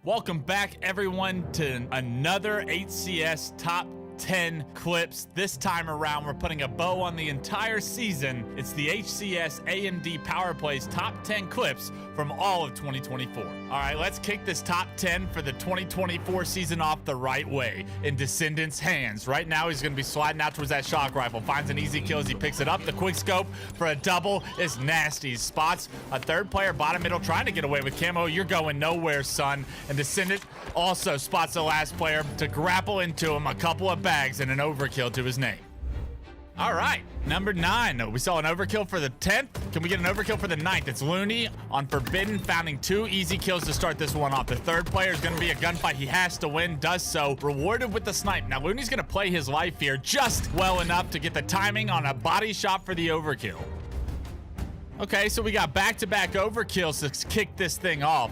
Welcome back, everyone, to another HCS Top 10 clips. This time around, we're putting a bow on the entire season. It's the HCS AMD Power Plays Top 10 clips from all of 2024. All right, let's kick this top 10 for the 2024 season off the right way in Descendant's hands. Right now, he's going to be sliding out towards that shock rifle. Finds an easy kill as he picks it up. The quick scope for a double is nasty. Spots a third player bottom middle trying to get away with camo. You're going nowhere, son. And Descendant also spots the last player to grapple into him. A couple of bags and an overkill to his name. All right, number 9. We saw an overkill for the 10th. Can we get an overkill for the 9th? It's Looney on Forbidden, finding 2 easy kills to start this one off. The third player is going to be a gunfight. He has to win, does so, rewarded with the snipe. Now, Looney's going to play his life here just well enough to get the timing on a body shot for the overkill. Okay, so we got back-to-back overkills to kick this thing off.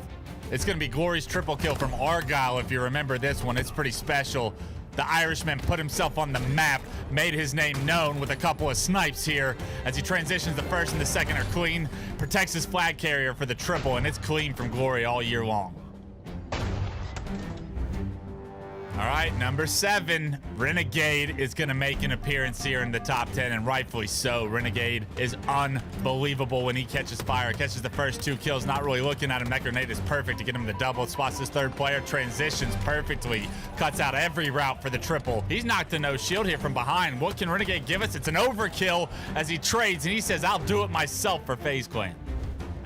It's going to be Glory's triple kill from Argyle, if you remember this one. It's pretty special. The Irishman put himself on the map, made his name known with a couple of snipes here. As he transitions, the first and the second are clean, protects his flag carrier for the triple, and it's clean from Glory all year long. All right, number 7, Renegade is going to make an appearance here in the top 10, and rightfully so. Renegade is unbelievable when he catches fire. Catches the first 2 kills, not really looking at him. That grenade is perfect to get him the double. Spots his third player, transitions perfectly, cuts out every route for the triple. He's knocked a no shield here from behind. What can Renegade give us? It's an overkill as he trades, and he says, I'll do it myself for FaZe Clan.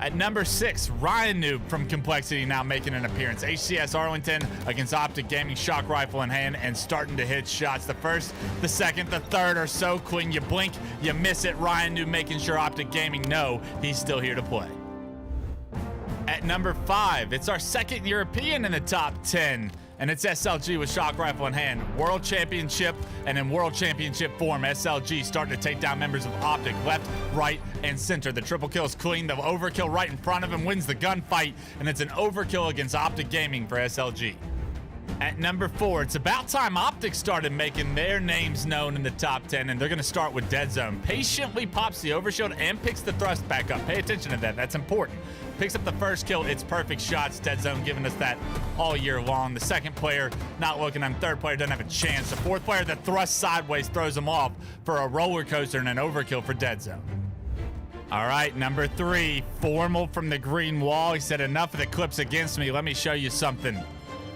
At number 6, Ryan Noob from Complexity now making an appearance. HCS Arlington against OpTic Gaming, shock rifle in hand and starting to hit shots. The first, the second, the third are so clean. You blink, you miss it. Ryan Noob making sure OpTic Gaming know he's still here to play. At number 5, it's our second European in the top 10. And it's SLG with shock rifle in hand. World Championship, and in World Championship form, SLG starting to take down members of OpTic left, right, and center. The triple kill is clean. The overkill right in front of him wins the gunfight, and it's an overkill against OpTic Gaming for SLG. At number 4, it's about time OpTic started making their names known in the top 10, and they're going to start with Dead Zone. Patiently pops the overshield and picks the thrust back up. Pay attention to that. That's important. Picks up the first kill. It's perfect shots. Dead Zone giving us that all year long. The second player not looking at him. Third player doesn't have a chance. The fourth player that thrusts sideways throws him off for a roller coaster and an overkill for Dead Zone. All right, number 3, Formal from the Green Wall. He said, enough of the clips against me. Let me show you something.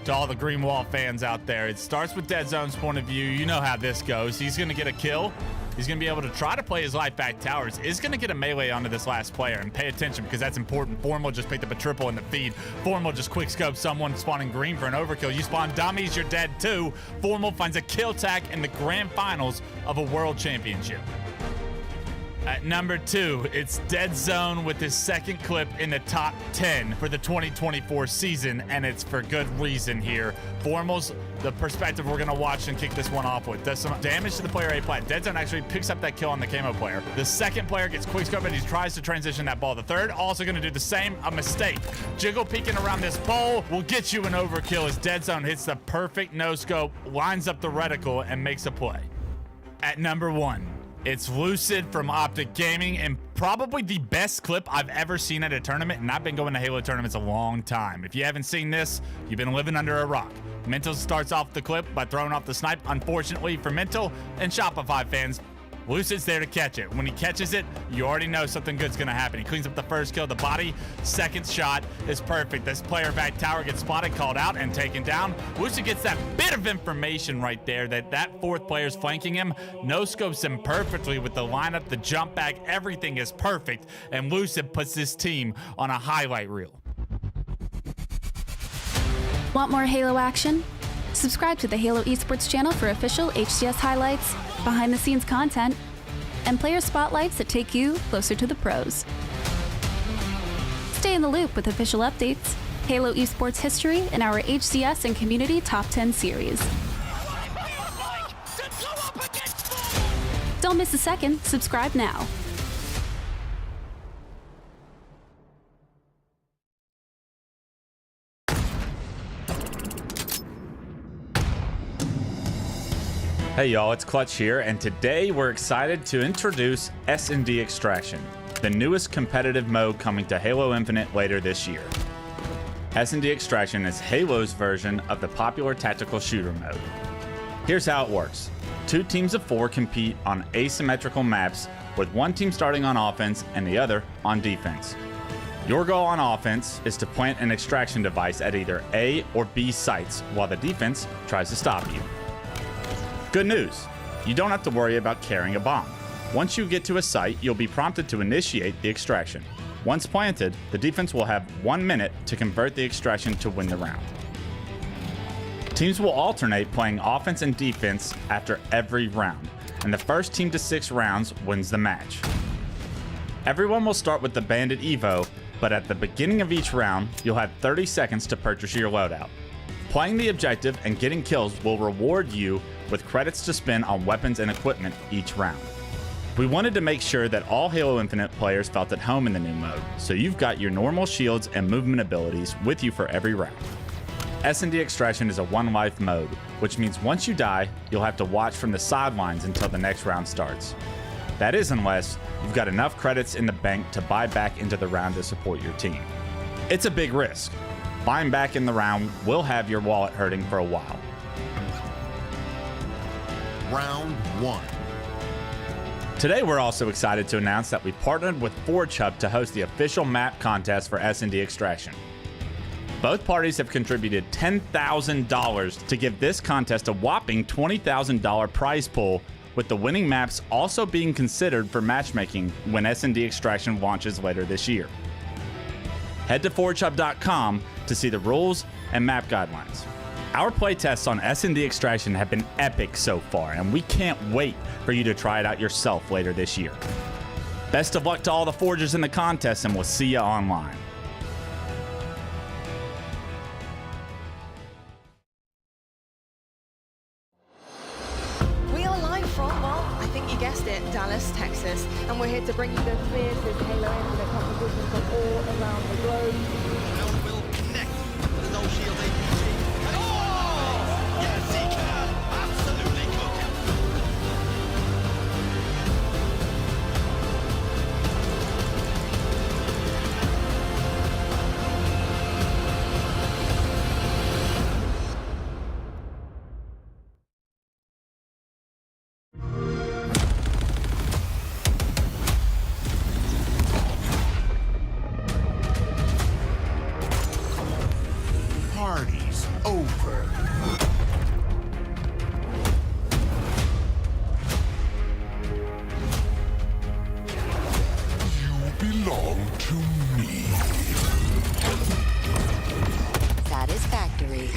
To all the Green Wall fans out there, it starts with Dead Zone's point of view. You know how this goes. He's going to get a kill. He's going to be able to try to play his life back towers. Is going to get a melee onto this last player, and pay attention because that's important. Formal just picked up a triple in the feed. Formal just quick scope someone spawning green for an overkill. You spawn dummies, you're dead too. Formal finds a kill tack in the grand finals of a world championship. At number 2, it's Dead Zone with his second clip in the top 10 for the 2024 season, and it's for good reason here. Formal's the perspective we're going to watch and kick this one off with. Does some damage to the player A plat. Dead Zone actually picks up that kill on the camo player. The second player gets quickscope and he tries to transition that ball. The third also going to do the same, a mistake. Jiggle peeking around this pole will get you an overkill as Dead Zone hits the perfect no-scope, lines up the reticle, and makes a play. At number 1, it's Lucid from OpTic Gaming, and probably the best clip I've ever seen at a tournament, and I've been going to Halo tournaments a long time. If you haven't seen this, you've been living under a rock. Mental starts off the clip by throwing off the snipe. Unfortunately for Mental and Shopify fans, Lucid's there to catch it. When he catches it, you already know something good's going to happen. He cleans up the first kill, the body. Second shot is perfect. This player back tower gets spotted, called out, and taken down. Lucid gets that bit of information right there that fourth player's flanking him. No scopes him perfectly with the lineup, the jump back. Everything is perfect, and Lucid puts this team on a highlight reel. Want more Halo action? Subscribe to the Halo Esports channel for official HCS highlights, behind-the-scenes content, and player spotlights that take you closer to the pros. Stay in the loop with official updates, Halo Esports history, and our HCS and Community Top 10 series. Don't miss a second. Subscribe now. Hey y'all, it's Clutch here, and today we're excited to introduce S&D Extraction, the newest competitive mode coming to Halo Infinite later this year. S&D Extraction is Halo's version of the popular tactical shooter mode. Here's how it works. 2 teams of 4 compete on asymmetrical maps, with one team starting on offense and the other on defense. Your goal on offense is to plant an extraction device at either A or B sites while the defense tries to stop you. Good news, you don't have to worry about carrying a bomb. Once you get to a site, you'll be prompted to initiate the extraction. Once planted, the defense will have 1 minute to convert the extraction to win the round. Teams will alternate playing offense and defense after every round, and the first team to 6 rounds wins the match. Everyone will start with the Bandit Evo, but at the beginning of each round, you'll have 30 seconds to purchase your loadout. Playing the objective and getting kills will reward you with credits to spend on weapons and equipment each round. We wanted to make sure that all Halo Infinite players felt at home in the new mode, so you've got your normal shields and movement abilities with you for every round. S&D Extraction is a one-life mode, which means once you die, you'll have to watch from the sidelines until the next round starts. That is unless you've got enough credits in the bank to buy back into the round to support your team. It's a big risk. Buying back in the round will have your wallet hurting for a while. Round 1. Today we're also excited to announce that we partnered with Forge Hub to host the official map contest for S&D Extraction. Both parties have contributed $10,000 to give this contest a whopping $20,000 prize pool, with the winning maps also being considered for matchmaking when S&D Extraction launches later this year. Head to forgehub.com to see the rules and map guidelines. Our playtests on S&D Extraction have been epic so far, and we can't wait for you to try it out yourself later this year. Best of luck to all the forgers in the contest, and we'll see you online. Dallas, Texas, and we're here to bring you the fiercest Halo Infinite competition from all around the globe. Will connect, but there's no shield APC. Oh! Yes, he can! Absolutely cooking. Party's over. You belong to me. Satisfactory.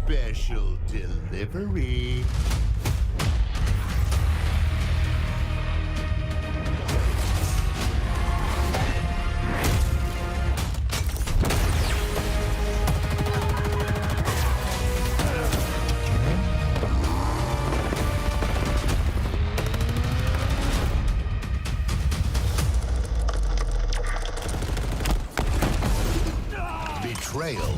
Special delivery. Betrayal.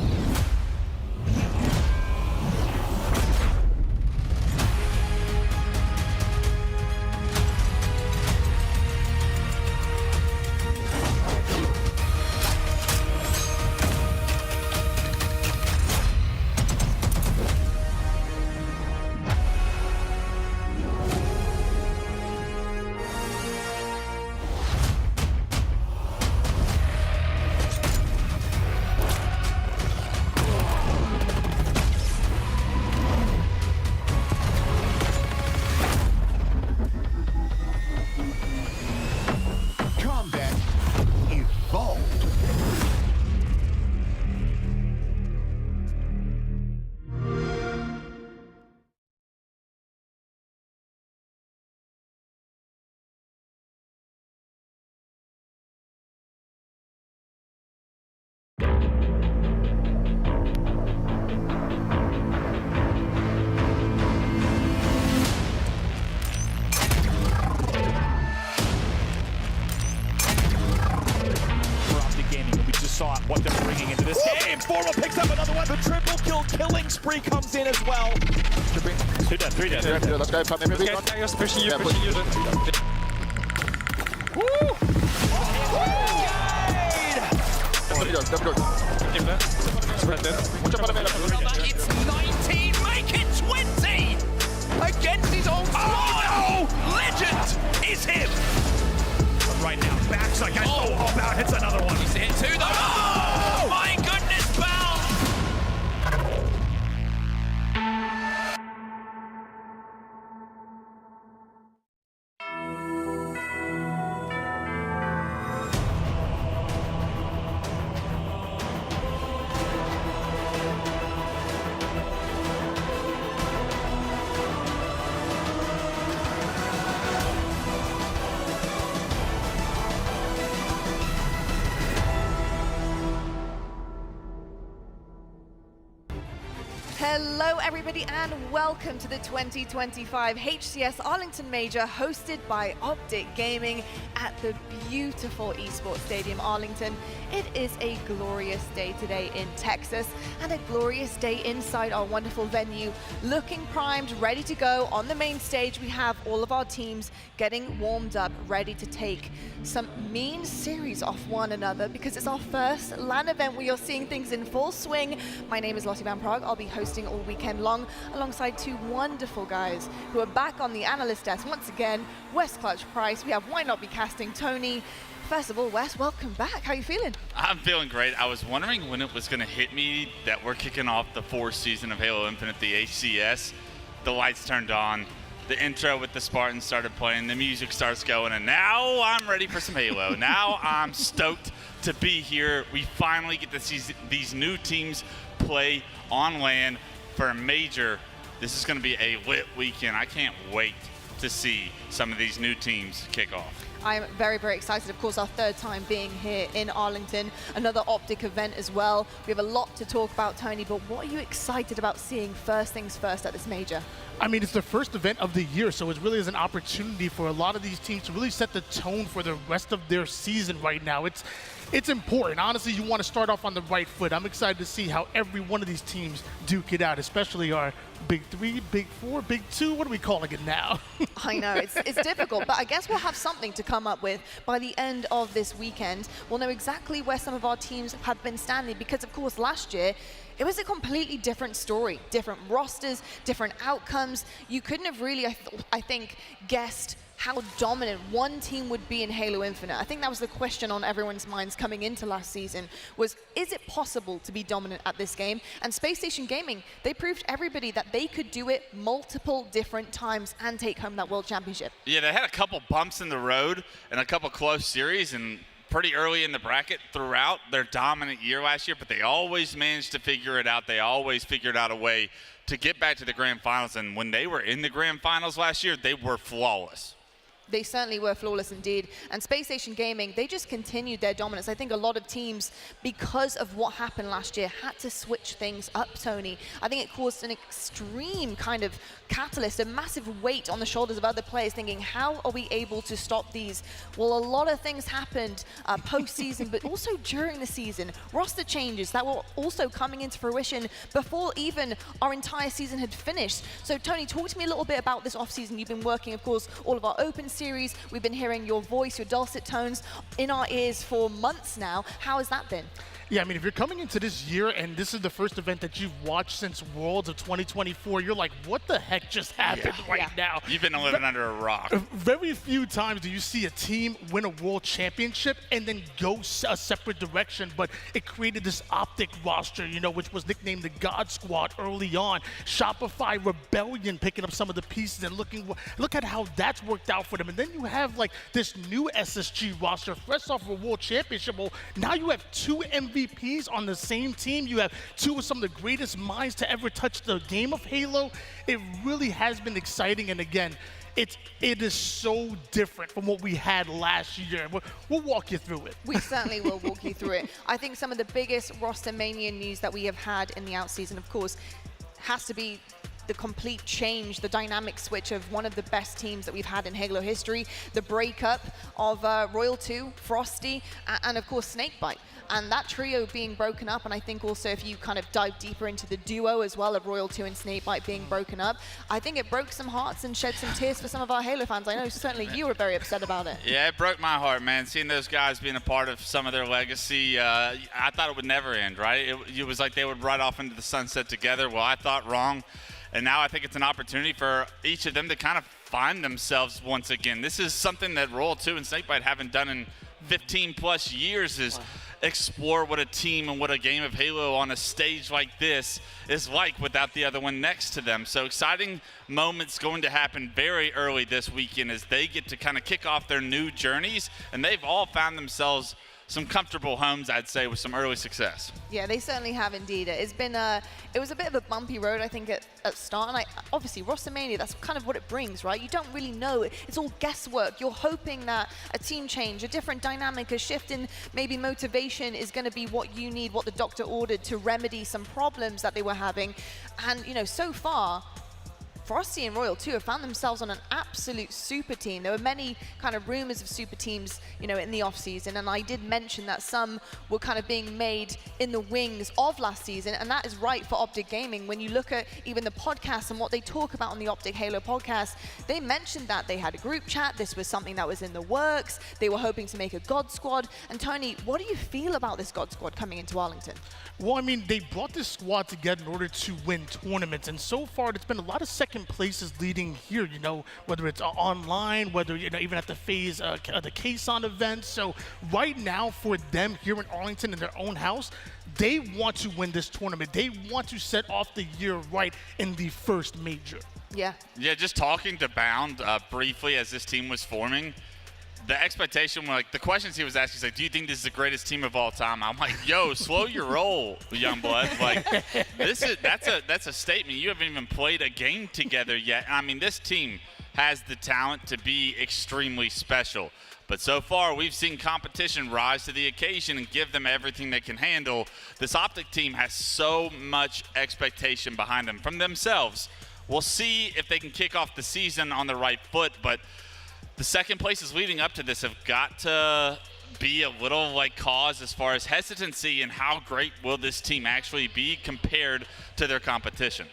saw what they're bringing into this game. Formal picks up another one. The triple kill killing spree comes in as well. 2 dead, 3 dead. Yeah, let's go. Maybe Guys, pushing you, pushing you. Woo! It's 19, make it 20! Against his own squad! Oh! Legend is him! But right now, backside guys. Oh, about hits another one. He's hit two though. Oh! My goodness, Bell! Hello everybody and welcome to the 2025 HCS Arlington Major hosted by OpTic Gaming at the beautiful Esports Stadium Arlington. It is a glorious day today in Texas and a glorious day inside our wonderful venue. Looking primed, ready to go. On the main stage we have all of our teams getting warmed up, ready to take some mean series off one another because it's our first LAN event where you're seeing things in full swing. My name is Lottie Van Prague. I'll be hosting all weekend long alongside two wonderful guys who are back on the analyst desk once again. Wes Clutch Price, we have Why Not Be Casting Tony. First of all, Wes, welcome back. How are you feeling? I'm feeling great. I was wondering when it was going to hit me that we're kicking off the 4th season of Halo Infinite, the HCS. The lights turned on, the intro with the Spartans started playing, the music starts going, and now I'm ready for some Halo. Now I'm stoked to be here. We finally get to see these new teams play on LAN for a major. This is going to be a lit weekend. I can't wait to see some of these new teams kick off. I'm very, very excited. Of course, our third time being here in Arlington, another OpTic event as well. We have a lot to talk about, Tony, but what are you excited about seeing first things first at this major? I mean, it's the first event of the year, so it really is an opportunity for a lot of these teams to really set the tone for the rest of their season right now. It's important. Honestly, you want to start off on the right foot. I'm excited to see how every one of these teams duke it out, especially our Big 3, Big 4, Big 2. What are we calling it now? I know, it's difficult, but I guess we'll have something to come up with by the end of this weekend. We'll know exactly where some of our teams have been standing because, of course, last year, it was a completely different story, different rosters, different outcomes. You couldn't have really, I think, guessed how dominant one team would be in Halo Infinite. I think that was the question on everyone's minds coming into last season was, is it possible to be dominant at this game? And Space Station Gaming, they proved everybody that they could do it multiple different times and take home that World Championship. Yeah, they had a couple bumps in the road and a couple close series and pretty early in the bracket throughout their dominant year last year, but they always managed to figure it out. They always figured out a way to get back to the grand finals, and when they were in the grand finals last year, they were flawless. They certainly were flawless indeed. And Space Station Gaming, they just continued their dominance. I think a lot of teams, because of what happened last year, had to switch things up, Tony. I think it caused an extreme kind of catalyst, a massive weight on the shoulders of other players thinking, how are we able to stop these? Well, a lot of things happened post-season, but also during the season. Roster changes that were also coming into fruition before even our entire season had finished. So Tony, talk to me a little bit about this off-season. You've been working, of course, all of our open series. We've been hearing your voice, your dulcet tones in our ears for months now. How has that been? Yeah, I mean, if you're coming into this year and this is the first event that you've watched since Worlds of 2024, you're like, what the heck just happened now? You've been living under a rock. Very few times do you see a team win a world championship and then go a separate direction, but it created this OpTic roster, you know, which was nicknamed the God Squad early on. Shopify Rebellion picking up some of the pieces and look at how that's worked out for them. And then you have like this new SSG roster, fresh off a world championship. Well, now you have two MVPs on the same team. You have two of some of the greatest minds to ever touch the game of Halo. It really has been exciting, and again, it is so different from what we had last year. We'll walk you through it. We certainly will walk you through it. I think some of the biggest roster mania news that we have had in the outseason, of course, has to be the complete change, the dynamic switch of one of the best teams that we've had in Halo history, the breakup of Royal 2, Frosty, and of course Snakebite. And that trio being broken up, and I think also if you kind of dive deeper into the duo as well of Royal 2 and Snakebite being broken up, I think it broke some hearts and shed some tears for some of our Halo fans. I know certainly you were very upset about it. Yeah, it broke my heart, man. Seeing those guys being a part of some of their legacy, I thought it would never end, right? It was like they would ride off into the sunset together. Well, I thought wrong. And now I think it's an opportunity for each of them to kind of find themselves once again. This is something that Royal 2 and Snakebite haven't done in 15 plus years, is explore what a team and what a game of Halo on a stage like this is like without the other one next to them. So exciting moments going to happen very early this weekend as they get to kind of kick off their new journeys, and they've all found themselves some comfortable homes, I'd say, with some early success. Yeah, they certainly have indeed. It was a bit of a bumpy road, I think, at start. And obviously, Rostermania, that's kind of what it brings, right? You don't really know. It's all guesswork. You're hoping that a team change, a different dynamic, a shift in maybe motivation is going to be what you need, what the doctor ordered to remedy some problems that they were having. And, you know, so far, Frosty and Royal 2 have found themselves on an absolute super team. There were many kind of rumors of super teams, you know, in the off season, and I did mention that some were kind of being made in the wings of last season, and that is right for OpTic Gaming. When you look at even the podcast and what they talk about on the OpTic Halo podcast, they mentioned that they had a group chat. This was something that was in the works. They were hoping to make a God Squad. And Tony, what do you feel about this God Squad coming into Arlington? Well, I mean, they brought this squad together in order to win tournaments, and so far there's been a lot of second places leading here, you know, whether it's online, whether, you know, even at the phase, the K-Son event. So right now for them here in Arlington in their own house, they want to win this tournament. They want to set off the year right in the first major. Yeah. Yeah, just talking to Bound briefly as this team was forming, the expectation, like the questions he was asking, he's like, do you think this is the greatest team of all time? I'm like, yo, slow your roll, young blood. Like, that's a statement. You haven't even played a game together yet. I mean, this team has the talent to be extremely special. But so far, we've seen competition rise to the occasion and give them everything they can handle. This OpTic team has so much expectation behind them from themselves. We'll see if they can kick off the season on the right foot, but the second places leading up to this have got to be a little like cause as far as hesitancy and how great will this team actually be compared to their competition.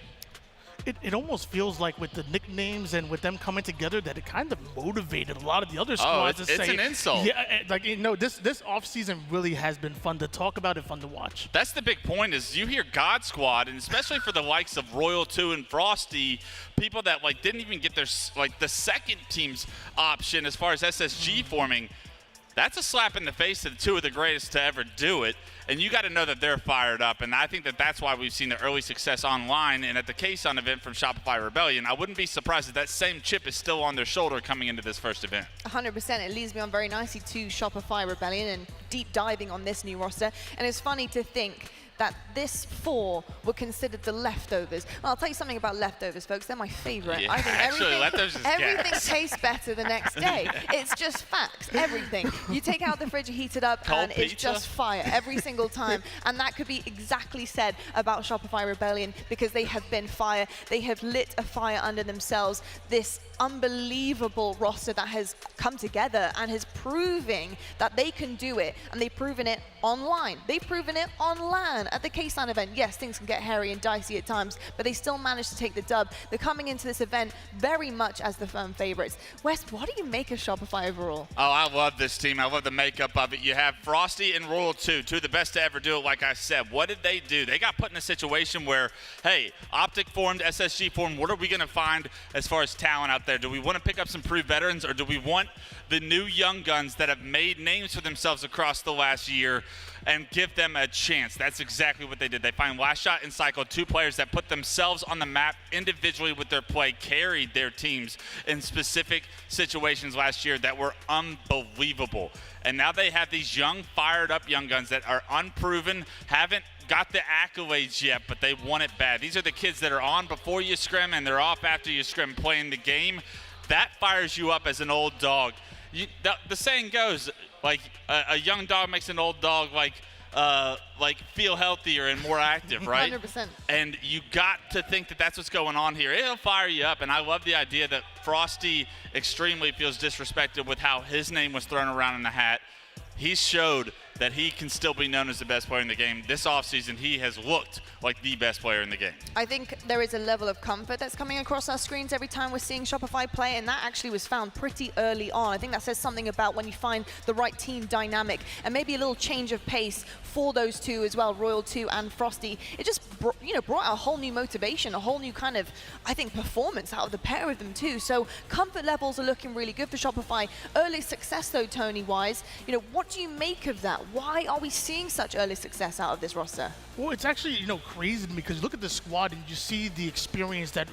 It almost feels like with the nicknames and with them coming together that it kind of motivated a lot of the other squads to say. It's an insult. Yeah, like, you know, this offseason really has been fun to talk about and fun to watch. That's the big point is you hear God Squad, and especially for the likes of Royal 2 and Frosty, people that like didn't even get their like the second team's option as far as SSG forming. That's a slap in the face to the two of the greatest to ever do it, and you got to know that they're fired up, and I think that that's why we've seen the early success online and at the K-Son event from Shopify Rebellion. I wouldn't be surprised if that same chip is still on their shoulder coming into this first event. 100%. It leads me on very nicely to Shopify Rebellion and deep diving on this new roster, and it's funny to think that this 4 were considered the leftovers. Well, I'll tell you something about leftovers, folks. They're my favorite. Yeah, I think actually, leftovers is everything gas. tastes better the next day. It's just facts. Everything. You take out the fridge, you heat it up, Cold and it's pizza? just fire every single time. And that could be exactly said about Shopify Rebellion because they have been fire. They have lit a fire under themselves. This unbelievable roster that has come together and is proving that they can do it, and they've proven it online. They've proven it on LAN at the K-Son event. Yes, things can get hairy and dicey at times, but they still managed to take the dub. They're coming into this event very much as the firm favorites. Wes, what do you make of Shopify overall? Oh, I love this team. I love the makeup of it. You have Frosty and Royal 2, two of the best to ever do it, like I said. What did they do? They got put in a situation where, hey, OpTic formed, SSG formed. What are we going to find as far as talent out there? Do we want to pick up some proved veterans, or do we want the new young guns that have made names for themselves across the last year and give them a chance? That's exactly what they did. They find Last Shot and Cycle, two players that put themselves on the map individually with their play, carried their teams in specific situations last year that were unbelievable. And now they have these young, fired up young guns that are unproven, haven't got the accolades yet, but they want it bad. These are the kids that are on before you scrim and they're off after you scrim playing the game. That fires you up as an old dog. The saying goes, like, a young dog makes an old dog, like, like feel healthier and more active, right? 100%. And you got to think that that's what's going on here. It'll fire you up, and I love the idea that Frosty extremely feels disrespected with how his name was thrown around in the hat. He showed that he can still be known as the best player in the game. This offseason, he has looked like the best player in the game. I think there is a level of comfort that's coming across our screens every time we're seeing Shopify play, and that actually was found pretty early on. I think that says something about when you find the right team dynamic and maybe a little change of pace for those two as well, Royal 2 and Frosty. It just brought a whole new motivation, a whole new kind of, I think, performance out of the pair of them too. So comfort levels are looking really good for Shopify. Early success though, Tony-wise, what do you make of that? Why are we seeing such early success out of this roster? Well, it's actually, crazy to me because you look at the squad and you see the experience that,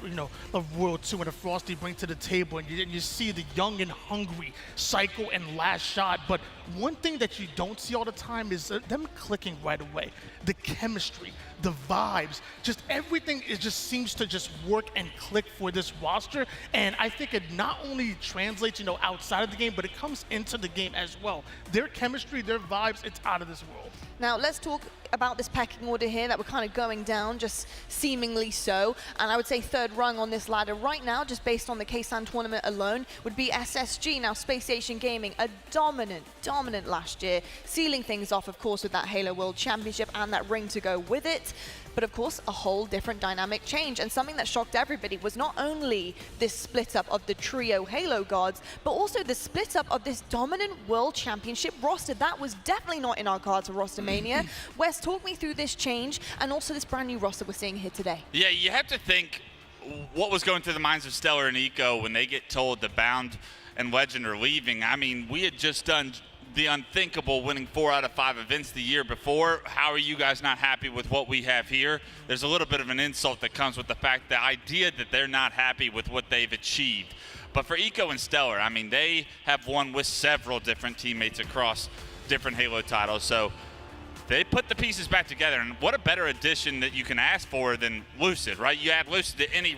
of Royal 2 and the Frosty bring to the table, and you see the young and hungry Psycho and Last Shot. But one thing that you don't see all the time is them clicking right away. The chemistry, the vibes, just everything just seems to just work and click for this roster. And I think it not only translates, outside of the game, but it comes into the game as well. Their chemistry, their vibes, it's out of this world. Now, let's talk about this pecking order here that we're kind of going down, just seemingly so. And I would say third rung on this ladder right now, just based on the K-San tournament alone, would be SSG. Now, Space Station Gaming, a dominant last year, sealing things off, of course, with that Halo World Championship and that ring to go with it. But of course, a whole different dynamic change. And something that shocked everybody was not only this split up of the trio Halo gods, but also the split up of this dominant World Championship roster. That was definitely not in our cards for Rostermania. Wes, talk me through this change and also this brand new roster we're seeing here today. Yeah, you have to think what was going through the minds of Stellar and Eco when they get told the Bound and Legend are leaving. I mean, we had just done the unthinkable, winning 4 out of 5 events the year before. How are you guys not happy with what we have here? There's a little bit of an insult that comes with the fact, the idea that they're not happy with what they've achieved. But for Eco and Stellar, I mean, they have won with several different teammates across different Halo titles. So they put the pieces back together, and what a better addition that you can ask for than Lucid, right? You add Lucid to any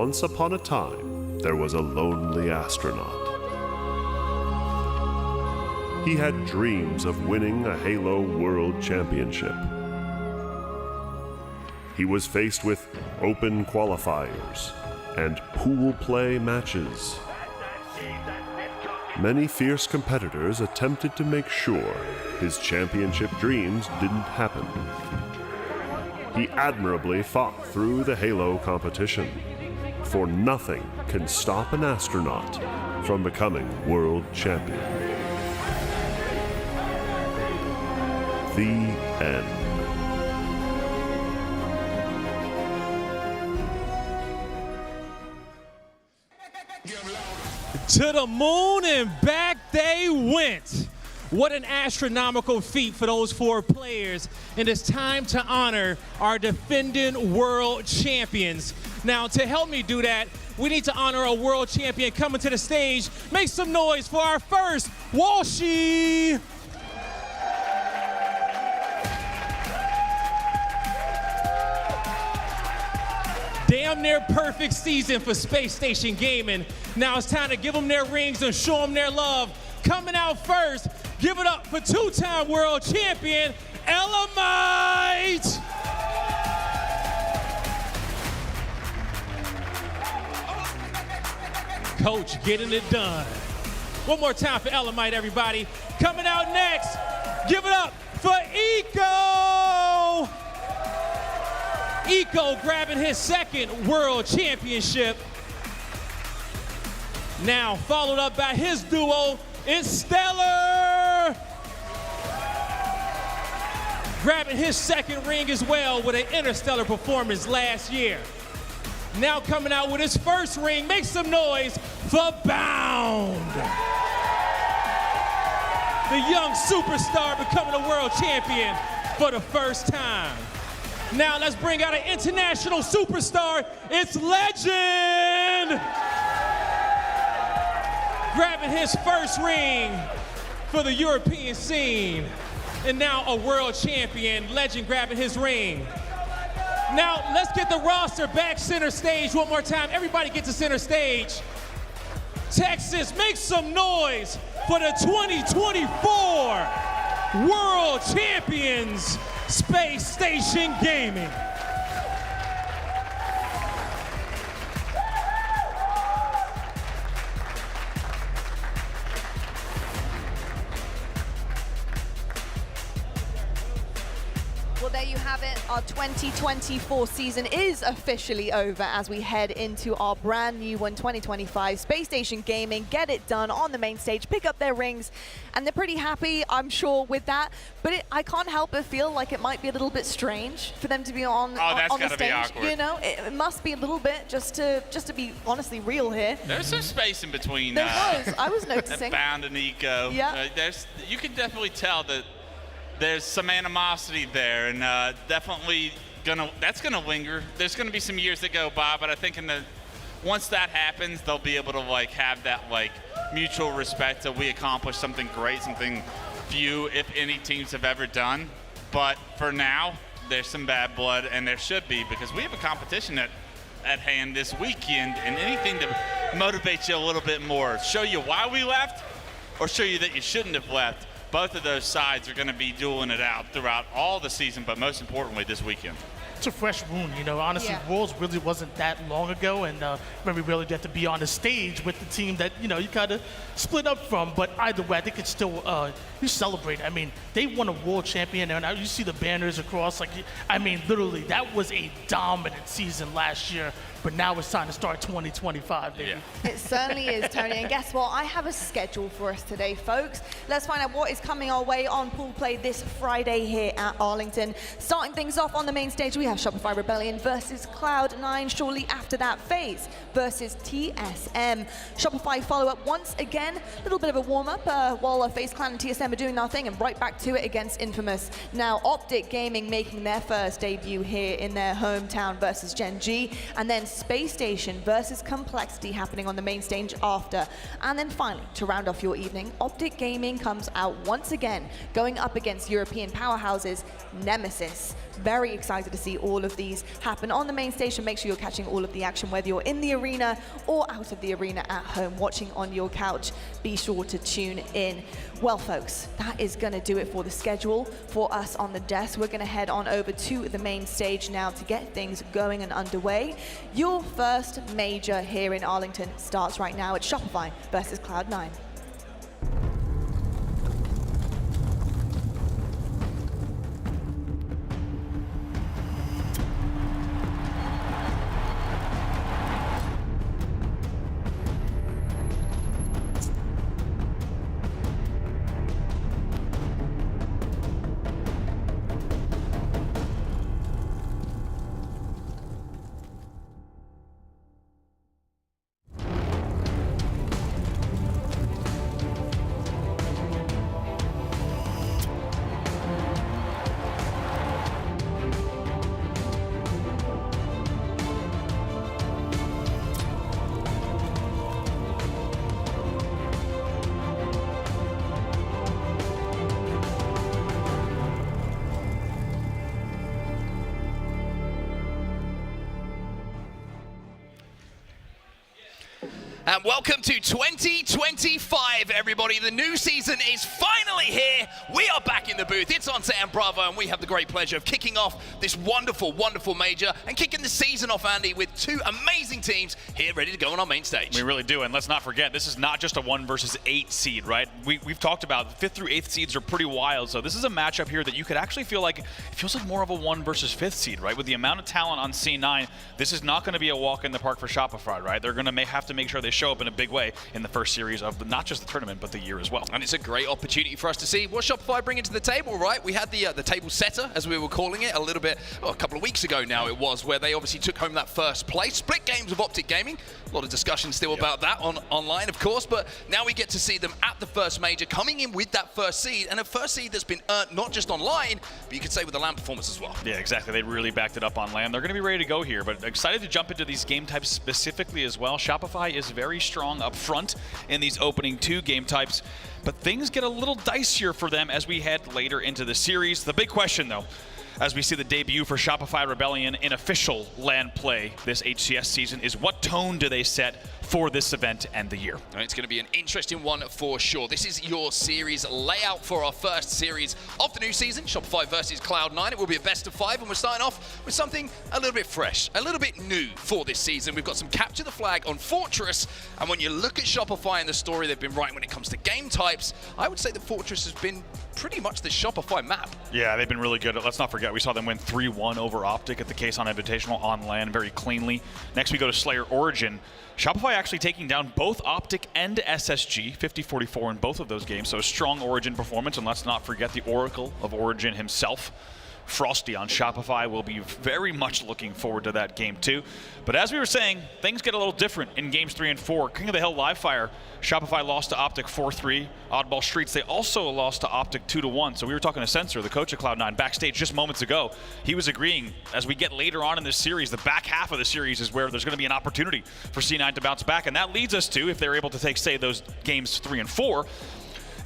Once upon a time, there was a lonely astronaut. He had dreams of winning a Halo World Championship. He was faced with open qualifiers and pool play matches. Many fierce competitors attempted to make sure his championship dreams didn't happen. He admirably fought through the Halo competition, for nothing can stop an astronaut from becoming world champion. The end. To the moon and back they went. What an astronomical feat for those 4 players. And it's time to honor our defending world champions. Now, to help me do that, we need to honor a world champion coming to the stage. Make some noise for our first Walshy. Damn near perfect season for Space Station Gaming. Now it's time to give them their rings and show them their love. Coming out first, give it up for 2-time world champion, Elamite! Coach getting it done. One more time for Elamite, everybody. Coming out next, give it up for Eco! Eco grabbing his 2nd world championship. Now followed up by his duo, it's Stellar. Grabbing his 2nd ring as well with an interstellar performance last year. Now coming out with his 1st ring, make some noise for Bound. The young superstar becoming a world champion for the first time. Now let's bring out an international superstar, it's Legend! Grabbing his 1st ring for the European scene. And now a world champion, Legend grabbing his ring. Now let's get the roster back center stage one more time. Everybody get to center stage. Texas, make some noise for the 2024 World Champions, Space Station Gaming. Well, there you have it. Our 2024 season is officially over as we head into our brand new one, 2025. Space Station Gaming get it done on the main stage, pick up their rings, and they're pretty happy, I'm sure, with that. But I can't help but feel like it might be a little bit strange for them to be on the stage. Be awkward. You know, it must be a little bit just to be honestly real here. There's some space in between. There was. I was noticing. Bound and Eco. Yeah. You can definitely tell that there's some animosity there, and definitely that's gonna linger. There's gonna be some years that go by, but I think once that happens, they'll be able to have that mutual respect that we accomplished something great, something few, if any, teams have ever done. But for now, there's some bad blood, and there should be, because we have a competition at hand this weekend, and anything to motivate you a little bit more, show you why we left, or show you that you shouldn't have left. Both of those sides are going to be dueling it out throughout all the season, but most importantly this weekend. It's a fresh wound, you know. Honestly, yeah. Worlds really wasn't that long ago, and when we really get to be on the stage with the team that, you know, you kind of split up from. But either way, I think it's still, you celebrate. I mean, they won a world champion, and you see the banners across. I mean, literally, that was a dominant season last year. But now it's time to start 2025, baby. Yeah. It certainly is, Tony. And guess what? I have a schedule for us today, folks. Let's find out what is coming our way on pool play this Friday here at Arlington. Starting things off on the main stage, we have Shopify Rebellion versus Cloud9. Shortly after that, FaZe versus TSM. Shopify follow-up once again. A little bit of a warm-up while FaZe Clan and TSM are doing their thing, and right back to it against Infamous. Now, OpTic Gaming making their first debut here in their hometown versus Gen G. And then Space Station versus Complexity happening on the main stage after. And then finally, to round off your evening, OpTic Gaming comes out once again, going up against European powerhouses Nemesis. Very excited to see all of these happen on the main station. Make sure you're catching all of the action, whether you're in the arena or out of the arena at home, watching on your couch. Be sure to tune in. Well, folks, that is going to do it for the schedule for us on the desk. We're going to head on over to the main stage now to get things going and underway. Your first major here in Arlington starts right now at Shopify versus Cloud9. And welcome to 2025, everybody. The new season is finally here. We are back in the booth. It's on Sam Bravo, and we have the great pleasure of kicking off this wonderful, wonderful major and kicking the season off, Andy, with two amazing teams here ready to go on our main stage. We really do, and let's not forget, this is not just a 1 versus 8 seed, right? We've talked about 5th through 8th seeds are pretty wild, so this is a matchup here that you could actually feel like, it feels like more of a 1 versus 5th seed, right? With the amount of talent on C9, this is not going to be a walk in the park for Shopify, right? They're going to have to make sure they show up in a big way in the first series of not just the tournament, but the year as well. And it's a great opportunity for us to see what Shopify bring into the table, right? We had the table setter, as we were calling it, a little bit, a couple of weeks ago now it was, where they obviously took home that first place. Split games of OpTic Gaming. A lot of discussion still about that online, of course, but now we get to see them at the first major, coming in with that first seed, and a first seed that's been earned not just online, but you could say with the LAN performance as well. Yeah, exactly. They really backed it up on LAN. They're going to be ready to go here, but excited to jump into these game types specifically as well. Shopify is very strong up front in these opening 2 game types, but things get a little dicier for them as we head later into the series. The big question, though, as we see the debut for Shopify Rebellion in official LAN play this HCS season, is what tone do they set for this event and the year? It's going to be an interesting one for sure. This is your series layout for our first series of the new season, Shopify versus Cloud9. It will be a best of 5, and we're starting off with something a little bit fresh, a little bit new for this season. We've got some capture the flag on Fortress, and when you look at Shopify and the story they've been writing when it comes to game types, I would say that Fortress has been pretty much the Shopify map. Yeah, they've been really good. Let's not forget, we saw them win 3-1 over OpTic at the Kason Invitational on LAN very cleanly. Next we go to Slayer Origin. Shopify actually taking down both OpTic and SSG, 50-44 in both of those games, so a strong Origin performance, and let's not forget the Oracle of Origin himself, Frosty on Shopify. Will be very much looking forward to that game too. But as we were saying, things get a little different in games 3 and 4. King of the Hill Live Fire, Shopify lost to OpTic 4-3. Oddball Streets, they also lost to OpTic 2-1. So we were talking to Sensor, the coach of Cloud9, backstage just moments ago. He was agreeing, as we get later on in this series, the back half of the series is where there's going to be an opportunity for C9 to bounce back. And that leads us to, if they're able to take, say, those games 3 and 4,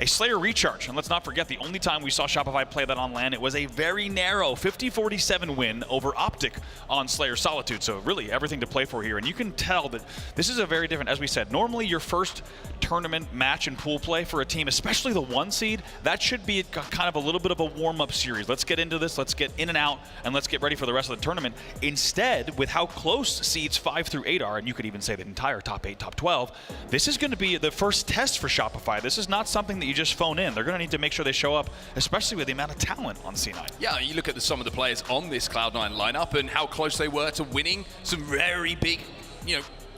a Slayer recharge. And let's not forget, the only time we saw Shopify play that on LAN, it was a very narrow 50-47 win over OpTic on Slayer Solitude. So really everything to play for here. And you can tell that this is a very different, as we said, normally your first tournament match and pool play for a team, especially the 1 seed, that should be kind of a little bit of a warm-up series. Let's get into this, let's get in and out, and let's get ready for the rest of the tournament. Instead, with how close seeds 5 through 8 are, and you could even say the entire top 8, top 12, this is going to be the first test for Shopify. This is not something that you just phone in. They're going to need to make sure they show up, especially with the amount of talent on C9. Yeah, you look at some of the players on this Cloud9 lineup and how close they were to winning some very big,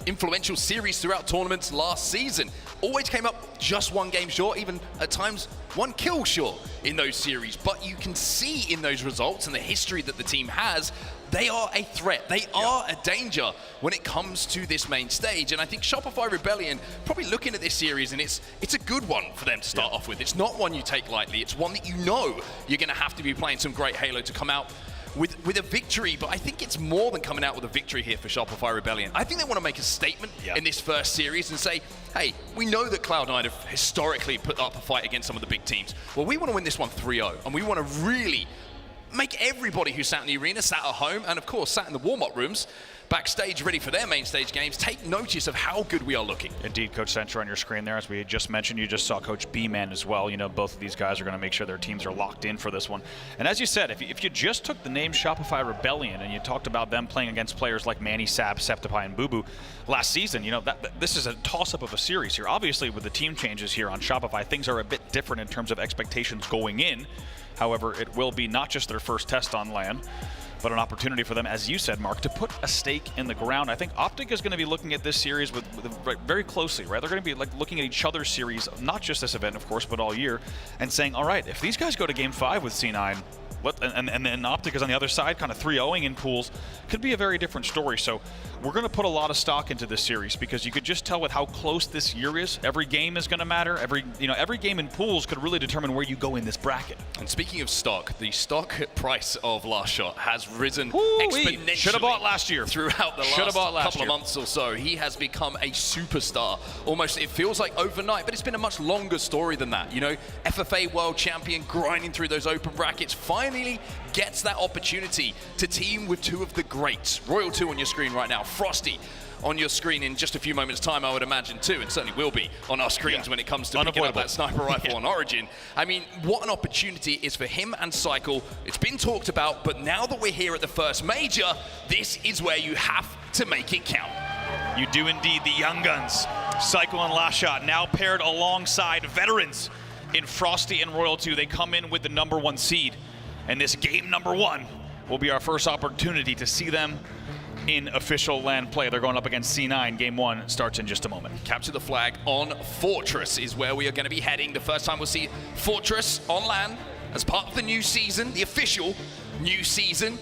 influential series throughout tournaments last season. Always came up just 1 game short, even at times 1 kill short in those series. But you can see in those results and the history that the team has, they are a threat. They are a danger when it comes to this main stage. And I think Shopify Rebellion, probably looking at this series, and it's a good one for them to start off with. It's not one you take lightly. It's one that you know you're going to have to be playing some great Halo to come out with a victory, but I think it's more than coming out with a victory here for Shopify Rebellion. I think they want to make a statement in this first series and say, hey, we know that Cloud9 have historically put up a fight against some of the big teams. Well, we want to win this one 3-0, and we want to really make everybody who sat in the arena, sat at home, and of course sat in the warm-up rooms, backstage ready for their main stage games, take notice of how good we are looking. Indeed, Coach Centra on your screen there, as we had just mentioned, you just saw Coach B-Man as well. You know, both of these guys are going to make sure their teams are locked in for this one. And as you said, if you just took the name Shopify Rebellion and you talked about them playing against players like Manny, Sab, Septipi, and Boo last season, you know, this is a toss-up of a series here. Obviously, with the team changes here on Shopify, things are a bit different in terms of expectations going in. However, it will be not just their first test on LAN, but an opportunity for them, as you said, Mark, to put a stake in the ground. I think OpTic is going to be looking at this series with very closely, right? They're going to be like looking at each other's series, not just this event, of course, but all year, and saying, all right, if these guys go to Game 5 with C9, and then OpTic is on the other side, kind of 3-0ing in pools, could be a very different story. So we're going to put a lot of stock into this series because you could just tell with how close this year is. Every game is going to matter. Every game in pools could really determine where you go in this bracket. And speaking of stock, the stock price of Last Shot has risen exponentially. Should have bought last year. Throughout the last couple of months or so. He has become a superstar. Almost, it feels like overnight, but it's been a much longer story than that. You know, FFA World Champion, grinding through those open brackets, finally gets that opportunity to team with two of the greats. Royal 2 on your screen right now, Frosty on your screen in just a few moments' time, I would imagine, too, and certainly will be on our screens when it comes to picking up that sniper rifle on Origin. I mean, what an opportunity is for him and Cycle. It's been talked about, but now that we're here at the first major, this is where you have to make it count. You do indeed. The young guns, Cycle and Last Shot, now paired alongside veterans in Frosty and Royal 2. They come in with the #1 seed, and this game #1 will be our first opportunity to see them in official LAN play. They're going up against C9. Game 1 starts in just a moment. Capture the flag on Fortress is where we are going to be heading. The first time we'll see Fortress on LAN as part of the new season, the official new season.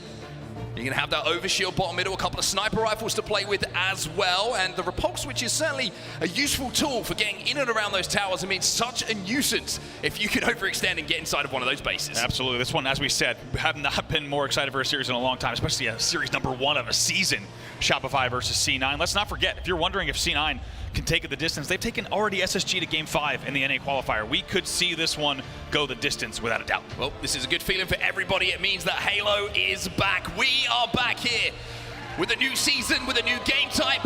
You're going to have that overshield bottom middle, a couple of sniper rifles to play with as well, and the repulse, which is certainly a useful tool for getting in and around those towers. I mean, such a nuisance if you can overextend and get inside of one of those bases. Absolutely. This one, as we said, have not been more excited for a series in a long time, especially a series #1 of a season, Shopify versus C9. Let's not forget, if you're wondering if C9 can take it the distance, they've taken already SSG to Game 5 in the NA qualifier. We could see this one go the distance without a doubt. Well, this is a good feeling for everybody. It means that Halo is back. We are back here with a new season, with a new game type,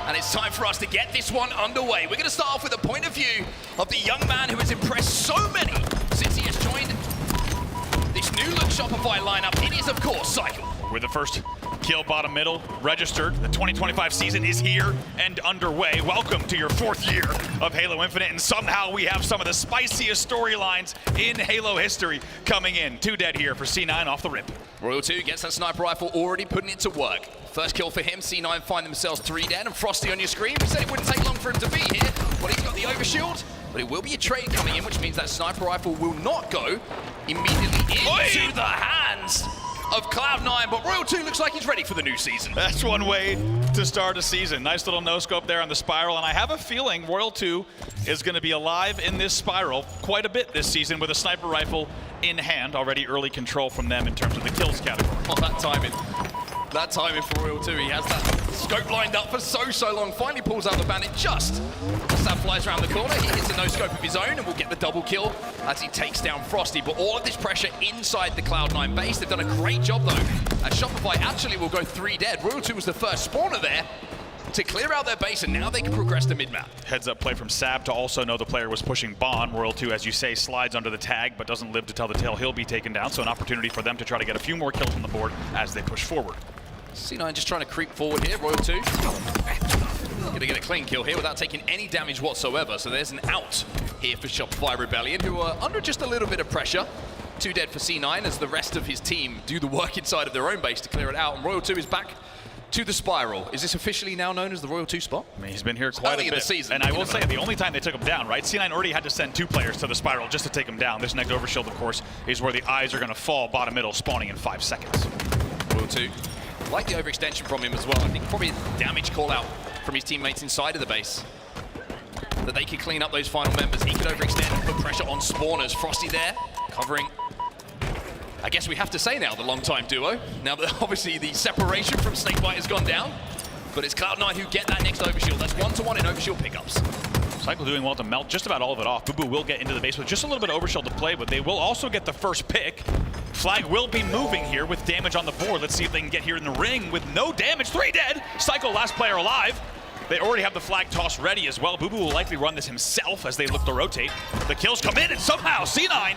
and it's time for us to get this one underway. We're going to start off with a point of view of the young man who has impressed so many since he has joined this new look Shopify lineup. It is, of course, Cycle. With the first kill bottom middle registered, the 2025 season is here and underway. Welcome to your 4th year of Halo Infinite, and somehow we have some of the spiciest storylines in Halo history coming in. 2 dead here for C9 off the rip. Royal 2 gets that sniper rifle, already putting it to work. First kill for him. C9 find themselves 3 dead, and Frosty on your screen. We said it wouldn't take long for him to be here. Well, he's got the overshield, but it will be a trade coming in, which means that sniper rifle will not go immediately into the hands of Cloud9, but Royal 2 looks like he's ready for the new season. That's one way to start a season. Nice little no-scope there on the spiral, and I have a feeling Royal 2 is going to be alive in this spiral quite a bit this season with a sniper rifle in hand. Already early control from them in terms of the kills category. Oh, that timing. That timing for Royal 2. He has that scope lined up for so long. Finally pulls out the bandit just as that flies around the corner. He hits a no-scope of his own and will get the double kill as he takes down Frosty. But all of this pressure inside the Cloud9 base. They've done a great job, though. As Shopify actually will go 3 dead. Royal 2 was the first spawner there to clear out their base, and now they can progress to mid-map. Heads-up play from Sab to also know the player was pushing Bon. Royal 2, as you say, slides under the tag, but doesn't live to tell the tale. He'll be taken down, so an opportunity for them to try to get a few more kills on the board as they push forward. C9 just trying to creep forward here. Royal 2 gonna get a clean kill here without taking any damage whatsoever. So there's an out here for Shopify Rebellion, who are under just a little bit of pressure. 2 dead for C9 as the rest of his team do the work inside of their own base to clear it out. And Royal 2 is back to the spiral. Is this officially now known as the Royal 2 spot? I mean, he's been here quite a bit. The season, and I will say, the only time they took him down, right? C9 already had to send 2 players to the spiral just to take him down. This next overshield, of course, is where the eyes are going to fall bottom middle, spawning in 5 seconds. Royal 2 like the overextension from him as well. I think probably a damage call out from his teammates inside of the base, that they could clean up those final members. He could overextend and put pressure on spawners. Frosty there, covering I guess we have to say now the long-time duo. Now that obviously the separation from Snakebite has gone down, but it's Cloud9 who get that next overshield. That's 1-to-1 in overshield pickups. Cycle doing well to melt just about all of it off. Boo Boo will get into the base with just a little bit of overshield to play with. They will also get the first pick. Flag will be moving here with damage on the board. Let's see if they can get here in the ring with no damage. 3 dead. Cycle, last player alive. They already have the flag toss ready as well. Boo Boo will likely run this himself as they look to rotate. The kills come in, and somehow C9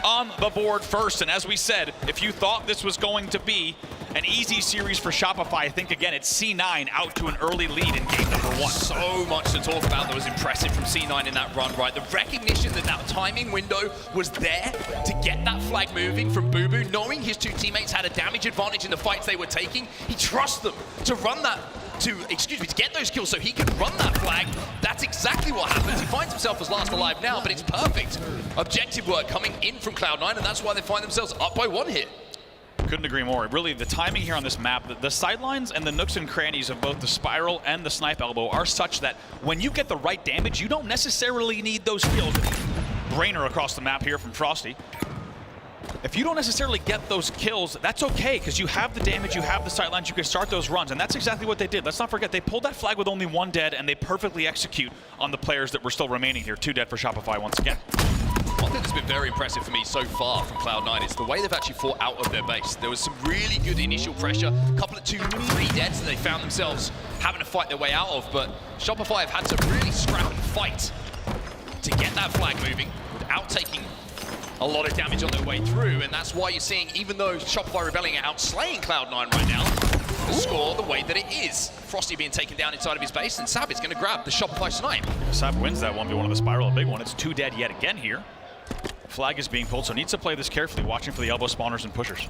on the board first. And as we said, if you thought this was going to be an easy series for Shopify, I think again it's C9 out to an early lead in game number 1. So much to talk about that was impressive from C9 in that run, right? The recognition that that timing window was there to get that flag moving from Boo Boo, knowing his 2 teammates had a damage advantage in the fights they were taking. He trusts them to run that, to get those kills so he can run that flag. That's exactly what happens. He finds himself as last alive now, but it's perfect objective work coming in from Cloud9, and that's why they find themselves up by 1 here. Couldn't agree more. Really, the timing here on this map, the sidelines and the nooks and crannies of both the spiral and the snipe elbow are such that when you get the right damage, you don't necessarily need those kills. Brainer across the map here from Frosty. If you don't necessarily get those kills, that's okay, because you have the damage, you have the sightlines, you can start those runs, and that's exactly what they did. Let's not forget, they pulled that flag with only 1 dead, and they perfectly execute on the players that were still remaining here. 2 dead for Shopify once again. One thing that's been very impressive for me so far from Cloud9 is the way they've actually fought out of their base. There was some really good initial pressure, a couple of 2-3 deads that they found themselves having to fight their way out of, but Shopify have had to really scrap and fight to get that flag moving without taking a lot of damage on their way through, and that's why you're seeing, even though Shopify Rebellion are outslaying Cloud9 right now, the score the way that it is. Frosty being taken down inside of his base, and Sab is going to grab the Shopify snipe. Sab wins that 1v1 of the spiral, a big one. It's 2 dead yet again here. Flag is being pulled, so needs to play this carefully, watching for the elbow spawners and pushers.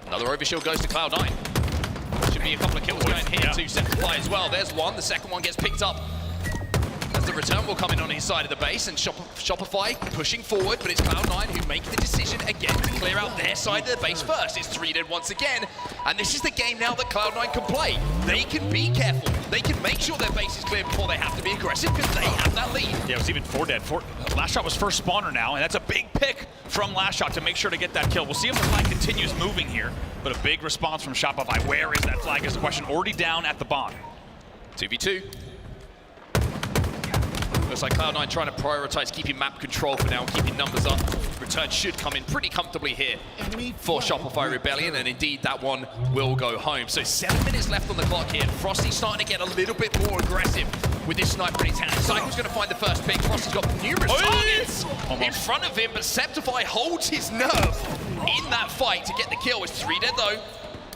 Another overshield goes to Cloud9. Should be a couple of kills going here to Sentinel as well. There's one, the second one gets picked up. As the return will come in on his side of the base, and Shopify pushing forward, but it's Cloud9 who make the decision again to clear out their side of the base first. It's 3 dead once again, and this is the game now that Cloud9 can play. They can be careful. They can make sure their base is clear before they have to be aggressive, because they have that lead. Yeah, it was even 4 dead. Last shot was first spawner now, and that's a big pick from Last Shot to make sure to get that kill. We'll see if the flag continues moving here, but a big response from Shopify. Where is that flag is the question. Already down at the bond. 2v2. Looks like Cloud9 trying to prioritize keeping map control for now, keeping numbers up. Return should come in pretty comfortably here for Shopify Rebellion, and indeed that one will go home. So 7 minutes left on the clock here. Frosty's starting to get a little bit more aggressive with this sniper in his hand. Cycle's going to find the first pick. Frosty's got numerous targets in front of him, but Septify holds his nerve in that fight to get the kill. It's 3 dead though.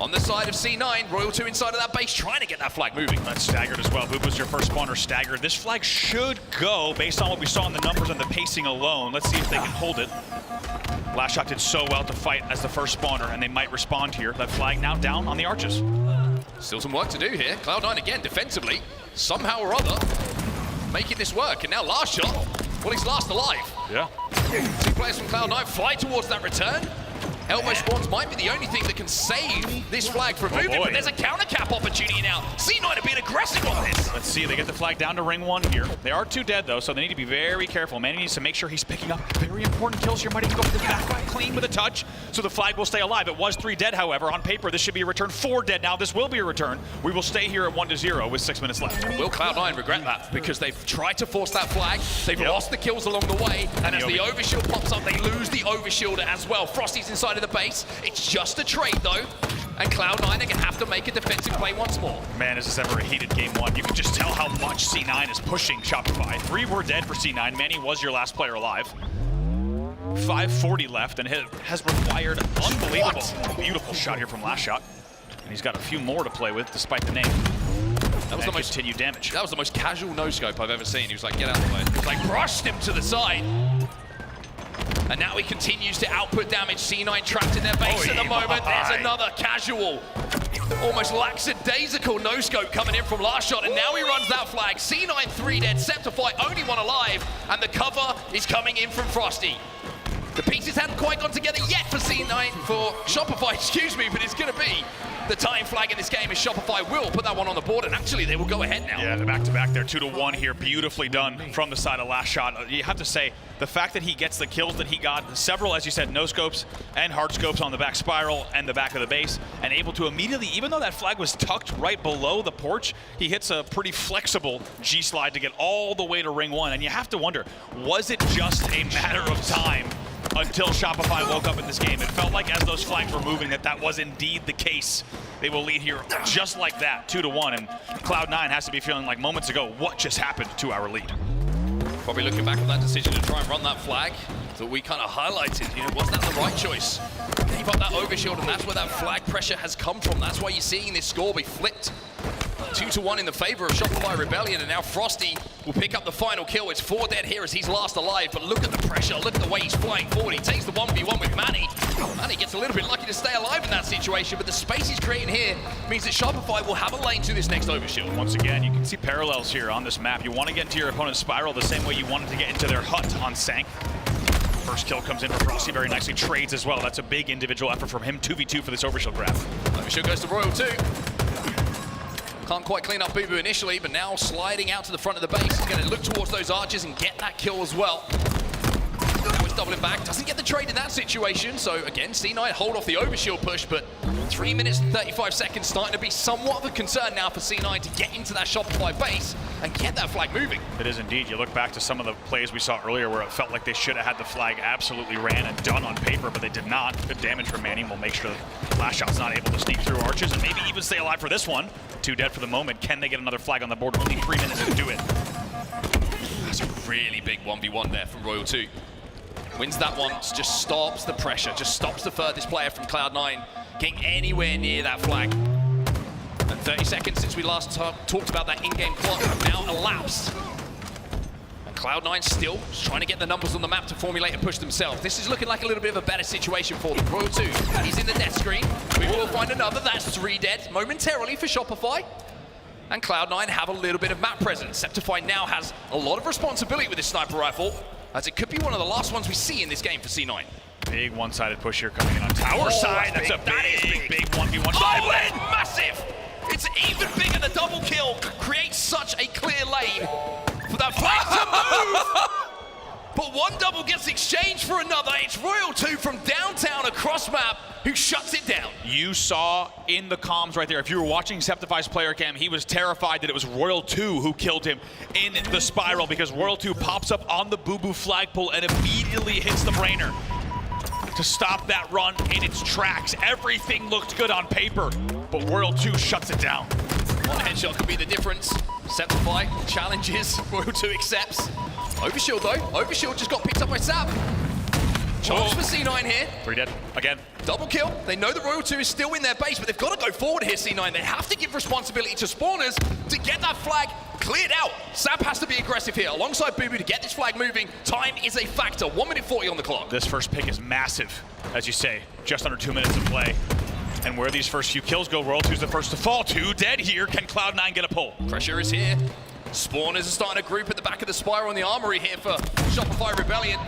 On the side of C9, Royal 2 inside of that base, trying to get that flag moving. That's staggered as well. Boop was your first spawner staggered. This flag should go based on what we saw in the numbers and the pacing alone. Let's see if they can hold it. Last Shot did so well to fight as the first spawner, and they might respond here. That flag now down on the arches. Still some work to do here. Cloud9 again, defensively, somehow or other, making this work. And now Last Shot, well, he's last alive. Yeah. 2 players from Cloud9 fly towards that return. Elbow spawns might be the only thing that can save this flag from moving, but there's a counter cap opportunity now. C9 are being aggressive on this. Let's see, they get the flag down to ring 1 here. They are 2 dead though, so they need to be very careful. Manny needs to make sure he's picking up very important kills here. Might even go for the back line clean with a touch, so the flag will stay alive. It was 3 dead, however. On paper, this should be a return. 4 dead now. This will be a return. We will stay here at 1-0 with 6 minutes left. Will Cloud9 regret that? Because they've tried to force that flag. They've lost the kills along the way, and as the overshield pops up, they lose the overshielder as well. Frosty's inside of the base. It's just a trade though, and Cloud9 are going to have to make a defensive play once more. Man, is this ever a heated game 1. You can just tell how much C9 is pushing Shopify. 3 were dead for C9. Manny was your last player alive. 5:40 left, and has required unbelievable. Beautiful shot here from Last Shot. And he's got a few more to play with despite the name. That was the most continued damage. That was the most casual no-scope I've ever seen. He was like, get out of the way. He was like, brushed him to the side. And now he continues to output damage. C9 trapped in their base at the moment. There's another casual, almost lackadaisical no-scope coming in from Last Shot, and now he runs that flag. C9 3 dead, Septify only 1 alive, and the cover is coming in from Frosty. The pieces hadn't quite gone together yet for C9, for Shopify, excuse me, but it's going to be the tying flag in this game as Shopify will put that one on the board, and actually they will go ahead now. Yeah, they're back-to-back there, 2-1 here, beautifully done from the side of last shot. You have to say, the fact that he gets the kills that he got, several, as you said, no scopes and hard scopes on the back spiral and the back of the base, and able to immediately, even though that flag was tucked right below the porch, he hits a pretty flexible G-slide to get all the way to ring one. And you have to wonder, was it just a matter of time until Shopify woke up in this game? It felt like as those flags were moving that was indeed the case. They will lead here just like that, 2-1, and Cloud9 has to be feeling like moments ago, what just happened to our lead? Probably looking back on that decision to try and run that flag that we kind of highlighted. You know, was that the right choice? Gave up that overshield, and that's where that flag pressure has come from. That's why you're seeing this score be flipped. 2-1 in the favor of Shopify Rebellion, and now Frosty will pick up the final kill. It's 4 dead here as he's last alive, but look at the pressure, look at the way he's flying forward. He takes the 1v1 with Manny. Manny gets a little bit lucky to stay alive in that situation, but the space he's creating here means that Shopify will have a lane to this next overshield. Once again, you can see parallels here on this map. You want to get into your opponent's spiral the same way you wanted to get into their hut on Sank. First kill comes in for Frosty very nicely, trades as well. That's a big individual effort from him, 2v2 for this overshield grab. Overshield goes to Royal 2. Can't quite clean up Boo Boo initially, but now sliding out to the front of the base. He's going to look towards those archers and get that kill as well. Now he's doubling back, doesn't get the trade in that situation. So again, C9 hold off the overshield push, but 3 minutes and 35 seconds starting to be somewhat of a concern now for C9 to get into that Shopify base and get that flag moving. It is indeed. You look back to some of the plays we saw earlier where it felt like they should have had the flag absolutely ran and done on paper, but they did not. Good damage from Manny. We'll make sure that last shot's not able to sneak through archers and maybe even stay alive for this one. 2 dead for the moment. Can they get another flag on the board? Only 3 minutes to do it. That's a really big 1v1 there from Royal 2. Wins that one, just stops the pressure, just stops the furthest player from Cloud9 getting anywhere near that flag. And 30 seconds since we last talked about that in-game clock now elapsed. And Cloud9 still trying to get the numbers on the map to formulate and push themselves. This is looking like a little bit of a better situation for them. Royal 2, he's in the death screen. We will find another. That's 3 dead momentarily for Shopify. And Cloud9 have a little bit of map presence. Septify now has a lot of responsibility with this sniper rifle, as it could be one of the last ones we see in this game for C9. Big one-sided push here coming in on tower side. That's a big 1v1. Oh, and massive! It's even bigger. The double kill creates such a clear lane for that flag to move. But one double gets exchanged for another. It's Royal 2 from downtown across map who shuts it down. You saw in the comms right there, if you were watching Septify's player cam, he was terrified that it was Royal 2 who killed him in the spiral, because Royal 2 pops up on the Boo Boo flagpole and immediately hits the brainer to stop that run in its tracks. Everything looked good on paper, but Royal 2 shuts it down. One headshot could be the difference. Septify challenges, Royal 2 accepts. Overshield though, Overshield just got picked up by Sab. Chance for C9 here. 3 dead, again. Double kill. They know that Royal 2 is still in their base, but they've got to go forward here, C9. They have to give responsibility to spawners to get that flag cleared out. Sab has to be aggressive here, alongside Boo Boo to get this flag moving. Time is a factor, 1 minute 40 on the clock. This first pick is massive, as you say. Just under 2 minutes of play. And where these first few kills go, Royal 2's the first to fall. 2 dead here. Can Cloud9 get a pull? Pressure is here. Spawners are starting to group at the back of the spiral in the armory here for Shopify Rebellion.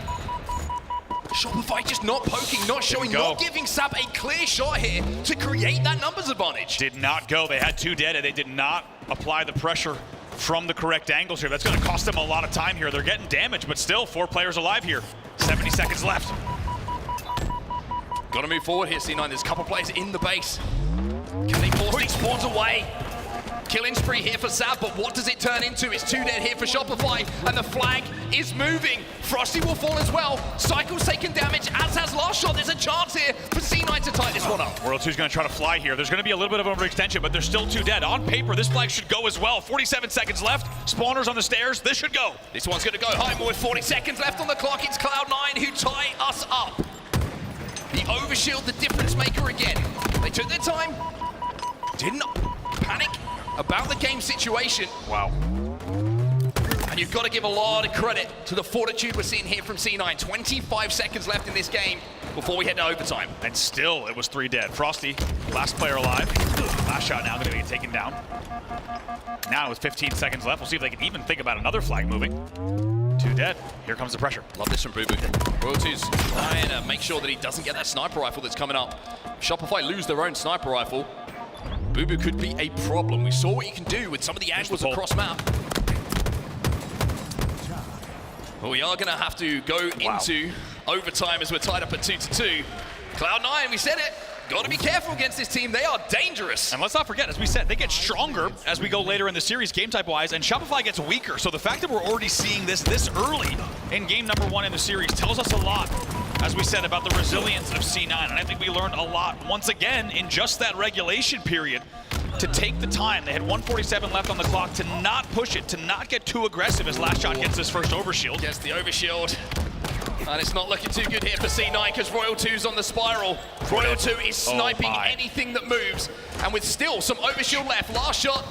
Shopify just not poking, not showing, not giving Sab a clear shot here to create that numbers advantage. Did not go. They had 2 dead, and they did not apply the pressure from the correct angles here. That's going to cost them a lot of time here. They're getting damaged, but still 4 players alive here. 70 seconds left. Got to move forward here, C9. There's a couple players in the base. Can they force these spawns away? Killing spree here for Sab, but what does it turn into? It's 2 dead here for Shopify, and the flag is moving. Frosty will fall as well. Cycle's taking damage, as has last shot. There's a chance here for C9 to tie this one up. Royal 2's going to try to fly here. There's going to be a little bit of overextension, but there's still 2 dead. On paper, this flag should go as well. 47 seconds left. Spawners on the stairs. This should go. This one's going to go home with 40 seconds left on the clock. It's Cloud9 who tie us up. The overshield, the difference maker again. They took their time, didn't panic about the game situation. Wow. And you've got to give a lot of credit to the fortitude we're seeing here from C9. 25 seconds left in this game before we head to overtime. And still, it was 3 dead. Frosty, last player alive. Last shot now going to be taken down. Now with 15 seconds left, we'll see if they can even think about another flag moving. 2 dead. Here comes the pressure. Love this from Boo Boo. Royal2's trying to make sure that he doesn't get that sniper rifle that's coming up. Shopify lose their own sniper rifle. Boo Boo could be a problem. We saw what he can do with some of the angles across map. But we are going to have to go into overtime as we're tied up at 2-2. Cloud9, we said it. Got to be careful against this team. They are dangerous. And let's not forget, as we said, they get stronger as we go later in the series, game type-wise, and Shopify gets weaker. So the fact that we're already seeing this early in game number 1 in the series tells us a lot, as we said, about the resilience of C9. And I think we learned a lot, once again, in just that regulation period, to take the time. They had 1:47 left on the clock to not push it, to not get too aggressive as Last Shot gets his first overshield. Gets the overshield. And it's not looking too good here for C9 because Royal2's on the spiral. Royal2 is sniping anything that moves. And with still some overshield left, Last Shot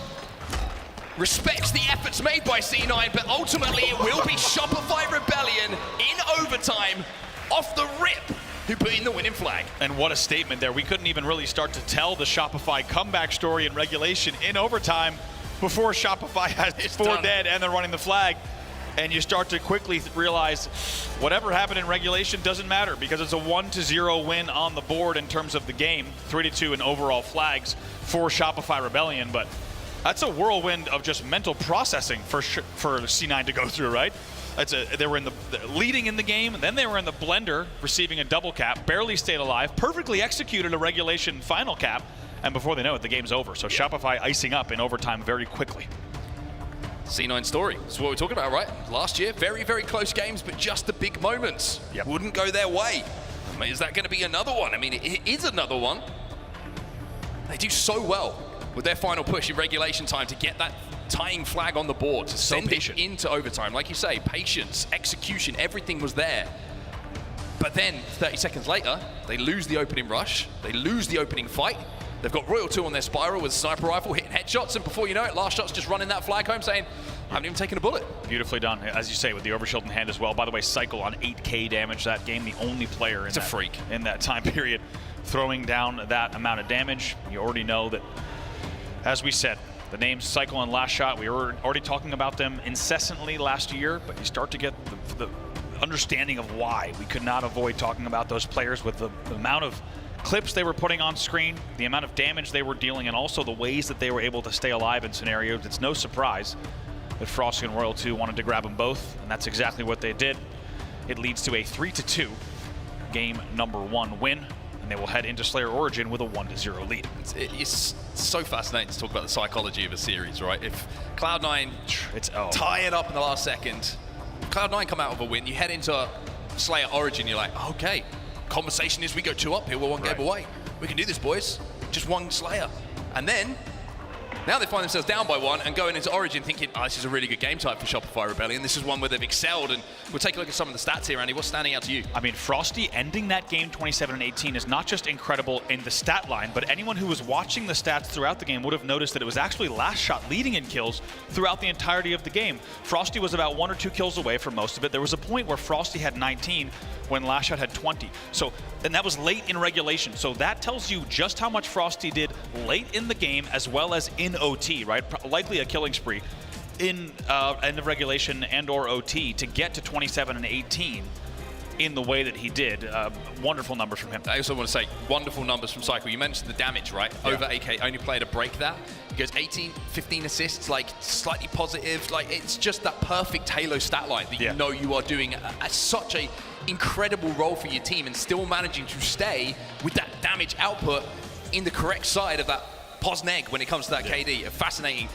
respects the efforts made by C9, but ultimately it will be Shopify Rebellion in overtime off the rip who put in the winning flag. And what a statement there. We couldn't even really start to tell the Shopify comeback story in regulation in overtime before Shopify has 4 dead and they're running the flag. And you start to quickly realize whatever happened in regulation doesn't matter because it's a 1-0 win on the board in terms of the game, 3-2 in overall flags for Shopify Rebellion. But that's a whirlwind of just mental processing for C9 to go through, right? They were in the leading in the game, then they were in the blender, receiving a double cap, barely stayed alive, perfectly executed a regulation final cap, and before they know it, the game's over. So Shopify icing up in overtime very quickly. C9 story. That's what we're talking about, right? Last year, very, very close games, but just the big moments wouldn't go their way. I mean, is that going to be another one? I mean, it is another one. They do so well with their final push in regulation time to get that tying flag on the board, to send it into overtime. Like you say, patience, execution, everything was there. But then, 30 seconds later, they lose the opening rush, they lose the opening fight. They've got Royal2 on their spiral with a sniper rifle, hitting headshots, and before you know it, Last Shot's just running that flag home saying, I haven't even taken a bullet. Beautifully done, as you say, with the overshield in hand as well. By the way, Cycle on 8K damage that game, the only player in that time period throwing down that amount of damage. You already know that, as we said, the names Cycle and Last Shot, we were already talking about them incessantly last year, but you start to get the understanding of why we could not avoid talking about those players with the amount of clips they were putting on screen, the amount of damage they were dealing, and also the ways that they were able to stay alive in scenarios. It's no surprise that Frosty and Royal2 wanted to grab them both, and that's exactly what they did. It leads to a 3-2 game number 1 win, and they will head into Slayer Origin with a 1-0 lead. It's so fascinating to talk about the psychology of a series, right? If Cloud9 tie it up in the last second, Cloud9 come out with a win, you head into Slayer Origin, you're like, okay, conversation is we go 2 up here, we're 1 game away. We can do this, boys. Just 1 Slayer. And then, now they find themselves down by 1 and going into Origin thinking, oh, this is a really good game type for Shopify Rebellion. This is one where they've excelled, and we'll take a look at some of the stats here, Andy. What's standing out to you? I mean, Frosty ending that game 27-18 is not just incredible in the stat line, but anyone who was watching the stats throughout the game would have noticed that it was actually Last Shot leading in kills throughout the entirety of the game. Frosty was about 1 or 2 kills away from most of it. There was a point where Frosty had 19 when Last Shot had 20. So, and that was late in regulation. So that tells you just how much Frosty did late in the game as well as in OT, right? Likely a killing spree in end of regulation and or OT to get to 27 and 18 in the way that he did. Wonderful numbers from him. I also want to say wonderful numbers from Cycle. You mentioned the damage, right? Yeah. Over 8K, only player to break that. He goes 18, 15 assists, like slightly positive. Like it's just that perfect Halo stat line that you know you are doing such a incredible role for your team and still managing to stay with that damage output in the correct side of that Posneg when it comes to that KD. A fascinating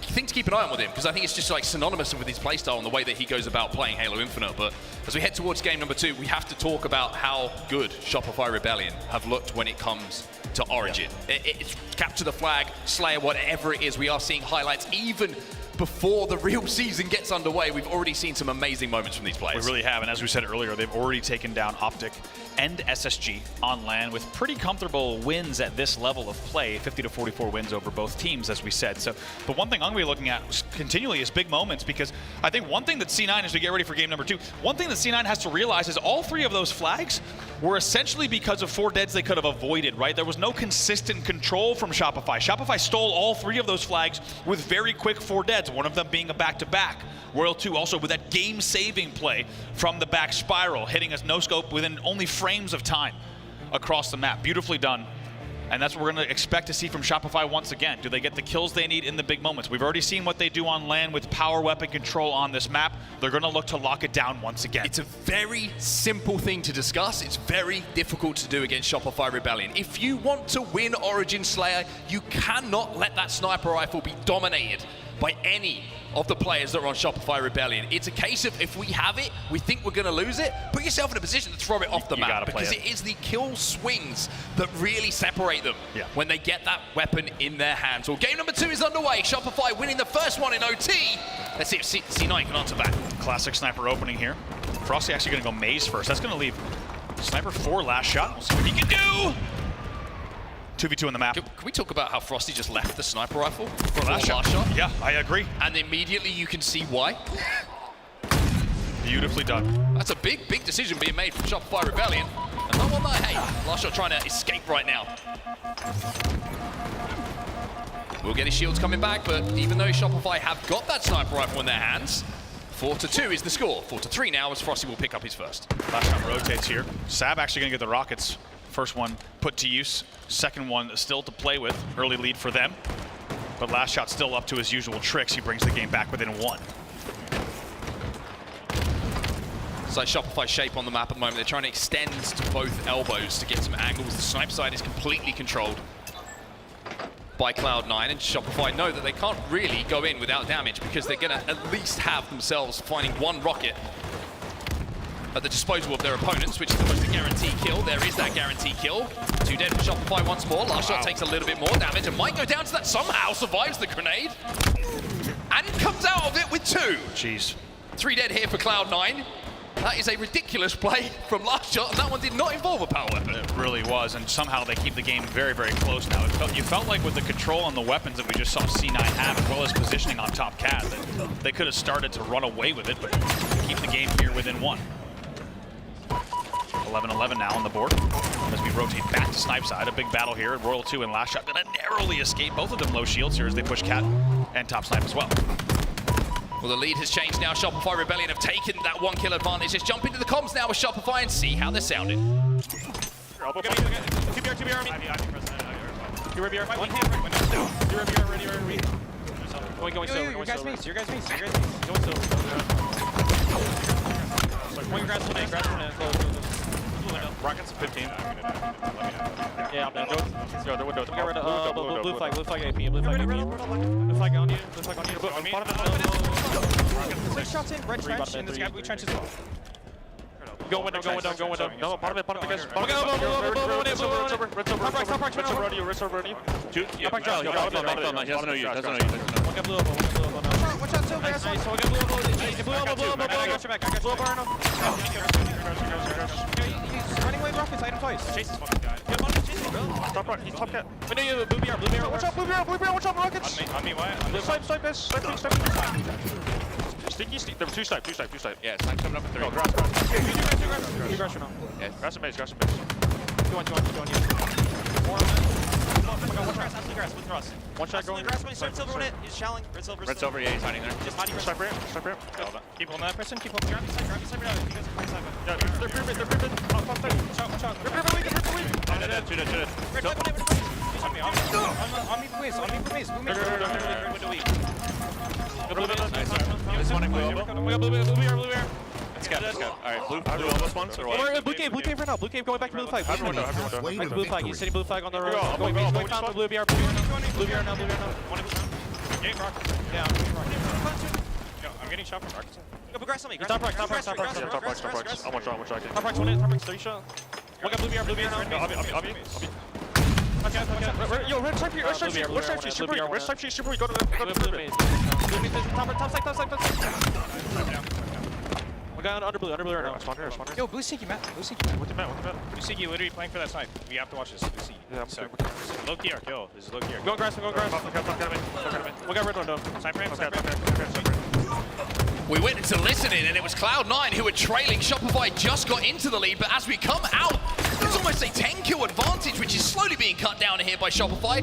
thing to keep an eye on with him, because I think it's just like synonymous with his playstyle and the way that he goes about playing Halo Infinite. But as we head towards game number 2, we have to talk about how good Shopify Rebellion have looked when it comes to Origin. It's capture the flag, Slayer, whatever it is. We are seeing highlights even before the real season gets underway. We've already seen some amazing moments from these players. We really have, and as we said earlier, they've already taken down OpTic and SSG on LAN with pretty comfortable wins at this level of play, 50-44 wins over both teams, as we said. So the one thing I'm going to be looking at continually is big moments, because I think one thing that C9, as we get ready for game number 2, one thing that C9 has to realize is all 3 of those flags were essentially because of 4 deads they could have avoided, right? There was no consistent control from Shopify. Shopify stole all 3 of those flags with very quick 4 deads, one of them being a back-to-back. Royal 2 also with that game-saving play from the back spiral, hitting us no-scope within only frames of time across the map. Beautifully done. And that's what we're going to expect to see from Shopify once again. Do they get the kills they need in the big moments? We've already seen what they do on LAN with power weapon control on this map. They're going to look to lock it down once again. It's a very simple thing to discuss. It's very difficult to do against Shopify Rebellion. If you want to win Origin Slayer, you cannot let that sniper rifle be dominated by any of the players that are on Shopify Rebellion. It's a case of, if we have it, we think we're going to lose it, put yourself in a position to throw it off the map, because it is the kill swings that really separate them when they get that weapon in their hands. Well, game number 2 is underway. Shopify winning the first one in OT. Let's see if C9 can answer that. Classic sniper opening here. Frosty actually going to go maze first. That's going to leave Sniper 4 last shot. We'll see what he can do. 2v2 on the map. Can we talk about how Frosty just left the sniper rifle for last shot? Yeah, I agree. And immediately you can see why. Beautifully done. That's a big decision being made from Shopify Rebellion. And not one that I hate. Last shot trying to escape right now. We'll get his shields coming back, but even though Shopify have got that sniper rifle in their hands, 4-2 is the score. 4-3 now as Frosty will pick up his first. Last shot rotates here. Sab actually going to get the rockets. First one put to use, second one still to play with. Early lead for them, but last shot still up to his usual tricks. He brings the game back within 1. It's like Shopify shape on the map at the moment. They're trying to extend to both elbows to get some angles. The snipe side is completely controlled by Cloud9, and Shopify know that they can't really go in without damage, because they're going to at least have themselves finding 1 rocket at the disposal of their opponents, which is almost a guaranteed kill. There is that guaranteed kill. 2 dead for Shopify once more. Last shot takes a little bit more damage and might go down to that. Somehow survives the grenade and comes out of it with 2. Jeez. 3 dead here for Cloud9. That is a ridiculous play from last shot, and that one did not involve a power weapon. It really was, and somehow they keep the game very, very close now. You felt like with the control on the weapons that we just saw C9 have, as well as positioning on top cat, that they could have started to run away with it, but keep the game here within 1. 11-11 now on the board as we rotate back to snipe side. A big battle here at Royal 2 and last shot gonna narrowly escape. Both of them low shields here as they push cat and top snipe as well. Well, the lead has changed now. Shopify Rebellion have taken that 1 kill advantage. Let's jump into the comms now with Shopify and see how they're sounding. Rockets 15. Yeah, I'm down. Go to the window. Get rid of blue flag AP. Blue flag AP. Blue flag on you. Blue flag on you. 6 shots in. Red trench. In this guy, blue trench as well. Go window. No, bottom it, guys. Top right on you. Shoot. Top right, doesn't know you. One guy blue elbow. Watch out, Silver. Nice. One guy blue elbow. Blue elbow. I got your back. Blue elbow. He's running away with rockets. I hit him twice. Chase this fucking guy. Top right. He's top cat. Blue bear. Watch out, blue bear. Watch out, rockets. On me, why? Snipe this. Sticky. There were 2 snipe. Yeah, snipe coming up at 3. Oh, grass. Two grass right now. Yeah. Grass and base. 2 on you. One grass, absolutely grass, with Ross. One shot going. Grass, silver on it. He's shelling. Red silver, yeah, he's hiding there. Just hiding. Sniper. Keep holding that person, keep holding. Grab the sniper now. You guys are playing sniper. Yeah, they're pre-mid. Top 30. Watch out. They're pre-mid. 2 dead. Red, on me for maze. Window weak. Blue bear. Let's go. Alright, blue almost one. Blue cave right now. Blue cave going back to blue flag. Back to blue flag. He's sitting blue flag on the road. Going down to blue BR. Blue BR now. Game rock. Yeah, I'm getting shot from rockets. Go progress on me. Top right. I'm one shot. Top right 20. 3 shot. One got blue BR now. I'll be. Yo, red type sheet, super weak, go to the top side. guy under blue right now. Responder. Yo, blue sneaky Matt. Blue sneaky literally playing for that snipe. We have to watch this. Blue sneaky. Yeah, I'm so, sorry. low key our kill. This is low key. Go grass. One guy red window. Sniper aim. We went into listening, and it was Cloud9 who were trailing. Shopify just got into the lead, but as we come out, there's almost a 10-kill advantage, which is slowly being cut down here by Shopify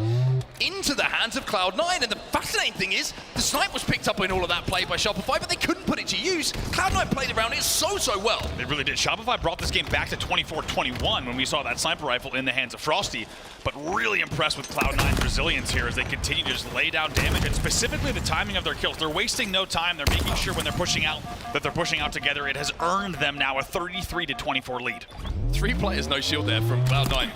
into the hands of Cloud9. And the fascinating thing is, the snipe was picked up in all of that play by Shopify, but they couldn't put it to use. Cloud9 played around it so well. They really did. Shopify brought this game back to 24-21 when we saw that sniper rifle in the hands of Frosty, but really impressed with Cloud9's resilience here as they continue to just lay down damage, and specifically the timing of their kills. They're wasting no time. They're making sure when they're pushing out that they're pushing out together. It has earned them now a 33-24 lead. 3 players, no shield there from Cloud9.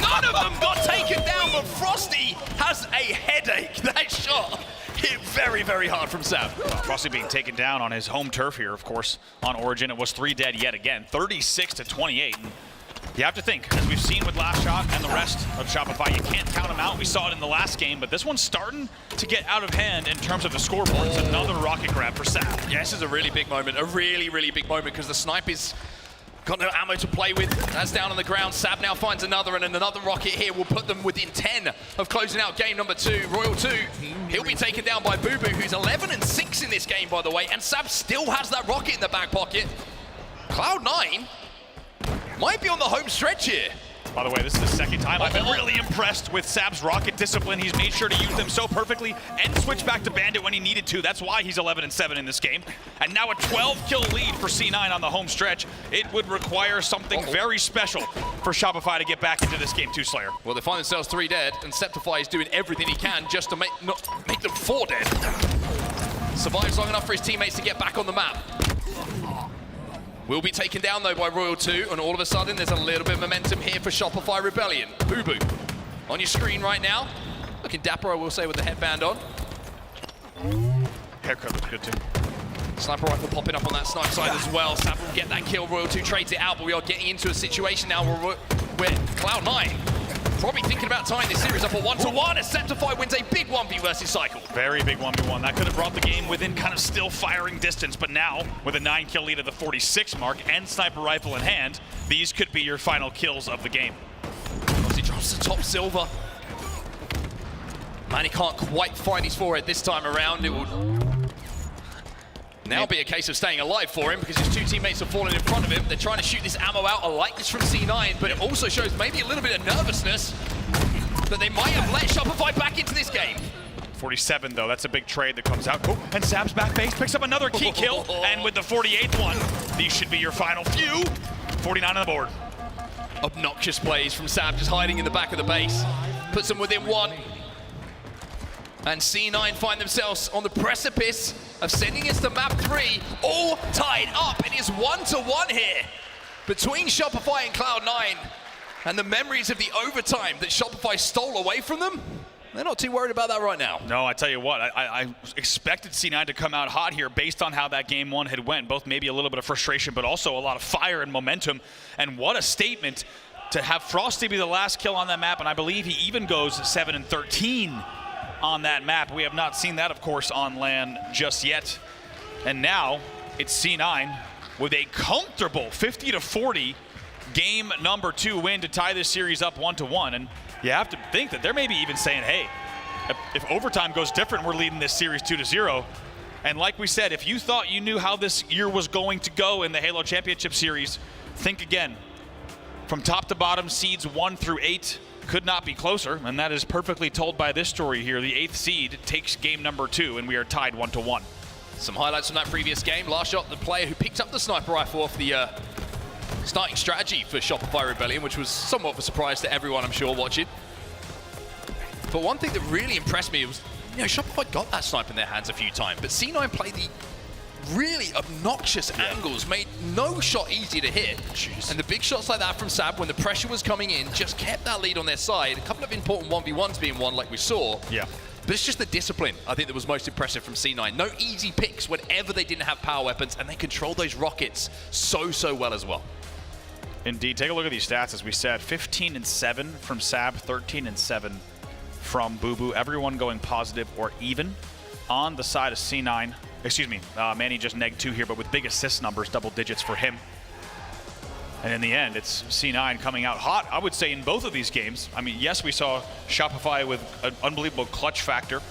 None of them got taken down, but Frosty has a headache. That shot hit very hard from Sam. Frosty being taken down on his home turf here, of course, on Origin. It was 3 dead yet again, 36-28. And you have to think, as we've seen with Last Shot and the rest of Shopify, you can't count them out. We saw it in the last game, but this one's starting to get out of hand in terms of the scoreboard. It's another rocket grab for Sab. Yeah, this is a really big moment, a really big moment, because the snipe is got no ammo to play with. That's down on the ground. Sab now finds another, and another rocket here will put them within 10 of closing out game number 2. Royal 2, he'll be taken down by Boo Boo, who's 11-6 in this game, by the way, and Sab still has that rocket in the back pocket. Cloud9 might be on the home stretch here. By the way, this is the second time I've been really impressed with Sab's rocket discipline. He's made sure to use them so perfectly and switch back to Bandit when he needed to. That's why he's 11-7 in this game. And now a 12-kill lead for C9 on the home stretch. It would require something very special for Shopify to get back into this game too, Slayer. Well, they find themselves 3 dead, and Septify is doing everything he can just to make them 4 dead. Survives long enough for his teammates to get back on the map. Will be taken down, though, by Royal 2, and all of a sudden, there's a little bit of momentum here for Shopify Rebellion. Boo Boo on your screen right now. Looking dapper, I will say, with the headband on. Haircut looks good, too. Sniper rifle popping up on that snipe side as well. Sab will get that kill. Royal 2 trades it out, but we are getting into a situation now where Cloud9 probably thinking about tying this series up a 1-1 as Septify wins a big 1v versus cycle. Very big 1v1. That could have brought the game within kind of still firing distance, but now with a 9-kill lead at the 46 mark and sniper rifle in hand, these could be your final kills of the game. As he drops the top silver. Man, he can't quite find his forehead this time around. It will now be a case of staying alive for him because his 2 teammates have fallen in front of him. They're trying to shoot this ammo out. I like this from C9, but it also shows maybe a little bit of nervousness that they might have let Shopify back into this game. 47, though, that's a big trade that comes out. Oh, and Sab's back base picks up another key kill, and with the 48th one, these should be your final few. 49 on the board. Obnoxious plays from Sab, just hiding in the back of the base. Puts them within 1. And C9 find themselves on the precipice of sending us to map 3, all tied up. It is 1-1 here between Shopify and Cloud9. And the memories of the overtime that Shopify stole away from them, they're not too worried about that right now. No, I tell you what, I expected C9 to come out hot here based on how that game 1 had went. Both maybe a little bit of frustration, but also a lot of fire and momentum. And what a statement to have Frosty be the last kill on that map. And I believe he even goes 7-13. On that map. We have not seen that, of course, on LAN just yet. And now it's C9 with a comfortable 50-40 game number 2 win to tie this series up 1-1. And you have to think that they're maybe even saying, hey, if overtime goes different, we're leading this series 2-0. And like we said, if you thought you knew how this year was going to go in the Halo Championship Series, think again. From top to bottom, seeds 1 through 8, could not be closer, and that is perfectly told by this story here. The 8th seed takes game number 2, and we are tied 1-1. Some highlights from that previous game. Last shot, the player who picked up the sniper rifle off the starting strategy for Shopify Rebellion, which was somewhat of a surprise to everyone, I'm sure, watching. But one thing that really impressed me was, Shopify got that sniper in their hands a few times, but C9 played the really obnoxious angles, made no shot easy to hit. Jeez. And the big shots like that from Sab, when the pressure was coming in, just kept that lead on their side. A couple of important 1v1s being won, like we saw. Yeah. But it's just the discipline, I think, that was most impressive from C9. No easy picks whenever they didn't have power weapons, and they controlled those rockets so well as well. Indeed. Take a look at these stats, as we said. 15-7 from Sab, 13-7 from Boo Boo. Everyone going positive or even on the side of C9. excuse me, Manny just negged 2 here, but with big assist numbers, double digits for him. And in the end, it's C9 coming out hot, I would say, in both of these games. I mean, yes, we saw Shopify with an unbelievable clutch factor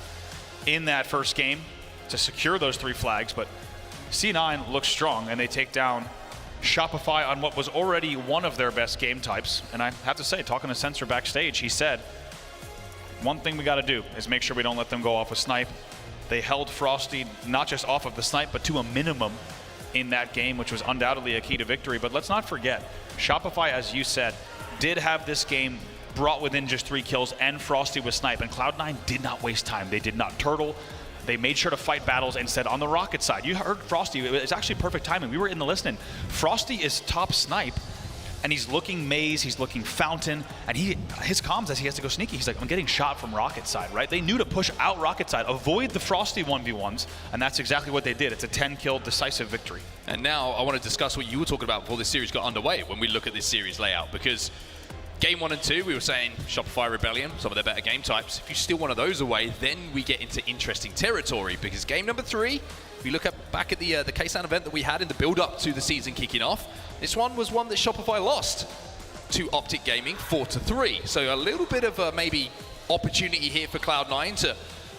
in that first game to secure those 3 flags, but C9 looks strong, and they take down Shopify on what was already one of their best game types. And I have to say, talking to Sensor backstage, he said, one thing we got to do is make sure we don't let them go off a snipe. They held Frosty not just off of the snipe, but to a minimum in that game, which was undoubtedly a key to victory. But let's not forget, Shopify, as you said, did have this game brought within just 3 kills, and Frosty was snipe, and Cloud9 did not waste time. They did not turtle. They made sure to fight battles instead on the Rocket side. You heard Frosty, it's actually perfect timing. We were in the listening. Frosty is top snipe, and he's looking maze, he's looking fountain, and his comms as he has to go sneaky, he's like, I'm getting shot from Rocket side, right? They knew to push out Rocket side, avoid the Frosty 1v1s, and that's exactly what they did. It's a 10-kill decisive victory. And now I want to discuss what you were talking about before this series got underway when we look at this series layout, because Game 1 and 2, we were saying Shopify Rebellion, some of their better game types. If you steal one of those away, then we get into interesting territory, because game number 3, if we look back at the K-San event that we had in the build-up to the season kicking off, this one was one that Shopify lost to OpTic Gaming 4-3. So a little bit of maybe opportunity here for Cloud9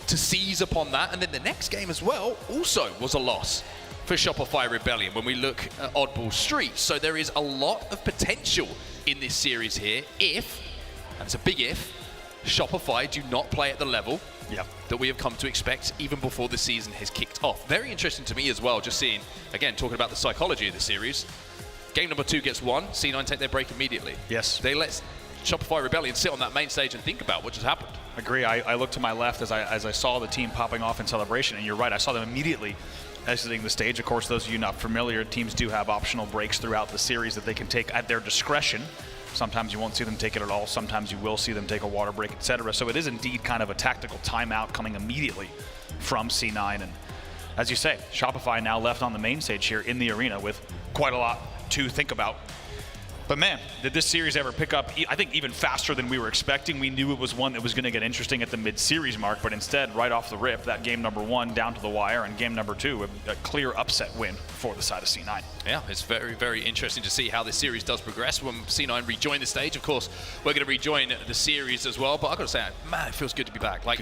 to seize upon that. And then the next game as well also was a loss for Shopify Rebellion when we look at Oddball Street. So there is a lot of potential in this series here if, and it's a big if, Shopify do not play at the level that we have come to expect even before the season has kicked off. Very interesting to me as well, just seeing, again, talking about the psychology of the series. Game number 2 gets won, C9 take their break immediately. Yes. They let Shopify Rebellion sit on that main stage and think about what just happened. Agree. I looked to my left as I saw the team popping off in celebration, and you're right, I saw them immediately exiting the stage. Of course, those of you not familiar, teams do have optional breaks throughout the series that they can take at their discretion. Sometimes you won't see them take it at all. Sometimes you will see them take a water break, etc. So it is indeed kind of a tactical timeout coming immediately from C9. And as you say, Shopify now left on the main stage here in the arena with quite a lot to think about. But man, did this series ever pick up, I think, even faster than we were expecting. We knew it was one that was going to get interesting at the mid-series mark, but instead, right off the rip, that game number 1 down to the wire, and game number 2, a clear upset win for the side of C9. Yeah, it's very, very interesting to see how this series does progress when C9 rejoin the stage. Of course, we're going to rejoin the series as well, but I've got to say, man, it feels good to be back. Like,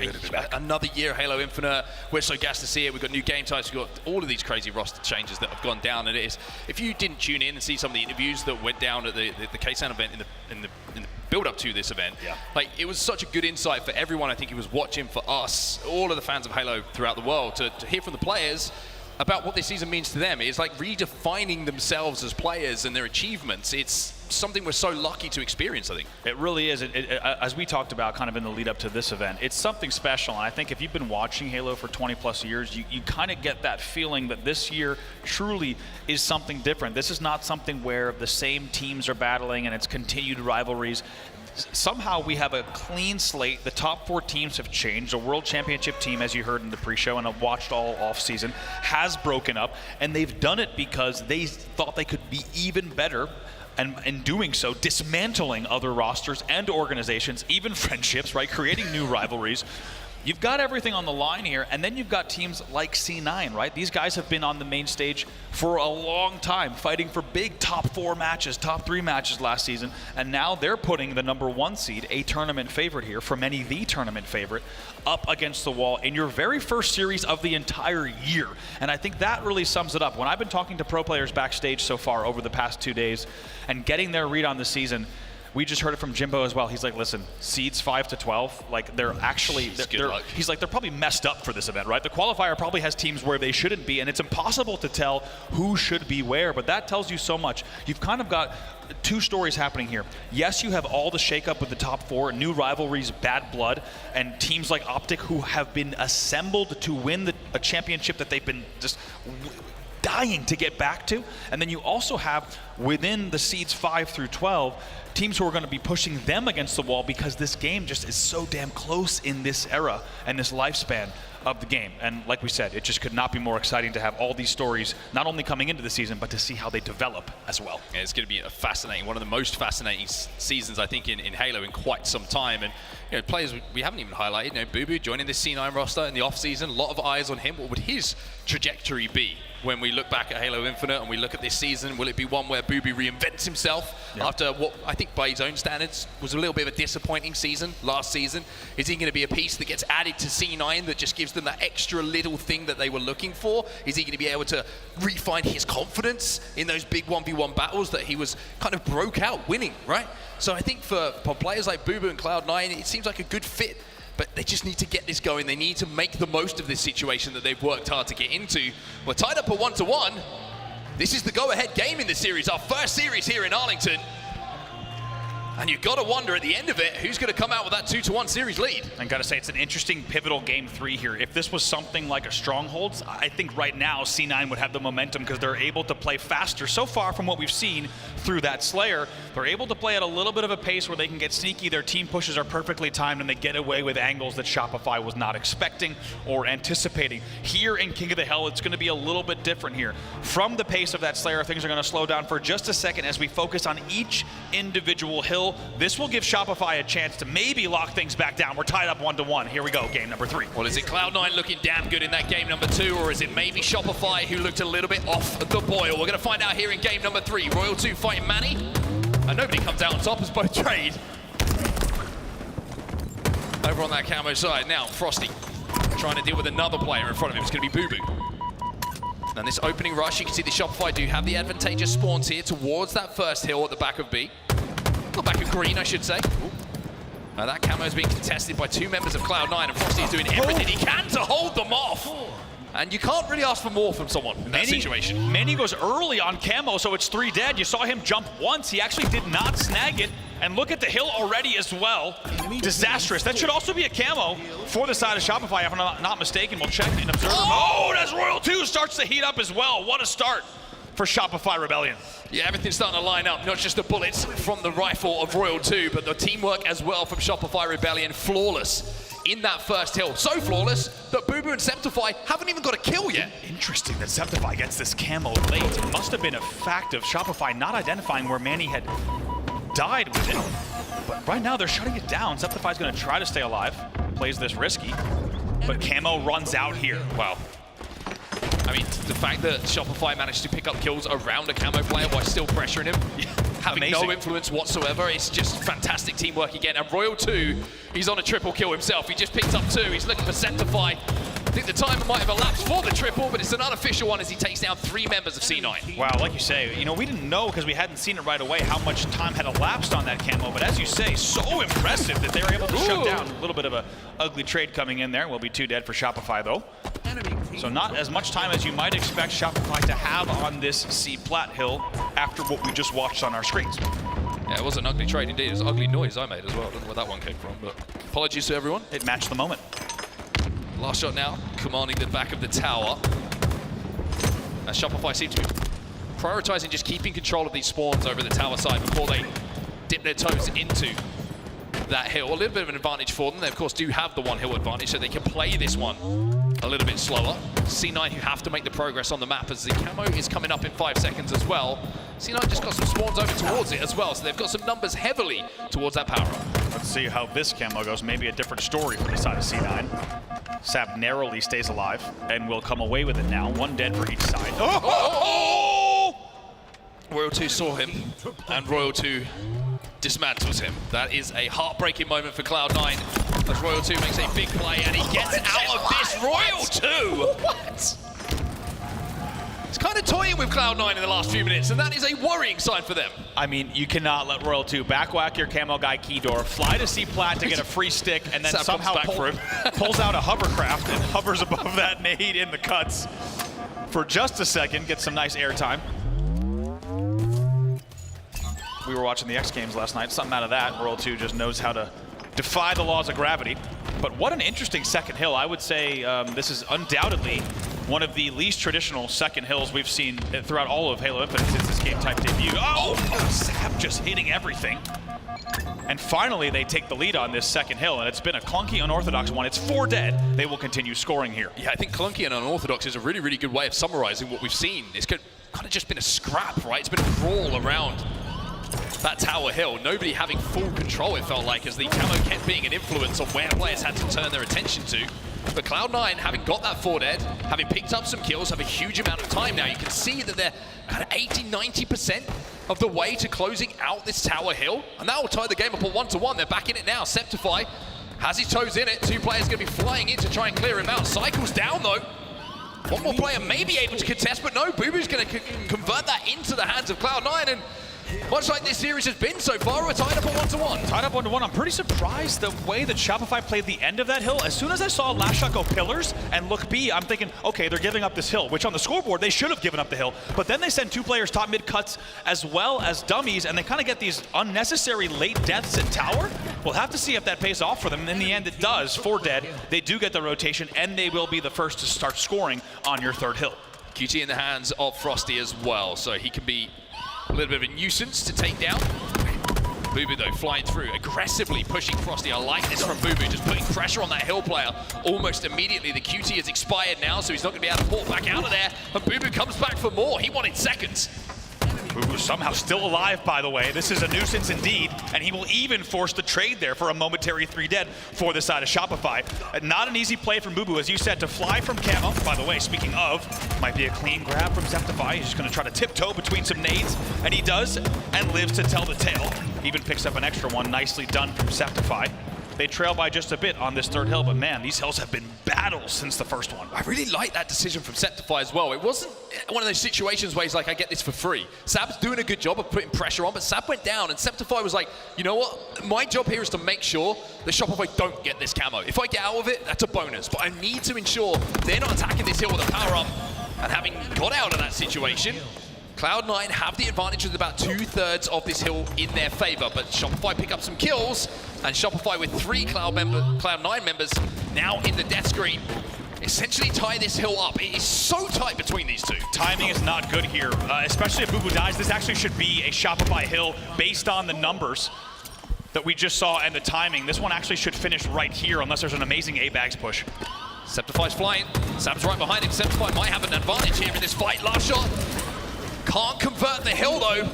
another year Halo Infinite. We're so gassed to see it. We've got new game types. We've got all of these crazy roster changes that have gone down, and it is, if you didn't tune in and see some of the interviews that went down at the K-San event in the build-up to this event, like, it was such a good insight for everyone. I think he was watching, for us, all of the fans of Halo throughout the world, to hear from the players about what this season means to them. It's like redefining themselves as players and their achievements. It's something we're so lucky to experience, I think. It really is. As we talked about kind of in the lead up to this event, it's something special. And I think if you've been watching Halo for 20 plus years, you kind of get that feeling that this year truly is something different. This is not something where the same teams are battling and it's continued rivalries. Somehow we have a clean slate. The top 4 teams have changed. The World Championship team, as you heard in the pre-show and I've watched all off-season, has broken up, and they've done it because they thought they could be even better, and in doing so, dismantling other rosters and organizations, even friendships, right? Creating new rivalries. You've got everything on the line here, and then you've got teams like C9, right? These guys have been on the main stage for a long time, fighting for big top 4 matches, top 3 matches last season, and now they're putting the number 1 seed, a tournament favorite here, for many the tournament favorite, up against the wall in your very first series of the entire year. And I think that really sums it up. When I've been talking to pro players backstage so far over the past 2 days and getting their read on the season, we just heard it from Jimbo as well. He's like, listen, seeds 5 to 12, like, they're actually, he's like, they're probably messed up for this event, right? The qualifier probably has teams where they shouldn't be, and it's impossible to tell who should be where, but that tells you so much. You've kind of got 2 stories happening here. Yes, you have all the shakeup with the top 4, new rivalries, bad blood, and teams like OpTic who have been assembled to win a championship that they've been just dying to get back to. And then you also have, within the seeds 5 through 12, teams who are going to be pushing them against the wall, because this game just is so damn close in this era and this lifespan of the game. And like we said, it just could not be more exciting to have all these stories not only coming into the season, but to see how they develop as well. Yeah, it's going to be a fascinating, one of the most fascinating seasons I think in Halo in quite some time. And players we haven't even highlighted, Bubu joining this C9 roster in the off season, a lot of eyes on him. What would his trajectory be when we look back at Halo Infinite and we look at this season? Will it be one where Bubu reinvents himself after what I think by his own standards was a little bit of a disappointing season last season? Is he going to be a piece that gets added to C9 that just gives them that extra little thing that they were looking for? Is he going to be able to refine his confidence in those big 1v1 battles that he was kind of broke out winning, right? So I think for players like Bubu and Cloud9, it seems like a good fit. But they just need to get this going. They need to make the most of this situation that they've worked hard to get into. We're tied up at 1-1. This is the go-ahead game in the series, our first series here in Arlington. And you've got to wonder at the end of it, who's going to come out with that 2-1 series lead? And got to say, it's an interesting pivotal game 3 here. If this was something like a Strongholds, I think right now C9 would have the momentum because they're able to play faster. So far from what we've seen through that Slayer, they're able to play at a little bit of a pace where they can get sneaky. Their team pushes are perfectly timed and they get away with angles that Shopify was not expecting or anticipating. Here in King of the Hill, it's going to be a little bit different here. From the pace of that Slayer, things are going to slow down for just a second as we focus on each individual hill. This will give Shopify a chance to maybe lock things back down. We're tied up 1-1. Here we go, game number 3. Well, is it Cloud9 looking damn good in that game number 2, or is it maybe Shopify who looked a little bit off the boil? We're going to find out here in game number 3. Royal 2 fighting Manny, and nobody comes out on top as both trade. Over on that camo side now, Frosty trying to deal with another player in front of him. It's going to be Bubu. And this opening rush, you can see the Shopify do have the advantageous spawns here towards that first hill at the back of B. The back of green, I should say. Now that camo is being contested by 2 members of Cloud9, and Frosty is doing everything he can to hold them off. And you can't really ask for more from someone in that situation. Manny goes early on camo, so it's 3 dead. You saw him jump once. He actually did not snag it. And look at the hill already as well. Disastrous. That should also be a camo for the side of Shopify, if I'm not mistaken. We'll check and observe. Oh, as Royal 2 starts to heat up as well. What a start for Shopify Rebellion. Yeah, everything's starting to line up, not just the bullets from the rifle of Royal 2, but the teamwork as well from Shopify Rebellion. Flawless in that first hill. So flawless that Bubu and Septify haven't even got a kill yet. Interesting that Septify gets this camo late. It must have been a fact of Shopify not identifying where Manny had died with it. But right now they're shutting it down. Septify's going to try to stay alive. Plays this risky. But camo runs out here. Wow. I mean, the fact that Shopify managed to pick up kills around a camo player while still pressuring him, having no influence whatsoever, it's just fantastic teamwork again. And Royal 2, he's on a triple kill himself. He just picked up 2. He's looking for Septify. I think the timer might have elapsed for the triple, but it's an unofficial one as he takes down 3 members of C9. Wow, like you say, we didn't know because we hadn't seen it right away how much time had elapsed on that camo, but as you say, so impressive that they were able to shut down. A little bit of a ugly trade coming in there. Will be 2 dead for Shopify though. So not as much time as you might expect Shopify to have on this C-Plat hill after what we just watched on our screens. Yeah, it was an ugly trade indeed. It was an ugly noise I made as well. I don't know where that one came from, but apologies to everyone. It matched the moment. Last shot now, commanding the back of the tower. As Shopify seem to be prioritizing just keeping control of these spawns over the tower side before they dip their toes into that hill. A little bit of an advantage for them. They, of course, do have the 1 hill advantage, so they can play this one a little bit slower. C9 who have to make the progress on the map as the camo is coming up in 5 seconds as well. C9 just got some spawns over towards it as well, so they've got some numbers heavily towards that power up. Let's see how this camo goes. Maybe a different story for the side of C9. Sap narrowly stays alive and will come away with it now. 1 dead for each side. Royal 2 saw him, and Royal 2 dismantles him. That is a heartbreaking moment for Cloud9 as Royal 2 makes a big play and he gets out of this. Royal 2! What? He's kind of toying with Cloud9 in the last few minutes, and that is a worrying sign for them. I mean, you cannot let Royal 2 backwhack your camo guy Keydor, fly to C-Plat to get a free stick, and then somehow pulls out a hovercraft and hovers above that nade in the cuts for just a second, gets some nice airtime. We were watching the X Games last night, something out of that. Royal 2 just knows how to defy the laws of gravity. But what an interesting second hill. I would say this is undoubtedly one of the least traditional second hills we've seen throughout all of Halo Infinite since this game type debut. Oh, Sap just hitting everything. And finally, they take the lead on this second hill, and it's been a clunky, unorthodox one. It's 4 dead. They will continue scoring here. Yeah, I think clunky and unorthodox is a really, really good way of summarizing what we've seen. It's kind of just been a scrap, right? It's been a brawl around that tower hill. Nobody having full control, it felt like, as the camo kept being an influence on where players had to turn their attention to. But Cloud9, having got that 4 dead, having picked up some kills, have a huge amount of time now. You can see that they're kind of 80-90% of the way to closing out this tower hill. And that will tie the game up at 1-1. They're back in it now. Septify has his toes in it. 2 players going to be flying in to try and clear him out. Cycle's down, though. One more player may be able to contest, but no, Bubu's going to convert that into the hands of Cloud9. And much like this series has been so far, we're tied up at 1-1. Tied up 1-1. I'm pretty surprised the way that Shopify played the end of that hill. As soon as I saw last shot go pillars and look B, I'm thinking, okay, they're giving up this hill, which on the scoreboard, they should have given up the hill. But then they send 2 players top mid cuts as well as dummies, and they kind of get these unnecessary late deaths at tower. We'll have to see if that pays off for them. And in the end, it does. 4 dead. They do get the rotation, and they will be the first to start scoring on your 3rd hill. QT in the hands of Frosty as well, so he can be a little bit of a nuisance to take down. Bubu, though, flying through, aggressively pushing Frosty. I like this from Bubu, just putting pressure on that hill player almost immediately. The QT has expired now, so he's not going to be able to port back out of there. And Bubu comes back for more. He wanted seconds. Bubu somehow still alive, by the way. This is a nuisance indeed, and he will even force the trade there for a momentary 3 dead for the side of Shopify. Not an easy play from Bubu, as you said, to fly from camo. By the way, speaking of, might be a clean grab from Septify. He's just going to try to tiptoe between some nades, and he does, and lives to tell the tale. Even picks up an extra one. Nicely done from Septify. They trail by just a bit on this 3rd hill, but man, these hills have been battles since the first one. I really like that decision from Septify as well. It wasn't one of those situations where he's like, I get this for free. Sab's doing a good job of putting pressure on, but Sab went down, and Septify was like, you know what? My job here is to make sure the Shopify don't get this camo. If I get out of it, that's a bonus, but I need to ensure they're not attacking this hill with a power-up. And having got out of that situation, Cloud9 have the advantage with about 2/3 of this hill in their favor, but Shopify pick up some kills, and Shopify with 3 Cloud9 members now in the death screen essentially tie this hill up. It is so tight between these 2. Timing is not good here, especially if Bubu dies. This actually should be a Shopify hill based on the numbers that we just saw and the timing. This one actually should finish right here unless there's an amazing A-bags push. Septify's flying. Sab's right behind him. Septify might have an advantage here in this fight. Last shot. Can't convert the hill though,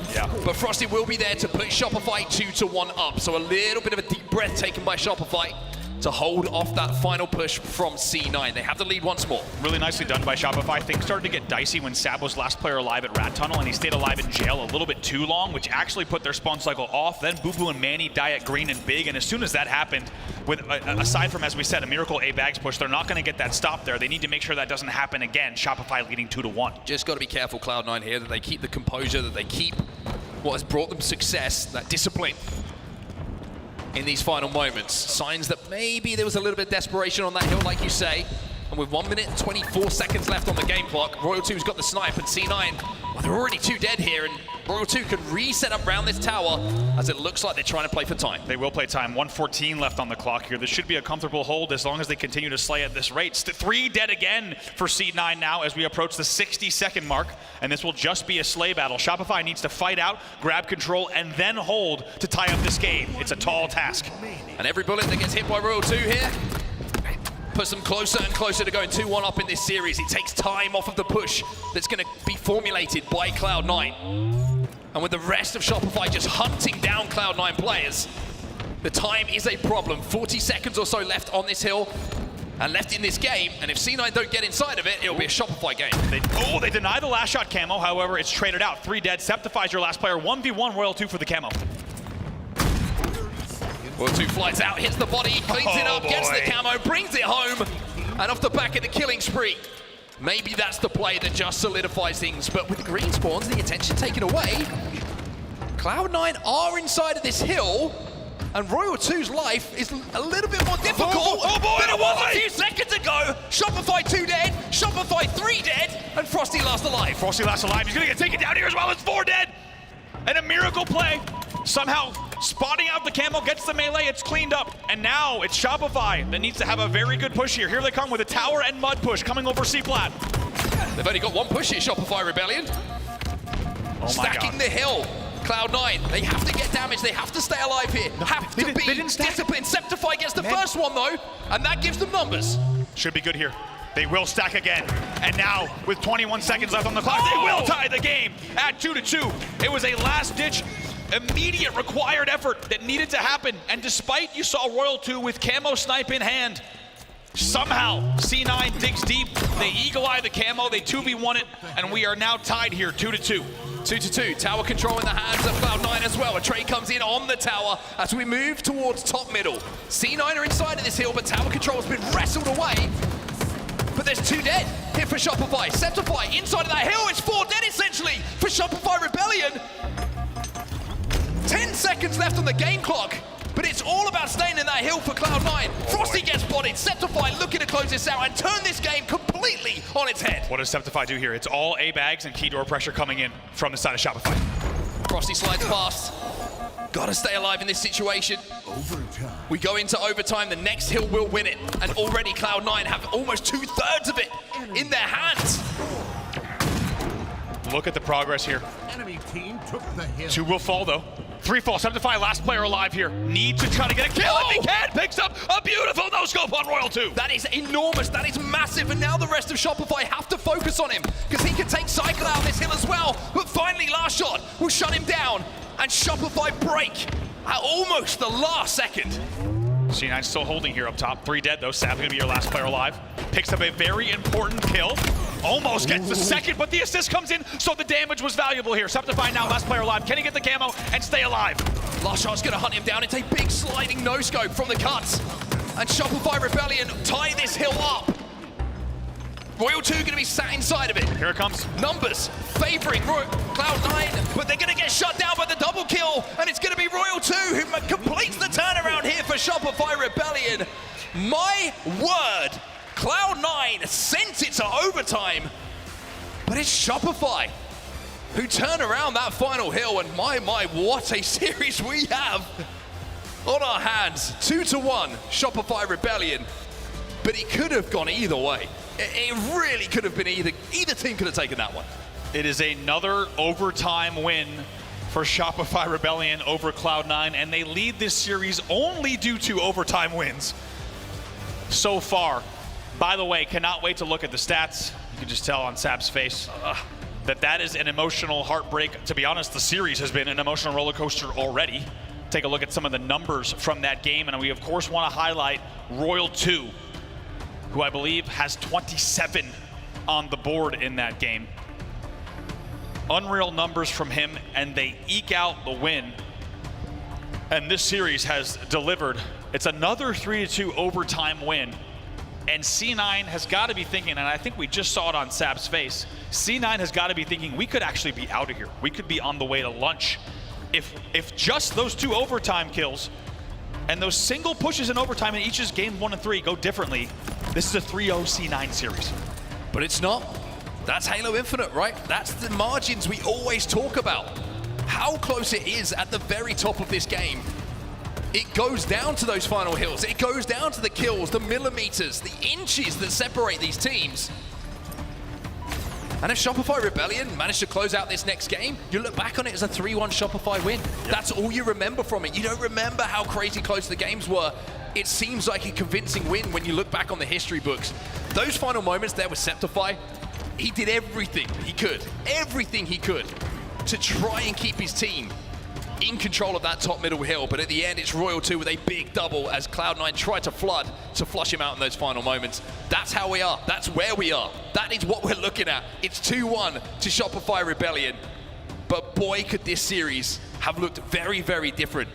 but Frosty will be there to put Shopify 2-1 up. So a little bit of a deep breath taken by Shopify to hold off that final push from C9. They have the lead once more. Really nicely done by Shopify. Things started to get dicey when Sab was last player alive at Rat Tunnel, and he stayed alive in jail a little bit too long, which actually put their spawn cycle off. Then Bubu and Manny die at green and big, and as soon as that happened, with aside from, as we said, a miracle A-bags push, they're not going to get that stop there. They need to make sure that doesn't happen again. Shopify leading 2-1. Just got to be careful, Cloud9 here, that they keep the composure, that they keep what has brought them success, that discipline in these final moments. Signs that maybe there was a little bit of desperation on that hill, like you say. And with 1 minute and 24 seconds left on the game clock, Royal 2's got the snipe, and C9, well, they're already 2 dead here, and Royal 2 can reset up around this tower as it looks like they're trying to play for time. They will play time. 1:14 left on the clock here. This should be a comfortable hold as long as they continue to slay at this rate. 3 dead again for C9 now as we approach the 60-second mark, and this will just be a slay battle. Shopify needs to fight out, grab control, and then hold to tie up this game. It's a tall task. And every bullet that gets hit by Royal 2 here puts them closer and closer to going 2-1 up in this series. It takes time off of the push that's going to be formulated by Cloud9. And with the rest of Shopify just hunting down Cloud9 players, the time is a problem. 40 seconds or so left on this hill and left in this game, and if C9 don't get inside of it, it'll be a Shopify game. They deny the last shot camo, however, it's traded out. 3 dead. Septify's your last player. 1v1 Royal 2 for the camo. Royal 2 flies out, hits the body, cleans it up, gets the camo, brings it home, and off the back of the killing spree. Maybe that's the play that just solidifies things, but with the green spawns, the attention taken away, Cloud9 are inside of this hill, and Royal 2's life is a little bit more difficult than it was a few seconds ago. Shopify 2 dead, Shopify 3 dead, and Frosty last alive. Frosty last alive. He's gonna get taken down here as well. It's 4 dead. And a miracle play. Somehow spotting out the camo, gets the melee, it's cleaned up. And now it's Shopify that needs to have a very good push here. Here they come with a tower and mud push coming over C-Plat. They've only got one push here, Shopify Rebellion. Stacking the hill. Cloud9, they have to get damage, they have to stay alive here. Have to be disciplined. Septify gets the first one though, and that gives them numbers. Should be good here. They will stack again. And now, with 21 seconds left on the clock, they will tie the game at 2-2. It was a last-ditch, immediate required effort that needed to happen. And despite you saw Royal 2 with camo snipe in hand, somehow C9 digs deep. They eagle eye the camo, they 2v1 it, and we are now tied here, 2-2. 2-2, tower control in the hands of Cloud9 as well. A trade comes in on the tower as we move towards top middle. C9 are inside of this hill, but tower control has been wrestled away. But there's 2 dead here for Shopify. Septify inside of that hill, it's 4 dead essentially for Shopify Rebellion. 10 seconds left on the game clock, but it's all about staying in that hill for Cloud9. Frosty gets bodied, Septify looking to close this out and turn this game completely on its head. What does Septify do here? It's all A bags and key door pressure coming in from the side of Shopify. Frosty slides past. Gotta stay alive in this situation. We go into overtime, the next hill will win it. And already Cloud9 have almost 2/3 of it in their hands. Look at the progress here. Enemy team took the hill. 2 will fall though. 3 fall, Septify, last player alive here. Need to try to get a kill if he can. Picks up a beautiful no-scope on Royal 2. That is enormous, that is massive, and now the rest of Shopify have to focus on him because he can take Cycle out of this hill as well. But finally, last shot will shut him down, and Shopify break at almost the last second. C9 still holding here up top. 3 dead though. Sab's gonna be your last player alive. Picks up a very important kill. Almost gets the second, but the assist comes in, so the damage was valuable here. Septify now, last player alive. Can he get the camo and stay alive? Last shot's gonna hunt him down. It's a big sliding no-scope from the cuts. And Shopify Rebellion tie this hill up. Royal 2 gonna be sat inside of it. Here it comes. Numbers favoring Cloud9, but they're gonna get shut down by the double kill, and it's gonna be Royal 2 who completes the turnaround here for Shopify Rebellion. My word, Cloud9 sent it to overtime, but it's Shopify who turn around that final hill, and my, what a series we have on our hands. 2-1, Shopify Rebellion, but it could have gone either way. It really could have been either team could have taken that one. It is another overtime win for Shopify Rebellion over Cloud9, and they lead this series only due to overtime wins so far. By the way, cannot wait to look at the stats. You can just tell on Sab's face that is an emotional heartbreak. To be honest, the series has been an emotional roller coaster already. Take a look at some of the numbers from that game, and we of course want to highlight Royal 2, who I believe has 27 on the board in that game. Unreal numbers from him, and they eke out the win. And this series has delivered. It's another 3-2 overtime win. And C9 has got to be thinking, and I think we just saw it on Sab's face, C9 has got to be thinking we could actually be out of here. We could be on the way to lunch. If just those 2 overtime kills and those single pushes in overtime in each's game 1 and 3 go differently, this is a 3-0 C9 series. But it's not. That's Halo Infinite, right? That's the margins we always talk about. How close it is at the very top of this game. It goes down to those final hills. It goes down to the kills, the millimeters, the inches that separate these teams. And if Shopify Rebellion managed to close out this next game, you look back on it as a 3-1 Shopify win. Yep. That's all you remember from it. You don't remember how crazy close the games were. It seems like a convincing win when you look back on the history books. Those final moments there with Septify, he did everything he could to try and keep his team in control of that top middle hill, but at the end it's Royal 2 with a big double as Cloud9 tried to flush him out in those final moments. That's how we are. That's where we are. That is what we're looking at. It's 2-1 to Shopify Rebellion, but boy, could this series have looked very, very different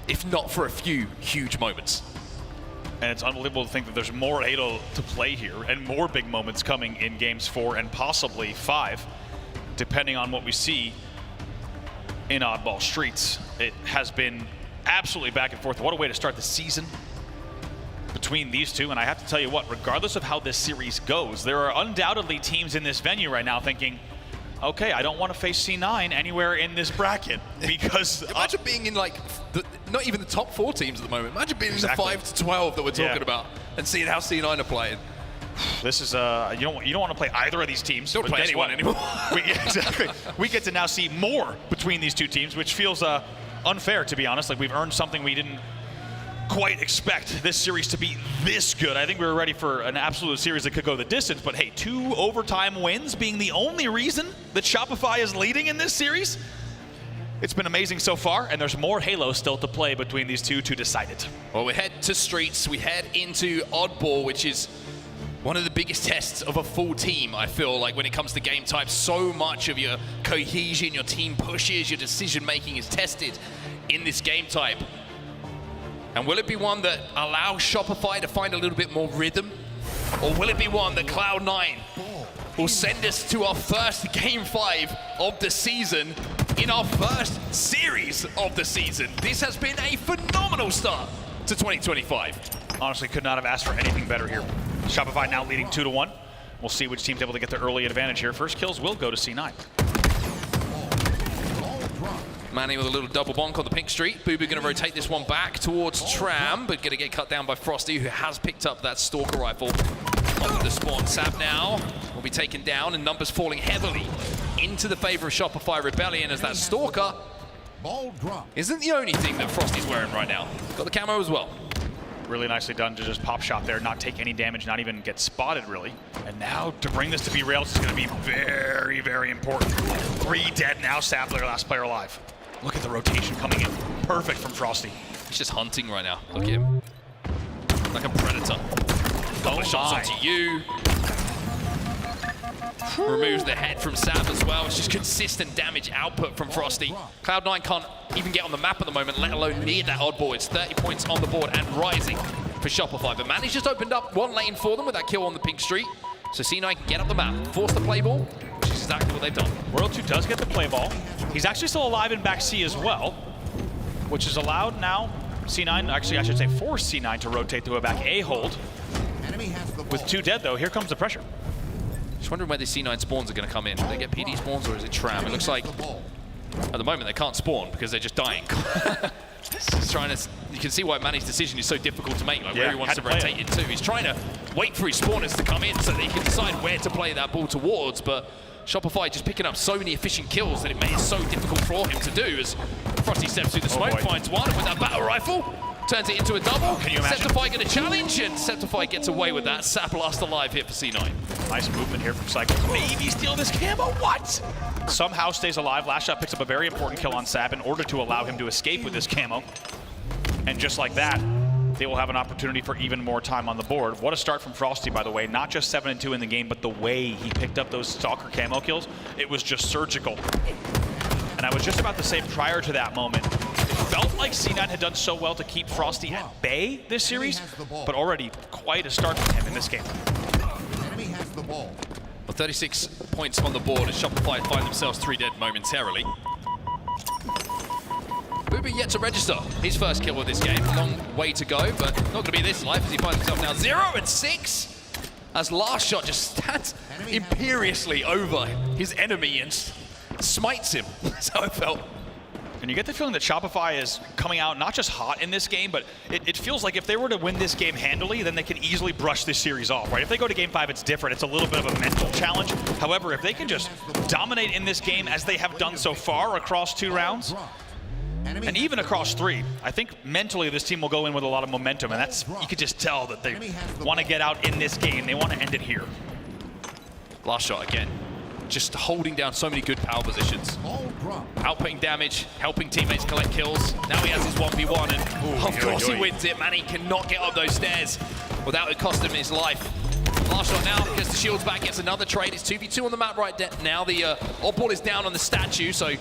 if not for a few huge moments. And it's unbelievable to think that there's more Halo to play here and more big moments coming in games 4 and possibly 5, depending on what we see in Oddball Streets. It has been absolutely back and forth. What a way to start the season between these two. And I have to tell you what, regardless of how this series goes, there are undoubtedly teams in this venue right now thinking, okay, I don't want to face C9 anywhere in this bracket because imagine being in like not even the top 4 teams at the moment. Imagine being in the 5 to 12 that we're talking about and seeing how C9 are playing. This is you don't want to play either of these teams. Don't play anyone anymore. Exactly. We get to now see more between these two teams, which feels unfair, to be honest. Like, we've earned something we didn't quite expect this series to be this good. I think we were ready for an absolute series that could go the distance, but hey, 2 overtime wins being the only reason that Shopify is leading in this series. It's been amazing so far, and there's more Halo still to play between these two to decide it. Well, we head to Streets, we head into Oddball, which is one of the biggest tests of a full team, I feel like, when it comes to game type. So much of your cohesion, your team pushes, your decision-making is tested in this game type. And will it be one that allows Shopify to find a little bit more rhythm? Or will it be one that Cloud9 will send us to our first Game 5 of the season in our first series of the season? This has been a phenomenal start to 2025. Honestly, could not have asked for anything better here. Shopify now leading 2-1. We'll see which team's able to get the early advantage here. First kills will go to C9. Manny with a little double bonk on the pink street. Boo Boo going to rotate this one back towards Tram, but going to get cut down by Frosty, who has picked up that Stalker rifle onto the spawn. Sab now will be taken down, and numbers falling heavily into the favor of Shopify Rebellion, as that Stalker isn't the only thing that Frosty's wearing right now. Got the camo as well. Really nicely done to just pop shot there, not take any damage, not even get spotted, really. And now to bring this to be rails is going to be very, very important. 3 dead now, Sabler, last player alive. Look at the rotation coming in. Perfect from Frosty. He's just hunting right now. Look at him. Like a predator. Couple of shots onto you. Removes the head from Sab as well. It's just consistent damage output from Frosty. Cloud9 can't even get on the map at the moment, let alone near that Oddball. It's 30 points on the board and rising for Shopify. But Manny's just opened up one lane for them with that kill on the pink street. So C9 can get up the map, force the play ball, which is exactly what they've done. World 2 does get the play ball. He's actually still alive in back C as well, which is allowed now C9, actually I should say force C9 to rotate to a back A hold. With 2 dead though, here comes the pressure. Just wondering where the C9 spawns are going to come in. Do they get PD spawns or is it Tram? It looks like at the moment they can't spawn because they're just dying. He's trying to, you can see why Manny's decision is so difficult to make, like where he wants to rotate into. He's trying to wait for his spawners to come in so that he can decide where to play that ball towards, but Shopify just picking up so many efficient kills that it makes it so difficult for him to do as Frosty steps through the smoke, finds one, and with that battle rifle, turns it into a double. Can you imagine? Septify going to challenge, and Septify gets away with that. Sap last alive here for C9. Nice movement here from Cycle. Maybe steal this camo, what? Somehow stays alive. Last shot picks up a very important kill on Sap in order to allow him to escape with this camo. And just like that, they will have an opportunity for even more time on the board. What a start from Frosty, by the way. Not just 7-2 in the game, but the way he picked up those Stalker camo kills, it was just surgical. And I was just about to say prior to that moment, it felt like C9 had done so well to keep Frosty at bay this series, but already quite a start from him in this game. Well, 36 points on the board as Shopify find themselves 3 dead momentarily. Booby yet to register his first kill of this game. Long way to go, but not going to be this life as he finds himself now 0-6. As last shot just stands imperiously over his enemy and smites him. That's how it felt. And you get the feeling that Shopify is coming out not just hot in this game, but it feels like if they were to win this game handily, then they could easily brush this series off, right? If they go to Game 5, it's different. It's a little bit of a mental challenge. However, if they can just dominate in this game as they have done so far across 2 rounds, and even across 3, I think mentally this team will go in with a lot of momentum, and that's, you could just tell that they want to get out in this game. They want to end it here. Last shot again. Just holding down so many good power positions. Outputting damage, helping teammates collect kills. Now he has his 1v1 and of course he wins it. Manny cannot get up those stairs without it costing him his life. Last shot now, gets the shields back, gets another trade. It's 2v2 on the map right now. The Oddball is down on the statue, so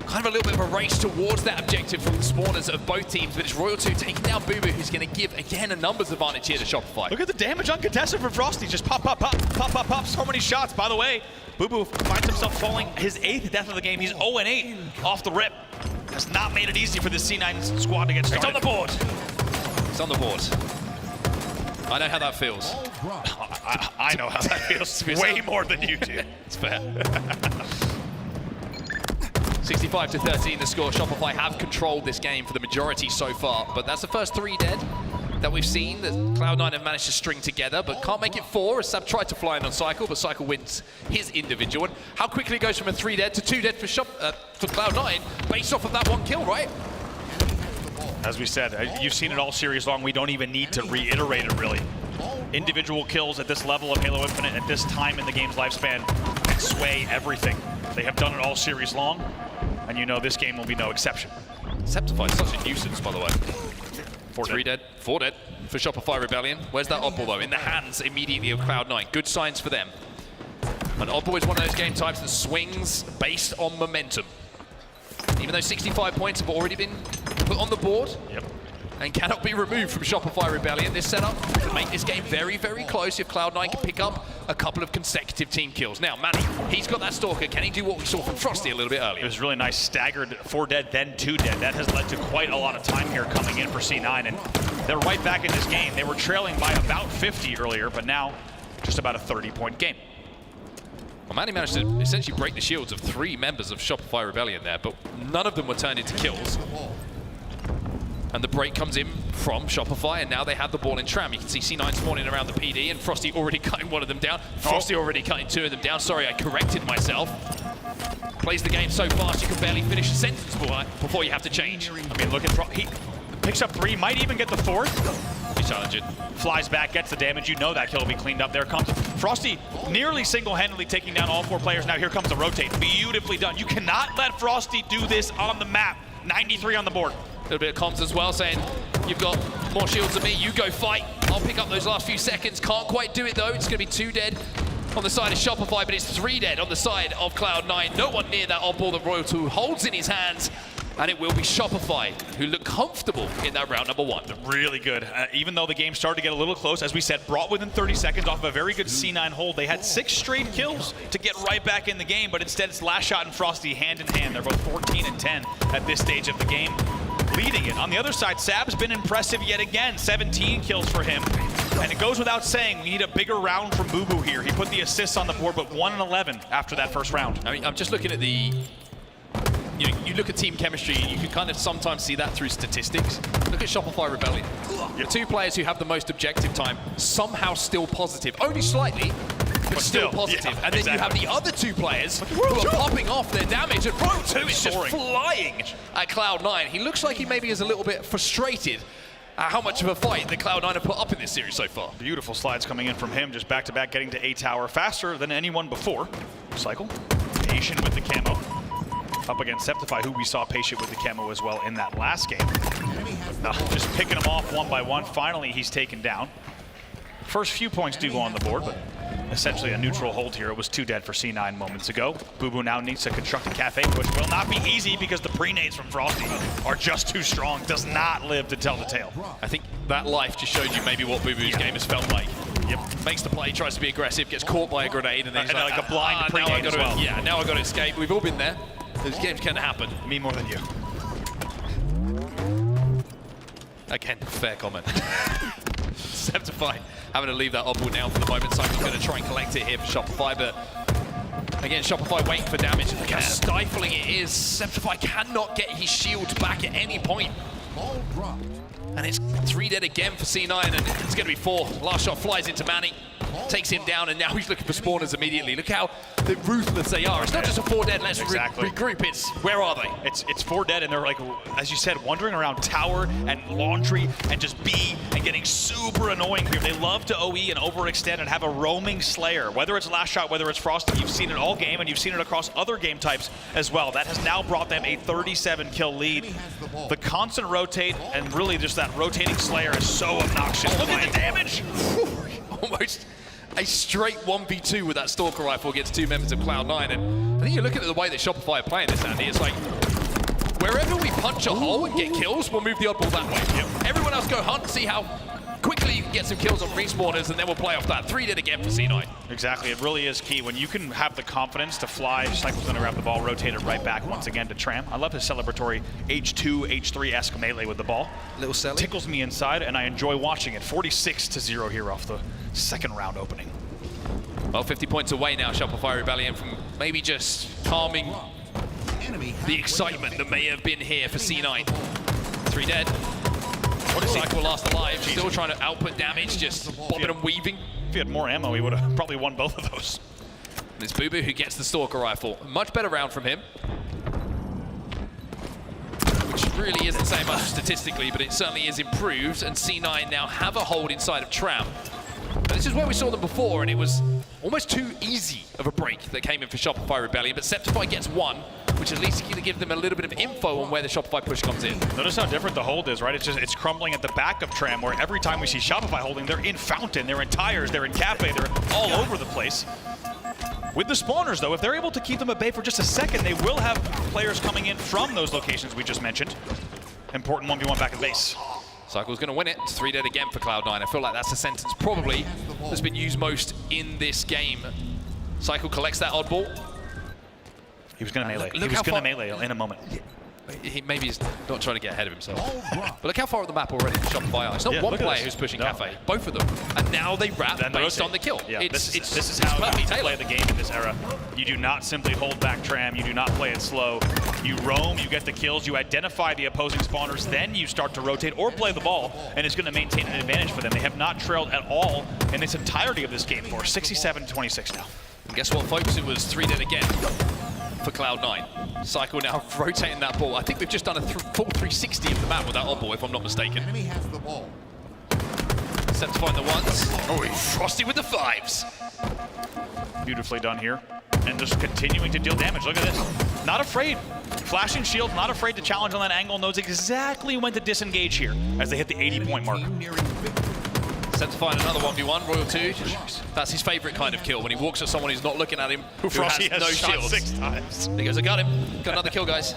kind of a little bit of a race towards that objective from the spawners of both teams, but it's Royal 2 taking down Boo Boo, who's going to give, again, a numbers advantage here to Shopify. Look at the damage uncontested from Frosty. Just pop, pop, pop, pop, pop, pop. So many shots. By the way, Boo Boo finds himself falling his 8th death of the game. He's 0-8 off the rip. Has not made it easy for the C9 squad to get started. It's on the board. It's on the board. I know how that feels. I know how that feels. Way more than you do. It's fair. 65-13 the score. Shopify have controlled this game for the majority so far, but that's the first 3 dead. that we've seen that Cloud9 have managed to string together, but can't make it 4 as Sab tried to fly in on Cycle, but Cycle wins his individual. And how quickly it goes from a 3 dead to 2 dead for Cloud9 based off of that 1 kill, right? As we said, you've seen it all series long. We don't even need to reiterate it, really. Individual kills at this level of Halo Infinite at this time in the game's lifespan can sway everything. They have done it all series long, and you know this game will be no exception. Septify is such a nuisance, by the way. 3 dead, 4 dead for Shopify Rebellion. Where's that oddball though? In the hands immediately of Cloud9. Good signs for them. And oddball is one of those game types that swings based on momentum. Even though 65 points have already been put on the board, and cannot be removed from Shopify Rebellion, this setup to make this game very, very close if Cloud9 can pick up a couple of consecutive team kills. Now, Manny, he's got that Stalker. Can he do what we saw from Frosty a little bit earlier? It was really nice, staggered 4 dead, then 2 dead. That has led to quite a lot of time here coming in for C9, and they're right back in this game. They were trailing by about 50 earlier, but now just about a 30-point game. Well, Manny managed to essentially break the shields of 3 members of Shopify Rebellion there, but none of them were turned into kills. And the break comes in from Shopify, and now they have the ball in Tram. You can see C9 spawning around the PD, and Frosty already cutting one of them down. Frosty already cutting 2 of them down. Sorry, I corrected myself. Plays the game so fast you can barely finish a sentence before you have to change. I mean, look at he picks up 3, might even get the 4th. He's challenging. Flies back, gets the damage. You know that kill will be cleaned up. There comes Frosty, nearly single-handedly taking down all 4 players. Now here comes the rotate. Beautifully done. You cannot let Frosty do this on the map. 93 on the board. A little bit of comms as well, saying, you've got more shields than me, you go fight. I'll pick up those last few seconds. Can't quite do it though. It's going to be 2 dead on the side of Shopify, but it's 3 dead on the side of Cloud9. No one near that oddball that Royal 2 holds in his hands. And it will be Shopify who look comfortable in that round number 1. Really good. Even though the game started to get a little close, as we said, brought within 30 seconds off of a very good C9 hold. They had 6 straight kills to get right back in the game, but instead it's Last Shot and Frosty hand in hand. They're both 14 and 10 at this stage of the game, leading it. On the other side, Sab's been impressive yet again. 17 kills for him. And it goes without saying, we need a bigger round from Boo Boo here. He put the assists on the board, but 1 and 11 after that first round. I mean, I'm just looking at the... You look at team chemistry, and you can kind of sometimes see that through statistics. Look at Shopify Rebellion. The 2 players who have the most objective time, somehow still positive. Only slightly, but still positive. Yeah, and then you have the other 2 players who are popping off their damage, and Row 2 is just flying at Cloud9. He looks like he maybe is a little bit frustrated at how much of a fight that Cloud9 have put up in this series so far. Beautiful slides coming in from him, just back-to-back, getting to A tower faster than anyone before. Cycle, patient with the camo. Up against Septify, who we saw patient with the camo as well in that last game. Just picking them off 1 by 1. Finally, he's taken down. First few points do go on the board, but essentially a neutral hold here. It was 2 dead for C9 moments ago. Boo Boo now needs to construct a cafe, which will not be easy because the pre-nades from Frosty are just too strong. Does not live to tell the tale. I think that life just showed you maybe what Boo Boo's game has felt like. Makes the play, tries to be aggressive, gets caught by a grenade, and then he's like a blind pre-nade as well. Yeah, now I've got to escape. We've all been there. Those games can happen. Me more than you. Again, fair comment. Septify having to leave that oddball now for the moment. Cycle's going to try and collect it here for Shopify, but again, Shopify waiting for damage. Look how stifling it is. Septify cannot get his shield back at any point. And it's 3 dead again for C9, and it's going to be 4. Last shot flies into Manny, takes him down, and now he's looking for spawners immediately. Look how ruthless they are. It's not just a 4 dead, let's regroup. It's, where are they? It's 4 dead, and they're like, as you said, wandering around tower and laundry and just B and getting super annoying here. They love to OE and overextend and have a roaming Slayer. Whether it's Last Shot, whether it's Frosty, you've seen it all game, and you've seen it across other game types as well. That has now brought them a 37 kill lead. The constant rotate and really just that rotating Slayer is so obnoxious. Look at the damage! Almost a straight 1v2 with that Stalker rifle against 2 members of Cloud9. And I think you're looking at the way that Shopify are playing this, Andy. It's like, wherever we punch a hole and get kills, we'll move the oddball that way. Everyone else go hunt and see how quickly you can get some kills on respawners, and then we'll play off that. 3 dead again for C9. Exactly, it really is key. When you can have the confidence to fly, Cycle's gonna grab the ball, rotate it right back once again to Tram. I love his celebratory H2, H3-esque melee with the ball. Little selling. Tickles me inside, and I enjoy watching it. 46-0 here off the second round opening. Well, 50 points away now, Shopify Rebellion, from maybe just calming the excitement that may have been here for C9. 3 dead. What a cycle last alive, still trying to output damage, just bobbing and weaving. If he had more ammo, he would have probably won both of those. And it's Boo Boo who gets the Stalker Rifle. Much better round from him. Which really isn't saying much statistically, but it certainly is improved. And C9 now have a hold inside of Tram. And this is where we saw them before, and it was almost too easy of a break that came in for Shopify Rebellion. But Septify gets one, which at least can give them a little bit of info on where the Shopify push comes in. Notice how different the hold is, right? It's crumbling at the back of Tram, where every time we see Shopify holding, they're in Fountain, they're in Tires, they're in Cafe, they're all over the place. With the spawners, though, if they're able to keep them at bay for just a second, they will have players coming in from those locations we just mentioned. Important 1v1 back at base. Cycle's going to win it. It's 3 dead again for Cloud9. I feel like that's a sentence probably that's been used most in this game. Cycle collects that oddball. He was going to melee. He was going to melee in a moment. Maybe he's not trying to get ahead of himself. But look how far up the map already for Shopify. It's not one player who's pushing Cafe, both of them. And now they wrap based on the kill. Yeah, this is how you play the game in this era. You do not simply hold back Tram. You do not play it slow. You roam, you get the kills, you identify the opposing spawners, then you start to rotate or play the ball, and it's going to maintain an advantage for them. They have not trailed at all in its entirety of this game for 67-26 now. And guess what, folks? It was 3 dead again for Cloud9. Cycle now rotating that ball. I think we've just done a full 360 of the map with that oddball, if I'm not mistaken. Enemy has the ball. Set to find the ones. Oh, Frosty with the 5s. Beautifully done here. And just continuing to deal damage. Look at this. Not afraid. Flashing shield, not afraid to challenge on that angle. Knows exactly when to disengage here as they hit the 80-point mark. Set to find another 1v1, Royal 2. That's his favorite kind of kill, when he walks at someone who's not looking at him, who Frosty has no shot shields. 6 times. He goes, I got him. Got another kill, guys.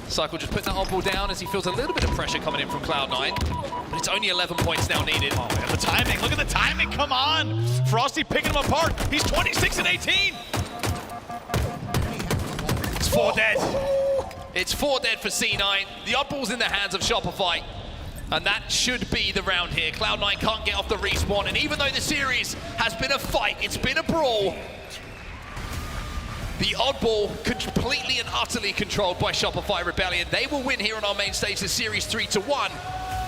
Cycle just putting that oddball down as he feels a little bit of pressure coming in from Cloud9. But it's only 11 points now needed. Oh, man, the timing. Look at the timing. Come on. Frosty picking him apart. He's 26 and 18. It's 4 dead. It's 4 dead for C9. The oddball's in the hands of Shopify. And that should be the round here. Cloud9 can't get off the respawn. And even though the series has been a fight, it's been a brawl, the oddball completely and utterly controlled by Shopify Rebellion. They will win here on our main stage, the series 3-1.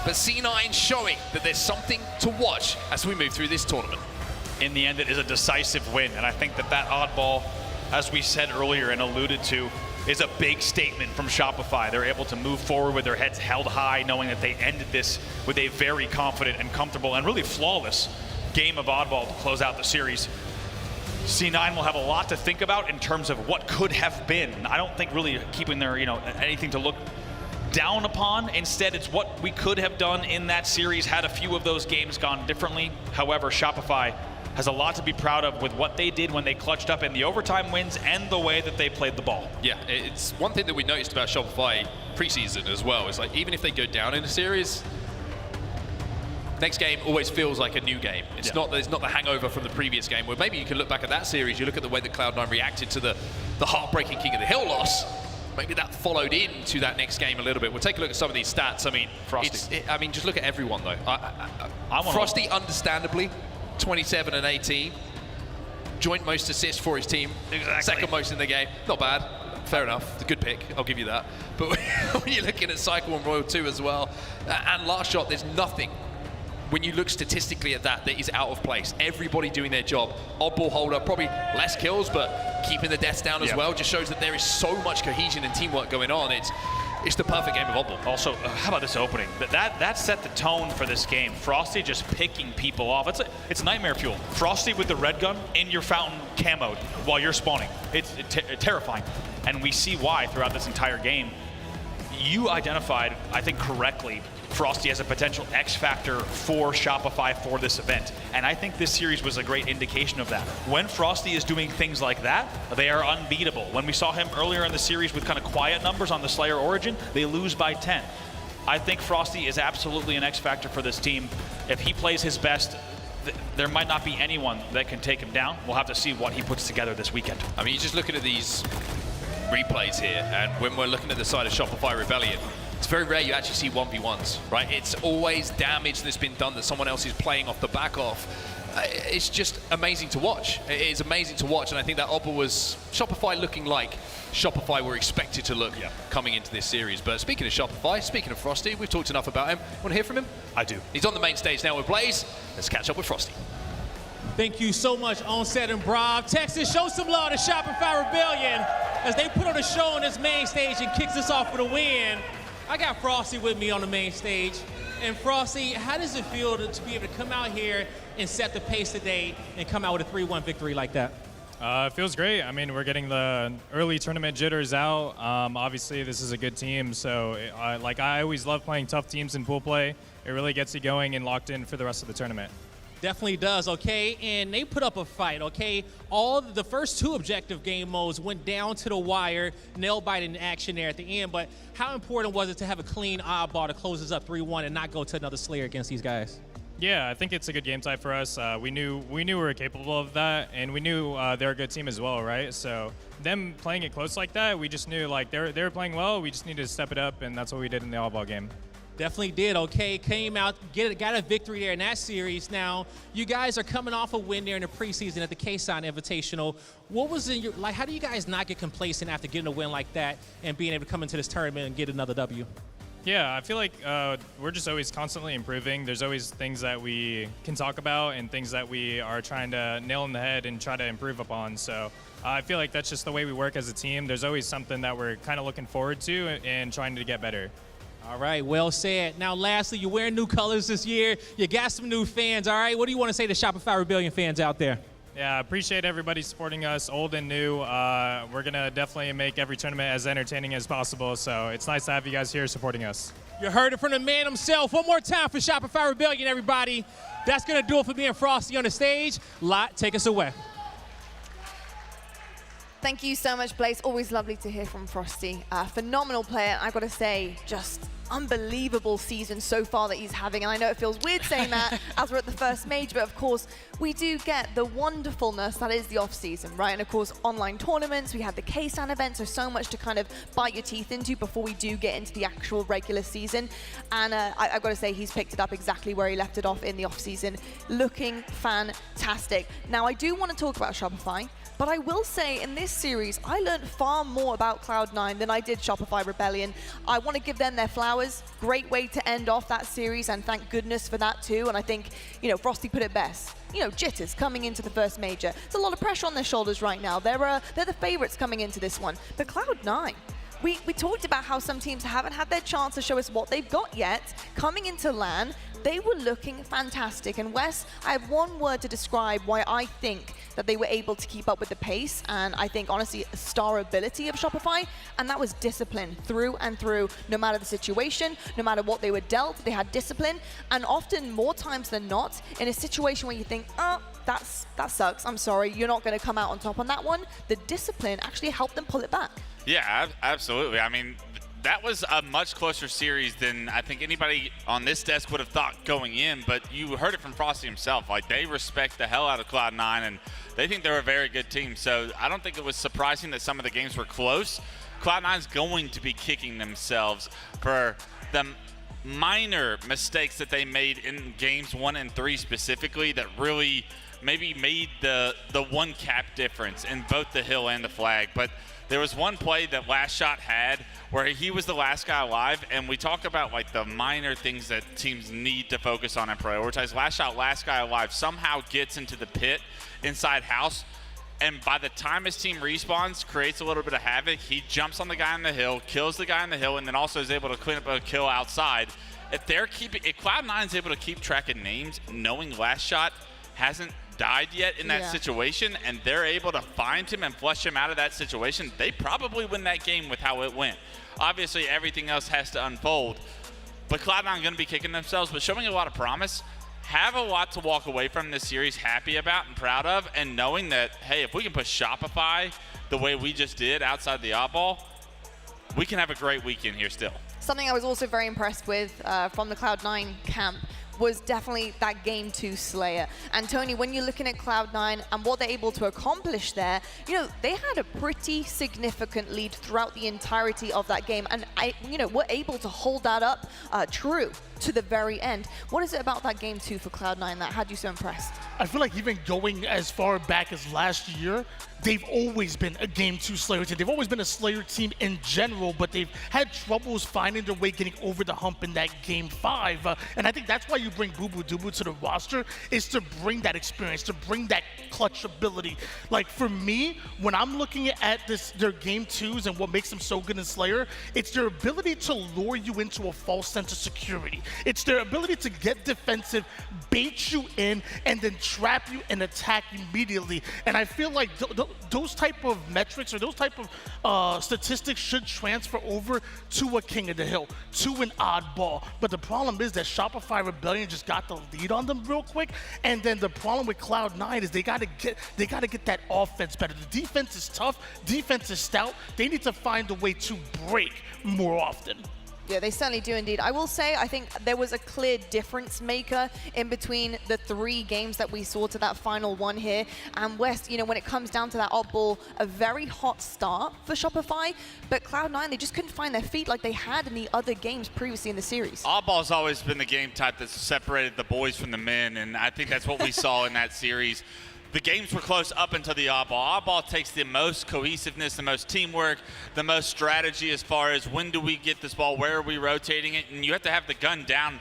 But C9 showing that there's something to watch as we move through this tournament. In the end, it is a decisive win. And I think that oddball, as we said earlier and alluded to, is a big statement from Shopify. They're able to move forward with their heads held high, knowing that they ended this with a very confident and comfortable and really flawless game of oddball to close out the series. C9 will have a lot to think about in terms of what could have been. I don't think really keeping their, anything to look down upon. Instead, it's what we could have done in that series had a few of those games gone differently. However, Shopify has a lot to be proud of with what they did when they clutched up in the overtime wins and the way that they played the ball. Yeah, it's one thing that we noticed about Shopify preseason as well. Is like, even if they go down in a series, next game always feels like a new game. It's not the hangover from the previous game, where maybe you can look back at that series, you look at the way that Cloud9 reacted to the heartbreaking King of the Hill loss, maybe that followed into that next game a little bit. We'll take a look at some of these stats. I mean, Frosty. Just look at everyone though. Frosty, understandably, 27 and 18. Joint most assists for his team. Exactly. Second most in the game. Not bad. Fair enough. It's a good pick. I'll give you that. But when you're looking at Cycle and Royal 2 as well, and last shot, there's nothing. When you look statistically at that is out of place. Everybody doing their job. Oddball holder, probably less kills, but keeping the deaths down as well just shows that there is so much cohesion and teamwork going on. It's the perfect game of oddball. Also, how about this opening? That set the tone for this game. Frosty just picking people off. It's nightmare fuel. Frosty with the red gun in your fountain camoed while you're spawning. It's terrifying. And we see why throughout this entire game. You identified, I think correctly, Frosty as a potential X factor for Shopify for this event. And I think this series was a great indication of that. When Frosty is doing things like that, they are unbeatable. When we saw him earlier in the series with kind of quiet numbers on the Slayer Origin, they lose by 10. I think Frosty is absolutely an X factor for this team. If he plays his best, there might not be anyone that can take him down. We'll have to see what he puts together this weekend. I mean, you're just looking at these replays here, and when we're looking at the side of Shopify Rebellion, it's very rare you actually see 1v1s, right? It's always damage that's been done that someone else is playing off the back of. it's just amazing to watch. It is amazing to watch, and I think that Opera was Shopify looking like Shopify were expected to look coming into this series. But speaking of Shopify, speaking of Frosty, we've talked enough about him. Want to hear from him? I do. He's on the main stage now with Blaze. Let's catch up with Frosty. Thank you so much, Onset and Brav. Texas, show some love to Shopify Rebellion as they put on a show on this main stage and kicks us off with a win. I got Frosty with me on the main stage. And Frosty, how does it feel to be able to come out here and set the pace today and come out with a 3-1 victory like that? It feels great. I mean, we're getting the early tournament jitters out. Obviously, this is a good team, so I always love playing tough teams in pool play. It really gets you going and locked in for the rest of the tournament. Definitely does, okay? And they put up a fight, okay? All the first 2 objective game modes went down to the wire, nail-biting action there at the end, but how important was it to have a clean oddball to close us up 3-1 and not go to another Slayer against these guys? Yeah, I think it's a good game type for us. We knew we were capable of that, and we knew they're a good team as well, right? So them playing it close like that, we just knew like they were playing well. We just needed to step it up, and that's what we did in the all-ball game. Definitely did, okay? Came out, got a victory there in that series. Now, you guys are coming off a win there in the preseason at the K-Sign Invitational. What was in your, like, how do you guys not get complacent after getting a win like that and being able to come into this tournament and get another W? Yeah, I feel like we're just always constantly improving. There's always things that we can talk about and things that we are trying to nail in the head and try to improve upon. So I feel like that's just the way we work as a team. There's always something that we're kind of looking forward to and trying to get better. All right, well said. Now, lastly, you're wearing new colors this year. You got some new fans, all right? What do you want to say to Shopify Rebellion fans out there? Yeah, I appreciate everybody supporting us, old and new. We're going to definitely make every tournament as entertaining as possible, so it's nice to have you guys here supporting us. You heard it from the man himself. One more time for Shopify Rebellion, everybody. That's going to do it for me and Frosty on the stage. Lot, take us away. Thank you so much, Blaze. Always lovely to hear from Frosty. Phenomenal player. I got to say, just unbelievable season so far that he's having. And I know it feels weird saying that as we're at the first major, but of course, we do get the wonderfulness that is the off-season, right? And of course, online tournaments, we had the K-San event, so much to kind of bite your teeth into before we do get into the actual regular season. And I've got to say, he's picked it up exactly where he left it off in the off-season, looking fantastic. Now, I do want to talk about Shopify, but I will say in this series, I learned far more about Cloud9 than I did Shopify Rebellion. I want to give them their flowers. Great way to end off that series, and thank goodness for that too. And I think, you know, Frosty put it best. You know, jitters coming into the first major. There's a lot of pressure on their shoulders right now. They're the favorites coming into this one. But Cloud9, we talked about how some teams haven't had their chance to show us what they've got yet. Coming into LAN, they were looking fantastic. And Wes, I have one word to describe why I think that they were able to keep up with the pace, and I think, honestly, a star ability of Shopify, and that was discipline through and through. No matter the situation, no matter what they were dealt, they had discipline, and often, more times than not, in a situation where you think, oh, that sucks, I'm sorry, you're not going to come out on top on that one, the discipline actually helped them pull it back. Yeah, absolutely. I mean, that was a much closer series than I think anybody on this desk would have thought going in, but you heard it from Frosty himself. Like, they respect the hell out of Cloud9, and they think they're a very good team. So I don't think it was surprising that some of the games were close. Cloud9's going to be kicking themselves for the minor mistakes that they made in games 1 and 3 specifically that really maybe made the one cap difference in both the hill and the flag. But there was one play that Last Shot had where he was the last guy alive, and we talk about like the minor things that teams need to focus on and prioritize. Last Shot, last guy alive, somehow gets into the pit inside house, and by the time his team respawns, creates a little bit of havoc. He jumps on the guy on the hill, kills the guy on the hill, and then also is able to clean up a kill outside. If Cloud9 is able to keep track of names, knowing Last Shot hasn't died yet in that situation, and they're able to find him and flush him out of that situation, they probably win that game with how it went. Obviously, everything else has to unfold, but Cloud9 going to be kicking themselves, but showing a lot of promise. Have a lot to walk away from this series happy about and proud of, and knowing that, hey, if we can push Shopify the way we just did outside the oddball, we can have a great weekend here still. Something I was also very impressed with from the Cloud9 camp was definitely that Game 2 Slayer. And Tony, when you're looking at Cloud9 and what they're able to accomplish there, you know, they had a pretty significant lead throughout the entirety of that game, and were able to hold that up true to the very end. What is it about that game 2 for Cloud9 that had you so impressed? I feel like even going as far back as last year, they've always been a Game 2 Slayer team. They've always been a Slayer team in general, but they've had troubles finding their way getting over the hump in that Game 5. And I think that's why you bring Boo Boo Dubu to the roster, is to bring that experience, to bring that clutch ability. Like for me, when I'm looking at their Game 2s and what makes them so good in Slayer, it's their ability to lure you into a false sense of security. It's their ability to get defensive, bait you in, and then trap you and attack immediately. And I feel like those type of metrics or those type of statistics should transfer over to a King of the Hill, to an Oddball. But the problem is that Shopify Rebellion just got the lead on them real quick. And then the problem with Cloud9 is they gotta get that offense better. The defense is tough, defense is stout. They need to find a way to break more often. Yeah, they certainly do indeed. I will say, I think there was a clear difference maker in between the 3 games that we saw to that final one here. And West, you know, when it comes down to that oddball, a very hot start for Shopify, but Cloud9, they just couldn't find their feet like they had in the other games previously in the series. Oddball's always been the game type that's separated the boys from the men, and I think that's what we saw in that series. The games were close up until the oddball. Oddball takes the most cohesiveness, the most teamwork, the most strategy as far as when do we get this ball, where are we rotating it, and you have to have the gun down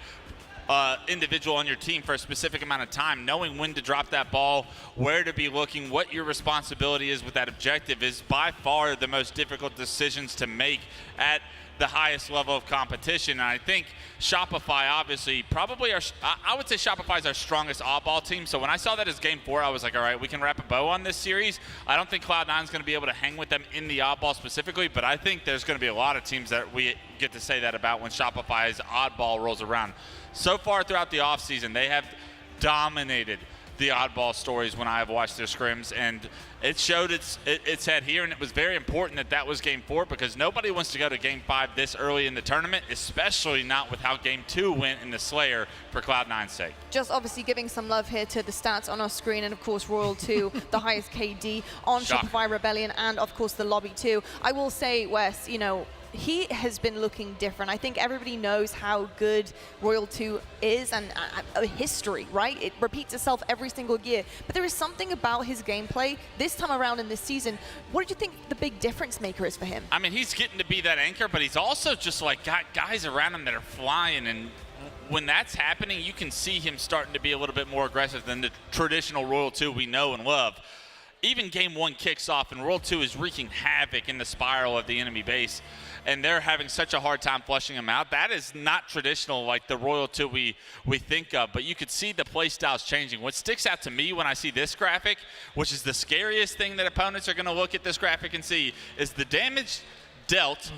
individual on your team for a specific amount of time. Knowing when to drop that ball, where to be looking, what your responsibility is with that objective is by far the most difficult decisions to make at the highest level of competition. And I think Shopify obviously probably I would say Shopify is our strongest oddball team. So when I saw that as game 4, I was like, all right, we can wrap a bow on this series. I don't think Cloud9 is going to be able to hang with them in the oddball specifically, but I think there's going to be a lot of teams that we get to say that about when Shopify's oddball rolls around. So far throughout the offseason, they have dominated the oddball stories when I have watched their scrims, and it showed its head here, and it was very important that was game 4 because nobody wants to go to game 5 this early in the tournament, especially not with how game 2 went in the Slayer for Cloud9's sake. Just obviously giving some love here to the stats on our screen, and of course Royal 2, the highest KD on Shopify Rebellion, and of course the lobby too. I will say, Wes, you know, he has been looking different. I think everybody knows how good Royal 2 is and history, right? It repeats itself every single year. But there is something about his gameplay this time around in this season. What did you think the big difference maker is for him? I mean, he's getting to be that anchor, but he's also just like got guys around him that are flying, and when that's happening, you can see him starting to be a little bit more aggressive than the traditional Royal 2 we know and love. Even game 1 kicks off, and Royal 2 is wreaking havoc in the spiral of the enemy base, and they're having such a hard time flushing them out. That is not traditional like the Royal 2 we think of, but you could see the play styles changing. What sticks out to me when I see this graphic, which is the scariest thing that opponents are going to look at this graphic and see, is the damage dealt,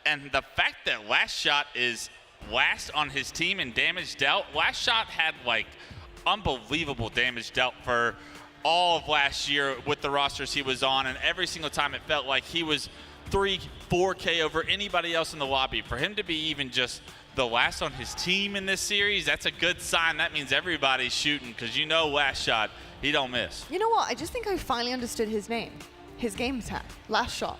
and the fact that Last Shot is last on his team in damage dealt. Last Shot had like unbelievable damage dealt for all of last year with the rosters he was on, and every single time it felt like he was 3-4K over anybody else in the lobby. For him to be even just the last on his team in this series, that's a good sign. That means everybody's shooting, because you know Last Shot, he don't miss. You know what? I just think I finally understood his name, his game tag, Last Shot.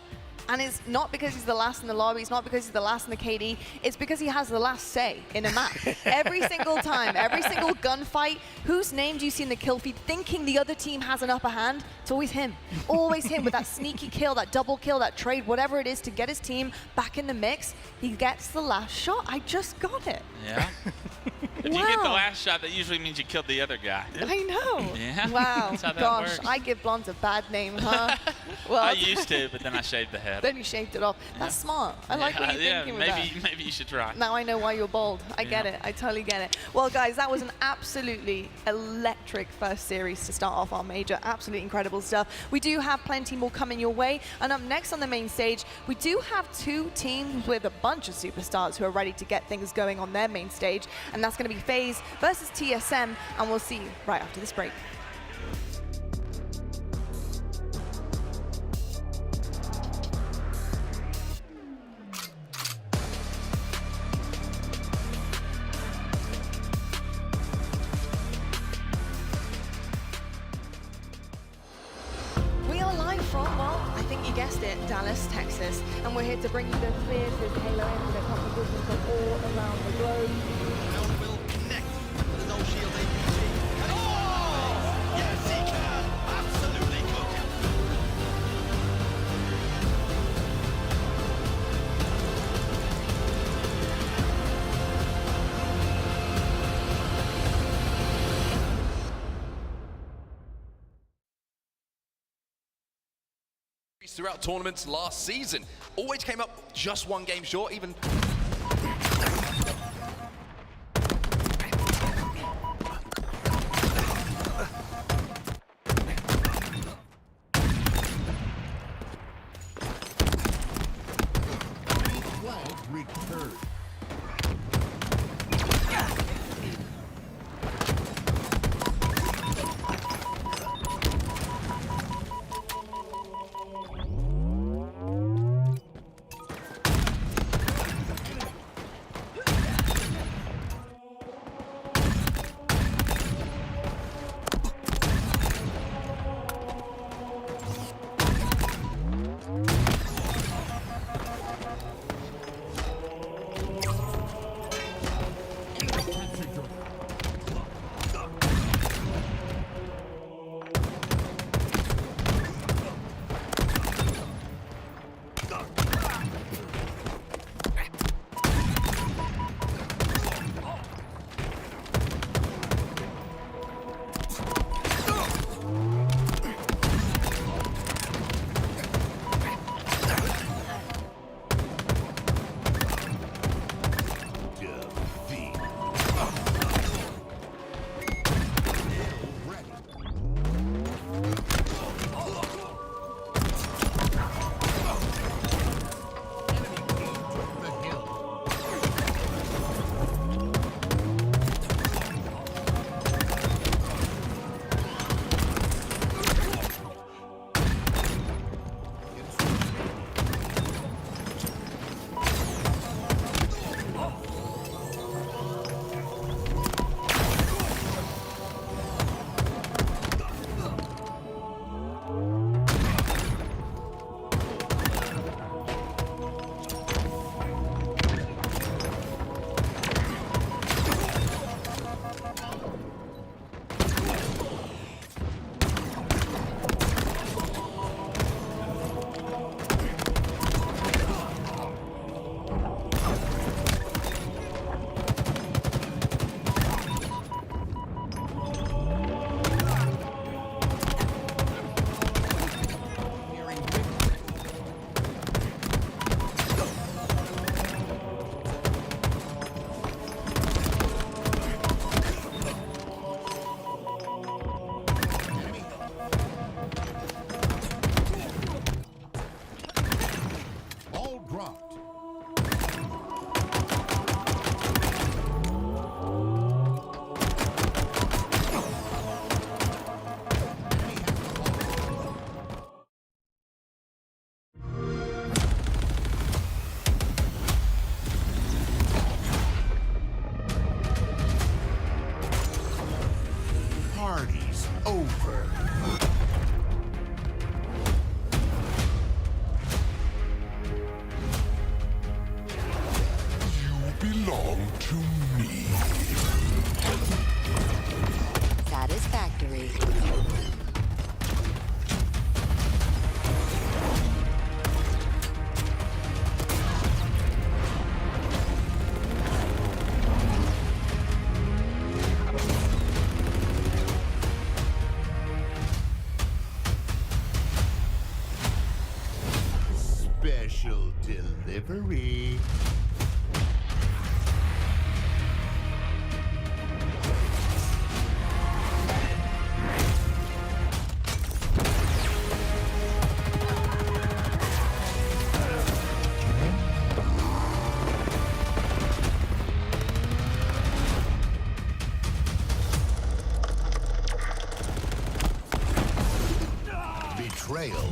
And it's not because he's the last in the lobby, it's not because he's the last in the KD, it's because he has the last say in a map. Every single time, every single gunfight, whose name do you see in the kill feed thinking the other team has an upper hand? It's always him. Always him with that sneaky kill, that double kill, that trade, whatever it is to get his team back in the mix. He gets the last shot. I just got it. Yeah. If you get the last shot, that usually means you killed the other guy. I know. Yeah. Wow. That's how that Gosh, works. I give blondes a bad name, huh? Well, I used to, but then I shaved the head. Then you shaved it off. That's smart. I like what you're thinking with that. Maybe you should try. Now I know why you're bald. I get it. I totally get it. Well, guys, that was an absolutely electric first series to start off our major. Absolutely incredible stuff. We do have plenty more coming your way. And up next on the main stage, we do have 2 teams with a bunch of superstars who are ready to get things going on their main stage. And that's going to be FaZe versus TSM. And we'll see you right after this break. West in Dallas, Texas, and we're here to bring you the fiercest Halo Infinite competition from all around the globe. Now will connect with his old shield APC. And oh! Yes, he can! Absolutely cook. Throughout tournaments last season, always came up just one game short, even Flag returned. Party's over. You belong to me. Satisfactory. Special delivery. Betrayal.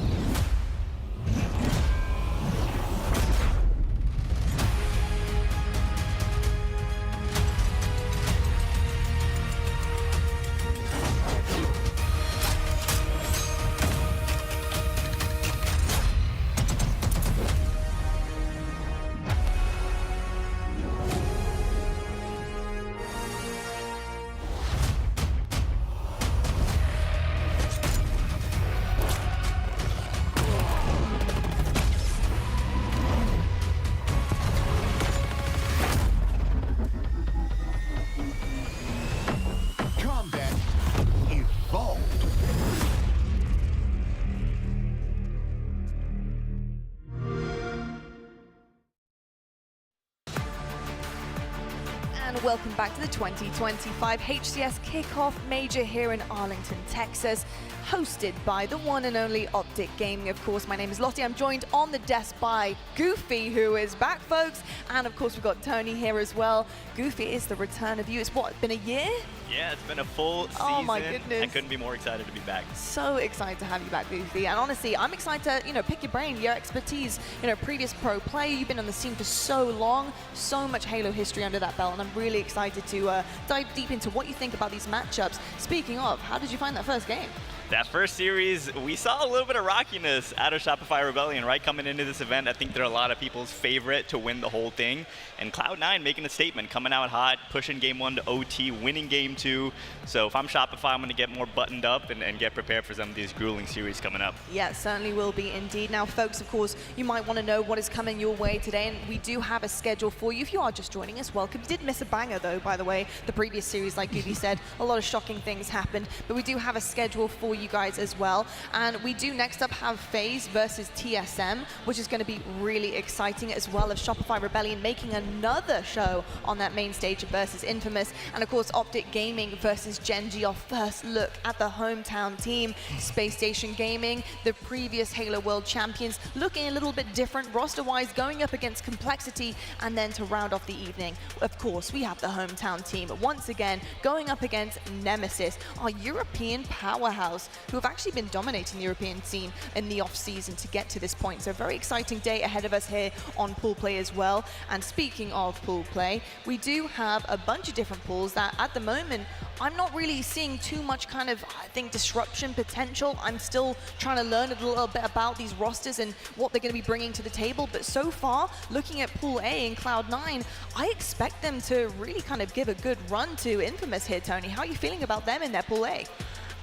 and welcome back to the 2025 HCS Kickoff Major here in Arlington, Texas, hosted by the one and only OpTic Gaming. Of course, my name is Lottie. I'm joined on the desk by Goofy, who is back, folks, and of course we've got Tony here as well. Goofy, is the return of you. It's what, been a year? Yeah, it's been a full season. Oh my goodness. I couldn't be more excited to be back. So excited to have you back, Goofy. And honestly, I'm excited to, pick your brain, your expertise, previous pro player. You've been on the scene for so long, so much Halo history under that belt, and I'm really excited to dive deep into what you think about these matchups. Speaking of, how did you find that first game? That first series, we saw a little bit of rockiness out of Shopify Rebellion, right? Coming into this event, I think they're a lot of people's favorite to win the whole thing. And Cloud9 making a statement, coming out hot, pushing game 1 to OT, winning game 2. So if I'm Shopify, I'm going to get more buttoned up and get prepared for some of these grueling series coming up. Yeah, certainly will be indeed. Now, folks, of course, you might want to know what is coming your way today, and we do have a schedule for you. If you are just joining us, welcome. You did miss a banger, though, by the way. The previous series, like Goofy said, a lot of shocking things happened, but we do have a schedule for you guys as well. And we do next up have FaZe versus TSM, which is going to be really exciting, as well as Shopify Rebellion making another show on that main stage versus Infamous. And of course, OpTic Gaming versus Gen.G, our first look at the hometown team. Space Station Gaming, the previous Halo World Champions, looking a little bit different roster-wise, going up against Complexity. And then to round off the evening, of course, we have the hometown team once again going up against Nemesis, our European powerhouse, who have actually been dominating the European scene in the off-season to get to this point. So very exciting day ahead of us here on pool play as well. And speaking of pool play, we do have a bunch of different pools that at the moment I'm not really seeing too much kind of, I think, disruption potential. I'm still trying to learn a little bit about these rosters and what they're going to be bringing to the table. But so far, looking at Pool A in Cloud9, I expect them to really kind of give a good run to Infamous here, Tony. How are you feeling about them in their Pool A?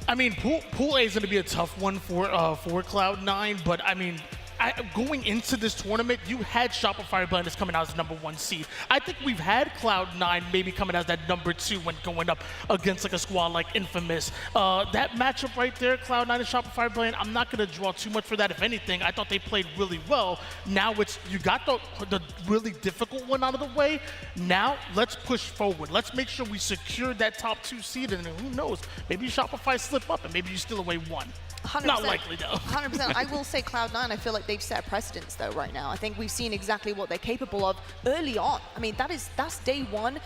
I mean, Pool A is going to be a tough one for Cloud9, but I mean, going into this tournament, you had Shopify Rebellion coming out as #1 seed. I think we've had Cloud9 maybe coming out as that #2 when going up against like a squad like Infamous. That matchup right there, Cloud9 and Shopify Rebellion, I'm not going to draw too much for that. If anything, I thought they played really well. Now you got the really difficult one out of the way. Now let's push forward. Let's make sure we secure that top 2 seed, and who knows, maybe Shopify slip up and maybe you steal away 1. 100%. Not likely, though. 100%. I will say Cloud9, I feel like they've set a precedence, though, right now. I think we've seen exactly what they're capable of early on. I mean, that's day 1,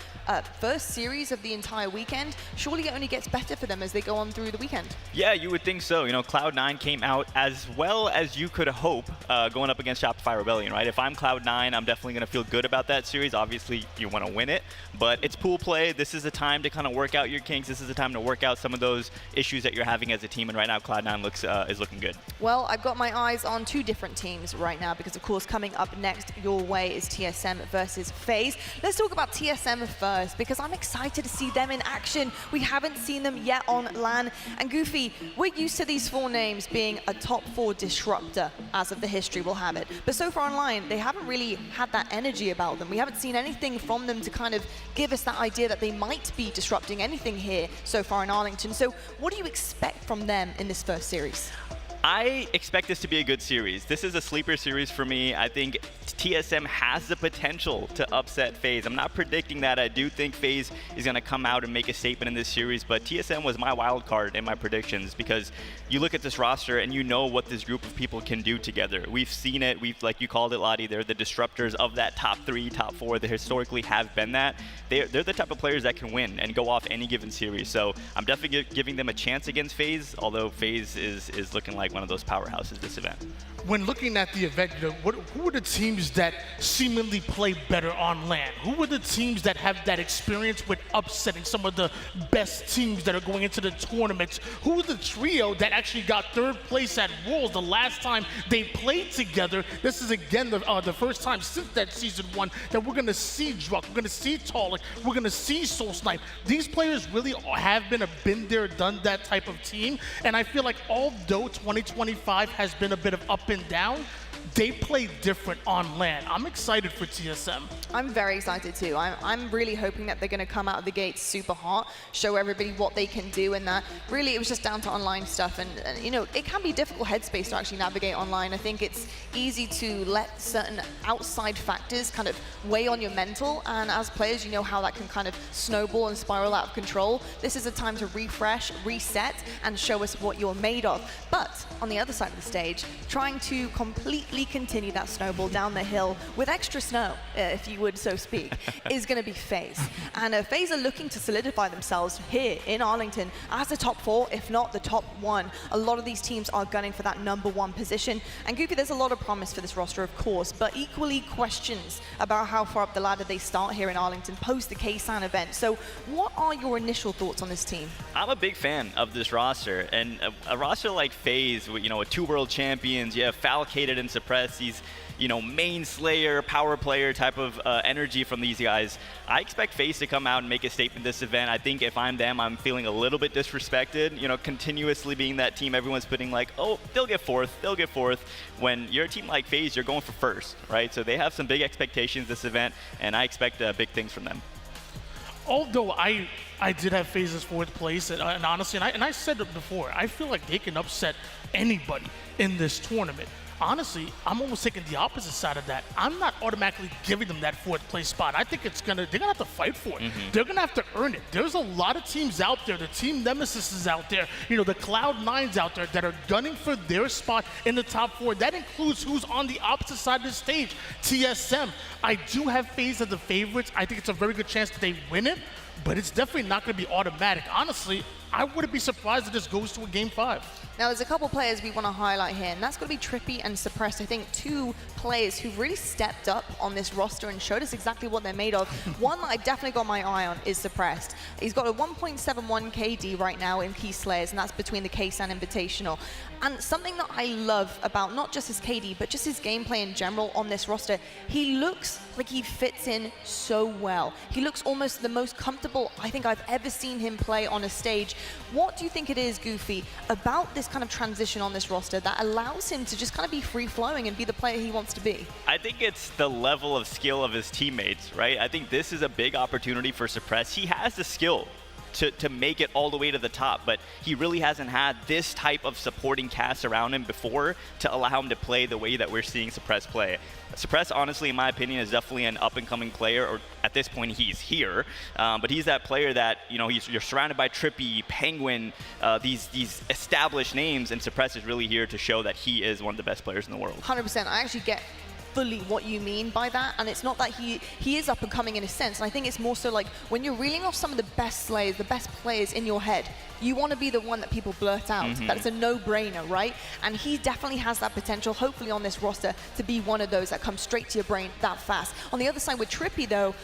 first series of the entire weekend. Surely it only gets better for them as they go on through the weekend. Yeah, you would think so. Cloud9 came out as well as you could hope going up against Shopify Rebellion, right? If I'm Cloud9, I'm definitely going to feel good about that series. Obviously, you want to win it, but it's pool play. This is a time to kind of work out your kinks. This is a time to work out some of those issues that you're having as a team, and right now Cloud9 is looking good. Well, I've got my eyes on 2 different teams right now because, of course, coming up next your way is TSM versus FaZe. Let's talk about TSM first because I'm excited to see them in action. We haven't seen them yet on LAN. And Goofy, we're used to these 4 names being a top 4 disruptor as of the history will have it. But so far online, they haven't really had that energy about them. We haven't seen anything from them to kind of give us that idea that they might be disrupting anything here so far in Arlington. So what do you expect from them in this first series? I expect this to be a good series. This is a sleeper series for me. I think TSM has the potential to upset FaZe. I'm not predicting that. I do think FaZe is going to come out and make a statement in this series, but TSM was my wild card in my predictions because you look at this roster and you know what this group of people can do together. We've seen it. Like you called it, Lottie, they're the disruptors of that top 3, top 4. They historically have been that. They're the type of players that can win and go off any given series. So I'm definitely giving them a chance against FaZe, although FaZe is looking like one of those powerhouses this event. When looking at the event, who are the teams that seemingly play better on LAN? Who are the teams that have that experience with upsetting some of the best teams that are going into the tournaments? Who is the trio that actually got 3rd place at Worlds the last time they played together? This is again the first time since that season 1 that we're going to see Druck, we're going to see Talik, we're going to see Soul Snipe. These players really have been there, done that type of team, and I feel like although 2025 has been a bit of up and down, they play different on LAN. I'm excited for TSM. I'm very excited too. I'm really hoping that they're going to come out of the gates super hot, show everybody what they can do, and that really it was just down to online stuff. And you know, it can be a difficult headspace to actually navigate online. I think it's easy to let certain outside factors kind of weigh on your mental, and as players, you know how that can kind of snowball and spiral out of control. This is a time to refresh, reset, and show us what you're made of. But on the other side of the stage, trying to completely continue that snowball down the hill with extra snow, if you would so speak, is going to be FaZe. And FaZe are looking to solidify themselves here in Arlington as a top 4, if not the top 1. A lot of these teams are gunning for that #1 position. And Goofy, there's a lot of promise for this roster, of course, but equally questions about how far up the ladder they start here in Arlington post the K-San event. So what are your initial thoughts on this team? I'm a big fan of this roster, and a roster like FaZe, you know, with 2 world champions, you have Falcated and Suppress, these, you know, main slayer, power player type of energy from these guys. I expect FaZe to come out and make a statement this event. I think if I'm them, I'm feeling a little bit disrespected, you know, continuously being that team everyone's putting like, oh, they'll get 4th. When you're a team like FaZe, you're going for 1st, right? So they have some big expectations this event, and I expect big things from them. Although I did have FaZe's 4th place, and honestly, and I said it before, I feel like they can upset anybody in this tournament. Honestly, I'm almost taking the opposite side of that. I'm not automatically giving them that 4th place spot. I think they're gonna have to fight for it. They're gonna have to earn it. There's a lot of teams out there. The Team Nemesis is out there. You know, the Cloud9's out there that are gunning for their spot in the top 4. That includes who's on the opposite side of the stage, TSM. I do have FaZe as the favorites. I think it's a very good chance that they win it, but it's definitely not gonna be automatic. Honestly, I wouldn't be surprised if this goes to a Game 5. Now, there's a couple players we want to highlight here, and that's going to be Trippy and Suppressed. I think 2 players who've really stepped up on this roster and showed us exactly what they're made of. One that I definitely got my eye on is Suppressed. He's got a 1.71 KD right now in Key Slayers, and that's between the K-San Invitational. And something that I love about not just his KD, but just his gameplay in general on this roster, he looks like he fits in so well. He looks almost the most comfortable I think I've ever seen him play on a stage. What do you think it is, Goofy, about this kind of transition on this roster that allows him to just kind of be free-flowing and be the player he wants to be? I think it's the level of skill of his teammates, right? I think this is a big opportunity for Suppress. He has the skill to make it all the way to the top, but he really hasn't had this type of supporting cast around him before to allow him to play the way that we're seeing Suppress play. Suppress, honestly, in my opinion, is definitely an up-and-coming player, or at this point, he's here. But he's that player that, you know, you're surrounded by Trippy, Penguin, these established names, and Suppress is really here to show that he is one of the best players in the world. 100%. I actually get fully what you mean by that, and it's not that he is up and coming in a sense, and I think it's more so like when you're reeling off some of the best slayers, the best players in your head, you want to be the one that people blurt out. That it's a no-brainer, right? And he definitely has that potential, hopefully on this roster, to be one of those that comes straight to your brain that fast. On the other side with Trippy though,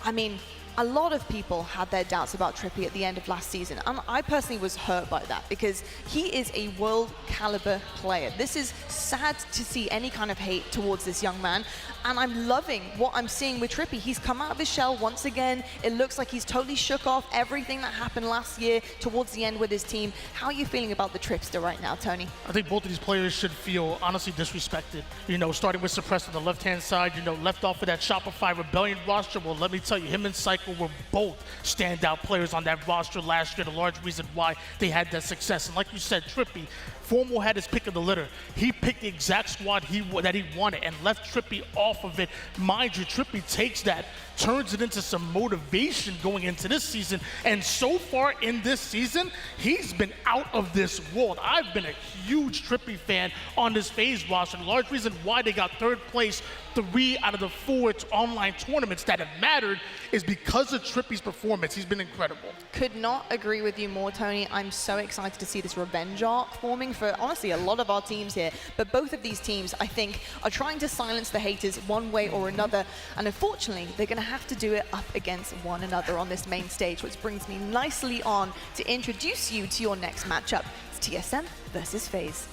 I mean, a lot of people had their doubts about Trippy at the end of last season, and I personally was hurt by that because he is a world caliber player. This is sad to see any kind of hate towards this young man, and I'm loving what I'm seeing with Trippy. He's come out of his shell once again. It looks like he's totally shook off everything that happened last year towards the end with his team. How are you feeling about the Tripster right now, Tony? I think both of these players should feel honestly disrespected. You know, starting with Suppressed on the left-hand side, you know, left off of that Shopify Rebellion roster. Well, let me tell you, him and Cycle were both standout players on that roster last year, the large reason why they had that success. And like you said, Trippy, Formal had his pick of the litter. He picked the exact squad that he wanted and left Trippy off of it. Mind you, Trippy takes that, turns it into some motivation going into this season, and so far in this season, he's been out of this world. I've been a huge Trippy fan on this FaZe roster. The large reason why they got 3rd place 3 out of the 4 online tournaments that have mattered is because of Trippy's performance. He's been incredible. Could not agree with you more, Tony. I'm so excited to see this revenge arc forming for, honestly, a lot of our teams here. But both of these teams, I think, are trying to silence the haters one way or another. And unfortunately, they're going to have to do it up against one another on this main stage, which brings me nicely on to introduce you to your next matchup. It's TSM versus FaZe.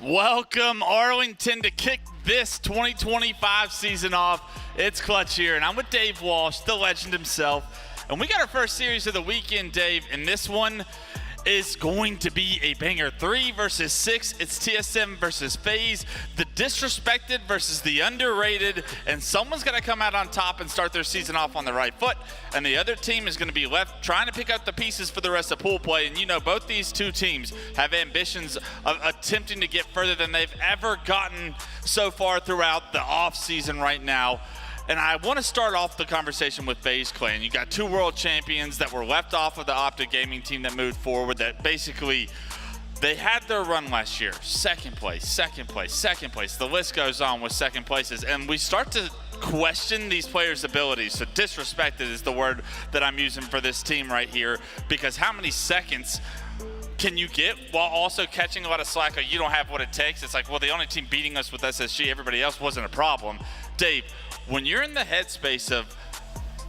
Welcome, Arlington, to kick this 2025 season off. It's Clutch here, and I'm with Dave Walsh, the legend himself. And we got our first series of the weekend, Dave, and this one is going to be a banger. 3 versus 6. It's TSM versus FaZe, the disrespected versus the underrated, and someone's going to come out on top and start their season off on the right foot, and the other team is going to be left trying to pick up the pieces for the rest of pool play. And you know, both these two teams have ambitions of attempting to get further than they've ever gotten so far throughout the off season right now. And I want to start off the conversation with FaZe Clan. You got 2 world champions that were left off of the OpTic gaming team that moved forward, that basically they had their run last year. Second place, second place, second place. The list goes on with second places. And we start to question these players' abilities. So disrespected is the word that I'm using for this team right here, because how many seconds can you get while also catching a lot of slack? You don't have what it takes. It's like, well, the only team beating us with SSG, everybody else wasn't a problem. Dave, when you're in the headspace of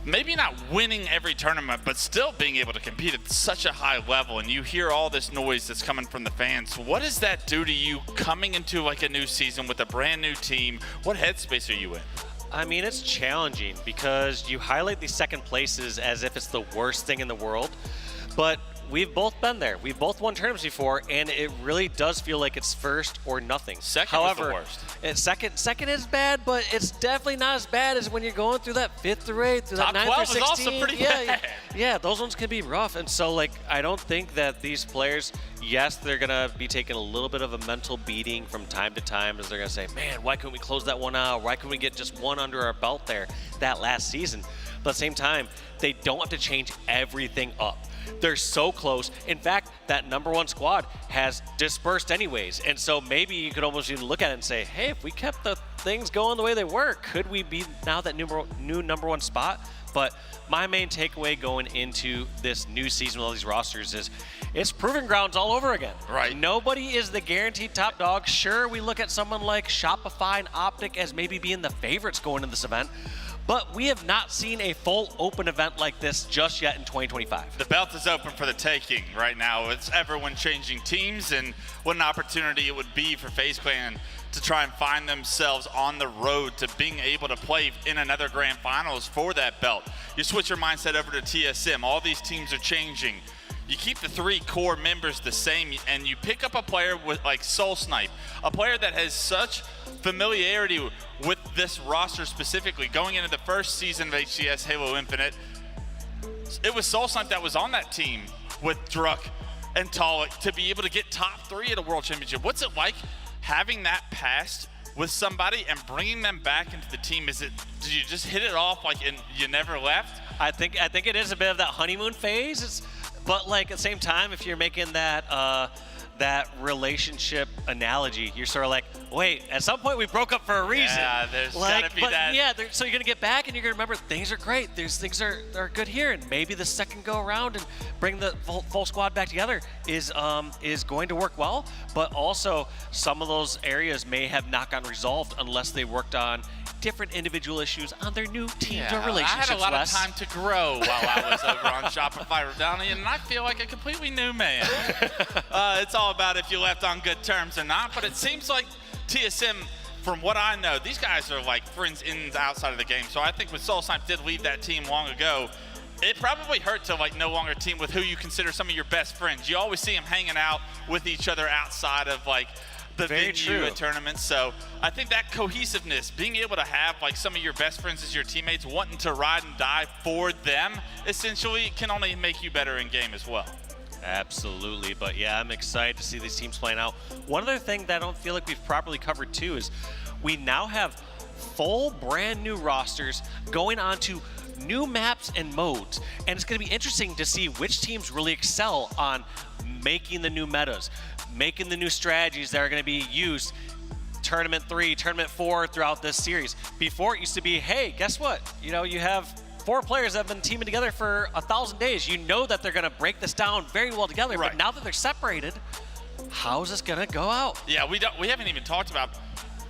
maybe not winning every tournament, but still being able to compete at such a high level, and you hear all this noise that's coming from the fans, what does that do to you coming into like a new season with a brand new team? What headspace are you in? I mean, it's challenging because you highlight these second places as if it's the worst thing in the world, but we've both been there. We've both won tournaments before, and it really does feel like it's first or nothing. Second is the worst. Second is bad, but it's definitely not as bad as when you're going through that 5th or 8th, through that 9th or 16th. Top 12 is also pretty bad. Yeah, those ones can be rough. And so, like, I don't think that these players, yes, they're going to be taking a little bit of a mental beating from time to time, as they're going to say, man, why couldn't we close that one out? Why couldn't we get just one under our belt there that last season? But at the same time, they don't have to change everything up. They're so close. In fact, that #1 squad has dispersed anyways. And so maybe you could almost even look at it and say, hey, if we kept the things going the way they were, could we be now that new #1 spot? But my main takeaway going into this new season with all these rosters is it's proving grounds all over again. Right. Nobody is the guaranteed top dog. Sure, we look at someone like Shopify and OpTic as maybe being the favorites going into this event, but we have not seen a full open event like this just yet in 2025. The belt is open for the taking right now. It's everyone changing teams, and what an opportunity it would be for FaZe Clan to try and find themselves on the road to being able to play in another grand finals for that belt. You switch your mindset over to TSM. All these teams are changing. You keep the 3 core members the same, and you pick up a player with like Soul Snipe, a player that has such familiarity with this roster specifically. Going into the first season of HCS Halo Infinite, it was Soul Snipe that was on that team with Druk and Talik to be able to get top 3 at a world championship. What's it like having that past with somebody and bringing them back into the team? Did you just hit it off like and you never left? I think it is a bit of that honeymoon phase. But like at the same time, if you're making that that relationship analogy, you're sort of like, wait, at some point we broke up for a reason. Yeah, there's gotta be that. Yeah, so you're gonna get back and you're gonna remember things are great. These things are good here, and maybe the second go around and bring the full squad back together is going to work well. But also some of those areas may have not gotten resolved unless they worked on different individual issues on their new teams or relationships. I had a lot of time to grow while I was over on Shopify Rebellion, and I feel like a completely new man. It's all about if you left on good terms or not, but it seems like TSM, from what I know, these guys are like friends in and outside of the game. So I think when Soul Snipe did leave that team long ago, it probably hurt to like no longer team with who you consider some of your best friends. You always see them hanging out with each other outside of like the venue at tournaments. So I think that cohesiveness, being able to have like some of your best friends as your teammates, wanting to ride and die for them, essentially can only make you better in game as well. Absolutely, but yeah, I'm excited to see these teams playing out. One other thing that I don't feel like we've properly covered too is we now have full brand new rosters going on to new maps and modes, and it's going to be interesting to see which teams really excel on making the new metas, making the new strategies that are going to be used Tournament 3, Tournament 4 throughout this series. Before it used to be, hey, guess what? You know, you have 4 players that have been teaming together for 1,000 days. You know that they're going to break this down very well together, but now that they're separated, how is this going to go out? Yeah, we haven't even talked about,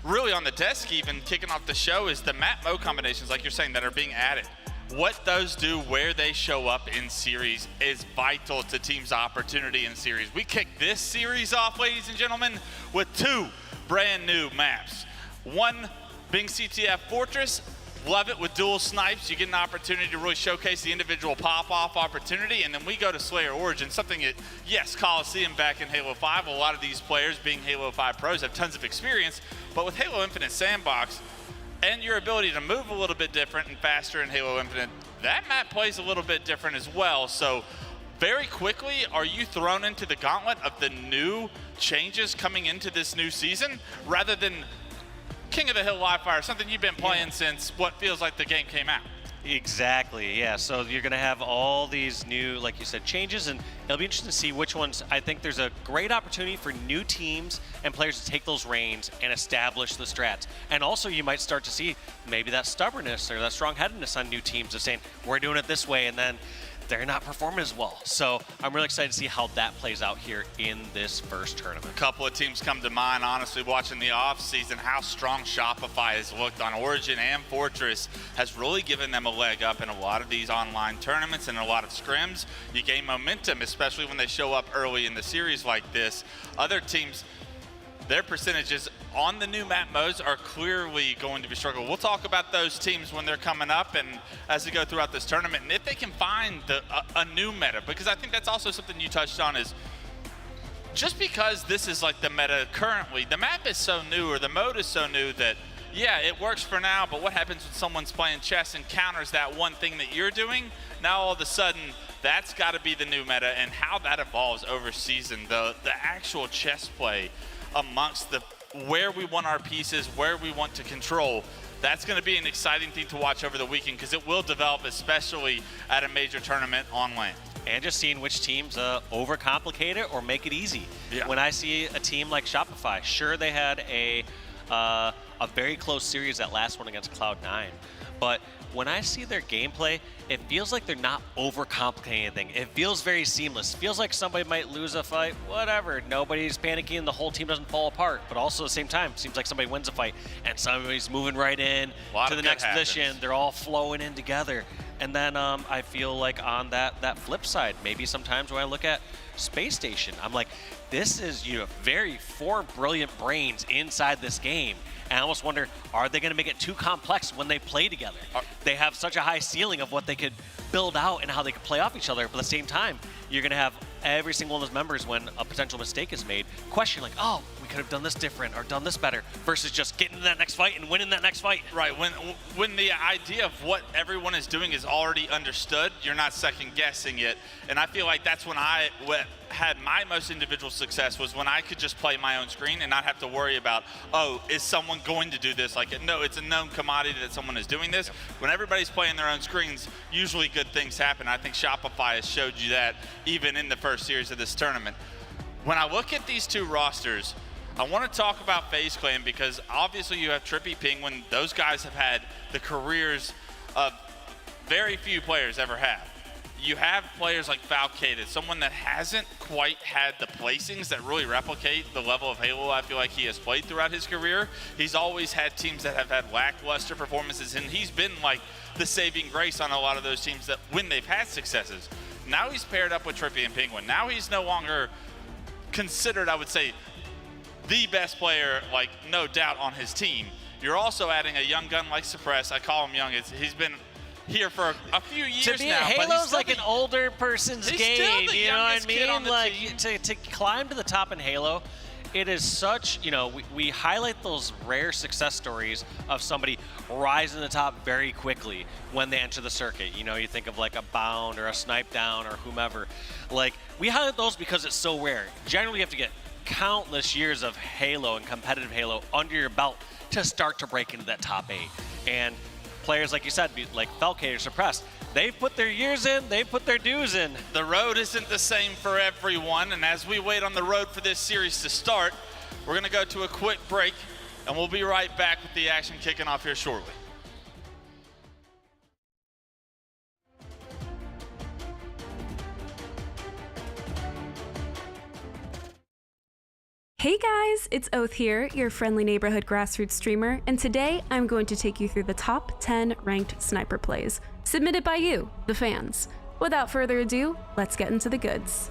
really on the desk even, kicking off the show, is the map mode combinations, like you're saying, that are being added. what those do, where they show up in series, is vital to teams' opportunity in series. We kick this series off, ladies and gentlemen, with 2 brand new maps. One being CTF Fortress. Love it with dual snipes. You get an opportunity to really showcase the individual pop-off opportunity. And then we go to Slayer Origin, something that, yes, Coliseum back in Halo 5, a lot of these players being Halo 5 pros have tons of experience. But with Halo Infinite Sandbox and your ability to move a little bit different and faster in Halo Infinite, that map plays a little bit different as well. So very quickly, are you thrown into the gauntlet of the new changes coming into this new season rather than King of the Hill Live Fire, something you've been playing since what feels like the game came out? Exactly, yeah. So you're going to have all these new, like you said, changes, and it'll be interesting to see which ones. I think there's a great opportunity for new teams and players to take those reins and establish the strats. And also you might start to see maybe that stubbornness or that strong-headedness on new teams of saying, we're doing it this way, and then they're not performing as well. So I'm really excited to see how that plays out here in this first tournament. A couple of teams come to mind, honestly, watching the offseason, how strong Shopify has looked on Origin and Fortress has really given them a leg up in a lot of these online tournaments and a lot of scrims. You gain momentum, especially when they show up early in the series like this. Other teams, their percentages on the new map modes are clearly going to be struggling. We'll talk about those teams when they're coming up and as they go throughout this tournament, and if they can find a new meta, because I think that's also something you touched on is just because this is like the meta currently, the map is so new or the mode is so new that, yeah, it works for now, but what happens when someone's playing chess and counters that one thing that you're doing? Now all of a sudden, that's got to be the new meta, and how that evolves over season, the actual chess play amongst where we want our pieces, where we want to control, that's going to be an exciting thing to watch over the weekend because it will develop, especially at a major tournament on land. And just seeing which teams overcomplicate it or make it easy. Yeah. When I see a team like Shopify, sure, they had a very close series, that last one against Cloud9, but when I see their gameplay, it feels like they're not overcomplicating anything. It feels very seamless. It feels like somebody might lose a fight, whatever. Nobody's panicking, the whole team doesn't fall apart. But also at the same time, it seems like somebody wins a fight and somebody's moving right in to the next position. They're all flowing in together. And then I feel like on that flip side, maybe sometimes when I look at Space Station, I'm like, this is very 4 brilliant brains inside this game. And I almost wonder, are they going to make it too complex when they play together? They have such a high ceiling of what they could build out and how they could play off each other. But at the same time, you're going to have every single one of those members, when a potential mistake is made, question like, oh, we could have done this different or done this better, versus just getting to that next fight and winning that next fight. Right, when the idea of what everyone is doing is already understood, you're not second guessing it. And I feel like that's when I had my most individual success, was when I could just play my own screen and not have to worry about, oh, is someone going to do this? Like, no, it's a known commodity that someone is doing this. Yep. When everybody's playing their own screens, usually good things happen. I think Shopify has showed you that even in the first series of this tournament. When I look at these two rosters, I want to talk about FaZe Clan because obviously you have Trippy, Penguin. Those guys have had the careers of very few players ever have. You have players like Falcated, someone that hasn't quite had the placings that really replicate the level of Halo I feel like he has played throughout his career. He's always had teams that have had lackluster performances, and he's been like the saving grace on a lot of those teams that when they've had successes. Now he's paired up with Trippy and Penguin. Now he's no longer considered, I would say, the best player, like no doubt, on his team. You're also adding a young gun like Suppress. I call him young. He's been here for a few years to me, now. Halo's like an older person's game. You know what I mean? Like team. to climb to the top in Halo, it is such, we highlight those rare success stories of somebody rising to the top very quickly when they enter the circuit. You think of like a Bound or a Snipe Down or whomever. Like, we highlight those because it's so rare. Generally, you have to get countless years of Halo and competitive Halo under your belt to start to break into that top 8. And players, like you said, like Falcated or Suppressed, they've put their years in, they've put their dues in. The road isn't the same for everyone, and as we wait on the road for this series to start, we're going to go to a quick break, and we'll be right back with the action kicking off here shortly. Hey guys, it's Oath here, your friendly neighborhood grassroots streamer, and today I'm going to take you through the top 10 ranked sniper plays. Submitted by you, the fans. Without further ado, let's get into the goods.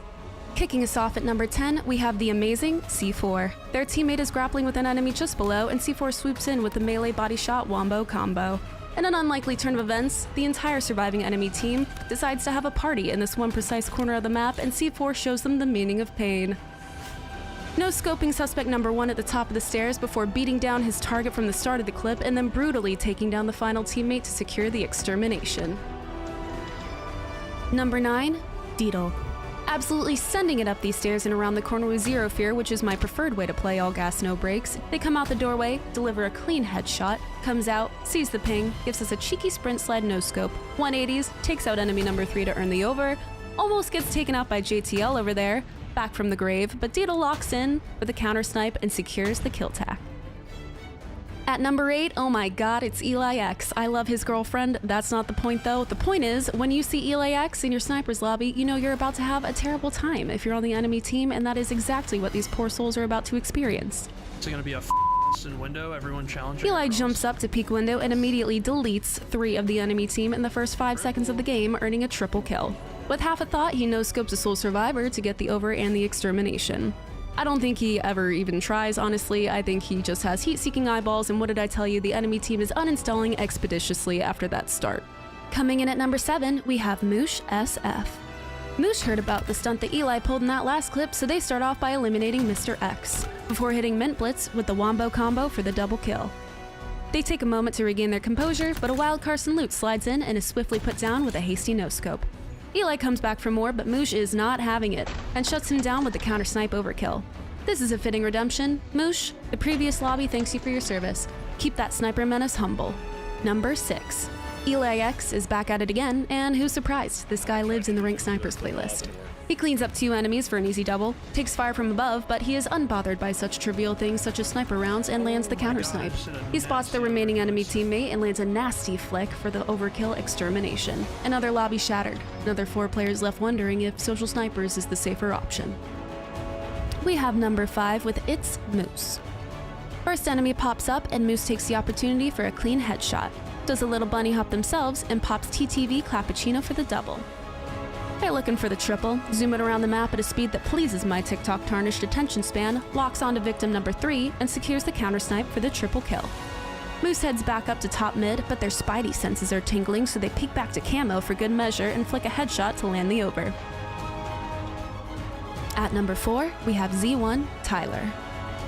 Kicking us off at number 10, we have the amazing C4. Their teammate is grappling with an enemy just below, and C4 swoops in with the melee body shot wombo combo. In an unlikely turn of events, the entire surviving enemy team decides to have a party in this one precise corner of the map, and C4 shows them the meaning of pain. No scoping suspect number 1 at the top of the stairs before beating down his target from the start of the clip and then brutally taking down the final teammate to secure the extermination. Number 9, Deedle. Absolutely sending it up these stairs and around the corner with zero fear, which is my preferred way to play all gas, no brakes. They come out the doorway, deliver a clean headshot, comes out, sees the ping, gives us a cheeky sprint slide no scope, 180s, takes out enemy number 3 to earn the over, almost gets taken out by JTL over there, back from the grave, but Deedle locks in for the counter snipe and secures the kill tack. At number 8, oh my god, it's Eli X. I love his girlfriend. That's not the point though. The point is, when you see Eli X in your sniper's lobby, you know you're about to have a terrible time if you're on the enemy team, and that is exactly what these poor souls are about to experience. Is it gonna be a in window, everyone challenging? Eli jumps up to peek window and immediately deletes 3 of the enemy team in the first 5 seconds of the game, earning a triple kill. With half a thought, he no-scopes a sole survivor to get the over and the extermination. I don't think he ever even tries, honestly. I think he just has heat-seeking eyeballs, and what did I tell you? The enemy team is uninstalling expeditiously after that start. Coming in at number 7, we have Moosh SF. Moosh heard about the stunt that Eli pulled in that last clip, so they start off by eliminating Mr. X, before hitting Mint Blitz with the wombo combo for the double kill. They take a moment to regain their composure, but a wild Carson Lute slides in and is swiftly put down with a hasty no-scope. Eli comes back for more, but Moosh is not having it, and shuts him down with the counter-snipe overkill. This is a fitting redemption. Moosh, the previous lobby thanks you for your service. Keep that sniper menace humble. Number 6. Eli X is back at it again, and who's surprised? This guy lives in the Rank Snipers playlist. He cleans up 2 enemies for an easy double, takes fire from above, but he is unbothered by such trivial things such as sniper rounds and lands the counter-snipe. He spots the remaining enemy teammate and lands a nasty flick for the overkill extermination. Another lobby shattered. Another 4 players left wondering if social snipers is the safer option. We have number 5 with It's Moose. First enemy pops up and Moose takes the opportunity for a clean headshot, does a little bunny hop themselves, and pops TTV Clappuccino for the double. They're looking for the triple, zoom it around the map at a speed that pleases my TikTok tarnished attention span, locks onto victim number 3, and secures the counter snipe for the triple kill. Moose heads back up to top mid, but their spidey senses are tingling, so they peek back to camo for good measure and flick a headshot to land the over. At number 4, we have Z1 Tyler.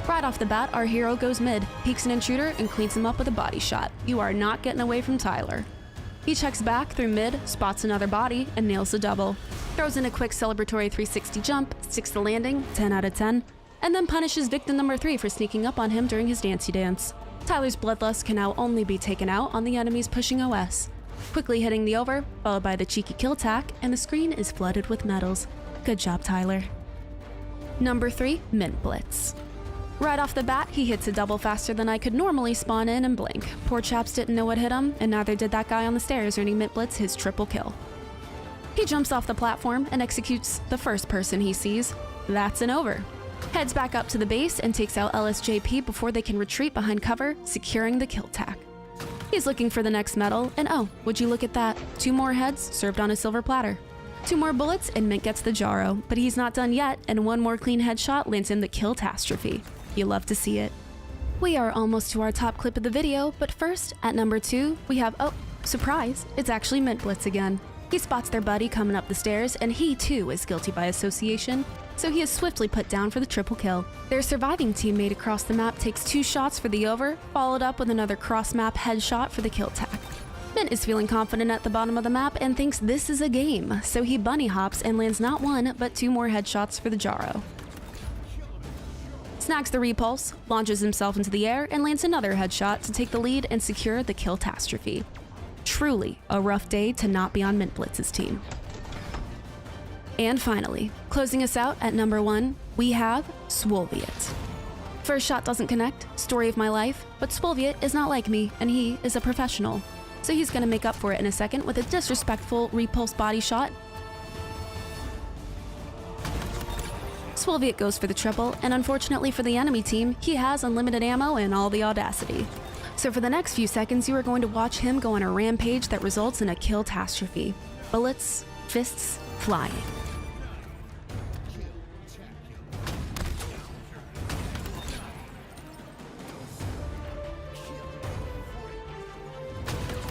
Right off the bat, our hero goes mid, peeks an intruder, and cleans him up with a body shot. You are not getting away from Tyler. He checks back through mid, spots another body, and nails the double. Throws in a quick celebratory 360 jump, sticks the landing, 10 out of 10, and then punishes victim number 3 for sneaking up on him during his dancey dance. Tyler's bloodlust can now only be taken out on the enemies pushing OS. Quickly hitting the over, followed by the cheeky kill tack, and the screen is flooded with medals. Good job, Tyler. Number 3, Mint Blitz. Right off the bat, he hits a double faster than I could normally spawn in and blink. Poor chaps didn't know what hit him, and neither did that guy on the stairs, earning Mint Blitz his triple kill. He jumps off the platform and executes the first person he sees. That's an over. Heads back up to the base and takes out LSJP before they can retreat behind cover, securing the kill tack. He's looking for the next medal, and oh, would you look at that, 2 more heads served on a silver platter. 2 more bullets and Mint gets the Jaro, but he's not done yet, and 1 more clean headshot lands him the kill-tastrophe. You love to see it. We are almost to our top clip of the video, but first, at number 2, we have, oh, surprise, it's actually Mint Blitz again. He spots their buddy coming up the stairs, and he too is guilty by association, so he is swiftly put down for the triple kill. Their surviving teammate across the map takes 2 shots for the over, followed up with another cross-map headshot for the kill tack. Mint is feeling confident at the bottom of the map and thinks this is a game, so he bunny hops and lands not 1, but 2 more headshots for the Jaro. Snags the repulse, launches himself into the air, and lands another headshot to take the lead and secure the kill-tastrophe. Truly a rough day to not be on Mint Blitz's team. And finally, closing us out at number 1, we have Swolviet. First shot doesn't connect, story of my life, but Swolviet is not like me, and he is a professional. So he's gonna make up for it in a second with a disrespectful repulse body shot. Swolviet goes for the triple, and unfortunately for the enemy team, he has unlimited ammo and all the audacity. So for the next few seconds, you are going to watch him go on a rampage that results in a kill-tastrophe. Bullets, fists, flying.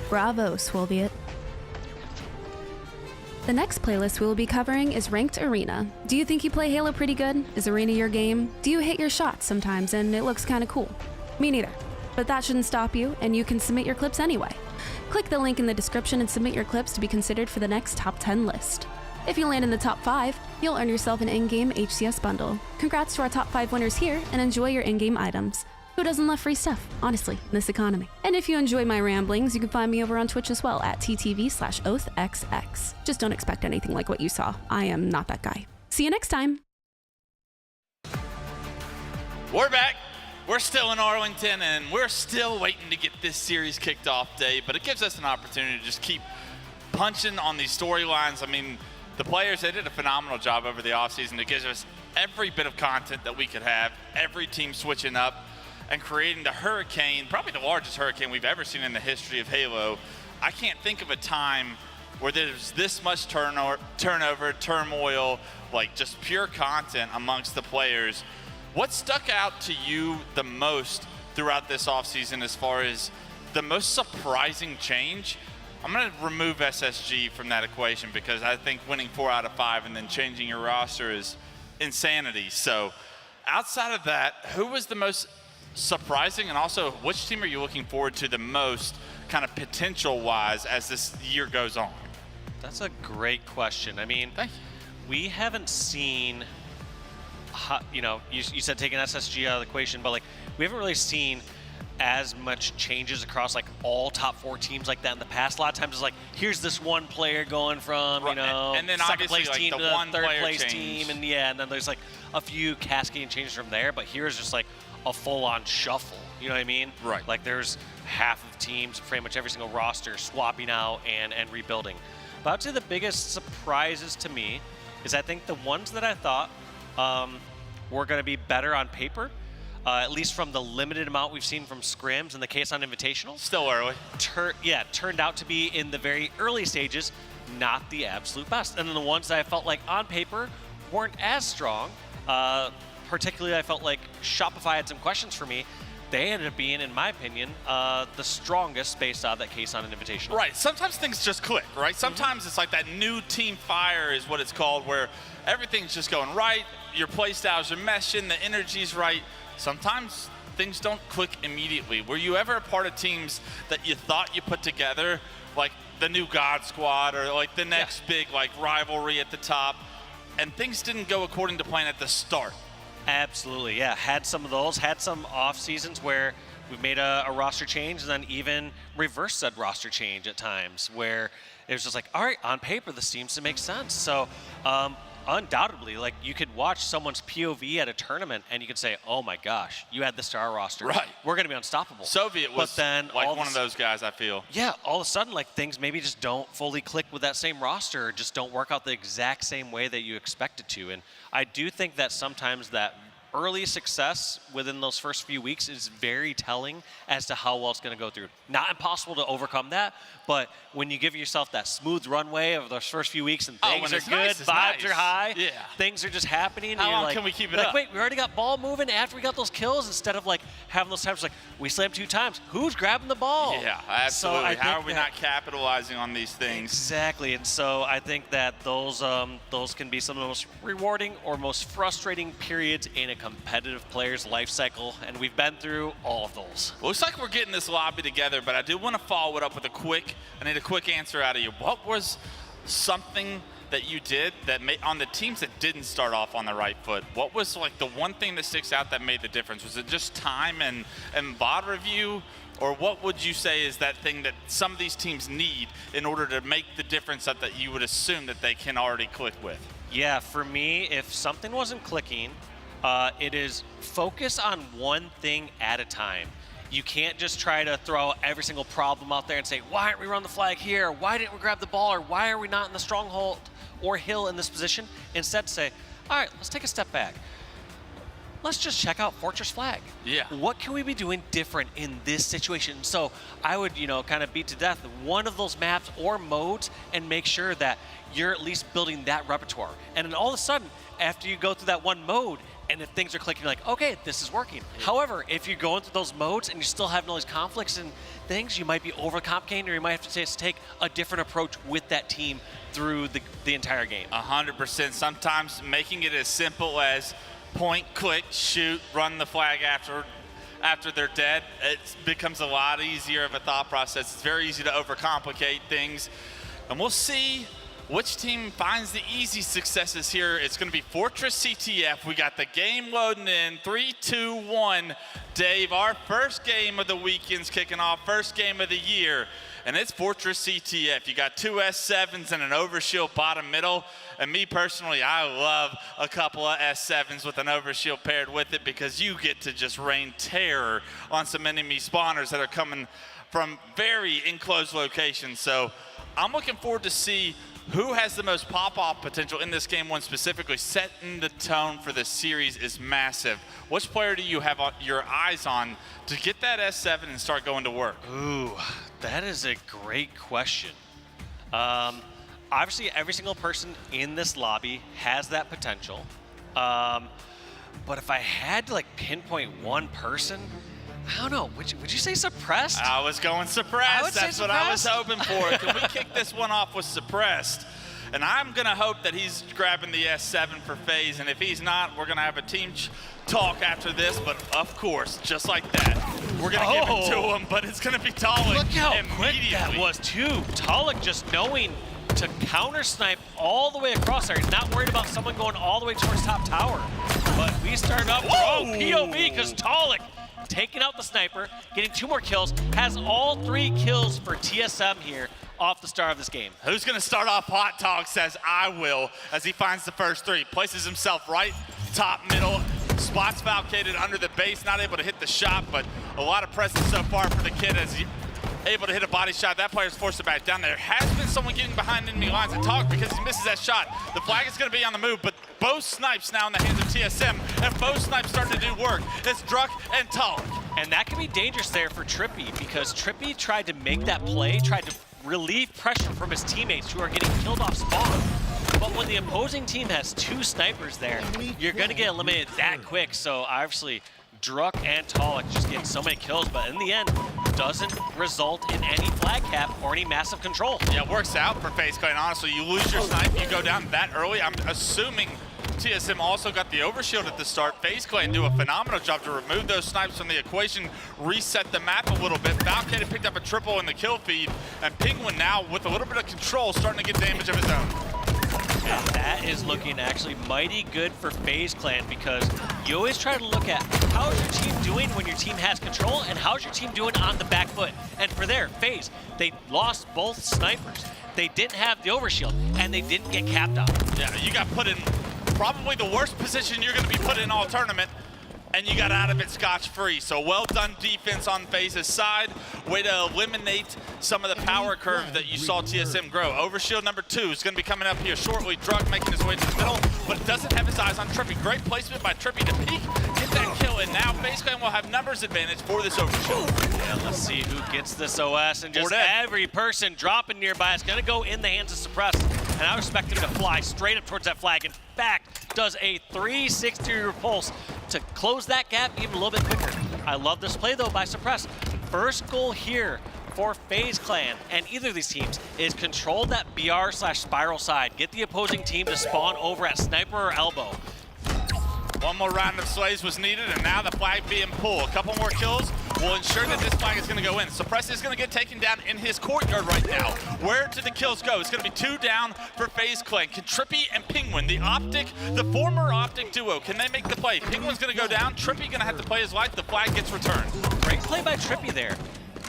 Bravo, Swolviet. The next playlist we will be covering is Ranked Arena. Do you think you play Halo pretty good? Is Arena your game? Do you hit your shots sometimes and it looks kinda cool? Me neither. But that shouldn't stop you, and you can submit your clips anyway. Click the link in the description and submit your clips to be considered for the next top 10 list. If you land in the top 5, you'll earn yourself an in-game HCS bundle. Congrats to our top 5 winners here, and enjoy your in-game items. Who doesn't love free stuff, honestly, in this economy? And if you enjoy my ramblings, you can find me over on Twitch as well at ttv/oathxx. Just don't expect anything like what you saw. I am not that guy. See you next time. We're back. We're still in Arlington, and we're still waiting to get this series kicked off today, but it gives us an opportunity to just keep punching on these storylines. I mean, the players, they did a phenomenal job over the offseason. It gives us every bit of content that we could have, every team switching up and creating the hurricane, probably the largest hurricane we've ever seen in the history of Halo. I can't think of a time where there's this much turnover, turmoil, like just pure content amongst the players. What stuck out to you the most throughout this offseason as far as the most surprising change? I'm going to remove SSG from that equation because I think winning 4 out of 5 and then changing your roster is insanity. So outside of that, who was the most surprising, and also which team are you looking forward to the most kind of potential-wise as this year goes on? That's a great question. I mean, we haven't seen, you know, you said taking SSG out of the equation, but like we haven't really seen as much changes across like all top 4 teams like that in the past. A lot of times it's like, here's this one player going from, you know, and then second place like team the to one third player place change. team, and yeah, and then there's like a few cascading changes from there, but here's just like a full-on shuffle, you know what I mean? Right. Like there's half of teams, pretty much every single roster swapping out and rebuilding. But I'd say the biggest surprises to me is I think the ones that I thought were going to be better on paper, at least from the limited amount we've seen from scrims in the case on Invitational. Still early. Turned out to be in the very early stages, not the absolute best. And then the ones that I felt like on paper weren't as strong, particularly I felt like Shopify had some questions for me. They ended up being, in my opinion, the strongest based on that case on an Invitational. Right, sometimes things just click, right? Sometimes it's like that new team fire is what it's called, where everything's just going right, your play styles are meshing, the energy's right. Sometimes things don't click immediately. Were you ever a part of teams that you thought you put together, like the new God Squad or like the next big like rivalry at the top, and things didn't go according to plan at the start? Absolutely, yeah. Had some of those, had some off seasons where we've made a roster change and then even reversed said roster change at times where it was just like, all right, on paper, this seems to make sense. So undoubtedly, like you could watch someone's POV at a tournament and you could say, oh my gosh, you add this to our roster. Right. We're going to be unstoppable. Soviet was but then like one of those guys, I feel. Yeah, all of a sudden, like things maybe just don't fully click with that same roster, or just don't work out the exact same way that you expect it to. And I do think that sometimes that early success within those first few weeks is very telling as to how well it's going to go through. Not impossible to overcome that, but when you give yourself that smooth runway of those first few weeks and things are good, vibes are high, things are just happening. How long like, can we keep it like, up? Wait, we already got ball moving after we got those kills, instead of like having those times like we slammed 2 times. Who's grabbing the ball? Yeah, absolutely. So how are we not capitalizing on these things? Exactly, and so I think that those can be some of the most rewarding or most frustrating periods in a competitive player's life cycle, and we've been through all of those. Looks like we're getting this lobby together, but I do want to follow it up with I need a quick answer out of you. What was something that you did that made, on the teams that didn't start off on the right foot, what was like the one thing that sticks out that made the difference? Was it just time and VOD review? Or what would you say is that thing that some of these teams need in order to make the difference that you would assume that they can already click with? Yeah, for me, if something wasn't clicking, it is focus on one thing at a time. You can't just try to throw every single problem out there and say, why aren't we run the flag here? Why didn't we grab the ball? Or why are we not in the stronghold or hill in this position? Instead say, all right, let's take a step back. let's just check out Fortress Flag. Yeah. What can we be doing different in this situation? So I would, kind of beat to death one of those maps or modes and make sure that you're at least building that repertoire. And then all of a sudden, after you go through that one mode, and if things are clicking, you're like, okay, this is working. However, if you're going through those modes and you're still having all these conflicts and things, you might be overcomplicating, or you might have to just take a different approach with that team through the entire game. 100%. Sometimes making it as simple as point, click, shoot, run the flag after they're dead, it becomes a lot easier of a thought process. It's very easy to overcomplicate things. And we'll see which team finds the easy successes here. It's going to be Fortress CTF. We got the game loading in. 3, 2, 1. Dave, our first game of the weekend's kicking off, first game of the year, and it's Fortress CTF. You got 2 S7s and an overshield bottom middle. And me personally, I love a couple of S7s with an overshield paired with it, because you get to just rain terror on some enemy spawners that are coming from very enclosed locations. So I'm looking forward to see who has the most pop-off potential in this game one specifically. Setting the tone for the series is massive. Which player do you have your eyes on to get that S7 and start going to work? Ooh, that is a great question. Obviously, every single person in this lobby has that potential. But if I had to pinpoint one person, I don't know. Would you say Suppressed? I was going Suppressed. That's what I was hoping for. Can we kick this one off with Suppressed? And I'm going to hope that he's grabbing the S7 for FaZe. And if he's not, we're going to have a team talk after this. But of course, just like that, we're going to give it to him. But it's going to be Talik. Look how quick that was, too. Talik just knowing to counter snipe all the way across there. He's not worried about someone going all the way towards top tower. But we start up wrong POV because Talik taking out the sniper, getting 2 more kills, has all 3 kills for TSM here off the start of this game. Who's going to start off hot talk? Says I will, as he finds the first 3. Places himself right top middle. Spots Valkated under the base, not able to hit the shot, but a lot of presence so far for the kid as he able to hit a body shot. That player's forced it back down. There has been someone getting behind enemy lines and talk because he misses that shot. The flag is going to be on the move, but both snipes now in the hands of TSM, and both snipes starting to do work. It's Druck and Talik. And that can be dangerous there for Trippy, because Trippy tried to make that play, tried to relieve pressure from his teammates who are getting killed off spawn. But when the opposing team has 2 snipers there, you're going to get eliminated that quick. So obviously, Druck and Talik just getting so many kills, but in the end, doesn't result in any flag cap or any massive control. Yeah, it works out for FaZe Clan. Honestly, you lose your snipe, you go down that early. I'm assuming TSM also got the overshield at the start. FaZe Clan do a phenomenal job to remove those snipes from the equation, reset the map a little bit. Valkated picked up a triple in the kill feed, and Penguin now with a little bit of control starting to get damage of his own. And that is looking actually mighty good for FaZe Clan, because you always try to look at how's your team doing when your team has control and how's your team doing on the back foot. And for their FaZe, they lost both snipers. They didn't have the overshield, and they didn't get capped out. Yeah, you got put in probably the worst position you're going to be put in all tournament, and you got out of it scotch-free. So well done defense on FaZe's side. Way to eliminate some of the power curve that you saw TSM grow. Overshield number 2 is going to be coming up here shortly. Druck making his way to the middle, but doesn't have his eyes on Trippy. Great placement by Trippy to peek, get that kill, and now FaZe Clan will have numbers advantage for this overshield. Yeah, let's see who gets this OS, and just every person dropping nearby is going to go in the hands of Suppressed. And I expect him to fly straight up towards that flag. In fact, does a 360 repulse to close that gap even a little bit quicker. I love this play, though, by Suppressed. First goal here for FaZe Clan and either of these teams is control that BR/spiral side. Get the opposing team to spawn over at sniper or elbow. One more round of slays was needed, and now the flag being pulled. A couple more kills will ensure that this flag is going to go in. Suppressed is going to get taken down in his courtyard right now. Where did the kills go? It's going to be 2 down for FaZe Clan. Can Trippy and Penguin, the OpTic, the former OpTic duo, can they make the play? Penguin's going to go down. Trippy going to have to play his life. The flag gets returned. Great play by Trippy there.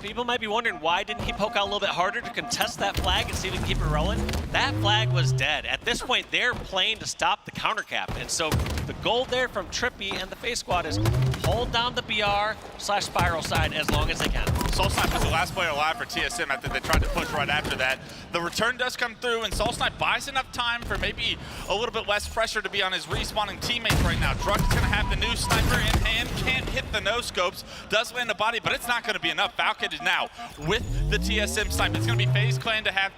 people might be wondering why didn't he poke out a little bit harder to contest that flag and see if we can keep it rolling. That flag was dead. At this point, they're playing to stop the counter cap. And so the goal there from Trippy and the FaZe squad is hold down the BR/Spiral side as long as they can. Soulsnipe was the last player alive for TSM after they tried to push right after that. The return does come through, and Soulsnipe buys enough time for maybe a little bit less pressure to be on his respawning teammates right now. Druck is going to have the new sniper in hand, can't hit the no-scopes, does land a body, but it's not going to be enough. Falcon is now with the TSM snipe. It's going to be FaZe Clan to have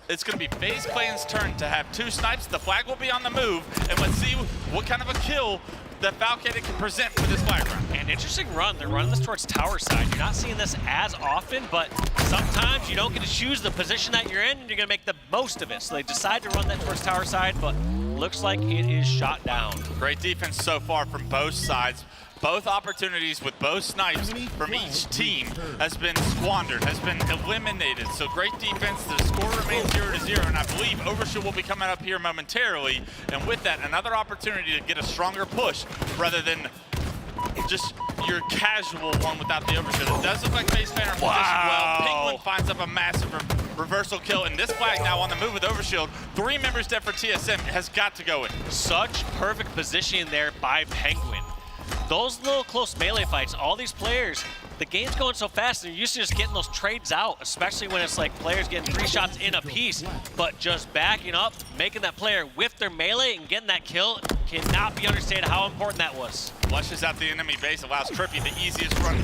it's going to be FaZe Clan's turn to have 2 snipes. The flag will be on the move, and let's see what kind of a kill that Falcon can present for this flag run. An interesting run. They're running this towards tower side. You're not seeing this as often, but sometimes you don't get to choose the position that you're in, and you're going to make the most of it. So they decide to run that towards tower side, but looks like it is shot down. Great defense so far from both sides. Both opportunities with both snipes from each team has been squandered, has been eliminated. So great defense. The score remains 0-0, and I believe Overshield will be coming up here momentarily. And with that, another opportunity to get a stronger push rather than just your casual one without the Overshield. It does look like FaZe Clan are positioned well. Penguin finds up a massive reversal kill, and this flag now on the move with Overshield. 3 members dead for TSM has got to go in. Such perfect positioning there by Penguin. Those little close melee fights, all these players, the game's going so fast, they're used to just getting those trades out, especially when it's like players getting 3 shots in a piece, but just backing up, making that player whiff their melee and getting that kill cannot be understated how important that was. Flushes out the enemy base, allows Trippy the easiest run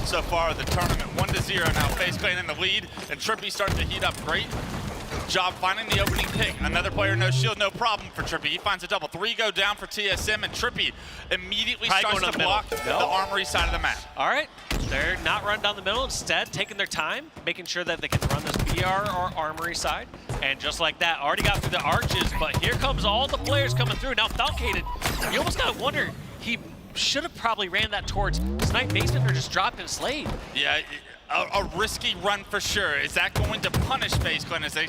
so far of the tournament. 1-0 now, FaZe Clan in the lead, and Trippy starting to heat up. Great job finding the opening pick. Another player, no shield, no problem for Trippy. He finds a double. 3 go down for TSM, and Trippy immediately starts to block the armory side of the map. All right, they're not running down the middle. Instead, taking their time, making sure that they can run this BR or armory side. And just like that, already got through the arches, but here comes all the players coming through. Now Falcated, you almost gotta wonder, he should have probably ran that towards Snipe Basement or just dropped in Slade. Yeah, a risky run for sure. Is that going to punish FaZe Clan as they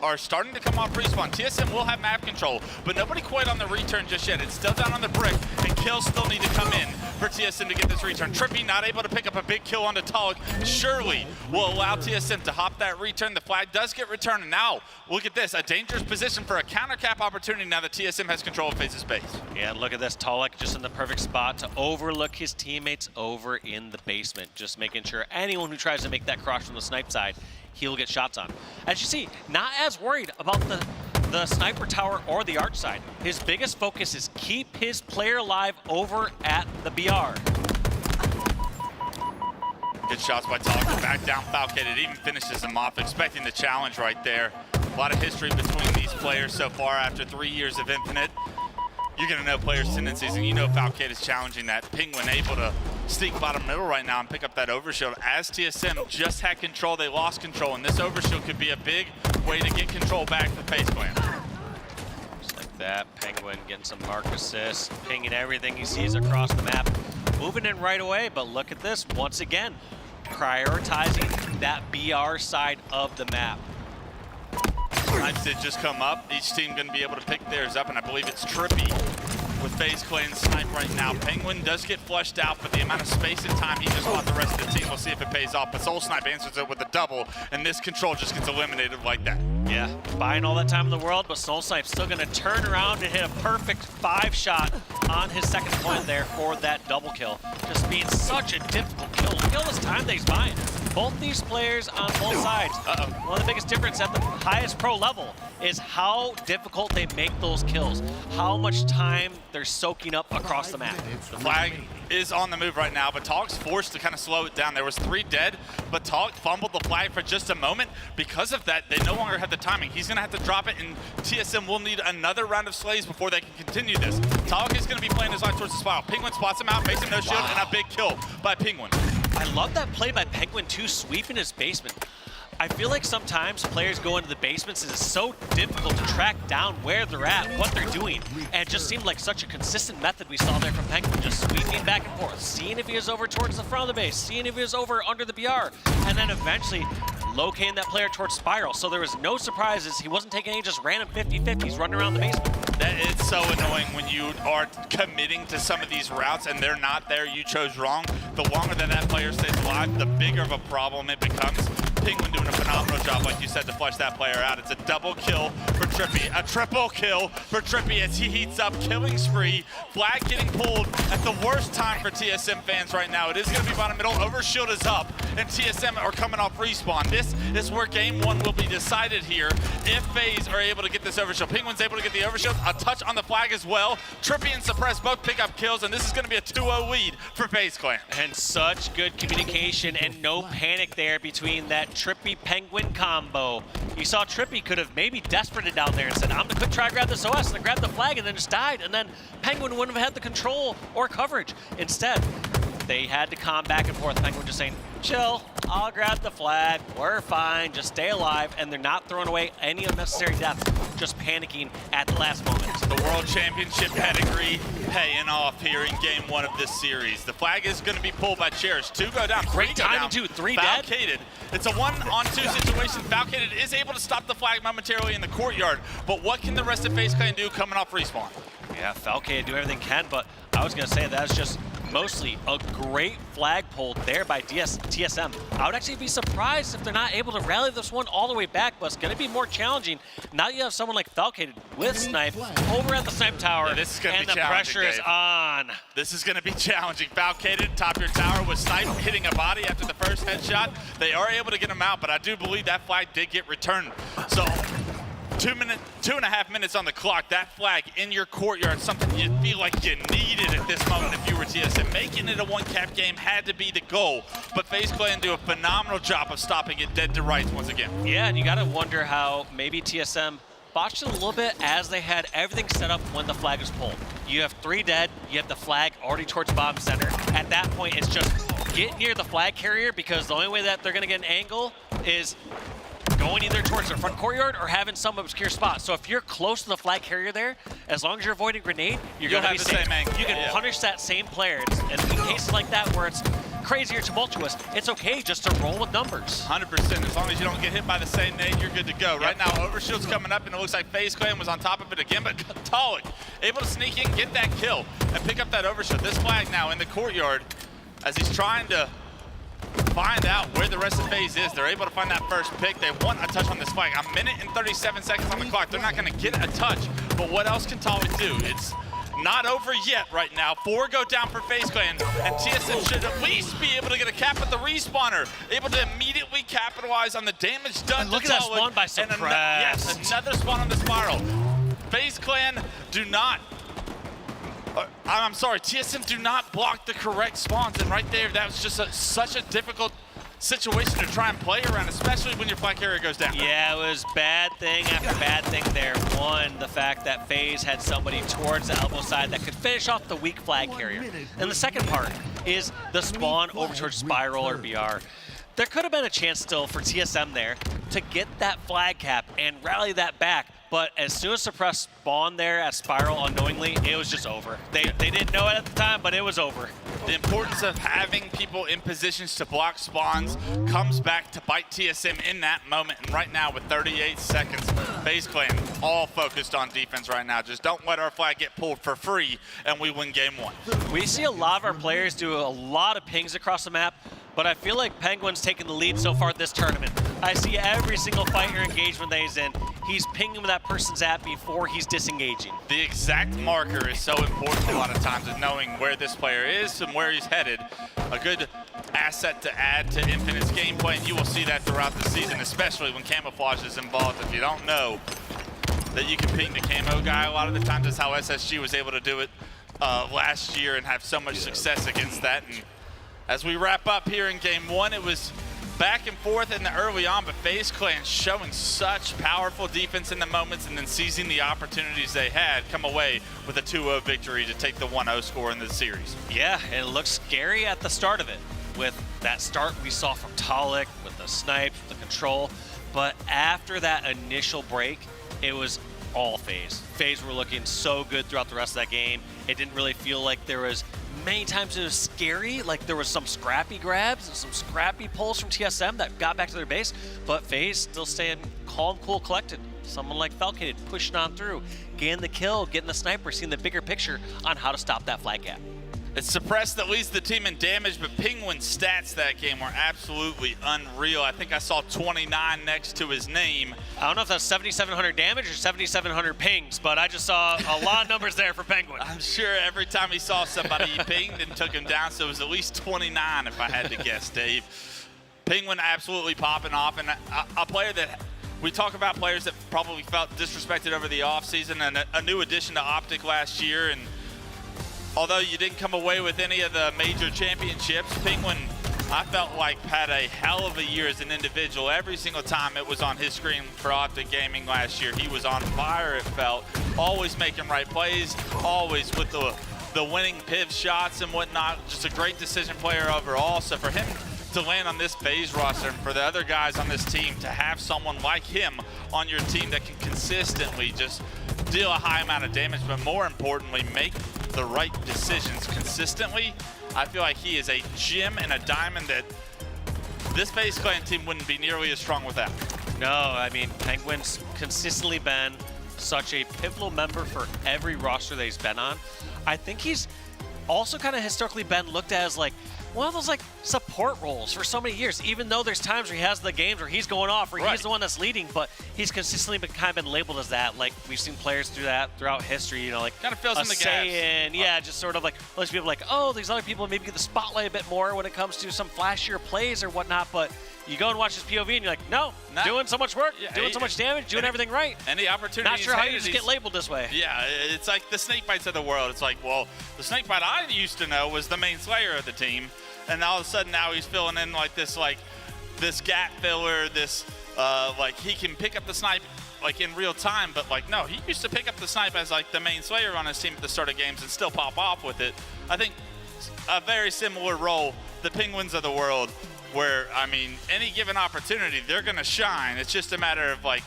are starting to come off respawn? TSM will have map control, but nobody quite on the return just yet. It's still down on the brick, and kills still need to come in for TSM to get this return. Trippy not able to pick up a big kill onto Tog. Surely will allow TSM to hop that return. The flag does get returned, and now look at this, a dangerous position for a counter cap opportunity now that TSM has control of FaZe's base. Yeah, look at this, Tolek just in the perfect spot to overlook his teammates over in the basement, just making sure anyone who tries to make that cross from the snipe side, he'll get shots on. As you see, not as worried about the sniper tower or the arch side. His biggest focus is keep his player alive over at the BR. Good shots by Tog. Back down Falcated, even finishes him off, expecting the challenge right there. A lot of history between these players so far after 3 years of Infinite. You're going to know players' tendencies, and you know Falcade is challenging that. Penguin able to sneak bottom middle right now and pick up that overshield. As TSM just had control, they lost control, and this overshield could be a big way to get control back for FaZe Clan. Just like that, Penguin getting some mark assists, pinging everything he sees across the map, moving in right away, but look at this, once again, prioritizing that BR side of the map. Snipes did just come up. Each team going to be able to pick theirs up, and I believe it's Trippy with FaZe Clan's snipe right now. Penguin does get flushed out, but the amount of space and time he just bought the rest of the team, we'll see if it pays off. But Soulsnipe answers it with a double, and this control just gets eliminated like that. Yeah, buying all that time in the world, but Soulsnipe's still going to turn around and hit a perfect 5-shot on his second point there for that double kill. Just being such a difficult kill. Look at all this time that he's buying. Both these players on both sides. One of the biggest difference at the highest pro level is how difficult they make those kills, how much time they're soaking up across the map. The flag is on the move right now, but Tog's forced to kind of slow it down. There was 3 dead, but Tog fumbled the flag for just a moment. Because of that, they no longer have the timing. He's gonna have to drop it, and TSM will need another round of slays before they can continue this. Tog is gonna be playing his life towards the spiral. Penguin spots him out, makes him no shield, and a big kill by Penguin. I love that play by Penguin too, sweeping his basement. I feel like sometimes players go into the basements and it's so difficult to track down where they're at, what they're doing. And it just seemed like such a consistent method we saw there from Penguin, just sweeping back and forth, seeing if he was over towards the front of the base, seeing if he was over under the BR, and then eventually locating that player towards Spiral. So there was no surprises. He wasn't taking any just random 50-50s running around the basement. It's so annoying when you are committing to some of these routes and they're not there, you chose wrong. The longer that player stays alive, the bigger of a problem it becomes. Penguin doing a phenomenal job, like you said, to flush that player out. It's a double kill for Trippy, a triple kill for Trippy as he heats up, killing spree. Flag getting pulled at the worst time for TSM fans right now. It is going to be bottom middle. Overshield is up, and TSM are coming off respawn. This is where game one will be decided here if FaZe are able to get this overshield. Penguin's able to get the overshield, a touch on the flag as well. Trippy and Suppress both pick up kills, and this is going to be a 2-0 lead for FaZe Clan. And such good communication and no panic there between that Trippy Penguin combo. You saw Trippy could have maybe desperated down there and said, I'm gonna try to grab this OS, and then grab the flag, and then just died, and then Penguin wouldn't have had the control or coverage. Instead, they had to calm back and forth. Penguin just saying, chill, I'll grab the flag, we're fine, just stay alive, and they're not throwing away any unnecessary deaths, just panicking at the last moment. The World Championship pedigree paying off here in game one of this series. The flag is going to be pulled by Cherish. 2 go down, 3 Great go timing down. too, 3 Falcated. dead. It's a 1-on-2 situation. Falcated is able to stop the flag momentarily in the courtyard, but what can the rest of FaZe Clan do coming off respawn? Yeah, Falcated do everything can, but I was gonna say that's just mostly a great flag pulled there by TSM. I would actually be surprised if they're not able to rally this one all the way back, but it's going to be more challenging. Now you have someone like Falcated with Snipe over at the Snipe Tower, this is gonna and be the pressure is Dave. on. This is going to be challenging. Falcated, top your tower with Snipe hitting a body after the first headshot. They are able to get him out, but I do believe that flag did get returned. So 2.5 minutes on the clock. That flag in your courtyard, something you feel like you needed at this moment if you were TSM. Making it a one-cap game had to be the goal, but FaZe Clan do a phenomenal job of stopping it dead to rights once again. Yeah, and you got to wonder how maybe TSM botched it a little bit as they had everything set up when the flag was pulled. You have 3 dead, you have the flag already towards bottom center. At that point, it's just get near the flag carrier, because the only way that they're going to get an angle is going either towards their front courtyard or having some obscure spot. So if you're close to the flag carrier there, as long as you're avoiding grenade, you're going to be safe. You can punish that same player. And in cases like that where it's crazy or tumultuous, it's okay just to roll with numbers. 100%. As long as you don't get hit by the same nade, you're good to go. Right now, Overshield's coming up, and it looks like FaZe Clan was on top of it again, but Talik able to sneak in, get that kill, and pick up that Overshield. This flag now in the courtyard as he's trying to find out where the rest of FaZe is. They're able to find that first pick. They want a touch on this flag. 1 minute and 37 seconds on the clock. They're not going to get a touch, but what else can Talik do? It's not over yet right now. 4 go down for FaZe Clan, and TSM should at least be able to get a cap at the respawner. Able to immediately capitalize on the damage done And look to at that Talik. spawn by Suppress. Yes, another spawn on the spiral. FaZe Clan do not I'm sorry, TSM do not block the correct spawns, and right there, that was just such a difficult situation to try and play around, especially when your flag carrier goes down. Yeah, it was bad thing after bad thing there. One, the fact that FaZe had somebody towards the elbow side that could finish off the weak flag carrier. And the second part is the spawn over towards Spiral or BR. There could have been a chance still for TSM there to get that flag cap and rally that back. But as soon as Suppress spawned there at Spiral unknowingly, it was just over. They didn't know it at the time, but it was over. The importance of having people in positions to block spawns comes back to bite TSM in that moment. And right now with 38 seconds, FaZe Clan all focused on defense right now. Just don't let our flag get pulled for free and we win game one. We see a lot of our players do a lot of pings across the map, but I feel like Penguin's taking the lead so far this tournament. I see every single fight or engagement that he's in, he's pinging where that person's at before he's disengaging. The exact marker is so important a lot of times, is knowing where this player is and where he's headed. A good asset to add to Infinite's gameplay, and you will see that throughout the season, especially when camouflage is involved. If you don't know that you can ping the camo guy, a lot of the times that's how SSG was able to do it last year and have so much success against that. And as we wrap up here in game one, it was back and forth in the early on, but FaZe Clan showing such powerful defense in the moments and then seizing the opportunities they had, come away with a 2-0 victory to take the 1-0 score in the series. Yeah, and it looked scary at the start of it with that start we saw from Talik, with the snipes, the control. But after that initial break, it was all FaZe. FaZe were looking so good throughout the rest of that game. It didn't really feel like there was many times it was scary, like there was some scrappy grabs and some scrappy pulls from TSM that got back to their base, but FaZe still staying calm, cool, collected. Someone like Falcon pushing on through, getting the kill, getting the sniper, seeing the bigger picture on how to stop that flag gap. It's suppressed that leads the team in damage, but Penguin's stats that game were absolutely unreal. I think I saw 29 next to his name. I don't know if that's 7,700 damage or 7,700 pings, but I just saw a lot of numbers there for Penguin. I'm sure every time he saw somebody, he pinged and took him down, so it was at least 29 if I had to guess, Dave. Penguin absolutely popping off, and a player that we talk about players that probably felt disrespected over the offseason, and a new addition to OpTic last year. And although you didn't come away with any of the major championships, Penguin, I felt like, had a hell of a year as an individual. Every single time it was on his screen for OpTic Gaming last year, he was on fire, it felt. Always making right plays, always with the winning piv shots and whatnot. Just a great decision player overall. So for him to land on this FaZe roster, and for the other guys on this team to have someone like him on your team that can consistently just deal a high amount of damage, but more importantly, make the right decisions consistently, I feel like he is a gem and a diamond that this FaZe Clan team wouldn't be nearly as strong without. No, I mean, Penguin's consistently been such a pivotal member for every roster that he's been on. I think he's also kind of historically been looked at as like one of those like support roles for so many years, even though there's times where he has the games where he's going off, where he's the one that's leading, but he's consistently been labeled as that. Like we've seen players do that throughout history, you know, like kind of fills in the gaps. Yeah, just sort of like most people like, oh, these other people maybe get the spotlight a bit more when it comes to some flashier plays or whatnot, but you go and watch his POV and you're like, no, doing so much work, doing so much damage, doing everything right. And the opportunity. Not sure how you just get labeled this way. Yeah, it's like the snake bites of the world. It's like, well, the snake bite I used to know was the main slayer of the team, and all of a sudden now he's filling in like this gap filler, this like he can pick up the snipe like in real time, but like no, he used to pick up the snipe as like the main slayer on his team at the start of games and still pop off with it. I think a very similar role, the Penguins of the world, where, I mean, any given opportunity, they're going to shine. It's just a matter of, like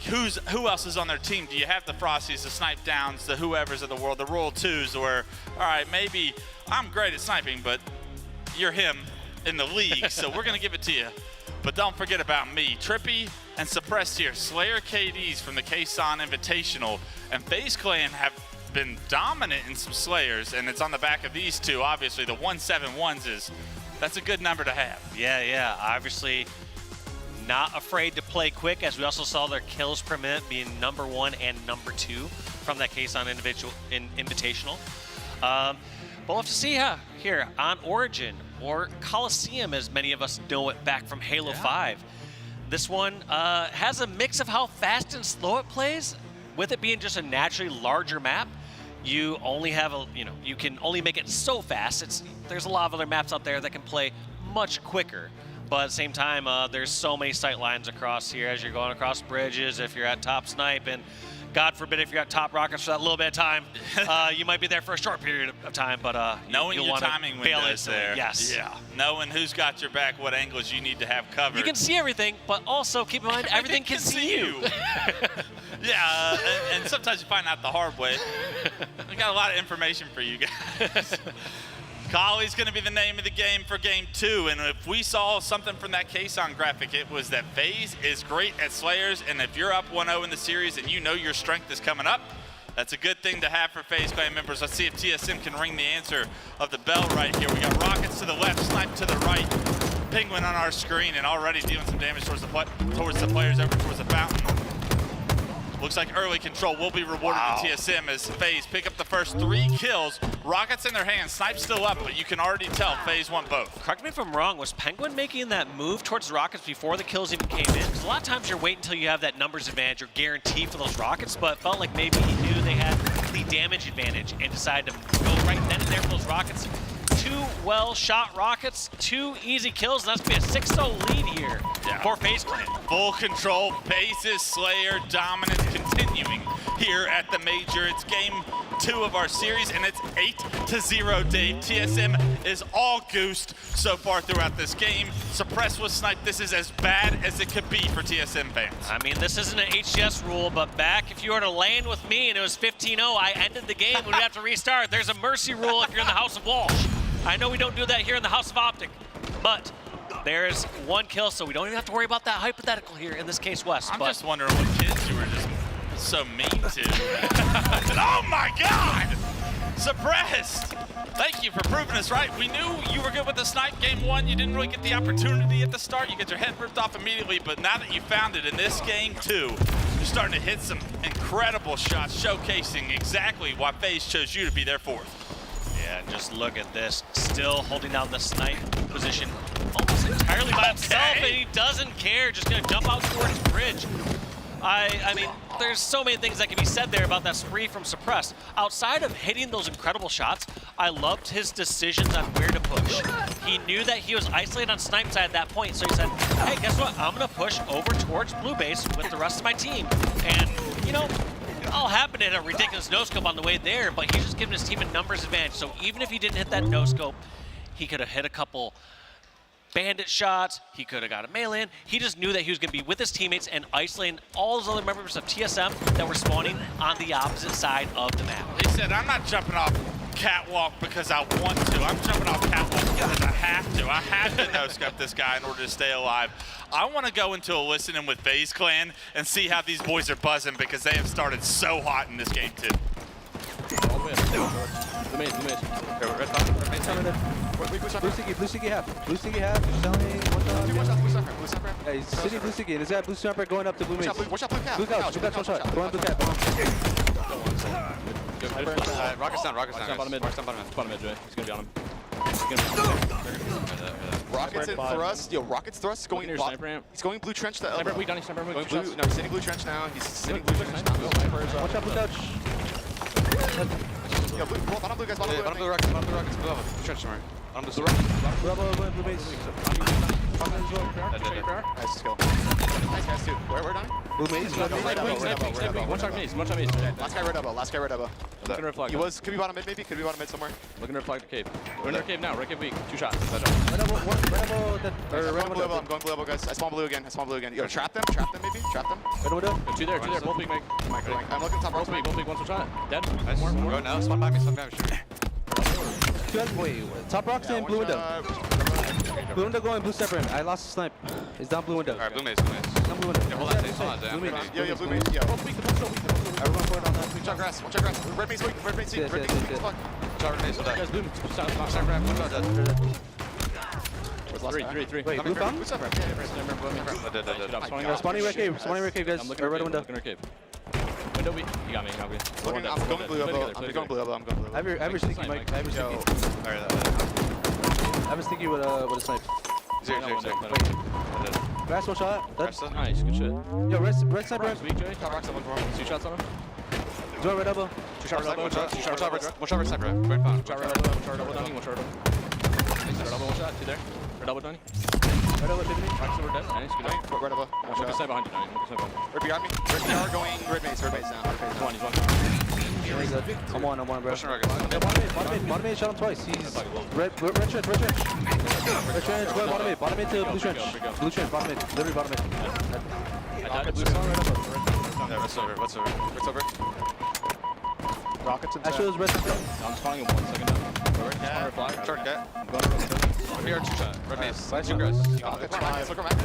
who else is on their team? Do you have the Frosties, the Snipe Downs, the whoever's of the world, the Royal Twos, or, all right, maybe I'm great at sniping, but you're him in the league, so we're going to give it to you. But don't forget about me. Trippy and Suppressed here, Slayer KDs from the Kason Invitational, and FaZe Clan have been dominant in some Slayers, and it's on the back of these two. Obviously, the 171s that's a good number to have. Yeah, obviously not afraid to play quick, as we also saw their kills per minute being #1 and #2 from that case on Invitational. But we'll have to see here on Origin, or Coliseum as many of us know it back from Halo 5. This one has a mix of how fast and slow it plays, with it being just a naturally larger map. You only have you can only make it so fast. There's a lot of other maps out there that can play much quicker, but at the same time, there's so many sight lines across here as you're going across bridges. If you're at top snipe, and God forbid if you're at top rockets for that little bit of time, you might be there for a short period of time, but knowing your timing windows there. Yes. Yeah. Knowing who's got your back, what angles you need to have covered. You can see everything, but also keep in mind everything can see you. Yeah, and sometimes you find out the hard way. We got a lot of information for you guys. Collie's going to be the name of the game for Game 2, and if we saw something from that Kason graphic, it was that FaZe is great at Slayers, and if you're up 1-0 in the series and you know your strength is coming up, that's a good thing to have for FaZe Clan members. Let's see if TSM can ring the answer of the bell right here. We got Rockets to the left, Snipe to the right, Penguin on our screen, and already dealing some damage towards the players over towards the fountain. Looks like early control will be rewarded to TSM as FaZe pick up the first 3 kills. Rockets in their hands, Snipe's still up, but you can already tell FaZe won both. Correct me if I'm wrong, was Penguin making that move towards the Rockets before the kills even came in? Because a lot of times you're waiting until you have that numbers advantage or guarantee for those Rockets, but it felt like maybe he knew they had the damage advantage and decided to go right then and there for those Rockets. 2 well-shot Rockets, 2 easy kills, and that's going to be a 6-0 lead here for FaZe Clan. Full control, bases, Slayer, dominance continuing here at the Major. It's Game 2 of our series, and it's 8-0, Dave. TSM is all goosed so far throughout this game. Suppress was sniped. This is as bad as it could be for TSM fans. I mean, this isn't an HCS rule, but back if you were to land with me and it was 15-0, I ended the game. We'd have to restart. There's a mercy rule if you're in the House of Walsh. I know we don't do that here in the House of OpTic, but there's 1 kill, so we don't even have to worry about that hypothetical here, in this case, West. I'm just wondering what kids you were just so mean to. Oh my God! Suppressed! Thank you for proving us right. We knew you were good with the snipe game 1. You didn't really get the opportunity at the start. You get your head ripped off immediately, but now that you found it in this game 2, you're starting to hit some incredible shots, showcasing exactly why FaZe chose you to be their 4th. Yeah, just look at this. Still holding down the snipe position almost entirely by himself, and he doesn't care. Just gonna jump out towards bridge. I mean, there's so many things that can be said there about that spree from Suppress. Outside of hitting those incredible shots, I loved his decisions on where to push. He knew that he was isolated on snipe side at that point, so he said, hey, guess what? I'm gonna push over towards blue base with the rest of my team. And, you know, it all happened at a ridiculous no-scope on the way there, but he's just giving his team a numbers advantage. So even if he didn't hit that no-scope, he could have hit a couple bandit shots, he could have got a melee in. He just knew that he was going to be with his teammates and isolating all those other members of TSM that were spawning on the opposite side of the map. He said, I'm not jumping off catwalk because I want to. I'm jumping off catwalk because I have to. I have to no-scope this guy in order to stay alive. I want to go into a listen-in with FaZe Clan and see how these boys are buzzing, because they have started so hot in this game too. Blue sticky half. Blue sticky half. Selling. Blue sniper. Yeah, he's sitting blue sticky. There's that blue sniper going up to blue mace. Watch out, blue cap. Blue couch. One shot. Go on blue cap. Rocket's down. Bottom mid, Jay. He's gonna be on him. Rocket's in thrust. Yo, Rocket's thrust going he's going blue trench to elbow. He's sitting blue trench now. He's sitting blue trench now. Watch out, blue couch. Yo, bottom blue guys, bottom blue rockets, blue elbow. Trench somewhere. Blue base. Nice skill. Nice guys too. Where done? Blue maze. One shot maze. Last guy red elbow. Looking to reflect. He was, could be bottom mid maybe, could be bottom mid somewhere. Looking to reflect the cave. We're in our cave now, right cave weak. 2 shots. Red elbow, blue elbow, I'm going blue elbow guys. I spawn blue again. Yo, trap them maybe, trap them. Red elbow. 2 there, both weak, Mike. I'm looking top both weak, one shot. Dead. Nice. Go now, spawn by me, Wait, top rocks in blue window. Blue window going, blue stepper in. I lost the snipe. It's down blue window. Alright, blue maze. Down blue window. Yeah, hold on, blue maze. Everyone put it on that. Watch out grass. Red maze weak, red maze weak, red maze fuck. Watch out red maze, hold Guys, blue. Watch out dead. 3. Wait, blue found? Spawning red cave, guys. I'm looking red window. cave. Window weak. You got me. I'm going blue elbow. I'm going blue elbow. I have your sticky, Mike. I have your sticky. I have a sticky with a snipe. Zero. Grass, one shot. Nice, good shit. Yo, red sniper. Weak, Jay. Top rocks, 2 shots on him. Do red elbow. 2 shots, one shot, sniper. Red pound. One shot red elbow, Donnie. One shot red elbow, 1 shot. 2 there. Red elbow, Donnie. Red elbow, hit me. Rockets over dead. Nice, good job. Red elbow. Look side behind you, Donnie. Red behind me. Red BR going red maze now. He's one. I'm one, bro. Pushing rockets. Bottom mid, shot him twice. He's red trench. Go bottom mid to blue trench. Blue trench, bottom mid. Literally bottom mid. I died at blue side. Yeah, what's over? Rockets inside. Actually, it was red trench. I'm spawning in 1 second now. Short cat. BR 2 shot. Red maze. 2 grass. Look around.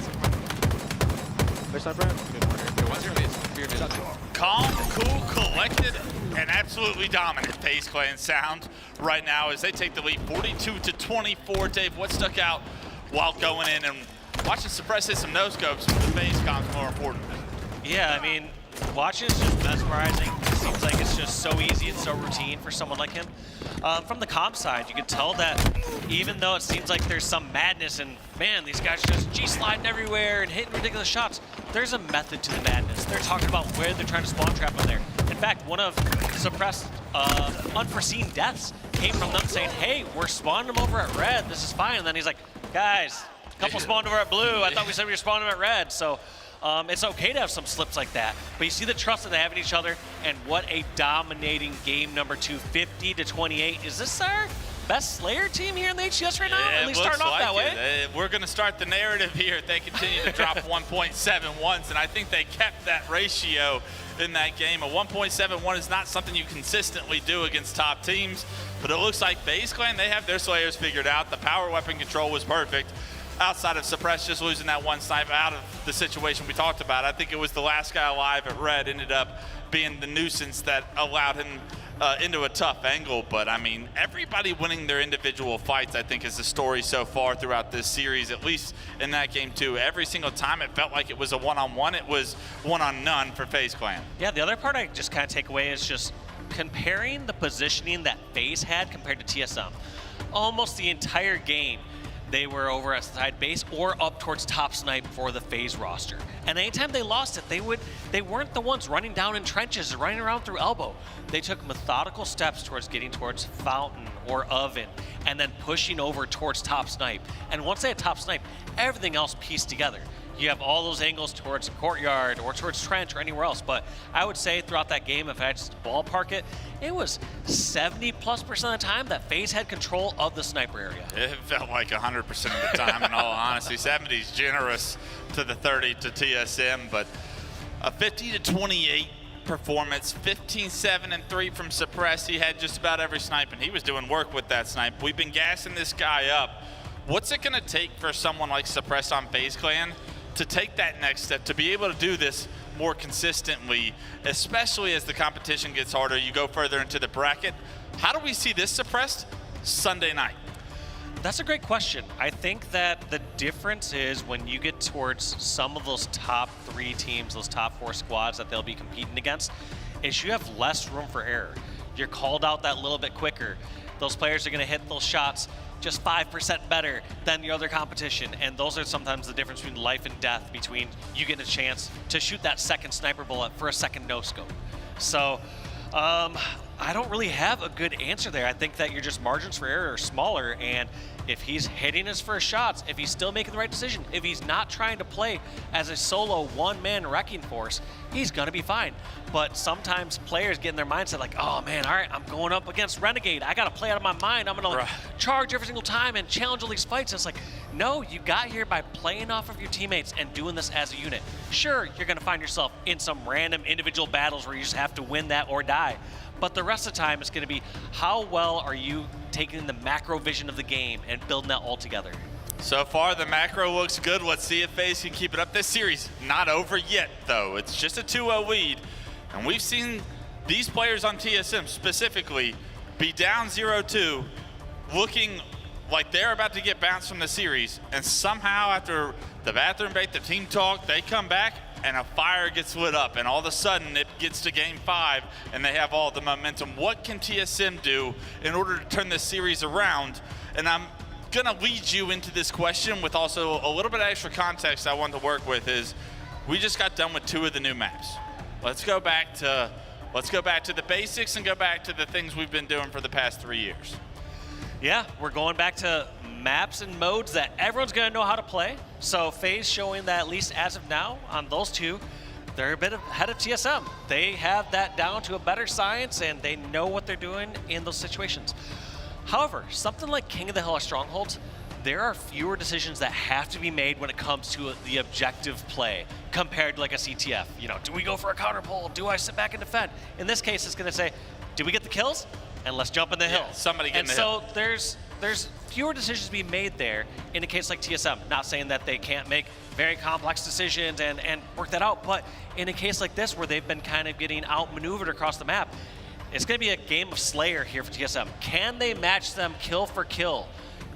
Red sniper. What's your maze? Calm, cool, collected, and absolutely dominant FaZe Clan sound right now as they take the lead 42-24. Dave, what stuck out while going in and watching Suppress hit some no-scopes, but the FaZe comms more important? Yeah, I mean, watching is just mesmerizing. It seems like it's just so easy and so routine for someone like him. From the comp side, you can tell that even though it seems like there's some madness and, man, these guys just G-sliding everywhere and hitting ridiculous shots, there's a method to the madness. They're talking about where they're trying to spawn trap on there. In fact, one of Suppressed unforeseen deaths came from them saying, hey, we're spawning them over at red, this is fine. And then he's like, guys, a couple spawned over at blue. I thought we said we were spawning them at red. So It's okay to have some slips like that, but you see the trust that they have in each other, and what a dominating game number 2, 50-28. Is this our best Slayer team here in the HCS right now? Yeah, at least starting off that way. We're going to start the narrative here. They continue to drop 1.71s, and I think they kept that ratio in that game. A 1.71 is not something you consistently do against top teams, but it looks like FaZe Clan, they have their Slayers figured out. The power weapon control was perfect. Outside of Suppress just losing that one snipe out of the situation we talked about, I think it was the last guy alive at Red ended up being the nuisance that allowed him into a tough angle. But I mean, everybody winning their individual fights, I think, is the story so far throughout this series, at least in that game too. Every single time it felt like it was a one-on-one, it was one-on-none for FaZe Clan. Yeah, the other part I just kind of take away is just comparing the positioning that FaZe had compared to TSM. Almost the entire game, they were over at side base or up towards top snipe for the FaZe roster. And anytime they lost it, they weren't the ones running down in trenches or running around through elbow. They took methodical steps towards getting towards Fountain or Oven and then pushing over towards top snipe. And once they had top snipe, everything else pieced together. You have all those angles towards the courtyard or towards trench or anywhere else. But I would say throughout that game, if I had to ballpark it, it was 70+% of the time that FaZe had control of the sniper area. It felt like 100% of the time, in all honesty. 70's generous to the 30 to TSM, but a 50-28 performance, 15-7-3 from Suppress. He had just about every snipe, and he was doing work with that snipe. We've been gassing this guy up. What's it gonna take for someone like Suppress on FaZe Clan to take that next step, to be able to do this more consistently, especially as the competition gets harder, you go further into the bracket? How do we see this Suppressed Sunday night? That's a great question. I think that the difference is when you get towards some of those top 3 teams, those top 4 squads that they'll be competing against, is you have less room for error. You're called out that little bit quicker. Those players are gonna hit those shots just 5% better than the other competition. And those are sometimes the difference between life and death, between you getting a chance to shoot that second sniper bullet for a second no-scope. So I don't really have a good answer there. I think that your just margins for error are smaller, and if he's hitting his first shots, if he's still making the right decision, if he's not trying to play as a solo one-man wrecking force, he's gonna be fine. But sometimes players get in their mindset like, oh man, all right, I'm going up against Renegade. I gotta play out of my mind. I'm gonna charge every single time and challenge all these fights. And it's like, no, you got here by playing off of your teammates and doing this as a unit. Sure, you're gonna find yourself in some random individual battles where you just have to win that or die. But the rest of the time, it's going to be how well are you taking the macro vision of the game and building that all together. So far, the macro looks good. Let's see if FaZe can keep it up. This series not over yet, though. It's just a 2-0 lead. And we've seen these players on TSM specifically be down 0-2, looking like they're about to get bounced from the series. And somehow, after the bathroom break, the team talk, they come back, and a fire gets lit up, and all of a sudden it gets to game 5 and they have all the momentum. What can TSM do in order to turn this series around? And I'm gonna lead you into this question with also a little bit of extra context I want to work with. Is we just got done with 2 of the new maps. Let's go back to the basics and go back to the things we've been doing for the past 3 years. Yeah, we're going back to maps and modes that everyone's going to know how to play. So FaZe showing that, at least as of now, on those 2, they're a bit ahead of TSM. They have that down to a better science, and they know what they're doing in those situations. However, something like King of the Hill or Strongholds, there are fewer decisions that have to be made when it comes to the objective play compared to like a CTF. You know, do we go for a counter pull? Do I sit back and defend? In this case, it's going to say, do we get the kills? And let's jump in the hill. Somebody get in the hill. And so there's fewer decisions to be made there in a case like TSM. Not saying that they can't make very complex decisions and work that out, but in a case like this where they've been kind of getting outmaneuvered across the map, it's going to be a game of Slayer here for TSM. Can they match them kill for kill?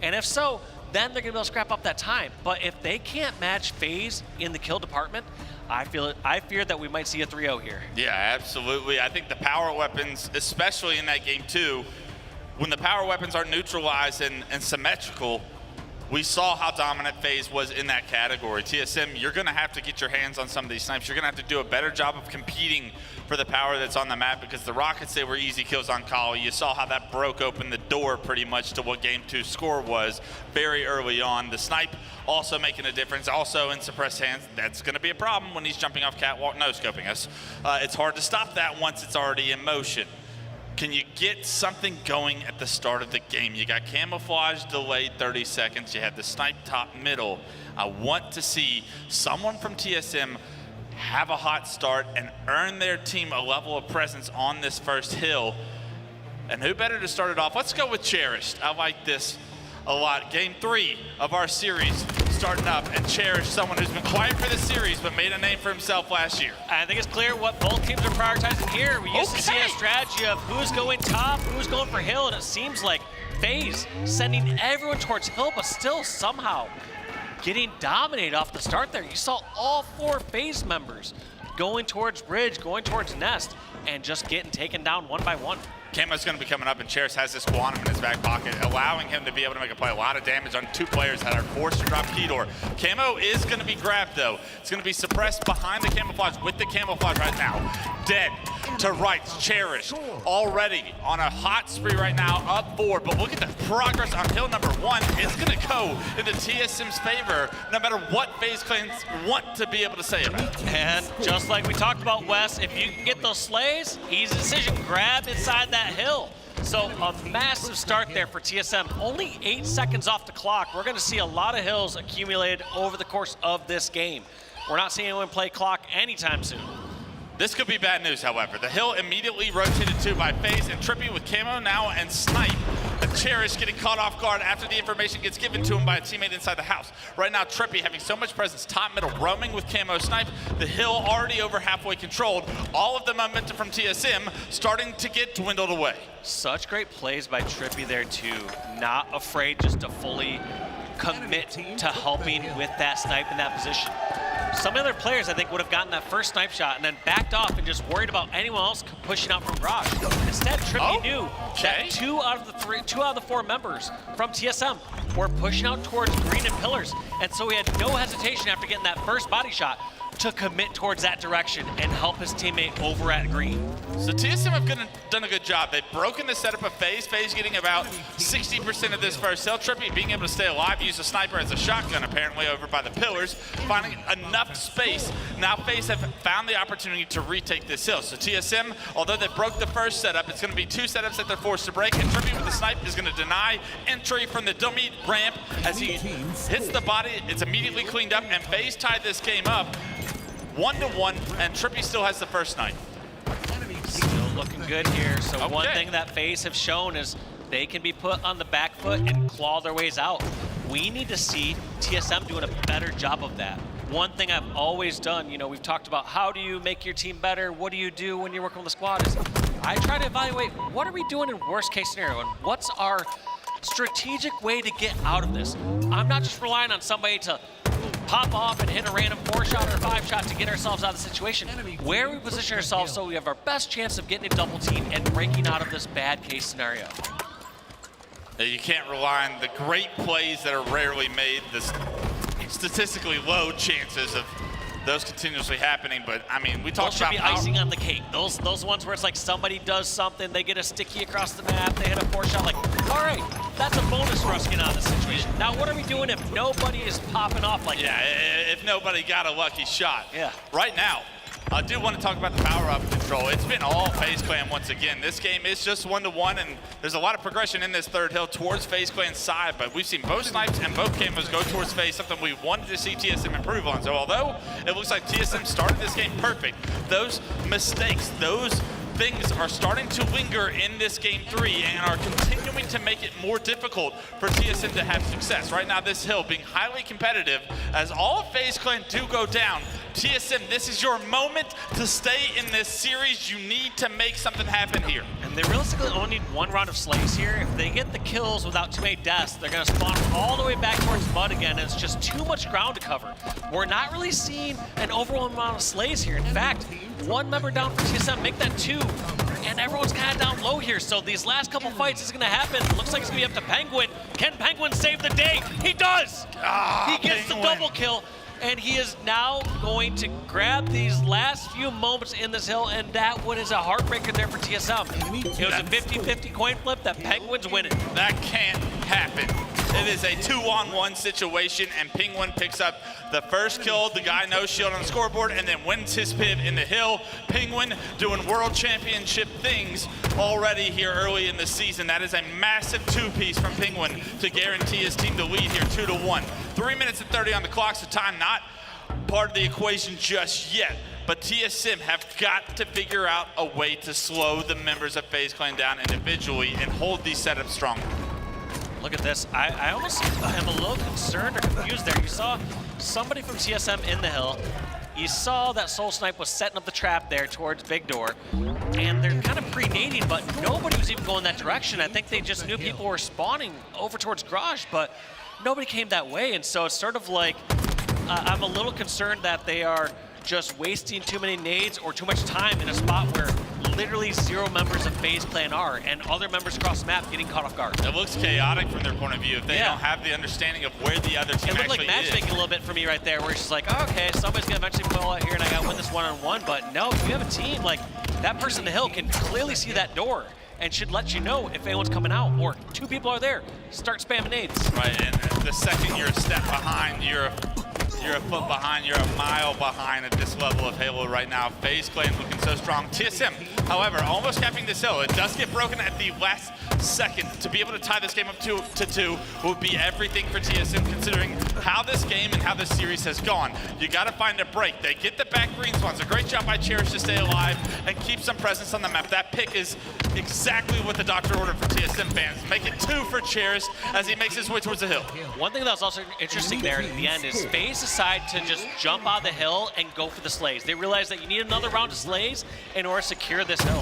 And if so, then they're going to be able to scrap up that time. But if they can't match FaZe in the kill department, I fear that we might see a 3-0 here. Yeah, absolutely. I think the power weapons, especially in that game too, when the power weapons are neutralized and symmetrical, we saw how dominant FaZe was in that category. TSM, you're going to have to get your hands on some of these snipes. You're going to have to do a better job of competing for the power that's on the map, because the Rockets, they were easy kills on Kali. You saw how that broke open the door pretty much to what Game 2 score was very early on. The snipe also making a difference. Also in suppressed hands, that's going to be a problem when he's jumping off catwalk, no-scoping us. It's hard to stop that once it's already in motion. Can you get something going at the start of the game? You got camouflage delayed 30 seconds. You had the snipe top middle. I want to see someone from TSM have a hot start and earn their team a level of presence on this first hill. And who better to start it off? Let's go with Cherished. I like this a lot. Game 3 of our series starting up, and Cherish, someone who's been quiet for the series but made a name for himself last year. I think it's clear what both teams are prioritizing here. We used to see a strategy of who's going top, who's going for hill, and it seems like FaZe sending everyone towards hill, but still somehow getting dominated off the start there. You saw all 4 FaZe members going towards bridge, going towards nest, and just getting taken down one by one. Camo's going to be coming up, and Cherish has this Quantum in his back pocket, allowing him to be able to make a play. A lot of damage on 2 players that are forced to drop key door. Camo is going to be grabbed, though. It's going to be suppressed behind the camouflage with the camouflage right now. Dead to rights. Cherish already on a hot spree right now, up 4. But look at the progress on hill number 1. It's going to go into TSM's favor, no matter what FaZe clans want to be able to say about it. And just like we talked about, Wes, if you can get those slays, easy decision. Grab inside that hill. So a massive start there for TSM. Only 8 seconds off the clock. We're going to see a lot of hills accumulated over the course of this game. We're not seeing anyone play clock anytime soon. This could be bad news, however. The hill immediately rotated to by FaZe and Trippy with Camo now and Snipe. And Cherish getting caught off guard after the information gets given to him by a teammate inside the house. Right now, Trippy having so much presence, top, middle, roaming with Camo Snipe. The hill already over halfway controlled. All of the momentum from TSM starting to get dwindled away. Such great plays by Trippy there too. Not afraid just to fully commit to helping with that snipe in that position. Some other players, I think, would have gotten that first snipe shot and then backed off and just worried about anyone else pushing out from garage. Instead, Trippy knew that 2 out of the 4 members from TSM were pushing out towards green and pillars, and so he had no hesitation after getting that first body shot to commit towards that direction and help his teammate over at green. So TSM have done a good job. They've broken the setup of FaZe. FaZe getting about 60% of this first hill. Trippy being able to stay alive, use a sniper as a shotgun apparently over by the pillars, finding enough space. Now FaZe have found the opportunity to retake this hill. So TSM, although they broke the first setup, it's going to be 2 setups that they're forced to break, and Trippy with the snipe is going to deny entry from the dummy ramp as he hits the body. It's immediately cleaned up, and FaZe tied this game up 1-1, and Trippy still has the first snipe. Still looking good here. So one thing that FaZe have shown is they can be put on the back foot and claw their ways out. We need to see TSM doing a better job of that. One thing I've always done, you know, we've talked about how do you make your team better? What do you do when you're working with a squad? Is I try to evaluate what are we doing in worst case scenario and what's our strategic way to get out of this. I'm not just relying on somebody to pop off and hit a random 4-shot or 5-shot to get ourselves out of the situation. Where we position ourselves so we have our best chance of getting a double team and breaking out of this bad case scenario. You can't rely on the great plays that are rarely made, the statistically low chances of those continuously happening, but I mean, we talked about those should be icing on the cake. Those ones where it's like somebody does something, they get a sticky across the map, they hit a 4-shot, like, all right, that's a bonus for us getting out of this situation. Now, what are we doing if nobody is popping off like that? Yeah, if nobody got a lucky shot. Yeah. Right now, I do want to talk about the power-up control. It's been all FaZe Clan once again. This game is just 1-1, and there's a lot of progression in this third hill towards FaZe Clan's side, but we've seen both snipes and both camos go towards FaZe, something we wanted to see TSM improve on. So although it looks like TSM started this game perfect, those mistakes, those things are starting to linger in this game 3 and are continuing to make it more difficult for TSM to have success. Right now, this hill being highly competitive as all of FaZe Clan do go down. TSM, this is your moment to stay in this series. You need to make something happen here. And they realistically only need one round of slays here. If they get the kills without too many deaths, they're going to spawn all the way back towards mud again, and it's just too much ground to cover. We're not really seeing an overwhelming amount of slays here. In fact, one member down for TSM, make that 2. And everyone's kind of down low here, so these last couple fights is going to happen. Looks like it's going to be up to Penguin. Can Penguin save the day? He does! He gets the double kill, and he is now going to grab these last few moments in this hill, and that one is a heartbreaker there for TSM. It was a 50-50 coin flip that Penguin's winning. That can't happen. It is a 2-on-1 situation, and Penguin picks up the first kill. The guy no shield on the scoreboard, and then wins his piv in the hill. Penguin doing world championship things already here early in the season. That is a massive 2-piece from Penguin to guarantee his team the lead here, 2-1. 3 minutes and 30 on the clock, so time not part of the equation just yet. But TSM have got to figure out a way to slow the members of FaZe Clan down individually and hold these setups strong. Look at this. I almost am a little concerned or confused there. You saw somebody from TSM in the hill. You saw that Soul Snipe was setting up the trap there towards Big Door. And they're kind of pre-nading, but nobody was even going that direction. I think they just knew people were spawning over towards Garage, but nobody came that way. And so it's sort of like, I'm a little concerned that they are just wasting too many nades or too much time in a spot where literally 0 members of FaZe Clan are, and other members across the map getting caught off guard. It looks chaotic from their point of view if they don't have the understanding of where the other team actually is. It looked like matchmaking a little bit for me right there, where it's just like, oh, okay, somebody's gonna eventually pull out here and I gotta win this one-on-one, but no, if you have a team, like, that person in the hill can clearly see that door and should let you know if anyone's coming out, or 2 people are there. Start spamming nades. Right, and the second you're a step behind, you're a foot behind, you're a mile behind at this level of Halo right now. FaZe Clan looking so strong. TSM, however, almost capping this hill. It does get broken at the last second. To be able to tie this game up to 2 would be everything for TSM, considering how this game and how this series has gone. You got to find a break. They get the back green spawns. A great job by Cherish to stay alive and keep some presence on the map. That pick is exactly what the doctor ordered for TSM fans. Make it 2 for Cherish as he makes his way towards the hill. One thing that was also interesting there at the end is FaZe decide to just jump out of the hill and go for the slays. They realize that you need another round of slays in order to secure this hill.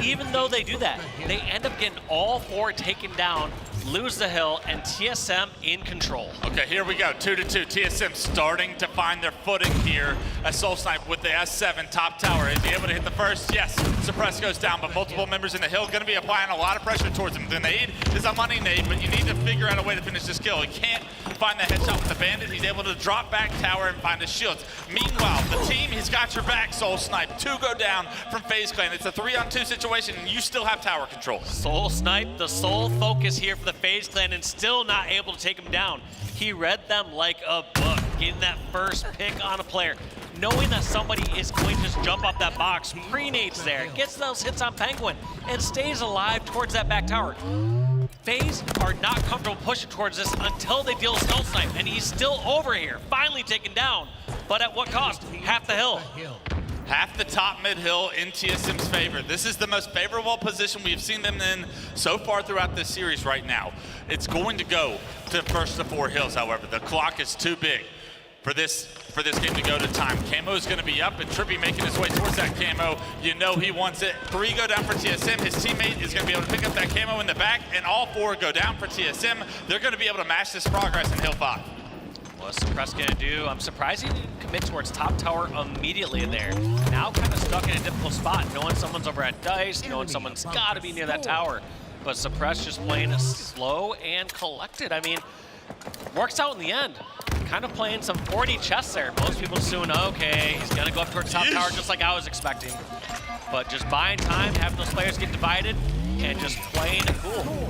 Even though they do that, they end up getting all 4 taken down, lose the hill, and TSM in control. Okay, here we go, 2-2. TSM starting to find their footing here as Soul Snipe with the S7 top tower. Is he able to hit the first? Yes, Suppress goes down, but multiple members in the hill going to be applying a lot of pressure towards him. The nade is a money nade, but you need to figure out a way to finish this kill. He can't find the headshot with the bandit. He's able to drop back tower and find his shields. Meanwhile, the team has got your back, Soul Snipe. 2 go down from FaZe Clan. It's a 3-on-2 situation, and you still have tower control. Soul Snipe, the sole focus here for the FaZe Clan, and still not able to take him down. He read them like a book, getting that first pick on a player, knowing that somebody is going to just jump up that box, pre-nades there, gets those hits on Penguin, and stays alive towards that back tower. FaZe are not comfortable pushing towards this until they deal with Soul Snipe, and he's still over here, finally taken down, but at what cost? Half the hill. Half the top mid-hill in TSM's favor. This is the most favorable position we've seen them in so far throughout this series right now. It's going to go to first of 4 hills, however. The clock is too big for this game to go to time. Camo is going to be up, and Trippy making his way towards that camo. You know he wants it. 3 go down for TSM. His teammate is going to be able to pick up that camo in the back, and all 4 go down for TSM. They're going to be able to match this progress in hill 5. What's Suppress gonna do? I'm surprised he didn't commit towards top tower immediately there. Now kind of stuck in a difficult spot, knowing someone's over at Dice, knowing someone's gotta be near that tower. But Suppress just playing slow and collected. I mean, works out in the end. Kind of playing some 4D chess there. Most people assume, okay, he's gonna go up towards top tower just like I was expecting. But just buying time, having those players get divided, and just playing it cool.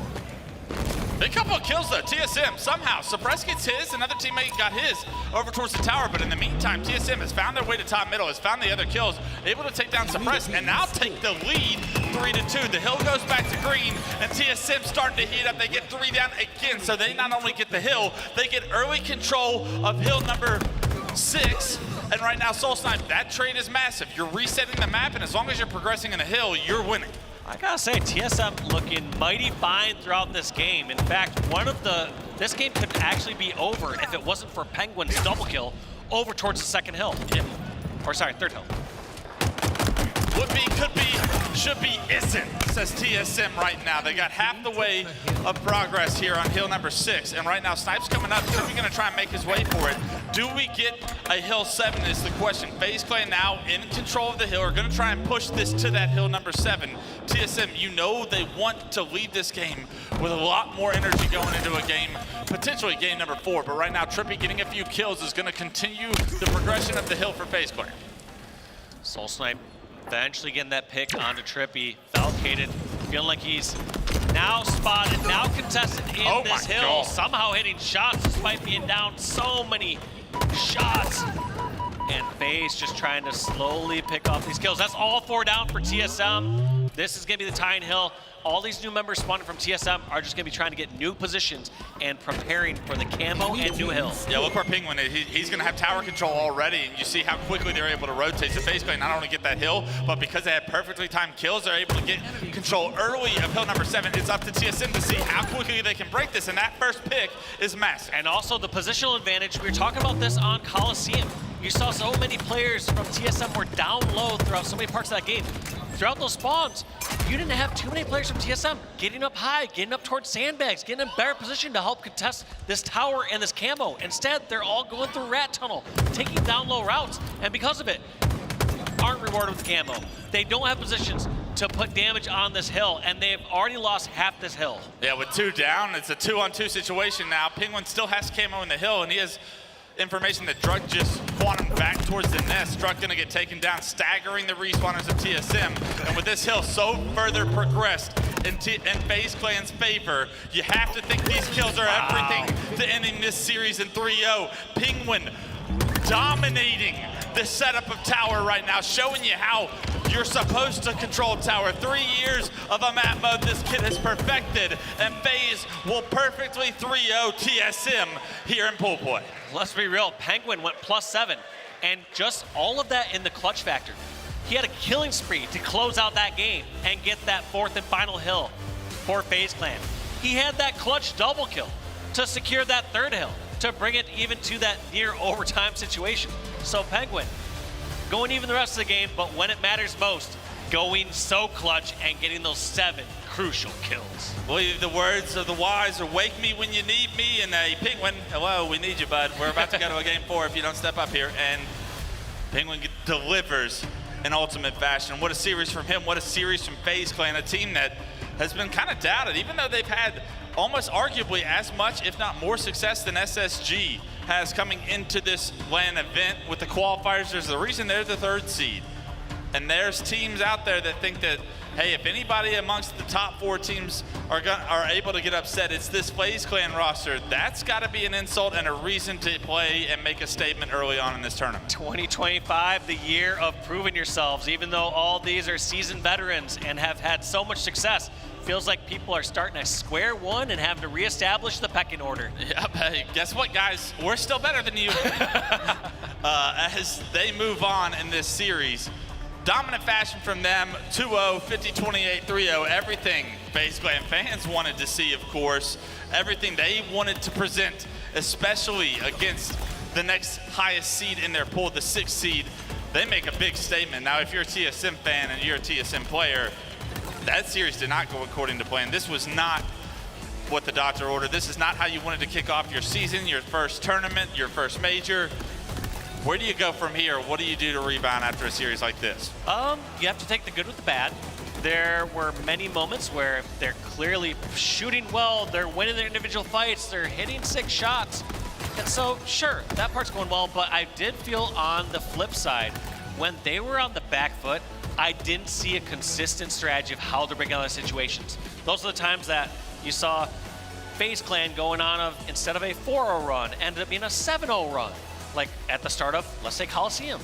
Big couple of kills though, TSM somehow. Suppress gets his, another teammate got his over towards the tower, but in the meantime, TSM has found their way to top middle, has found the other kills, able to take down Suppress, and now take the lead 3-2. The hill goes back to green, and TSM starting to heat up. They get 3 down again, so they not only get the hill, they get early control of hill number 6. And right now, Soul Snipe, that trade is massive. You're resetting the map, and as long as you're progressing in the hill, you're winning. I gotta say, TSM looking mighty fine throughout this game. In fact, this game could actually be over if it wasn't for Penguin's double kill over towards the second hill. Yeah. Or sorry, third hill. Would be, could be, should be, isn't, says TSM right now. They got half the way of progress here on hill number 6. And right now, Snipe's coming up. Trippy gonna try and make his way for it. Do we get a hill 7 is the question. FaZe Clan now in control of the hill. Are gonna try and push this to that hill number 7. TSM, you know they want to leave this game with a lot more energy going into a game, potentially game number 4. But right now, Trippy getting a few kills is gonna continue the progression of the hill for FaZe Clan. Soul Snipe eventually getting that pick onto Trippy. Falcated, feeling like he's now spotted, now contested in this hill. God. Somehow hitting shots despite being down so many shots. And FaZe just trying to slowly pick off these kills. That's all 4 down for TSM. This is gonna be the tying hill. All these new members spawning from TSM are just gonna be trying to get new positions and preparing for the camo and new hill. Yeah, look where Penguin is. He's gonna have tower control already, and you see how quickly they're able to rotate. So FaZe Clan not only get that hill, but because they have perfectly timed kills, they're able to get control early of hill number 7. It's up to TSM to see how quickly they can break this, and that first pick is massive. And also the positional advantage. We were talking about this on Coliseum. You saw so many players from TSM were down low throughout so many parts of that game. Throughout those spawns, you didn't have too many players from TSM getting up high, getting up towards sandbags, getting in better position to help contest this tower and this camo. Instead, they're all going through Rat Tunnel, taking down low routes, and because of it, aren't rewarded with camo. They don't have positions to put damage on this hill, and they've already lost half this hill. Yeah, with 2 down, it's a 2-on-2 situation now. Penguin still has camo in the hill, and he has information that Drug just quantum back towards the nest. Drug gonna get taken down, staggering the respawners of TSM. And with this hill so further progressed in FaZe Clan's favor, you have to think these kills are everything to ending this series in 3-0. Penguin dominating the setup of tower right now, showing you how you're supposed to control tower. 3 years of a map mode this kid has perfected, and FaZe will perfectly 3-0 TSM here in pool play. Let's be real, Penguin went +7, and just all of that in the clutch factor. He had a killing spree to close out that game and get that 4th and final hill for FaZe Clan. He had that clutch double kill to secure that 3rd hill, to bring it even to that near overtime situation. So Penguin, going even the rest of the game, but when it matters most, going so clutch and getting those 7 crucial kills. Well, the words of the wise are wake me when you need me, and Penguin, hello, we need you, bud. We're about to go to a game 4 if you don't step up here, and Penguin delivers in ultimate fashion. What a series from him, what a series from FaZe Clan, a team that has been kind of doubted, even though they've had almost arguably as much, if not more success than SSG has coming into this LAN event with the qualifiers. There's the reason they're the 3rd seed. And there's teams out there that think that, hey, if anybody amongst the top 4 teams are able to get upset, it's this FaZe Clan roster. That's got to be an insult and a reason to play and make a statement early on in this tournament. 2025, the year of proving yourselves, even though all these are seasoned veterans and have had so much success. Feels like people are starting at square one and having to reestablish the pecking order. Yep, hey, guess what, guys? We're still better than you. As they move on in this series, dominant fashion from them, 2-0, 50-28, 3-0, everything FaZe Clan fans wanted to see, of course, everything they wanted to present, especially against the next highest seed in their pool, the 6th seed. They make a big statement. Now, if you're a TSM fan and you're a TSM player, that series did not go according to plan. This was not what the doctor ordered. This is not how you wanted to kick off your season, your first tournament, your first major. Where do you go from here? What do you do to rebound after a series like this? You have to take the good with the bad. There were many moments where they're clearly shooting well, they're winning their individual fights, they're hitting 6 shots. And so, sure, that part's going well, but I did feel on the flip side, when they were on the back foot, I didn't see a consistent strategy of how to break out of situations. Those are the times that you saw FaZe Clan going on of, instead of a 4-0 run, ended up being a 7-0 run, like at the start of, let's say, Coliseum.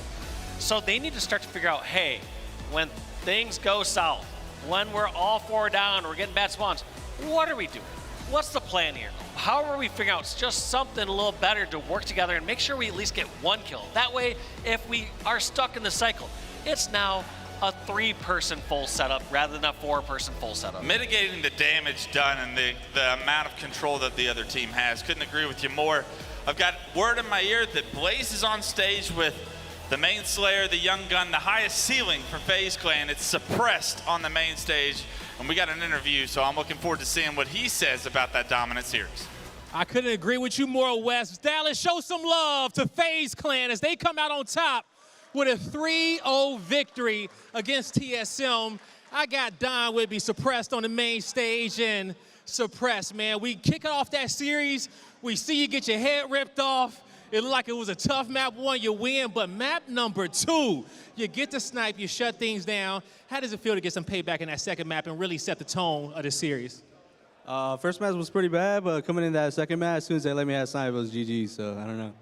So they need to start to figure out, hey, when things go south, when we're all 4 down, we're getting bad spawns, what are we doing? What's the plan here? How are we figuring out it's just something a little better to work together and make sure we at least get 1 kill? That way, if we are stuck in the cycle, it's now a 3-person full setup rather than a 4-person full setup. Mitigating the damage done and the amount of control that the other team has. Couldn't agree with you more. I've got word in my ear that Blaze is on stage with the main Slayer, the Young Gun, the highest ceiling for FaZe Clan. It's suppressed on the main stage, and we got an interview, so I'm looking forward to seeing what he says about that dominant series. I couldn't agree with you more, Wes. Dallas, show some love to FaZe Clan as they come out on top with a 3-0 victory against TSM. I got Don with me, suppressed on the main stage, and suppressed, man. We kick off that series. We see you get your head ripped off. It looked like it was a tough map 1, you win, but map number 2, you get to snipe, you shut things down. How does it feel to get some payback in that second map and really set the tone of the series? First match was pretty bad, but coming in that second match, as soon as they let me have snipe, it was GG, so I don't know.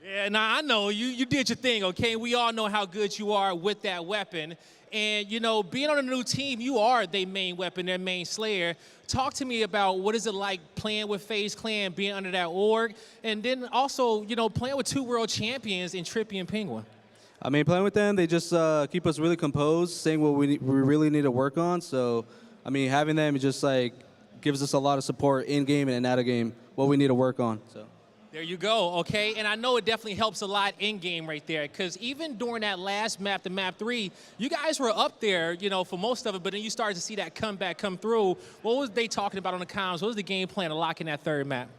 Yeah, now I know you did your thing, okay? We all know how good you are with that weapon. And, you know, being on a new team, you are their main weapon, their main Slayer. Talk to me about what is it like playing with FaZe Clan, being under that org, and then also, you know, playing with 2 world champions in Trippy and Penguin. I mean, playing with them, they just keep us really composed, saying what we really need to work on. So, I mean, having them just, like, gives us a lot of support in-game and out of game, what we need to work on. So. There you go, okay? And I know it definitely helps a lot in-game right there, because even during that last map, the map 3, you guys were up there, you know, for most of it, but then you started to see that comeback come through. What was they talking about on the comms? What was the game plan to lock in that third map?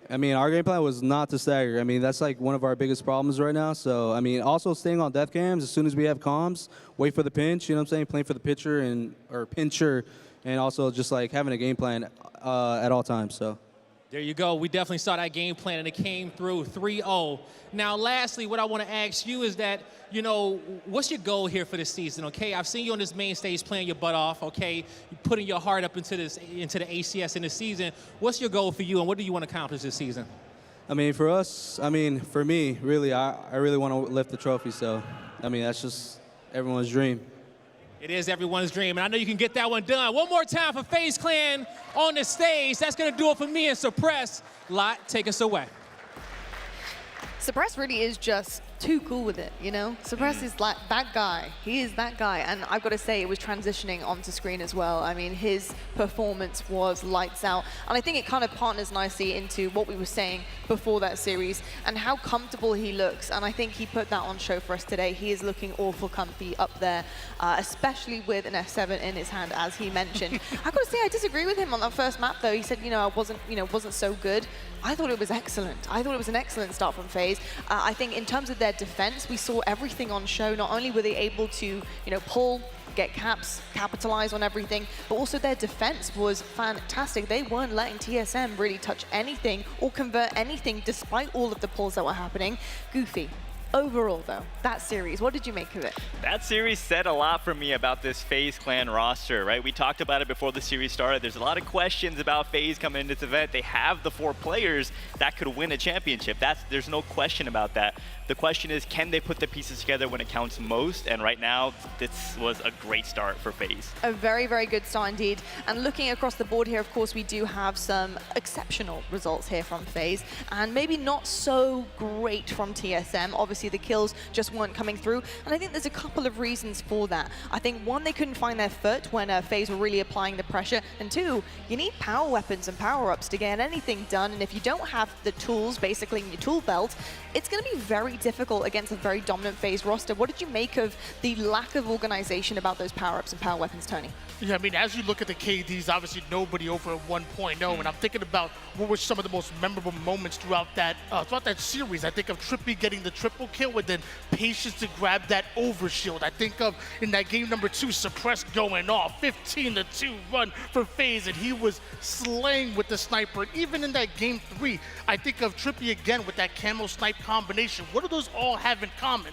I mean, our game plan was not to stagger. I mean, that's like one of our biggest problems right now. So, I mean, also staying on death cams as soon as we have comms, wait for the pinch, you know what I'm saying? Playing for the pitcher or pincher, and also just like having a game plan at all times, so. There you go. We definitely saw that game plan, and it came through 3-0. Now, lastly, what I want to ask you is that, you know, what's your goal here for this season, okay? I've seen you on this main stage playing your butt off, okay? You're putting your heart up into the HCS in the season. What's your goal for you, and what do you want to accomplish this season? I mean, for us, I mean, for me, really, I really want to lift the trophy. So, I mean, that's just everyone's dream. It is everyone's dream, and I know you can get that one done. One more time for FaZe Clan on the stage. That's going to do it for me and Suppress. Lot, take us away. Suppress really is just too cool with it, you know? Suppress is like that guy. He is that guy. And I've got to say, it was transitioning onto screen as well. I mean, his performance was lights out. And I think it kind of partners nicely into what we were saying before that series and how comfortable he looks. And I think he put that on show for us today. He is looking awful comfy up there, especially with an F7 in his hand, as he mentioned. I've got to say, I disagree with him on that first map, though. He said, you know, I wasn't so good. I thought it was excellent. I thought it was an excellent start from FaZe. I think in terms of their defense, we saw everything on show. Not only were they able to, you know, pull, get caps, capitalize on everything, but also their defense was fantastic. They weren't letting TSM really touch anything or convert anything despite all of the pulls that were happening. Goofy. Overall, though, that series, what did you make of it? That series said a lot for me about this FaZe Clan roster, right? We talked about it before the series started. There's a lot of questions about FaZe coming into this event. They have the 4 players that could win a championship. There's no question about that. The question is, can they put the pieces together when it counts most? And right now, this was a great start for FaZe. A very, very good start indeed. And looking across the board here, of course, we do have some exceptional results here from FaZe, and maybe not so great from TSM. Obviously, the kills just weren't coming through, and I think there's a couple of reasons for that. I think, one, they couldn't find their foot when FaZe were really applying the pressure, and 2, you need power weapons and power-ups to get anything done, and if you don't have the tools, basically, in your tool belt, it's going to be very difficult against a very dominant FaZe roster. What did you make of the lack of organization about those power-ups and power weapons, Tony? Yeah, I mean, as you look at the KDs, obviously nobody over at 1.0, and I'm thinking about what were some of the most memorable moments throughout that series. I think of Trippy getting the triple kill with then patience to grab that overshield. I think of in that game number 2, Suppress going off, 15-2 run for FaZe, and he was slaying with the sniper. And even in that game 3, I think of Trippy again with that camo snipe combination. What do those all have in common?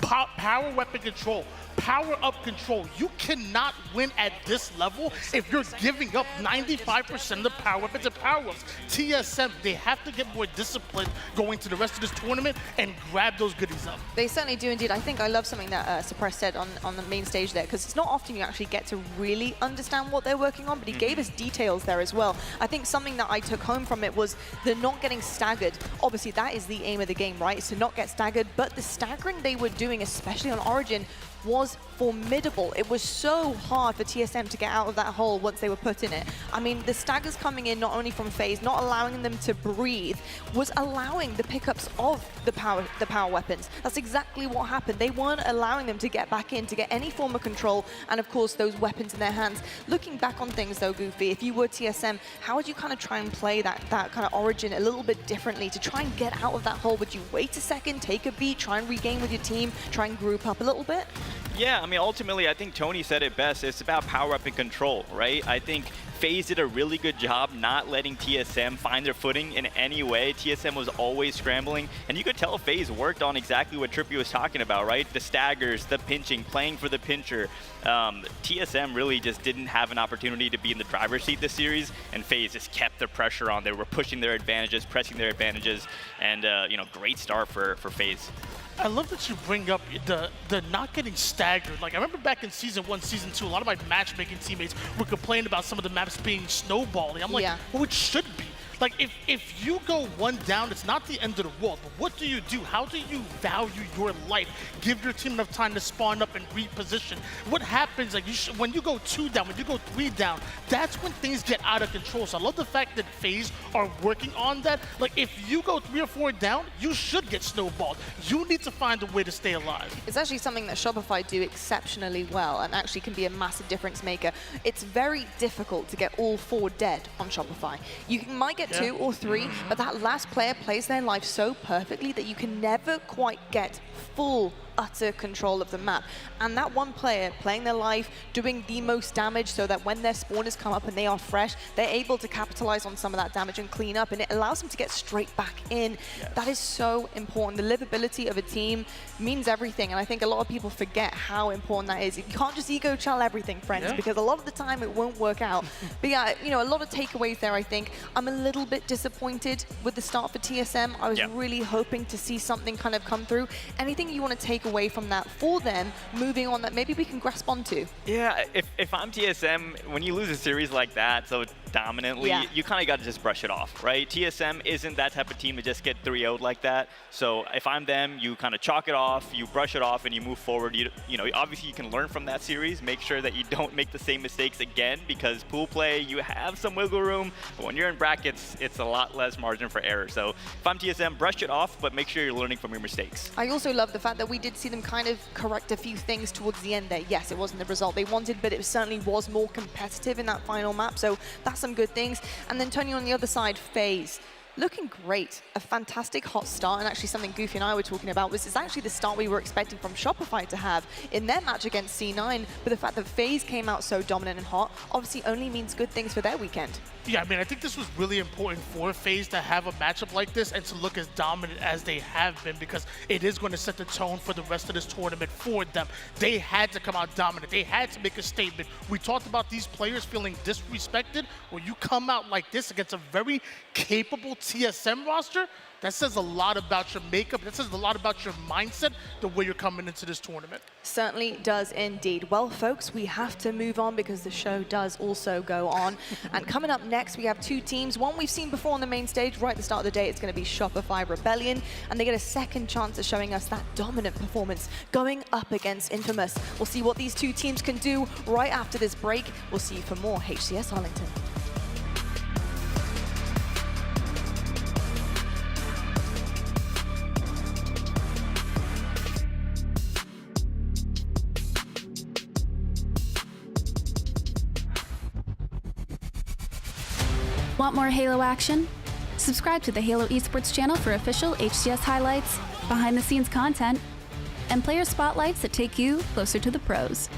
Power weapon control, power up control. You cannot win at this level if you're giving up 95% of the power weapons and power ups. TSM, they have to get more disciplined going to the rest of this tournament and grab those goodies up. They certainly do indeed. I think I love something that Suppress said on the main stage there, because it's not often you actually get to really understand what they're working on, but he gave us details there as well. I think something that I took home from it was the not getting staggered. Obviously, that is the aim of the game, right? Is to not get staggered, but the staggering they were doing, especially on Origin, was formidable. It was so hard for TSM to get out of that hole once they were put in it. I mean, the staggers coming in not only from FaZe, not allowing them to breathe, was allowing the pickups of the power weapons. That's exactly what happened. They weren't allowing them to get back in, to get any form of control, and of course those weapons in their hands. Looking back on things though, Goofy, if you were TSM, how would you kind of try and play that kind of Origin a little bit differently to try and get out of that hole? Would you wait a second, take a beat, try and regain with your team, try and group up a little bit? Yeah, I mean, ultimately, I think Tony said it best. It's about power up and control, right? I think FaZe did a really good job not letting TSM find their footing in any way. TSM was always scrambling, and you could tell FaZe worked on exactly what Trippy was talking about, right? The staggers, the pinching, playing for the pincher. TSM really just didn't have an opportunity to be in the driver's seat this series, and FaZe just kept the pressure on. They were pushing their advantages, pressing their advantages, and you know, great start for FaZe. I love that you bring up the not getting staggered. Like, I remember back in Season 1, Season 2, a lot of my matchmaking teammates were complaining about some of the maps being snowballing. I'm like, well, it should be. Like, if you go one down, it's not the end of the world. But what do you do? How do you value your life? Give your team enough time to spawn up and reposition. What happens, like, when you go 2 down, when you go 3 down, that's when things get out of control. So I love the fact that FaZe are working on that. Like, if you go 3 or 4 down, you should get snowballed. You need to find a way to stay alive. It's actually something that Shopify do exceptionally well and actually can be a massive difference maker. It's very difficult to get all 4 dead on Shopify. You might get 2 or 3, but that last player plays their life so perfectly that you can never quite get full utter control of the map. And that one player playing their life, doing the most damage so that when their spawners come up and they are fresh, they're able to capitalize on some of that damage and clean up, and it allows them to get straight back in. That is so important. The livability of a team means everything, and I think a lot of people forget how important that is. You can't just ego chal everything, friends, because a lot of the time it won't work out. But yeah, you know, a lot of takeaways there, I think. I'm a little bit disappointed with the start for TSM. I was really hoping to see something kind of come through. Anything you want to take away from that for them moving on that maybe we can grasp onto? Yeah, if I'm TSM, when you lose a series like that so dominantly, you kind of got to just brush it off, right? TSM isn't that type of team to just get 3-0'd like that. So if I'm them, you kind of chalk it off, you brush it off, and you move forward. You know, obviously you can learn from that series, make sure that you don't make the same mistakes again, because pool play, you have some wiggle room, but when you're in brackets, it's a lot less margin for error. So if I'm TSM, brush it off, but make sure you're learning from your mistakes. I also love the fact that we did see them kind of correct a few things towards the end there. Yes, it wasn't the result they wanted, but it certainly was more competitive in that final map, so that's some good things. And then Tony on the other side, FaZe. Looking great, a fantastic hot start, and actually something Goofy and I were talking about was it's actually the start we were expecting from Shopify to have in their match against C9, but the fact that FaZe came out so dominant and hot obviously only means good things for their weekend. Yeah, I mean, I think this was really important for FaZe to have a matchup like this and to look as dominant as they have been, because it is going to set the tone for the rest of this tournament for them. They had to come out dominant. They had to make a statement. We talked about these players feeling disrespected. When you come out like this against a very capable TSM roster, that says a lot about your makeup. That says a lot about your mindset, the way you're coming into this tournament. Certainly does indeed. Well, folks, we have to move on because the show does also go on. And coming up next, we have 2 teams. One we've seen before on the main stage. Right at the start of the day, it's going to be Shopify Rebellion. And they get a second chance at showing us that dominant performance going up against Infamous. We'll see what these 2 teams can do right after this break. We'll see you for more HCS Arlington. Want more Halo action? Subscribe to the Halo Esports channel for official HCS highlights, behind-the-scenes content, and player spotlights that take you closer to the pros.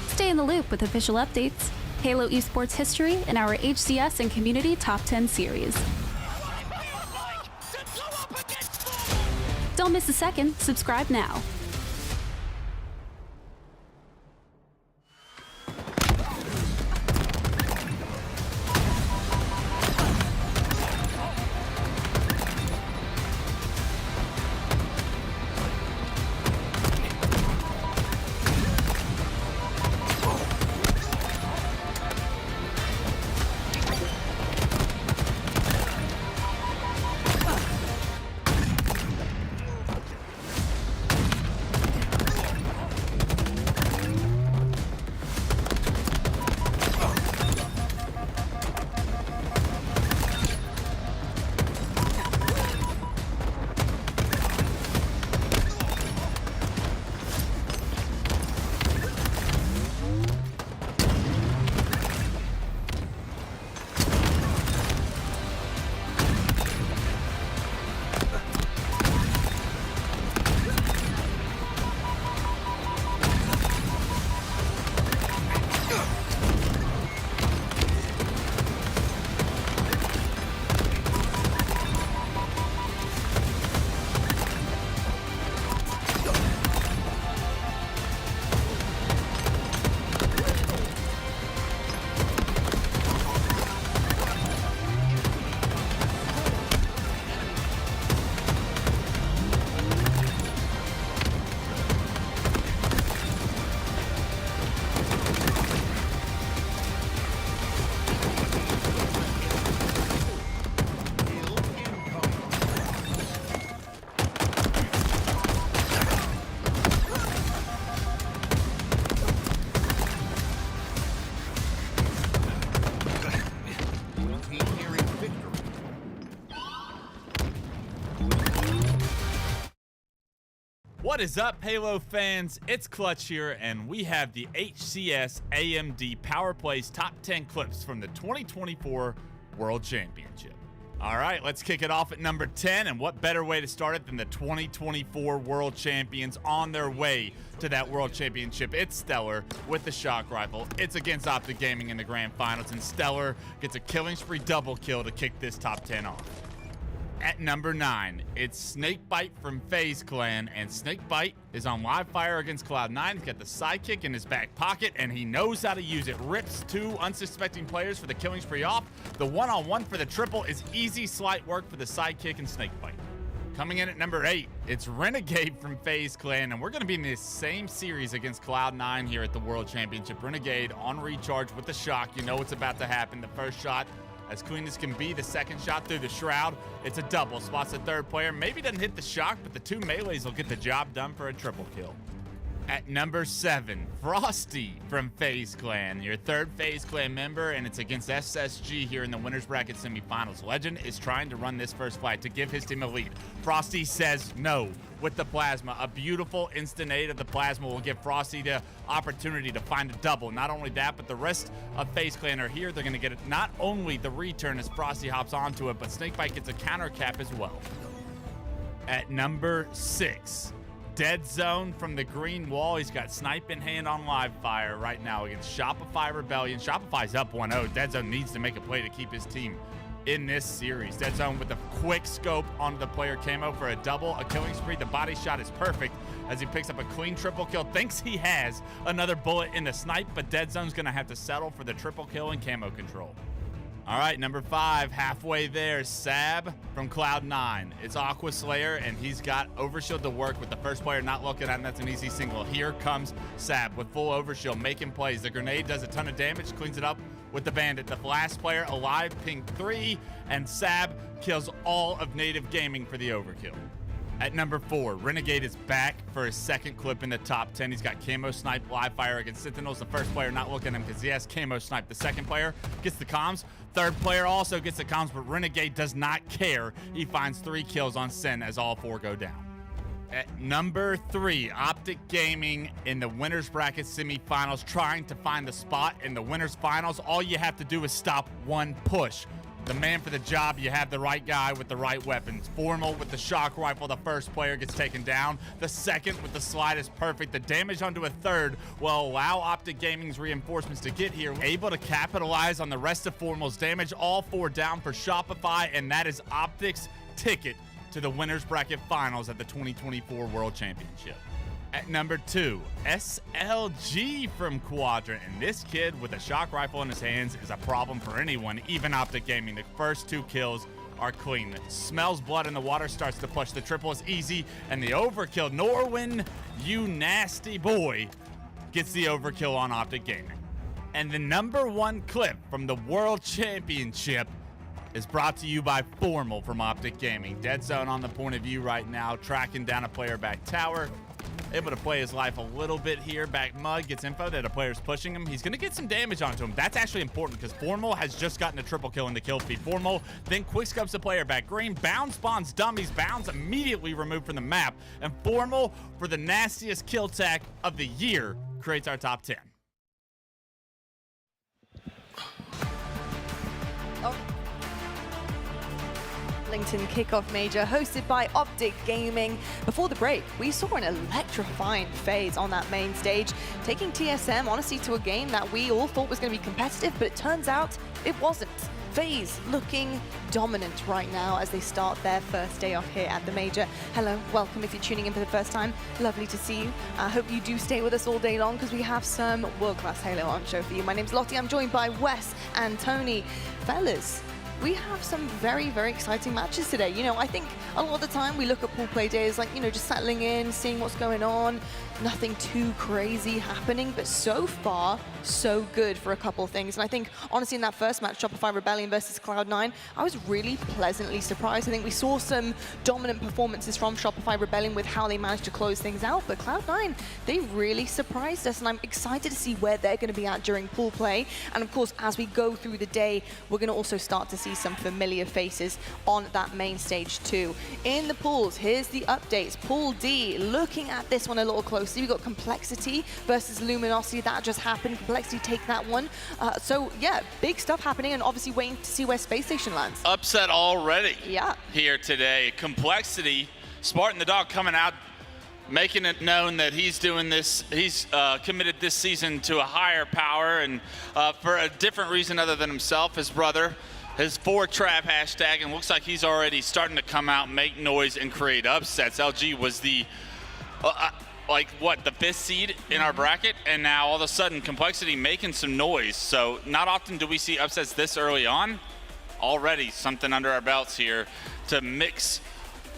Stay in the loop with official updates, Halo Esports history, and our HCS and Community Top 10 series. Don't miss a second. Subscribe now. What is up, Halo fans? It's Clutch here, and we have the HCS AMD Power Plays Top 10 clips from the 2024 World Championship. All right, let's kick it off at number 10, and what better way to start it than the 2024 World Champions on their way to that World Championship. It's Stellar with the shock rifle. It's against OpTic Gaming in the Grand Finals, and Stellar gets a killing spree double kill to kick this top 10 off. At number 9, it's Snakebite from FaZe Clan, and Snakebite is on live fire against Cloud9. He's got the sidekick in his back pocket, and he knows how to use it. Rips 2 unsuspecting players for the killing spree off. The one-on-one for the triple is easy slight work for the sidekick and Snakebite. Coming in at number 8, it's Renegade from FaZe Clan, and we're going to be in this same series against Cloud9 here at the World Championship. Renegade on recharge with the shock. You know what's about to happen. The first shot, as clean as can be, the second shot through the shroud. It's a double. Spots the third player. Maybe doesn't hit the shock, but the 2 melees will get the job done for a triple kill. At number 7, Frosty from FaZe Clan, your third FaZe Clan member, and it's against SSG here in the winners bracket semifinals. Legend is trying to run this first fight to give his team a lead. Frosty says no with the plasma. A beautiful instant aid of the plasma will give Frosty the opportunity to find a double. Not only that, but the rest of FaZe Clan are here. They're going to get it. Not only the return as Frosty hops onto it, but Snakebite gets a counter cap as well. At number 6, Dead Zone from the green wall. He's got snipe in hand on live fire right now against Shopify Rebellion. Shopify's up 1-0. Dead Zone needs to make a play to keep his team in this series. Dead Zone with a quick scope onto the player camo for a double, a killing spree. The body shot is perfect as he picks up a clean triple kill. Thinks he has another bullet in the snipe, but Dead Zone's going to have to settle for the triple kill and camo control. All right, number 5, halfway there, Sab from Cloud9. It's Aqua Slayer, and he's got overshield to work with the first player not looking at him. That's an easy single. Here comes Sab with full overshield, making plays. The grenade does a ton of damage, cleans it up with the bandit. The last player alive, ping 3, and Sab kills all of Native Gaming for the overkill. At number 4, Renegade is back for his second clip in the top 10. He's got camo snipe live fire against Sentinels. The first player not looking at him because he has camo snipe. The second player gets the comms. Third player also gets the comms, but Renegade does not care. He finds 3 kills on Sen as all 4 go down. At number 3, OpTic Gaming in the winners bracket semifinals, trying to find the spot in the winners finals. All you have to do is stop one push. The man for the job, you have the right guy with the right weapons. Formal with the shock rifle, the first player gets taken down. The second with the slide is perfect. The damage onto a third will allow OpTic Gaming's reinforcements to get here. Able to capitalize on the rest of Formal's damage. All 4 down for Shopify, and that is OpTic's ticket to the winners bracket finals at the 2024 World Championship. At number 2, SLG from Quadrant. And this kid with a shock rifle in his hands is a problem for anyone, even OpTic Gaming. The first 2 kills are clean. Smells blood in the water, starts to push. The triple is easy, and the overkill. Norwin, you nasty boy, gets the overkill on OpTic Gaming. And the number 1 clip from the World Championship is brought to you by Formal from OpTic Gaming. Dead Zone on the point of view right now, tracking down a player back tower. Able to play his life a little bit here. Back mud, gets info that a player's pushing him. He's going to get some damage onto him. That's actually important because Formal has just gotten a triple kill in the kill feed. Formal then quickscopes the player back green. Bounds spawns dummies. Bounds immediately removed from the map. And Formal, for the nastiest kill tech of the year, creates our top 10. Arlington kickoff major hosted by OpTic Gaming. Before the break, we saw an electrifying FaZe on that main stage, taking TSM honestly to a game that we all thought was going to be competitive, but it turns out it wasn't. FaZe looking dominant right now as they start their first day off here at the major. Hello, welcome if you're tuning in for the first time. Lovely to see you. I hope you do stay with us all day long because we have some world-class Halo on show for you. My name's Lottie. I'm joined by Wes and Tony. Fellas, we have some very, very exciting matches today. You know, I think a lot of the time we look at pool play days like, you know, just settling in, seeing what's going on. Nothing too crazy happening, but so far, so good for a couple things. And I think, honestly, in that first match, Shopify Rebellion versus Cloud9, I was really pleasantly surprised. I think we saw some dominant performances from Shopify Rebellion with how they managed to close things out, but Cloud9, they really surprised us, and I'm excited to see where they're going to be at during pool play. And of course, as we go through the day, we're going to also start to see some familiar faces on that main stage too. In the pools, here's the updates. Pool D, looking at this one a little closer. We've got Complexity versus Luminosity. That just happened. Complexity take that one. So yeah, big stuff happening, and obviously waiting to see where Space Station lands. Upset already here today. Complexity, Spartan the Dog coming out, making it known that he's doing this, he's committed this season to a higher power, and for a different reason other than himself, his brother, his 4Trav hashtag, and looks like he's already starting to come out, make noise, and create upsets. LG was the the 5th seed in our bracket, and now all of a sudden Complexity making some noise. So not often do we see upsets this early on. Already something under our belts here to mix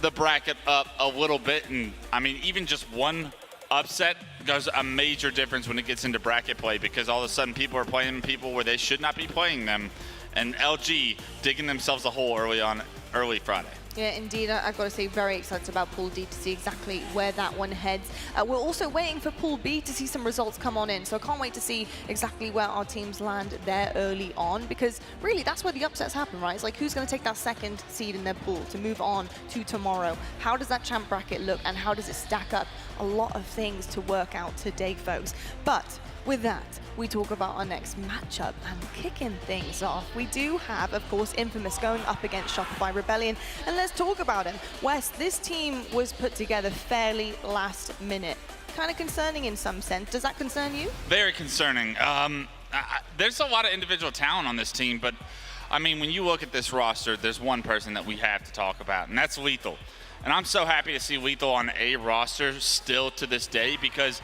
the bracket up a little bit, and I mean, even just one upset does a major difference when it gets into bracket play, because all of a sudden people are playing people where they should not be playing them, and LG digging themselves a hole early Friday. Yeah, indeed. I've got to say, very excited about Pool D to see exactly where that one heads. We're also waiting for Pool B to see some results come on in, so I can't wait to see exactly where our teams land there early on, because really that's where the upsets happen, right? It's like, who's going to take that 2nd seed in their pool to move on to tomorrow? How does that champ bracket look, and how does it stack up? A lot of things to work out today, folks. But with that, we talk about our next matchup, and kicking things off, we do have, of course, Infamous going up against Shopify Rebellion, and let's talk about him. Wes, this team was put together fairly last minute. Kind of concerning in some sense. Does that concern you? Very concerning. There's a lot of individual talent on this team, but I mean, when you look at this roster, there's one person that we have to talk about, and that's Lethal. And I'm so happy to see Lethal on a roster still to this day, because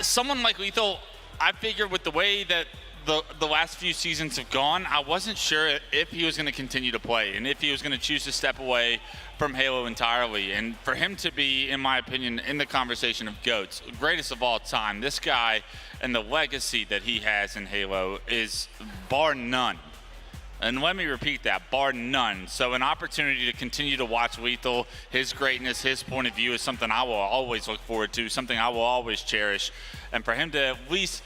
someone like Lethal, I figured with the way that the last few seasons have gone, I wasn't sure if he was going to continue to play and if he was going to choose to step away from Halo entirely. And for him to be, in my opinion, in the conversation of GOATs, greatest of all time, this guy and the legacy that he has in Halo is bar none. And let me repeat that, bar none. So an opportunity to continue to watch Lethal, his greatness, his point of view is something I will always look forward to, something I will always cherish. And for him to at least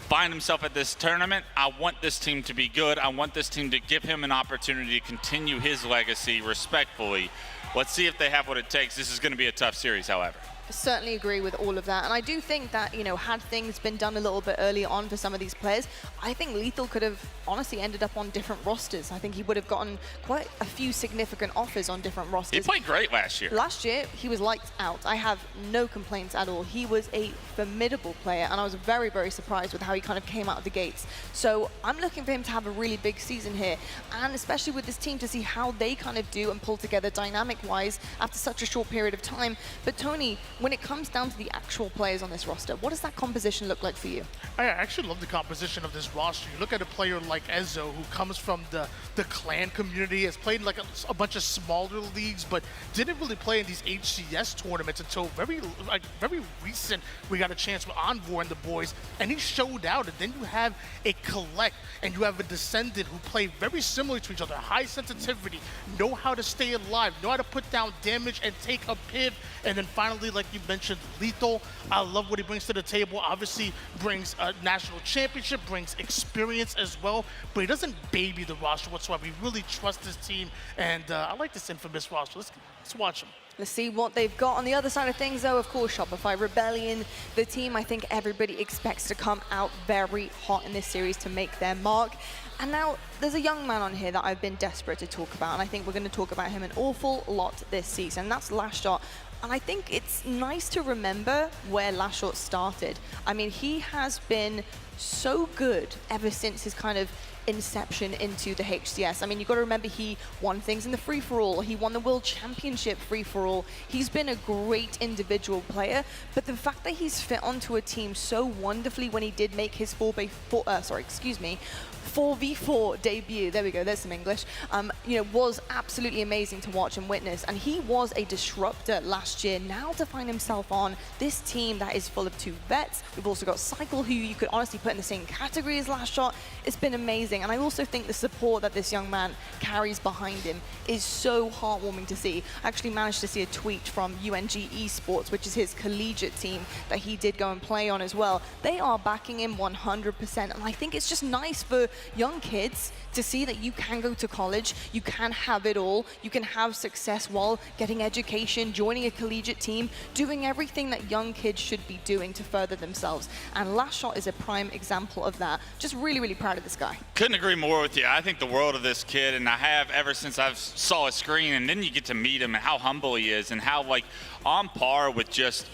find himself at this tournament, I want this team to be good. I want this team to give him an opportunity to continue his legacy respectfully. Let's see if they have what it takes. This is going to be a tough series, however. Certainly agree with all of that, and I do think that, you know, had things been done a little bit earlier on for some of these players, I think Lethal could have honestly ended up on different rosters. I think he would have gotten quite a few significant offers on different rosters. He played great last year. Last year, he was lights out. I have no complaints at all. He was a formidable player, and I was very, very surprised with how he kind of came out of the gates. So I'm looking for him to have a really big season here, and especially with this team to see how they kind of do and pull together dynamic-wise after such a short period of time. But Tony, when it comes down to the actual players on this roster, what does that composition look like for you? I actually love the composition of this roster. You look at a player like Ezzo, who comes from the clan community, has played in like a bunch of smaller leagues, but didn't really play in these HCS tournaments until very recent. We got a chance with Envor and the boys, and he showed out. And then you have a Collect, and you have a Descendant who play very similar to each other, high sensitivity, know how to stay alive, know how to put down damage and take a piv. And then finally, like you mentioned, Lethal. I love what he brings to the table. Obviously brings a national championship, brings experience as well, but he doesn't baby the roster whatsoever. We really trust this team, and I like this Infamous roster. Let's watch them. Let's see what they've got. On the other side of things, though, of course, Shopify Rebellion, the team I think everybody expects to come out very hot in this series to make their mark. And now there's a young man on here that I've been desperate to talk about, and I think we're going to talk about him an awful lot this season. That's Lashot. And I think it's nice to remember where Lashot started. I mean, he has been so good ever since his kind of inception into the HCS. I mean, you've got to remember he won things in the free-for-all. He won the World Championship free-for-all. He's been a great individual player, but the fact that he's fit onto a team so wonderfully when he did make his 4v4 debut, there we go, there's some English, you know, was absolutely amazing to watch and witness. And he was a disruptor last year. Now to find himself on this team that is full of 2 vets. We've also got Cycle, who you could honestly put in the same category as Last Shot. It's been amazing. And I also think the support that this young man carries behind him is so heartwarming to see. I actually managed to see a tweet from UNG Esports, which is his collegiate team that he did go and play on as well. They are backing him 100%. And I think it's just nice for young kids to see that you can go to college, you can have it all, you can have success while getting education, joining a collegiate team, doing everything that young kids should be doing to further themselves. And Last Shot is a prime example of that. Just really, really proud of this guy. Couldn't agree more with you. I think the world of this kid, and I have ever since I saw his screen, and then you get to meet him and how humble he is and how like on par with just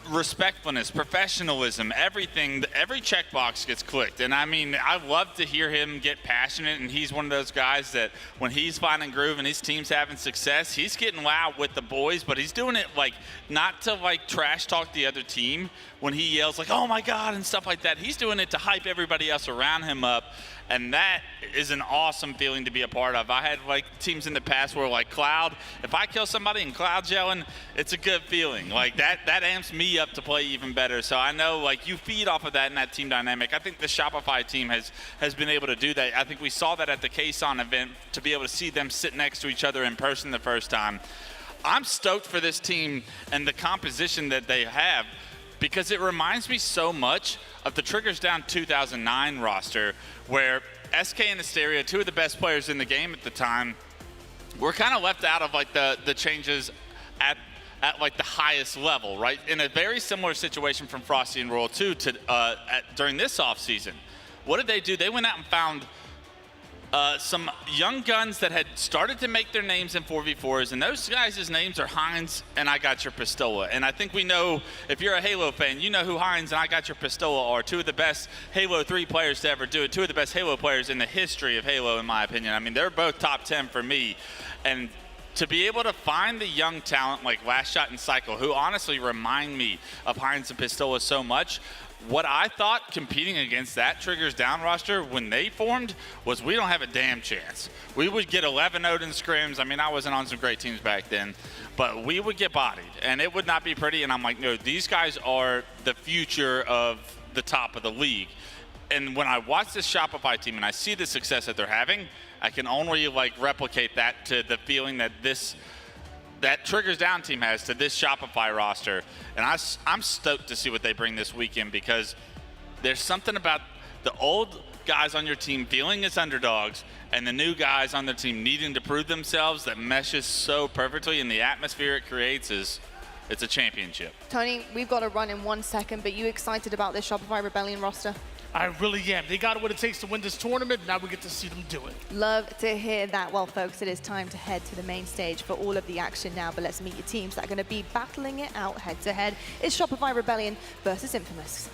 respectfulness, professionalism, everything, every checkbox gets clicked. And I mean, I love to hear him get passionate, and he's one of those guys that when he's finding groove and his team's having success, he's getting loud with the boys, but he's doing it like not to like trash talk the other team when he yells like, oh my God, and stuff like that. He's doing it to hype everybody else around him up. And that is an awesome feeling to be a part of. I had like teams in the past where like Cloud, if I kill somebody and Cloud's yelling, it's a good feeling. Like that amps me up to play even better. So I know like you feed off of that in that team dynamic. I think the Shopify team has been able to do that. I think we saw that at the Kson event, to be able to see them sit next to each other in person the first time. I'm stoked for this team and the composition that they have, because it reminds me so much of the Triggers Down 2009 roster, where SK and Asteria, 2 of the best players in the game at the time, were kind of left out of like the changes at like the highest level, right? In a very similar situation from Frosty and Royal 2 to during this offseason. What did they do? They went out and found some young guns that had started to make their names in 4v4s, and those guys' names are Heinz and I Got Your Pistola. And I think we know, if you're a Halo fan, you know who Heinz and I Got Your Pistola are. 2 of the best Halo 3 players to ever do it. 2 of the best Halo players in the history of Halo, in my opinion. I mean, they're both top 10 for me. And to be able to find the young talent like Last Shot and Cycle, who honestly remind me of Heinz and Pistola so much, what I thought competing against that Triggers Down roster when they formed was we don't have a damn chance. We would get 11-0 in scrims. I mean, I wasn't on some great teams back then, but we would get bodied, and it would not be pretty. And I'm like, no, these guys are the future of the top of the league. And when I watch this Shopify team and I see the success that they're having, I can only like replicate that to the feeling that that Triggers Down team has to this Shopify roster. And I'm stoked to see what they bring this weekend, because there's something about the old guys on your team feeling as underdogs and the new guys on their team needing to prove themselves that meshes so perfectly, and the atmosphere it creates it's a championship. Tony, we've got to run in 1 second, but you excited about this Shopify Rebellion roster? I really am. They got what it takes to win this tournament. Now we get to see them do it. Love to hear that. Well, folks, it is time to head to the main stage for all of the action now. But let's meet your teams that are going to be battling it out head-to-head. It's Shopify Rebellion versus Infamous.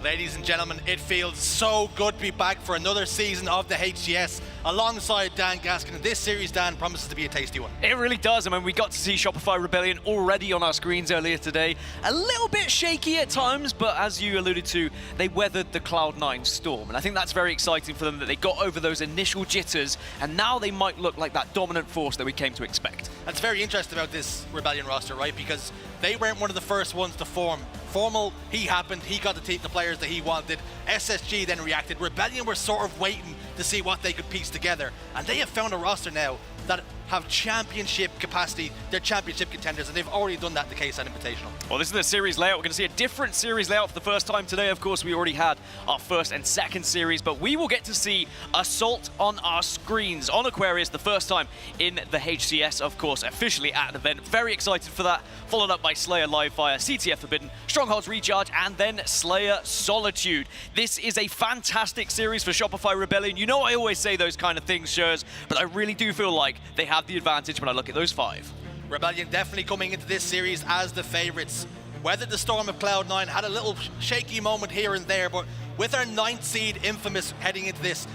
Ladies and gentlemen, it feels so good to be back for another season of the HCS alongside Dan Gaskin. This series, Dan, promises to be a tasty one. It really does. I mean, we got to see Shopify Rebellion already on our screens earlier today. A little bit shaky at times, but as you alluded to, they weathered the Cloud9 storm. And I think that's very exciting for them that they got over those initial jitters, and now they might look like that dominant force that we came to expect. That's very interesting about this Rebellion roster, right? Because they weren't one of the first ones to form. Formal, he happened, he got the players that he wanted. SSG then reacted. Rebellion were sort of waiting to see what they could piece together. And they have found a roster now that have championship capacity. They're championship contenders, and they've already done that in the KSAN Invitational. Well, this is the series layout. We're going to see a different series layout for the first time today. Of course, we already had our first and second series, but we will get to see Assault on our screens on Aquarius the first time in the HCS, of course, officially at an event. Very excited for that. Followed up by Slayer Livefire, CTF Forbidden, Strongholds Recharge, and then Slayer Solitude. This is a fantastic series for Shopify Rebellion. You know I always say those kind of things, Shurs, but I really do feel like they have the advantage when I look at those 5. Rebellion definitely coming into this series as the favorites. Weathered the storm of Cloud9, had a little shaky moment here and there, but with our 9th seed Infamous heading into this,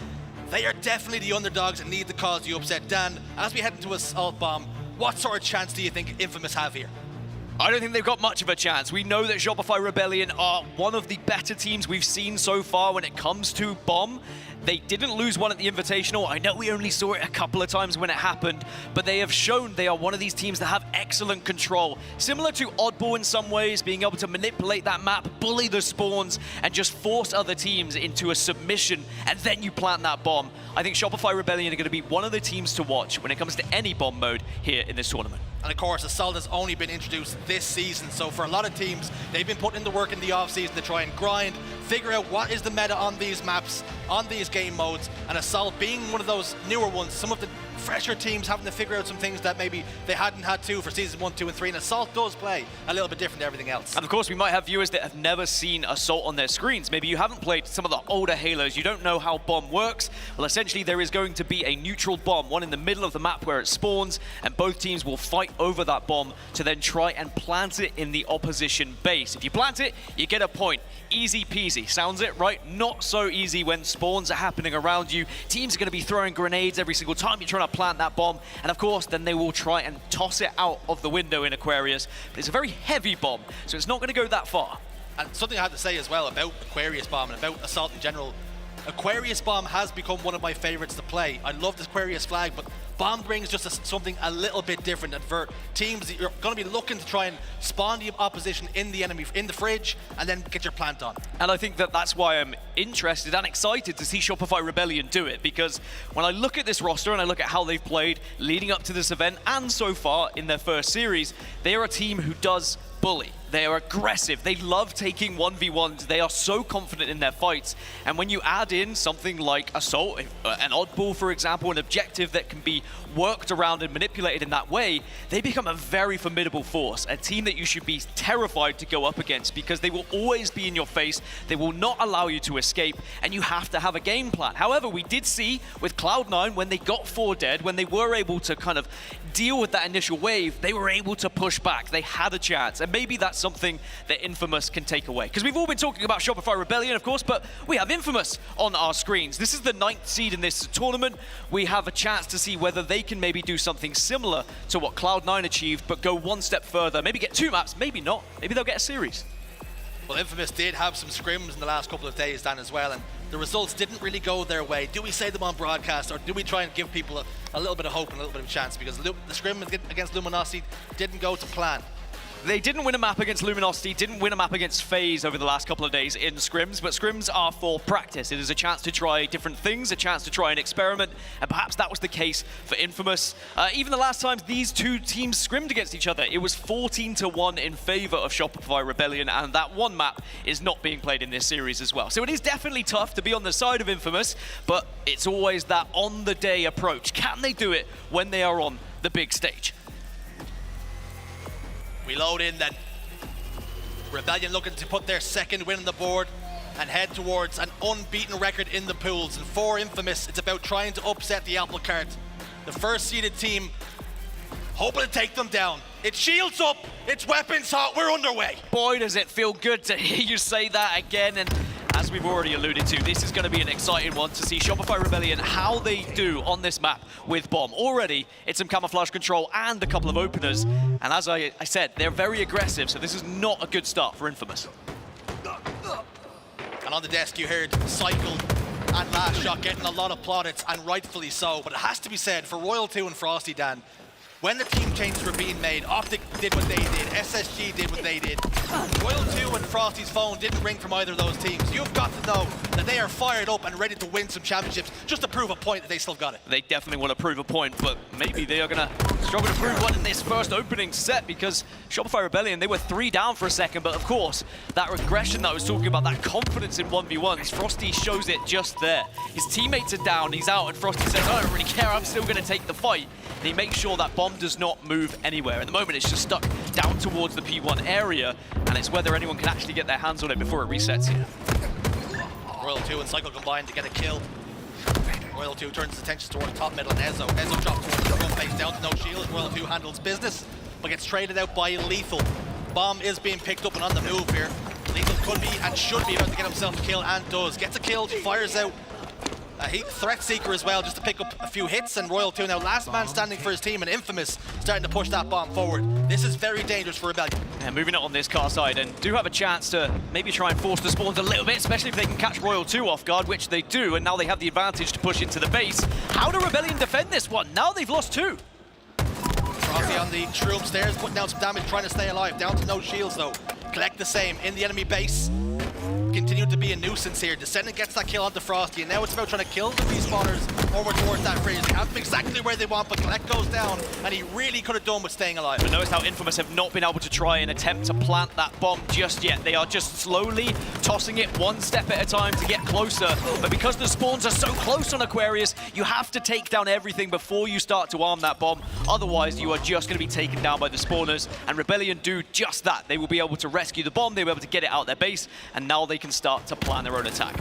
they are definitely the underdogs and need to cause the upset. Dan, as we head into Assault Bomb, what sort of chance do you think Infamous have here? I don't think they've got much of a chance. We know that Shopify Rebellion are one of the better teams we've seen so far when it comes to Bomb. They didn't lose one at the Invitational. I know we only saw it a couple of times when it happened, but they have shown they are one of these teams that have excellent control. Similar to Oddball in some ways, being able to manipulate that map, bully the spawns, and just force other teams into a submission, and then you plant that bomb. I think Shopify Rebellion are going to be one of the teams to watch when it comes to any bomb mode here in this tournament. And of course, Assault has only been introduced this season, so for a lot of teams, they've been putting in the work in the off-season to try and grind, figure out what is the meta on these maps, on these game modes, and Assault being one of those newer ones, some of the fresher teams having to figure out some things that maybe they hadn't had to for seasons 1, 2, and 3, and Assault does play a little bit different to everything else. And of course, we might have viewers that have never seen Assault on their screens. Maybe you haven't played some of the older Halos, you don't know how Bomb works. Well, essentially, there is going to be a neutral bomb, one in the middle of the map where it spawns, and both teams will fight over that bomb to then try and plant it in the opposition base. If you plant it, you get a point. Easy peasy. Sounds it, right? Not so easy when spawns are happening around you. Teams are going to be throwing grenades every single time you're trying to plant that bomb. And of course, then they will try and toss it out of the window in Aquarius. But it's a very heavy bomb, so it's not going to go that far. And something I have to say as well about Aquarius Bomb and about Assault in general, Aquarius Bomb has become one of my favorites to play. I love the Aquarius flag, but Bomb brings just something a little bit different. And for teams that you're going to be looking to try and spawn the opposition in the enemy, in the fridge, and then get your plant on. And I think that that's why I'm interested and excited to see Shopify Rebellion do it, because when I look at this roster and I look at how they've played leading up to this event and so far in their first series, they are a team who does bully. They are aggressive. They love taking 1v1s. They are so confident in their fights. And when you add in something like Assault, an oddball, for example, an objective that can be worked around and manipulated in that way, they become a very formidable force, a team that you should be terrified to go up against because they will always be in your face. They will not allow you to escape, and you have to have a game plan. However, we did see with Cloud9, when they got 4 dead, when they were able to kind of deal with that initial wave, they were able to push back. They had a chance, and maybe that's something that Infamous can take away. Because we've all been talking about Shopify Rebellion, of course, but we have Infamous on our screens. This is the 9th seed in this tournament. We have a chance to see whether they can maybe do something similar to what Cloud9 achieved, but go one step further, maybe get 2 maps, maybe not. Maybe they'll get a series. Well, Infamous did have some scrims in the last couple of days, Dan, as well, and the results didn't really go their way. Do we say them on broadcast, or do we try and give people a little bit of hope and a little bit of chance? Because the scrim against Luminosity didn't go to plan. They didn't win a map against Luminosity, didn't win a map against FaZe over the last couple of days in scrims, but scrims are for practice. It is a chance to try different things, a chance to try and experiment, and perhaps that was the case for Infamous. Even the last time these two teams scrimmed against each other, it was 14-1 in favor of Shopify Rebellion, and that one map is not being played in this series as well. So it is definitely tough to be on the side of Infamous, but it's always that on-the-day approach. Can they do it when they are on the big stage? We load in then. Rebellion looking to put their second win on the board and head towards an unbeaten record in the pools. And for Infamous, it's about trying to upset the apple cart. The first seeded team hoping to take them down. It's shields up, it's weapons hot, we're underway. Boy, does it feel good to hear you say that again. And as we've already alluded to, this is going to be an exciting one to see Shopify Rebellion, how they do on this map with Bomb. Already, it's some camouflage control and a couple of openers. And as I said, they're very aggressive, so this is not a good start for Infamous. And on the desk, you heard Cycle and Last Shot getting a lot of plaudits, and rightfully so. But it has to be said, for Royal 2 and Frosty, Dan, when the team changes were being made, OpTic did what they did, SSG did what they did. Royal 2 and Frosty's phone didn't ring from either of those teams. You've got to know that they are fired up and ready to win some championships, just to prove a point that they still got it. They definitely want to prove a point, but maybe they are going to struggle to prove one in this first opening set, because Shopify Rebellion, they were 3 down for a second, but of course, that regression that I was talking about, that confidence in 1v1s, Frosty shows it just there. His teammates are down, he's out, and Frosty says, I don't really care, I'm still going to take the fight. And he makes sure that Bomb does not move anywhere. At the moment, it's just stuck down towards the P1 area, and it's whether anyone can actually get their hands on it before it resets here. Royal 2 and Cycle combined to get a kill. Royal 2 turns his attention towards top middle and Ezo. Ezo drops towards the front face down to no shield. Royal 2 handles business, but gets traded out by Lethal. Bomb is being picked up and on the move here. Lethal could be and should be about to get himself a kill, and does. Gets a kill, fires out a threat seeker as well, just to pick up a few hits. And Royal 2 now last man standing for his team, and Infamous starting to push that bomb forward. This is very dangerous for Rebellion. And moving it on this car side, and do have a chance to maybe try and force the spawns a little bit, especially if they can catch Royal 2 off guard, which they do, and now they have the advantage to push into the base. How do Rebellion defend this one? Now they've lost 2. Frosty on the shroom stairs, putting down some damage, trying to stay alive. Down to no shields though. Collect the same in the enemy base. Continued to be a nuisance here. Descendant gets that kill onto Frosty, and now it's about trying to kill the respawners over towards that fridge. They have them exactly where they want, but Collect goes down, and he really could have done with staying alive. But notice how Infamous have not been able to try and attempt to plant that bomb just yet. They are just slowly tossing it one step at a time to get closer. But because the spawns are so close on Aquarius, you have to take down everything before you start to arm that bomb. Otherwise, you are just going to be taken down by the spawners, and Rebellion do just that. They will be able to rescue the bomb, they will be able to get it out their base, and now they can start to plan their own attack.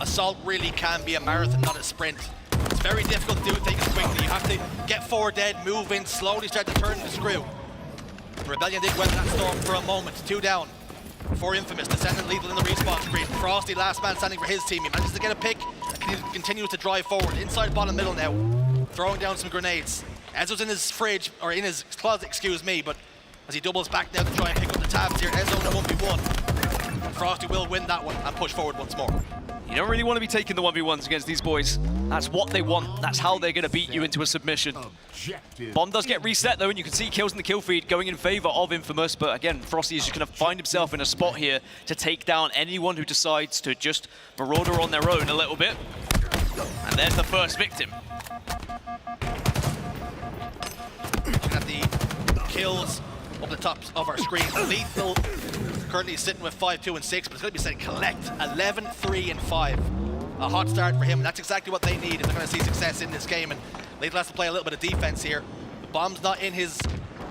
Assault really can be a marathon, not a sprint. It's very difficult to do things quickly. You have to get forward dead, move in, slowly start to turn the screw. Rebellion did weather that storm for a moment. 2 down for Infamous. Descendant Lethal in the respawn screen. Frosty last man standing for his team. He manages to get a pick and continues to drive forward. Inside bottom middle now, throwing down some grenades. Ezo's in his fridge, or in his closet, excuse me, but as he doubles back now to try and pick up the tabs here, Ezo in a 1v1. Frosty will win that one and push forward once more. You don't really want to be taking the 1v1s against these boys. That's what they want. That's how they're going to beat you into a submission. Bomb does get reset though, and you can see kills in the kill feed going in favor of Infamous. But again, Frosty is just going to find himself in a spot here to take down anyone who decides to just marauder on their own a little bit. And there's the first victim. Looking at the kills up the top of our screen. Lethal currently sitting with 5, 2, and 6, but it's going to be saying Collect 11, 3, and 5. A hot start for him, and that's exactly what they need if they're going to see success in this game. And Lethal has to play a little bit of defense here. The bomb's not in his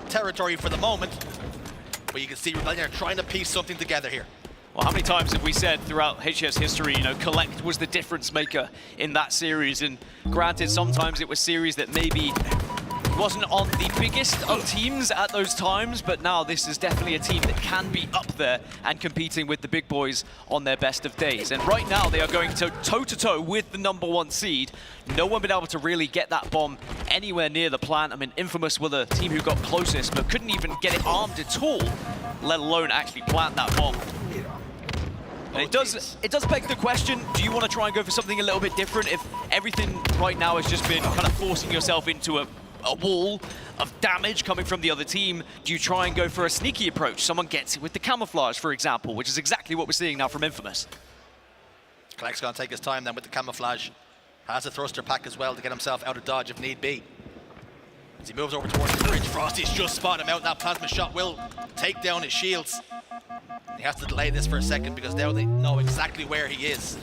territory for the moment, but you can see Rebellion are trying to piece something together here. Well, how many times have we said throughout HCS history, you know, Collect was the difference maker in that series? And granted, sometimes it was series that maybe wasn't on the biggest of teams at those times, but now this is definitely a team that can be up there and competing with the big boys on their best of days. And right now they are going toe-to-toe with the #1 seed. No one been able to really get that bomb anywhere near the plant. I mean, Infamous were the team who got closest, but couldn't even get it armed at all, let alone actually plant that bomb. And it does beg the question, do you want to try and go for something a little bit different if everything right now has just been kind of forcing yourself into a wall of damage coming from the other team? Do you try and go for a sneaky approach? Someone gets it with the camouflage, for example, which is exactly what we're seeing now from Infamous. Collect's going to take his time then with the camouflage. Has a thruster pack as well to get himself out of dodge if need be. As he moves over towards the bridge, Frosty's just spotted him out. That plasma shot will take down his shields. He has to delay this for a second because now they know exactly where he is.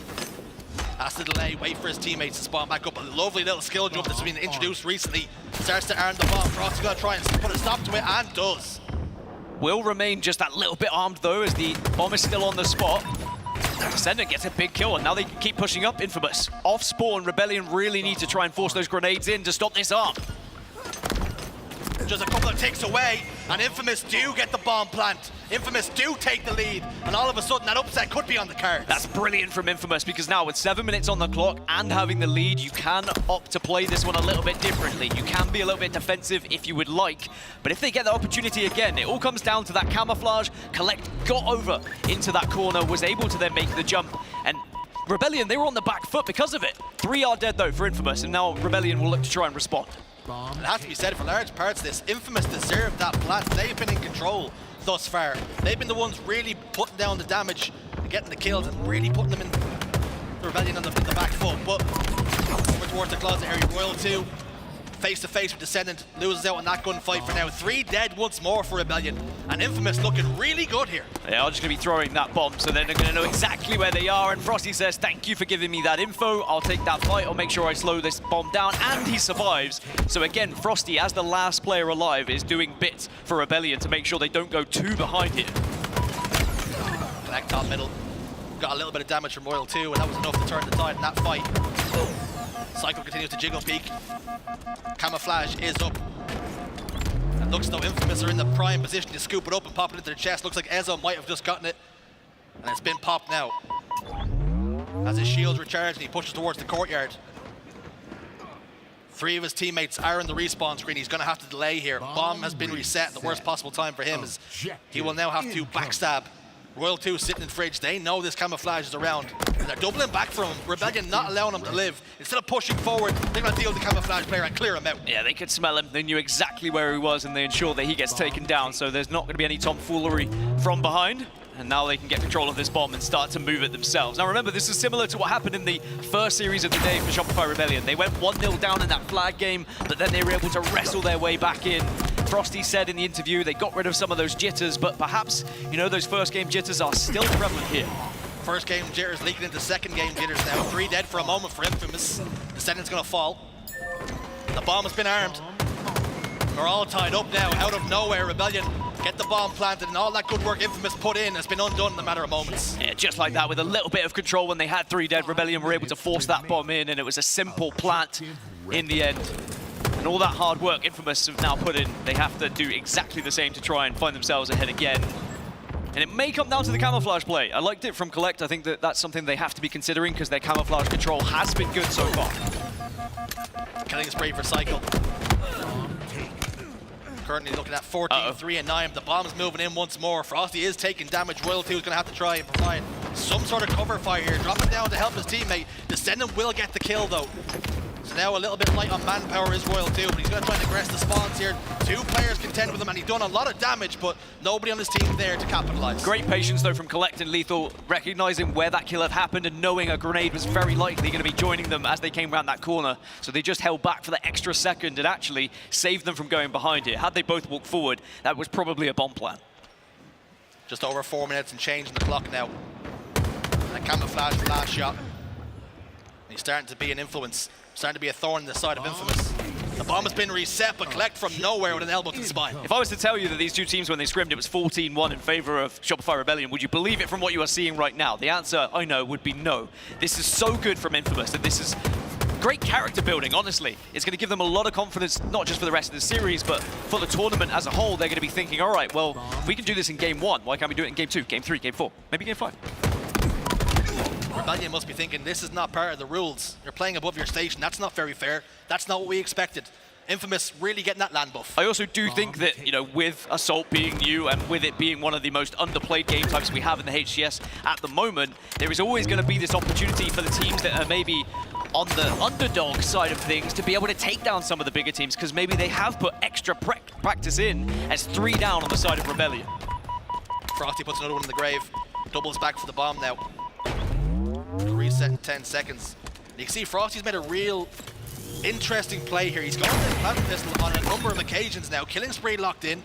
Has to delay, wait for his teammates to spawn back up. A lovely little skill jump that's been introduced recently. Starts to arm the bomb. Frosty's going to try and put a stop to it, and does. Will remain just that little bit armed though, as the bomb is still on the spot. Descendant gets a big kill, and now they keep pushing up. Infamous off spawn. Rebellion really need to try and force those grenades in to stop this arm. just a couple of ticks away, and Infamous do get the bomb plant. Infamous do take the lead, and all of a sudden that upset could be on the cards. That's brilliant from Infamous, because now with 7 minutes on the clock and having the lead, you can opt to play this one a little bit differently. You can be a little bit defensive if you would like, but if they get the opportunity again, it all comes down to that camouflage. Collect got over into that corner, was able to then make the jump, and Rebellion, they were on the back foot because of it. 3 are dead though for Infamous, and now Rebellion will look to try and respond. It has to be said, for large parts of this, Infamous deserved that plant. They've been in control thus far. They've been the ones really putting down the damage and getting the kills and really putting them in the Rebellion on the back foot. But over towards the closet area, Royal 2, face to face with Descendant, loses out on that gunfight for now. 3 dead once more for Rebellion, and Infamous looking really good here. They are just going to be throwing that bomb, so then they're going to know exactly where they are, and Frosty says, thank you for giving me that info. I'll take that fight, I'll make sure I slow this bomb down, and he survives. So again, Frosty, as the last player alive, is doing bits for Rebellion to make sure they don't go too behind here. Connect top middle. Got a little bit of damage from Royal 2, and that was enough to turn the tide in that fight. Cycle continues to jiggle peak. Camouflage is up. It looks as though Infamous are in the prime position to scoop it up and pop it into their chest. Looks like Ezo might have just gotten it. And it's been popped now. As his shield's recharged, he pushes towards the courtyard. 3 of his teammates are in the respawn screen. He's going to have to delay here. Bomb has been reset at the worst possible time for him, as he will now have to backstab. Royal 2 sitting in fridge. They know this camouflage is around, and they're doubling back for him. Rebellion not allowing him to live. Instead of pushing forward, they're going to deal with the camouflage player and clear him out. Yeah, they could smell him. They knew exactly where he was, and they ensured that he gets taken down. So there's not going to be any tomfoolery from behind. And now they can get control of this bomb and start to move it themselves. Now remember, this is similar to what happened in the first series of the day for Shopify Rebellion. They went 1-0 down in that flag game, but then they were able to wrestle their way back in. Frosty said in the interview they got rid of some of those jitters, but perhaps, you know, those first game jitters are still prevalent here. First game jitters leaking into second game jitters now. 3 dead for a moment for Infamous. Descendant's going to fall. The bomb has been armed. They're all tied up now, out of nowhere. Rebellion get the bomb planted, and all that good work Infamous put in has been undone in a matter of moments. Yeah, just like that, with a little bit of control when they had 3 dead, Rebellion were able to force that bomb in, and it was a simple plant in the end. And all that hard work Infamous have now put in, they have to do exactly the same to try and find themselves ahead again. And it may come down to the camouflage play. I liked it from Collect. I think that that's something they have to be considering, because their camouflage control has been good so far. Killing spree for Cycle. Currently looking at 14, 3 and 9. The bomb's moving in once more. Frosty is taking damage. Royal 2 is going to have to try and provide some sort of cover fire here. Dropping down to help his teammate. Descendant will get the kill though. So now a little bit light on manpower is Royal 2, but he's going to try and aggress the spawns here. 2 players contend with him, and he's done a lot of damage, but nobody on his team there to capitalize. Great patience though from Collect and Lethal, recognizing where that kill had happened and knowing a grenade was very likely going to be joining them as they came around that corner. So they just held back for the extra second and actually saved them from going behind it. Had they both walked forward, that was probably a bomb plan. Just over 4 minutes and change in the clock now. And camouflage the last shot. And he's starting to be an influence. Starting to be a thorn in the side of Infamous. The bomb has been reset, but Collect from nowhere with an elbow to the spine. If I was to tell you that these two teams, when they scrimmed, it was 14-1 in favor of Shopify Rebellion, would you believe it from what you are seeing right now? The answer, I know, would be no. This is so good from Infamous, and this is great character building, honestly. It's going to give them a lot of confidence, not just for the rest of the series, but for the tournament as a whole. They're going to be thinking, all right, well, if we can do this in Game 1, why can't we do it in Game 2, Game 3, Game 4, maybe Game 5? Rebellion must be thinking, this is not part of the rules. You're playing above your station. That's not very fair. That's not what we expected. Infamous really getting that land buff. I also do think that, you know, with Assault being new and with it being one of the most underplayed game types we have in the HCS at the moment, there is always going to be this opportunity for the teams that are maybe on the underdog side of things to be able to take down some of the bigger teams, because maybe they have put extra practice in as 3 down on the side of Rebellion. Frosty puts another one in the grave. Doubles back for the bomb now. Reset in 10 seconds. And you can see Frosty's made a real interesting play here. He's gone to the plasma pistol on a number of occasions now. Killing spree locked in.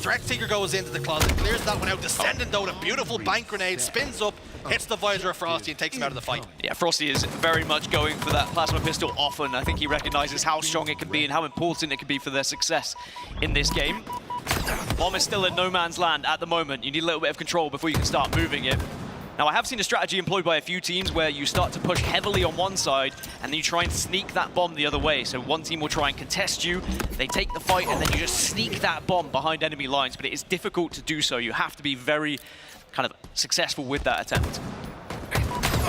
Threat Seeker goes into the closet, clears that one out. Descendant though, a beautiful bank grenade, spins up, hits the visor of Frosty and takes him out of the fight. Yeah, Frosty is very much going for that plasma pistol often. I think he recognizes how strong it can be and how important it can be for their success in this game. Bomb is still in no man's land at the moment. You need a little bit of control before you can start moving it. Now, I have seen a strategy employed by a few teams where you start to push heavily on one side and then you try and sneak that bomb the other way. So one team will try and contest you, they take the fight, and then you just sneak that bomb behind enemy lines. But it is difficult to do so. You have to be very kind of successful with that attempt.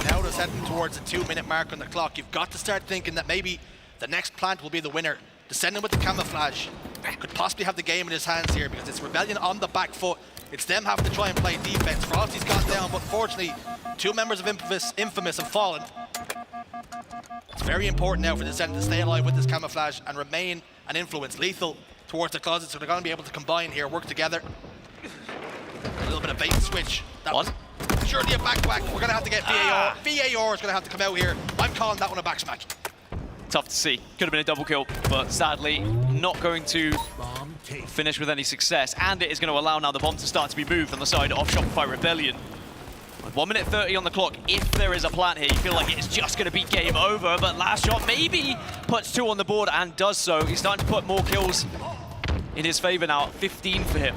Now it's heading towards the 2-minute mark on the clock. You've got to start thinking that maybe the next plant will be the winner. Descending with the camouflage could possibly have the game in his hands here because it's Rebellion on the back foot. It's them having to try and play defense. Frosty's gone down, but unfortunately, 2 members of Infamous have fallen. It's very important now for Descendant to stay alive with this camouflage and remain an influence. Lethal towards the closet, so they're going to be able to combine here, work together. A little bit of bait switch. That was surely a backpack. We're going to have to get VAR. VAR is going to have to come out here. I'm calling that one a backsmack. Tough to see. Could have been a double kill, but sadly not going to finish with any success. And it is going to allow now the bomb to start to be moved on the side of Shopify Rebellion. With 1 minute 30 on the clock, if there is a plant here, you feel like it's just going to be game over, but Last Shot maybe puts 2 on the board and does so. He's starting to put more kills in his favor now, 15 for him.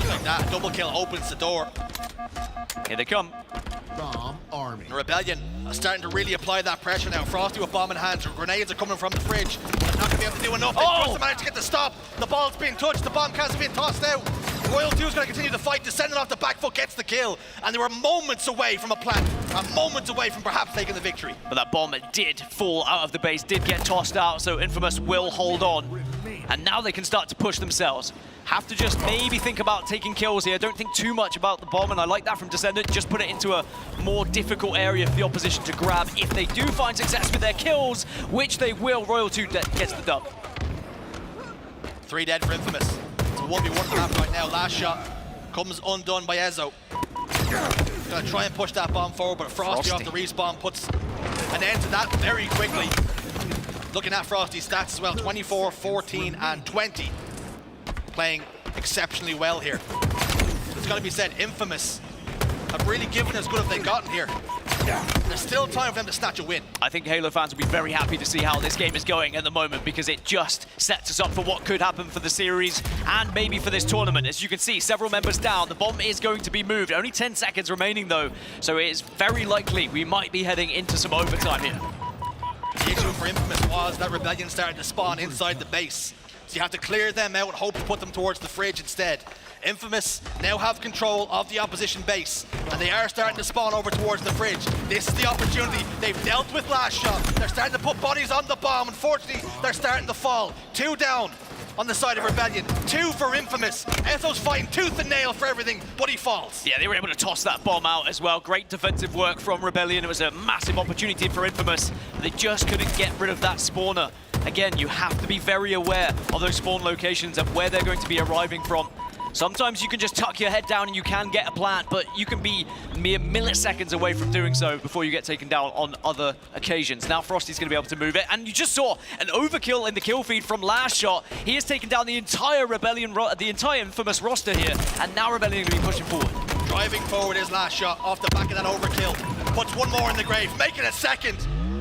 Like that, double kill opens the door. Here they come. Bomb army. Rebellion are starting to really apply that pressure now. Frosty with bomb in hand. Grenades are coming from the fridge. They're not going to be able to do enough. They just managed to get the stop. The ball's being touched. The bomb cans are being tossed out. Royal 2 is going to continue the fight. Descending off the back foot gets the kill. And they were moments away from a plant. And moments away from perhaps taking the victory. But that bomb did fall out of the base, did get tossed out, so Infamous will hold on. And now they can start to push themselves. Have to just maybe think about taking kills here. Don't think too much about the bomb, and I like that from Descendant. Just put it into a more difficult area for the opposition to grab. If they do find success with their kills, which they will, Royal 2 gets the dub. 3 dead for Infamous. It's a 1v1 map right now. Last Shot comes undone by Ezo. Gonna try and push that bomb forward, but Frosty off the respawn puts an end to that very quickly. Looking at Frosty's stats as well, 24, 14, and 20. Playing exceptionally well here. It's got to be said, Infamous have really given as good as they've gotten here. There's still time for them to snatch a win. I think Halo fans will be very happy to see how this game is going at the moment because it just sets us up for what could happen for the series and maybe for this tournament. As you can see, several members down. The bomb is going to be moved. Only 10 seconds remaining though, so it is very likely we might be heading into some overtime here. The issue for Infamous was that Rebellion started to spawn inside the base. So you have to clear them out and hope to put them towards the fridge instead. Infamous now have control of the opposition base, and they are starting to spawn over towards the fridge. This is the opportunity. They've dealt with Last Shot. They're starting to put bodies on the bomb. Unfortunately, they're starting to fall. 2 down on the side of Rebellion. 2 for Infamous. Etho's fighting tooth and nail for everything, but he falls. Yeah, they were able to toss that bomb out as well. Great defensive work from Rebellion. It was a massive opportunity for Infamous. They just couldn't get rid of that spawner. Again, you have to be very aware of those spawn locations and where they're going to be arriving from. Sometimes you can just tuck your head down and you can get a plant, but you can be mere milliseconds away from doing so before you get taken down on other occasions. Now Frosty's going to be able to move it, and you just saw an overkill in the kill feed from Last Shot. He has taken down the entire Rebellion, the entire Infamous roster here, and now Rebellion are going to be pushing forward. Driving forward is Last Shot off the back of that overkill. Puts 1 more in the grave, making it second.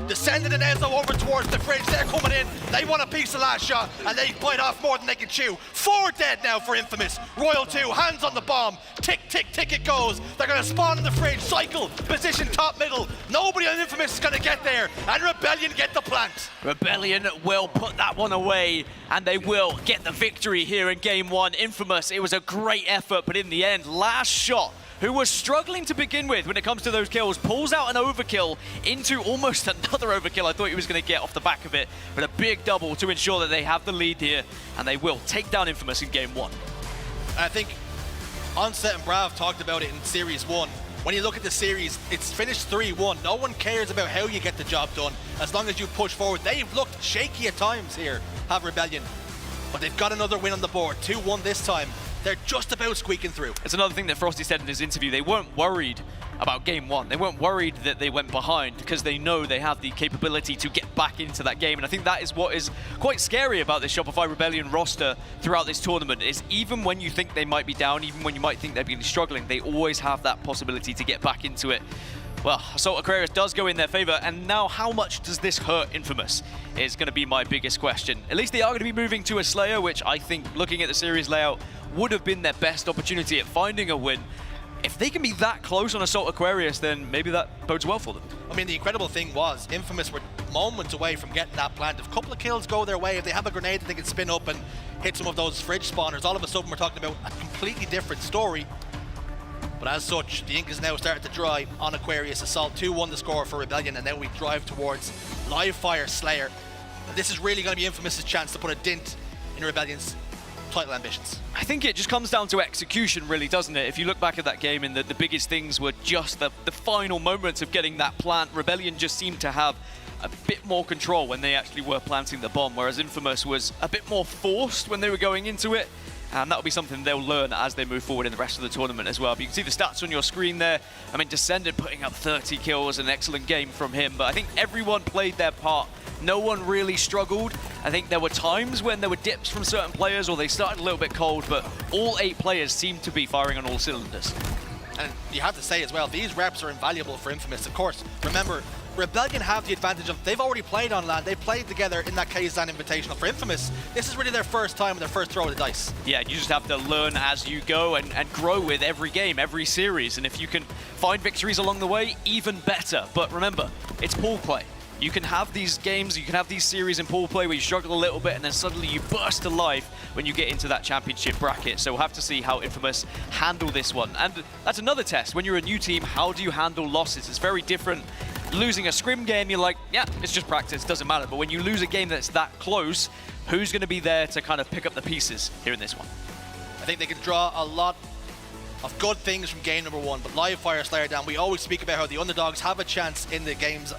Descendant and Ezo over towards the fridge. They're coming in. They want a piece of Last Shot, and they bite off more than they can chew. 4 dead now for Infamous. Royal 2, hands on the bomb. Tick, tick, tick it goes. They're going to spawn in the fridge. Cycle, position top middle. Nobody on Infamous is going to get there, and Rebellion get the plant. Rebellion will put that one away, and they will get the victory here in Game 1. Infamous, it was a great effort, but in the end, Last Shot, who was struggling to begin with when it comes to those kills, pulls out an overkill into almost another overkill. I thought he was going to get off the back of it, but a big double to ensure that they have the lead here, and they will take down Infamous in Game 1. I think Onset and Brav talked about it in Series 1. When you look at the series, it's finished 3-1. No one cares about how you get the job done, as long as you push forward. They've looked shaky at times here, have Rebellion, but they've got another win on the board. 2-1 this time. They're just about squeaking through. It's another thing that Frosty said in his interview. They weren't worried about Game 1. They weren't worried that they went behind because they know they have the capability to get back into that game. And I think that is what is quite scary about this Shopify Rebellion roster throughout this tournament, is even when you think they might be down, even when you might think they've been struggling, they always have that possibility to get back into it. Well, Assault Aquarius does go in their favor, and now how much does this hurt Infamous is going to be my biggest question. At least they are going to be moving to a Slayer, which I think, looking at the series layout, would have been their best opportunity at finding a win. if they can be that close on Assault Aquarius, then maybe that bodes well for them. I mean, the incredible thing was Infamous were moments away from getting that plant. If a couple of kills go their way, if they have a grenade that they can spin up and hit some of those fridge spawners, all of a sudden we're talking about a completely different story. But as such, the ink is now starting to dry on Aquarius. Assault 2-1 the score for Rebellion, and now we drive towards Live Fire Slayer. And this is really going to be Infamous's chance to put a dent in Rebellion's title ambitions. I think it just comes down to execution, really, doesn't it? If you look back at that game, and the biggest things were just the final moments of getting that plant. Rebellion just seemed to have a bit more control when they actually were planting the bomb, whereas Infamous was a bit more forced when they were going into it. And that'll be something they'll learn as they move forward in the rest of the tournament as well. But you can see the stats on your screen there. I mean, Descendant putting up 30 kills, an excellent game from him. But I think everyone played their part. No one really struggled. I think there were times when there were dips from certain players or they started a little bit cold, but all 8 players seemed to be firing on all cylinders. And you have to say as well, these reps are invaluable for Infamous. Of course, remember, Rebellion have the advantage of they've already played on LAN. They've played together in that Kazan Invitational. For Infamous, this is really their first time and their first throw of the dice. Yeah, you just have to learn as you go and grow with every game, every series. And if you can find victories along the way, even better. But remember, it's pool play. You can have these games, you can have these series in pool play where you struggle a little bit and then suddenly you burst to life when you get into that championship bracket. So we'll have to see how Infamous handle this one. And that's another test. When you're a new team, how do you handle losses? It's very different. Losing a scrim game, you're like, yeah, it's just practice, doesn't matter. But when you lose a game that's that close, who's going to be there to kind of pick up the pieces here in this one? I think they can draw a lot of good things from game number 1, but Live Fire Slayer down. We always speak about how the underdogs have a chance in the games,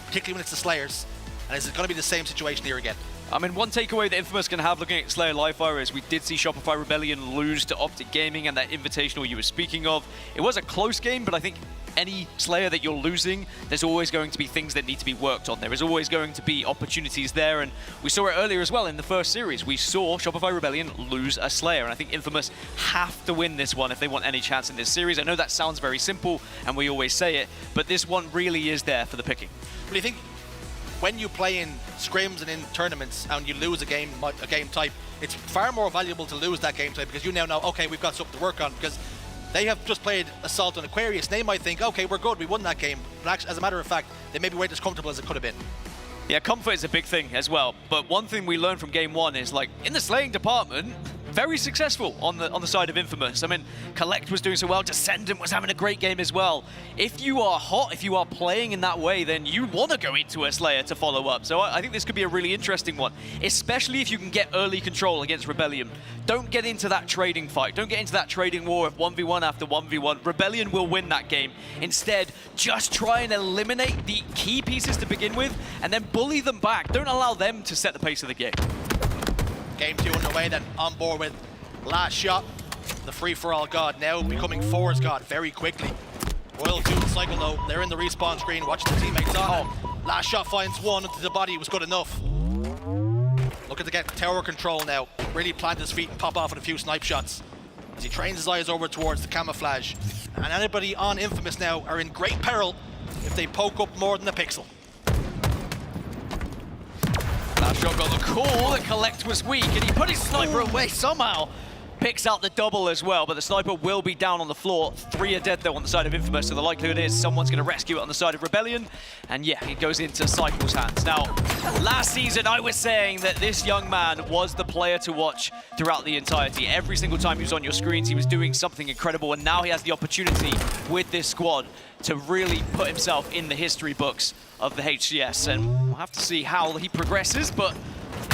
particularly when it's the Slayers. And is it going to be the same situation here again? I mean, one takeaway that Infamous can have looking at Slayer Livefire is we did see Shopify Rebellion lose to OpTic Gaming and that Invitational you were speaking of. It was a close game, but I think any Slayer that you're losing, there's always going to be things that need to be worked on. There is always going to be opportunities there, and we saw it earlier as well in the first series. We saw Shopify Rebellion lose a Slayer, and I think Infamous have to win this one if they want any chance in this series. I know that sounds very simple, and we always say it, but this one really is there for the picking. What do you think? When you play in scrims and in tournaments and you lose a game type, it's far more valuable to lose that game type because you now know, okay, we've got something to work on, because they have just played Assault on Aquarius. They might think, okay, we're good, we won that game. But actually, as a matter of fact, they maybe weren't as comfortable as it could have been. Yeah, comfort is a big thing as well. But one thing we learned from game 1 is, like, in the slaying department, very successful on the side of Infamous. I mean, Collect was doing so well. Descendant was having a great game as well. If you are hot, if you are playing in that way, then you want to go into a Slayer to follow up. So I think this could be a really interesting one, especially if you can get early control against Rebellion. Don't get into that trading fight. Don't get into that trading war of 1v1 after 1v1. Rebellion will win that game. Instead, just try and eliminate the key pieces to begin with, and then bully them back. Don't allow them to set the pace of the game. Game 2 underway, then on board with Last Shot, the free-for-all god, now becoming Fours god very quickly. Royal 2 and Cycle though, they're in the respawn screen, watching the teammates on. Last Shot finds one into the body, was good enough. Looking to get tower control now, really plant his feet and pop off with a few snipe shots. As he trains his eyes over towards the camouflage. And anybody on Infamous now are in great peril if they poke up more than a pixel. Last Shot got the call, the Collect was weak, and he put his sniper away somehow. Picks out the double as well, but the sniper will be down on the floor. 3 are dead though on the side of Infamous, so the likelihood is someone's going to rescue it on the side of Rebellion. And yeah, it goes into Cycle's hands. Now, last season I was saying that this young man was the player to watch throughout the entirety. Every single time he was on your screens, he was doing something incredible, and now he has the opportunity with this squad to really put himself in the history books of the HCS. And we'll have to see how he progresses, but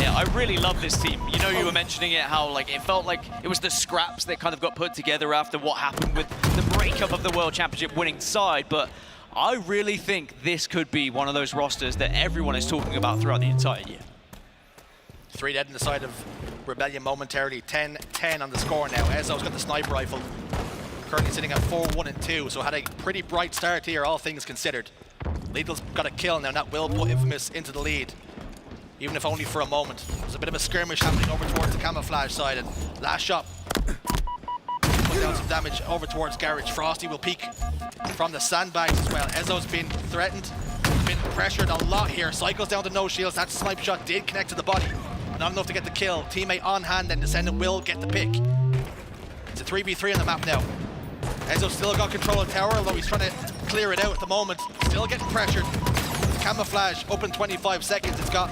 yeah, I really love this team. You know, you were mentioning it, how like it felt like it was the scraps that kind of got put together after what happened with the breakup of the World Championship winning side, but I really think this could be one of those rosters that everyone is talking about throughout the entire year. 3 dead on the side of Rebellion momentarily, 10-10 on the score now. Ezo's got the sniper rifle, currently sitting at 4-1 and 2, so had a pretty bright start here, all things considered. Lethal's got a kill now, and that will put Infamous into the lead, even if only for a moment. There's a bit of a skirmish happening over towards the camouflage side, and Last Shot put down some damage over towards Garage. Frosty will peek from the sandbags as well. Ezo's been threatened, been pressured a lot here. Cycles down to no shields. That snipe shot did connect to the body. Not enough to get the kill. Teammate on hand, and Descendant will get the pick. It's a 3v3 on the map now. Enzo still got control of tower, although he's trying to clear it out at the moment. Still getting pressured. Camouflage up in 25 seconds. It's got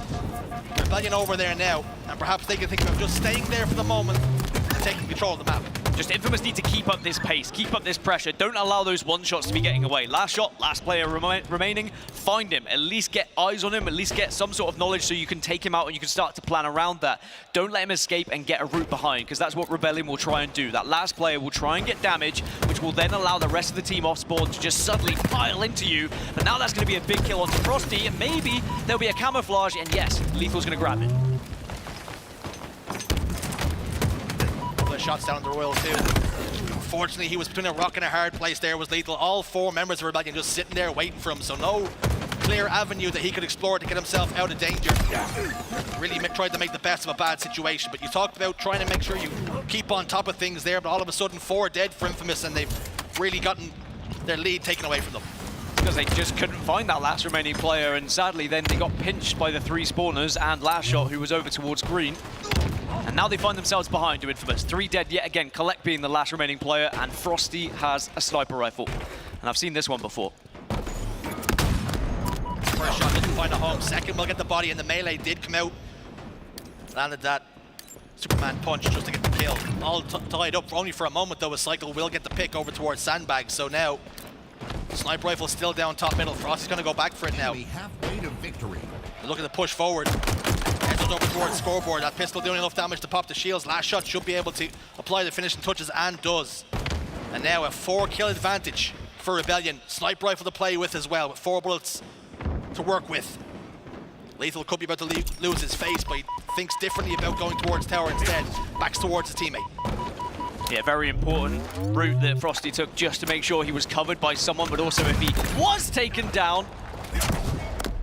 Rebellion over there now, and perhaps they can think about just staying there for the moment and taking control of the map. Just Infamous need to keep up this pace, keep up this pressure. Don't allow those one-shots to be getting away. Last shot, last player remaining. Find him, at least get eyes on him, at least get some sort of knowledge so you can take him out and you can start to plan around that. Don't let him escape and get a route behind, because that's what Rebellion will try and do. That last player will try and get damage, which will then allow the rest of the team off spawn to just suddenly pile into you. But now that's going to be a big kill onto Frosty, and maybe there'll be a camouflage, and yes, Lethal's going to grab it. Couple of shots down on the Royal too. Unfortunately, he was between a rock and a hard place there, was Lethal. All 4 members of Rebellion just sitting there waiting for him, so no clear avenue that he could explore to get himself out of danger. Really tried to make the best of a bad situation, but you talked about trying to make sure you keep on top of things there, but all of a sudden 4 dead for Infamous, and they've really gotten their lead taken away from them. Because they just couldn't find that last remaining player, and sadly then they got pinched by the 3 spawners and Last Shot, who was over towards green. And now they find themselves behind to Infamous. 3 dead yet again, Collect being the last remaining player, and Frosty has a sniper rifle. And I've seen this one before. First shot didn't find a home, second will get the body, and the melee did come out. Landed that Superman punch just to get the kill. All tied up only for a moment though, as Cycle will get the pick over towards Sandbags. So now, sniper rifle still down top middle. Frosty's gonna go back for it now. Halfway to victory. Looking to push forward. Enzo's over towards scoreboard. That pistol doing enough damage to pop the shields. Last shot should be able to apply the finishing touches, and does. And now a 4-kill advantage for Rebellion. Sniper rifle to play with as well, with 4 bullets to work with. Lethal could be about to lose his face, but he thinks differently about going towards tower instead. Backs towards his teammate. Yeah, very important route that Frosty took just to make sure he was covered by someone, but also if he was taken down,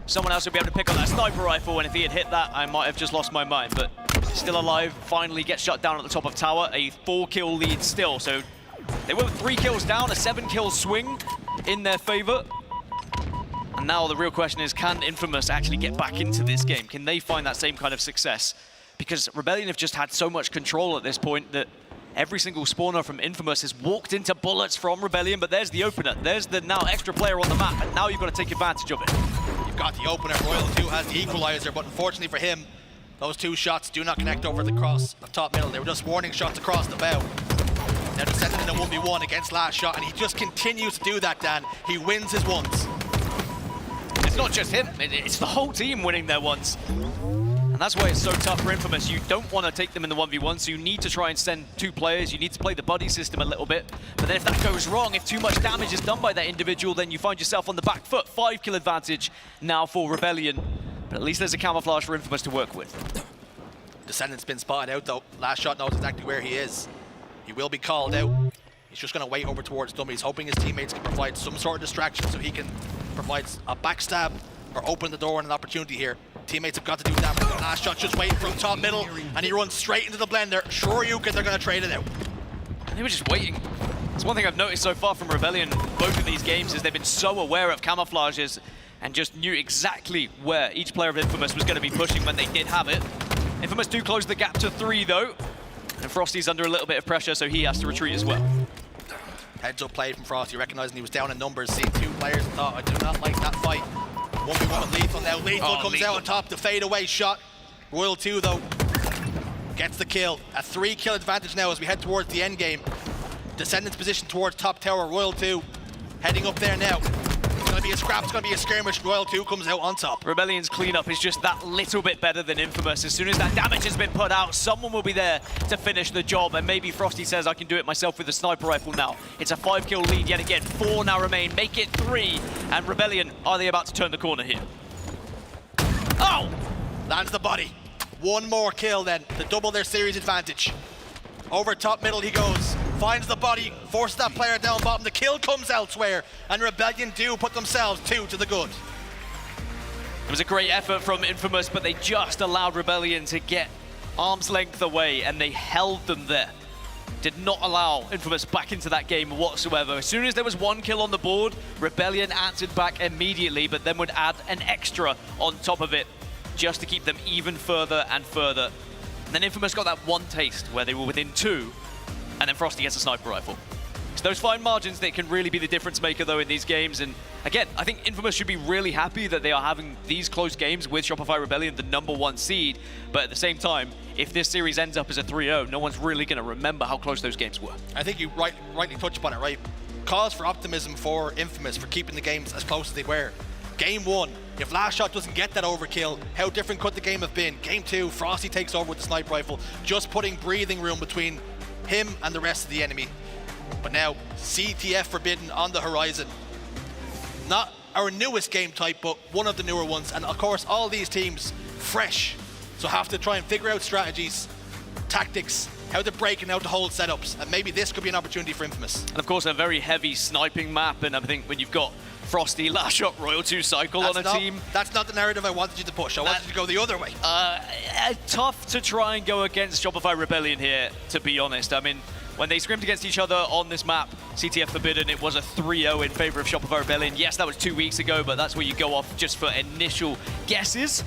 someone else would be able to pick up that sniper rifle, and if he had hit that, I might have just lost my mind. But still alive, finally gets shut down at the top of tower. A 4-kill lead still, so they were 3 kills down, a 7-kill swing in their favor. And now the real question is, can Infamous actually get back into this game? Can they find that same kind of success? Because Rebellion have just had so much control at this point that every single spawner from Infamous has walked into bullets from Rebellion, but there's the opener. There's the now extra player on the map, and now you've got to take advantage of it. You've got the opener. Royal 2 has the equalizer, but unfortunately for him, those 2 shots do not connect over the cross of top middle. They were just warning shots across the bow. Now descending in a 1v1 against Last Shot, and he just continues to do that, Dan. He wins his ones. It's not just him, it's the whole team winning their ones. And that's why it's so tough for Infamous. You don't want to take them in the 1v1, so you need to try and send 2 players. You need to play the buddy system a little bit. But then if that goes wrong, if too much damage is done by that individual, then you find yourself on the back foot. 5-kill advantage now for Rebellion. But at least there's a camouflage for Infamous to work with. Descendant's been spotted out though. Last Shot knows exactly where he is. He will be called out. He's just going to wait over towards Dummies, hoping his teammates can provide some sort of distraction so he can provide a backstab or open the door and an opportunity here. Teammates have got to do damage. Last Shot just waiting from top middle, and he runs straight into the blender. Sure you can, they're going to trade it out. They were just waiting. That's one thing I've noticed so far from Rebellion, both of these games, is they've been so aware of camouflages and just knew exactly where each player of Infamous was going to be pushing when they did have it. Infamous do close the gap to 3 though, and Frosty's under a little bit of pressure, so he has to retreat as well. Heads up play from Frosty, recognizing he was down in numbers, seeing 2 players and thought, I do not like that fight. 1v1 with Lethal now. Lethal comes out on top, the fadeaway shot. Royal 2 though gets the kill. A 3-kill advantage now as we head towards the end game. Descendant's position towards top tower. Royal 2 heading up there now. It's going to be a scrap, it's going to be a skirmish. Royal 2 comes out on top. Rebellion's cleanup is just that little bit better than Infamous. As soon as that damage has been put out, someone will be there to finish the job, and maybe Frosty says, I can do it myself with the sniper rifle now. It's a 5-kill lead yet again. 4 now remain, make it 3, and Rebellion, are they about to turn the corner here? Oh! Lands the body. 1 more kill then to double their series advantage. Over top middle he goes. Finds the body, forces that player down bottom. The kill comes elsewhere, and Rebellion do put themselves 2 to the good. It was a great effort from Infamous, but they just allowed Rebellion to get arm's length away, and they held them there. Did not allow Infamous back into that game whatsoever. As soon as there was 1 kill on the board, Rebellion answered back immediately, but then would add an extra on top of it, just to keep them even further and further. And then Infamous got that 1 taste where they were within 2, and then Frosty gets a sniper rifle. It's those fine margins that can really be the difference maker, though, in these games. And again, I think Infamous should be really happy that they are having these close games with Shopify Rebellion, the #1 seed. But at the same time, if this series ends up as a 3-0, no one's really going to remember how close those games were. I think you rightly touched upon it, right? Cause for optimism for Infamous for keeping the games as close as they were. Game 1, if Last Shot doesn't get that overkill, how different could the game have been? Game 2, Frosty takes over with the sniper rifle, just putting breathing room between him and the rest of the enemy. But now, CTF Forbidden on the horizon. Not our newest game type, but one of the newer ones. And of course, all these teams fresh, so have to try and figure out strategies, tactics, how to break and how to hold setups. And maybe this could be an opportunity for Infamous. And of course, a very heavy sniping map. And I think when you've got Frosty, Last Shot, Royal 2 cycle on a team. That's not the narrative I wanted you to push. I wanted you to go the other way. Tough to try and go against Shopify Rebellion here, to be honest. I mean, when they scrimmed against each other on this map, CTF Forbidden, it was a 3-0 in favor of Shopify Rebellion. Yes, that was 2 weeks ago, but that's where you go off just for initial guesses.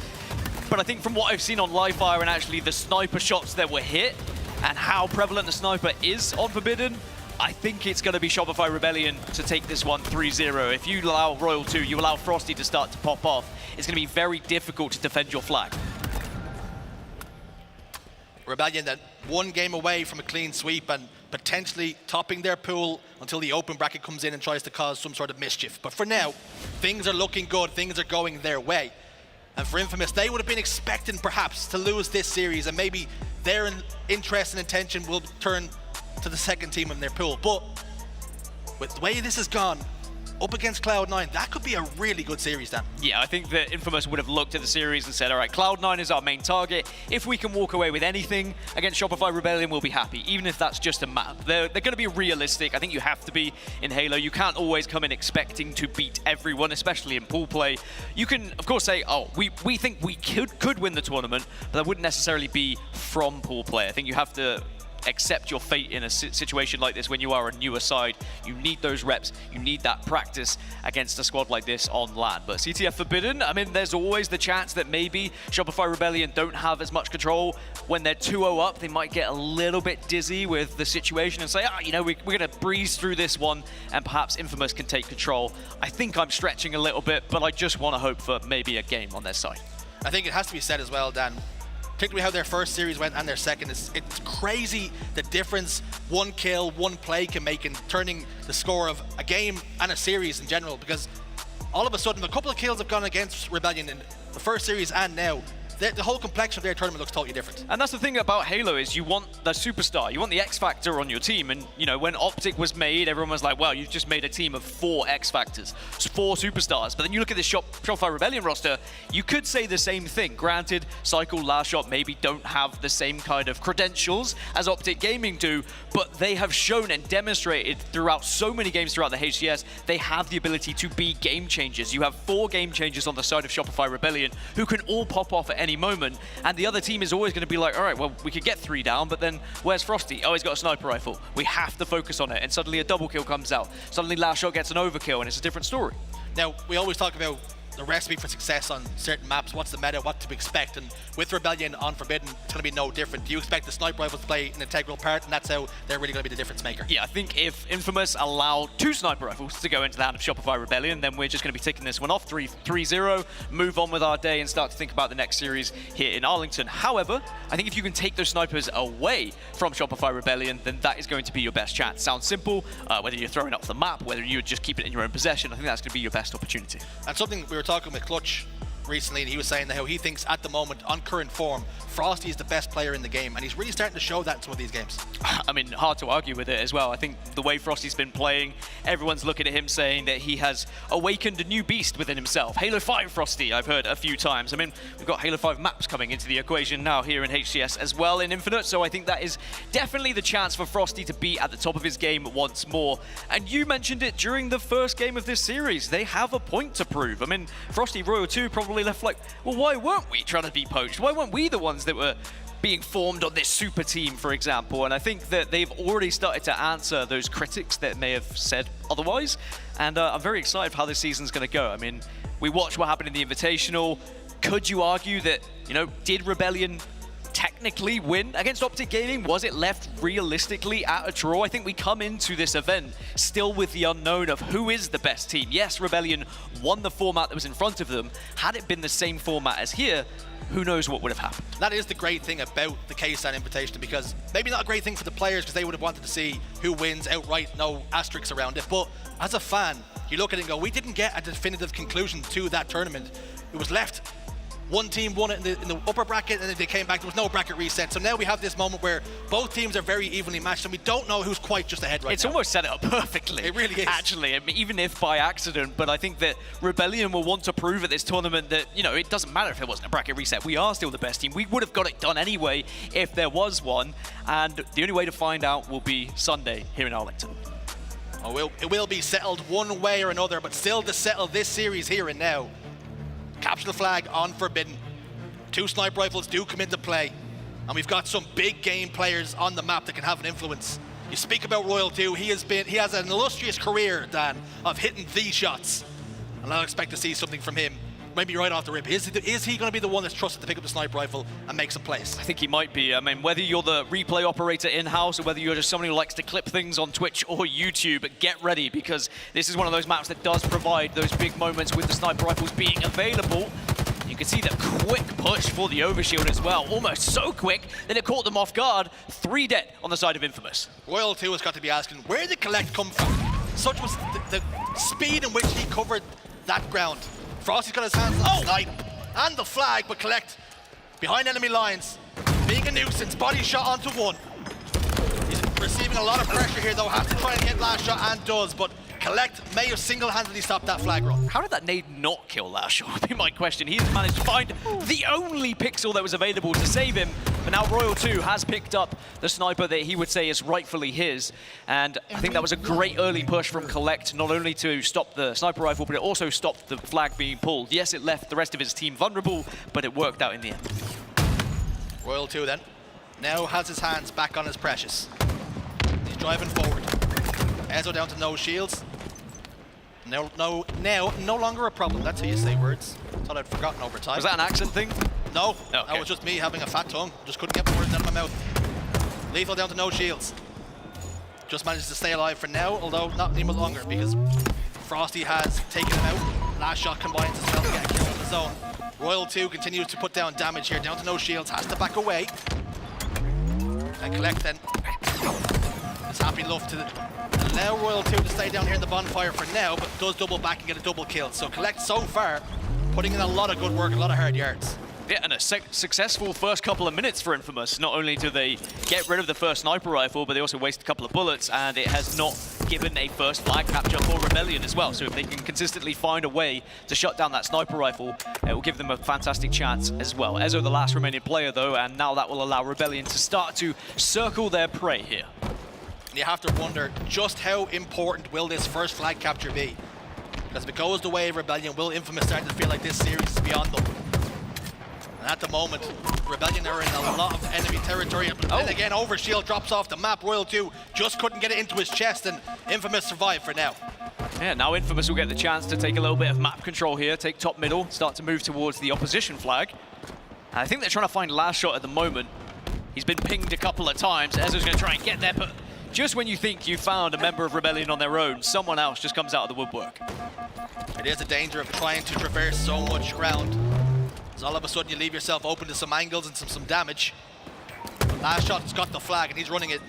But I think from what I've seen on live fire and actually the sniper shots that were hit and how prevalent the sniper is on Forbidden, I think it's going to be Shopify Rebellion to take this one 3-0. If you allow Royal 2, you allow Frosty to start to pop off, it's going to be very difficult to defend your flag. Rebellion then one game away from a clean sweep and potentially topping their pool until the open bracket comes in and tries to cause some sort of mischief. But for now, things are looking good, things are going their way. And for Infamous, they would have been expecting perhaps to lose this series, and maybe their interest and intention will turn to the second team in their pool. But with the way this has gone, up against Cloud9, that could be a really good series, Dan. Yeah, I think that Infamous would have looked at the series and said, all right, Cloud9 is our main target. If we can walk away with anything against Shopify Rebellion, we'll be happy, even if that's just a map. They're going to be realistic. I think you have to be in Halo. You can't always come in expecting to beat everyone, especially in pool play. You can, of course, say, oh, we think we could win the tournament, but that wouldn't necessarily be from pool play. I think you have to accept your fate in a situation like this when you are a newer side. You need those reps, you need that practice against a squad like this on LAN. But CTF Forbidden, I mean, there's always the chance that maybe Shopify Rebellion don't have as much control. When they're 2-0 up, they might get a little bit dizzy with the situation and say, you know, we're going to breeze through this one and perhaps Infamous can take control. I think I'm stretching a little bit, but I just want to hope for maybe a game on their side. I think it has to be said as well, Dan, particularly how their first series went and their second. It's crazy the difference one kill, one play can make in turning the score of a game and a series in general, because all of a sudden a couple of kills have gone against Rebellion in the first series and now. The whole complexion of their tournament looks totally different. And that's the thing about Halo is you want the superstar, you want the X Factor on your team. And, you know, when OpTic was made, everyone was like, well, you've just made a team of 4 X Factors, 4 superstars. But then you look at the Shopify Rebellion roster, you could say the same thing. Granted, Cycle, Last Shot maybe don't have the same kind of credentials as OpTic Gaming do, but they have shown and demonstrated throughout so many games throughout the HCS, they have the ability to be game changers. You have 4 game changers on the side of Shopify Rebellion who can all pop off at any moment, and the other team is always going to be like, all right, well, we could get 3 down, but then where's Frosty? Oh, he's got a sniper rifle. We have to focus on it, and suddenly a double kill comes out. Suddenly Last Shot gets an overkill, and it's a different story. Now, we always talk about the recipe for success on certain maps, what's the meta, what to expect, and with Rebellion on Forbidden, it's going to be no different. Do you expect the sniper rifles to play an integral part, and that's how they're really going to be the difference maker? Yeah, I think if Infamous allow 2 sniper rifles to go into the hand of Shopify Rebellion, then we're just going to be taking this one off 3-0, move on with our day and start to think about the next series here in Arlington. However, I think if you can take those snipers away from Shopify Rebellion, then that is going to be your best chance. Sounds simple, whether you're throwing up the map, whether you just keep it in your own possession, I think that's going to be your best opportunity. And something we were talking with Clutch recently, and he was saying that how he thinks at the moment, on current form, Frosty is the best player in the game, and he's really starting to show that in some of these games. I mean, hard to argue with it as well. I think the way Frosty's been playing, everyone's looking at him saying that he has awakened a new beast within himself. Halo 5 Frosty, I've heard a few times. I mean, we've got Halo 5 maps coming into the equation now here in HCS as well in Infinite, so I think that is definitely the chance for Frosty to be at the top of his game once more. And you mentioned it during the first game of this series. They have a point to prove. I mean, Frosty Royal 2 probably left like, well, why weren't we trying to be poached? Why weren't we the ones that were being formed on this super team, for example? And I think that they've already started to answer those critics that may have said otherwise. And I'm very excited for how this season's going to go. I mean, we watched what happened in the Invitational. Could you argue that, you know, did Rebellion technically win against OpTic Gaming? Was it left realistically at a draw? I think we come into this event still with the unknown of who is the best team. Yes, Rebellion won the format that was in front of them. Had it been the same format as here, who knows what would have happened. That is the great thing about the KSAN Invitational, because maybe not a great thing for the players because they would have wanted to see who wins outright, no asterisks around it. But as a fan, you look at it and go, we didn't get a definitive conclusion to that tournament. It was left. One team won it in the upper bracket, and then they came back. There was no bracket reset. So now we have this moment where both teams are very evenly matched, and we don't know who's quite just ahead right It's now. almost set it up perfectly. It really is. Actually, I mean, even if by accident, but I think that Rebellion will want to prove at this tournament that, you know, it doesn't matter if there wasn't a bracket reset. We are still the best team. We would have got it done anyway if there was one, and the only way to find out will be Sunday here in Arlington. Oh, it will be settled one way or another, but still to settle this series here and now. Capture the flag on Forbidden. 2 sniper rifles do come into play, and we've got some big game players on the map that can have an influence. You speak about Royal 2, he has an illustrious career, Dan, of hitting these shots, and I'll expect to see something from him. Maybe right off the rip. Is he going to be the one that's trusted to pick up the sniper rifle and make some plays? I think he might be. I mean, whether you're the replay operator in-house or whether you're just somebody who likes to clip things on Twitch or YouTube, get ready, because this is one of those maps that does provide those big moments with the sniper rifles being available. You can see the quick push for the overshield as well. Almost so quick that it caught them off guard. 3 dead on the side of Infamous. Royal 2 has got to be asking, where did Collect come from? Such was the speed in which he covered that ground. Frosty's got his hands on the snipe and the flag, but Collect behind enemy lines, being a nuisance, body shot onto one. He's receiving a lot of pressure here though, has to try and get last shot and does, but Collect may have single-handedly stopped that flag run. How did that nade not kill last shot would be my question. He has managed to find the only pixel that was available to save him, but now Royal 2 has picked up the sniper that he would say is rightfully his, and I think that was a great early push from Collect, not only to stop the sniper rifle, but it also stopped the flag being pulled. Yes, it left the rest of his team vulnerable, but it worked out in the end. Royal 2 then, now has his hands back on his precious. He's driving forward. Ezo down to no shields. Now, no longer a problem. That's how you say words. Thought I'd forgotten over time. Was that an accent thing? No, okay. That was just me having a fat tongue. Just couldn't get the words out of my mouth. Lethal down to no shields. Just manages to stay alive for now, although not any more longer because Frosty has taken him out. Last shot combines as well to get a kill on his own. Royal 2 continues to put down damage here. Down to no shields, has to back away. And Collect then is happy enough to allow Royal 2 to stay down here in the bonfire for now, but does double back and get a double kill. So Collect so far putting in a lot of good work, a lot of hard yards. Yeah, and a successful first couple of minutes for Infamous. Not only do they get rid of the first sniper rifle, but they also waste a couple of bullets, and it has not given a first flag capture for Rebellion as well. So if they can consistently find a way to shut down that sniper rifle, it will give them a fantastic chance as well. Ezo, the last remaining player though, and now that will allow Rebellion to start to circle their prey here. And you have to wonder just how important will this first flag capture be? Because if it goes the way of Rebellion, will Infamous start to feel like this series is beyond them? And at the moment, Rebellion are in a lot of enemy territory. But then again, Overshield drops off the map. Royal 2 just couldn't get it into his chest, and Infamous survived for now. Yeah, now Infamous will get the chance to take a little bit of map control here, take top middle, start to move towards the opposition flag. And I think they're trying to find last shot at the moment. He's been pinged a couple of times. Ezo's going to try and get there, but just when you think you found a member of Rebellion on their own, someone else just comes out of the woodwork. It is a danger of trying to traverse so much ground. Because all of a sudden you leave yourself open to some angles and some damage. Last shot's got the flag and he's running it.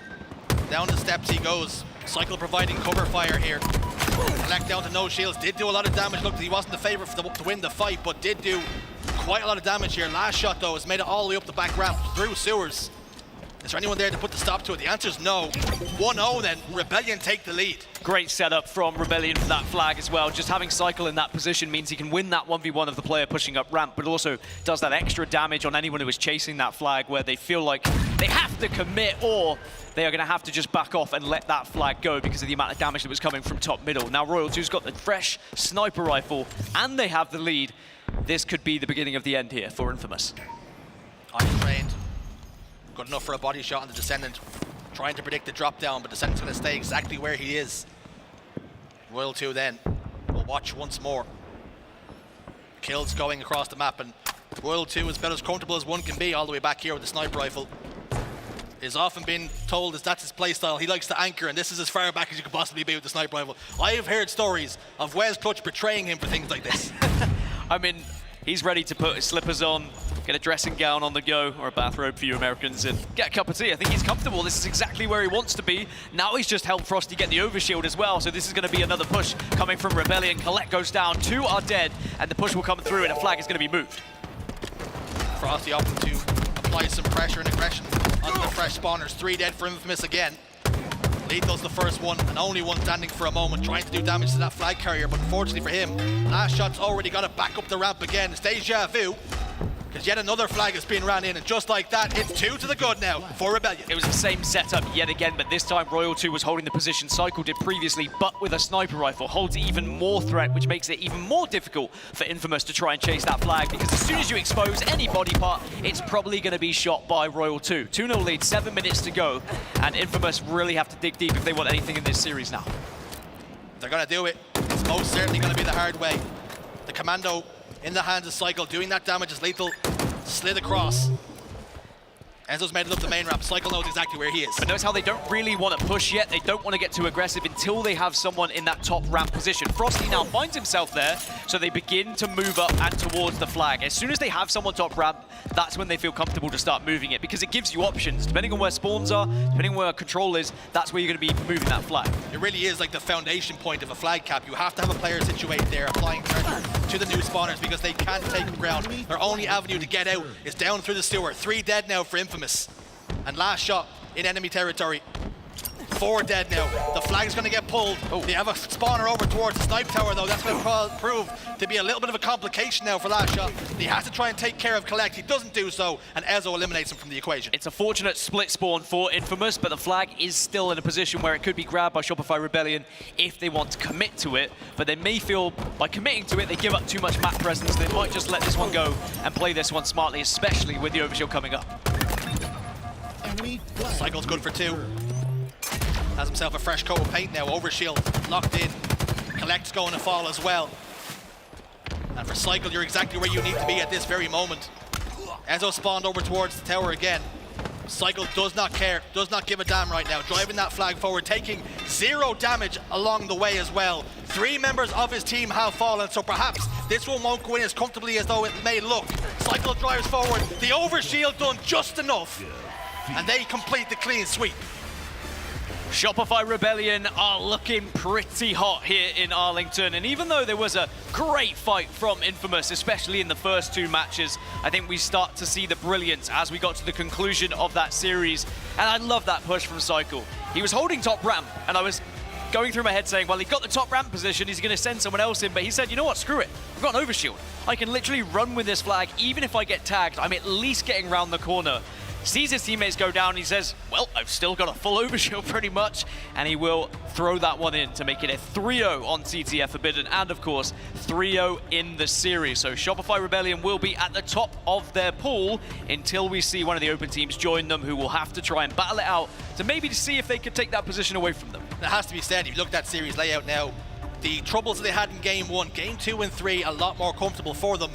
Down the steps he goes. Cycle providing cover fire here. Collect down to no shields. Did do a lot of damage. Look, he wasn't the favorite to win the fight, but did do quite a lot of damage here. Last shot though has made it all the way up the back ramp through sewers. Is there anyone there to put the stop to it? The answer is no. 1-0 then, Rebellion take the lead. Great setup from Rebellion for that flag as well. Just having Cycle in that position means he can win that 1v1 of the player pushing up ramp, but also does that extra damage on anyone who is chasing that flag where they feel like they have to commit or they are going to have to just back off and let that flag go because of the amount of damage that was coming from top middle. Now Royal 2's got the fresh sniper rifle and they have the lead. This could be the beginning of the end here for Infamous. Untrained. Good enough for a body shot on the Descendant. Trying to predict the drop down, but Descendant's going to stay exactly where he is. Royal 2 then will watch once more. Kills going across the map, and Royal 2 is about as comfortable as one can be all the way back here with the sniper rifle. He's often been told that's his playstyle. He likes to anchor, and this is as far back as you could possibly be with the sniper rifle. I have heard stories of Wes Clutch betraying him for things like this. I mean, he's ready to put his slippers on, get a dressing gown on the go, or a bathrobe for you Americans, and get a cup of tea. I think he's comfortable. This is exactly where he wants to be. Now he's just helped Frosty get the overshield as well, so this is going to be another push coming from Rebellion. Colette goes down, 2 are dead, and the push will come through, and a flag is going to be moved. Frosty opting to apply some pressure and aggression onto the fresh spawners. 3 dead for Infamous again. Lethal's the first one and only one standing for a moment, trying to do damage to that flag carrier, but unfortunately for him, last shot's already got it back up the ramp again. It's deja vu, because yet another flag is being ran in, and just like that, it's 2 to the good now for Rebellion. It was the same setup yet again, but this time Royal 2 was holding the position Cycle did previously, but with a sniper rifle, holds even more threat, which makes it even more difficult for Infamous to try and chase that flag, because as soon as you expose any body part, it's probably going to be shot by Royal 2. 2-0 lead, 7 minutes to go, and Infamous really have to dig deep if they want anything in this series now. They're going to do it. It's most certainly going to be the hard way. The Commando in the hands of Cycle, doing that damage as Lethal slid across. Enzo's made it up the main ramp. Cycle knows exactly where he is. But notice how they don't really want to push yet. They don't want to get too aggressive until they have someone in that top ramp position. Frosty now finds himself there, so they begin to move up and towards the flag. As soon as they have someone top ramp, that's when they feel comfortable to start moving it, because it gives you options. Depending on where spawns are, depending on where control is, that's where you're going to be moving that flag. It really is like the foundation point of a flag cap. You have to have a player situated there, applying pressure to the new spawners, because they can't take ground. Their only avenue to get out is down through the sewer. 3 dead now for Infamous. And last shot in enemy territory. 4 dead now. The flag's going to get pulled. They have a spawner over towards the snipe tower, though. That's going to prove to be a little bit of a complication now for last shot. He has to try and take care of Collect. He doesn't do so, and Ezo eliminates him from the equation. It's a fortunate split spawn for Infamous, but the flag is still in a position where it could be grabbed by Shopify Rebellion if they want to commit to it. But they may feel by committing to it, they give up too much map presence. They might just let this one go and play this one smartly, especially with the overshield coming up. Cycle's good for 2. Has himself a fresh coat of paint now. Overshield locked in. Collect's going to fall as well. And for Cycle, you're exactly where you need to be at this very moment. Ezo spawned over towards the tower again. Cycle does not care, does not give a damn right now. Driving that flag forward, taking 0 damage along the way as well. 3 members of his team have fallen, so perhaps this one won't go in as comfortably as though it may look. Cycle drives forward, the overshield done just enough, and they complete the clean sweep. Shopify Rebellion are looking pretty hot here in Arlington, and even though there was a great fight from Infamous, especially in the first 2 matches, I think we start to see the brilliance as we got to the conclusion of that series. And I love that push from Cycle. He was holding top ramp, and I was going through my head saying, well, he got the top ramp position, he's going to send someone else in, but he said, you know what, screw it, I've got an overshield. I can literally run with this flag. Even if I get tagged, I'm at least getting around the corner. Sees his teammates go down, and he says, well, I've still got a full overshield pretty much, and he will throw that one in to make it a 3-0 on CTF Forbidden, and of course, 3-0 in the series. So Shopify Rebellion will be at the top of their pool until we see one of the open teams join them, who will have to try and battle it out to maybe to see if they could take that position away from them. It has to be said, if you look at that series layout now, the troubles that they had in Game 1, Game 2 and 3, a lot more comfortable for them.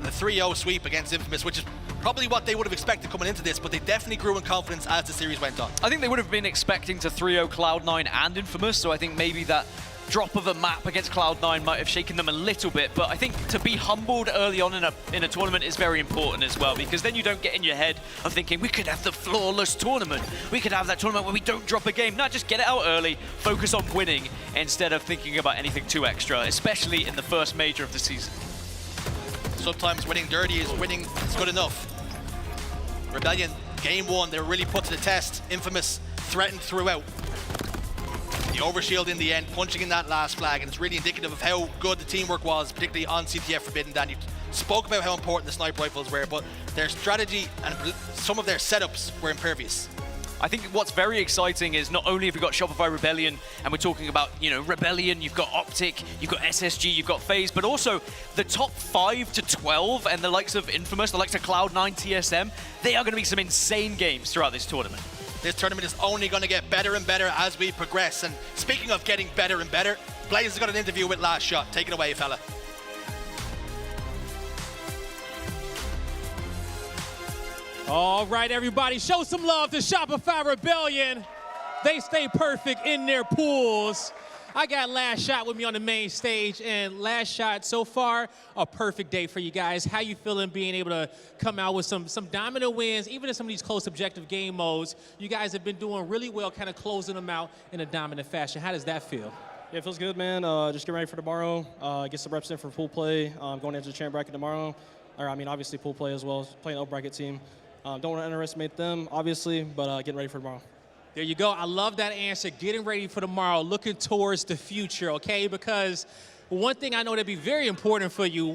The 3-0 sweep against Infamous, which is probably what they would have expected coming into this, but they definitely grew in confidence as the series went on. I think they would have been expecting to 3-0 Cloud9 and Infamous, so I think maybe that drop of a map against Cloud9 might have shaken them a little bit, but I think to be humbled early on in a tournament is very important as well, because then you don't get in your head of thinking, we could have the flawless tournament, we could have that tournament where we don't drop a game. No, just get it out early, focus on winning, instead of thinking about anything too extra, especially in the first major of the season. Sometimes winning dirty is good enough. Rebellion, Game 1, they were really put to the test. Infamous threatened throughout. The overshield in the end, punching in that last flag, and it's really indicative of how good the teamwork was, particularly on CTF Forbidden. Dan, you spoke about how important the sniper rifles were, but their strategy and some of their setups were impervious. I think what's very exciting is not only have we got Shopify Rebellion, and we're talking about, you know, Rebellion, you've got OpTic, you've got SSG, you've got FaZe, but also the top 5 to 12 and the likes of Infamous, the likes of Cloud9, TSM, they are going to be some insane games throughout this tournament. This tournament is only going to get better and better as we progress. And speaking of getting better and better, Blaze has got an interview with Last Shot. Take it away, fella. All right, everybody, show some love to Shopify Rebellion. They stay perfect in their pools. I got Last Shot with me on the main stage, and Last Shot, so far, a perfect day for you guys. How you feeling being able to come out with some dominant wins, even in some of these close objective game modes? You guys have been doing really well, kind of closing them out in a dominant fashion. How does that feel? Yeah, it feels good, man. Just get ready for tomorrow. Get some reps in for pool play. Going into the champ bracket tomorrow. Obviously pool play as well, playing the O bracket team. Don't want to underestimate them, obviously, but getting ready for tomorrow. There you go. I love that answer. Getting ready for tomorrow, looking towards the future, okay? Because one thing I know that'd be very important for you,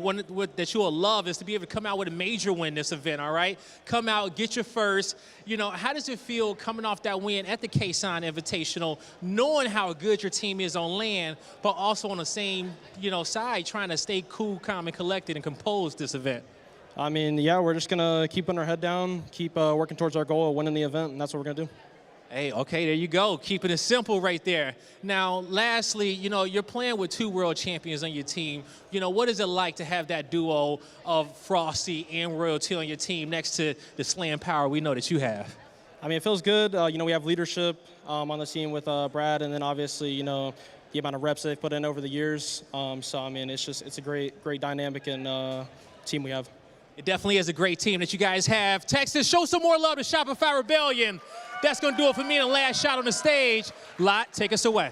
that you'll love, is to be able to come out with a major win this event, all right? Come out, get your first. You know, how does it feel coming off that win at the K-Sign Invitational, knowing how good your team is on land, but also on the same, side, trying to stay cool, calm, and collected and composed this event? We're just going to keep putting our head down, keep working towards our goal of winning the event, and that's what we're going to do. Hey, okay, there you go. Keeping it simple right there. Now, lastly, you're playing with 2 world champions on your team. What is it like to have that duo of Frosty and Royalty on your team next to the slam power we know that you have? It feels good. We have leadership on the team with Brad, and then obviously, the amount of reps they've put in over the years. It's a great dynamic and team we have. It definitely is a great team that you guys have. Texas, show some more love to Shopify Rebellion. That's going to do it for me and the Last Shot on the stage. Lot, take us away.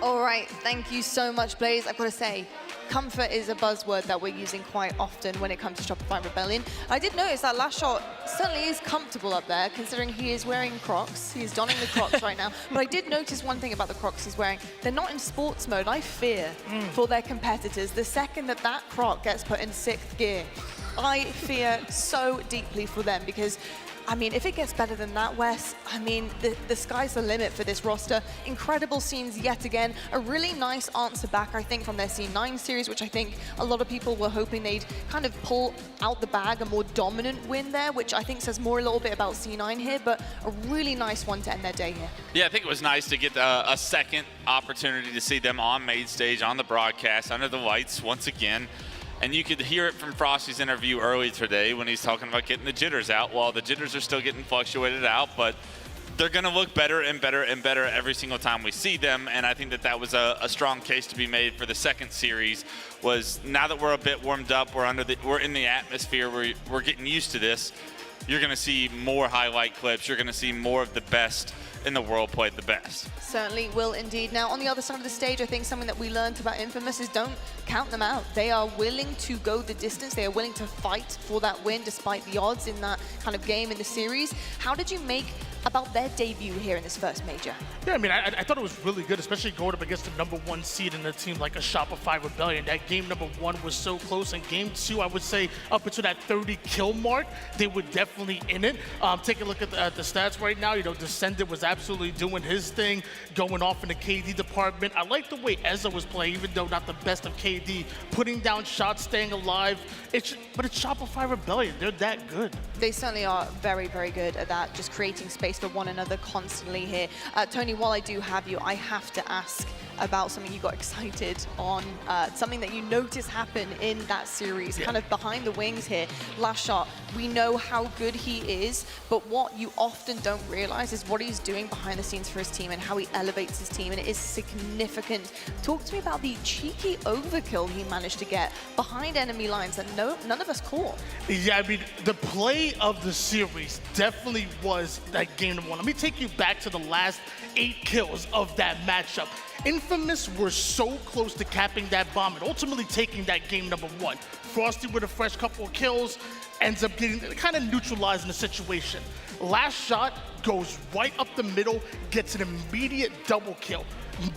All right, thank you so much, Blaze. I've got to say, comfort is a buzzword that we're using quite often when it comes to Shopify Rebellion. I did notice that Last Shot certainly is comfortable up there, considering he is wearing Crocs. He's donning the Crocs right now. But I did notice one thing about the Crocs he's wearing. They're not in sports mode. I fear for their competitors. The second that Croc gets put in 6th gear, I fear so deeply for them because if it gets better than that, Wes, the sky's the limit for this roster. Incredible scenes yet again. A really nice answer back, I think, from their C9 series, which I think a lot of people were hoping they'd kind of pull out the bag a more dominant win there, which I think says more a little bit about C9 here, but a really nice one to end their day here. Yeah, I think it was nice to get a second opportunity to see them on main stage, on the broadcast, under the lights once again. And you could hear it from Frosty's interview earlier today when he's talking about getting the jitters out. Well, the jitters are still getting fluctuated out, but they're going to look better and better and better every single time we see them. And I think that was a strong case to be made for the second series. Was now that we're a bit warmed up, we're in the atmosphere, we're getting used to this. You're going to see more highlight clips. You're going to see more of the best in the world play the best. Certainly will indeed. Now, on the other side of the stage, I think something that we learned about Infamous is don't count them out. They are willing to go the distance. They are willing to fight for that win despite the odds in that kind of game in the series. How did you make about their debut here in this first major? Yeah, I thought it was really good, especially going up against the #1 seed in a team like a Shopify Rebellion. That game #1 was so close, and game 2, I would say, up until that 30 kill mark, they were definitely in it. Take a look at the stats right now. Descendant was absolutely doing his thing, going off in the KD department. I like the way Ezra was playing, even though not the best of KD, putting down shots, staying alive. But it's Shopify Rebellion. They're that good. They certainly are very, very good at that, just creating space for one another constantly here. Tony, while I do have you, I have to ask about something you got excited on, something that you noticed happen in that series, kind of behind the wings here. Last Shot, we know how good he is, but what you often don't realize is what he's doing behind the scenes for his team and how he elevates his team, and it is significant. Talk to me about the cheeky overkill he managed to get behind enemy lines that none of us caught. Yeah, the play of the series definitely was that game #1. Let me take you back to the last 8 kills of that matchup. Infamous were so close to capping that bomb and ultimately taking that game #1. Frosty with a fresh couple of kills ends up getting kind of neutralizing the situation. Last Shot goes right up the middle, gets an immediate double kill.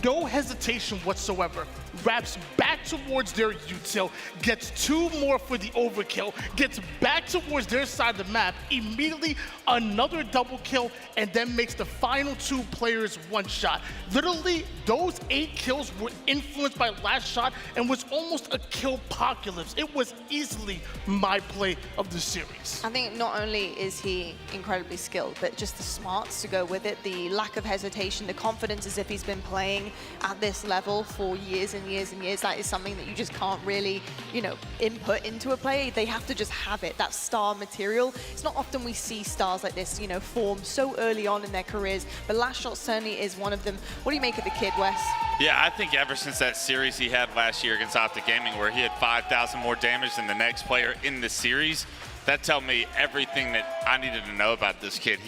No hesitation whatsoever. Wraps back towards their util, gets 2 more for the overkill, gets back towards their side of the map, immediately another double kill, and then makes the final 2 players one shot. Literally, those 8 kills were influenced by Last Shot and was almost a kill-pocalypse. It was was easily my play of the series. I think not only is he incredibly skilled, but just the smarts to go with it, the lack of hesitation, the confidence as if he's been playing at this level for years and years and years. That is something that you just can't really, you know, input into a player. They have to just have it, that star material. It's not often we see stars like this, you know, form so early on in their careers, but Last Shot certainly is one of them. What do you make of the kid, Wes? Yeah, I think ever since that series he had last year against OpTic Gaming, where he had 5,000 more damage than the next player in the series, that told me everything that I needed to know about this kid.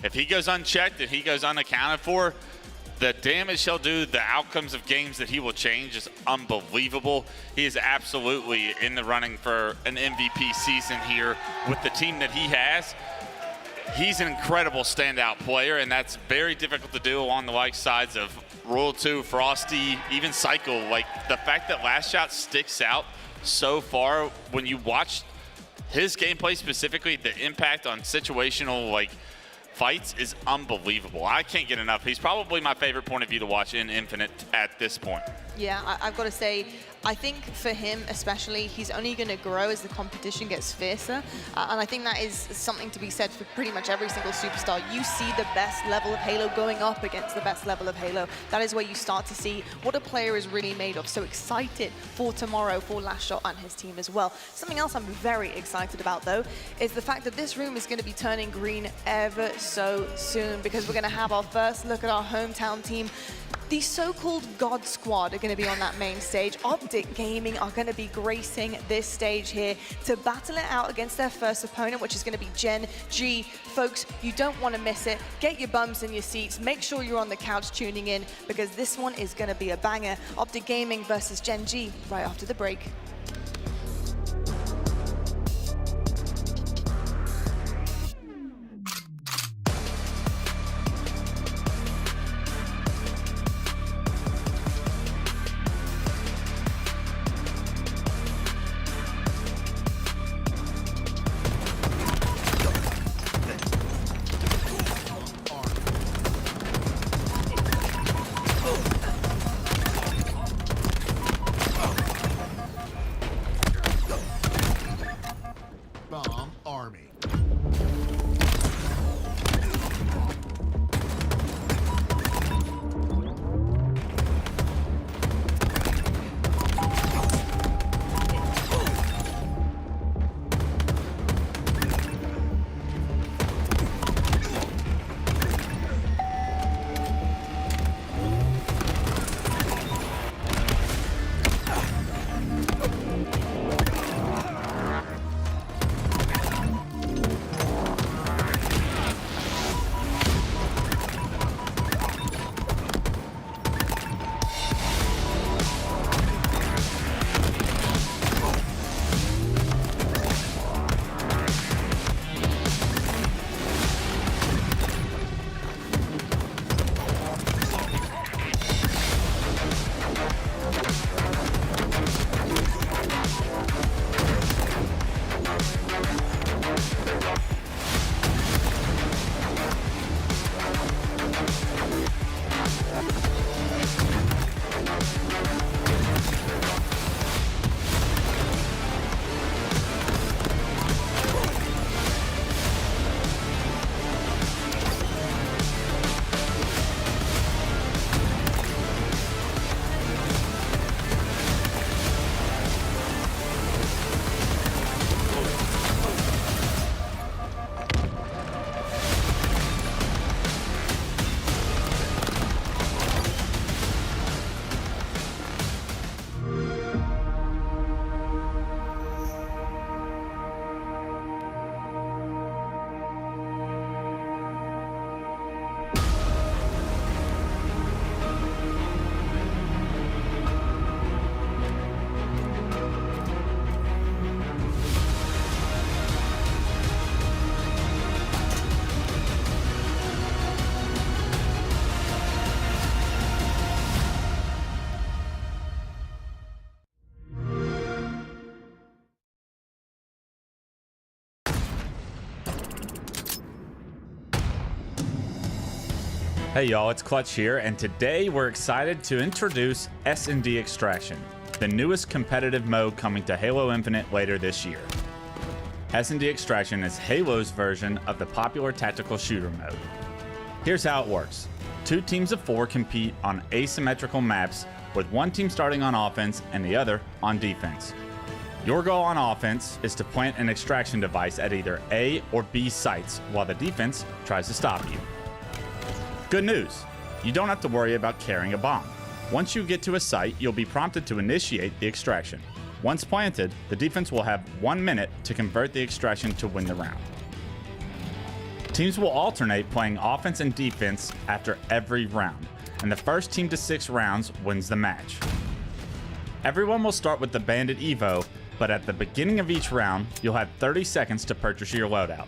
If he goes unchecked, if he goes unaccounted for, the damage he'll do, the outcomes of games that he will change is unbelievable. He is absolutely in the running for an MVP season here with the team that he has. He's an incredible standout player, and that's very difficult to do along the like sides of Royal 2, Frosty, even Cycle. Like, the fact that Last Shot sticks out so far when you watch his gameplay specifically, the impact on situational like fights is unbelievable. I can't get enough. He's probably my favorite point of view to watch in Infinite at this point. Yeah, I've got to say, I think for him especially, he's only going to grow as the competition gets fiercer. And I think that is something to be said for pretty much every single superstar. You see the best level of Halo going up against the best level of Halo. That is where you start to see what a player is really made of. So excited for tomorrow for Last Shot and his team as well. Something else I'm very excited about, though, is the fact that this room is going to be turning green ever so soon, because we're going to have our first look at our hometown team. The so-called God Squad are going to be on that main stage. OpTic Gaming are going to be gracing this stage here to battle it out against their first opponent, which is going to be Gen G. Folks, you don't want to miss it. Get your bums in your seats. Make sure you're on the couch tuning in, because this one is going to be a banger. OpTic Gaming versus Gen G right after the break. Hey y'all, it's Clutch here, and today we're excited to introduce S&D Extraction. the newest competitive mode coming to Halo Infinite later this year. S&D Extraction is Halo's version of the popular tactical shooter mode. Here's how it works. 2 teams of 4 compete on asymmetrical maps, with one team starting on offense and the other on defense. Your goal on offense is to plant an extraction device at either A or B sites while the defense tries to stop you. Good news, you don't have to worry about carrying a bomb. Once you get to a site, you'll be prompted to initiate the extraction. Once planted, the defense will have 1 minute to convert the extraction to win the round. Teams will alternate playing offense and defense after every round, and the first team to 6 rounds wins the match. Everyone will start with the Bandit Evo, but at the beginning of each round, you'll have 30 seconds to purchase your loadout.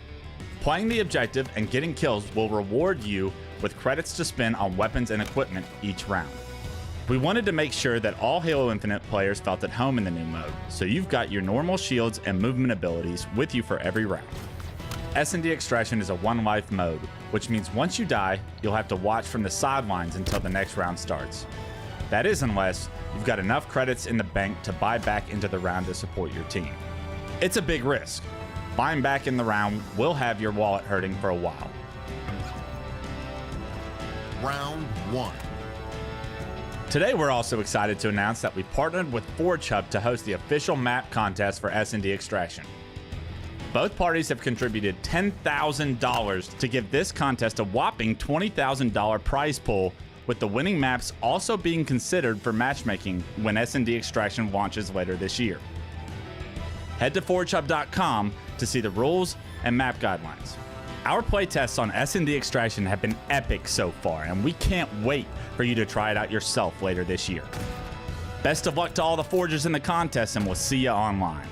Playing the objective and getting kills will reward you with credits to spend on weapons and equipment each round. We wanted to make sure that all Halo Infinite players felt at home in the new mode, so you've got your normal shields and movement abilities with you for every round. S&D Extraction is a one-life mode, which means once you die, you'll have to watch from the sidelines until the next round starts. That is unless you've got enough credits in the bank to buy back into the round to support your team. It's a big risk. Buying back in the round will have your wallet hurting for a while. Round 1. Today we're also excited to announce that we partnered with Forge Hub to host the official map contest for S&D Extraction. Both parties have contributed $10,000 to give this contest a whopping $20,000 prize pool, with the winning maps also being considered for matchmaking when S&D Extraction launches later this year. Head to forgehub.com to see the rules and map guidelines. Our playtests on S&D Extraction have been epic so far, and we can't wait for you to try it out yourself later this year. Best of luck to all the forgers in the contest, and we'll see you online.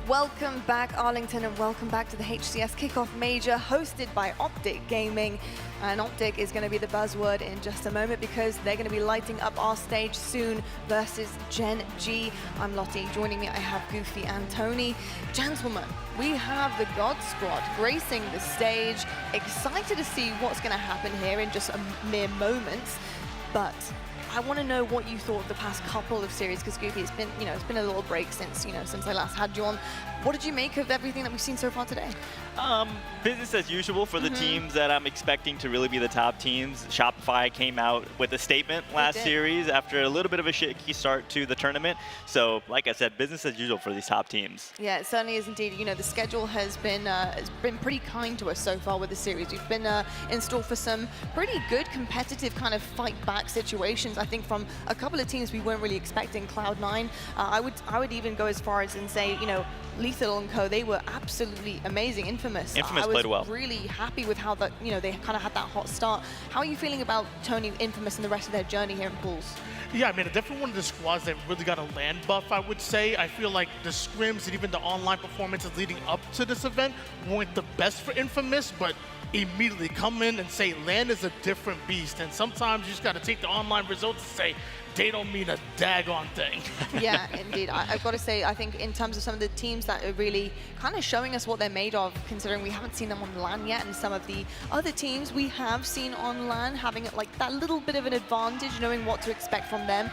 Welcome back, Arlington, and welcome back to the HCS Kickoff Major, hosted by OpTic Gaming. And OpTic is going to be the buzzword in just a moment because they're going to be lighting up our stage soon versus Gen G. I'm Lottie. Joining me, I have Goofy and Tony. Gentlemen, we have the God Squad gracing the stage. Excited to see what's going to happen here in just a mere moments. But I want to know what you thought of the past couple of series, because Goofy, it's been a little break since I last had you on. What did you make of everything that we've seen so far today? Business as usual for the teams that I'm expecting to really be the top teams. Shopify came out with a statement last series after a little bit of a shaky start to the tournament. So, like I said, business as usual for these top teams. Yeah, it certainly is indeed. You know, the schedule has been pretty kind to us so far with the series. We've been in store for some pretty good competitive kind of fight back situations. I think from a couple of teams we weren't really expecting. Cloud9, I would even go as far as and say, you know, Lethal and Co, they were absolutely amazing. Infamous played well. I was really happy with how that, they kind of had that hot start. How are you feeling about Tony, Infamous, and the rest of their journey here in pools? Yeah, I mean, definitely one of the squads that really got a land buff, I would say. I feel like the scrims and even the online performances leading up to this event weren't the best for Infamous, but immediately come in and say land is a different beast. And sometimes you just got to take the online results and say, they don't mean a daggone thing. Yeah, indeed. I've got to say, I think in terms of some of the teams that are really kind of showing us what they're made of, considering we haven't seen them on LAN yet, and some of the other teams we have seen on LAN having like that little bit of an advantage, knowing what to expect from them.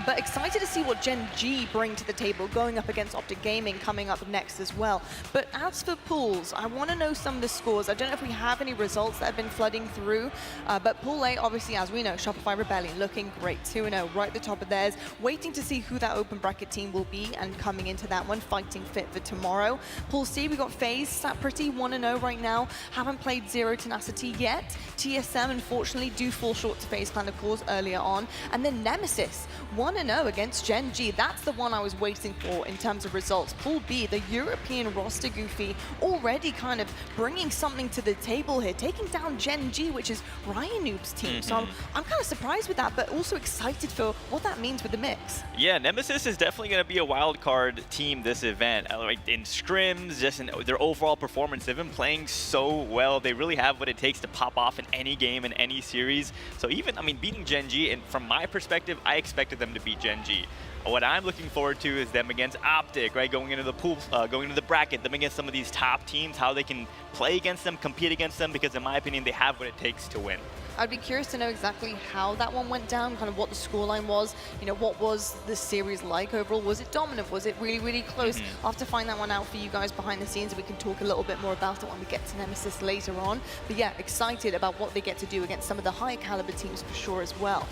But excited to see what Gen G bring to the table, going up against OpTic Gaming coming up next as well. But as for pools, I want to know some of the scores. I don't know if we have any results that have been flooding through, but Pool A, obviously, as we know, Shopify Rebellion looking great, 2-0, right at the top of theirs. Waiting to see who that open bracket team will be, and coming into that one, fighting fit for tomorrow. Pool C, we got FaZe, sat pretty 1-0 right now. Haven't played Zero Tenacity yet. TSM, unfortunately, do fall short to FaZe kind of cause earlier on. And then Nemesis, 1-0 against Gen G. That's the one I was waiting for in terms of results. Pool B, the European roster, Goofy, already kind of bringing something to the table here, taking down Gen G, which is Ryan Noob's team. So I'm kind of surprised with that, but also excited for what that means with the mix. Yeah, Nemesis is definitely going to be a wild card team this event. Like in scrims, just in their overall performance, they've been playing so well. They really have what it takes to pop off in any game, in any series. So even, I mean, beating Gen G, and from my perspective, I expected them to beat Gen G. What I'm looking forward to is them against OpTic, right? Going into the pool, going into the bracket, them against some of these top teams, how they can play against them, compete against them, because in my opinion, they have what it takes to win. I'd be curious to know exactly how that one went down, kind of what the scoreline was. You know, what was the series like overall? Was it dominant? Was it really, really close? I'll have to find that one out for you guys behind the scenes, and we can talk a little bit more about it when we get to Nemesis later on. But yeah, excited about what they get to do against some of the high caliber teams for sure as well.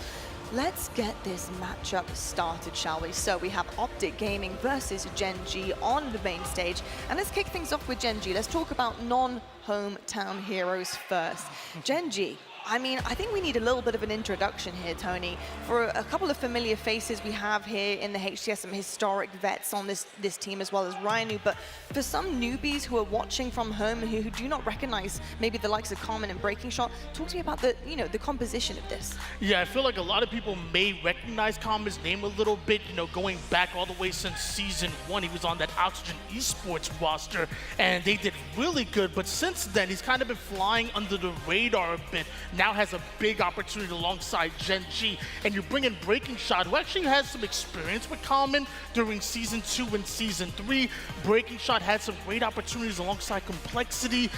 Let's get this matchup started, shall we? So we have OpTic Gaming versus Gen G on the main stage. And let's kick things off with Gen G. Let's talk about non-hometown heroes first. Gen G. I mean, I think we need a little bit of an introduction here, Tony. For a couple of familiar faces we have here in the HCS, some historic vets on this team, as well as Ryanu. But for some newbies who are watching from home and who do not recognize maybe the likes of Carmen and Breaking Shot, talk to me about the composition of this. Yeah, I feel like a lot of people may recognize Carmen's name a little bit, going back all the way since Season 1. He was on that Oxygen Esports roster, and they did really good. But since then, he's kind of been flying under the radar a bit. Now has a big opportunity alongside Gen G, and you bring in Breaking Shot, who actually has some experience with Carmen during Season 2 and Season 3. Breaking Shot had some great opportunities alongside Complexity.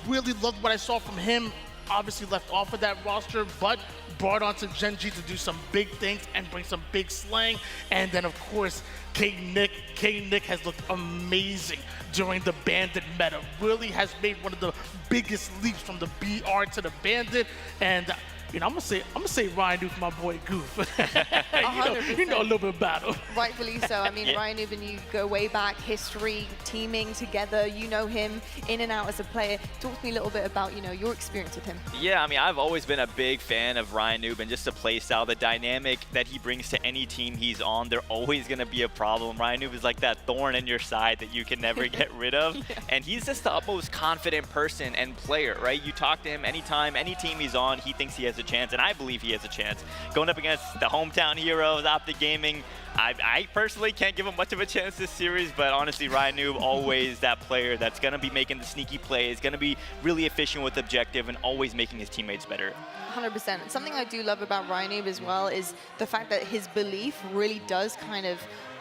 Really loved what I saw from him. Obviously left off of that roster, but brought on to Gen G to do some big things and bring some big slang. And then, of course, K-Nick. K-Nick has looked amazing during the Bandit meta. Really has made one of the biggest leaps from the BR to the Bandit. And I'm gonna say Ryan for my boy Goof. you know a little bit about him. Rightfully so. I mean, Ryan and you go way back, history, teaming together. You know him in and out as a player. Talk to me a little bit about your experience with him. Yeah, I mean, I've always been a big fan of Ryan Noob and just the play style, the dynamic that he brings to any team he's on. They're always going to be a problem. Ryan Noob is like that thorn in your side that you can never get rid of. And he's just the utmost confident person and player, right? You talk to him anytime, any team he's on, he thinks he has a chance, and I believe he has a chance. Going up against the hometown heroes, OpTic Gaming, I personally can't give him much of a chance this series, but honestly, Ryan Noob, always that player that's going to be making the sneaky plays, going to be really efficient with objective, and always making his teammates better. 100%. And something I do love about Ryan Noob as well is the fact that his belief really does kind of,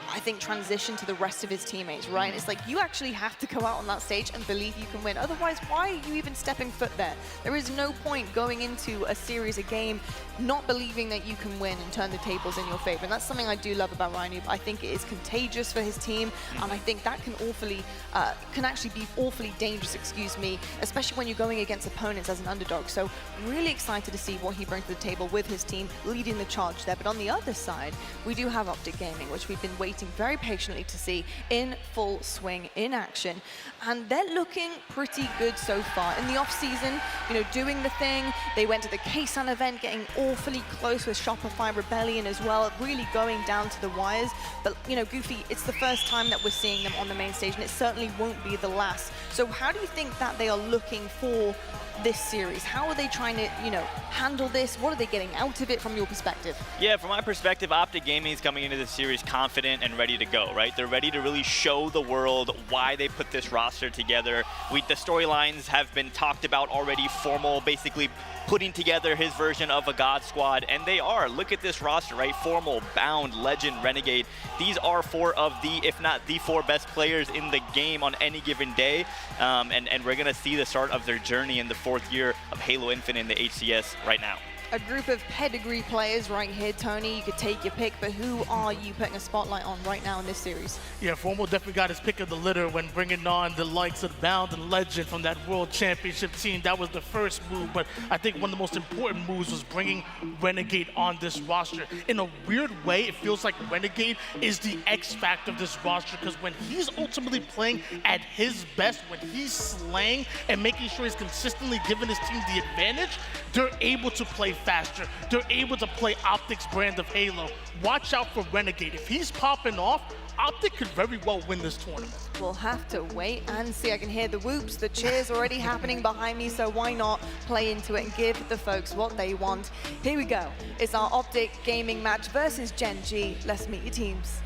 I think, transition to the rest of his teammates, right? It's like you actually have to go out on that stage and believe you can win. Otherwise, why are you even stepping foot there? There is no point going into a series, a game, not believing that you can win and turn the tables in your favor. And that's something I do love about Ryan. I think it is contagious for his team, and I think that can actually be awfully dangerous, especially when you're going against opponents as an underdog. So really excited to see what he brings to the table with his team, leading the charge there. But on the other side, we do have OpTic Gaming, which we've been waiting very patiently to see in full swing, in action, and they're looking pretty good so far. In the off-season, doing the thing, they went to the Ksan event, getting awfully close with Shopify Rebellion as well, really going down to the wires. But Goofy, it's the first time that we're seeing them on the main stage, and it certainly won't be the last. So how do you think that they are looking for this series? How are they trying to, handle this? What are they getting out of it from your perspective? Yeah, from my perspective, OpTic Gaming is coming into this series confident and ready to go, right? They're ready to really show the world why they put this roster together. The storylines have been talked about already, formal, basically putting together his version of a God Squad, and they are. Look at this roster, right? Formal, Bound, Legend, Renegade. These are four of the, if not the four best players in the game on any given day, and we're gonna see the start of their journey in the 4th year of Halo Infinite in the HCS right now. A group of pedigree players right here, Tony. You could take your pick, but who are you putting a spotlight on right now in this series? Yeah, Formal definitely got his pick of the litter when bringing on the likes of Bound and Legend from that World Championship team. That was the first move, but I think one of the most important moves was bringing Renegade on this roster. In a weird way, it feels like Renegade is the X factor of this roster, because when he's ultimately playing at his best, when he's slaying and making sure he's consistently giving his team the advantage, they're able to play faster. They're able to play OpTic's brand of Halo. Watch out for Renegade. If he's popping off, OpTic could very well win this tournament. We'll have to wait and see. I can hear the whoops, the cheers already happening behind me, so why not play into it and give the folks what they want. Here we go. It's our OpTic Gaming match versus Gen G. Let's meet your teams.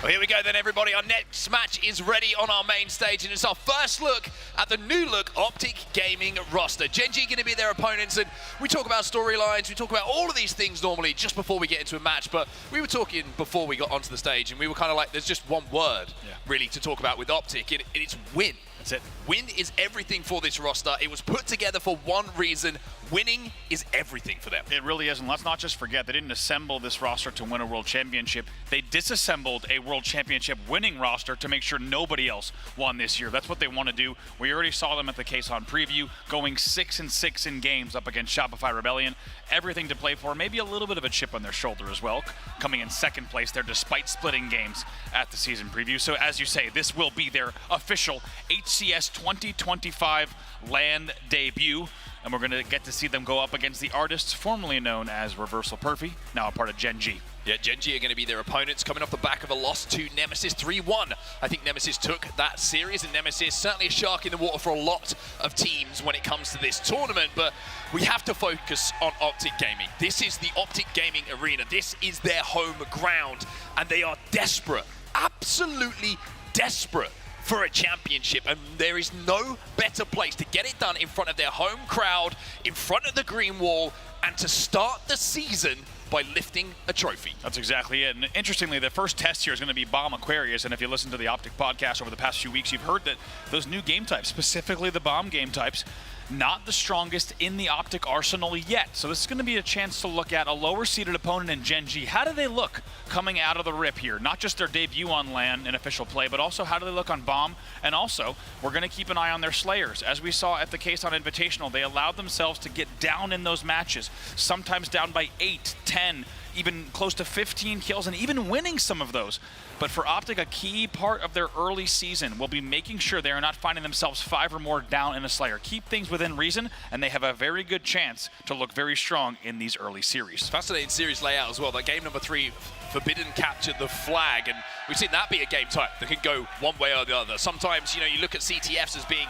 Well, here we go then, everybody. Our next match is ready on our main stage, and it's our first look at the new look OpTic Gaming roster. Gen G going to be their opponents, and we talk about storylines, we talk about all of these things normally just before we get into a match, but we were talking before we got onto the stage, and we were kind of like, there's just one word really to talk about with OpTic, and it's win. That's it. Win is everything for this roster. It was put together for one reason. Winning is everything for them. It really is, and let's not just forget, they didn't assemble this roster to win a World Championship. They disassembled a World Championship winning roster to make sure nobody else won this year. That's what they want to do. We already saw them at the Case on preview, going 6-6 in games up against Shopify Rebellion. Everything to play for, maybe a little bit of a chip on their shoulder as well, coming in second place there despite splitting games at the season preview. So as you say, this will be their official HCS 2025 LAN debut, and we're going to get to see them go up against the artists formerly known as Reversal Perfy, now a part of Gen G. Yeah, Gen G are going to be their opponents, coming off the back of a loss to Nemesis 3-1. I think Nemesis took that series, and Nemesis certainly a shark in the water for a lot of teams when it comes to this tournament, but we have to focus on OpTic Gaming. This is the OpTic Gaming arena. This is their home ground, and they are desperate, absolutely desperate for a championship, and there is no better place to get it done in front of their home crowd, in front of the green wall, and to start the season by lifting a trophy. That's exactly it. And interestingly, the first test here is going to be Bomb Aquarius, and if you listen to the OpTic podcast over the past few weeks, you've heard that those new game types, specifically the Bomb game types, not the strongest in the OpTic arsenal yet. So this is going to be a chance to look at a lower-seeded opponent in Gen G. How do they look coming out of the rip here? Not just their debut on LAN in official play, but also how do they look on Bomb? And also, we're going to keep an eye on their Slayers. As we saw at the Case on Invitational, they allowed themselves to get down in those matches, sometimes down by 8, 10, even close to 15 kills, and even winning some of those. But for OpTic, a key part of their early season will be making sure they are not finding themselves 5 or more down in a Slayer. Keep things within reason, and they have a very good chance to look very strong in these early series. Fascinating series layout as well. That game number 3, Forbidden captured the flag, and we've seen that be a game type that can go one way or the other. Sometimes, you know, you look at CTFs as being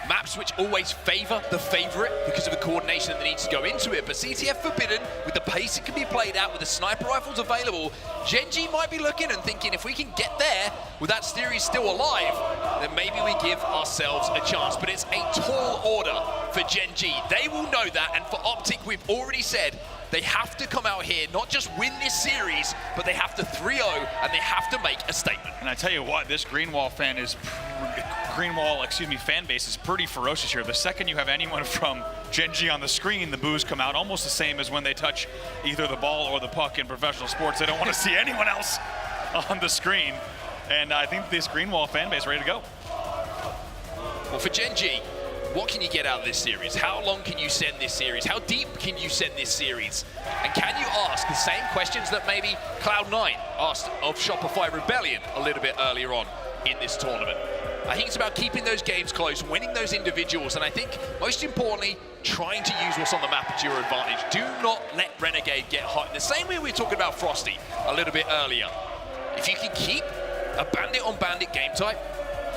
maps which always favor the favorite because of the coordination that needs to go into it, but CTF Forbidden, with the pace it can be played at, with the sniper rifles available, Gen G might be looking and thinking, if we can get there with that series still alive, then maybe we give ourselves a chance. But it's a tall order for Gen G. They will know that, and for OpTic, we've already said they have to come out here, not just win this series, but they have to 3-0, and they have to make a statement. And I tell you what, this Greenwall fan base is pretty ferocious here. The second you have anyone from Gen G on the screen, the boos come out almost the same as when they touch either the ball or the puck in professional sports. They don't want to see anyone else on the screen. And I think this Greenwall fan base is ready to go. Well, for Gen G, what can you get out of this series? How long can you send this series? How deep can you send this series? And can you ask the same questions that maybe Cloud9 asked of Shopify Rebellion a little bit earlier on in this tournament? I think it's about keeping those games close, winning those individuals, and I think most importantly, trying to use what's on the map to your advantage. Do not let Renegade get hot. In the same way we were talking about Frosty a little bit earlier. If you can keep a bandit on bandit game type,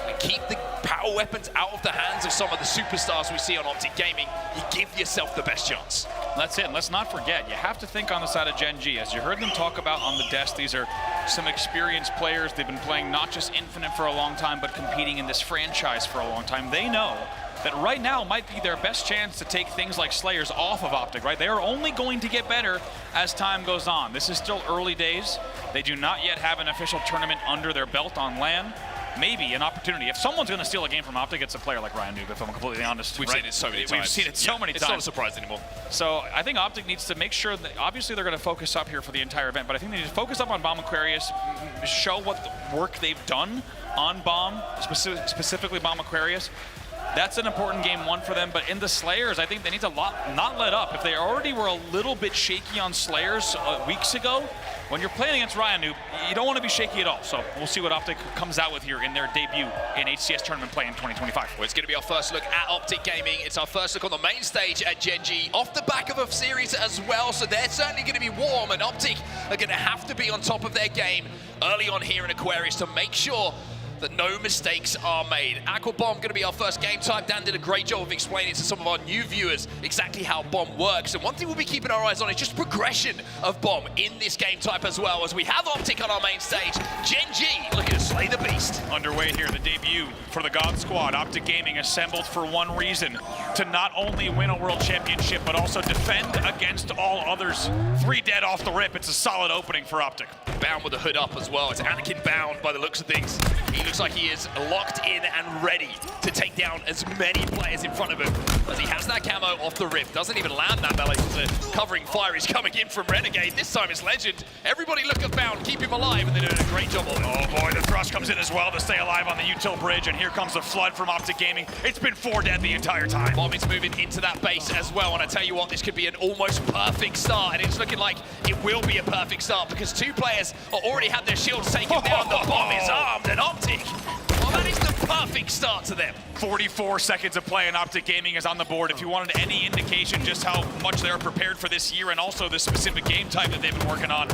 and keep the power weapons out of the hands of some of the superstars we see on OpTic Gaming, you give yourself the best chance. That's it. And let's not forget, you have to think on the side of Gen G. As you heard them talk about on the desk, these are some experienced players. They've been playing not just Infinite for a long time, but competing in this franchise for a long time. They know that right now might be their best chance to take things like Slayers off of OpTic, right? They are only going to get better as time goes on. This is still early days. They do not yet have an official tournament under their belt on LAN. Maybe an opportunity. If someone's going to steal a game from OpTic, it's a player like Ryan Noob, if I'm completely honest. We've seen it so many times. We've seen it so many times. It's not a surprise anymore. So I think OpTic needs to make sure that, obviously they're going to focus up here for the entire event, but I think they need to focus up on Bomb Aquarius, show what the work they've done on Bomb, specifically Bomb Aquarius. That's an important game one for them, but in the Slayers, I think they need to not let up. If they already were a little bit shaky on Slayers weeks ago, when you're playing against Ryan Noob, you don't want to be shaky at all. So we'll see what OpTic comes out with here in their debut in HCS tournament play in 2025. Well, it's going to be our first look at OpTic Gaming. It's our first look on the main stage at Gen G, off the back of a series as well, so they're certainly going to be warm, and OpTic are going to have to be on top of their game early on here in Aquarius to make sure that no mistakes are made. Aqua Bomb going to be our first game type. Dan did a great job of explaining to some of our new viewers exactly how Bomb works. And one thing we'll be keeping our eyes on is just progression of Bomb in this game type as well, as we have OpTic on our main stage. Gen G looking to slay the beast. Underway here, the debut for the God Squad. OpTic Gaming assembled for one reason, to not only win a world championship, but also defend against all others. 3 dead off the rip. It's a solid opening for OpTic. Bound with the hood up as well. It's Anakin Bound by the looks of things. He looks like he is locked in and ready to take down as many players in front of him, as he has that camo off the rip. Doesn't even land that melee because the covering fire is coming in from Renegade. This time it's Legend. Everybody look at Bound, keep him alive, and they're doing a great job of it. Oh boy, the thrust comes in as well to stay alive on the util bridge, and here comes the flood from OpTic Gaming. It's been 4 dead the entire time. Bomb is moving into that base as well, and I tell you what, this could be an almost perfect start, and it's looking like it will be a perfect start because 2 players already had their shields taken down. The Bomb is armed, and OpTic, well, that is the perfect start to them. 44 seconds of play, and OpTic Gaming is on the board. If you wanted any indication just how much they're prepared for this year and also the specific game type that they've been working on,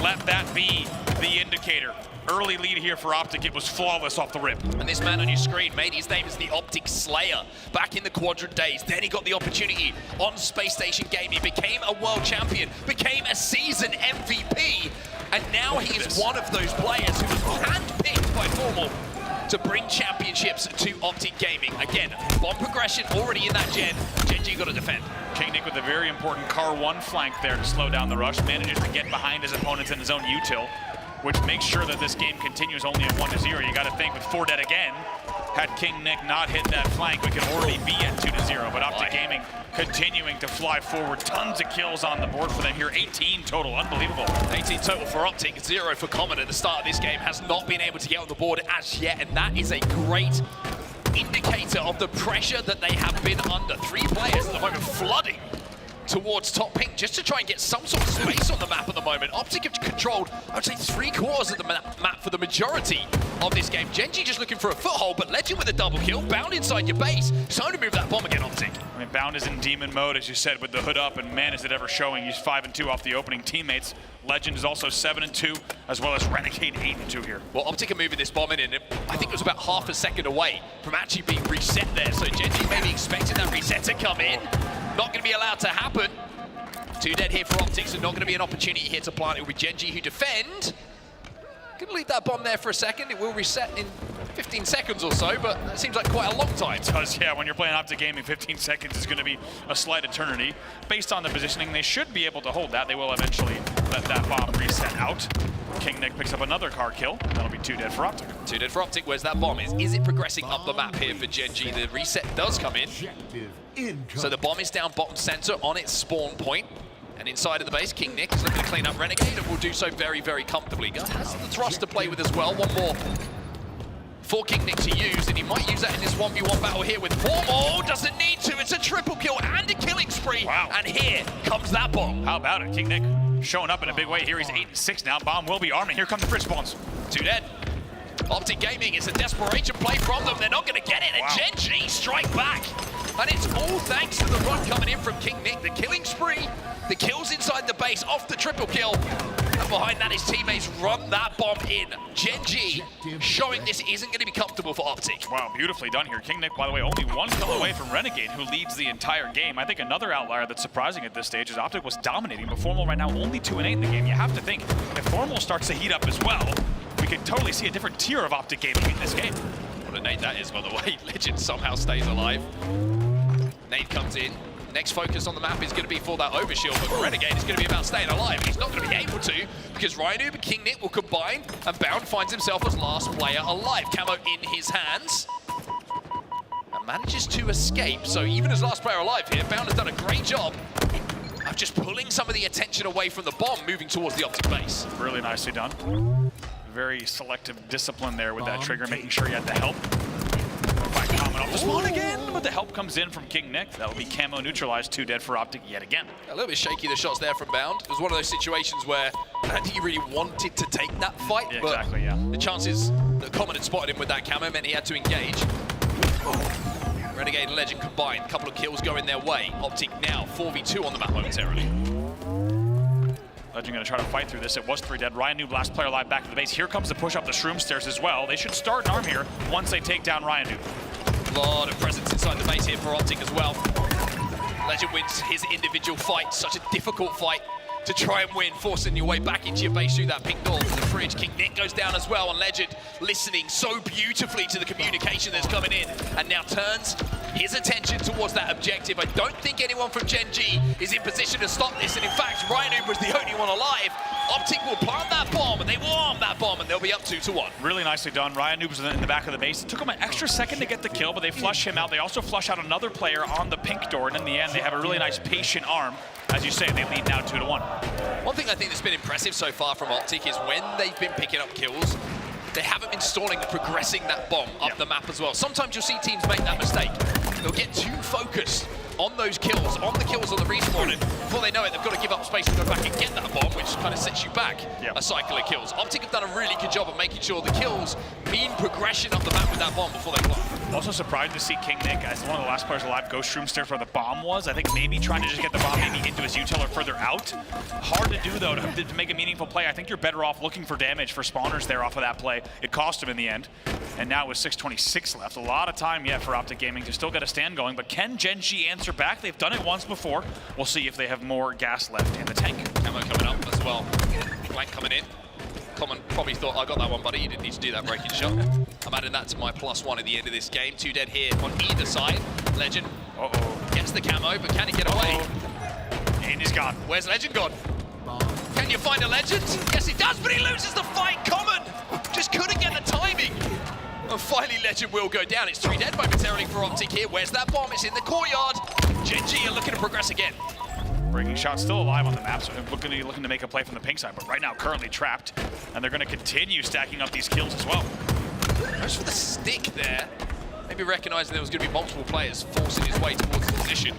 let that be the indicator. Early lead here for OpTic. It was flawless off the rip. And this man on your screen, mate, his name is the OpTic Slayer. Back in the Quadrant days, then he got the opportunity on Space Station Gaming, became a world champion, became a season MVP, and now he is one of those players who was handpicked by Formal to bring championships to OpTic Gaming. Again, Bomb progression already in that gen. Gen G got to defend. King Nick with a very important car 1 flank there to slow down the rush, manages to get behind his opponents in his own util, which makes sure that this game continues only at 1-0. You got to think with 4 dead again, had King Nick not hit that flank, we could already be at 2-0. But OpTic Gaming continuing to fly forward. Tons of kills on the board for them here. 18 total, unbelievable. 18 total for OpTic, 0 for Common at the start of this game. Has not been able to get on the board as yet, and that is a great indicator of the pressure that they have been under. 3 players at the moment flooding towards top pink just to try and get some sort of space on the map at the moment. OpTic have controlled, I would say, 3/4 of the map for the majority of this game. Gen G just looking for a foothold, but Legend with a double kill. Bound inside your base. It's time to move that bomb again, OpTic. I mean, Bound is in demon mode, as you said, with the hood up, and man, is it ever showing. He's 5-2 off the opening teammates. Legend is also 7-2, as well as Renegade 8-2 here. Well, OpTic are moving this bomb in, and I think it was about half a second away from actually being reset there. So Gen G maybe expecting that reset to come in. Not going to be allowed to happen. 2 dead here for OpTic, so not going to be an opportunity here to plant. It will be Gen G who defend. Going to leave that bomb there for a second. It will reset in 15 seconds or so, but that seems like quite a long time. It does, yeah. When you're playing OpTic Gaming, 15 seconds is going to be a slight eternity. Based on the positioning, they should be able to hold that. They will eventually let that bomb reset out. King Nick picks up another car kill. That'll be 2 dead for OpTic. 2 dead for OpTic. Where's that bomb? Is it progressing up the map here for Gen G? The reset does come in. So the bomb is down bottom center on its spawn point. And inside of the base, King Nick is looking to clean up Renegade and will do so very, very comfortably. Has the thrust to play with as well. One more for King Nick to use, and he might use that in this 1v1 battle here with Formal. Doesn't need to. It's a triple kill and a killing spree. Wow. And here comes that bomb. How about it? King Nick showing up in a big way here. He's 8-6 now. Bomb will be armed, and here comes the bridge spawns. 2 dead. OpTic Gaming, it's a desperation play from them. They're not going to get it, and wow. Gen G strike back. And it's all thanks to the run coming in from King Nick. The killing spree, the kills inside the base off the triple kill. And behind that, his teammates run that bomb in. Gen G showing this isn't going to be comfortable for OpTic. Wow, beautifully done here. King Nick, by the way, only 1 kill away from Renegade, who leads the entire game. I think another outlier that's surprising at this stage is OpTic was dominating, but Formal right now only 2-8 in the game. You have to think, if Formal starts to heat up as well, we could totally see a different tier of OpTic Gaming in this game. What a nade that is, by the way. Legend somehow stays alive. Nade comes in. Next focus on the map is going to be for that overshield, but Renegade is going to be about staying alive. He's not going to be able to, because Rhino and King Nick will combine, and Bound finds himself as last player alive. Camo in his hands. And manages to escape, so even as last player alive here, Bound has done a great job of just pulling some of the attention away from the bomb, moving towards the OpTic base. Really nicely done. Very selective discipline there with that trigger, making sure you had the help. Coming off the spawn again, but the help comes in from King Nick. That'll be camo neutralized, 2 dead for OpTic yet again. A little bit shaky, the shots there from Bound. It was one of those situations where I don't think he really wanted to take that fight, yeah, but exactly, yeah. The chances that Common had spotted him with that camo meant he had to engage. Renegade and Legend combined, a couple of kills going their way. OpTic now 4v2 on the map momentarily. Legend gonna try to fight through this. It was 3 dead. Ryan Noob, last player alive, back to the base. Here comes the push up the shroom stairs as well. They should start an arm here once they take down Ryan Noob. A lot of presence inside the base here for OpTic as well. Legend wins his individual fight. Such a difficult fight to try and win, forcing your way back into your base through that pink door from the fridge. King Nick goes down as well, and Legend listening so beautifully to the communication that's coming in, and now turns his attention towards that objective. I don't think anyone from Gen G is in position to stop this, and in fact, Ryan Noob was the only one alive. OpTic will plant that bomb, and they will arm that bomb, and they'll be up 2-1. Really nicely done. Ryan Noob was in the back of the base. It took them an extra second to get the kill, but they flush him out. They also flush out another player on the pink door, and in the end, they have a really nice patient arm. As you say, they lead now 2-1. One thing I think that's been impressive so far from OpTic is when they've been picking up kills, they haven't been stalling and progressing that bomb up the map as well. Sometimes you'll see teams make that mistake. They'll get too focused on those kills, on the kills on the respawn, and before they know it, they've got to give up space to go back and get that bomb, which kind of sets you back a cycle of kills. OpTic have done a really good job of making sure the kills mean progression up the map with that bomb before they plant. Also surprised to see King Nick as one of the last players alive go shroom stairs where the bomb was. I think maybe trying to just get the bomb maybe into his util or further out. Hard to do though to make a meaningful play. I think you're better off looking for damage for spawners there off of that play. It cost him in the end. And now with 6:26 left, a lot of time yet for OpTic Gaming to still get a stand going. But can Gen G answer back? They've done it once before. We'll see if they have more gas left in the tank. Camo coming up as well. Blank coming in. Common probably thought, I got that one, buddy. You didn't need to do that breaking shot. I'm adding that to my +1 at the end of this game. 2 dead here on either side. Legend gets the camo, but can he get away? And he's gone. Where's Legend gone? Can you find a Legend? Yes, he does, but he loses the fight. Common just couldn't get the timing. And finally, Legend will go down. It's 3 dead momentarily for OpTic here. Where's that bomb? It's in the courtyard. Gen G are looking to progress again. Breaking shot still alive on the map, so they're looking to make a play from the pink side, but right now currently trapped, and they're going to continue stacking up these kills as well. Goes for the stick there. Maybe recognizing there was going to be multiple players forcing his way towards the position.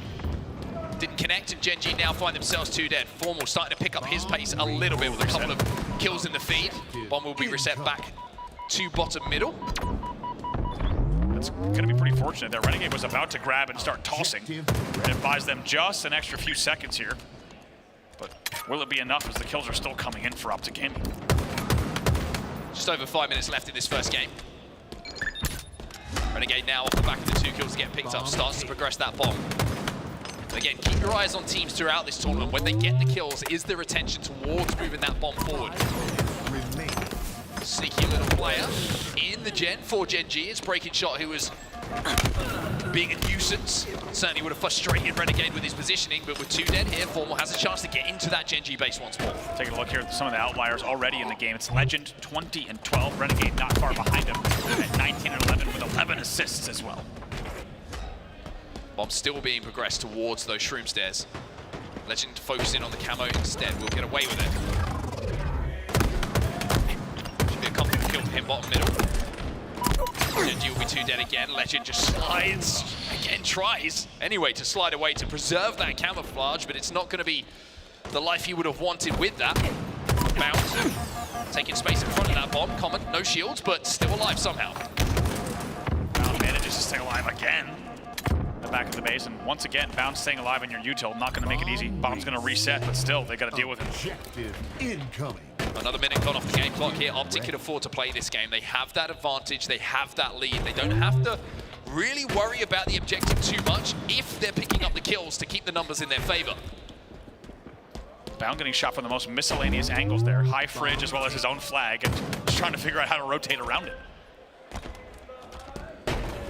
Didn't connect, and Gen G now find themselves 2 dead. Formal starting to pick up his pace a little bit with a couple of kills in the feed. Bomb will be reset back to bottom middle. It's going to be pretty fortunate there. Renegade was about to grab and start tossing, and it buys them just an extra few seconds here. But will it be enough as the kills are still coming in for OpTic Gaming? Just over 5 minutes left in this first game. Renegade now off the back of the 2 kills to get picked up, starts to progress that bomb. Again, keep your eyes on teams throughout this tournament. When they get the kills, is there attention towards moving that bomb forward? Sneaky little player in the gen for Gen G. It's Breaking Shot who was being a nuisance. Certainly would have frustrated Renegade with his positioning, but with 2 dead here, Formal has a chance to get into that Gen G base once more. Taking a look here at some of the outliers already in the game. It's Legend 20 and 12. Renegade not far behind him at 19 and 11 with 11 assists as well. Bomb still being progressed towards those shroom stairs. Legend focusing on the camo instead. We'll get away with it. Should be a comfortable kill for him bottom middle. Gen G will be 2 dead again. Legend just slides. Again, tries anyway to slide away to preserve that camouflage, but it's not going to be the life he would have wanted with that. Bounce. Taking space in front of that bomb. Common, no shields, but still alive somehow. Bound manages to stay alive again. The back of the base, and once again, Bound staying alive in your util, not going to make it easy. Bomb's going to reset, but still, they got to deal with it. Objective incoming. Another minute gone off the game clock here. OpTic can afford to play this game. They have that advantage. They have that lead. They don't have to really worry about the objective too much if they're picking up the kills to keep the numbers in their favor. Bound getting shot from the most miscellaneous angles there. High fridge as well as his own flag, and just trying to figure out how to rotate around it.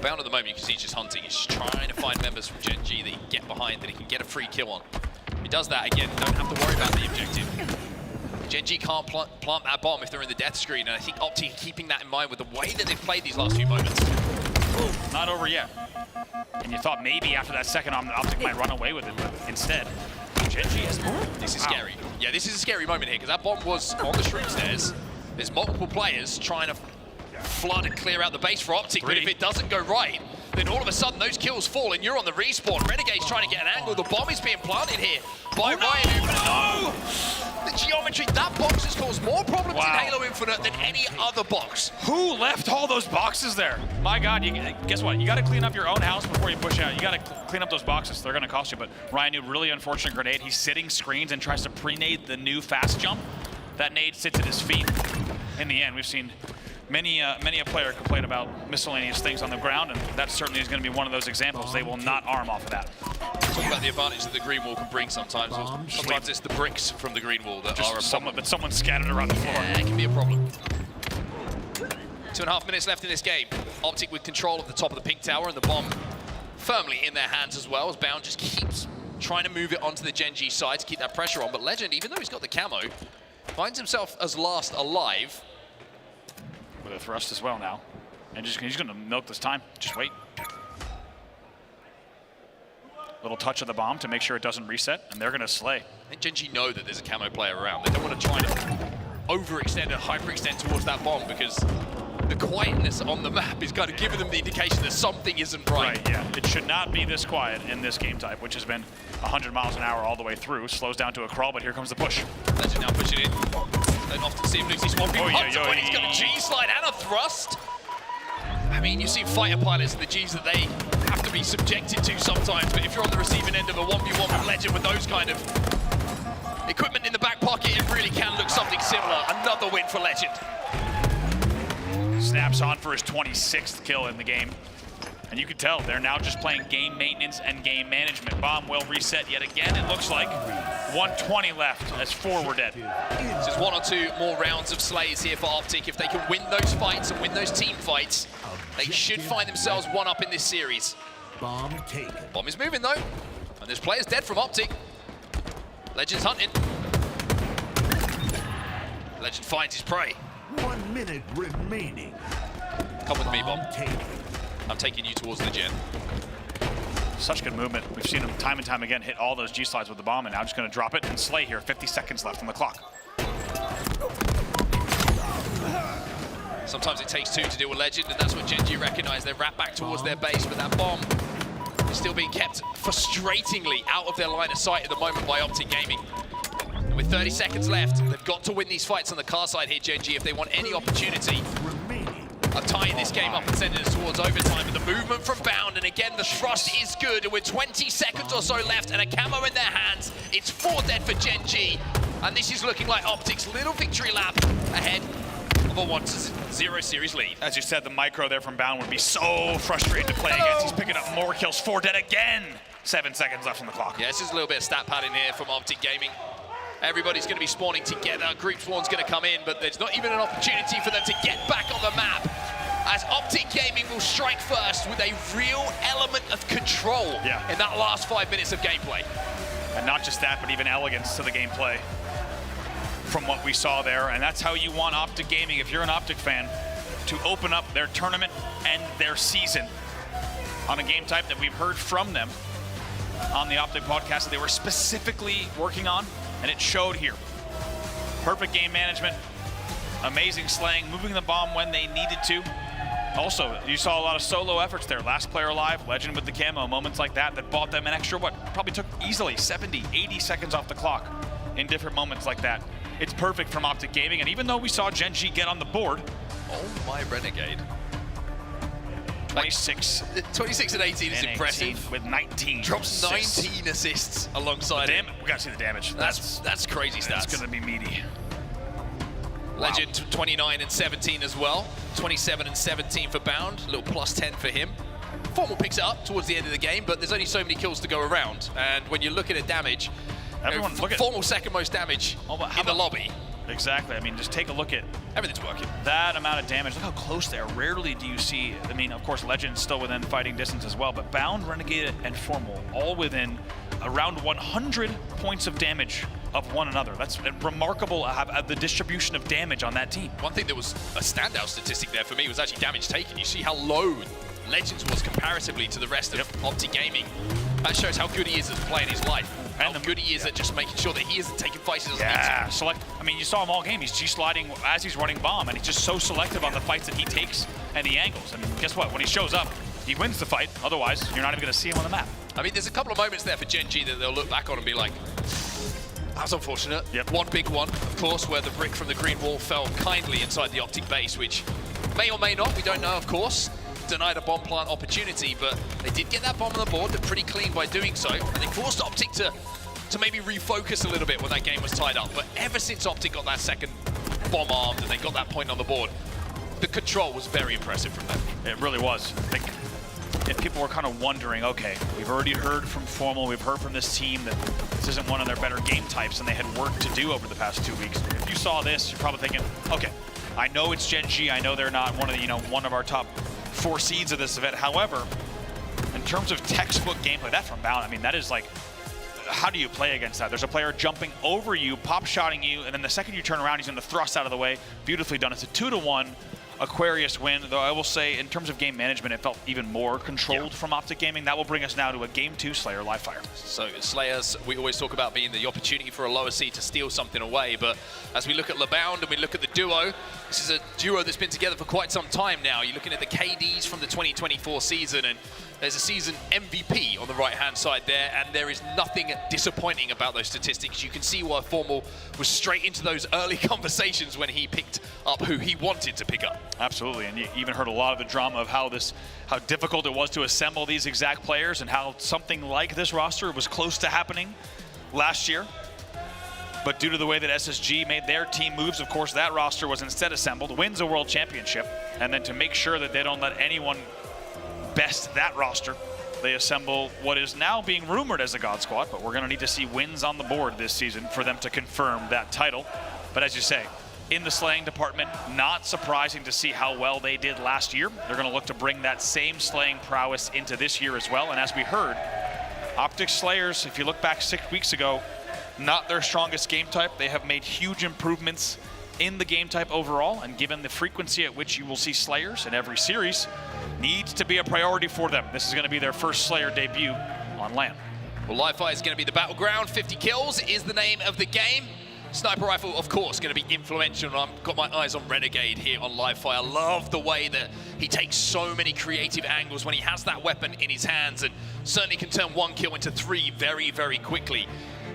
Bound at the moment, you can see he's just hunting. He's just trying to find members from Gen G that he can get behind, that he can get a free kill on. If he does that again, don't have to worry about the objective. Gen G can't plant that bomb if they're in the death screen, and I think OpTic are keeping that in mind with the way that they've played these last few moments. Not over yet. And you thought maybe after that second arm, OpTic might run away with it, but instead, Gen G has more. This is scary. Yeah, this is a scary moment here, because that bomb was on the shroom stairs. There's multiple players trying to flood and clear out the base for OpTic, but if it doesn't go right, then all of a sudden those kills fall and you're on the respawn. Renegade's trying to get an angle. The bomb is being planted here by Ryan. No! The geometry, that box has caused more problems in Halo Infinite than any other box. Who left all those boxes there? My God, guess what? You got to clean up your own house before you push out. You got to clean up those boxes. They're going to cost you. But Ryan, a really unfortunate grenade. He's sitting screens and tries to pre-nade the new fast jump. That nade sits at his feet. In the end, we've seen many a player complain about miscellaneous things on the ground, and that certainly is going to be one of those examples. They will not arm off of that. Talk about the advantage that the green wall can bring sometimes. Sometimes it's the bricks from the green wall that are a problem. But someone scattered around the floor. Yeah, it can be a problem. 2.5 minutes left in this game. OpTic with control of the top of the pink tower and the bomb firmly in their hands as well, as Bound just keeps trying to move it onto the Gen G side to keep that pressure on. But Legend, even though he's got the camo, finds himself as last alive. With a thrust as well now. And he's going to milk this time. Just wait. Little touch of the bomb to make sure it doesn't reset, and they're going to slay. I think Gen G know that there's a camo player around. They don't want to try to overextend and hyperextend towards that bomb, because the quietness on the map is kind of giving them the indication that something isn't right. Yeah. It should not be this quiet in this game type, which has been 100 miles an hour all the way through. Slows down to a crawl, but here comes the push. Legend now pushing in. Then off to see if Lucy's swapping. He's got a G-slide and a thrust. I mean, you see fighter pilots and the Gs that they have to be subjected to sometimes, but if you're on the receiving end of a 1v1 with Legend with those kind of equipment in the back pocket, it really can look something similar. Another win for Legend. Snaps on for his 26th kill in the game. And you can tell they're now just playing game maintenance and game management. Bomb will reset yet again, it looks like. 120 left as 4 were dead. Just 1 or 2 more rounds of slays here for OpTic. If they can win those fights and win those team fights, they should find themselves one up in this series. Bomb taken. Bomb is moving though, and there's players dead from OpTic. Legend's hunting. Legend finds his prey. 1 minute remaining. Come with me, Bomb. I'm taking you towards the gen. Such good movement. We've seen him time and time again hit all those G-slides with the bomb, and now just going to drop it and slay here. 50 seconds left on the clock. Sometimes it takes 2 to deal with Legend, and that's what Gen G recognize. They wrap back towards their base, but that bomb is still being kept frustratingly out of their line of sight at the moment by OpTic Gaming. And with 30 seconds left, they've got to win these fights on the car side here, Gen G, if they want any opportunity of tying this game up and sending us towards overtime. But the movement from Bound, and again, the thrust is good. And with 20 seconds or so left and a camo in their hands, it's 4 dead for Gen G. And this is looking like OpTic's little victory lap ahead of a 1-0 series lead. As you said, the micro there from Bound would be so frustrating to play against. He's picking up more kills. 4 dead again. 7 seconds left on the clock. Yeah, this is a little bit of stat padding here from OpTic Gaming. Everybody's going to be spawning together. Group spawn's going to come in, but there's not even an opportunity for them to get back on the map, as OpTic Gaming will strike first with a real element of control in that last 5 minutes of gameplay. And not just that, but even elegance to the gameplay from what we saw there. And that's how you want OpTic Gaming, if you're an OpTic fan, to open up their tournament and their season on a game type that we've heard from them on the OpTic podcast that they were specifically working on, and it showed here. Perfect game management, amazing slaying, moving the bomb when they needed to. Also, you saw a lot of solo efforts there. Last player alive, Legend with the camo, moments like that bought them an extra, probably took easily 70, 80 seconds off the clock in different moments like that. It's perfect from OpTic Gaming, and even though we saw Gen G get on the board. Oh my Renegade. 26 and 18 is impressive. 18 with 19. Drops 19 assists alongside him. We gotta see the damage. That's crazy stats. That's gonna be meaty. Legend 29 and 17 as well. 27 and 17 for Bound. A little plus 10 for him. Formal picks it up towards the end of the game, but there's only so many kills to go around. And when you're looking at damage, everyone's looking. Formal second most damage in the lobby. Exactly. I mean, just take a look at everything's working. That amount of damage. Look how close they are. Rarely do you see. I mean, of course, Legend's still within fighting distance as well, but Bound, Renegade, and Formal all within around 100 points of damage of one another. That's remarkable, the distribution of damage on that team. One thing that was a standout statistic there for me was actually damage taken. You see how low Legends was comparatively to the rest of OpTic Gaming. That shows how good he is at playing his life. And how good he is at just making sure that he isn't taking fights he doesn't need to. I mean, you saw him all game. He's G-sliding as he's running bomb, and he's just so selective on the fights that he takes and the angles. And guess what? When he shows up, he wins the fight. Otherwise, you're not even going to see him on the map. I mean, there's a couple of moments there for Gen G that they'll look back on and be like, that's unfortunate. Yep. One big one, of course, where the brick from the green wall fell kindly inside the OpTic base, which may or may not, we don't know, of course, denied a bomb plant opportunity, but they did get that bomb on the board. They're pretty clean by doing so, and they forced OpTic to maybe refocus a little bit when that game was tied up. But ever since OpTic got that second bomb armed and they got that point on the board, the control was very impressive from them. It really was. I think if people were kind of wondering, okay, we've already heard from Formal, we've heard from this team that this isn't one of their better game types and they had work to do over the past 2 weeks. If you saw this, you're probably thinking, okay, I know it's Gen G, I know they're not one of the, one of our top 4 seeds of this event. However, in terms of textbook gameplay, that from Bound, I mean, that is like, how do you play against that? There's a player jumping over you, pop-shotting you, and then the second you turn around, he's going to thrust out of the way. Beautifully done. It's a 2-1 Aquarius win, though I will say, in terms of game management, it felt even more controlled from OpTic Gaming. That will bring us now to a Game 2 Slayer live fire. So Slayers, we always talk about being the opportunity for a lower seed to steal something away, but as we look at LeBound and we look at the duo, this is a duo that's been together for quite some time now. You're looking at the KDs from the 2024 season, and there's a season MVP on the right-hand side there, and there is nothing disappointing about those statistics. You can see why Formal was straight into those early conversations when he picked up who he wanted to pick up. Absolutely, and you even heard a lot of the drama of how difficult it was to assemble these exact players and how something like this roster was close to happening last year. But due to the way that SSG made their team moves, of course, that roster was instead assembled, wins a world championship, and then to make sure that they don't let anyone best that roster, they assemble what is now being rumored as a God Squad, but we're going to need to see wins on the board this season for them to confirm that title. But as you say, in the slaying department, not surprising to see how well they did last year. They're going to look to bring that same slaying prowess into this year as well. And as we heard, OpTic Slayers, if you look back 6 weeks ago, not their strongest game type. They have made huge improvements in the game type overall, and given the frequency at which you will see Slayers in every series, needs to be a priority for them. This is going to be their first Slayer debut on LAN. Well, live fire is going to be the battleground. 50 kills is the name of the game. Sniper rifle, of course, going to be influential. I've got my eyes on Renegade here on live fire. Love the way that he takes so many creative angles when he has that weapon in his hands, and certainly can turn 1 kill into 3 very, very quickly.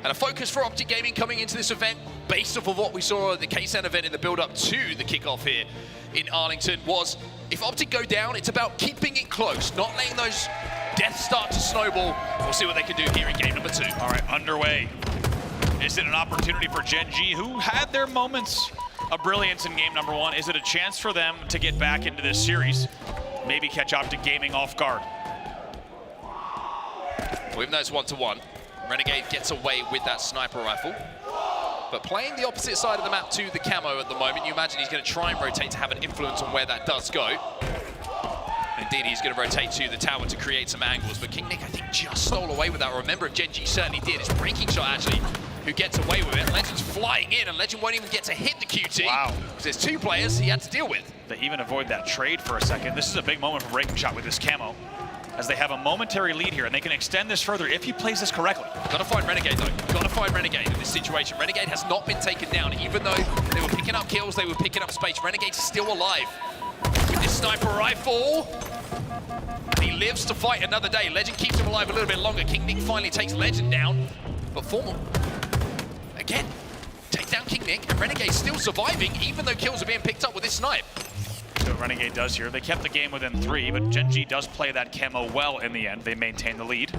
And a focus for OpTic Gaming coming into this event, based off of what we saw at the KSAN event in the build-up to the kickoff here in Arlington, was if OpTic go down, it's about keeping it close, not letting those deaths start to snowball. We'll see what they can do here in game number 2. All right, underway. Is it an opportunity for Gen G, who had their moments of brilliance in game number 1? Is it a chance for them to get back into this series, maybe catch OpTic Gaming off guard? Well, even though it's 1-1, Renegade gets away with that sniper rifle. But playing the opposite side of the map to the camo at the moment, you imagine he's going to try and rotate to have an influence on where that does go. Indeed, he's going to rotate to the tower to create some angles, but King Nick, I think, just stole away with that. Remember, if Gen G certainly did, his breaking shot, actually, who gets away with it. Legend's flying in, and Legend won't even get to hit the QT. Wow. Because there's 2 players he had to deal with. They even avoid that trade for a second. This is a big moment for breaking shot with this camo, as they have a momentary lead here, and they can extend this further if he plays this correctly. Gotta find Renegade, though. Gotta find Renegade in this situation. Renegade has not been taken down. Even though they were picking up kills, they were picking up space. Renegade's still alive. With this sniper rifle, he lives to fight another day. Legend keeps him alive a little bit longer. King Nick finally takes Legend down, but Formal, again, take down King Nick, and Renegade's still surviving, even though kills are being picked up with this snipe. So Renegade does here. They kept the game within 3, but Gen G does play that camo well in the end. They maintain the lead.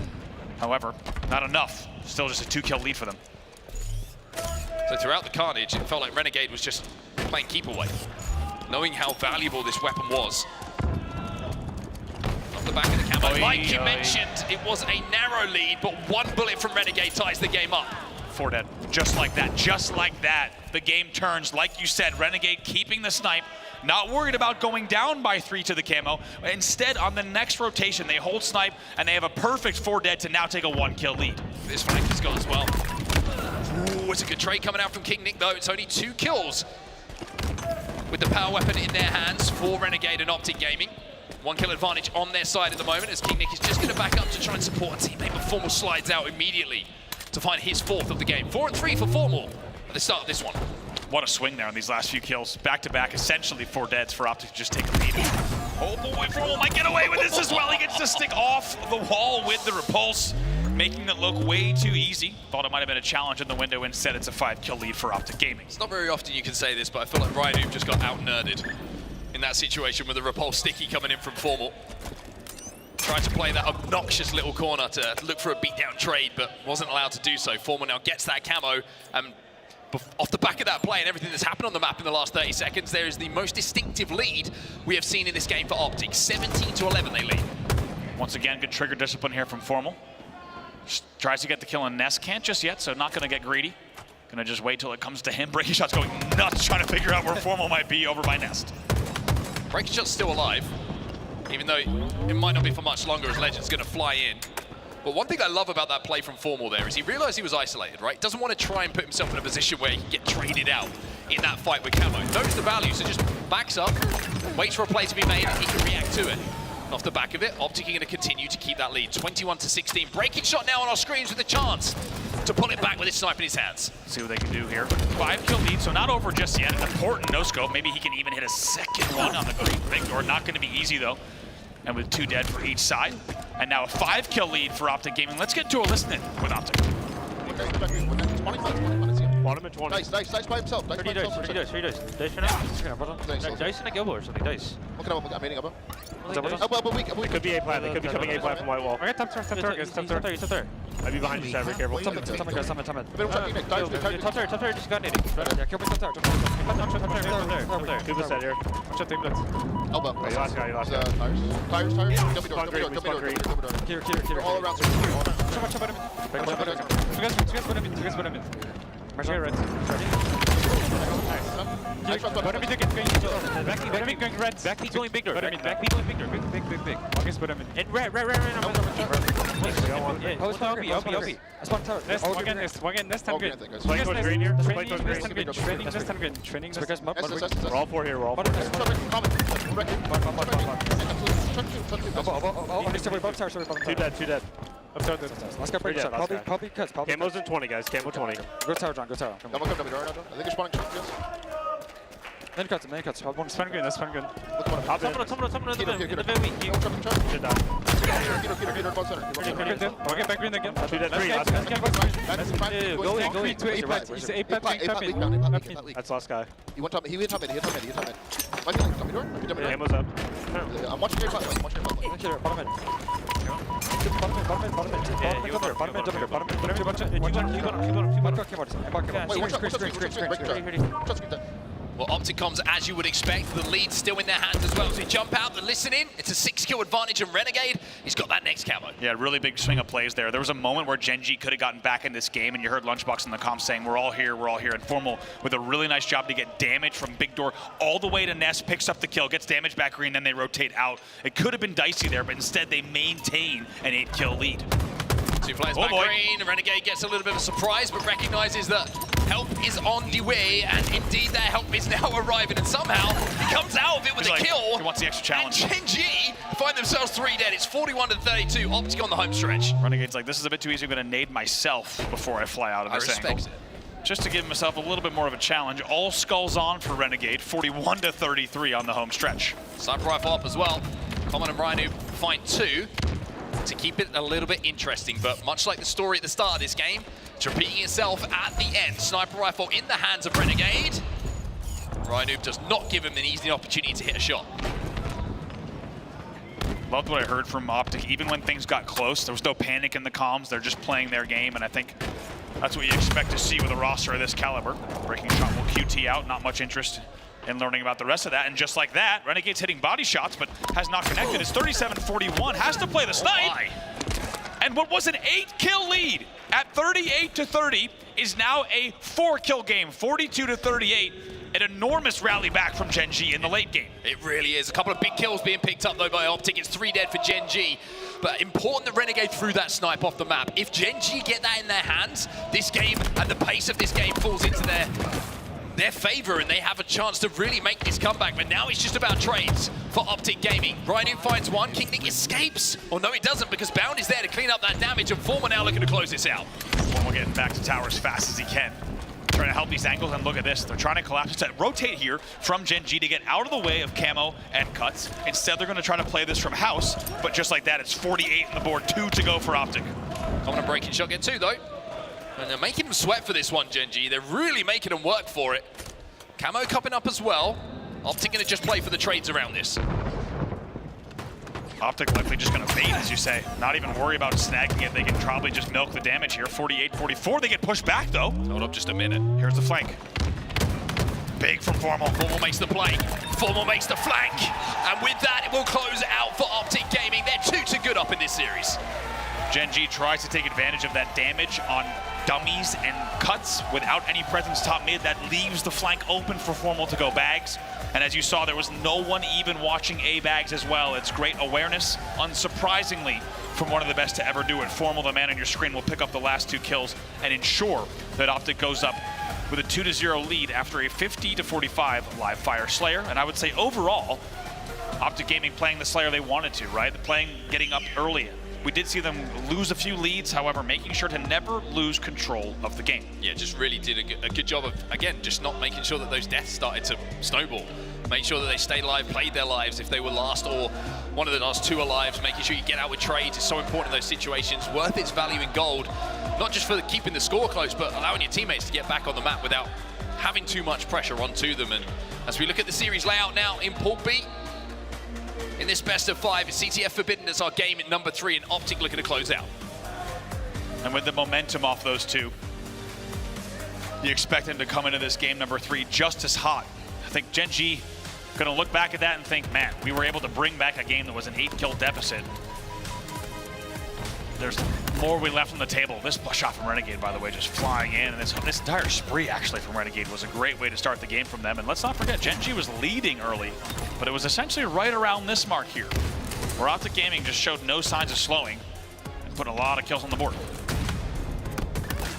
However, not enough. Still just a 2-kill lead for them. So throughout the carnage, it felt like Renegade was just playing keep away, knowing how valuable this weapon was. Off the back of the camo. Like you mentioned, it was a narrow lead, but 1 bullet from Renegade ties the game up. 4 dead. Just like that. Just like that. The game turns. Like you said, Renegade keeping the snipe. Not worried about going down by 3 to the camo. Instead, on the next rotation, they hold snipe, and they have a perfect 4 dead to now take a 1-kill lead. This flank has gone as well. Ooh, it's a good trade coming out from King Nick, though. It's only 2 kills with the power weapon in their hands for Renegade and OpTic Gaming. 1-kill advantage on their side at the moment, as King Nick is just going to back up to try and support a teammate, but Formal slides out immediately to find his 4th of the game. 4 and 3 for Formal at the start of this one. What a swing there on these last few kills. Back-to-back, essentially 4 deads for OpTic to just take the lead. Oh boy, Formal might get away with this as well. He gets to stick off the wall with the repulse, making it look way too easy. Thought it might have been a challenge in the window. Instead, it's a 5-kill lead for OpTic Gaming. It's not very often you can say this, but I feel like Ryan just got out-nerded in that situation with the repulse sticky coming in from Formal. Tried to play that obnoxious little corner to look for a beatdown trade, but wasn't allowed to do so. Formal now gets that camo, and off the back of that play and everything that's happened on the map in the last 30 seconds, there is the most distinctive lead we have seen in this game for OpTic. 17-11 they lead. Once again, good trigger discipline here from Formal. Tries to get the kill on Nest, can't just yet, so not gonna get greedy. Gonna just wait till it comes to him. Breaking Shot's going nuts trying to figure out where Formal might be over by Nest. Breaking Shot's still alive, even though it might not be for much longer as Legend's gonna fly in. But one thing I love about that play from Formal there is he realized he was isolated, right? Doesn't want to try and put himself in a position where he can get traded out in that fight with camo. Knows the value, so just backs up, waits for a play to be made, and he can react to it. And off the back of it, OpTic are going to continue to keep that lead. 21-16. Breaking Shot now on our screens with a chance to pull it back with his snipe in his hands. See what they can do here. 5-kill lead, so not over just yet. An important no-scope. Maybe he can even hit a second one on the big door. Not going to be easy, though. And with 2 dead for each side. And now a 5-kill lead for OpTic Gaming. Let's get to a listen with OpTic. Bottom at 20. Dice by himself. Dice by himself. 30 dice for now. Dice and a elbow or something, dice. I'm hitting elbow. Elbow weak. It could be A plant. They could be coming A plant from white wall. Okay, top third. I'd be behind you, Sad. Be careful. Top third, just got needed. Yeah, kill me top third. Two percent here. Elbow. You lost guy. Tires. Kill. All around. Back going red. Back going big door. Back going big door. Big. August put him in. And red. Post OP. One again, this time green. Playing towards green here. Training. We're all 4 here. We're all 4. Two dead. Let's go break shot. Probably cuts. Camo's in 20, guys. Camo 20. Go tower, John. Go tower. I think it's spawning. Main cuts. One spin green. That's spin green. Someone in the very weak. Shit down. Okay, back green again. 2 dead. 3. Go in. 2 8 plant. He's 8 plant. That's last guy. He went top mid. Camo's up. I'm watching your plant. Bottom mid. Well, OpTic comes as you would expect. The lead's still in their hands as well. So they jump out, they listen in. It's a 6-kill advantage, and Renegade, he's got that next camo. Yeah, really big swing of plays there. There was a moment where Gen.G could have gotten back in this game, and you heard Lunchbox in the comms saying, we're all here. And Formal with a really nice job to get damage from Big Door all the way to Nest, picks up the kill, gets damage back green, then they rotate out. It could have been dicey there, but instead they maintain an 8-kill lead. 2 flags back green. Renegade gets a little bit of a surprise, but recognizes that help is on the way, and indeed that help is now arriving, and somehow he comes out of it with a kill. He wants the extra challenge. And Gen.G find themselves 3 dead. It's 41-32. OpTic on the home stretch. Renegade's like, this is a bit too easy. I'm going to nade myself before I fly out of this angle. I respect it. Just to give himself a little bit more of a challenge. All skulls on for Renegade. 41-33 on the home stretch. Sniper rifle up as well. Common and Rhino find 2. To keep it a little bit interesting, but much like the story at the start of this game, it's repeating itself at the end. Sniper rifle in the hands of Renegade. Rhino does not give him an easy opportunity to hit a shot. Loved what I heard from OpTic. Even when things got close, there was no panic in the comms. They're just playing their game, and I think that's what you expect to see with a roster of this caliber. Breaking Shot will QT out, not much interest in learning about the rest of that. And just like that, Renegade's hitting body shots, but has not connected. It's 37-41, has to play the snipe. And what was an 8-kill lead at 38-30 is now a 4-kill game, 42-38. An enormous rally back from Gen.G in the late game. It really is. A couple of big kills being picked up though by OpTic. It's 3 dead for Gen.G. But important that Renegade threw that snipe off the map. If Gen.G get that in their hands, this game and the pace of this game falls into their favor, and they have a chance to really make this comeback. But now it's just about trades for OpTic Gaming. Rhino finds one, King Nick escapes. Or no, he doesn't, because Bound is there to clean up that damage, and Formal now looking to close this out. Formal getting back to tower as fast as he can. trying to help these angles, and look at this. They're trying to collapse. Instead, rotate here from Gen G to get out of the way of Camo and Cuts. Instead, they're going to try to play this from House, but just like that, it's 48 on the board, 2 to go for OpTic. Coming a breaking shot, get 2 though. And they're making them sweat for this one, Gen G. They're really making them work for it. Camo coming up as well. OpTic going to just play for the trades around this. OpTic likely just going to bait, as you say. Not even worry about snagging it. They can probably just milk the damage here. 48-44. They get pushed back, though. Hold up just a minute. Here's the flank. Big from Formal. Formal makes the play. Formal makes the flank. And with that, it will close it out for OpTic Gaming. They're 2 to good up in this series. Gen G tries to take advantage of that damage on dummies and cuts without any presence top mid. That leaves the flank open for Formal to go bags. And as you saw, there was no one even watching A bags as well. It's great awareness, unsurprisingly, from one of the best to ever do it. Formal, the man on your screen, will pick up the last 2 kills and ensure that OpTic goes up with a 2-0 lead after a 50-45 live fire Slayer. And I would say overall, OpTic Gaming playing the Slayer they wanted to, right? Getting up early. We did see them lose a few leads, however, making sure to never lose control of the game. Yeah, just really did a good job of, again, just not making sure that those deaths started to snowball. Make sure that they stayed alive, played their lives if they were last or one of the last 2 alive. Making sure you get out with trades is so important in those situations. Worth its value in gold, not just for keeping the score close, but allowing your teammates to get back on the map without having too much pressure onto them. And as we look at the series layout now in Pool B, in this best of 5, it's CTF Forbidden as our game at number 3 and OpTic looking to close out. And with the momentum off those 2, you expect them to come into this game number 3 just as hot. I think Gen G going to look back at that and think, man, we were able to bring back a game that was an 8-kill deficit. There's more we left on the table. This shot from Renegade, by the way, just flying in. And this entire spree, actually, from Renegade was a great way to start the game from them. And let's not forget, Gen G was leading early, but it was essentially right around this mark here, where OpTic Gaming just showed no signs of slowing and put a lot of kills on the board.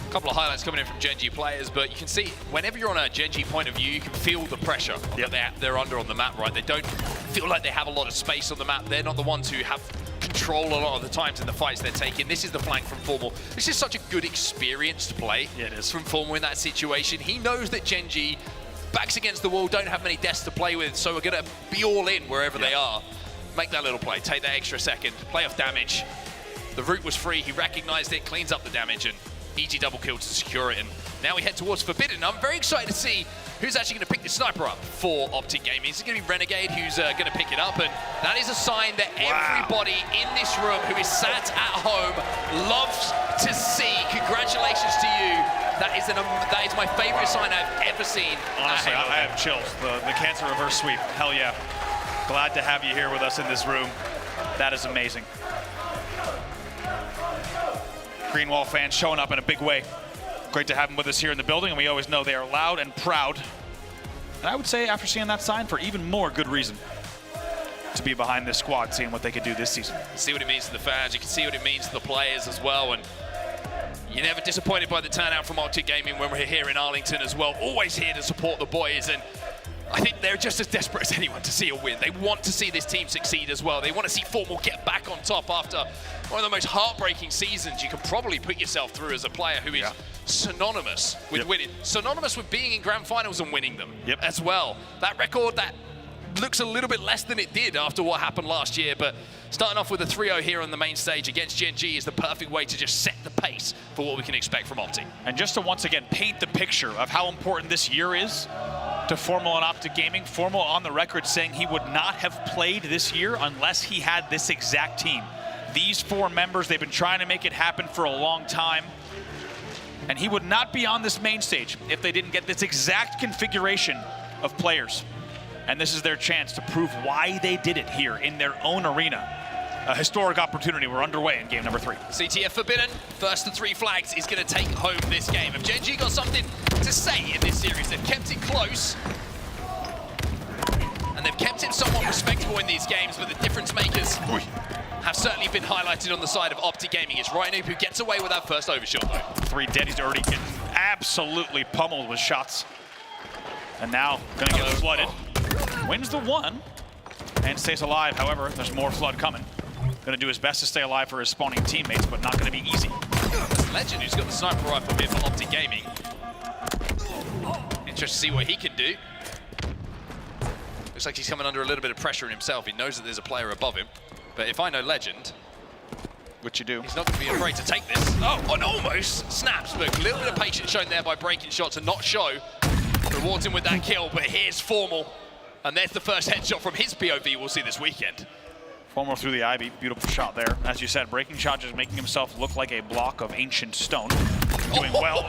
A couple of highlights coming in from Gen G players, but you can see whenever you're on a Gen G point of view, you can feel the pressure that they're under on the map, right? They don't feel like they have a lot of space on the map. They're not the ones who have control a lot of the times in the fights they're taking. This is the flank from Formal. This is such a good experience to play from Formal in that situation. He knows that Gen G, backs against the wall, don't have many deaths to play with, so we're going to be all in wherever they are. Make that little play, take that extra second, play off damage. The route was free, he recognized it, cleans up the damage, and easy double kill to secure it. And now we head towards Forbidden. I'm very excited to see who's actually going to pick the sniper up for OpTic Gaming. Is it going to be Renegade who's going to pick it up? And that is a sign that everybody in this room who is sat at home loves to see. Congratulations to you. That is my favorite sign I've ever seen. Honestly, I have chills. The cancer reverse sweep. Hell yeah. Glad to have you here with us in this room. That is amazing. Greenwall fans showing up in a big way. Great to have them with us here in the building, and we always know they are loud and proud. And I would say after seeing that sign, for even more good reason to be behind this squad, seeing what they could do this season. See what it means to the fans, you can see what it means to the players as well, and you're never disappointed by the turnout from OpTic Gaming when we're here in Arlington as well. Always here to support the boys, and I think they're just as desperate as anyone to see a win. They want to see this team succeed as well. They want to see Formal get back on top after one of the most heartbreaking seasons you can probably put yourself through as a player who is synonymous with winning. Synonymous with being in grand finals and winning them as well. That record that looks a little bit less than it did after what happened last year, but starting off with a 3-0 here on the main stage against Gen G is the perfect way to just set the pace for what we can expect from OpTic. And just to once again paint the picture of how important this year is to Formal and OpTic Gaming, Formal on the record saying he would not have played this year unless he had this exact team. These 4 members, they've been trying to make it happen for a long time, and he would not be on this main stage if they didn't get this exact configuration of players. And this is their chance to prove why they did it here in their own arena. A historic opportunity. We're underway in game number 3. CTF Forbidden, first of 3 flags, is going to take home this game. If Gen G got something to say in this series, they've kept it close. And they've kept it somewhat respectable in these games, but the difference makers have certainly been highlighted on the side of OpTic Gaming. It's Rhino who gets away with that first overshot, though. 3 dead. He's already getting absolutely pummeled with shots. And now going to get flooded. Wins the 1 and stays alive. However, there's more flood coming. Going to do his best to stay alive for his spawning teammates, but not going to be easy. Legend, who's got the sniper rifle here for OpTic Gaming. interested to see what he can do. Looks like he's coming under a little bit of pressure in himself. He knows that there's a player above him. But if I know Legend, what you do? He's not going to be afraid to take this. Oh, and almost snaps, but a little bit of patience shown there by breaking shots and not show. Rewards him with that kill, but here's Formal. And there's the first headshot from his POV we'll see this weekend. Formal through the Ivy, beautiful shot there. As you said, breaking shot just making himself look like a block of ancient stone. Doing well.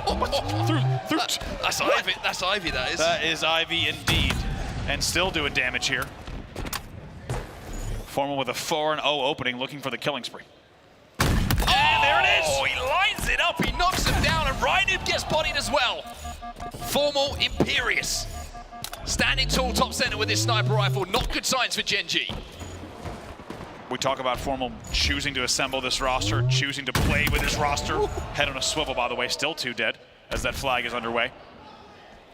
That's Ivy, that's Ivy, that is. That is Ivy indeed. And still doing damage here. Formal with a 4-0 opening, looking for the killing spree. And there it is! Oh, he lines it up, he knocks him down, and Ryan gets bodied as well. Formal, imperious. Standing tall, top center with his sniper rifle. Not good signs for Gen G. We talk about Formal choosing to assemble this roster, choosing to play with his roster. Head on a swivel, by the way, still 2 dead as that flag is underway.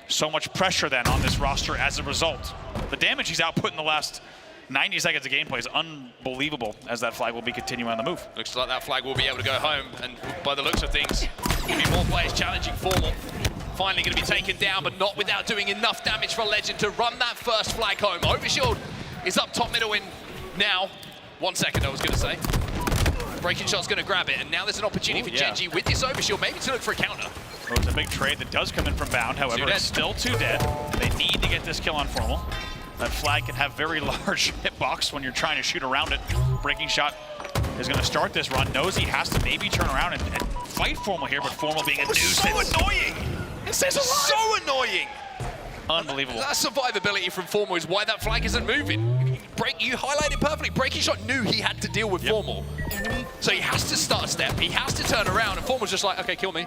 So much pressure then on this roster as a result. The damage he's output in the last 90 seconds of gameplay is unbelievable as that flag will be continuing on the move. Looks like that flag will be able to go home, and by the looks of things, there'll be more players challenging Formal. Finally going to be taken down, but not without doing enough damage for Legend to run that first flag home. Overshield is up top middle in now. 1 second, I was going to say. Breaking shot's going to grab it, and now there's an opportunity for Gen G with this overshield, maybe to look for a counter. Well, it's a big trade that does come in from Bound, however, it's still 2 dead. They need to get this kill on Formal. That flag can have very large hitbox when you're trying to shoot around it. Breaking shot is going to start this run, knows he has to maybe turn around and fight Formal here, but Formal being a nuisance. So annoying! This is so annoying! Unbelievable. That survivability from Formal is why that flag isn't moving. You highlighted perfectly. Breaking shot knew he had to deal with Formal. So he has to start a step, he has to turn around, and Formal's just like, okay, kill me.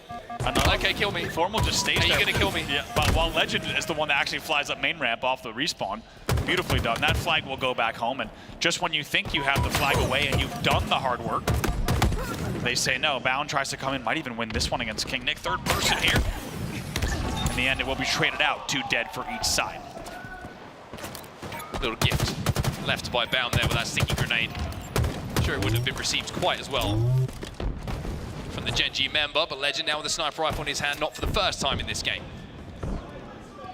Okay, kill me. Formal just stays there. Are you gonna kill me? Yeah, but while Legend is the one that actually flies up main ramp off the respawn. Beautifully done. That flag will go back home, and just when you think you have the flag away and you've done the hard work, they say no. Bound tries to come in, might even win this one against King Nick. Third person here. In the end, it will be traded out. 2 dead for each side. Little gift left by Bound there with that sticky grenade. I'm sure it wouldn't have been received quite as well from the Gen G member, but Legend now with a sniper rifle in his hand, not for the first time in this game.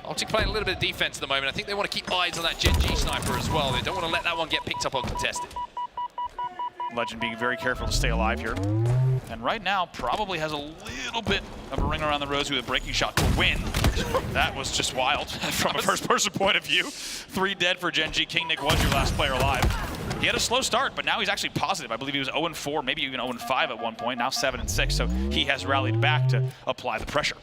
OpTic playing a little bit of defense at the moment. I think they want to keep eyes on that Gen G sniper as well. They don't want to let that one get picked up uncontested. Legend being very careful to stay alive here. And right now, probably has a little bit of a ring around the rosy with a breaking shot to win. That was just wild from a first-person point of view. 3 dead for Gen G. King Nick was your last player alive. He had a slow start, but now he's actually positive. I believe he was 0-4, maybe even 0-5 at one point, now 7-6, so he has rallied back to apply the pressure.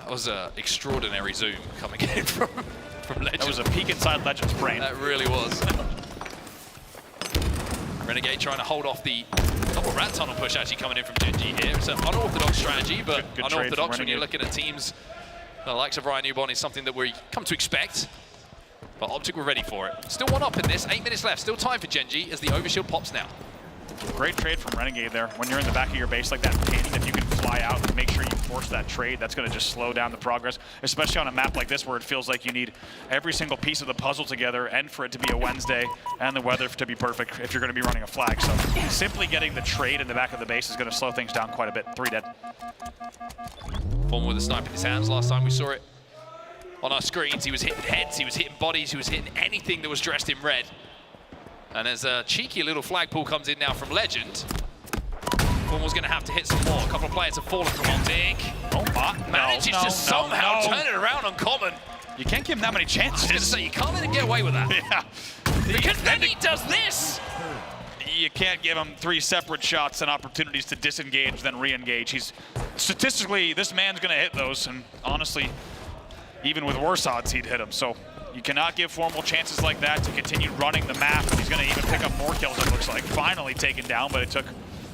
That was an extraordinary zoom coming in from Legend. That was a peek inside Legend's brain. That really was. Renegade trying to hold off the double rat tunnel push actually coming in from Gen G here. It's an unorthodox strategy, but good unorthodox when you're looking at teams the likes of Ryan Newborn is something that we come to expect. But OpTic were ready for it. Still 1 up in this, 8 minutes left. Still time for Gen G as the overshield pops now. Great trade from Renegade there. When you're in the back of your base like that pin, if you can fly out and make sure you force that trade, that's going to just slow down the progress, especially on a map like this where it feels like you need every single piece of the puzzle together and for it to be a Wednesday and the weather to be perfect if you're going to be running a flag. So simply getting the trade in the back of the base is going to slow things down quite a bit. 3 dead. Formal with a sniper in his hands. Last time we saw it on our screens, he was hitting heads, he was hitting bodies, he was hitting anything that was dressed in red. And as a cheeky little flagpole comes in now from Legend, Formal's going to have to hit some more. A couple of players have fallen from OpTic. Oh my! Manages to somehow turn it around on Common. You can't give him that many chances. I was going to say, you can't let him get away with that. Yeah. Because then he does this. You can't give him 3 separate shots and opportunities to disengage, then re-engage. He's statistically, this man's going to hit those, and honestly, even with worse odds, he'd hit them. So you cannot give Formal chances like that to continue running the map. He's going to even pick up more kills, it looks like. Finally taken down, but it took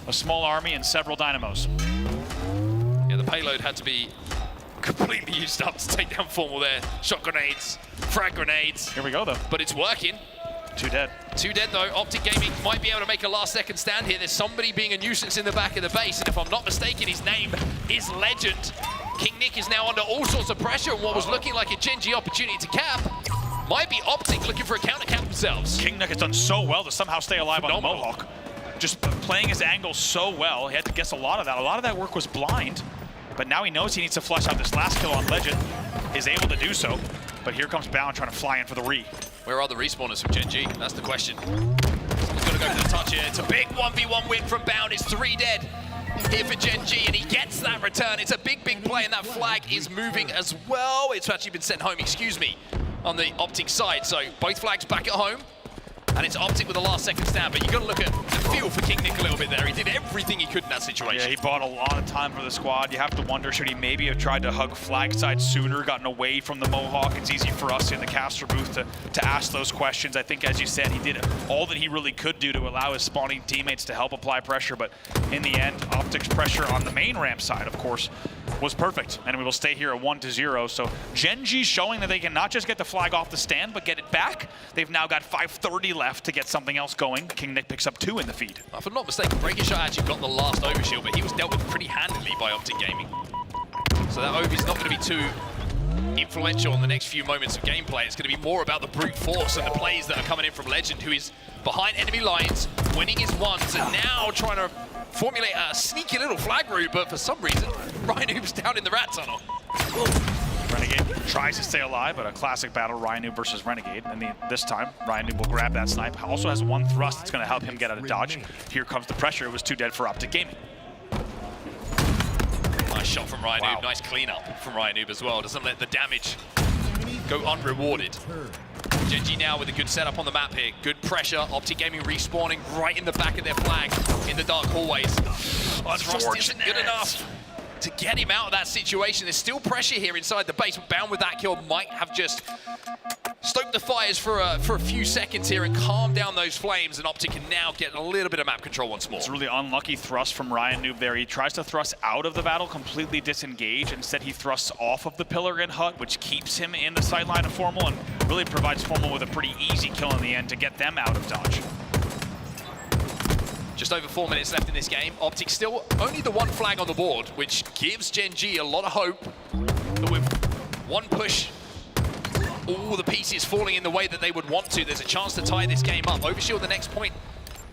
a small army and several dynamos. Yeah, the payload had to be completely used up to take down Formal there. Shot grenades, frag grenades. Here we go, though. But it's working. 2 dead. 2 dead, though. OpTic Gaming might be able to make a last-second stand here. There's somebody being a nuisance in the back of the base, and if I'm not mistaken, his name is Legend. King Nick is now under all sorts of pressure, and what was looking like a Gen G opportunity to cap might be OpTic looking for a counter cap themselves. King Nick has done so well to somehow stay alive on the Mohawk. Just playing his angle so well. He had to guess a lot of that. A lot of that work was blind, but now he knows he needs to flush out this last kill on Legend. is able to do so. But here comes Bound trying to fly in for the re. Where are the respawners from Gen G? That's the question. Someone's got to go for the touch here. It's a big 1v1 win from Bound. It's 3 dead here for Gen G, and he gets that return. It's a big play, and that flag is moving as well. It's actually been sent home, excuse me, on the OpTic side. So both flags back at home. And it's OpTic with the last second stand, but you got to look at the feel for King Nick a little bit there. He did everything he could in that situation. Yeah, he bought a lot of time for the squad. You have to wonder, should he maybe have tried to hug flag side sooner, gotten away from the Mohawk? It's easy for us in the caster booth to ask those questions. I think, as you said, he did all that he really could do to allow his spawning teammates to help apply pressure, but in the end, OpTic's pressure on the main ramp side, of course, was perfect, and we will stay here at 1-0. So Gen G showing that they can not just get the flag off the stand, but get it back. They've now got 5:30 left to get something else going. King Nick picks up 2 in the feed. If I'm not mistaken, Breaking Shot actually got the last overshield, but he was dealt with pretty handily by OpTic Gaming. So that over's not going to be too influential in the next few moments of gameplay. It's going to be more about the brute force and the plays that are coming in from Legend, who is behind enemy lines, winning his ones, and now trying to formulate a sneaky little flag route, but for some reason, Ryanoo's down in the rat tunnel. Renegade tries to stay alive, but a classic battle, Ryanoo versus Renegade. And this time, Ryanoo will grab that snipe. Also has 1 thrust that's going to help him get out of dodge. Here comes the pressure. It was 2 dead for OpTic Gaming. Nice shot from Ryanoo. Wow. Nice cleanup from Ryanoo as well. Doesn't let the damage go unrewarded. Gen G now with a good setup on the map here. Good pressure. OpTic Gaming respawning right in the back of their flag in the dark hallways. Thrust isn't good enough to get him out of that situation. There's still pressure here inside the base. Bound with that kill might have just stoked the fires for a few seconds here and calm down those flames, and OpTic can now get a little bit of map control once more. It's a really unlucky thrust from Ryanoo there. He tries to thrust out of the battle, completely disengage. Instead, he thrusts off of the pillar and hut, which keeps him in the sideline of Formal and really provides Formal with a pretty easy kill in the end to get them out of dodge. Just over 4 minutes left in this game. OpTic still only the 1 flag on the board, which gives Gen G a lot of hope that with 1 push, all the pieces falling in the way that they would want to, there's a chance to tie this game up. Overshield the next point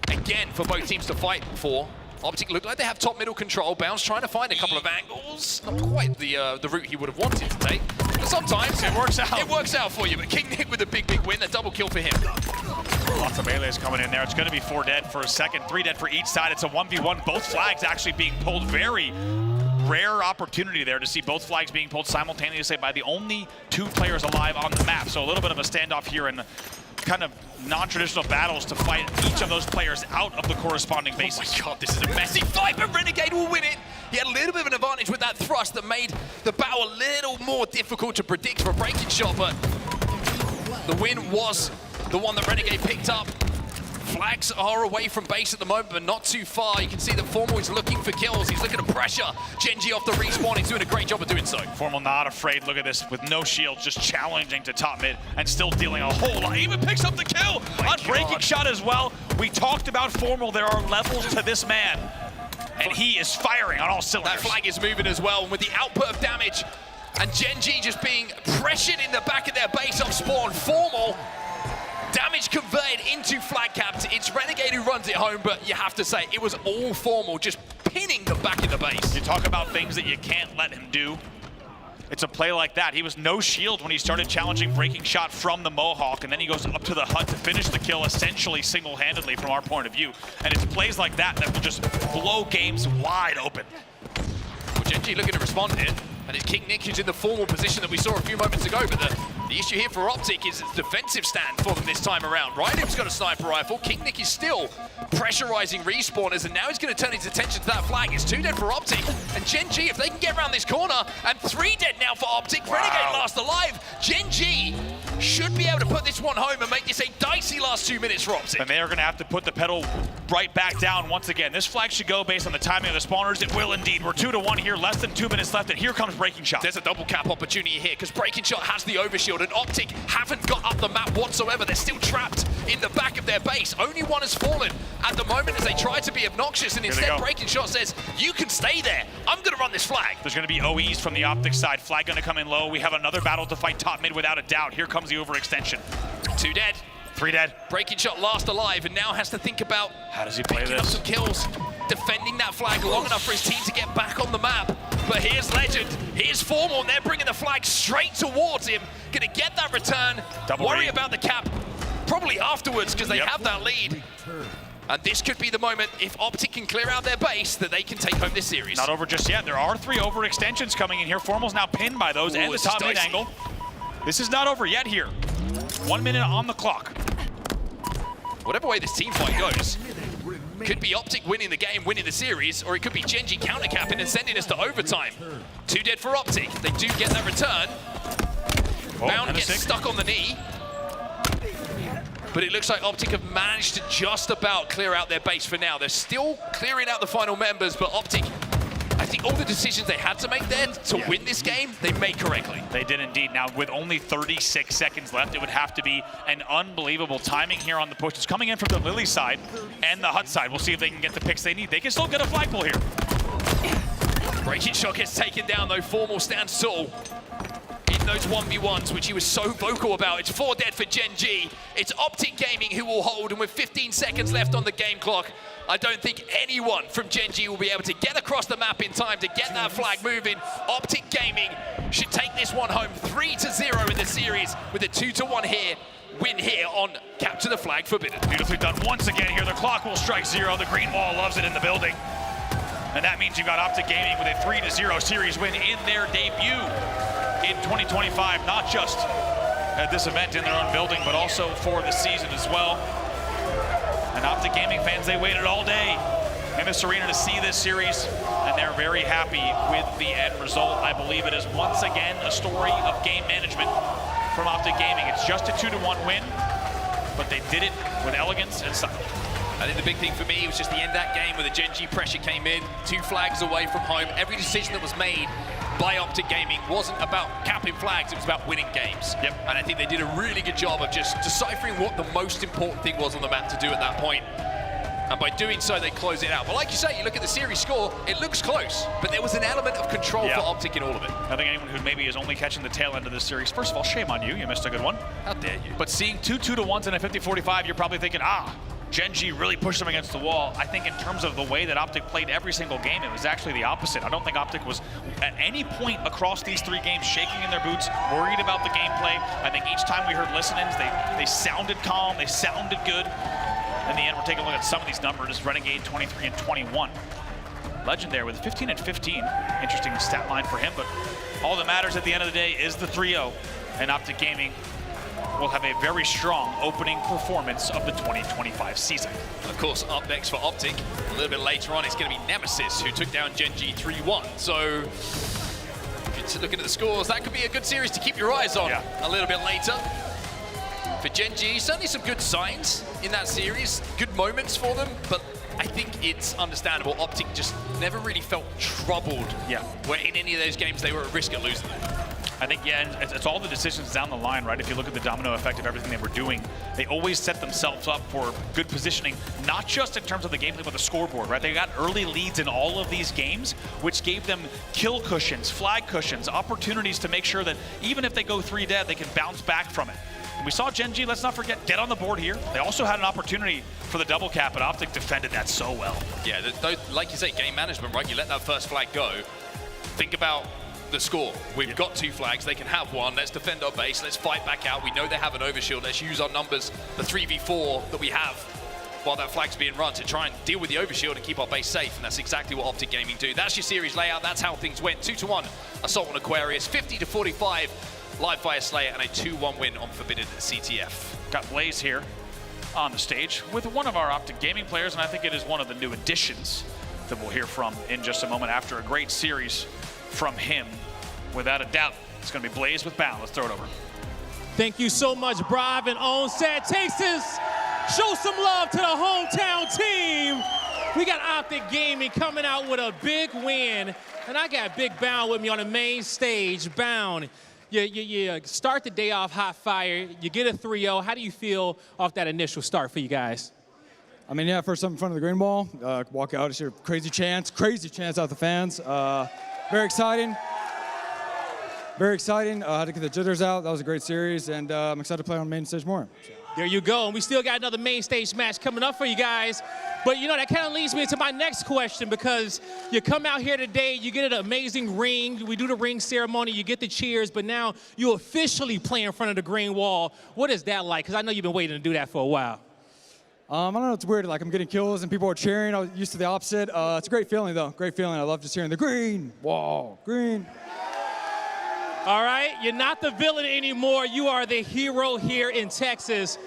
again for both teams to fight for. OpTic look like they have top middle control. Bounce trying to find a couple of angles. Not quite the route he would have wanted to take. But sometimes it works out. It works out for you. But King Nick with a big win, a double kill for him. Lots of melees coming in there. It's going to be 4 dead for a second, 3 dead for each side. It's a 1v1. Both flags actually being pulled. Very rare opportunity there to see both flags being pulled simultaneously by the only 2 players alive on the map. So a little bit of a standoff here and kind of non-traditional battles to fight each of those players out of the corresponding bases. Oh my god, this is a messy fight, but Renegade will win it. He had a little bit of an advantage with that thrust that made the battle a little more difficult to predict for a Breaking Shot, but the win was the one that Renegade picked up. Flags are away from base at the moment, but not too far. You can see that Formal is looking for kills. He's looking to pressure Gen G off the respawn. He's doing a great job of doing so. Formal not afraid. Look at this, with no shield, just challenging to top mid and still dealing a whole lot. Even picks up the kill on Breaking Shot as well. We talked about Formal. There are levels to this man, and he is firing on all cylinders. That flag is moving as well, and with the output of damage and Gen G just being pressured in the back of their base on spawn, Formal damage converted into flag capped. It's Renegade who runs it home, but you have to say, it was all Formal, just pinning the back of the base. You talk about things that you can't let him do. It's a play like that. He was no shield when he started challenging Breaking Shot from the Mohawk, and then he goes up to the hut to finish the kill essentially single-handedly from our point of view. And it's plays like that that will just blow games wide open. Well, Gen G looking to respond here. And it's King Nick who's in the Formal position that we saw a few moments ago, but the issue here for OpTic is its defensive stand for them this time around. Ryanoo's got a sniper rifle. King Nick is still pressurizing respawners, and now he's going to turn his attention to that flag. It's 2 dead for OpTic, and Gen G, if they can get around this corner, and 3 dead now for OpTic. Wow. Renegade last alive. Gen G should be able to put this one home and make this a dicey last 2 minutes for OpTic. And they are going to have to put the pedal right back down once again. This flag should go based on the timing of the spawners. It will indeed. We're 2-1 here, less than 2 minutes left, and here comes Breaking Shot. There's a double cap opportunity here because Breaking Shot has the overshield, and OpTic haven't got up the map whatsoever. They're still trapped in the back of their base. Only one has fallen at the moment as they try to be obnoxious, and instead Breaking Shot says, you can stay there. I'm going to run this flag. There's going to be OEs from the OpTic side. Flag going to come in low. We have another battle to fight top mid without a doubt. Here comes the overextension. 2 dead. 3 dead. Breaking Shot last alive, and now has to think about how does he play picking this? up some kills, defending that flag long enough for his team to get back on the map. But here's Legend, here's Formal, and they're bringing the flag straight towards him. Gonna get that return, worry about the cap probably afterwards because they have that lead. And this could be the moment, if OpTic can clear out their base, that they can take home this series. Not over just yet. There are 3 overextensions coming in here. Formal's now pinned by those and the top mid angle. This is not over yet here. 1 minute on the clock. Whatever way this team fight goes, could be OpTic winning the game, winning the series, or it could be Gen.G countercapping and sending us to overtime. 2 dead for OpTic. They do get that return. Bound gets stuck on the knee. But it looks like OpTic have managed to just about clear out their base for now. They're still clearing out the final members, but OpTic, I think all the decisions they had to make there to win this game, they made correctly. They did indeed. Now, with only 36 seconds left, it would have to be an unbelievable timing here on the push. It's coming in from the Lily side and the Hut side. We'll see if they can get the picks they need. They can still get a flagpole here. Breaking shot gets taken down, though. Formal stands tall in those 1v1s, which he was so vocal about. It's 4 dead for Gen.G. It's OpTic Gaming who will hold, and with 15 seconds left on the game clock, I don't think anyone from Gen.G will be able to get across the map in time to get that flag moving. OpTic Gaming should take this one home 3-0 in the series with a 2-1 win here on Capture the Flag Forbidden. Beautifully done once again here. The clock will strike 0. The green wall loves it in the building. And that means you've got OpTic Gaming with a 3-0 series win in their debut in 2025, not just at this event in their own building, but also for the season as well. And OpTic Gaming fans, they waited all day in this arena to see this series, and they're very happy with the end result. I believe it is once again a story of game management from OpTic Gaming. It's just a 2-1 win, but they did it with elegance and style. I think the big thing for me was just the end of that game where the Gen.G pressure came in, 2 flags away from home. Every decision that was made by OpTic Gaming wasn't about capping flags, it was about winning games. And I think they did a really good job of just deciphering what the most important thing was on the map to do at that point. And by doing so, they close it out. But like you say, you look at the series score, it looks close, but there was an element of control for OpTic in all of it. I think anyone who maybe is only catching the tail end of this series, first of all, shame on you, you missed a good one. How dare you? But seeing 2 2-1s and a 50-45, you're probably thinking, Gen.G really pushed them against the wall. I think in terms of the way that OpTic played every single game, it was actually the opposite. I don't think OpTic was at any point across these 3 games shaking in their boots, worried about the gameplay. I think each time we heard listen-ins, they sounded calm, they sounded good. In the end, we're taking a look at some of these numbers. Renegade 23 and 21. Legend there with 15 and 15. Interesting stat line for him, but all that matters at the end of the day is the 3-0. And OpTic Gaming will have a very strong opening performance of the 2025 season. And of course, up next for OpTic, a little bit later on, it's going to be Nemesis, who took down Gen.G 3-1. So, if you're looking at the scores, that could be a good series to keep your eyes on a little bit later. For Gen.G, certainly some good signs in that series, good moments for them, but I think it's understandable. OpTic just never really felt troubled where in any of those games they were at risk of losing them. I think, it's all the decisions down the line, right? If you look at the domino effect of everything they were doing, they always set themselves up for good positioning, not just in terms of the gameplay, but the scoreboard, right? They got early leads in all of these games, which gave them kill cushions, flag cushions, opportunities to make sure that even if they go 3 dead, they can bounce back from it. And we saw Gen.G, let's not forget, get on the board here. They also had an opportunity for the double cap, but OpTic defended that so well. Yeah, like you say, game management, right? You let that first flag go. Think about the score. We've got 2 flags, they can have 1. Let's defend our base, let's fight back out. We know they have an overshield, let's use our numbers, the 3v4 that we have while that flag's being run to try and deal with the overshield and keep our base safe, and that's exactly what OpTic Gaming do. That's your series layout, that's how things went. 2-1 Assault on Aquarius, 50-45 Live Fire Slayer, and a 2-1 win on Forbidden CTF. Got Blaze here on the stage with one of our OpTic Gaming players, and I think it is one of the new additions that we'll hear from in just a moment after a great series from him. Without a doubt, it's going to be Blaze with Bound. Let's throw it over. Thank you so much, Brav and Onset. Texas, show some love to the hometown team. We got OpTic Gaming coming out with a big win, and I got Big Bound with me on the main stage. Bound, you start the day off hot fire, you get a 3-0. How do you feel off that initial start for you guys? I mean, first up in front of the green wall, walk out, it's your crazy chants out the fans. Very exciting. Very exciting. Had to get the jitters out. That was a great series, and I'm excited to play on main stage more. There you go. And we still got another main stage match coming up for you guys. But you know, that kind of leads me into my next question, because you come out here today, you get an amazing ring, we do the ring ceremony, you get the cheers, but now you officially play in front of the green wall. What is that like? Because I know you've been waiting to do that for a while. I don't know, it's weird, like I'm getting kills and people are cheering. I was used to the opposite. It's a great feeling though, great feeling. I love just hearing the green wall, green. All right, you're not the villain anymore. You are the hero here in Texas.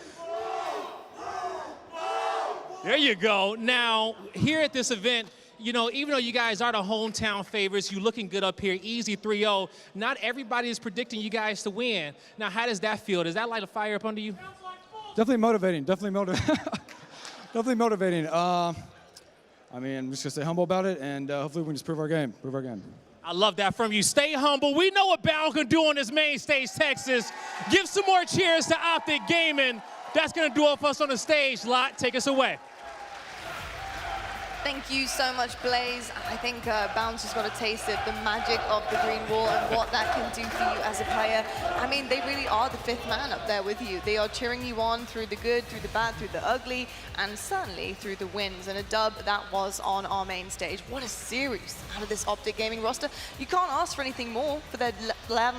There you go. Now, here at this event, you know, even though you guys are the hometown favorites, you're looking good up here, easy 3-0. Not everybody is predicting you guys to win. Now, how does that feel? Does that light a fire up under you? Definitely motivating, definitely motivating. I mean, I'm just gonna stay humble about it, and hopefully we can just prove our game. I love that from you. Stay humble. We know what Bound can do on this main stage, Texas. Give some more cheers to OpTic Gaming. That's going to do it for us on the stage. Lot, take us away. Thank you so much, Blaze. I think Bounce just got a taste of the magic of the green wall and what that can do for you as a player. I mean, they really are the fifth man up there with you. They are cheering you on through the good, through the bad, through the ugly, and certainly through the wins. And a dub that was on our main stage. What a series out of this OpTic Gaming roster. You can't ask for anything more for their LAN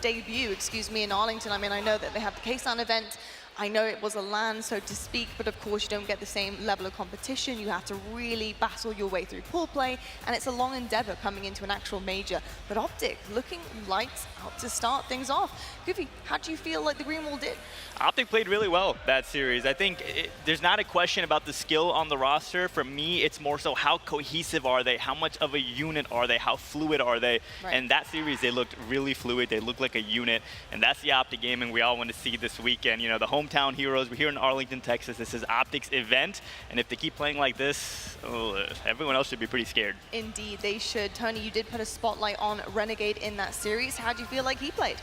debut, in Arlington. I mean, I know that they have the K-SAN event. I know it was a LAN, so to speak, but of course you don't get the same level of competition. You have to really battle your way through pool play, and it's a long endeavor coming into an actual major. But OpTic looking lights out to start things off. Goofy, how do you feel like the green wall did? OpTic played really well that series. I think there's not a question about the skill on the roster. For me, it's more so how cohesive are they? How much of a unit are they? How fluid are they? Right. And that series, they looked really fluid. They looked like a unit, and that's the OpTic Gaming we all want to see this weekend. You know, the hometown heroes. We're here in Arlington, Texas. This is OpTic's event, and if they keep playing like this, everyone else should be pretty scared. Indeed, they should. Tony, you did put a spotlight on Renegade in that series. How do you feel like he played?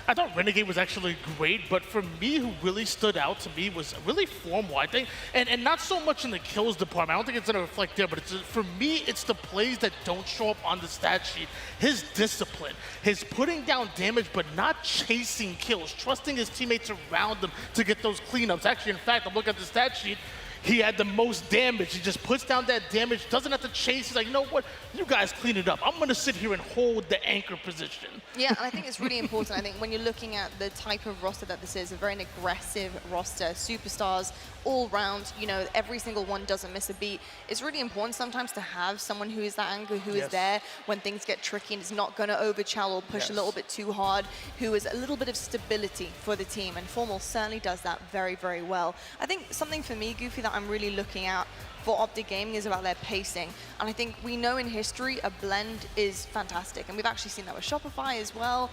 I thought Renegade was actually great, but for me, who really stood out to me was really formal, I think, and not so much in the kills department. I don't think it's going to reflect there, but for me, it's the plays that don't show up on the stat sheet. His discipline, his putting down damage, but not chasing kills, trusting his teammates around him to get those cleanups. Actually, in fact, I'm looking at the stat sheet. He had the most damage. He just puts down that damage, doesn't have to chase. He's like, you know what? You guys clean it up. I'm going to sit here and hold the anchor position. Yeah, and I think it's really important. I think when you're looking at the type of roster that this is, a very aggressive roster, superstars all round, you know, every single one doesn't miss a beat. It's really important sometimes to have someone who is that anchor, who is there when things get tricky and is not going to overchow or push a little bit too hard, who is a little bit of stability for the team. And Formal certainly does that very, very well. I think something for me, Goofy, that I'm really looking at for OpTic Gaming is about their pacing. And I think we know in history a blend is fantastic. And we've actually seen that with Shopify as well.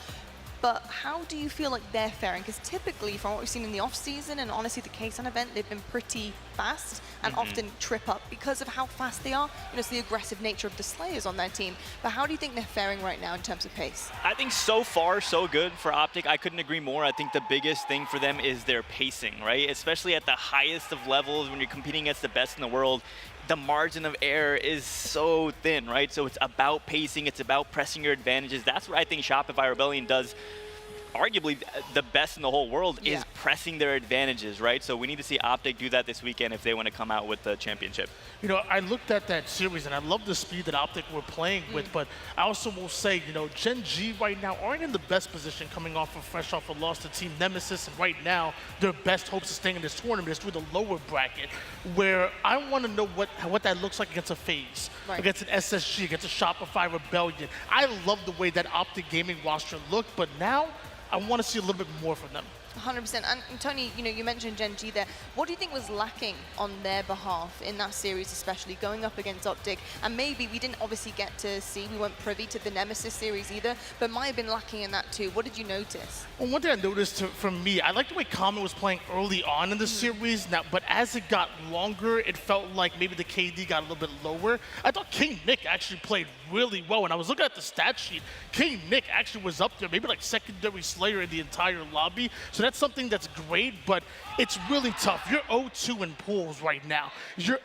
But how do you feel like they're faring? Because typically, from what we've seen in the off-season and honestly the K-SAN event, they've been pretty fast and often trip up because of how fast they are. You know, it's the aggressive nature of the Slayers on their team. But how do you think they're faring right now in terms of pace? I think so far, so good for OpTic. I couldn't agree more. I think the biggest thing for them is their pacing, right? Especially at the highest of levels when you're competing against the best in the world. The margin of error is so thin, right? So it's about pacing, it's about pressing your advantages. That's what I think Shopify Rebellion does arguably the best in the whole world, is pressing their advantages, right? So we need to see OpTic do that this weekend if they want to come out with the championship. You know, I looked at that series and I love the speed that OpTic were playing with, but I also will say, you know, Gen G right now aren't in the best position coming off of fresh off a loss to Team Nemesis, and right now their best hopes of staying in this tournament is through the lower bracket, where I want to know what that looks like against a FaZe, against an SSG, against a Shopify Rebellion. I love the way that OpTic Gaming roster looked, but now I want to see a little bit more from them. 100%. And Tony, you know, you mentioned Gen G there. What do you think was lacking on their behalf in that series, especially going up against OpTic? And maybe we didn't obviously get to see, we weren't privy to the Nemesis series either, but might have been lacking in that too. What did you notice? Well, one thing I noticed from me, I like the way Common was playing early on in the series, now, but as it got longer, it felt like maybe the KD got a little bit lower. I thought King Nick actually played really well. When I was looking at the stat sheet, King Nick actually was up there, maybe like secondary Slayer in the entire lobby. So that's something that's great, but it's really tough. You're 0-2 in pools right now. Your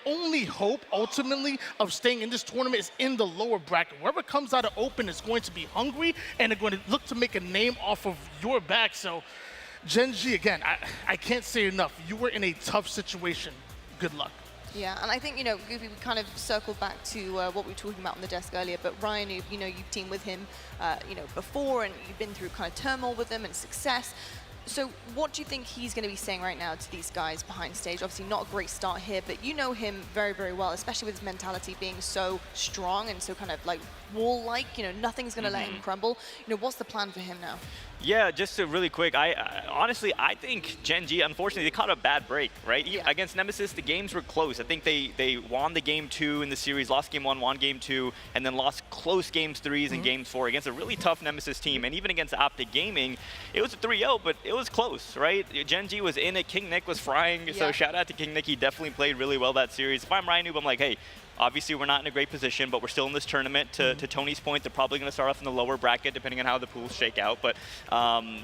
only hope ultimately of staying in this tournament is in the lower bracket. Whoever comes out of open is going to be hungry and they're going to look to make a name off of your back. So Gen G, again, I can't say enough. You were in a tough situation. Good luck. Yeah, and I think, you know, Goofy, we kind of circled back to what we were talking about on the desk earlier, but Ryan, you know, you've teamed with him, you know, before, and you've been through kind of turmoil with him and success. So what do you think he's going to be saying right now to these guys behind stage? Obviously not a great start here, but you know him very, very well, especially with his mentality being so strong and so kind of like wall-like, you know, nothing's going to let him crumble. You know, what's the plan for him now? Yeah, just really quick, honestly, I think Gen G, unfortunately, they caught a bad break, right? Yeah. Against Nemesis, the games were close. I think they won the game 2 in the series, lost game 1, won game 2, and then lost close games 3s and games 4 against a really tough Nemesis team. And even against OpTic Gaming, it was a 3-0, but it was close, right? Gen G was in it, King Nick was frying, so shout out to King Nick. He definitely played really well that series. If I'm Ryan Noob, I'm like, hey, obviously, we're not in a great position, but we're still in this tournament. To Tony's point, they're probably going to start off in the lower bracket, depending on how the pools shake out. But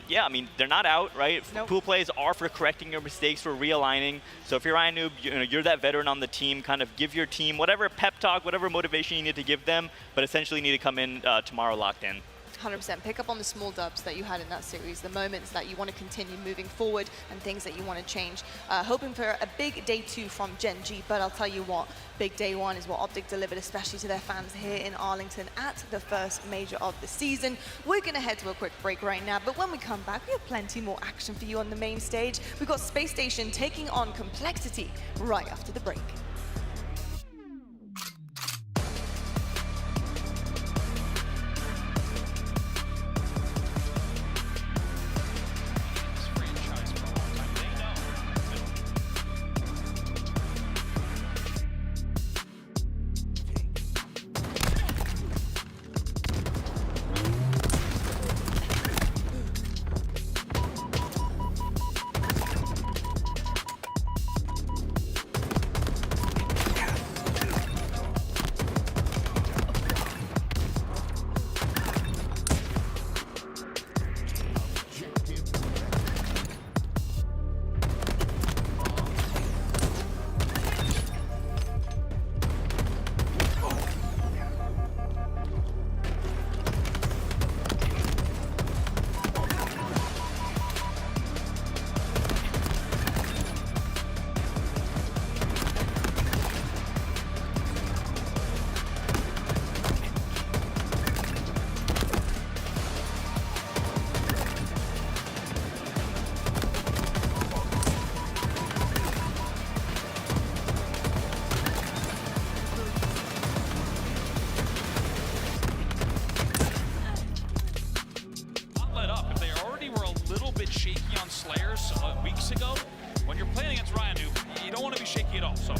yeah, I mean, they're not out, right? Nope. Pool plays are for correcting your mistakes, for realigning. So if you're Ryan Noob, you know, you're that veteran on the team. Kind of give your team whatever pep talk, whatever motivation you need to give them, but essentially you need to come in tomorrow locked in. 100%. Pick up on the small dubs that you had in that series, the moments that you want to continue moving forward and things that you want to change. Hoping for a big day 2 from Gen G, but I'll tell you what, big day 1 is what OpTic delivered, especially to their fans here in Arlington at the first major of the season. We're going to head to a quick break right now, but when we come back, we have plenty more action for you on the main stage. We've got Space Station taking on Complexity right after the break. Weeks ago, when you're playing against Ryan Noob, you don't want to be shaky at all. So.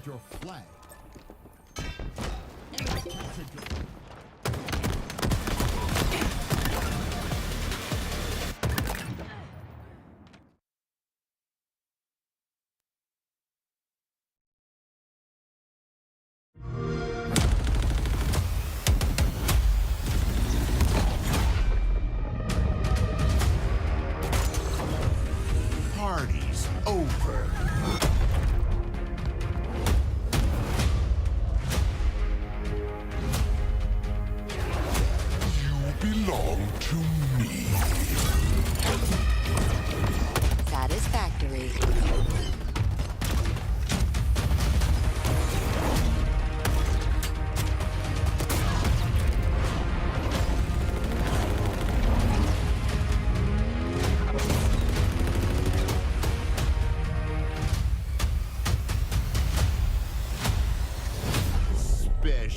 Your flag. Party's over.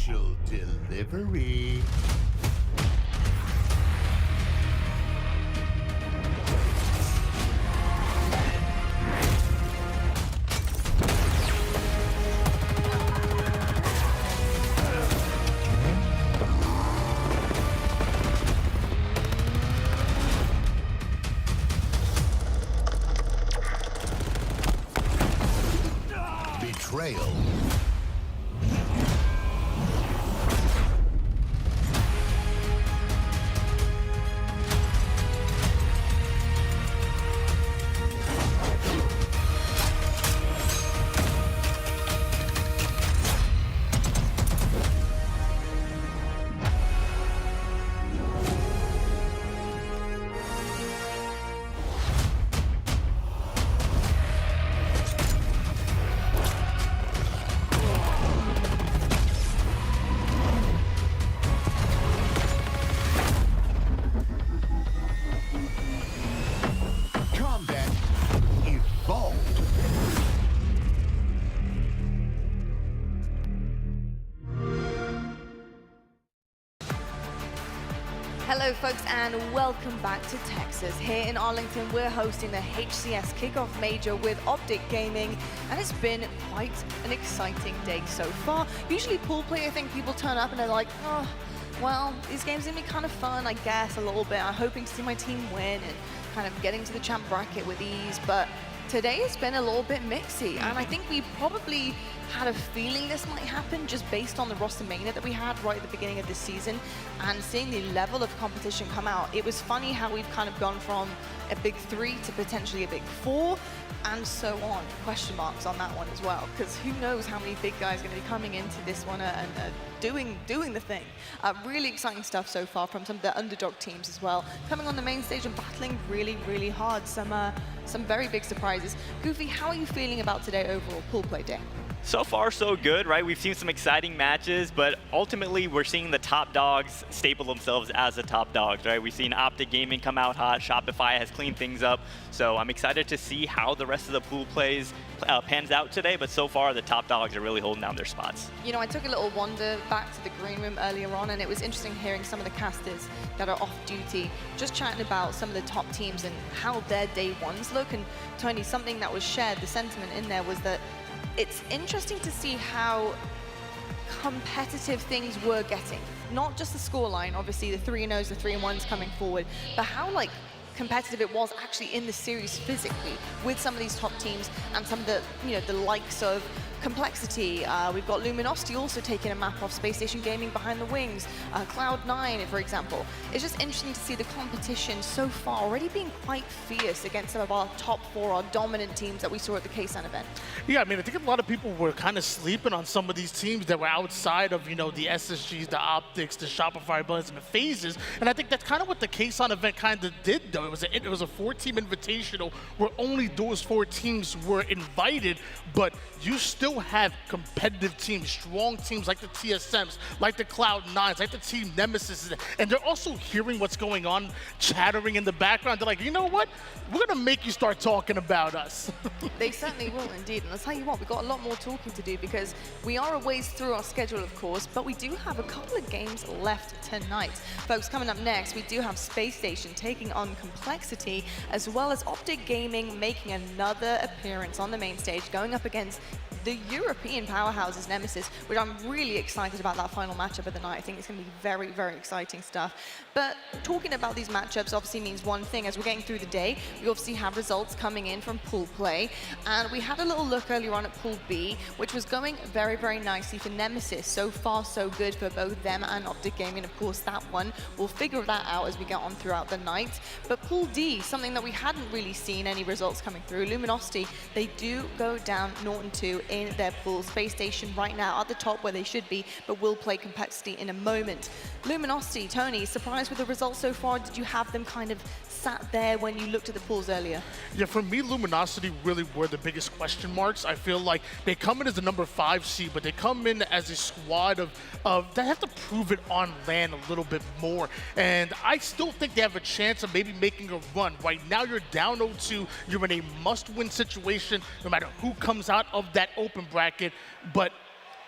Special delivery. Betrayal. Combat evolved. Hello folks and welcome back to Texas. Here in Arlington we're hosting the HCS Kickoff Major with OpTic Gaming, and it's been quite an exciting day so far. Usually pool play, I think people turn up and they're like, oh, well, these games are gonna be kind of fun, I guess, a little bit. I'm hoping to see my team win and kind of getting to the champ bracket with ease, but today has been a little bit mixy, and I think we probably had a feeling this might happen just based on the roster mania that we had right at the beginning of this season and seeing the level of competition come out. It was funny how we've kind of gone from a big 3 to potentially a big 4 and so on. Question marks on that one as well, because who knows how many big guys are going to be coming into this one and doing the thing. Really exciting stuff so far from some of the underdog teams as well. Coming on the main stage and battling really, really hard. Some very big surprises. Goofy, how are you feeling about today overall, pool play day? So far, so good, right? We've seen some exciting matches, but ultimately we're seeing the top dogs staple themselves as the top dogs, right? We've seen OpTic Gaming come out hot. Shopify has cleaned things up. So I'm excited to see how the rest of the pool plays pans out today, but so far the top dogs are really holding down their spots. You know, I took a little wander back to the green room earlier on, and it was interesting hearing some of the casters that are off duty, just chatting about some of the top teams and how their day ones look. And Tony, something that was shared, the sentiment in there was that it's interesting to see how competitive things were getting. Not just the scoreline, obviously the 3-0s, the 3-1s coming forward, but how competitive it was actually in the series physically with some of these top teams and some of the, the likes of Complexity. We've got Luminosity also taking a map off Space Station Gaming behind the wings. Cloud9, for example. It's just interesting to see the competition so far already being quite fierce against some of our top 4, our dominant teams that we saw at the K-Sun event. Yeah, I mean, I think a lot of people were kind of sleeping on some of these teams that were outside of, the SSGs, the OpTics, the Shopify Blends, and the Phases. And I think that's kind of what the K-Sun event kind of did, though. It was a 4-team invitational where only those 4 teams were invited, but you still have competitive teams, strong teams like the TSMs, like the Cloud9s, like the Team Nemesis, and they're also hearing what's going on, chattering in the background. They're like, you know what? We're going to make you start talking about us. They certainly will indeed. And I'll tell you what, we've got a lot more talking to do because we are a ways through our schedule, of course, but we do have a couple of games left tonight. Folks, coming up next, we do have Space Station taking on Complexity, as well as OpTic Gaming making another appearance on the main stage, going up against the European powerhouses Nemesis, which I'm really excited about that final matchup of the night. I think it's going to be very, very exciting stuff. But talking about these matchups obviously means one thing. As we're getting through the day, we obviously have results coming in from pool play. And we had a little look earlier on at Pool B, which was going very, very nicely for Nemesis. So far, so good for both them and OpTic Gaming. Of course, that one, we'll figure that out as we get on throughout the night. But Pool D, something that we hadn't really seen any results coming through. Luminosity, they do go down 0-2 in their pool. Space Station right now at the top where they should be, but will play Complexity in a moment. Luminosity, Tony, surprised with the results so far? Did you have them kind of sat there when you looked at the pools earlier? Yeah, for me, Luminosity really were the biggest question marks. I feel like they come in as the number 5 seed, but they come in as a squad of they have to prove it on land a little bit more. And I still think they have a chance of maybe making a run. Right now, you're down 0-2. You're in a must-win situation no matter who comes out of that open bracket. But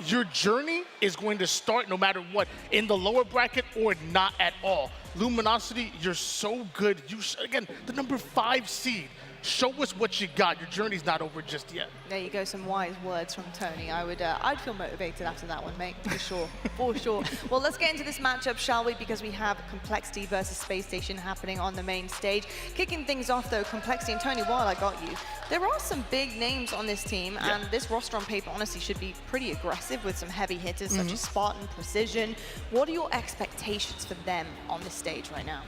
your journey is going to start no matter what, in the lower bracket or not at all. Luminosity, you're so good. Again, the number 5 seed. Show us what you got. Your journey's not over just yet. There you go, some wise words from Tony. I'd feel motivated after that one, mate, for sure, for sure. Well, let's get into this matchup, shall we? Because we have Complexity versus Space Station happening on the main stage. Kicking things off, though, Complexity and Tony, while I got you, there are some big names on this team, and this roster on paper, honestly, should be pretty aggressive with some heavy hitters such as Spartan, Precision. What are your expectations for them on this stage right now?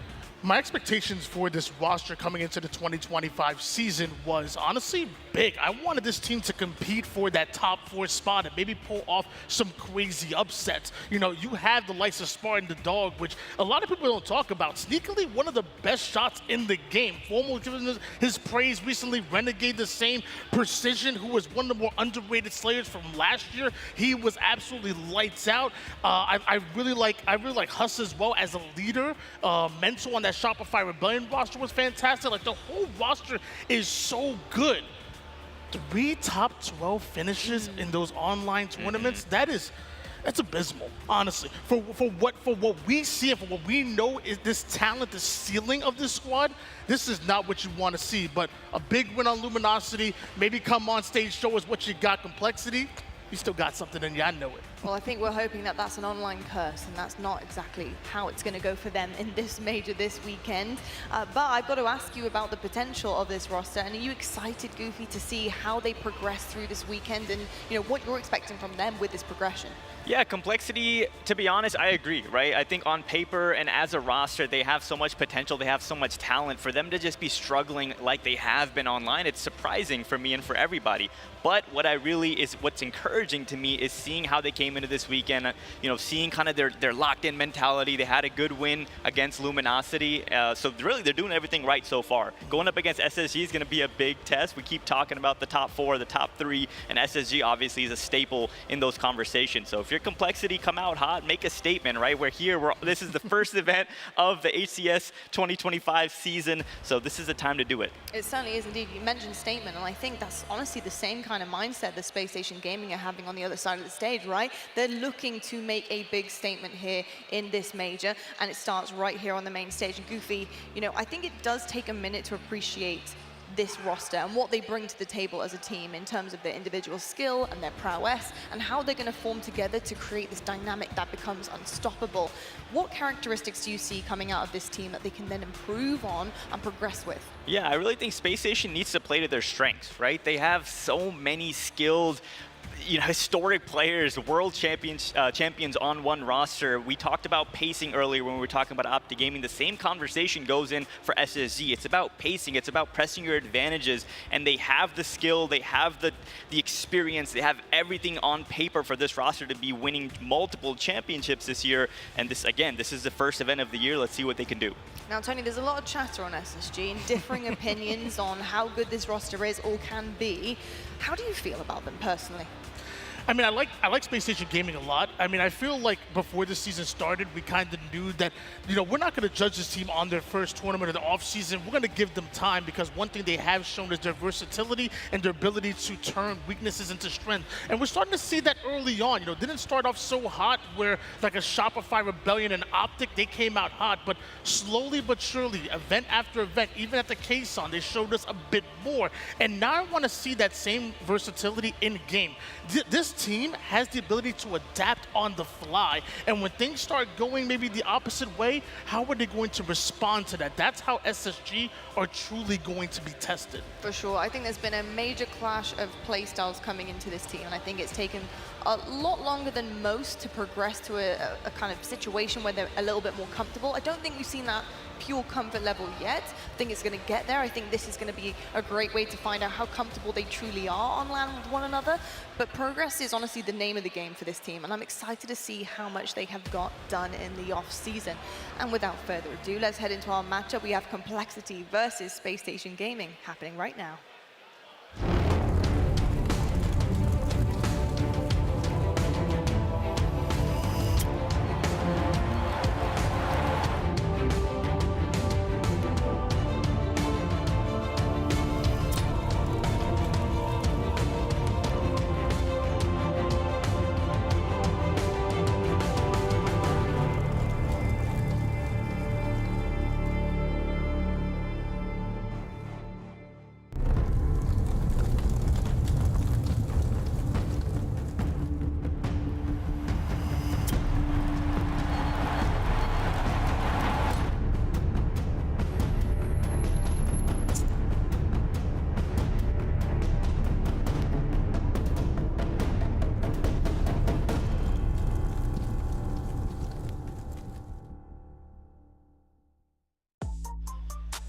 My expectations for this roster coming into the 2025 season was honestly big. I wanted this team to compete for that top 4 spot and maybe pull off some crazy upsets. You know, you have the likes of Spartan the Dog, which a lot of people don't talk about. Sneakily, one of the best shots in the game. Formal giving his praise recently. Renegade the same. Precision, who was one of the more underrated Slayers from last year. He was absolutely lights out. I really like Huss as well as a leader. Mental on that Shopify Rebellion roster was fantastic. Like, the whole roster is so good. 3 top 12 finishes in those online tournaments, that's abysmal, honestly. For what we see and for what we know is this talent, the ceiling of this squad, this is not what you want to see. But a big win on Luminosity, maybe come on stage, show us what you got. Complexity, you still got something in you, I know it. Well, I think we're hoping that that's an online curse, and that's not exactly how it's going to go for them in this major this weekend. But I've got to ask you about the potential of this roster, and are you excited, Goofy, to see how they progress through this weekend and, you know, what you're expecting from them with this progression? Yeah, Complexity, to be honest, I agree, right? I think on paper and as a roster, they have so much potential, they have so much talent. For them to just be struggling like they have been online, it's surprising for me and for everybody. But what's encouraging to me is seeing how they came into this weekend, you know, seeing kind of their locked-in mentality. They had a good win against Luminosity, so really they're doing everything right so far. Going up against SSG is going to be a big test. We keep talking about the top 4, the top 3, and SSG obviously is a staple in those conversations. So if you're Complexity, come out hot, make a statement, right? This is the first event of the HCS 2025 season, so this is the time to do it. It certainly is indeed. You mentioned statement, and I think that's honestly the same kind of mindset that Space Station Gaming are having on the other side of the stage, right? They're looking to make a big statement here in this major, and it starts right here on the main stage. And Goofy, you know, I think it does take a minute to appreciate this roster and what they bring to the table as a team in terms of their individual skill and their prowess and how they're going to form together to create this dynamic that becomes unstoppable. What characteristics do you see coming out of this team that they can then improve on and progress with? Yeah, I really think Space Station needs to play to their strengths, right? They have so many skilled, you know, historic players, world champions on one roster. We talked about pacing earlier when we were talking about OpTic Gaming. The same conversation goes in for SSG. It's about pacing. It's about pressing your advantages. And they have the skill. They have the experience. They have everything on paper for this roster to be winning multiple championships this year. And this is the first event of the year. Let's see what they can do. Now, Tony, there's a lot of chatter on SSG and differing opinions on how good this roster is or can be. How do you feel about them personally? I mean, I like Space Station Gaming a lot. I mean, I feel like before the season started, we kind of knew that, you know, we're not going to judge this team on their first tournament of the offseason. We're going to give them time because one thing they have shown is their versatility and their ability to turn weaknesses into strength. And we're starting to see that early on. You know, didn't start off so hot where like a Shopify Rebellion and OpTic, they came out hot. But slowly but surely, event after event, even at the K-Son, they showed us a bit more. And now I want to see that same versatility in game. This team has the ability to adapt on the fly, and when things start going maybe the opposite way, how are they going to respond to that? That's how SSG are truly going to be tested. For sure. I think there's been a major clash of playstyles coming into this team, and I think it's taken a lot longer than most to progress to a kind of situation where they're a little bit more comfortable. I don't think we've seen that pure comfort level yet. I think it's going to get there. I think this is going to be a great way to find out how comfortable they truly are on land with one another. But progress is honestly the name of the game for this team, and I'm excited to see how much they have got done in the off season. And without further ado, let's head into our matchup. We have Complexity versus Space Station Gaming happening right now.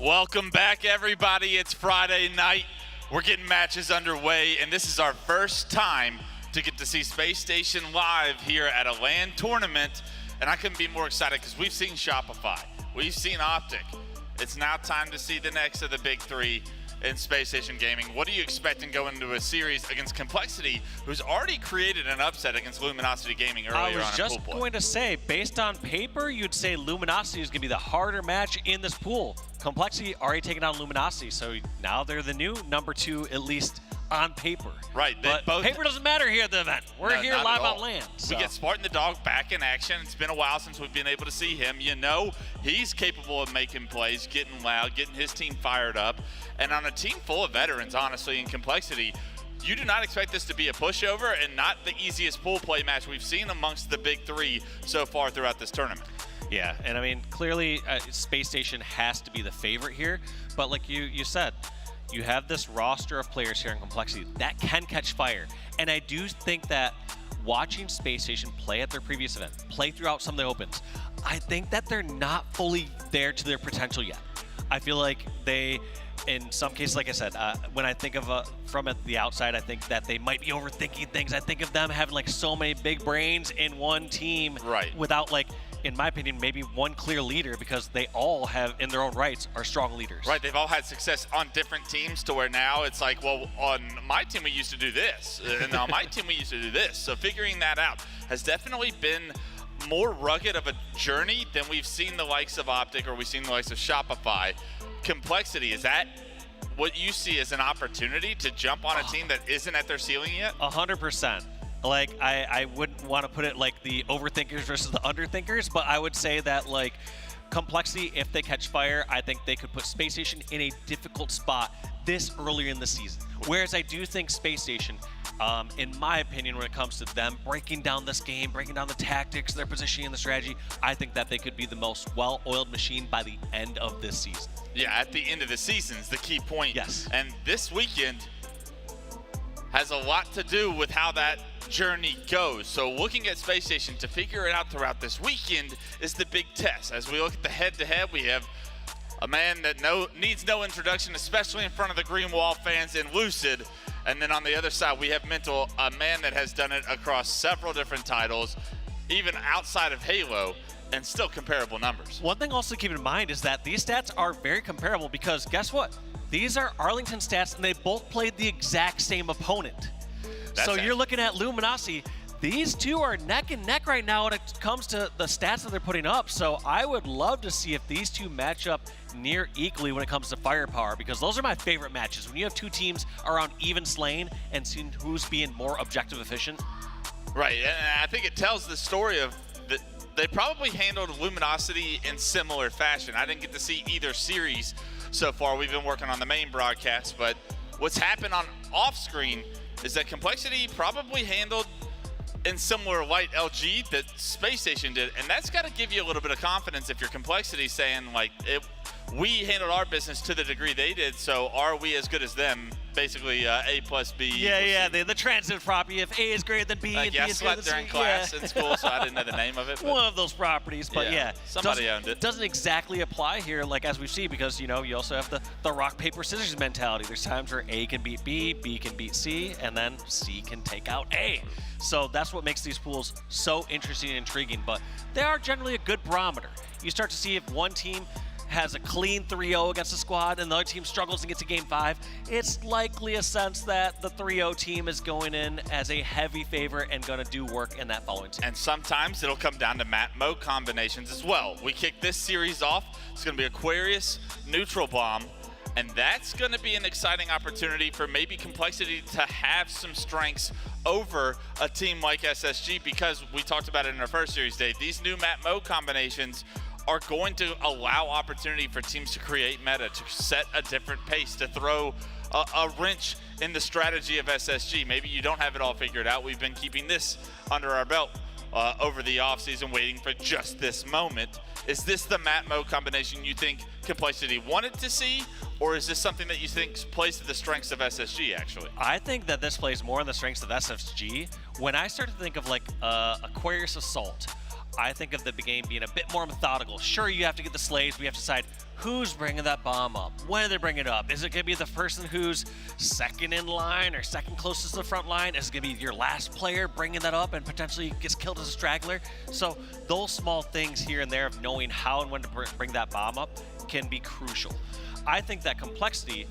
Welcome back, everybody. It's Friday night. We're getting matches underway, and this is our first time to get to see Space Station live here at a LAN tournament. And I couldn't be more excited because we've seen Shopify, we've seen OpTic. It's now time to see the next of the big three in Space Station Gaming. What are you expecting going into a series against Complexity, who's already created an upset against Luminosity Gaming earlier on in pool play? I was just going to say, based on paper, you'd say Luminosity is going to be the harder match in this pool. Complexity already taken on Luminosity, so now they're the new number 2, at least on paper. Right. But paper doesn't matter here at the event. We're here live on LAN. So. We get Spartan the Dog back in action. It's been a while since we've been able to see him. You know he's capable of making plays, getting loud, getting his team fired up. And on a team full of veterans, honestly, in Complexity, you do not expect this to be a pushover and not the easiest pool play match we've seen amongst the big three so far throughout this tournament. Yeah, and I mean, clearly Space Station has to be the favorite here. But like you said, you have this roster of players here in Complexity that can catch fire. And I do think that watching Space Station play at their previous event, play throughout some of the opens, I think that they're not fully there to their potential yet. I feel like they, in some cases, like I said, when I think of from the outside, I think that they might be overthinking things. I think of them having like so many big brains in one team, right, without like, in my opinion, maybe one clear leader, because they all have, in their own rights, are strong leaders. Right, they've all had success on different teams to where now it's like, well, on my team we used to do this, and on my team we used to do this. So figuring that out has definitely been more rugged of a journey than we've seen the likes of OpTic or we've seen the likes of Shopify. Complexity, is that what you see as an opportunity to jump on a team that isn't at their ceiling yet? 100%. Like, I wouldn't want to put it like the overthinkers versus the underthinkers, but I would say that, like, Complexity, if they catch fire, I think they could put Space Station in a difficult spot this earlier in the season. Whereas I do think Space Station, in my opinion, when it comes to them breaking down this game, breaking down the tactics, their positioning and the strategy, I think that they could be the most well-oiled machine by the end of this season. Yeah, at the end of the season is the key point. Yes. And this weekend has a lot to do with how that journey goes. So looking at Space Station to figure it out throughout this weekend is the big test. As we look at the head-to-head, we have a man that needs no introduction, especially in front of the Green Wall fans in Lucid. And then on the other side, we have Mental, a man that has done it across several different titles, even outside of Halo, and still comparable numbers. One thing also to keep in mind is that these stats are very comparable because guess what? These are Arlington stats, and they both played the exact same opponent. So you're looking at Luminosity. These two are neck and neck right now when it comes to the stats that they're putting up. So I would love to see if these two match up near equally when it comes to firepower, because those are my favorite matches. When you have two teams around even slain and seeing who's being more objective efficient. Right, and I think it tells the story of that they probably handled Luminosity in similar fashion. I didn't get to see either series so far. We've been working on the main broadcast, but what's happened on off screen is that Complexity probably handled in similar light LG that Space Station did, and that's got to give you a little bit of confidence if you're Complexity saying, like, we handled our business to the degree they did, so are we as good as them? Basically, A plus B. Yeah, the transitive property. If A is greater than B and B is greater than C. during class in school, so I didn't know the name of it. But one of those properties, but yeah. Somebody owned it. Doesn't exactly apply here, like as we see, because you also have the rock, paper, scissors mentality. There's times where A can beat B, B can beat C, and then C can take out A. So that's what makes these pools so interesting and intriguing, but they are generally a good barometer. You start to see if one team has a clean 3-0 against a squad and the other team struggles and gets to game 5, it's likely a sense that the 3-0 team is going in as a heavy favorite and going to do work in that following team. And sometimes it'll come down to map mode combinations as well. We kick this series off. It's going to be Aquarius, Neutral Bomb, and that's going to be an exciting opportunity for maybe Complexity to have some strengths over a team like SSG, because we talked about it in our first series, Dave. These new map mode combinations are going to allow opportunity for teams to create meta, to set a different pace, to throw a wrench in the strategy of SSG. Maybe you don't have it all figured out. We've been keeping this under our belt over the offseason, waiting for just this moment. Is this the map mode combination you think Complexity wanted to see, or is this something that you think plays to the strengths of SSG, actually? I think that this plays more on the strengths of SSG. When I start to think of like Aquarius Assault, I think of the game being a bit more methodical. Sure, you have to get the slaves. We have to decide who's bringing that bomb up. When do they bring it up? Is it going to be the person who's second in line or second closest to the front line? Is it going to be your last player bringing that up and potentially gets killed as a straggler? So those small things here and there of knowing how and when to bring that bomb up can be crucial. I think that complexity,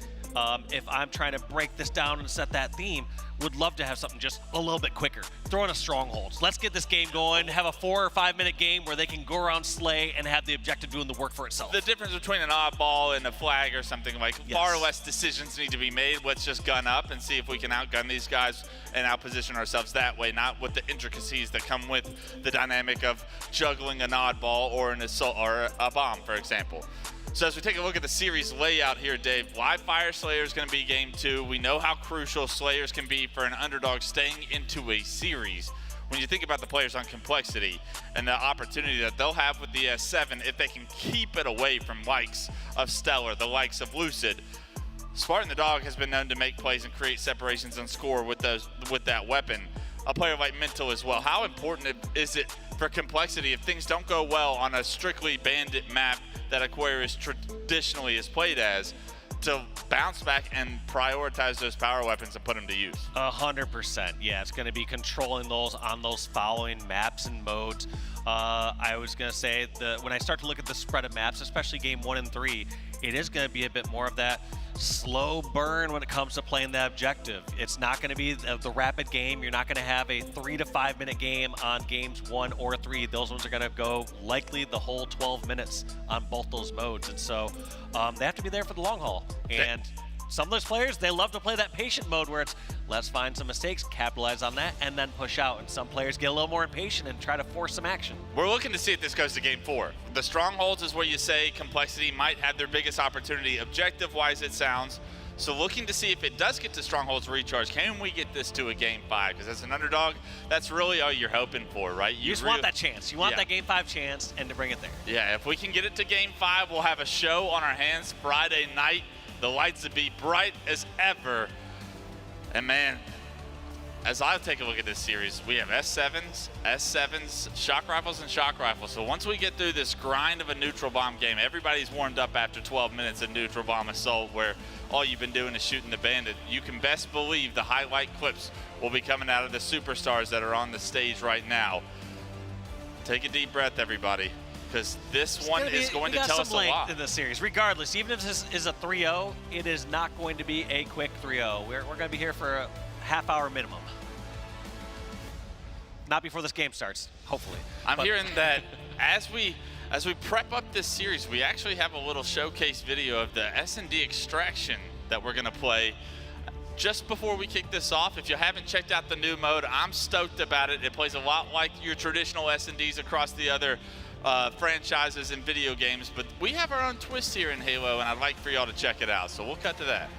if I'm trying to break this down and set that theme, would love to have something just a little bit quicker. Throw in a strongholds. Let's get this game going, have a 4 or 5 minute game where they can go around slay and have the objective doing the work for itself. The difference between an oddball and a flag or something, like far less decisions need to be made. Let's just gun up and see if we can outgun these guys and outposition ourselves that way, not with the intricacies that come with the dynamic of juggling an oddball or an assault or a bomb, for example. So as we take a look at the series layout here, Dave, live fire Slayer is going to be game 2. We know how crucial Slayers can be for an underdog staying into a series. When you think about the players on complexity and the opportunity that they'll have with the S7, if they can keep it away from likes of Stellar, the likes of Lucid, Spartan the Dog has been known to make plays and create separations and score with that weapon. A player like Mental as well. How important is it for complexity if things don't go well on a strictly bandit map that Aquarius traditionally is played as, to bounce back and prioritize those power weapons and put them to use? 100%. Yeah, it's going to be controlling those on those following maps and modes. I was going to say that when I start to look at the spread of maps, especially game 1 and 3, it is going to be a bit more of that slow burn when it comes to playing the objective. It's not going to be the rapid game. You're not going to have a 3 to 5 minute game on games 1 or 3. Those ones are going to go likely the whole 12 minutes on both those modes. And so they have to be there for the long haul. And some of those players, they love to play that patient mode where it's let's find some mistakes, capitalize on that, and then push out. And some players get a little more impatient and try to force some action. We're looking to see if this goes to game 4. The strongholds is where you say complexity might have their biggest opportunity, objective-wise it sounds. So looking to see if it does get to strongholds recharge, can we get this to a game 5? Because as an underdog, that's really all you're hoping for, right? You just want that chance. You want that game 5 chance and to bring it there. Yeah, if we can get it to game 5, we'll have a show on our hands Friday night. The lights will be bright as ever. And man, as I take a look at this series, we have S7s, shock rifles, and shock rifles. So once we get through this grind of a neutral bomb game, everybody's warmed up after 12 minutes of neutral bomb assault where all you've been doing is shooting the bandit. You can best believe the highlight clips will be coming out of the superstars that are on the stage right now. Take a deep breath, everybody, because this one is going to tell us a lot in the series. Regardless, even if this is a 3-0, it is not going to be a quick 3-0. We're going to be here for a half-hour minimum. Not before this game starts, hopefully. I'm hearing that as we prep up this series, we actually have a little showcase video of the S&D extraction that we're going to play just before we kick this off. If you haven't checked out the new mode, I'm stoked about it. It plays a lot like your traditional S&Ds across the other franchises and video games, but we have our own twist here in Halo, and I'd like for y'all to check it out. So we'll cut to that.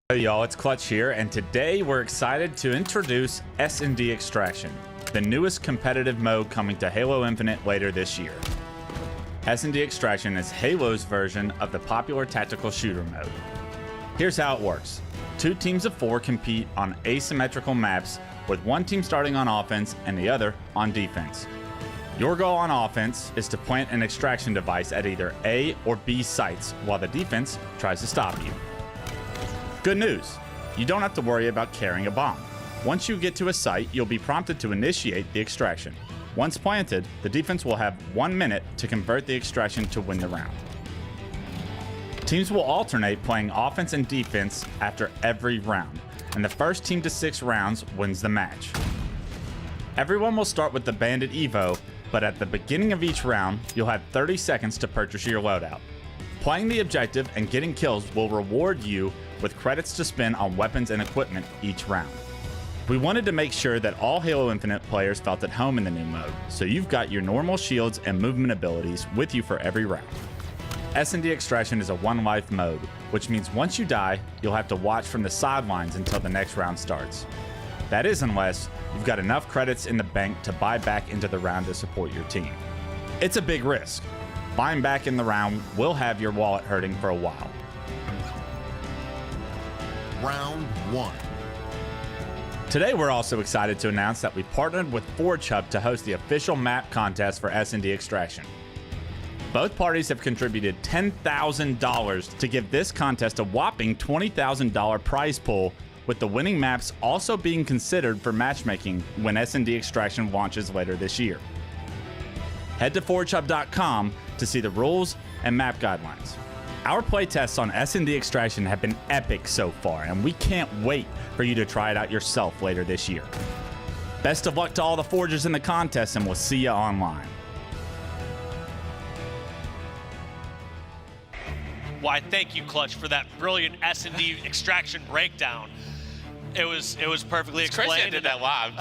Hey y'all, it's Clutch here, and today we're excited to introduce S&D Extraction, the newest competitive mode coming to Halo Infinite later this year. S&D Extraction is Halo's version of the popular tactical shooter mode. Here's how it works. 2 teams of 4 compete on asymmetrical maps, with one team starting on offense and the other on defense. Your goal on offense is to plant an extraction device at either A or B sites while the defense tries to stop you. Good news, you don't have to worry about carrying a bomb. Once you get to a site, you'll be prompted to initiate the extraction. Once planted, the defense will have 1 minute to convert the extraction to win the round. Teams will alternate playing offense and defense after every round, and the first team to 6 rounds wins the match. Everyone will start with the Bandit Evo, but at the beginning of each round, you'll have 30 seconds to purchase your loadout. Playing the objective and getting kills will reward you with credits to spend on weapons and equipment each round. We wanted to make sure that all Halo Infinite players felt at home in the new mode, so you've got your normal shields and movement abilities with you for every round. S&D Extraction is a 1-life mode, which means once you die, you'll have to watch from the sidelines until the next round starts. That is unless you've got enough credits in the bank to buy back into the round to support your team. It's a big risk. Buying back in the round will have your wallet hurting for a while. Round 1. Today, we're also excited to announce that we partnered with Forge Hub to host the official map contest for S&D Extraction. Both parties have contributed $10,000 to give this contest a whopping $20,000 prize pool, with the winning maps also being considered for matchmaking when S&D Extraction launches later this year. Head to forgehub.com to see the rules and map guidelines. Our playtests on S&D Extraction have been epic so far, and we can't wait for you to try it out yourself later this year. Best of luck to all the forgers in the contest, and we'll see you online. Why, thank you, Clutch, for that brilliant S&D Extraction breakdown. It was perfectly explained. Crazy I did that live.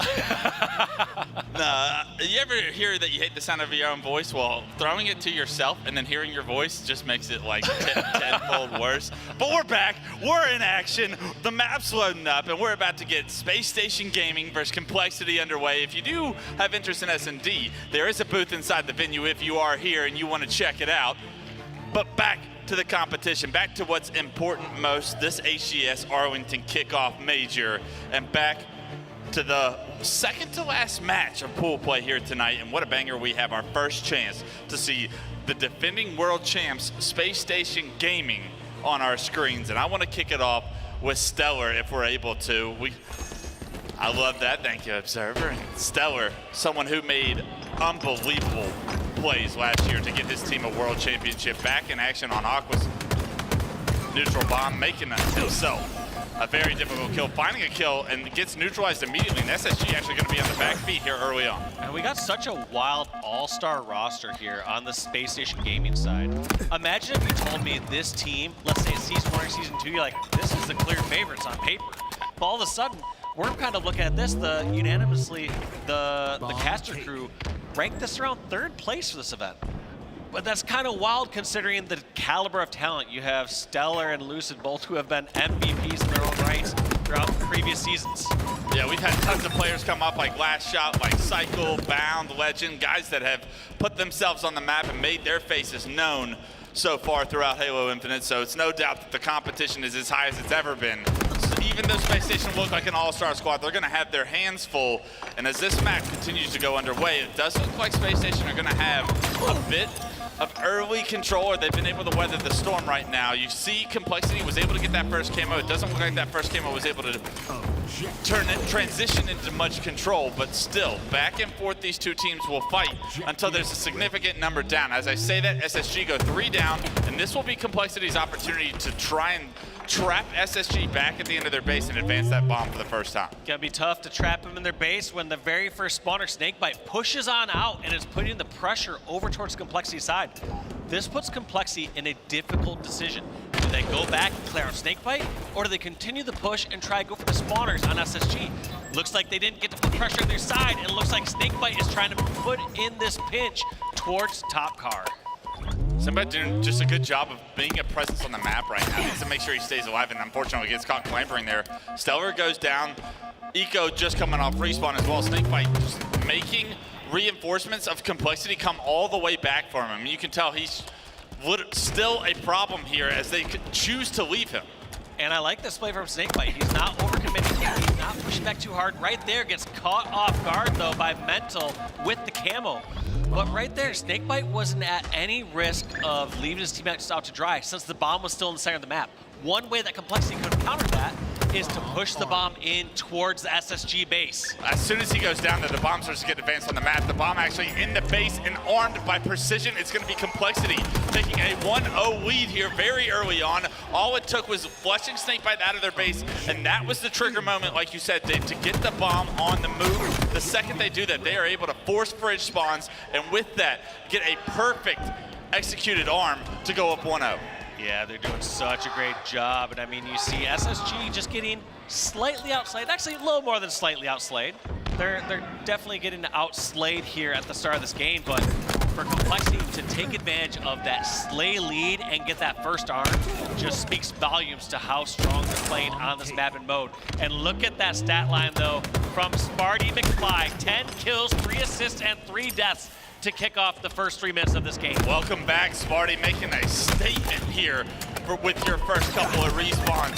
You ever hear that you hate the sound of your own voice? Well, throwing it to yourself and then hearing your voice just makes it like tenfold worse. But we're back. We're in action. The map's loading up, and we're about to get Space Station Gaming versus Complexity underway. If you do have interest in S&D, there is a booth inside the venue if you are here and you want to check it out. But back to the competition, back to what's important most, this HCS Arlington kickoff major, and back to the second to last match of pool play here tonight. And what a banger, we have our first chance to see the defending world champs Space Station Gaming on our screens. And I want to kick it off with Stellar if we're able to. I love that, thank you, Observer. Stellar, someone who made unbelievable plays last year to give his team a world championship, back in action on Aqua's neutral bomb, making himself a very difficult kill, finding a kill, and gets neutralized immediately. And SSG actually going to be on the back feet here early on. And we got such a wild all-star roster here on the Space Station Gaming side. Imagine if you told me this team, let's say Season 1 or Season 2, you're like, this is the clear favorites on paper. But all of a sudden, we're kind of looking at this, unanimously, the caster crew ranked this around 3rd place for this event. But that's kind of wild considering the caliber of talent. You have Stellar and Lucid, both who have been MVPs in their own right throughout previous seasons. Yeah, we've had tons of players come up like Last Shot, like Cycle, Bound, Legend, guys that have put themselves on the map and made their faces known so far throughout Halo Infinite. So it's no doubt that the competition is as high as it's ever been. Even though Space Station look like an all-star squad, they're going to have their hands full. And as this match continues to go underway, it does look like Space Station are going to have a bit of early control, or they've been able to weather the storm right now. You see Complexity was able to get that first camo. It doesn't look like that first camo was able to transition into much control, but still, back and forth these two teams will fight until there's a significant number down. As I say that, SSG go 3 down, and this will be Complexity's opportunity to try and trap SSG back at the end of their base and advance that bomb for the first time. Gonna be tough to trap them in their base when the very first spawner, Snakebite, pushes on out and is putting the pressure over towards Complexity's side. This puts Complexity in a difficult decision. Do they go back and clear out Snakebite, or do they continue the push and try to go for the spawners on SSG? Looks like they didn't get to put pressure on their side, and it looks like Snakebite is trying to put in this pinch towards top car. Somebody doing just a good job of being a presence on the map right now. Needs to make sure he stays alive, and unfortunately gets caught clambering there. Stellar goes down. Eco just coming off respawn as well. Snakebite just making reinforcements of Complexity come all the way back for him. You can tell he's still a problem here as they could choose to leave him. And I like this play from Snakebite. He's not overcommitting here. He's not pushing back too hard. Right there, gets caught off guard, though, by Mental with the camo. But right there, Snakebite wasn't at any risk of leaving his teammates out to dry since the bomb was still in the center of the map. One way that Complexity could counter that is to push the bomb in towards the SSG base. As soon as he goes down there, the bomb starts to get advanced on the map. The bomb actually in the base and armed by precision. It's going to be Complexity taking a 1-0 lead here very early on. All it took was flushing Snakebite out of their base, and that was the trigger moment, like you said, Dave, to get the bomb on the move. The second they do that, they are able to force fridge spawns, and with that, get a perfect executed arm to go up 1-0. Yeah, they're doing such a great job. And I mean, you see SSG just getting slightly outslayed, actually a little more than slightly outslayed. They're definitely getting outslayed here at the start of this game, but for Complexity to take advantage of that slay lead and get that first arm just speaks volumes to how strong they're playing on this map and mode. And look at that stat line, though, from Sparty McFly. 10 kills, 3 assists, and 3 deaths to kick off the first 3 minutes of this game. Welcome back, Sparty, making a statement here with your first couple of respawns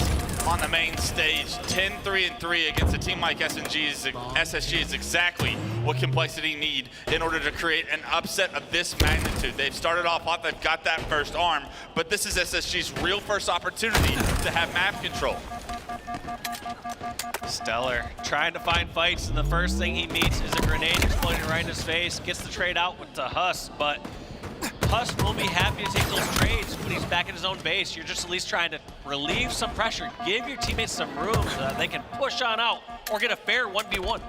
on the main stage. 10-3-3 against a team like SSG is exactly what Complexity need in order to create an upset of this magnitude. They've started off hot, they've got that first arm, but this is SSG's real first opportunity to have map control. Stellar trying to find fights, and the first thing he meets is a grenade exploding right in his face. Gets the trade out with the Huss, but Huss will be happy to take those trades when he's back in his own base. You're just at least trying to relieve some pressure, give your teammates some room so that they can push on out or get a fair 1v1.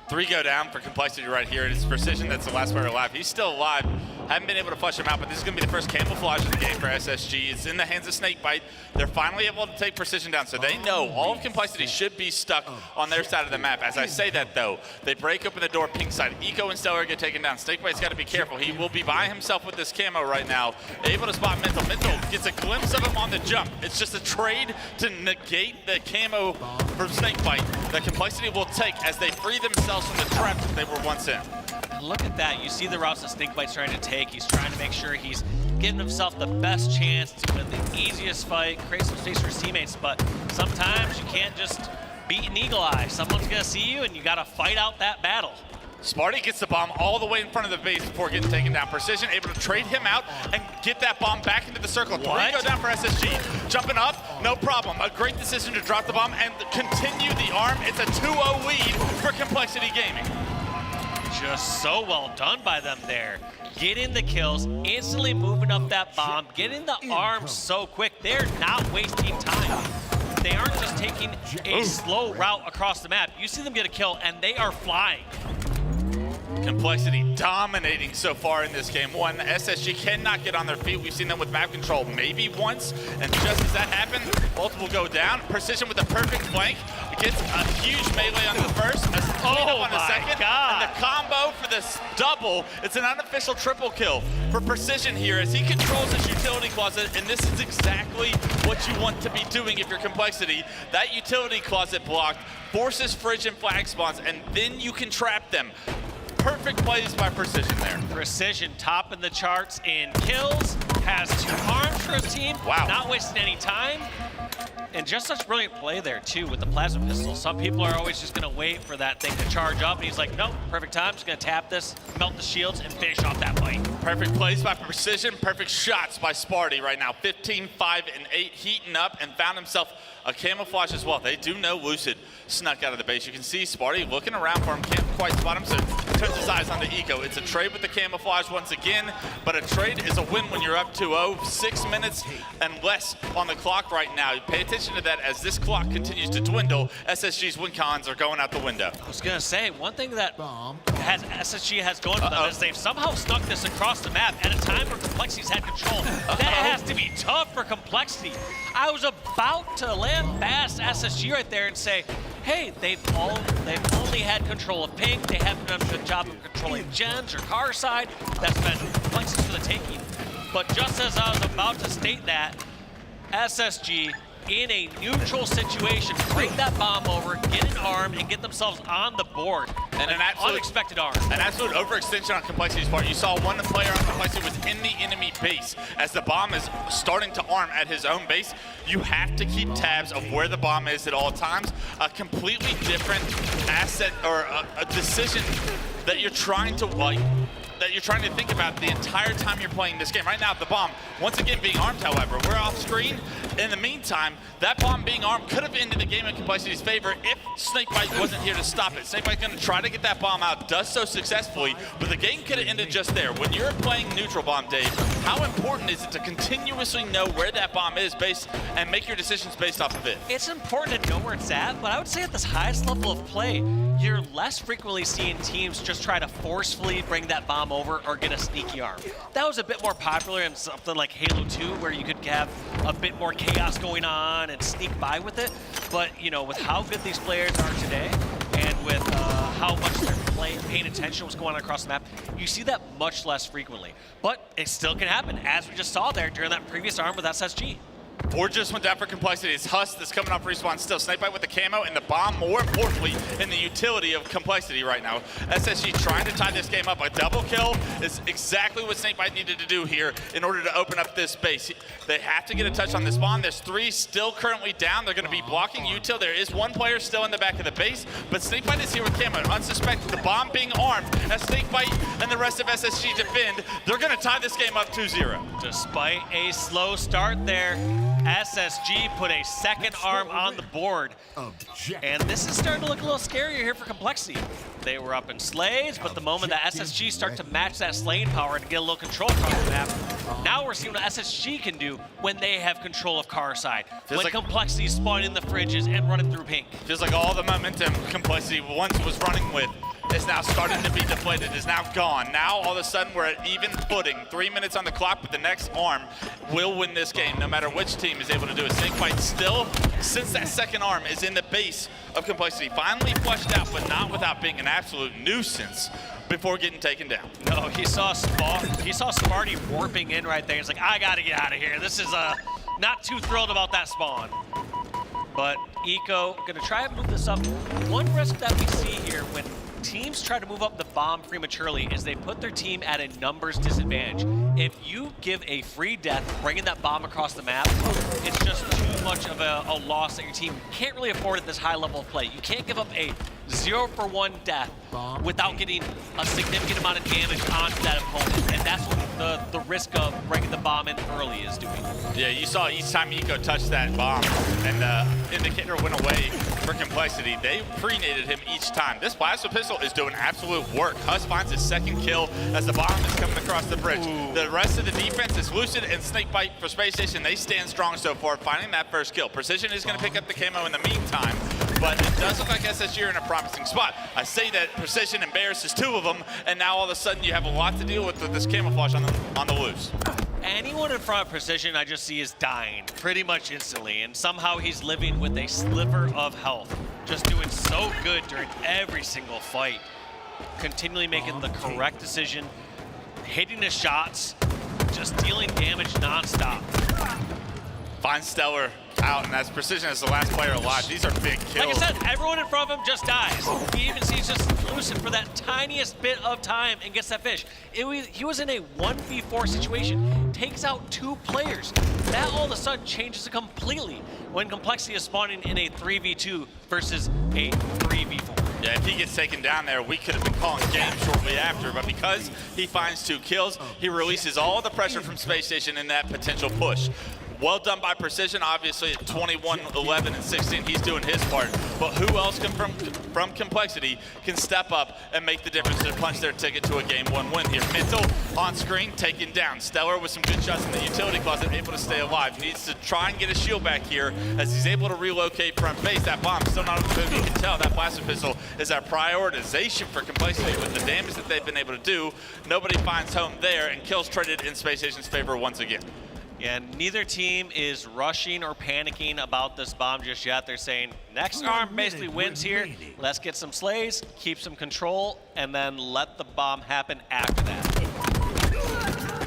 3 go down for Complexity right here. It's Precision that's the last player alive. He's still alive. Haven't been able to flush him out, but this is going to be the first camouflage of the game for SSG. It's in the hands of Snakebite. They're finally able to take Precision down, so they know all of Complexity should be stuck on their side of the map. As I say that, though, they break open the door pink side. Eco and Stellar get taken down. Snakebite's got to be careful. He will be by himself with this camo right now, able to spot Mental. Mental gets a glimpse of him on the jump. It's just a trade to negate the camo from Snakebite that Complexity will take as they free themselves from the trap that they were once in. Look at that. You see the routes that Snakebite's trying to take. He's trying to make sure he's giving himself the best chance to win the easiest fight, create some space for his teammates, but sometimes you can't just beat an eagle eye. Someone's going to see you, and you got to fight out that battle. Sparty gets the bomb all the way in front of the base before getting taken down. Precision able to trade him out and get that bomb back into the circle. 3 go down for SSG. Jumping up, no problem. A great decision to drop the bomb and continue the arm. It's a 2-0 lead for Complexity Gaming. Just so well done by them there. Getting the kills, instantly moving up that bomb, getting the arm so quick. They're not wasting time. They aren't just taking a slow route across the map. You see them get a kill, and they are flying. Complexity dominating so far in this game. SSG cannot get on their feet. We've seen them with map control maybe once, and just as that happened, multiple go down. Precision with a perfect flank. Gets a huge melee on the first, a cleanup on the second, and the combo for this double. It's an unofficial triple kill for Precision here as he controls his utility closet, and this is exactly what you want to be doing if you're Complexity. That utility closet blocked forces Fridge and flag spawns, and then you can trap them. Perfect plays by Precision there. Precision topping the charts in kills, has 2 arms for his team, not wasting any time. And just such brilliant play there, too, with the plasma pistol. Some people are always just going to wait for that thing to charge up, and he's like, nope, perfect time, just going to tap this, melt the shields, and finish off that fight. Perfect plays by Precision, perfect shots by Sparty right now. 15, 5, and 8, heating up, and found himself a camouflage as well. They do know Lucid snuck out of the base. You can see Sparty looking around for him, can't quite spot him, so turns his eyes on the Eco. It's a trade with the camouflage once again, but a trade is a win when you're up 2-0. 6 minutes and less on the clock right now. Pay attention to that as this clock continues to dwindle. SSG's win cons are going out the window. I was going to say, one thing that SSG has going for them is they've somehow snuck this across the map at a time where Complexity's had control. That has to be tough for Complexity. I was about to land past SSG right there and say, hey, they've only had control of ping. They haven't done a good job of controlling gens or car side. That's been Complexity for the taking. But just as I was about to state that, SSG in a neutral situation, break that bomb over, get an arm, and get themselves on the board. And an absolute unexpected arm. An absolute overextension on Complexity's part. You saw one player on Complexity within the enemy base. As the bomb is starting to arm at his own base, you have to keep tabs of where the bomb is at all times. A completely different asset or a decision that you're trying to think about the entire time you're playing this game. Right now, the bomb, once again being armed, however, we're off screen. In the meantime, that bomb being armed could have ended the game in Complexity's favor if Snakebite wasn't here to stop it. Snakebite's going to try to get that bomb out, does so successfully, but the game could have ended just there. When you're playing neutral bomb, Dave, how important is it to continuously know where that bomb is and make your decisions based off of it? It's important to know where it's at, but I would say at this highest level of play, you're less frequently seeing teams just try to forcefully bring that bomb over or get a sneaky arm. That was a bit more popular in something like Halo 2, where you could have a bit more chaos going on and sneak by with it. But, you know, with how good these players are today, and with how much they're paying attention to what's going on across the map, you see that much less frequently. But it still can happen, as we just saw there during that previous arm with SSG. Or just went down for Complexity. It's Huss that's coming off respawn still. Snakebite with the camo and the bomb, more importantly, in the utility of Complexity right now. SSG trying to tie this game up. A double kill is exactly what Snakebite needed to do here in order to open up this space. They have to get a touch on the spawn. There's 3 still currently down. They're going to be blocking util. There is 1 player still in the back of the base, but Snakebite is here with camo, unsuspected. The bomb being armed as Snakebite and the rest of SSG defend. They're going to tie this game up 2-0. Despite a slow start there, SSG put a second arm on the board. And this is starting to look a little scarier here for Complexity. They were up in slays, but the moment that SSG start to match that slaying power and get a little control across the map, now we're seeing what SSG can do when they have control of car side. When like Complexity spawn in the fridges and running through pink. Feels like all the momentum Complexity once was running with is now starting to be deflated, is now gone. Now all of a sudden we're at even footing. 3 minutes on the clock, but the next arm will win this game, no matter which team is able to do it. Snakebite still, since that second arm is in the base of Complexity, finally flushed out, but not without being an absolute nuisance before getting taken down. No, he saw Sparty warping in right there. He's like, I gotta get out of here. This is not too thrilled about that spawn. But Eco gonna try and move this up. One risk that we see here when teams try to move up the bomb prematurely is they put their team at a numbers disadvantage. If you give a free death bringing that bomb across the map, it's just too much of a loss that your team can't really afford at this high level of play. You can't give up a 0-for-1 death without getting a significant amount of damage onto that opponent. And that's what the risk of bringing the bomb in early is doing. Yeah, you saw each time Eco touched that bomb and the indicator went away for Complexity. They pre-nated him each time. This plasma pistol is doing absolute work. Huss finds his second kill as the bomb is coming across the bridge. Ooh. The rest of the defense is Lucid and Snakebite for Space Station. They stand strong so far, finding that first kill. Precision is going to pick up the camo in the meantime, but it does look like SSG are in a promising spot. I say that Precision embarrasses 2 of them, and now all of a sudden you have a lot to deal with this camouflage on the loose. Anyone in front of Precision I just see is dying pretty much instantly, and somehow he's living with a sliver of health. Just doing so good during every single fight. Continually making the correct decision, hitting his shots, just dealing damage nonstop. Finds Stellar out, and that's Precision as the last player alive. These are big kills. Like I said, everyone in front of him just dies. He even sees just Lucid for that tiniest bit of time and gets that fish. He was in a 1v4 situation, takes out 2 players. That all of a sudden changes it completely when Complexity is spawning in a 3v2 versus a 3v4. Yeah, if he gets taken down there, we could have been calling game shortly after, but because he finds 2 kills, he releases all the pressure from Space Station in that potential push. Well done by Precision, obviously at 21, 11, and 16, he's doing his part. But who else can from Complexity can step up and make the difference to punch their ticket to a game 1 win here? Mental on screen, taken down. Stellar with some good shots in the utility closet, able to stay alive. Needs to try and get his shield back here as he's able to relocate front base. That bomb still not moving. You can tell that plasma pistol is our prioritization for Complexity with the damage that they've been able to do. Nobody finds home there, and kills traded in Space Station's favor once again. Yeah, neither team is rushing or panicking about this bomb just yet. They're saying, next arm basically wins here. Let's get some slays, keep some control, and then let the bomb happen after that.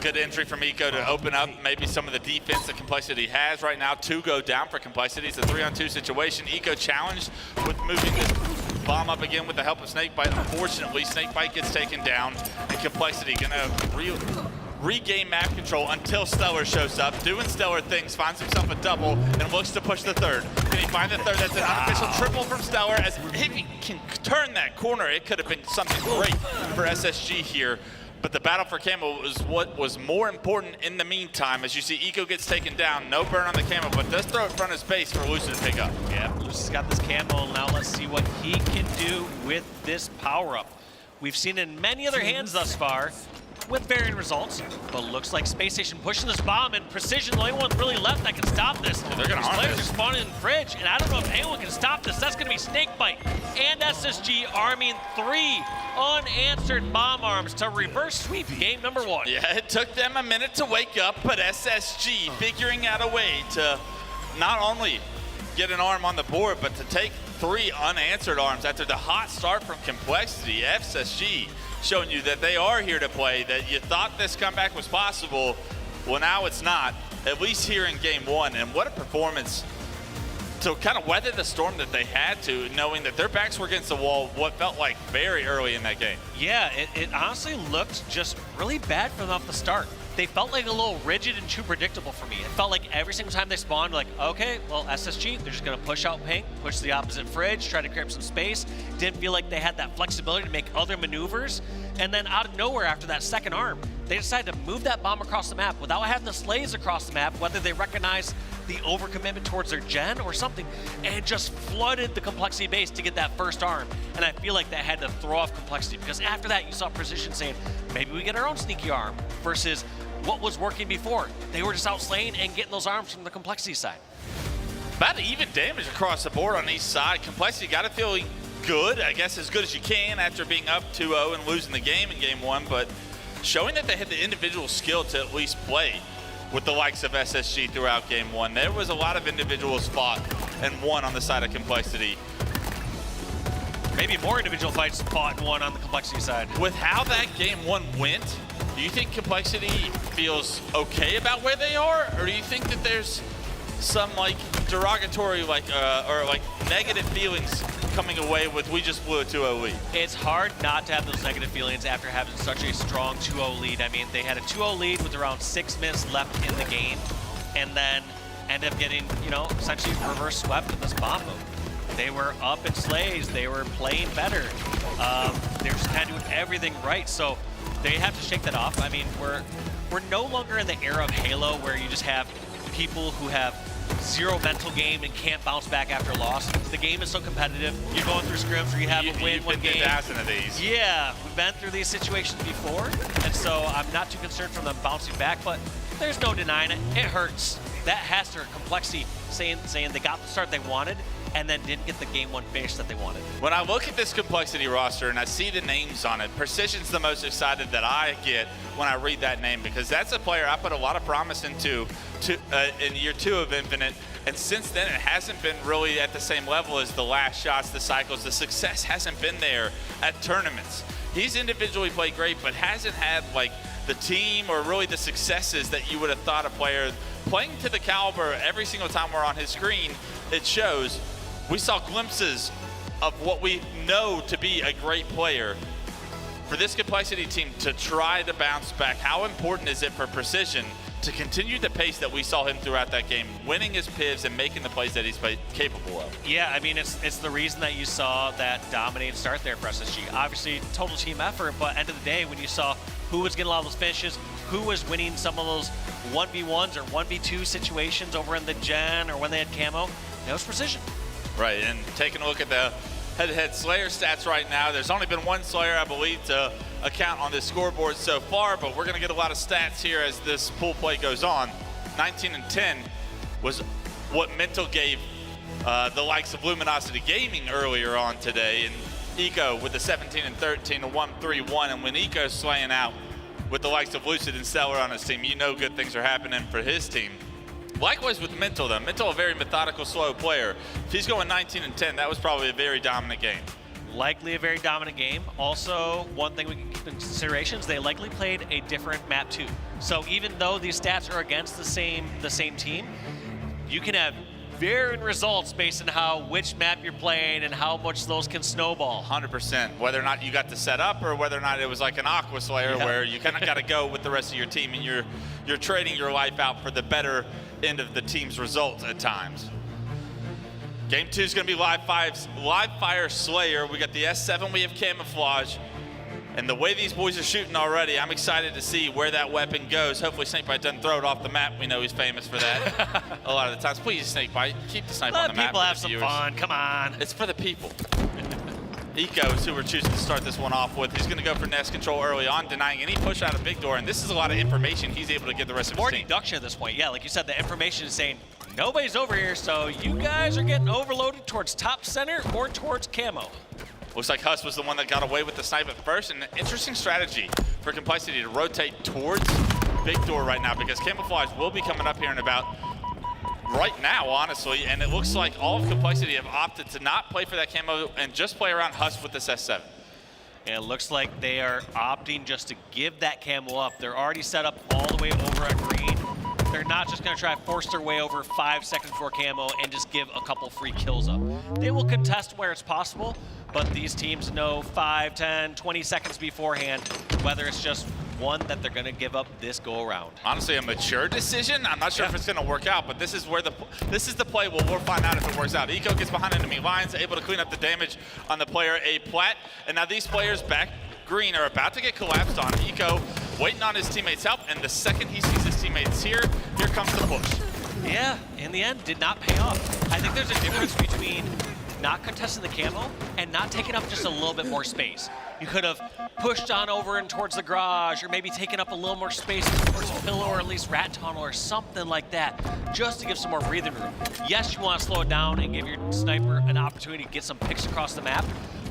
Good entry from Eco to open up maybe some of the defense that Complexity has right now. 2 go down for Complexity. It's a 3-on-2 situation. Eco challenged with moving this bomb up again with the help of Snakebite. Unfortunately, Snakebite gets taken down, and Complexity gonna regain map control until Stellar shows up, doing Stellar things, finds himself a double, and looks to push the 3rd. Can he find the 3rd? That's an unofficial triple from Stellar. As if he can turn that corner, it could have been something great for SSG here. But the battle for camo was what was more important in the meantime. As you see, Eco gets taken down. No burn on the camo, but does throw it in front of his base for Lucid to pick up. Yeah, Lucid's got this camo. Now let's see what he can do with this power-up. We've seen in many other hands thus far, with varying results, but looks like Space Station pushing this bomb, and Precision, the only one really left that can stop this. They're gonna arm players this. are spawning in the fridge, and I don't know if anyone can stop this. That's gonna be Snakebite and SSG arming 3 unanswered bomb arms to reverse sweep game number 1. Yeah, it took them a minute to wake up, but SSG figuring out a way to not only get an arm on the board, but to take 3 unanswered arms after the hot start from Complexity. SSG showing you that they are here to play, that you thought this comeback was possible. Well, now it's not. at least here in game one. And what a performance to kind of weather the storm that they had to, knowing that their backs were against the wall what felt like very early in that game. Yeah, it honestly looked just really bad for them off the start. They felt like a little rigid and too predictable for me. It felt like every single time they spawned, like, okay, well, SSG, they're just going to push out pink, push to the opposite fridge, try to create up some space. Didn't feel like they had that flexibility to make other maneuvers. And then out of nowhere, after that second arm, they decided to move that bomb across the map without having the slaves across the map, whether they recognized the overcommitment towards their gen or something, and just flooded the complexity base to get that first arm. And I feel like that had to throw off complexity, because after that, you saw Precision saying, maybe we get our own sneaky arm, versus what was working before. They were just out slaying and getting those arms from the complexity side. About even damage across the board on each side. Complexity got it feeling good, I guess as good as you can after being up 2-0 and losing the game in game one, but showing that they had the individual skill to at least play with the likes of SSG throughout game one. There was a lot of individuals fought and won on the side of Complexity. Maybe more individual fights fought and won on the Complexity side. With how that game one went, do you think Complexity feels okay about where they are, or do you think that there's some like derogatory or like negative feelings coming away with we just blew a 2-0 lead? It's hard not to have those negative feelings after having such a strong 2-0 lead. I mean, they had a 2-0 lead with around 6 minutes left in the game, and then end up getting, you know, essentially reverse swept with this bomb move. They were up in slays. They were playing better. They were just kind of doing everything right. So they have to shake that off. I mean, we're no longer in the era of Halo where you just have people who have zero mental game and can't bounce back after a loss. The game is so competitive. You're going through scrims where you have a win one game. Of these. Yeah, we've been through these situations before, and so I'm not too concerned from them bouncing back, but there's no denying it. It hurts. That has to hurt. Complexity saying they got the start they wanted and then didn't get the game one finish that they wanted. When I look at this Complexity roster and I see the names on it, Precision's the most excited that I get when I read that name, because that's a player I put a lot of promise into in year 2 of Infinite, and since then it hasn't been really at the same level as the last shots, the cycles. The success hasn't been there at tournaments. He's individually played great, but hasn't had like the team or really the successes that you would have thought a player playing to the caliber every single time we're on his screen. It shows. We saw glimpses of what we know to be a great player. For this Complexity team to try to bounce back, how important is it for Precision to continue the pace that we saw him throughout that game, winning his pivs and making the plays that he's capable of? Yeah, I mean, it's the reason that you saw that dominating start there for SSG. Obviously, total team effort, but end of the day, when you saw who was getting a lot of those finishes, who was winning some of those 1v1s or 1v2 situations over in the gen or when they had camo, it was Precision. Right, and taking a look at the head-to-head Slayer stats right now, there's only been one Slayer, I believe, to account on this scoreboard so far, but we're going to get a lot of stats here as this pool play goes on. 19 and 10 was what Mental gave the likes of Luminosity Gaming earlier on today, and Eco with the 17 and 13, a 1-3-1, and when Eco's slaying out with the likes of Lucid and Stellar on his team, you know good things are happening for his team. Likewise with Mental, though. Mental, a very methodical, slow player. If he's going 19 and 10, that was probably a very dominant game. Likely a very dominant game. Also, one thing we can keep in consideration is they likely played a different map too. So even though these stats are against the same team, you can have varying results based on which map you're playing and how much those can snowball. 100%. Whether or not you got to set up or whether or not it was like an Aqua Slayer where you kind of got to go with the rest of your team and you're trading your life out for the better end of the team's results at times. Game 2 is going to be Live Fire Slayer. We got the S7, we have Camouflage. And the way these boys are shooting already, I'm excited to see where that weapon goes. Hopefully Snakebite doesn't throw it off the map. We know he's famous for that a lot of the times. Please, Snakebite, keep the snipe on the map. Let people have some fun, come on. It's for the people. Eco is who we're choosing to start this one off with. He's going to go for nest control early on, denying any push out of Big Door, and this is a lot of information he's able to give the rest of his More team. deduction at this point. Yeah, like you said, the information is saying nobody's over here, so you guys are getting overloaded towards top center or towards camo. Looks like Huss was the one that got away with the snipe at first, and an interesting strategy for Complexity to rotate towards Big Door right now, because Camouflage will be coming up here in about right now, honestly, and it looks like all of Complexity have opted to not play for that camo and just play around Huss with this S7. And it looks like they are opting just to give that camo up. They're already set up all the way over at green. They're not just going to try to force their way over 5 seconds before camo and just give a couple free kills up. They will contest where it's possible, but these teams know 5, 10, 20 seconds beforehand whether it's just one that they're going to give up this go around. Honestly, a mature decision. I'm not sure if it's going to work out, but this is where this is the play. Well, we'll find out if it works out. Eco gets behind enemy lines, able to clean up the damage on the player A plat, and now these players back green are about to get collapsed on. Eco waiting on his teammates' help, and the second he sees his teammates here comes the push. Yeah, in the end, did not pay off. I think there's a difference between not contesting the camo and not taking up just a little bit more space. You could have pushed on over and towards the garage, or maybe taken up a little more space towards pillow or at least rat tunnel or something like that, just to give some more breathing room. Yes, you want to slow it down and give your sniper an opportunity to get some picks across the map,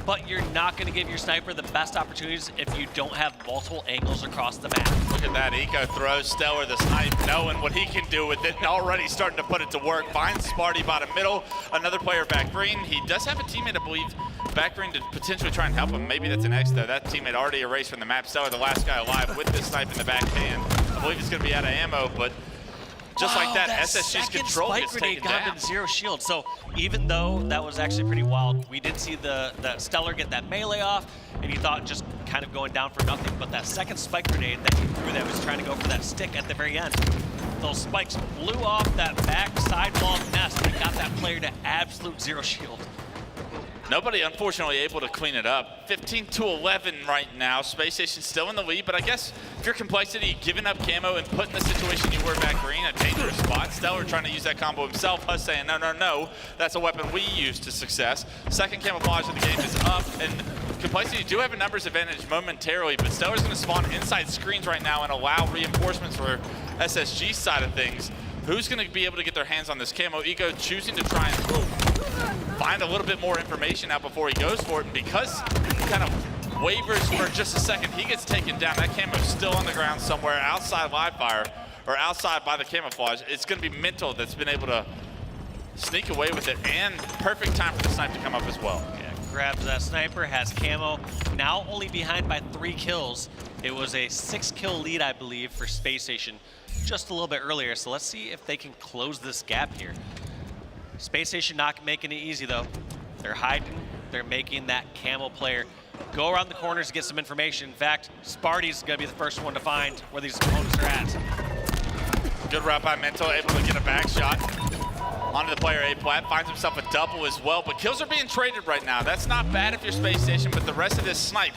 but you're not going to give your sniper the best opportunities if you don't have multiple angles across the map. Look at that, Eco throws Stellar the snipe, knowing what he can do with it, and already starting to put it to work. Finds Sparty bottom middle, another player back green. He does have a teammate, I believe, back green to potentially try and help him. Maybe that's an X though. That teammate already erased from the map. Stellar, the last guy alive with this snipe in the backhand. I believe he's going to be out of ammo, but just like that, SSG's control gets taken down. Got him in zero shield. So even though that was actually pretty wild, we did see the Stellar get that melee off, and you thought just kind of going down for nothing. But that second spike grenade that he threw that was trying to go for that stick at the very end, those spikes blew off that back side wall nest and got that player to absolute zero shield. Nobody, unfortunately, able to clean it up. 15-11 right now. Space Station still in the lead, but I guess if you're Complexity, giving up camo and put in the situation you were back green, a dangerous spot. Stellar trying to use that combo himself. Huss saying, no, no, no. That's a weapon we use to success. Second camouflage of the game is up, and Complexity do have a numbers advantage momentarily, but Stellar's going to spawn inside screens right now and allow reinforcements for SSG's side of things. Who's going to be able to get their hands on this camo? Eco choosing to try and find a little bit more information out before he goes for it, and because he kind of wavers for just a second, he gets taken down. That camo's still on the ground somewhere outside live fire, or outside by the camouflage. It's going to be Mental that's been able to sneak away with it, and perfect time for the snipe to come up as well. Yeah, grabs that sniper, has camo, now only behind by 3 kills. It was a 6-kill lead, I believe, for Space Station just a little bit earlier, so let's see if they can close this gap here. Space Station not making it easy though. They're hiding, they're making that camo player go around the corners to get some information. In fact, Sparty's gonna be the first one to find where these opponents are at. Good route by Mental, able to get a back shot onto the player A plat, finds himself a double as well, but kills are being traded right now. That's not bad if you're Space Station, but the rest of this snipe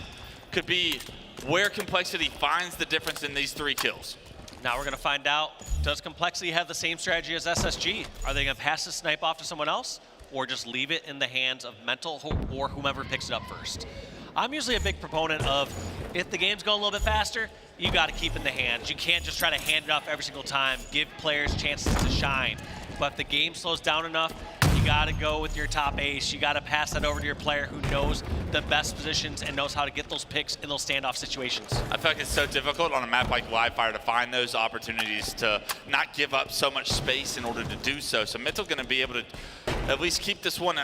could be where Complexity finds the difference in these 3 kills. Now we're gonna find out, does Complexity have the same strategy as SSG? Are they gonna pass the snipe off to someone else, or just leave it in the hands of Mental or whomever picks it up first? I'm usually a big proponent of, if the game's going a little bit faster, you gotta keep in the hands. You can't just try to hand it off every single time, give players chances to shine. But if the game slows down enough, you gotta go with your top ace. You gotta pass that over to your player who knows the best positions and knows how to get those picks in those standoff situations. I feel like it's so difficult on a map like Live Fire to find those opportunities to not give up so much space in order to do so. So Mental gonna be able to at least keep this one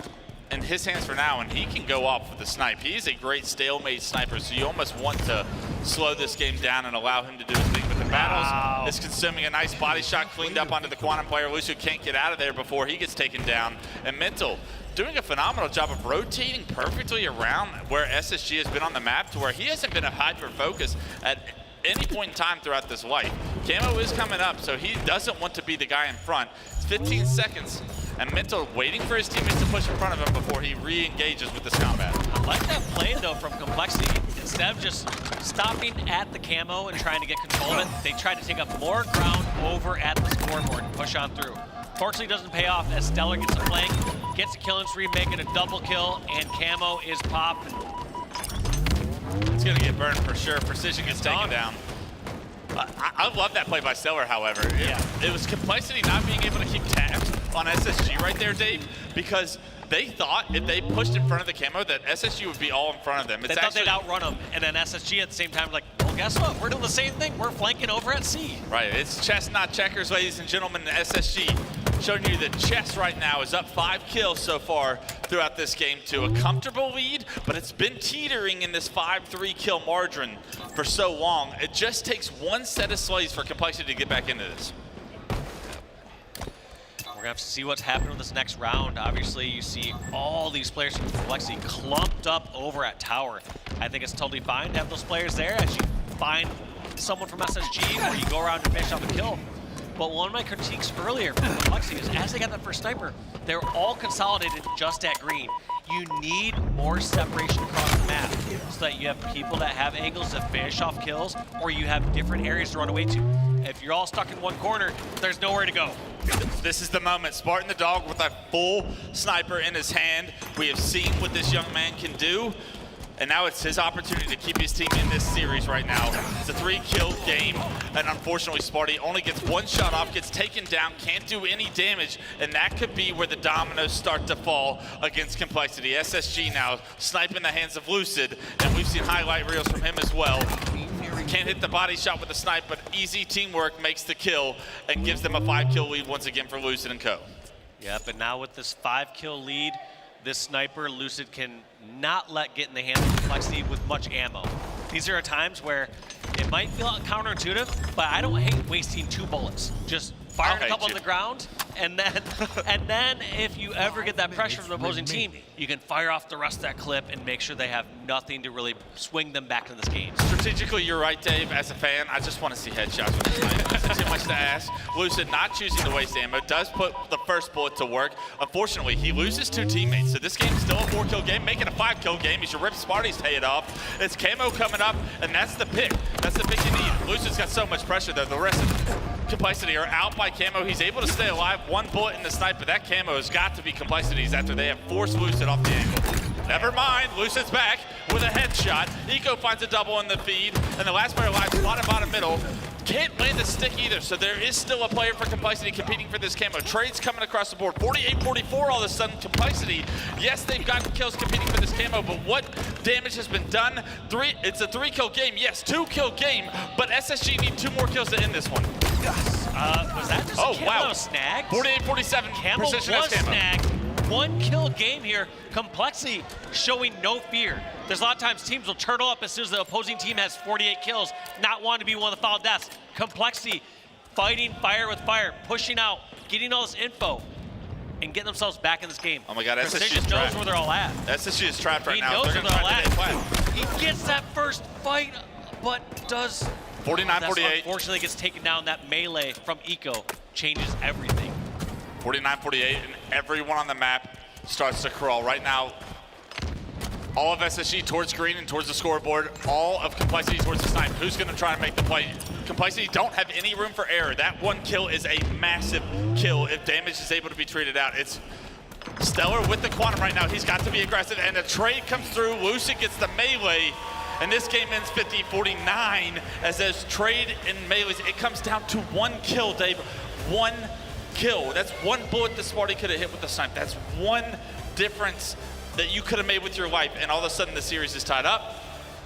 in his hands for now, and he can go off with the snipe. He's a great stalemate sniper, so you almost want to slow this game down and allow him to do his thing. But the battles is consuming a nice body shot cleaned up onto the Quantum player. Lucio can't get out of there before he gets taken down. And Mental doing a phenomenal job of rotating perfectly around where SSG has been on the map to where he hasn't been a hyper-focus at any point in time throughout this life. Camo is coming up, so he doesn't want to be the guy in front. It's 15 seconds, and Mental waiting for his teammates to push in front of him before he re-engages with this combat. I like that play, though, from Complexity. Instead of just stopping at the camo and trying to get control of it, they tried to take up more ground over at the scoreboard and push on through. Fortunately, it doesn't pay off as Stellar gets a flank, gets a kill and stream, making a double kill, and camo is popped. It's gonna get burned for sure. Precision gets taken down. I love that play by Stellar, however. It was Complexity not being able to keep tabs on SSG right there, Dave, because they thought if they pushed in front of the camo that SSG would be all in front of them. They thought they'd outrun them, and then SSG at the same time like, well, guess what? We're doing the same thing. We're flanking over at C. Right, it's chess, not checkers, ladies and gentlemen. SSG showing you that chess right now is up 5 kills so far throughout this game to a comfortable lead, but it's been teetering in this 5-3 kill margin for so long. It just takes one set of slays for Complexity to get back into this. We're gonna have to see what's happening with this next round. Obviously, you see all these players from Complexity clumped up over at Tower. I think it's totally fine to have those players there as you find someone from SSG where you go around and finish off a kill. But one of my critiques earlier from Complexity is as they got that first sniper, they're all consolidated just at green. You need more separation across the map so that you have people that have angles to finish off kills, or you have different areas to run away to. If you're all stuck in one corner, there's nowhere to go. This is the moment. Spartan the dog with a full sniper in his hand. We have seen what this young man can do. And now it's his opportunity to keep his team in this series right now. It's a 3-kill game, and unfortunately Sparty only gets one shot off, gets taken down, can't do any damage, and that could be where the dominoes start to fall against Complexity. SSG now sniping the hands of Lucid, and we've seen highlight reels from him as well. Can't hit the body shot with the snipe, but easy teamwork makes the kill and gives them a 5-kill lead once again for Lucid and co. Yeah, but now with this 5-kill lead, this sniper, Lucid can not let get in the hands of Complexity with much ammo. These are times where it might feel counterintuitive, but I don't hate wasting 2 bullets. Just fire a couple on the ground, and then if you ever get that pressure from the opposing team, you can fire off the rest of that clip and make sure they have nothing to really swing them back into this game. Strategically, you're right, Dave. As a fan, I just want to see headshots with this sniper. Too much to ask. Lucid not choosing to waste ammo does put the first bullet to work. Unfortunately, he loses 2 teammates, so this game's still a 4-kill game, making a 5-kill game. He should rip Sparty's head off. It's Camo coming up, and that's the pick. That's the pick you need. Lucid's got so much pressure, though. The rest of Complexity are out by Camo. He's able to stay alive. 1 bullet in the snipe, but that Camo has got to be Complexity's after they have forced Lucid off the angle. Never mind, Lucid's back with a headshot. Eco finds a double in the feed, and the last player alive, bottom middle. Can't land a stick either, so there is still a player for Complexity competing for this Camo. Trades coming across the board. 48-44 all of a sudden. Complexity, yes, they've gotten kills competing for this Camo, but what damage has been done? It's a 3-kill game. Yes, 2-kill game, but SSG need 2 more kills to end this one. Was that just a Camo snag? 48-47. Camo was snagged. 1-kill game here. Complexity showing no fear. There's a lot of times teams will turtle up as soon as the opposing team has 48 kills, not wanting to be one of the foul deaths. Complexity fighting fire with fire, pushing out, getting all this info, and getting themselves back in this game. Oh my God, SSG Precision knows where they're all at. SSG is trapped right now. He knows where they're all at. He gets that first fight, but does 49-48. Unfortunately gets taken down. That melee from Eco changes everything. 49-48, and everyone on the map starts to crawl. Right now, all of SSG towards green and towards the scoreboard, all of Complexity towards the snipe. Who's gonna try to make the play? Complexity don't have any room for error. That 1 kill is a massive kill if damage is able to be treated out. It's Stellar with the Quantum right now. He's got to be aggressive, and a trade comes through. Lucid gets the melee, and this game ends 50-49 as there's trade in melees. It comes down to 1 kill, Dave. 1 kill. That's 1 bullet the Sparty could have hit with the snipe. That's 1 difference that you could have made with your life, and all of a sudden the series is tied up.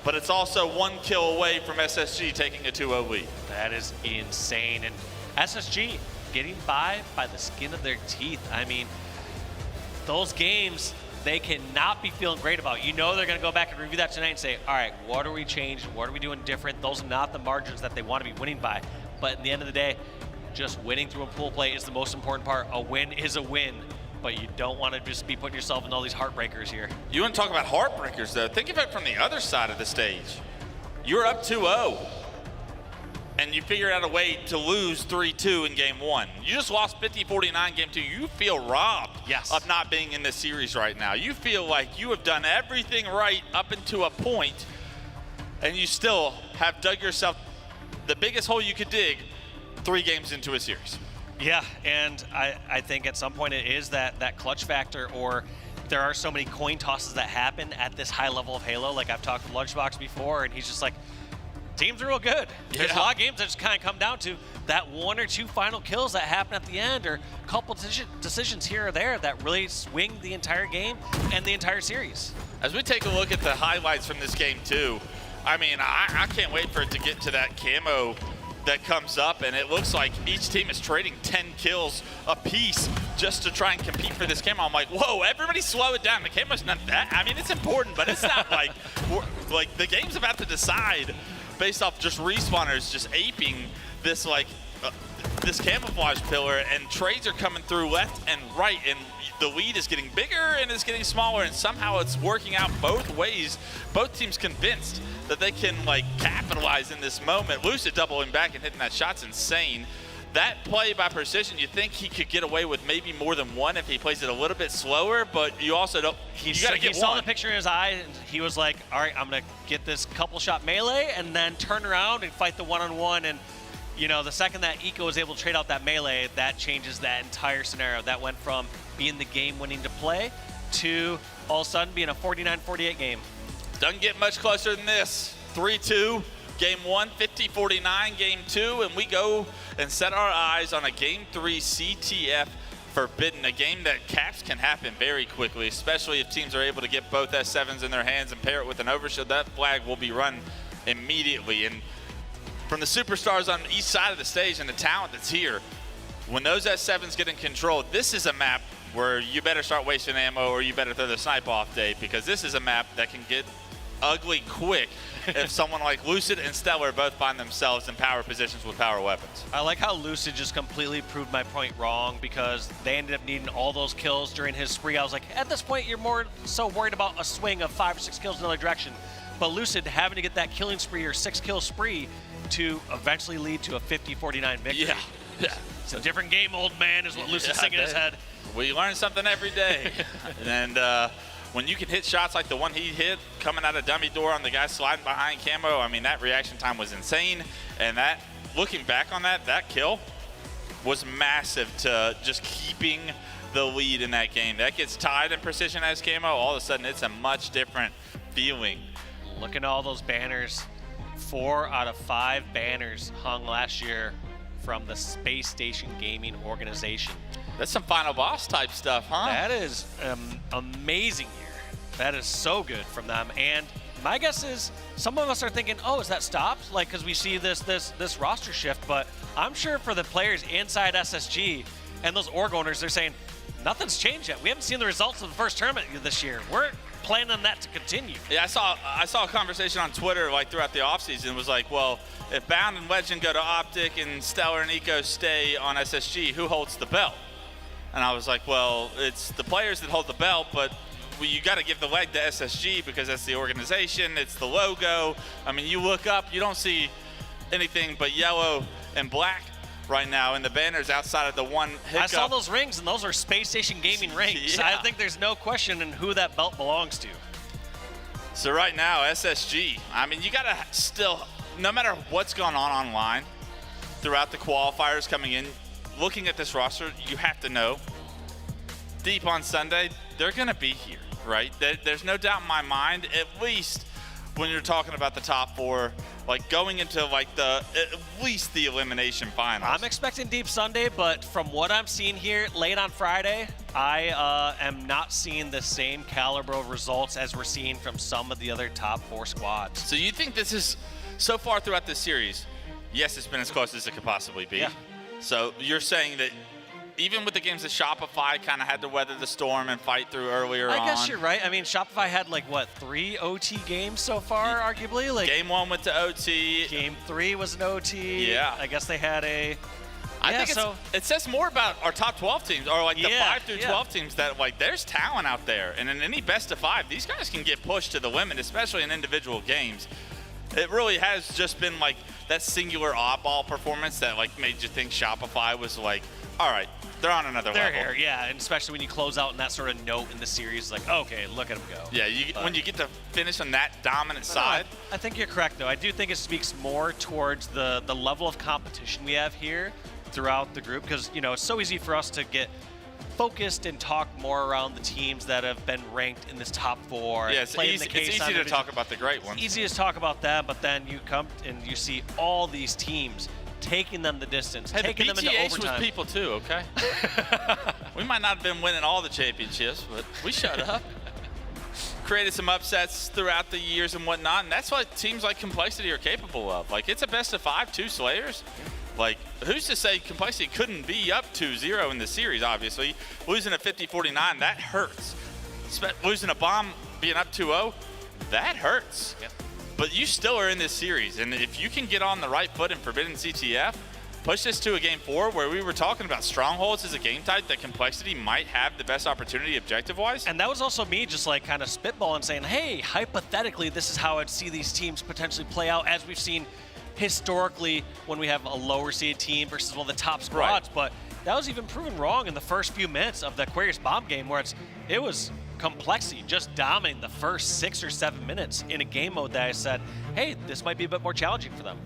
But it's also 1 kill away from SSG taking a 2-0 lead. That is insane, and SSG getting by the skin of their teeth. I mean, those games, they cannot be feeling great about. You know they're going to go back and review that tonight and say, all right, what are we changing? What are we doing different? Those are not the margins that they want to be winning by. But at the end of the day, just winning through a pool play is the most important part. A win is a win, but you don't want to just be putting yourself in all these heartbreakers here. You want to talk about heartbreakers, though. Think of it from the other side of the stage. You're up 2-0, and you figured out a way to lose 3-2 in game 1. You just lost 50-49 game 2. You feel robbed of not being in this series right now. You feel like you have done everything right up into a point, and you still have dug yourself the biggest hole you could dig 3 games into a series. Yeah, and I think at some point it is that clutch factor, or there are so many coin tosses that happen at this high level of Halo. Like I've talked to Lunchbox before, and he's just like, teams are real good. There's a lot of games that just kind of come down to that 1 or 2 final kills that happen at the end, or a couple decisions here or there that really swing the entire game and the entire series. As we take a look at the highlights from this game too, I mean, I can't wait for it to get to that Camo that comes up, and it looks like each team is trading 10 kills apiece just to try and compete for this Camo. I'm like, whoa, everybody slow it down. The Camo's not that, I mean, it's important, but it's not like, the game's about to decide based off just respawners just aping this, like, this camouflage pillar, and trades are coming through left and right, and the lead is getting bigger and it's getting smaller, and somehow it's working out both ways. Both teams convinced that they can like capitalize in this moment. Lucid doubling back and hitting that shot's insane. That play by Precision, you think he could get away with maybe more than one if he plays it a little bit slower, but you also don't, you gotta get He saw the picture in his eye, and he was like, all right, I'm gonna get this couple shot melee and then turn around and fight the one-on-one. And you know, the second that Eco was able to trade out that melee, that changes that entire scenario. That went from being the game winning to play to all of a sudden being a 49-48 game. Doesn't get much closer than this. 3-2. Game 1, 50-49, Game 2, and we go and set our eyes on a Game 3 CTF Forbidden, a game that caps can happen very quickly, especially if teams are able to get both S7s in their hands and pair it with an overshield. That flag will be run immediately. And from the superstars on the east side of the stage and the talent that's here, when those S7s get in control, this is a map where you better start wasting ammo or you better throw the snipe off, Dave, because this is a map that can get ugly quick if someone like Lucid and Stellar both find themselves in power positions with power weapons. I like how Lucid just completely proved my point wrong, because they ended up needing all those kills during his spree. I was like, at this point, you're more so worried about a swing of 5 or 6 kills in another direction. But Lucid having to get that killing spree or 6-kill spree to eventually lead to a 50-49 victory. Yeah. It's a different game, old man, is what Lucid's singing in his head. We learn something every day. And when you can hit shots like the one he hit coming out of dummy door on the guy sliding behind camo, I mean, that reaction time was insane. And that, looking back on that kill was massive to just keeping the lead in that game. That gets tied in Precision as camo, all of a sudden it's a much different feeling. Look at all those banners. 4 out of 5 banners hung last year from the Space Station Gaming organization. That's some final boss type stuff, huh? That is amazing here. That is so good from them. And my guess is some of us are thinking, oh, is that stopped? Like, because we see this roster shift, but I'm sure for the players inside SSG and those org owners, they're saying, nothing's changed yet. We haven't seen the results of the first tournament this year. We're planning on that to continue. Yeah, I saw a conversation on Twitter like throughout the offseason. It was like, well, if Bound and Legend go to OpTic and Stellar and Eco stay on SSG, who holds the belt? And I was like, well, it's the players that hold the belt, but you got to give the leg to SSG because that's the organization, it's the logo. I mean, you look up, you don't see anything but yellow and black right now in the banners outside of the one hiccup. I saw those rings, and those are Space Station Gaming rings. Yeah. I think there's no question in who that belt belongs to. So right now, SSG, I mean, you got to still, no matter what's gone on online throughout the qualifiers coming in, looking at this roster, you have to know, deep on Sunday, they're going to be here, right? There's no doubt in my mind, at least when you're talking about the top 4, like going into like at least the elimination finals. I'm expecting deep Sunday, but from what I'm seeing here late on Friday, I am not seeing the same caliber of results as we're seeing from some of the other top 4 squads. So you think this is, so far throughout this series, yes, it's been as close as it could possibly be. Yeah. So you're saying that even with the games that Shopify kind of had to weather the storm and fight through earlier on. I guess you're right. I mean, Shopify had like, what, 3 OT games so far, arguably? Like, Game 1 went to OT. Game 3 was an OT. Yeah. I guess they had a... I think it says more about our top 12 teams, or like the 5 through 12 teams, that like there's talent out there. And in any best of 5, these guys can get pushed to the limit, especially in individual games. It really has just been like that singular oddball performance that like made you think Shopify was like, all right, they're on another level. They're here, yeah, and especially when you close out in that sort of note in the series, like, okay, look at them go. Yeah, when you get to finish on that dominant side. I think you're correct, though. I do think it speaks more towards the level of competition we have here throughout the group, because, you know, it's so easy for us to get focused and talk more around the teams that have been ranked in this top 4. Yeah, it's easy to talk about the great ones. It's easy to talk about that, but then you come and you see all these teams taking them the distance, taking them into overtime. Was people too, okay? We might not have been winning all the championships, but we showed up. Created some upsets throughout the years and whatnot, and that's what teams like Complexity are capable of. Like, it's a best of 5, 2 Slayers. Like, who's to say Complexity couldn't be up 2-0 in the series, obviously. Losing a 50-49, that hurts. Losing a bomb, being up 2-0, that hurts. Yep. But you still are in this series, and if you can get on the right foot in Forbidden CTF, push this to a game 4 where we were talking about strongholds as a game type that Complexity might have the best opportunity objective-wise. And that was also me just like kind of spitballing, saying, hey, hypothetically, this is how I'd see these teams potentially play out, as we've seen historically when we have a lower seeded team versus one of the top squads. Right. But that was even proven wrong in the first few minutes of the Aquarius bomb game, where it was Complexity just dominating the first 6 or 7 minutes in a game mode that I said, hey, this might be a bit more challenging for them.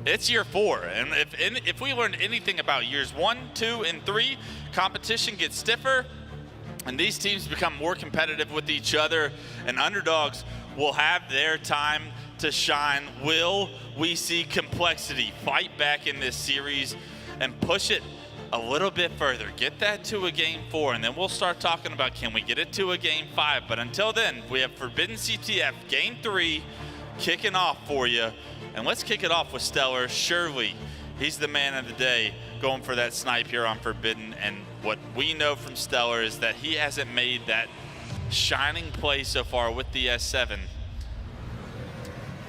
It's year 4, and if we learned anything about years 1, 2, and 3, competition gets stiffer, and these teams become more competitive with each other, and underdogs will have their time to shine. Will we see Complexity fight back in this series and push it a little bit further, get that to a game 4, and then we'll start talking about, can we get it to a game 5? But until then, we have Forbidden CTF game 3 kicking off for you. And let's kick it off with Stellar. Surely, he's the man of the day going for that snipe here on Forbidden. And what we know from Stellar is that he hasn't made that shining play so far with the S7.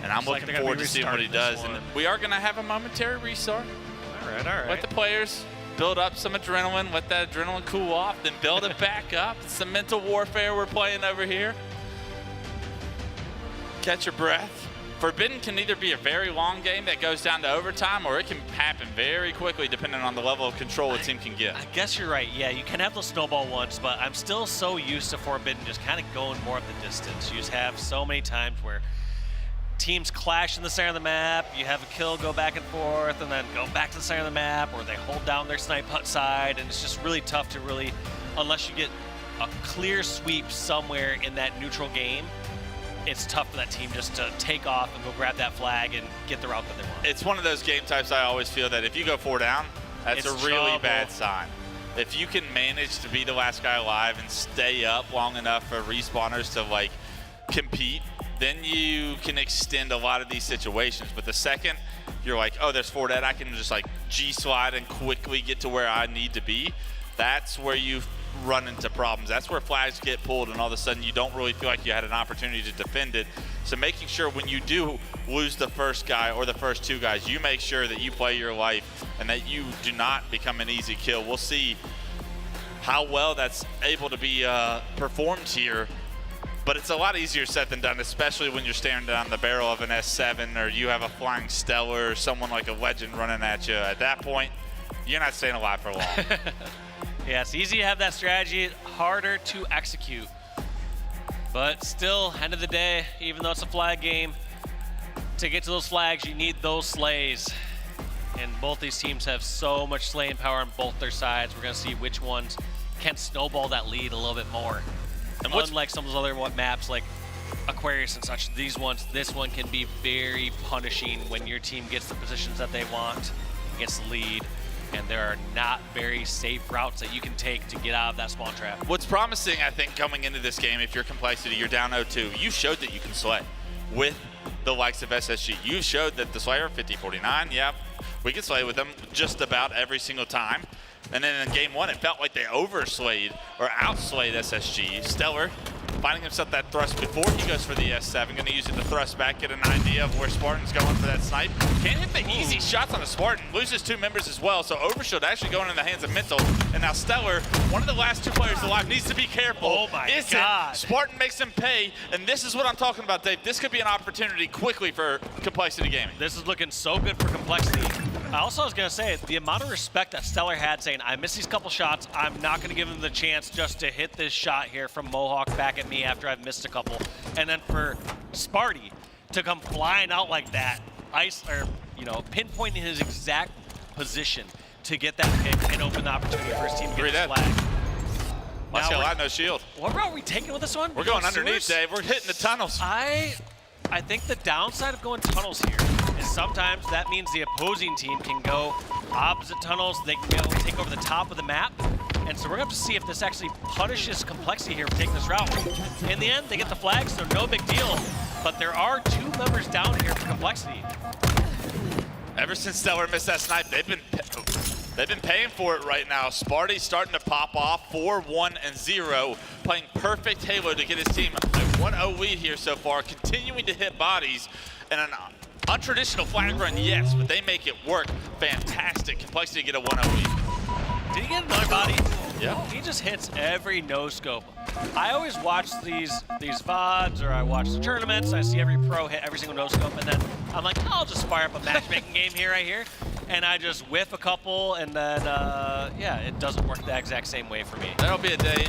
And I'm looking forward to seeing what he does. And we are going to have a momentary restart. All right. Let the players build up some adrenaline, let that adrenaline cool off, then build it back up. It's some mental warfare we're playing over here. Catch your breath. Forbidden can either be a very long game that goes down to overtime, or it can happen very quickly depending on the level of control a team can get. I guess you're right. Yeah, you can have those snowball ones, but I'm still so used to Forbidden just kind of going more of the distance. You just have so many times where teams clash in the center of the map, you have a kill go back and forth, and then go back to the center of the map, or they hold down their snipe hut side, and it's just really tough to really, unless you get a clear sweep somewhere in that neutral game, it's tough for that team just to take off and go grab that flag and get the route that they want. It's one of those game types I always feel that if you go 4 down, that's a really bad sign. If you can manage to be the last guy alive and stay up long enough for respawners to like compete, then you can extend a lot of these situations. But the second you're like, oh, there's 4 dead, I can just like G-slide and quickly get to where I need to be, that's where you run into problems. That's where flags get pulled, and all of a sudden you don't really feel like you had an opportunity to defend it. So making sure when you do lose the first guy or the first 2 guys, you make sure that you play your life and that you do not become an easy kill. We'll see how well that's able to be performed here, but it's a lot easier said than done, especially when you're staring down the barrel of an S7 or you have a flying Stellar or someone like a Legend running at you. At that point, you're not staying alive for long. Yeah, it's easy to have that strategy, harder to execute. But still, end of the day, even though it's a flag game, to get to those flags, you need those slays. And both these teams have so much slaying power on both their sides. We're going to see which ones can snowball that lead a little bit more. And unlike some of those other maps like Aquarius and such, this one can be very punishing when your team gets the positions that they want, gets the lead. And there are not very safe routes that you can take to get out of that spawn trap. What's promising, I think, coming into this game, if you're Complexity, you're down 0-2, you showed that you can slay with the likes of SSG. You showed that the Slayer 50-49, yeah, we can slay with them just about every single time. And then in game 1, it felt like they overslayed or outslayed SSG. Stellar finding himself that thrust before he goes for the S7, going to use it to thrust back, get an idea of where Spartan's going for that snipe. Can't hit the easy shots on a Spartan, loses 2 members as well, so Overshield actually going in the hands of Mental. And now Stellar, one of the last 2 players alive, needs to be careful. Oh my God. Spartan makes him pay, and this is what I'm talking about, Dave. This could be an opportunity quickly for Complexity Gaming. This is looking so good for Complexity. I was going to say, the amount of respect that Stellar had saying, I missed these couple shots, I'm not going to give him the chance just to hit this shot here from Mohawk back at me after I've missed a couple. And then for Sparty to come flying out like that, pinpointing his exact position to get that pick and open the opportunity for his team to get this flag. Let's go, no shield. What route are we taking with this one? We're going underneath, Dave. We're hitting the tunnels. I think the downside of going tunnels here is sometimes that means the opposing team can go opposite tunnels. They can go take over the top of the map. And so we're going to have to see if this actually punishes Complexity here for taking this route. In the end, they get the flag, so no big deal. But there are 2 members down here for Complexity. Ever since Stellar missed that snipe, they've been paying for it right now. Sparty's starting to pop off, 4-1-0, playing perfect Halo to get his team a 1-0 lead here so far, continuing to hit bodies, and an Untraditional flag run, yes, but they make it work. Fantastic. Complexity get a 1-0 lead. Did he get another body? Yeah. He just hits every no-scope. I always watch these VODs, or I watch the tournaments, I see every pro hit every single no-scope, and then I'm like, I'll just fire up a matchmaking game here, right here. And I just whiff a couple, and then, yeah, it doesn't work the exact same way for me. There'll be a day,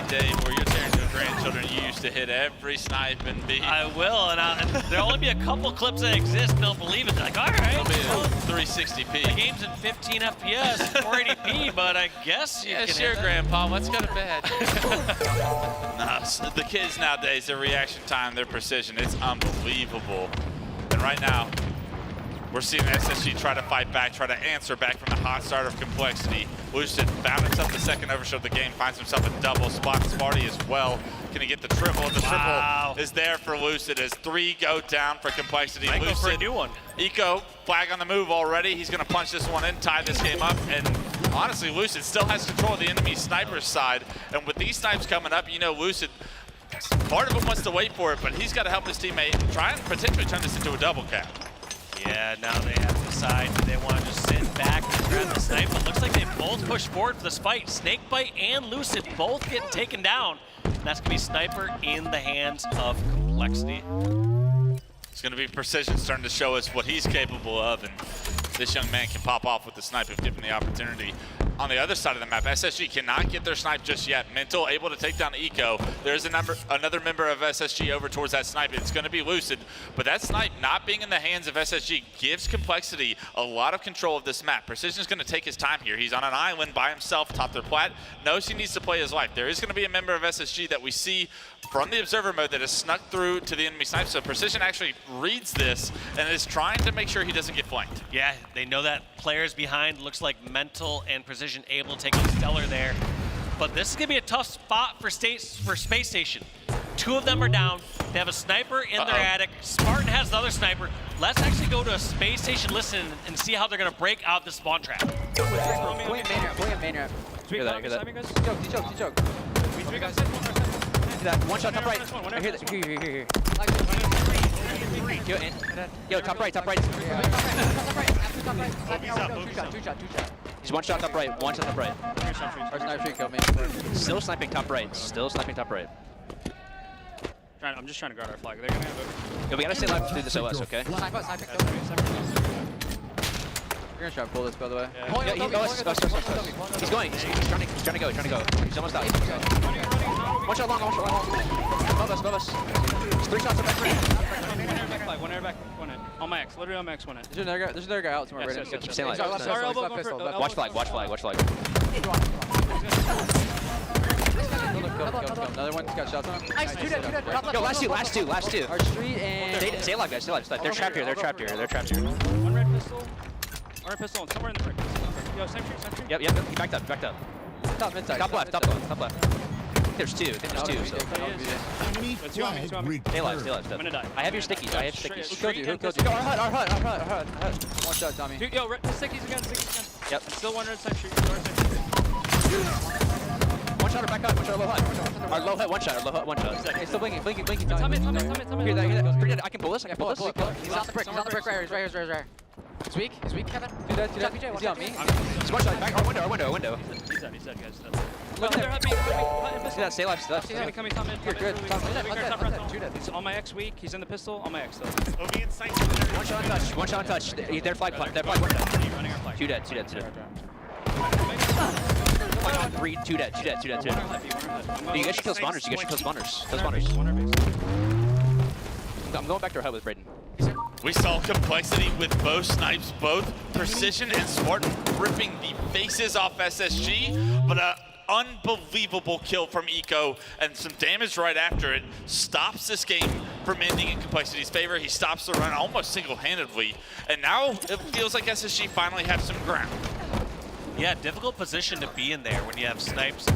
Dave, where you're tearing to your grandchildren. You used to hit every snipe and beat. I will, and there'll only be a couple clips that exist, and they'll believe it. They're like, all right. It'll be 360p. The game's in 15 FPS, 480p, but I guess you can sure, Grandpa. Let's go to bed. The kids nowadays, their reaction time, their precision, it's unbelievable. And right now, we're seeing SSG try to fight back, try to answer back from the hot start of Complexity. Lucid found himself the second overshow of the game, finds himself a double spot. Smarty as well. Can he get the triple? The triple is there for Lucid as 3 go down for Complexity. Might go Lucid, for a new one. Eco, flag on the move already. He's going to punch this one in, tie this game up, and honestly, Lucid still has control of the enemy sniper's side. And with these snipes coming up, you know, Lucid, part of him wants to wait for it, but he's got to help his teammate try and potentially turn this into a double cap. Yeah, now they have to decide if they want to just sit back and grab the snipe. It looks like they both push forward for this fight. Snakebite and Lucid both getting taken down. And that's going to be Sniper in the hands of Complexity. It's going to be Precision starting to show us what he's capable of, and this young man can pop off with the snipe if given the opportunity. On the other side of the map, SSG cannot get their snipe just yet. Mental able to take down Eco. There's another member of SSG over towards that snipe. It's going to be Lucid, but that snipe not being in the hands of SSG gives Complexity a lot of control of this map. Precision's going to take his time here. He's on an island by himself, top their plat. Knows he needs to play his life. There is going to be a member of SSG that we see from the observer mode that has snuck through to the enemy snipe. So Precision actually reads this and is trying to make sure he doesn't get flanked. Yeah, they know that players behind. Looks like Mental and Precision able to take on Stellar there. But this is going to be a tough spot for Space Station. 2 of them are down. They have a sniper in their attic. Spartan has another sniper. Let's actually go to a Space Station listen and see how they're going to break out this spawn trap. Main ramp. Hear that. T-choke. One shot, top right. Here. Yo, top right. Two shot. He's one shot top right. Our sniper should kill me. Still sniping top right. I'm just trying to guard our flag. They're gonna have it. Yo, we gotta stay alive through this OS, okay? We're gonna try to pull this, by the way. Yeah. He's going. He's trying to go. He's almost out. One shot long. Above us. 3 shots up back. One air back. One in. On my X. Literally on my X. One in. There's another guy out somewhere. Yes. Keep staying alive. Watch flag. Another one's got shots on him. Nice, two dead. Yo, last two. Our street and... Stay alive, guys. They're trapped here. One red pistol. And somewhere in the brick. Yo, same tree. Yep. He backed up. Top left. There's 2. So. Two on me. Stay alive. I'm gonna die. I have your stickies. Who killed you? Yo, our hut. One shot, Tommy. Dude, yo, stickies again. Yep. Still one red side street. One shot or back up. One shot low hut. Our low hut. One shot. Hey, still blinking. Tommy. Here, that. Pretty good. I can pull this. He's on the brick right here. He's weak, Kevin. Do that. Is he on me? He's one shot. Back. Our window. He's dead, guys. Look there. See that? Stay alive. Coming, top mid. You're good. He's on my X weak. He's in the pistol. On my X though. One shot touch. They're flag. They're flag. Running our flag. Two dead. 3, 2 dead. You guys should kill spawners. I'm going back to our hub with Braden. We saw Complexity with both snipes, both Precision and Spartan ripping the faces off SSG, but unbelievable kill from Eco and some damage right after it stops this game from ending in Complexity's favor. He stops the run almost single-handedly, and now it feels like SSG finally have some ground. Yeah, difficult position to be in there when you have snipes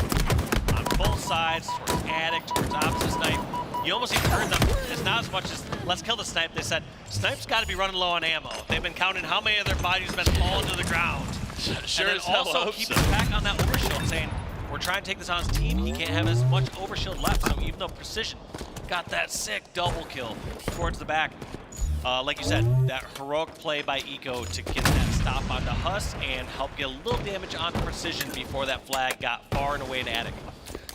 on both sides, towards attic, towards opposite snipe. You almost even heard them. It's not as much as let's kill the snipe. They said snipe's got to be running low on ammo. They've been counting how many of their bodies have been falling to the ground. Sure and as then hell also hope keep so. it back on that overshield, saying we're trying to take this on his team. He can't have as much overshield left. So even though Precision got that sick double kill towards the back, Like you said, that heroic play by Eco to get that stop onto Huss and help get a little damage onto Precision before that flag got far and away to Attic.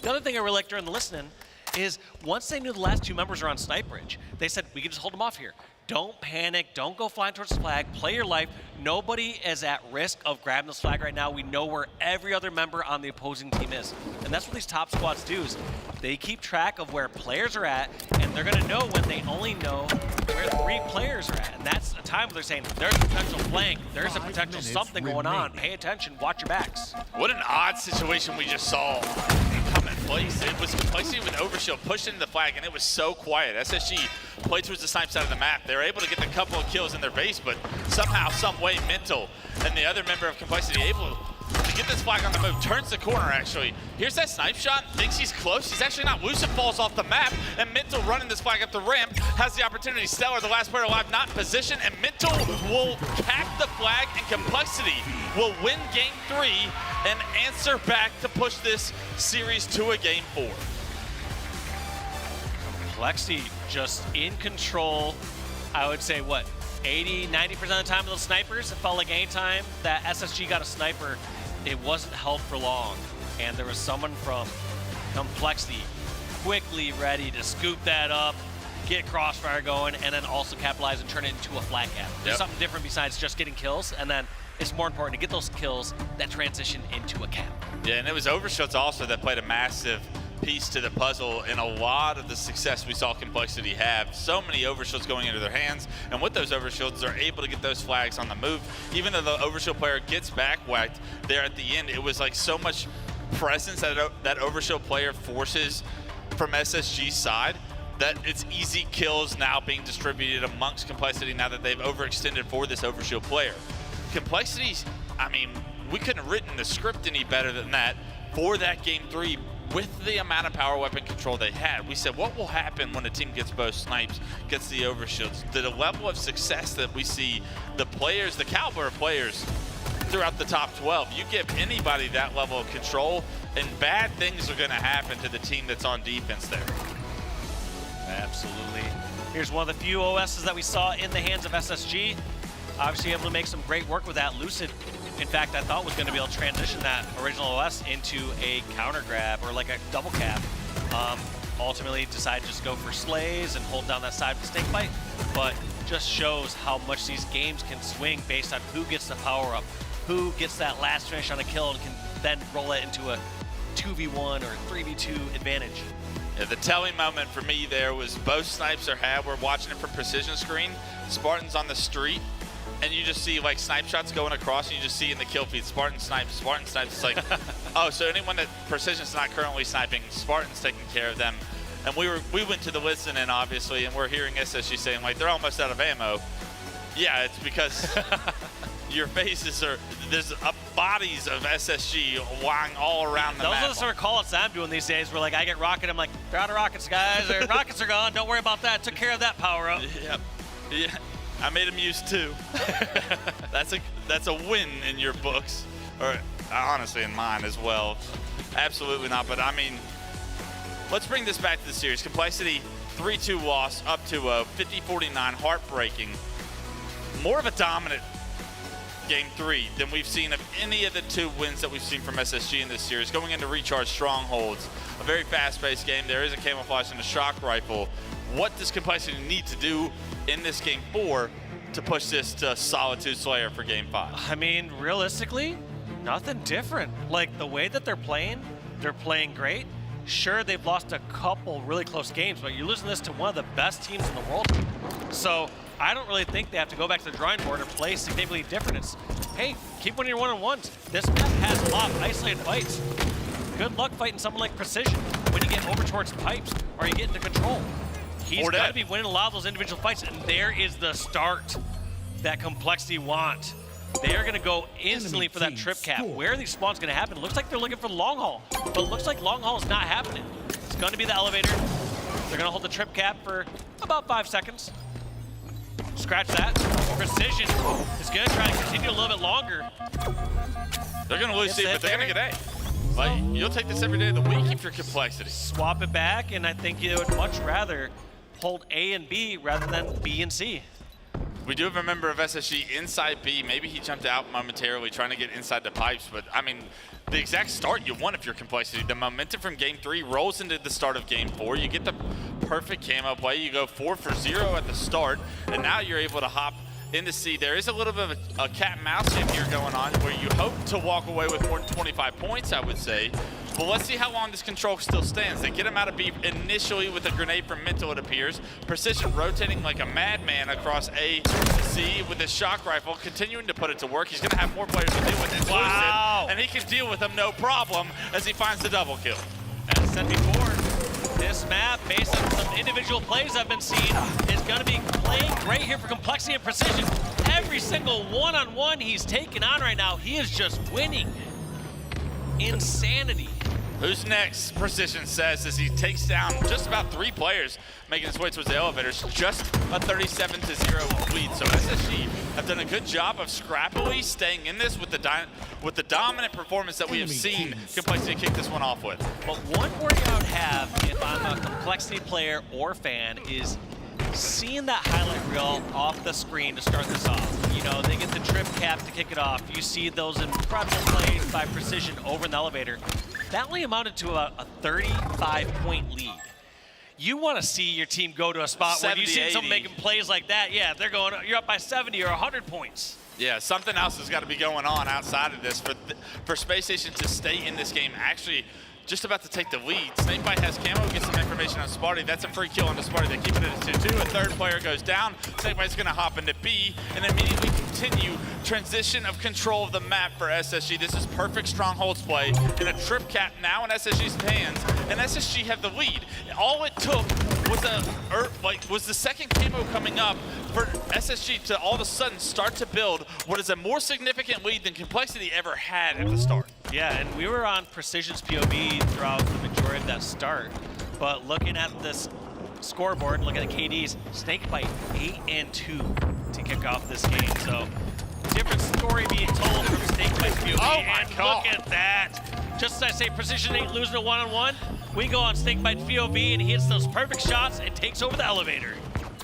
The other thing I really liked during the listening is once they knew the last two members are on Snipe Bridge, they said, we can just hold them off here. Don't panic, don't go flying towards the flag, play your life. Nobody is at risk of grabbing this flag right now. We know where every other member on the opposing team is. And that's what these top squads do is they keep track of where players are at, and they're gonna know when they only know where 3 players are at. And that's a time where they're saying, there's a potential flank, there's a potential something going on. Pay attention, watch your backs. What an odd situation we just saw come in place. It was Complexity with Overshield pushed into the flag, and it was so quiet. SSG played towards the snipe side of the map. They were able to get a couple of kills in their base, but somehow, some way, Mental and the other member of Complexity able to get this flag on the move. Turns the corner, actually. Here's that snipe shot. Thinks he's close. He's actually not. Lucid falls off the map, and Mental running this flag up the ramp has the opportunity. Stellar, the last player alive, not in position, and Mental will cap the flag, and Complexity will win game 3 and answer back to push this series to a game 4. Complexity just in control. I would say, what, 80, 90% of the time with those snipers, it felt like any time that SSG got a sniper, it wasn't held for long. And there was someone from Complexity quickly ready to scoop that up, get Crossfire going, and then also capitalize and turn it into a flag cap. There's something different besides just getting kills, and then it's more important to get those kills that transition into a cap. Yeah, and it was Overshields also that played a massive piece to the puzzle in a lot of the success we saw Complexity have. So many Overshields going into their hands, and with those Overshields, they're able to get those flags on the move. Even though the Overshield player gets back whacked there at the end, it was like so much presence that that Overshield player forces from SSG's side that it's easy kills now being distributed amongst Complexity now that they've overextended for this Overshield player. Complexity, I mean, we couldn't have written the script any better than that for that game 3 with the amount of power weapon control they had. We said, what will happen when a team gets both snipes, gets the Overshields? The level of success that we see the players, the caliber of players throughout the top 12, you give anybody that level of control and bad things are gonna happen to the team that's on defense there. Absolutely. Here's one of the few OSs that we saw in the hands of SSG. Obviously able to make some great work with that. Lucid, in fact, I thought was going to be able to transition that original OS into a counter grab or like a double cap. Ultimately decided to just go for slays and hold down that side of the stake fight, but just shows how much these games can swing based on who gets the power up, who gets that last finish on a kill and can then roll it into a 2v1 or 3v2 advantage. Yeah, the telling moment for me there was both snipes are had. We're watching it from precision screen. Spartan's on the street, and you just see like snipe shots going across, and you just see in the kill feed, Spartan snipes, Spartan snipes. It's like, oh, so anyone that Precision's not currently sniping, Spartan's taking care of them. And we went to the listening, obviously, and we're hearing SSG saying, like, they're almost out of ammo. Yeah, it's because your faces are, there's bodies of SSG lying all around the map. Those are the sort of call-outs I'm doing these days where, like, I get rocket, I'm like, they're out of rockets, guys. Their rockets are gone. Don't worry about that. Took care of that power-up. Yep. Yeah. I made them use 2. That's a win in your books, or honestly in mine as well. Absolutely not, but I mean, let's bring this back to the series. Complexity, 3-2 loss, up to 50-49, heartbreaking. More of a dominant game 3 than we've seen of any of the 2 wins that we've seen from SSG in this series. Going into recharge strongholds, a very fast-paced game. There is a camouflage and a shock rifle. What does Complexity need to do in this game 4 to push this to Solitude Slayer for game 5? I mean, realistically, nothing different. Like, the way that they're playing great. Sure, they've lost a couple really close games, but you're losing this to one of the best teams in the world. So I don't really think they have to go back to the drawing board or play significantly different. It's, hey, keep winning your one-on-ones. This map has a lot of isolated fights. Good luck fighting someone like Precision when you get over towards pipes or you get into control. He's got to be winning a lot of those individual fights, and there is the start that Complexity want. They're going to go instantly for that trip cap. Where are these spawns going to happen? It looks like they're looking for the long haul, but it looks like long haul is not happening. It's going to be the elevator. They're going to hold the trip cap for about 5 seconds. Scratch that. Precision is going to try to continue a little bit longer. They're going to lose C, but they're going to get A. Like, you'll take this every day of the week if you're Complexity. Swap it back, and I think you would much rather hold A and B rather than B and C. We do have a member of SSG inside B. Maybe he jumped out momentarily trying to get inside the pipes, but I mean, the exact start you want if you're Complexity. The momentum from game 3 rolls into the start of game 4. You get the perfect camo play. You go 4 for 0 at the start, and now you're able to hop into C. There is a little bit of a cat and mouse game here going on where you hope to walk away with more than 25 points, I would say. But let's see how long this control still stands. They get him out of B initially with a grenade from Mental, it appears. Precision rotating like a madman across A to C with his shock rifle, continuing to put it to work. He's going to have more players to deal with than Lucid, and he can deal with them no problem as he finds the double kill. As said before, this map, based on some individual plays I've been seeing, is going to be playing great here for Complexity and Precision. Every single one-on-one he's taking on right now, he is just winning. Insanity. Who's next? Precision says as he takes down just about 3 players, making his way towards the elevators. Just a 37-0 lead. So SSG have done a good job of scrappily staying in this with the dominant performance that we have seen Complexity kick this one off with. But one worry I would have if I'm a Complexity player or fan is seeing that highlight reel off the screen to start this off. You know, they get the trip cap to kick it off. You see those incredible plays by Precision over in the elevator. That only amounted to a 35-point lead. You want to see your team go to a spot 70, where you see 80. someone making plays like that. Yeah, they're going, you're up by 70 or 100 points. Yeah, something else has got to be going on outside of this for Space Station to stay in this game. Actually, just about to take the lead. Snakebite has camo, gets some information on Sparty. That's a free kill on the Sparty. They keep it at a 2-2. A third player goes down. Snakebite's going to hop into B and immediately continue transition of control of the map for SSG. This is perfect strongholds play and a trip cap now in SSG's hands, and SSG have the lead. All it took was the second camo coming up for SSG to all of a sudden start to build what is a more significant lead than Complexity ever had at the start. Yeah, and we were on Precision's POV throughout the majority of that start, but looking at this scoreboard, looking at the KDs, Snakebite 8-2 to kick off this game. So different story being told from Snakebite's POV. Oh my God. Look at that. Just as I say, Precision ain't losing a one-on-one, we go on Snakebite's POV and he hits those perfect shots and takes over the elevator.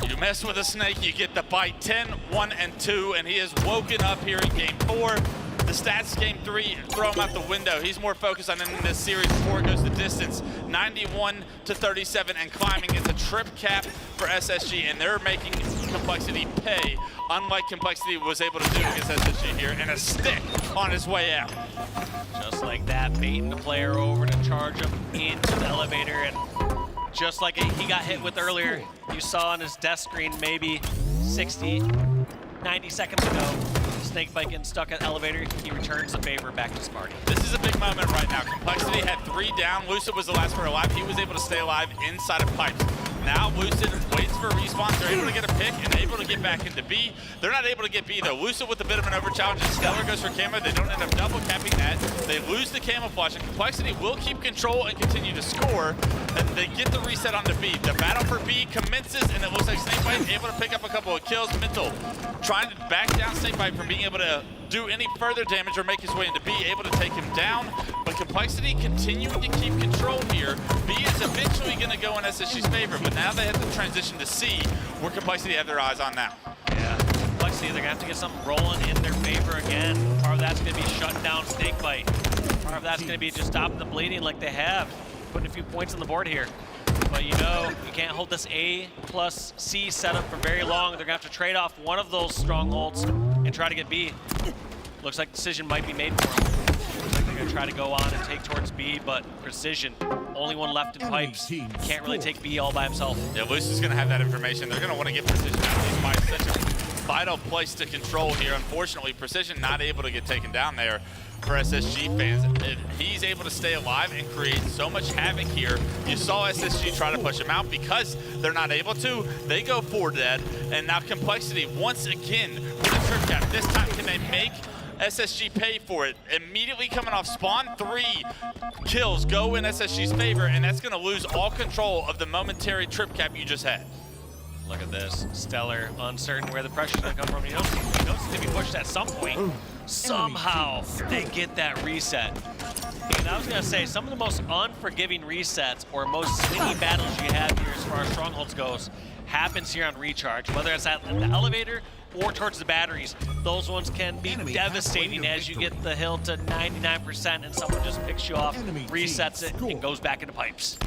You mess with a snake, you get the bite. 10, 1, and 2, and he is woken up here in game 4. The stats game 3 throw him out the window. He's more focused on ending this series before it goes the distance. 91-37 and climbing. It's a trip cap for SSG, and they're making Complexity pay, unlike Complexity was able to do against SSG here, and a stick on his way out. Just like that, baiting the player over to charge him into the elevator, and just like he got hit with earlier, you saw on his death screen maybe 60, 90 seconds ago, Snakebite getting stuck at the elevator, he returns the favor back to Sparty. This is a big moment right now. Complexity had 3 down. Lucid was the last player alive. He was able to stay alive inside of pipes. Now Lucid waits for respawns. They're able to get a pick and able to get back into B. They're not able to get B though. Lucid with a bit of an overchallenge. Stellar goes for camo. They don't end up double capping that. They lose the camouflage, and Complexity will keep control and continue to score. And they get the reset onto B. The battle for B commences, and it looks like Snakebite able to pick up a couple of kills. Mental trying to back down Snakebite from being able to do any further damage or make his way into B, able to take him down. But Complexity continuing to keep control here. B is eventually going to go in SSG's favor, but now they have to transition to C, where Complexity have their eyes on now. Yeah, Complexity, they're going to have to get something rolling in their favor again. Part of that's going to be shutting down Snakebite. Part of that's going to be just stopping the bleeding like they have, putting a few points on the board here. But you know, you can't hold this A plus C setup for very long. They're going to have to trade off one of those strongholds and try to get B. Looks like the decision might be made for them. Looks like they're going to try to go on and take towards B, but Precision, only one left in pipes. Can't really take B all by himself. Yeah, Lucy's going to have that information. They're going to want to get Precision out of these pipes. Such a vital place to control here. Unfortunately, Precision not able to get taken down there for SSG fans. He's able to stay alive and create so much havoc here. You saw SSG try to push him out. Because they're not able to, they go for dead. And now Complexity, once again, with a trip cap. This time, can they make SSG pay for it? Immediately coming off spawn, 3 kills go in SSG's favor, and that's going to lose all control of the momentary trip cap you just had. Look at this. Stellar, uncertain where the pressure's going to come from. You know, he knows to be pushed at some point. Somehow, they get that reset. And I was going to say, some of the most unforgiving resets or most swingy battles you have here as far as strongholds goes happens here on recharge, whether it's at the elevator or towards the batteries. Those ones can be devastating as you get the hill to 99% and someone just picks you off, resets it, and goes back into pipes.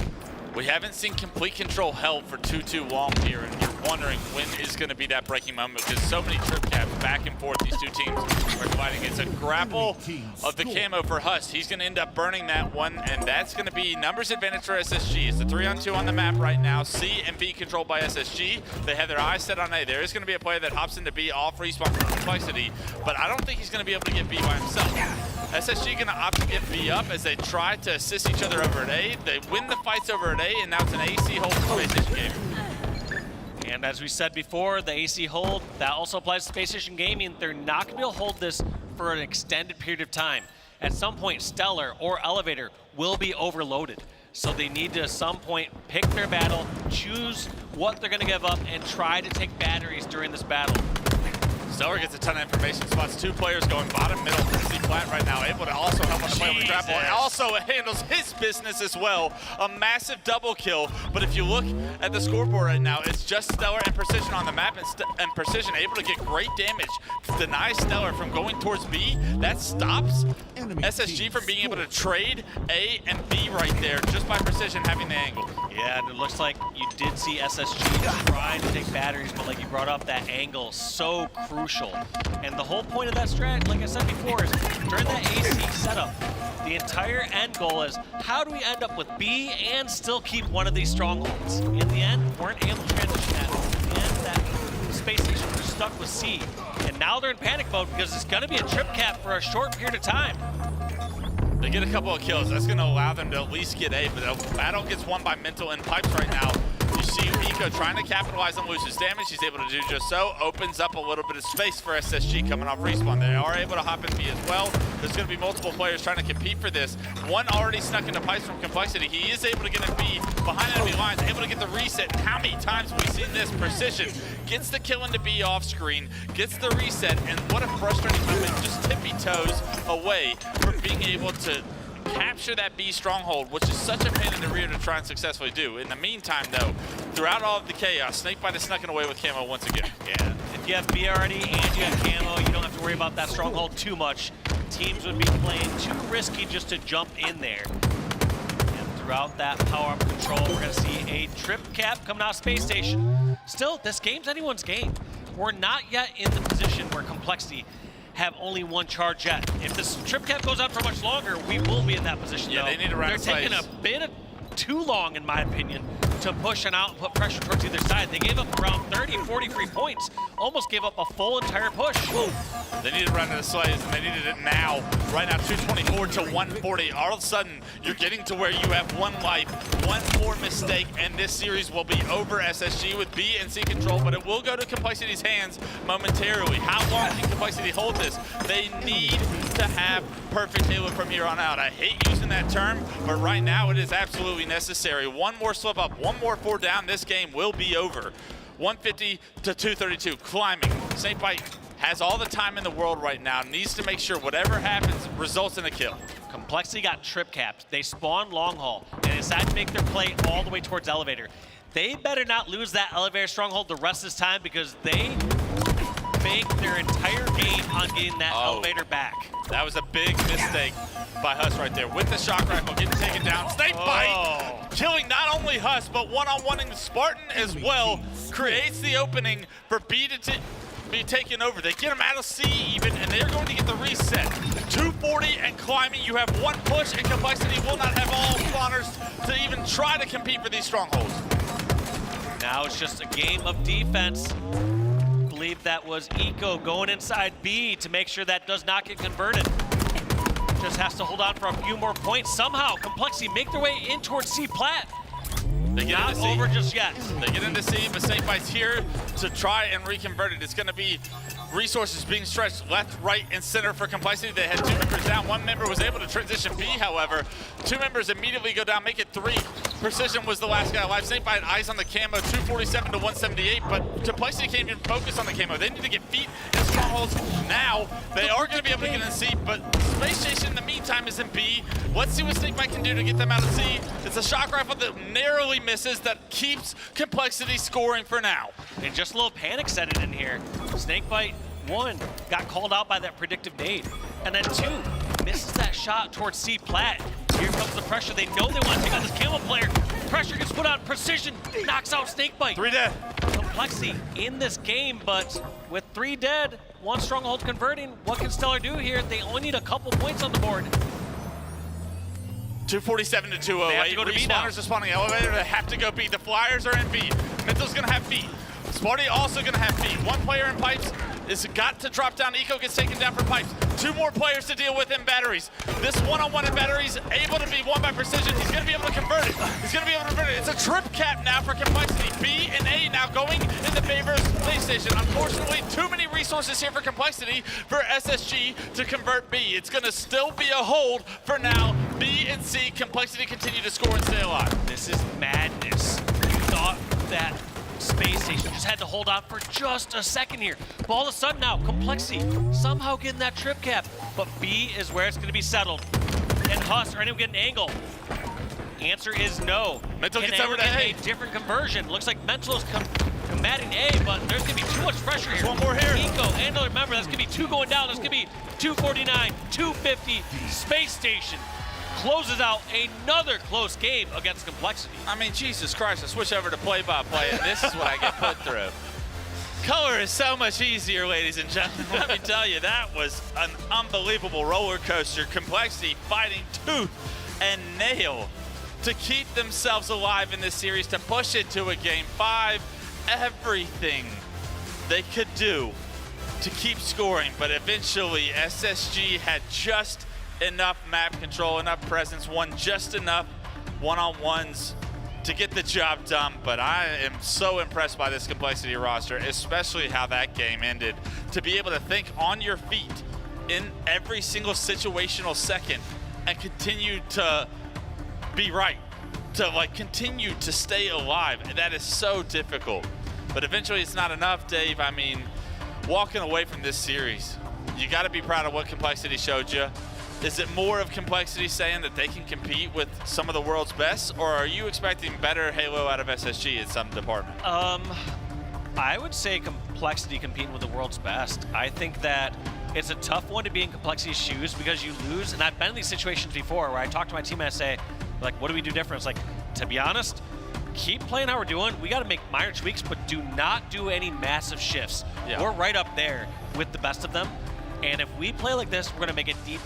We haven't seen complete control held for too long here, and you're wondering when is going to be that breaking moment, because so many trip caps back and forth these two teams are fighting. It's a grapple of the camo for Hust. He's going to end up burning that one, and that's going to be numbers advantage for SSG. It's a 3-on-2 on the map right now. C and B controlled by SSG. They have their eyes set on A. There is going to be a player that hops into B off respawn for Complexity, but I don't think he's going to be able to get B by himself. SSG going to opt to get B up as they try to assist each other over at A. They win the fights over at A, and now it's an AC hold for Space Station Gaming. And as we said before, the AC hold, that also applies to Space Station Gaming. They're not going to be able to hold this for an extended period of time. At some point, Stellar or Elevator will be overloaded. So they need to, at some point, pick their battle, choose what they're going to give up, and try to take batteries during this battle. Stellar gets a ton of information, spots two players going bottom, middle, C flat right now, able to also help on the play with the grapple, and also handles his business as well. A massive double kill, but if you look at the scoreboard right now, it's just Stellar and Precision on the map, and Precision able to get great damage, denies Stellar from going towards B. That stops SSG from being able to trade A and B right there, just by Precision having the angle. Yeah, and it looks like you did see SSG trying to take batteries, but like you brought up, that angle so crucial. And the whole point of that strat, like I said before, is during that AC setup, the entire end goal is how do we end up with B and still keep one of these strongholds? In the end, weren't able to transition that, and that Space Station was stuck with C. And now they're in panic mode because it's going to be a trip cap for a short period of time. They get a couple of kills. That's going to allow them to at least get A, but the battle gets won by Mental and Pipes right now. You see Eco trying to capitalize on Luce's damage. He's able to do just so. Opens up a little bit of space for SSG coming off respawn. They are able to hop in B as well. There's going to be multiple players trying to compete for this. One already snuck into Pipes from Complexity. He is able to get in B behind enemy lines, able to get the reset. How many times have we seen this? Precision gets the kill into B off screen, gets the reset, and what a frustrating moment, just tippy toes away from being able to capture that B stronghold, which is such a pain in the rear to try and successfully do. In the meantime, though, throughout all of the chaos, Snakebite is snucking away with camo once again. Yeah, if you have B already and you have camo, you don't have to worry about that stronghold too much. Teams would be playing too risky just to jump in there. And throughout that power-up control, we're going to see a trip cap coming out of Space Station. Still, this game's anyone's game. We're not yet in the position where Complexity have only one charge yet. If this trip cap goes on for much longer, we will be in that position. Yeah, though. they need to run. They're taking a bit of too long, in my opinion, to push and out and put pressure towards either side. They gave up around 30, 43 points. Almost gave up a full entire push. Woo. They need to run to the slaves, and they needed it now. Right now, 224 to 140. All of a sudden, you're getting to where you have one life, one more mistake, and this series will be over. SSG with B and C control, but it will go to Complexity's hands momentarily. How long can Complexity hold this? They need to have perfect Halo from here on out. I hate using that term, but right now it is absolutely necessary. One more slip up, one more 4 down, this game will be over. 150 to 232, climbing. Snakebite has all the time in the world right now, needs to make sure whatever happens results in a kill. Complexity got trip capped. They spawned long haul and decided to make their play all the way towards elevator. They better not lose that elevator stronghold the rest of this time because they banked their entire game on getting that elevator back. That was a big mistake by Hus right there. With the shock rifle, getting taken down. Snakebite killing not only Hus, but one-on-oneing the Spartan as well. Creates the opening for B to be taken over. They get him out of C even, and they're going to get the reset. 240 and climbing. You have one push, and Complexity will not have all spawners to even try to compete for these strongholds. Now it's just a game of defense. I believe that was Eco going inside B to make sure that does not get converted. Just has to hold on for a few more points. Somehow, Complexity make their way in towards C plat. They get not into C. over just yet. They get into C, but Snakebite's here to try and reconvert it. It's going to be resources being stretched left, right, and center for Complexity. They had 2 members down. 1 member was able to transition B, however. 2 members immediately go down, make it 3. Precision was the last guy alive. Snakebite had eyes on the camo, 247 to 178, but Complexity can't even focus on the camo. They need to get feet and strongholds now. They are going to be able to get in C, but Space Station in the meantime is in B. Let's see what Snakebite can do to get them out of C. It's a shock rifle that narrowly misses that keeps Complexity scoring for now. And just a little panic set it in here. Snakebite, 1, got called out by that predictive nade. And then 2, misses that shot towards C plat. Here comes the pressure. They know they want to take out this camo player. Pressure gets put on. Precision knocks out Snakebite. 3 dead. Complexity in this game, but with 3 dead, 1 stronghold converting, what can Stellar do here? They only need a couple points on the board. 247 to 208. They have to go to B now. Respawners are spawning elevator. They have to go B. The Flyers are in B. Mental's going to have feet. Sparty also going to have feet. 1 player in pipes is got to drop down. Eco gets taken down for pipes. 2 more players to deal with in batteries. This one-on-one in batteries able to be won by Precision. He's going to be able to convert it. He's going to be able to convert it. It's a trip cap now for Complexity. B and A now going in the favor of Space Station. Unfortunately, too many resources here for Complexity for SSG to convert B. It's going to still be a hold for now. B and C, Complexity continue to score and stay alive. This is madness. You thought that Space Station just had to hold on for just a second here. But all of a sudden now, Complexity somehow getting that trip cap. But B is where it's going to be settled. And Huss, are anyone getting an angle? Answer is no. Mental Can gets over to A. A different conversion. Looks like Mental is combating A, but there's going to be too much pressure here. One more here. Eco and another member. That's going to be 2 going down. That's going to be 249, 250. Space Station closes out another close game against Complexity. I mean, Jesus Christ, I switch over to play-by-play, and this is what I get put through. Color is so much easier, ladies and gentlemen. Let me tell you, that was an unbelievable roller coaster. Complexity fighting tooth and nail to keep themselves alive in this series, to push it to a game 5. Everything they could do to keep scoring, but eventually SSG had just enough map control, enough presence, won just enough one-on-ones to get the job done. But I am so impressed by this Complexity roster, especially how that game ended. To be able to think on your feet in every single situational second and continue to be right, to like continue to stay alive. That is so difficult. But eventually it's not enough, Dave. I mean, walking away from this series, you got to be proud of what Complexity showed you. Is it more of Complexity saying that they can compete with some of the world's best, or are you expecting better Halo out of SSG in some department? I would say Complexity competing with the world's best. I think that it's a tough one to be in Complexity's shoes because you lose, and I've been in these situations before where I talk to my team and I say, like, what do we do different? It's like, to be honest, keep playing how we're doing. We got to make minor tweaks, but do not do any massive shifts. Yeah. We're right up there with the best of them. And if we play like this, we're going to make a deep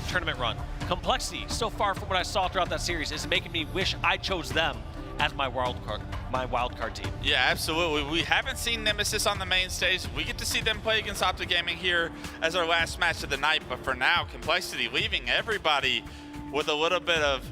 tournament run. Complexity, so far from what I saw throughout that series, is making me wish I chose them as my wild card team. Yeah, absolutely. We haven't seen Nemesis on the main stage. We get to see them play against OpTic Gaming here as our last match of the night. But for now, Complexity leaving everybody with a little bit of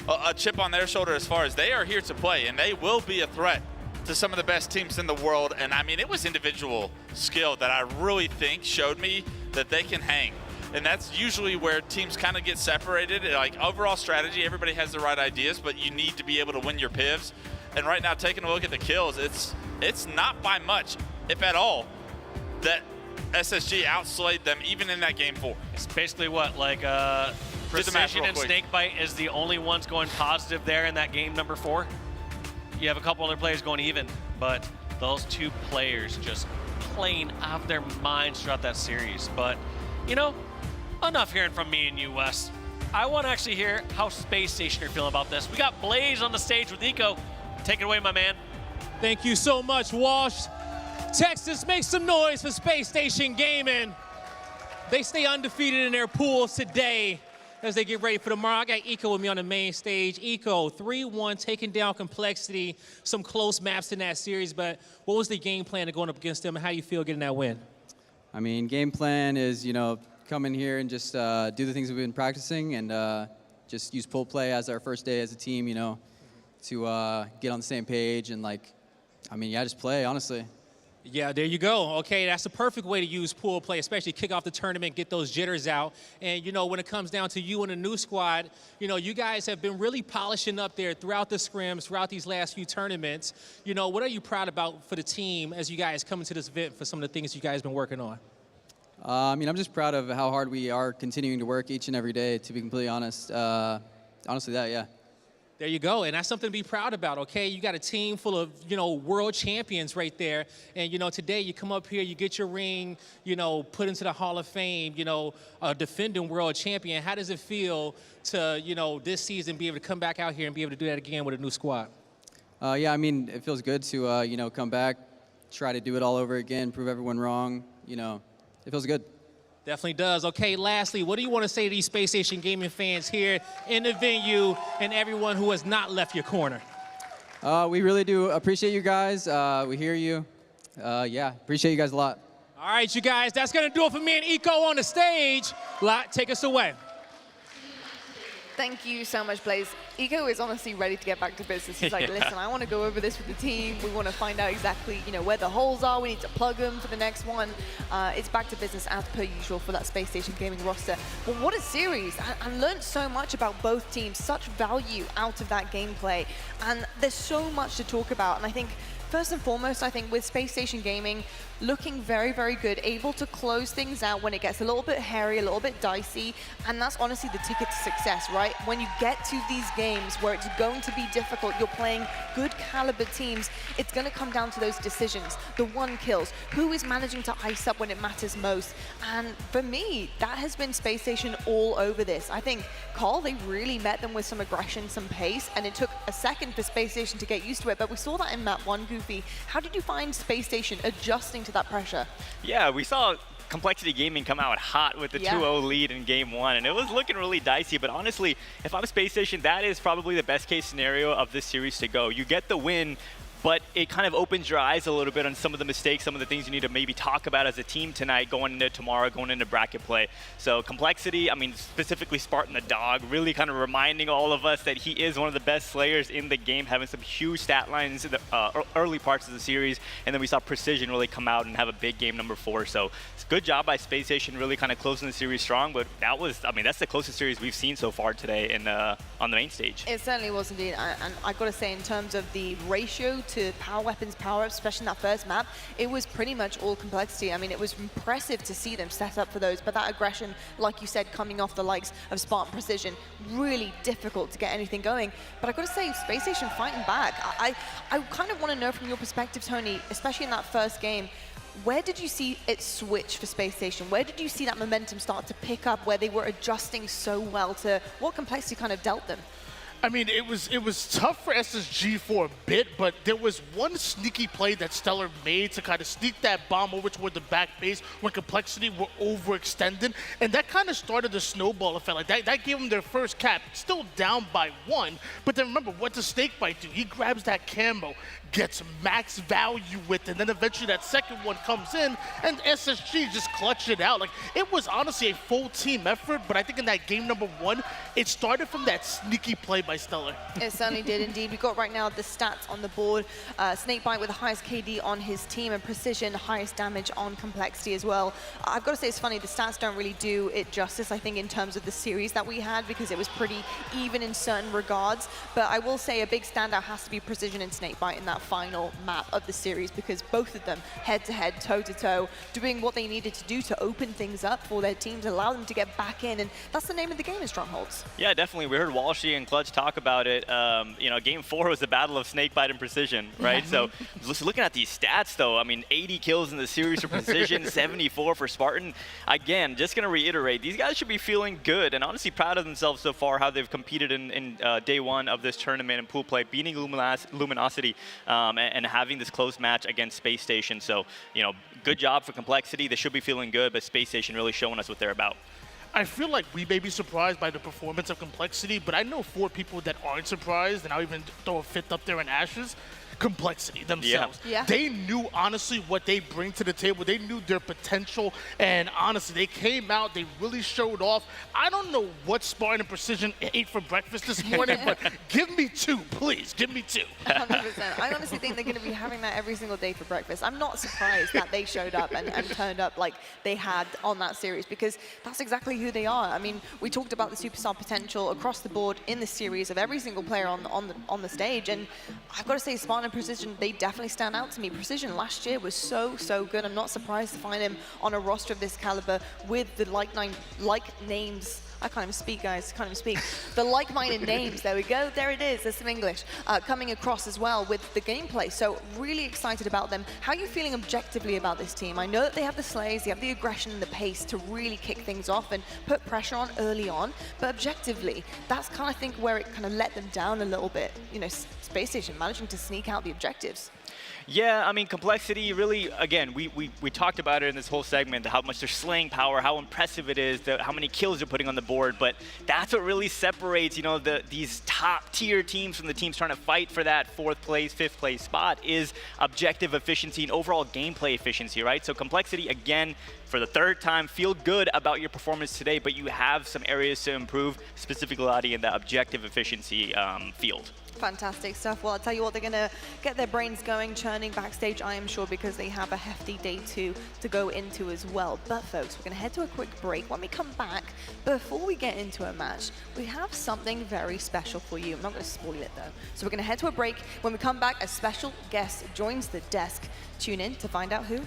a chip on their shoulder as far as they are here to play, and they will be a threat to some of the best teams in the world. And I mean, it was individual skill that I really think showed me that they can hang. And that's usually where teams kind of get separated. Like overall strategy, everybody has the right ideas, but you need to be able to win your pivs. And right now, taking a look at the kills, it's not by much, if at all, that SSG outslayed them even in that game 4. It's basically what, like Precision and Snakebite is the only ones going positive there in that game number 4. You have a couple other players going even, but those 2 players just playing out of their minds throughout that series. But, you know, enough hearing from me and you, Wes. I want to actually hear how Space Station are feeling about this. We got Blaze on the stage with Eco. Take it away, my man. Thank you so much, Walsh. Texas, make some noise for Space Station Gaming. They stay undefeated in their pools today as they get ready for tomorrow. I got Eco with me on the main stage. Eco, 3-1, taking down Complexity. Some close maps in that series, but what was the game plan of going up against them, and how do you feel getting that win? I mean, game plan is, you know, come in here and just do the things we've been practicing and just use pool play as our first day as a team, you know, to get on the same page and, like, I mean, yeah, just play, honestly. Yeah, there you go. Okay, that's the perfect way to use pool play, especially kick off the tournament, get those jitters out. And, you know, when it comes down to you and the new squad, you know, you guys have been really polishing up there throughout the scrims, throughout these last few tournaments. You know, what are you proud about for the team as you guys come into this event for some of the things you guys have been working on? I mean, I'm just proud of how hard we are continuing to work each and every day, to be completely honest. Honestly, yeah. There you go, and that's something to be proud about, okay? You got a team full of, you know, world champions right there, and, you know, today you come up here, you get your ring, you know, put into the Hall of Fame, you know, a defending world champion. How does it feel to, you know, this season be able to come back out here and be able to do that again with a new squad? Yeah, I mean, it feels good to, you know, come back, try to do it all over again, prove everyone wrong, you know. It feels good. Definitely does. Okay, lastly, what do you want to say to these Space Station Gaming fans here in the venue and everyone who has not left your corner? We really do appreciate you guys. We hear you. Yeah, appreciate you guys a lot. All right, you guys, that's going to do it for me and Eco on the stage. Lot, take us away. Thank you so much, Blaze. Eco is honestly ready to get back to business. He's like, listen, I want to go over this with the team. We want to find out exactly, you know, where the holes are. We need to plug them for the next one. It's back to business as per usual for that Space Station Gaming roster. But what a series. I learned so much about both teams, such value out of that gameplay. And there's so much to talk about. And I think, first and foremost, I think with Space Station Gaming, looking very, very good, able to close things out when it gets a little bit hairy, a little bit dicey, and that's honestly the ticket to success, right? When you get to these games where it's going to be difficult, you're playing good caliber teams, it's going to come down to those decisions, the one kills, who is managing to ice up when it matters most. And for me, that has been Space Station all over this. I think Carl, they really met them with some aggression, some pace, and it took a second for Space Station to get used to it, but we saw that in map 1, Goofy. How did you find Space Station adjusting to that pressure? Yeah, we saw Complexity Gaming come out hot with the 2-0 lead in game 1, and it was looking really dicey, but honestly, if I'm Space Station, that is probably the best case scenario of this series to go. You get the win, but it kind of opens your eyes a little bit on some of the mistakes, some of the things you need to maybe talk about as a team tonight, going into tomorrow, going into bracket play. So Complexity, I mean, specifically Spartan the Dog, really kind of reminding all of us that he is one of the best slayers in the game, having some huge stat lines in the early parts of the series. And then we saw Precision really come out and have a big game number 4. So it's a good job by Space Station, really kind of closing the series strong. But that was, I mean, that's the closest series we've seen so far today in, on the main stage. It certainly was indeed. And I got to say, in terms of the ratio to power weapons, power-ups, especially in that first map, it was pretty much all Complexity. I mean, it was impressive to see them set up for those, but that aggression, like you said, coming off the likes of Spartan Precision, really difficult to get anything going. But I've got to say, Space Station fighting back. I kind of want to know from your perspective, Tony, especially in that first game, where did you see it switch for Space Station? Where did you see that momentum start to pick up, where they were adjusting so well to what Complexity kind of dealt them? I mean, it was tough for SSG for a bit, but there was one sneaky play that Stellar made to kind of sneak that bomb over toward the back base when Complexity were overextended, and that kind of started the snowball effect. Like that gave them their first cap, still down by 1, but then remember, what does Snakebite do? He grabs that camo, gets max value with it, and then eventually that second one comes in, and SSG just clutched it out. Like, it was honestly a full team effort, but I think in that game number 1, it started from that sneaky play by Stellar. It certainly did indeed. We got right now the stats on the board. Snakebite with the highest KD on his team, and Precision, highest damage on Complexity as well. I've got to say, it's funny, the stats don't really do it justice, I think, in terms of the series that we had, because it was pretty even in certain regards. But I will say a big standout has to be Precision and Snakebite in that final map of the series, because both of them head-to-head, toe-to-toe, doing what they needed to do to open things up for their teams, allow them to get back in, and that's the name of the game in Strongholds. Yeah, definitely. We heard Walshy and Clutch talk about it. You know, game 4 was the battle of Snakebite and Precision, right? So just looking at these stats, though, I mean, 80 kills in the series for Precision, 74 for Spartan. Again, just going to reiterate, these guys should be feeling good and honestly proud of themselves so far, how they've competed in day 1 of this tournament in pool play, beating Luminosity and having this close match against Space Station. So, you know, good job for Complexity. They should be feeling good, but Space Station really showing us what they're about. I feel like we may be surprised by the performance of Complexity, but I know 4 people that aren't surprised, and I'll even throw a 5th up there in Ashes. Complexity themselves. Yeah. They knew, honestly, what they bring to the table. They knew their potential, and honestly, they came out, they really showed off. I don't know what Spartan and Precision ate for breakfast this morning, but give me 2, please. Give me 2. 100%. I honestly think they're going to be having that every single day for breakfast. I'm not surprised that they showed up and turned up like they had on that series, because that's exactly who they are. I mean, we talked about the superstar potential across the board in the series of every single player on the stage, and I've got to say, Spartan and Precision, they definitely stand out to me. Precision last year was so good. I'm not surprised to find him on a roster of this caliber with the like names. I can't even speak, guys. Can't even speak. The like-minded names. There we go. There it is. There's some English coming across as well with the gameplay. So really excited about them. How are you feeling objectively about this team? I know that they have the slays, they have the aggression and the pace to really kick things off and put pressure on early on. But objectively, that's kind of, I think, where it kind of let them down a little bit. You know, Space Station managing to sneak out the objectives. Yeah, I mean, Complexity really, again, we talked about it in this whole segment, how much they're slaying power, how impressive it is, how many kills they're putting on the board, but that's what really separates, you know, these top-tier teams from the teams trying to fight for that 4th place, 5th place spot is objective efficiency and overall gameplay efficiency, right? So Complexity, again, for the 3rd time, feel good about your performance today, but you have some areas to improve, specifically in the objective efficiency field. Fantastic stuff. Well, I'll tell you what, they're going to get their brains going, churning backstage, I am sure, because they have a hefty day 2 to go into as well. But, folks, we're going to head to a quick break. When we come back, before we get into a match, we have something very special for you. I'm not going to spoil it, though. So we're going to head to a break. When we come back, a special guest joins the desk. Tune in to find out who.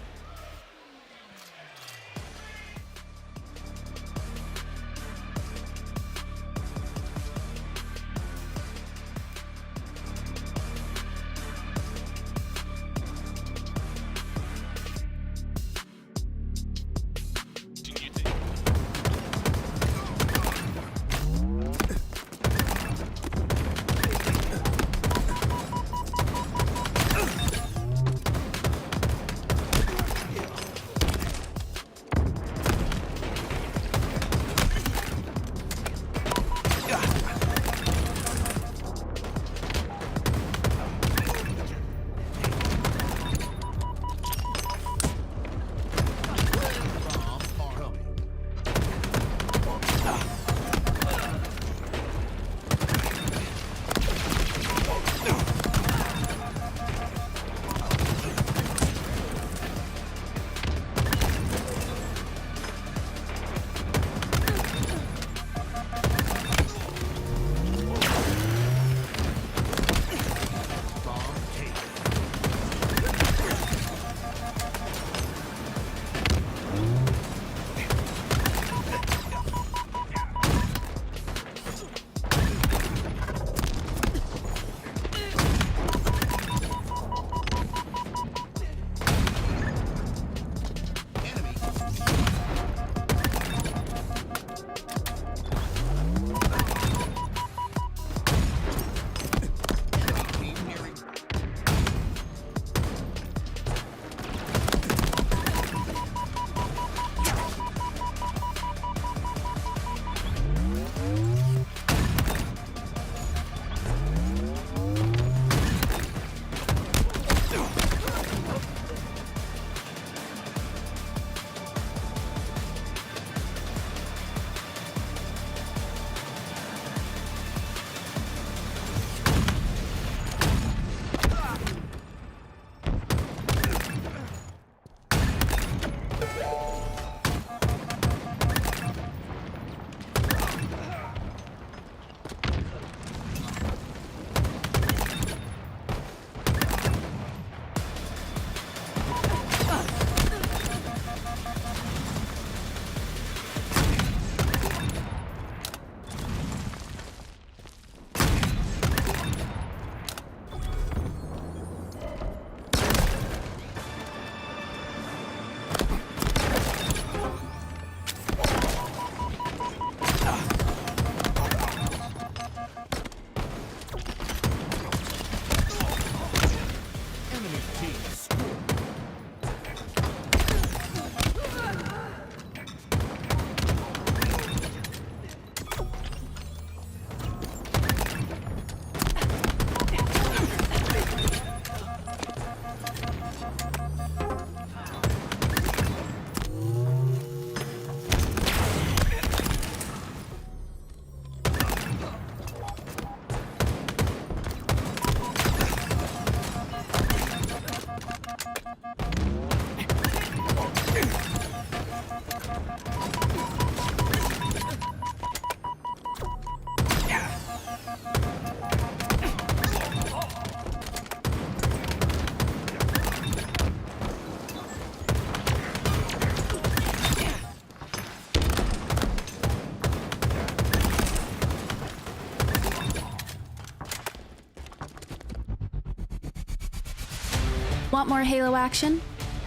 Want more Halo action?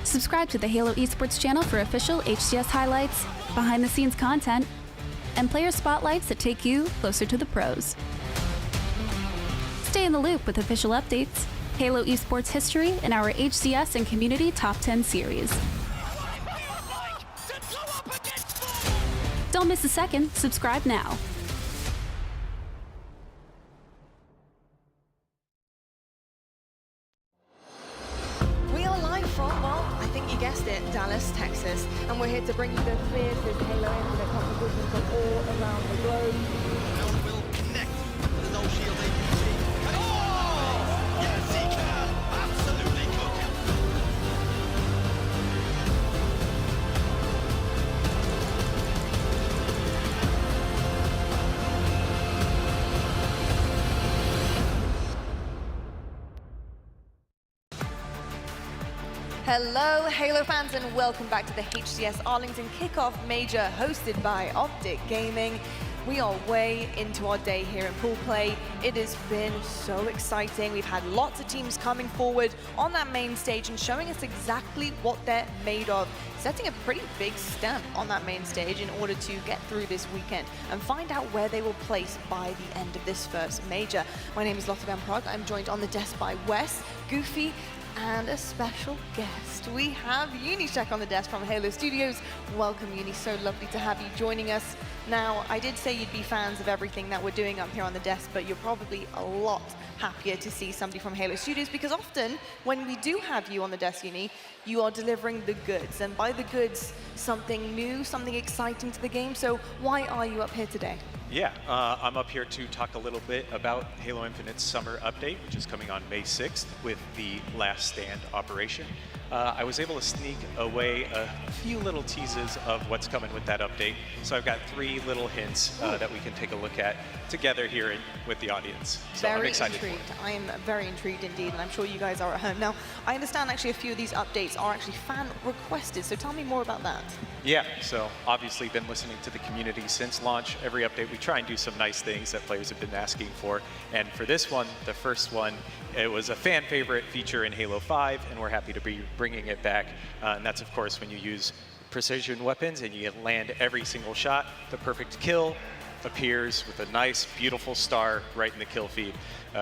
Subscribe to the Halo Esports channel for official HCS highlights, behind-the-scenes content, and player spotlights that take you closer to the pros. Stay in the loop with official updates, Halo Esports history, and our HCS and Community Top 10 series. Don't miss a second. Subscribe now. We are live from, well, I think you guessed it, Dallas, Texas. And we're here to bring you the fiercest Halo Infinite competition from all around the globe. Will connect with the no shield APC. Oh! Yes, he can! Absolutely cooking. Hello, Halo fans, and welcome back to the HCS Arlington Kickoff Major hosted by OpTic Gaming. We are way into our day here in pool play. It has been so exciting. We've had lots of teams coming forward on that main stage and showing us exactly what they're made of, setting a pretty big stamp on that main stage in order to get through this weekend and find out where they will place by the end of this first major. My name is Lotte Van Praag. I'm joined on the desk by Wes, Goofy, and a special guest. We have Unicheck on the desk from Halo Studios. Welcome, Uni. So lovely to have you joining us. Now, I did say you'd be fans of everything that we're doing up here on the desk, but you're probably a lot happier to see somebody from Halo Studios, because often when we do have you on the desk, Uni, you are delivering the goods, and by the goods, something new, something exciting to the game. So why are you up here today? Yeah, I'm up here to talk a little bit about Halo Infinite's summer update, which is coming on May 6th with the Last Stand operation. I was able to sneak away a few little teases of what's coming with that update. So I've got 3 little hints that we can take a look at together here with the audience. So I'm excited for it. I am very intrigued indeed, and I'm sure you guys are at home. Now, I understand actually a few of these updates are actually fan requested, so tell me more about that. Yeah, so obviously been listening to the community since launch. Every update we try and do some nice things that players have been asking for. And for this one, the first one, it was a fan favorite feature in Halo 5, and we're happy to be bringing it back. And that's, of course, when you use precision weapons and you land every single shot, the perfect kill appears with a nice, beautiful star right in the kill feed.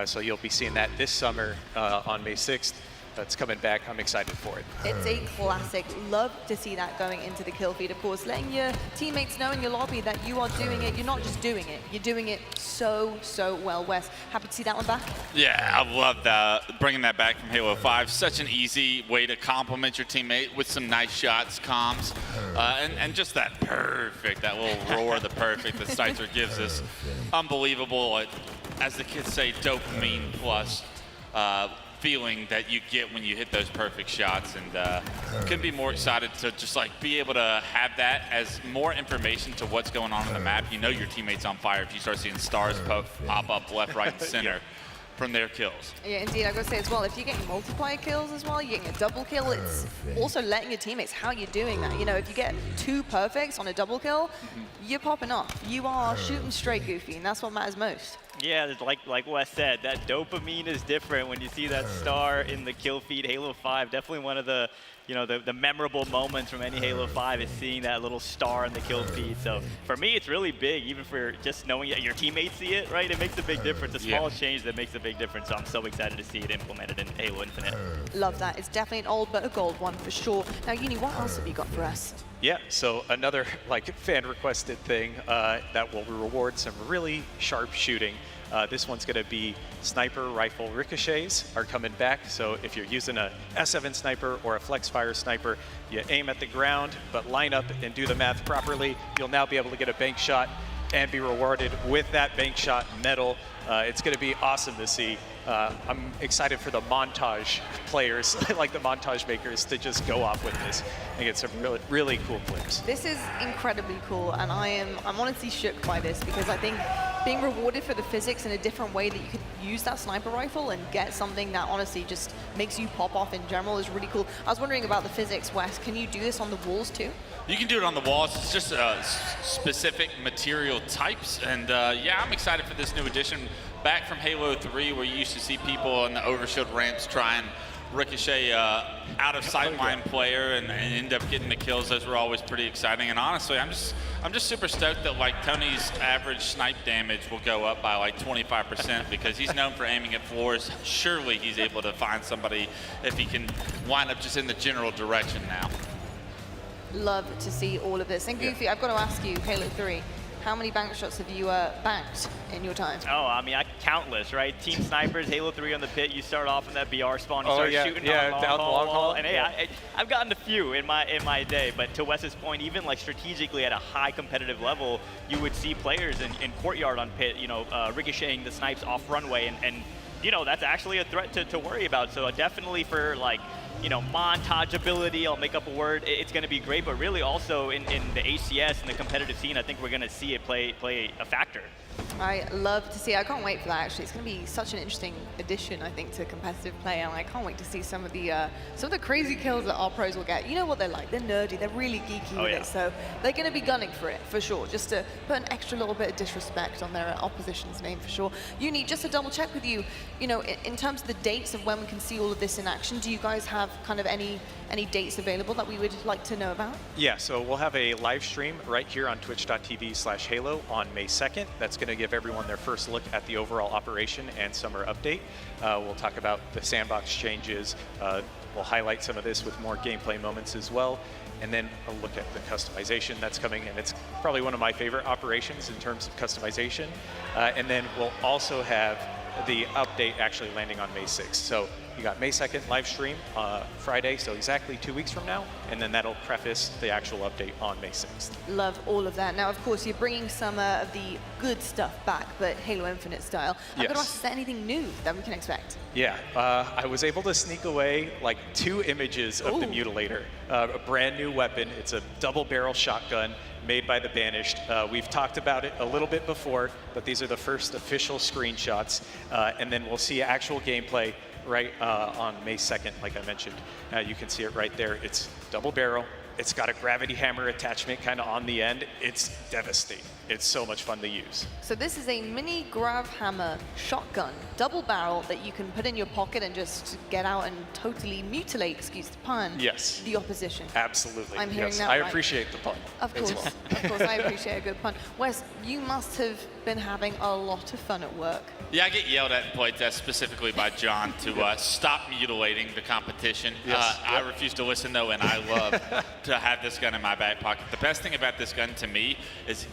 So you'll be seeing that this summer on May 6th. That's coming back. I'm excited for it. It's a classic. Love to see that going into the kill feed, of course. Letting your teammates know in your lobby that you are doing it. You're not just doing it. You're doing it so, so well. Wes, happy to see that one back? Yeah, I love that. Bringing that back from Halo 5. Such an easy way to compliment your teammate with some nice shots, comms, and just that perfect, that little roar, the perfect that Sniper gives us. Unbelievable, as the kids say, dopamine plus feeling that you get when you hit those perfect shots, and couldn't be more excited to just like be able to have that as more information to what's going on the map. You know your teammate's on fire if you start seeing stars pop up left, right, and center from their kills. Yeah, indeed. I gotta say as well, if you're getting multiplier kills as well, you're getting a double kill, it's also letting your teammates how you're doing that. You know, if you get 2 perfects on a double kill, you're popping off. You are shooting straight, Goofy, and that's what matters most. Yeah, like Wes said, that dopamine is different when you see that star in the kill feed. Halo 5, definitely one of the, you know, the memorable moments from any Halo 5 is seeing that little star in the kill feed. So for me, it's really big, even for just knowing that your teammates see it, right? It makes a big difference. A small change that makes a big difference. So I'm so excited to see it implemented in Halo Infinite. Love that. It's definitely an old but a gold one for sure. Now, Uni, what else have you got for us? Yeah, so another like fan requested thing that will reward some really sharp shooting. This one's going to be sniper rifle ricochets are coming back. So if you're using a S7 sniper or a flex fire sniper, you aim at the ground, but line up and do the math properly. You'll now be able to get a bank shot and be rewarded with that bank shot medal. It's going to be awesome to see. I'm excited for the montage players, like the montage makers, to just go off with this and get some really, really cool clips. This is incredibly cool, and I'm honestly shook by this, because I think being rewarded for the physics in a different way that you could use that sniper rifle and get something that honestly just makes you pop off in general is really cool. I was wondering about the physics, Wes. Can you do this on the walls too? You can do it on the walls. It's just specific material types, and yeah, I'm excited for this new addition. Back from Halo 3, where you used to see people on the overshield ramps try and Ricochet out of sightline player and end up getting the kills. Those were always pretty exciting. And honestly, I'm just super stoked that like Tony's average snipe damage will go up by like 25% because he's known for aiming at floors. Surely he's able to find somebody if he can wind up just in the general direction now. Love to see all of this. And Goofy, I've got to ask you, Halo 3, how many bank shots have you banked in your time? Oh, I mean, countless, right? Team snipers, Halo 3 on the pit. You start off in that BR spawn. You start shooting down the long haul. And hey, I've gotten a few in my day. But to Wes's point, even like strategically at a high competitive level, you would see players in courtyard on pit, ricocheting the snipes off runway, and that's actually a threat to worry about. So definitely for like, montage ability, I'll make up a word, it's going to be great, but really also in the HCS and the competitive scene, I think we're going to see it play a factor. I love to see it. I can't wait for that, actually. It's going to be such an interesting addition, I think, to competitive play, and I can't wait to see some of the crazy kills that our pros will get. You know what they're like. They're nerdy. They're really geeky with it, so they're going to be gunning for it, for sure, just to put an extra little bit of disrespect on their opposition's name, for sure. Uni, just to double check with you, in terms of the dates of when we can see all of this in action, do you guys have kind of any dates available that we would like to know about? Yeah, so we'll have a live stream right here on twitch.tv/Halo on May 2nd. That's going to give everyone their first look at the overall operation and summer update. We'll talk about the sandbox changes. We'll highlight some of this with more gameplay moments as well. And then a look at the customization that's coming in. It's probably one of my favorite operations in terms of customization. And then we'll also have the update actually landing on May 6th. So you got May 2nd live stream Friday, so exactly 2 weeks from now, and then that'll preface the actual update on May 6th. Love all of that. Now, of course, you're bringing some of the good stuff back, but Halo Infinite style. I've got to ask, is there anything new that we can expect? Yeah, I was able to sneak away like 2 images of the Mutilator, a brand new weapon. It's a double barrel shotgun made by the Banished. We've talked about it a little bit before, but these are the first official screenshots, and then we'll see actual gameplay right on May 2nd, like I mentioned. You can see it right there. It's double barrel. It's got a gravity hammer attachment kind of on the end. It's devastating. It's so much fun to use. So this is a mini grav hammer shotgun, double barrel, that you can put in your pocket and just get out and totally mutilate, excuse the pun, the opposition. Absolutely. I'm hearing that I right. appreciate the pun. Of course, of course, I appreciate a good pun. Wes, you must have been having a lot of fun at work. Yeah, I get yelled at in playtest specifically by John to stop mutilating the competition. I refuse to listen though, and I love to have this gun in my back pocket. The best thing about this gun to me is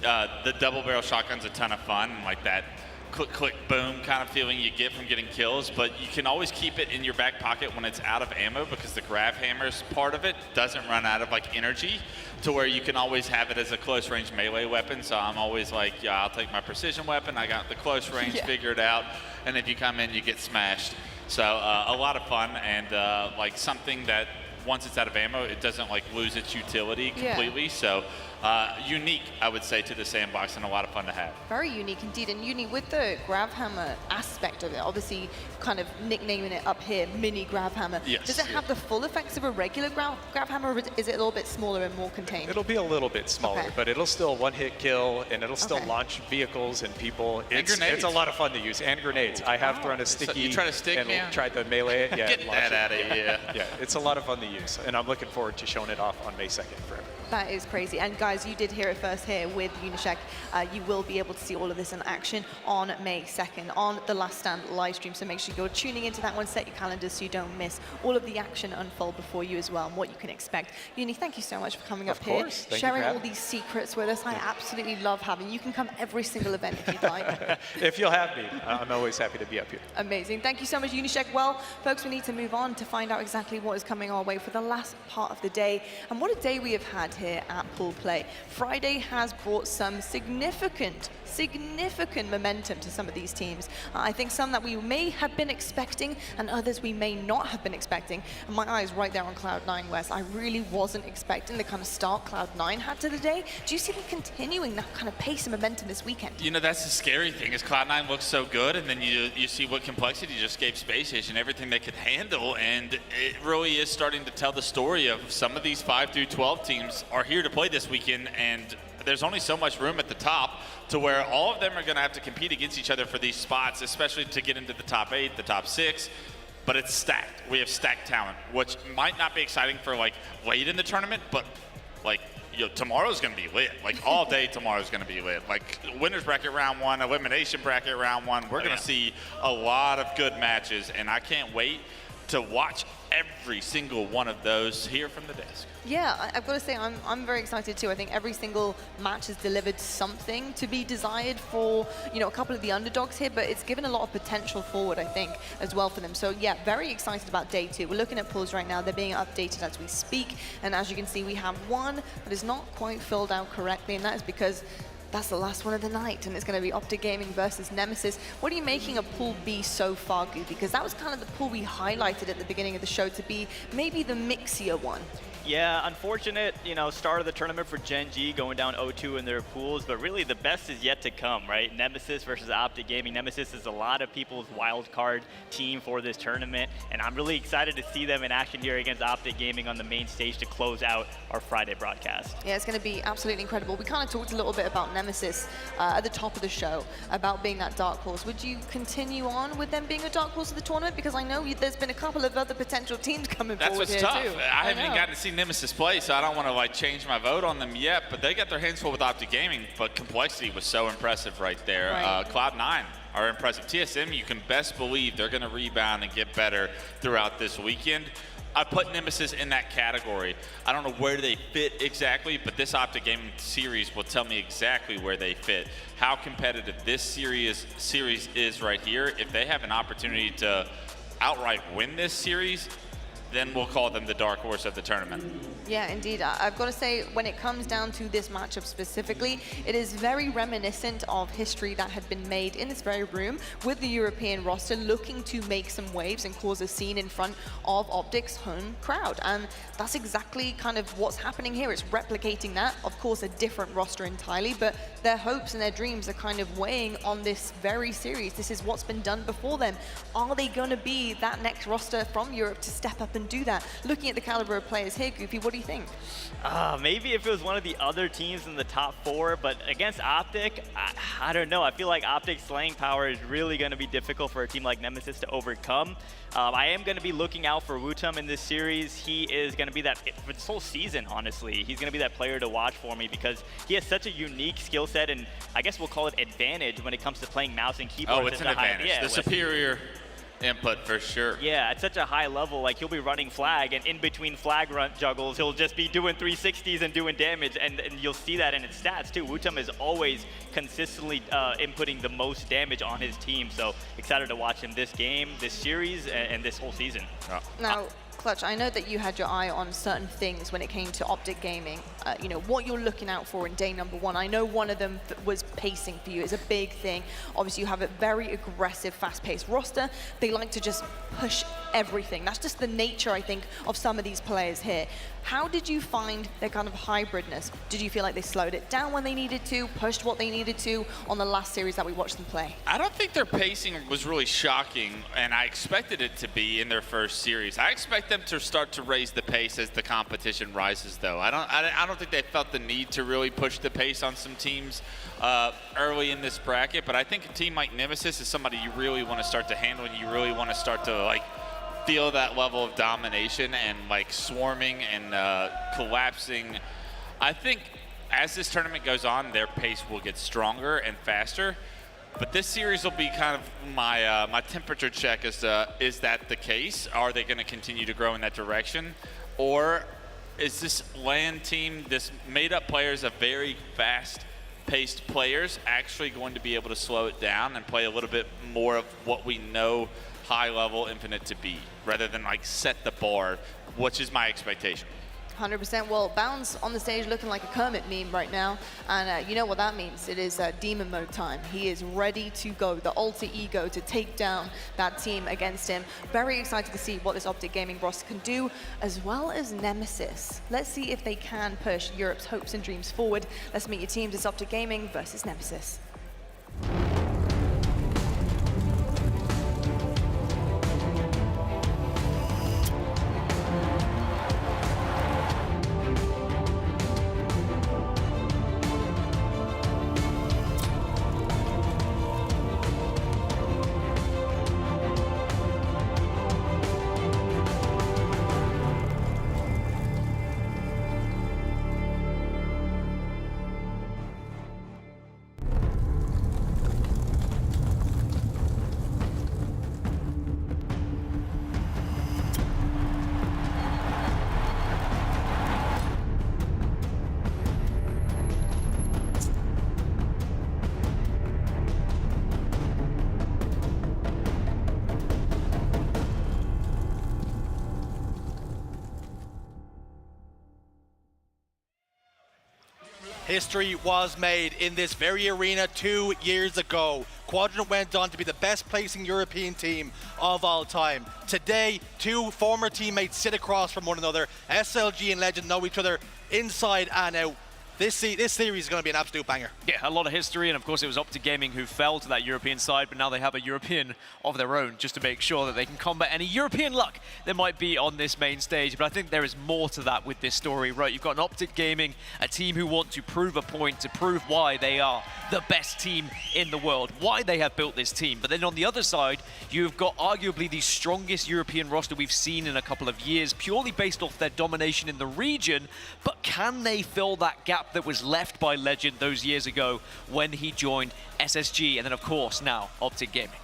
the double barrel shotgun's a ton of fun, like that click, click, boom kind of feeling you get from getting kills, but you can always keep it in your back pocket when it's out of ammo because the grav hammer's part of it doesn't run out of like energy to where you can always have it as a close range melee weapon. So I'm always like, yeah, I'll take my precision weapon. I got the close range figured out. And if you come in, you get smashed. So a lot of fun and like something that once it's out of ammo, it doesn't like lose its utility completely. So unique, I would say, to the sandbox and a lot of fun to have. Very unique indeed. And Uni, with the grav hammer aspect of it, obviously kind of nicknaming it up here, mini grav hammer. Does it have the full effects of a regular grav hammer, or is it a little bit smaller and more contained? It'll be a little bit smaller, but it'll still one-hit kill, and it'll still launch vehicles and people. It's a lot of fun to use, and grenades. I have thrown a sticky. You try to stick and me? tried to melee it. Yeah, Get that out of here. Yeah, it's a lot of fun to use, and I'm looking forward to showing it off on May 2nd for everyone. That is crazy. And guys, you did hear it first here with Unisec. You will be able to see all of this in action on May 2nd on the Last Stand live stream. So make sure you're tuning into that one, set your calendars so you don't miss all of the action unfold before you as well and what you can expect. Uni, thank you so much for coming up here, sharing all these secrets with us. I absolutely love having you. You can come every single event if you'd like. If you'll have me, I'm always happy to be up here. Amazing. Thank you so much, Unisec. Well, folks, we need to move on to find out exactly what is coming our way for the last part of the day. And what a day we have had here at Pool Play. Friday has brought some significant momentum to some of these teams. I think some that we may have been expecting and others we may not have been expecting. And my eye is right there on Cloud9, Wes. I really wasn't expecting the kind of start Cloud9 had to the day. Do you see them continuing that kind of pace and momentum this weekend? You know, that's the scary thing is Cloud9 looks so good, and then you see what complexity just gave Space Station, everything they could handle, and it really is starting to tell the story of some of these 5 through 12 teams are here to play this weekend, and there's only so much room at the top to where all of them are going to have to compete against each other for these spots, especially to get into the top 8, the top 6. but it's stacked. We have stacked talent, which might not be exciting for like late in the tournament, but like, tomorrow's going to be lit. Like all day tomorrow's going to be lit. Like winners bracket round 1, elimination bracket round 1. We're going to see a lot of good matches, and I can't wait to watch every single one of those here from the desk. Yeah, I've got to say, I'm very excited too. I think every single match has delivered something to be desired for, a couple of the underdogs here, but it's given a lot of potential forward, I think, as well for them. So yeah, very excited about day 2. We're looking at pools right now. They're being updated as we speak. And as you can see, we have one that is not quite filled out correctly, and that is because that's the last one of the night, and it's going to be OpTic Gaming versus Nemesis. What are you making of Pool B so far, Gu? Because that was kind of the pool we highlighted at the beginning of the show to be maybe the mixier one. Yeah, unfortunate, start of the tournament for Gen G going down 0-2 in their pools, but really the best is yet to come, right? Nemesis versus OpTic Gaming. Nemesis is a lot of people's wild card team for this tournament, and I'm really excited to see them in action here against OpTic Gaming on the main stage to close out our Friday broadcast. Yeah, it's going to be absolutely incredible. We kind of talked a little bit about Nemesis at the top of the show, about being that dark horse. Would you continue on with them being a dark horse of the tournament? Because I know there's been a couple of other potential teams coming forward here too. That's what's tough. I haven't even gotten to see Nemesis play, so I don't want to change my vote on them yet, but they got their hands full with OpTic Gaming, but Complexity was so impressive right there. Right. Cloud9 are impressive. TSM, you can best believe they're going to rebound and get better throughout this weekend. I put Nemesis in that category. I don't know where they fit exactly, but this OpTic Gaming series will tell me exactly where they fit. How competitive this series is right here. If they have an opportunity to outright win this series, then we'll call them the dark horse of the tournament. Yeah, indeed. I've got to say, when it comes down to this matchup specifically, it is very reminiscent of history that had been made in this very room with the European roster looking to make some waves and cause a scene in front of OpTic's home crowd. And that's exactly kind of what's happening here. It's replicating that. Of course, a different roster entirely, but their hopes and their dreams are kind of weighing on this very series. This is what's been done before them. Are they going to be that next roster from Europe to step up and do that? Looking at the caliber of players here, Goofy, what do you think? Maybe if it was one of the other teams in the top 4, but against OpTic, I don't know. I feel like OpTic's slaying power is really going to be difficult for a team like Nemesis to overcome. I am going to be looking out for Wutum in this series. He is going to be that for this whole season, honestly. He's going to be that player to watch for me because he has such a unique skill set, and I guess we'll call it advantage when it comes to playing mouse and keyboard. Oh, it's an advantage. The superior input for sure. Yeah, at such a high level, like he'll be running flag, and in between flag run juggles, he'll just be doing 360s and doing damage, and you'll see that in his stats too. Wutum is always consistently inputting the most damage on his team, so excited to watch him this game, this series, and this whole season. Now, Clutch, I know that you had your eye on certain things when it came to OpTic Gaming. What you're looking out for in day number 1. I know one of them was pacing for you. It's a big thing. Obviously, you have a very aggressive, fast-paced roster. They like to just push everything. That's just the nature, I think, of some of these players here. How did you find their kind of hybridness? Did you feel like they slowed it down when they needed to, pushed what they needed to on the last series that we watched them play? I don't think their pacing was really shocking, and I expected it to be in their first series. I expect them to start to raise the pace as the competition rises, though. I don't think they felt the need to really push the pace on some teams early in this bracket, but I think a team like Nemesis is somebody you really want to start to handle, and you really want to start to feel that level of domination and swarming and collapsing. I think as this tournament goes on, their pace will get stronger and faster. But this series will be kind of my temperature check is that the case? Are they going to continue to grow in that direction? Or is this LAN team, this made-up players of very fast-paced players, actually going to be able to slow it down and play a little bit more of what we know high-level Infinite to be, rather than set the bar, which is my expectation? 100%. Well, Bounds on the stage looking like a Kermit meme right now, and you know what that means. It is demon mode time. He is ready to go, the alter ego, to take down that team against him. Very excited to see what this OpTic Gaming roster can do, as well as Nemesis. Let's see if they can push Europe's hopes and dreams forward. Let's meet your teams. It's OpTic Gaming versus Nemesis. History was made in this very arena 2 years ago. Quadrant went on to be the best placing European team of all time. Today, 2 former teammates sit across from one another. SLG and Legend know each other inside and out. This series is going to be an absolute banger. Yeah, a lot of history, and of course it was OpTic Gaming who fell to that European side, but now they have a European of their own just to make sure that they can combat any European luck that might be on this main stage. But I think there is more to that with this story, right? You've got an OpTic Gaming, a team who want to prove a point, to prove why they are the best team in the world, why they have built this team. But then on the other side, you've got arguably the strongest European roster we've seen in a couple of years, purely based off their domination in the region. But can they fill that gap that was left by Legend those years ago when he joined SSG, and then of course now OpTic Gaming?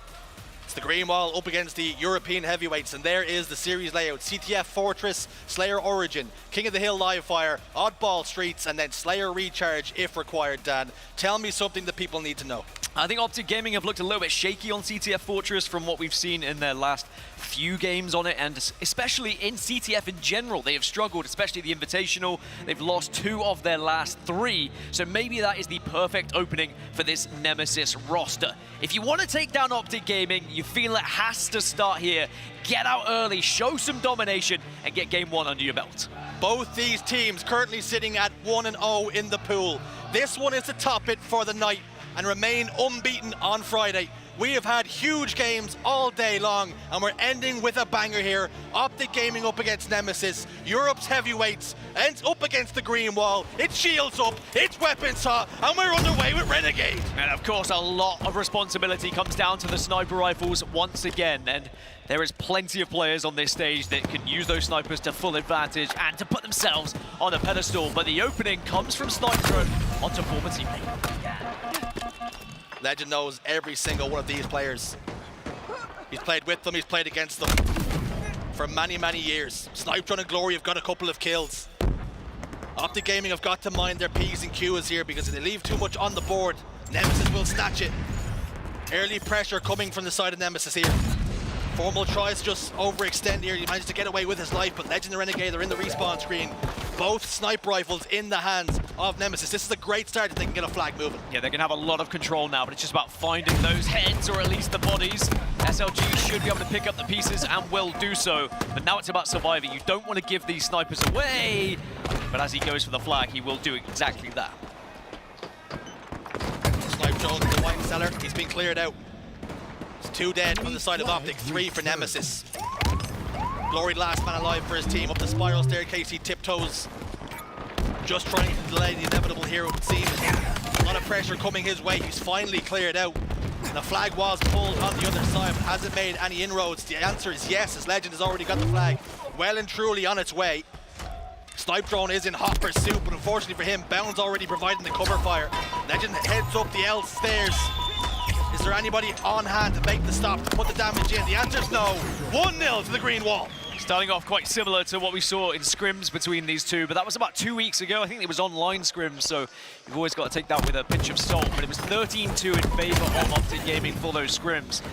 It's the green wall up against the European heavyweights, and there is the series layout. CTF Fortress, Slayer Origin, King of the Hill Livefire, Oddball Streets, and then Slayer Recharge if required. Dan, tell me something that people need to know. I think OpTic Gaming have looked a little bit shaky on CTF Fortress from what we've seen in their last few games on it, and especially in CTF in general. They have struggled, especially the Invitational. They've lost 2 of their last 3, so maybe that is the perfect opening for this Nemesis roster. If you want to take down OpTic Gaming, you feel it has to start here. Get out early, show some domination, and get game 1 under your belt. Both these teams currently sitting at 1-0 in the pool. This one is to top it for the night and remain unbeaten on Friday. We have had huge games all day long, and we're ending with a banger here. OpTic Gaming up against Nemesis, Europe's heavyweights, ends up against the green wall. It's shields up, it's weapons hot, and we're underway with Renegade. And of course, a lot of responsibility comes down to the sniper rifles once again, and there is plenty of players on this stage that can use those snipers to full advantage and to put themselves on a pedestal, but the opening comes from Sniper onto former teammate. Legend knows every single one of these players. He's played with them, he's played against them for many, many years. Sniper and Glory have got a couple of kills. OpTic Gaming have got to mind their P's and Q's here, because if they leave too much on the board, Nemesis will snatch it. Early pressure coming from the side of Nemesis here. Formal tries to just overextend here. He managed to get away with his life, but Legend and Renegade are in the respawn screen. Both sniper rifles in the hands of Nemesis. This is a great start if they can get a flag moving. Yeah, they're going to have a lot of control now, but it's just about finding those heads, or at least the bodies. SLG should be able to pick up the pieces and will do so, but now it's about surviving. You don't want to give these snipers away, but as he goes for the flag, he will do exactly that. Sniper Jones, the wine cellar, he's been cleared out. It's 2 dead on the side of OpTic, 3 for Nemesis. Glory last man alive for his team. Up the spiral staircase, he tiptoes. Just trying to delay the inevitable here, it would seem. A lot of pressure coming his way. He's finally cleared out. And the flag was pulled on the other side, but has it made any inroads? The answer is yes, as Legend has already got the flag well and truly on its way. Snipe Drone is in hot pursuit, but unfortunately for him, Bound's already providing the cover fire. Legend heads up the L stairs. Is there anybody on hand to make the stop, to put the damage in? The answer is no. 1-0 to the green wall. Starting off quite similar to what we saw in scrims between these two, but that was about 2 weeks ago. I think it was online scrims, so you've always got to take that with a pinch of salt. But it was 13-2 in favor of OpTic Gaming for those scrims.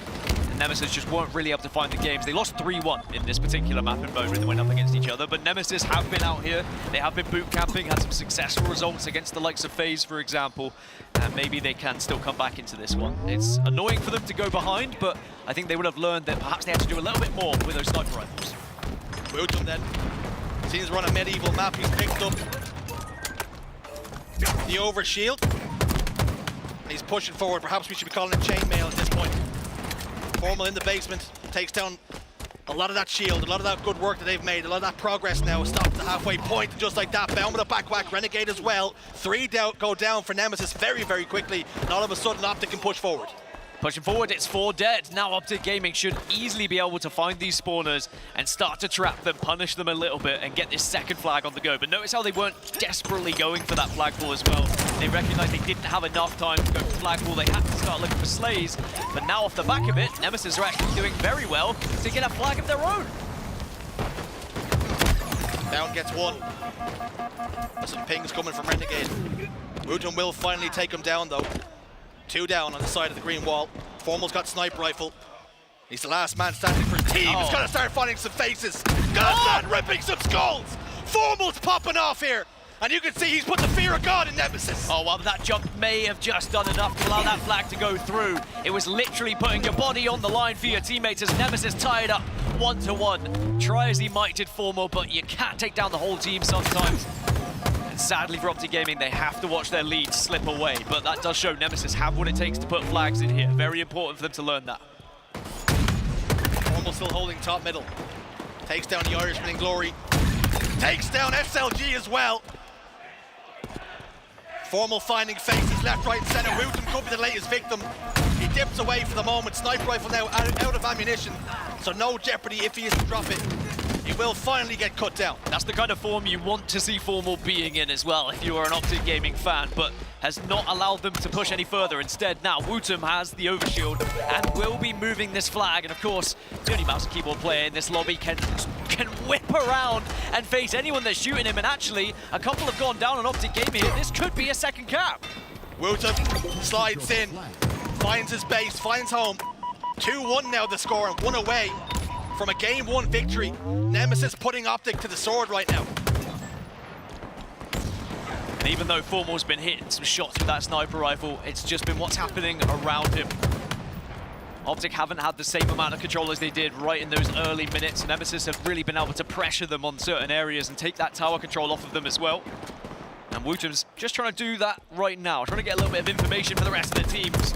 And Nemesis just weren't really able to find the games. They lost 3-1 in this particular map in both when they went up against each other. But Nemesis have been out here. They have been boot camping, had some successful results against the likes of FaZe, for example. And maybe they can still come back into this one. It's annoying for them to go behind, but I think they would have learned that perhaps they had to do a little bit more with those sniper rifles. Boot him then. Seems we're on a medieval map. He's picked up the overshield. And he's pushing forward. Perhaps we should be calling it chainmail at this point. Formal in the basement. Takes down a lot of that shield, a lot of that good work that they've made, a lot of that progress now. Stopped at the halfway point, just like that. Bound with a back whack. Renegade as well. 3 go down for Nemesis very, very quickly. And all of a sudden, OpTic can push forward. Pushing forward, it's 4 dead. Now OpTic Gaming should easily be able to find these spawners and start to trap them, punish them a little bit, and get this second flag on the go. But notice how they weren't desperately going for that flagpole as well. They recognized they didn't have enough time to go for flagpole. They had to start looking for slays. But now off the back of it, Nemesis are actually doing very well to get a flag of their own. Down gets 1. There's some pings coming from Renegade. Wooten will finally take him down though. 2 down on the side of the green wall. Formal's got sniper rifle. He's the last man standing for his team. He's got to start finding some faces. Gotta start ripping some skulls. Formal's popping off here. and you can see he's put the fear of God in Nemesis. Oh, well, that jump may have just done enough to allow that flag to go through. It was literally putting your body on the line for your teammates as Nemesis tied up 1-1. Try as he might did Formal, but you can't take down the whole team sometimes. And sadly for OpTic Gaming, they have to watch their lead slip away, but that does show Nemesis have what it takes to put flags in here. Very important for them to learn that. Formal still holding top middle. Takes down the Irishman in Glory. Takes down SLG as well. Formal finding face, he's left, right, center. Wooten could be the latest victim. He dips away for the moment. Sniper rifle now out of ammunition, so no jeopardy if he is to drop it. He will finally get cut down. That's the kind of form you want to see Formal being in as well if you are an OpTic Gaming fan, but has not allowed them to push any further. Instead, now Wootum has the overshield and will be moving this flag. And of course, the only mouse and keyboard player in this lobby can whip around and face anyone that's shooting him. And actually, a couple have gone down on OpTic Gaming here. This could be a second cap. Wootum slides in, finds his base, finds home. 2-1 now the score, and 1 away from a Game 1 victory. Nemesis putting OpTic to the sword right now. And even though Formal's been hitting some shots with that sniper rifle, it's just been what's happening around him. OpTic haven't had the same amount of control as they did right in those early minutes. Nemesis have really been able to pressure them on certain areas and take that tower control off of them as well. And Wootum's just trying to do that right now, trying to get a little bit of information for the rest of the teams.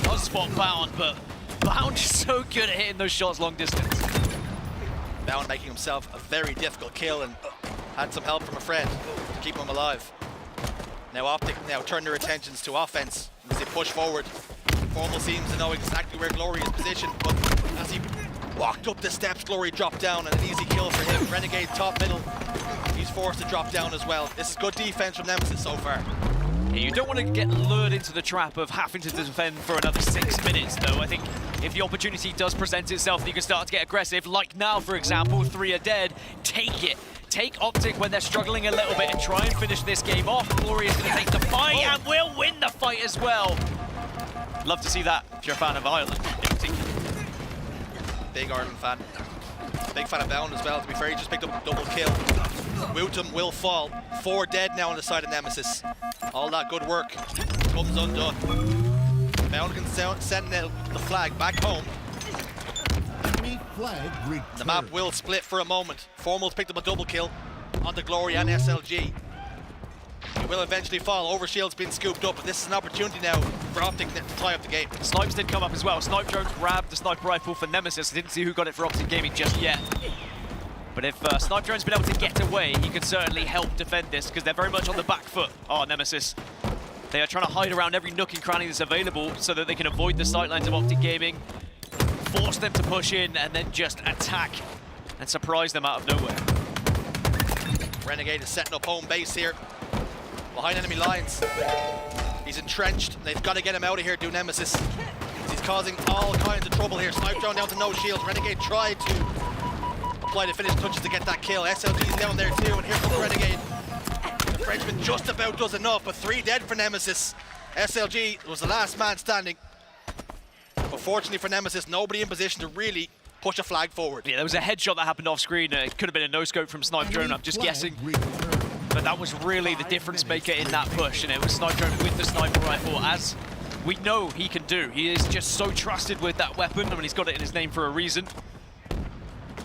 Not spot Bound, but Bound is so good at hitting those shots long distance. Bound making himself a very difficult kill and had some help from a friend to keep him alive. Now OpTic now turn their attentions to offense as they push forward. Formal seems to know exactly where Glory is positioned, but as he walked up the steps, Glory dropped down and an easy kill for him. Renegade top middle, he's forced to drop down as well. This is good defense from Nemesis so far. You don't want to get lured into the trap of having to defend for another 6 minutes, though. I think if the opportunity does present itself, you can start to get aggressive. Like now, for example, 3 are dead. Take it. Take OpTic when they're struggling a little bit and try and finish this game off. Glory is going to take the fight and will win the fight as well. Love to see that if you're a fan of Ireland in particular. Big Ireland fan. Big fan of Bound as well. To be fair, he just picked up a double kill. Wootum will fall. 4 dead now on the side of Nemesis. All that good work comes undone. Bound can send the flag back home. The map will split for a moment. Formal's picked up a double kill on the Glory and SLG. He will eventually fall. Overshield's been scooped up, but this is an opportunity now for OpTic to tie up the game. Snipes did come up as well. Snipe Drone grabbed the sniper rifle for Nemesis. I didn't see who got it for OpTic Gaming just yet. But if Snipe Drone's been able to get away, he could certainly help defend this because they're very much on the back foot. Oh, Nemesis. They are trying to hide around every nook and cranny that's available so that they can avoid the sightlines of OpTic Gaming, force them to push in, and then just attack and surprise them out of nowhere. Renegade is setting up home base here, behind enemy lines. He's entrenched. They've got to get him out of here, do Nemesis. He's causing all kinds of trouble here. Snipe Drone down to no shields. Renegade tried to apply the finish touches to get that kill. SLG's down there too, and here comes Renegade. The Frenchman just about does enough, but 3 dead for Nemesis. SLG was the last man standing. But fortunately for Nemesis, nobody in position to really push a flag forward. Yeah, there was a headshot that happened off screen. It could have been a no-scope from Snipe Drone, I'm just guessing. But that was really the difference maker in that push, and it was Snipe Drone with the sniper rifle, as we know he can do. He is just so trusted with that weapon. I mean, he's got it in his name for a reason.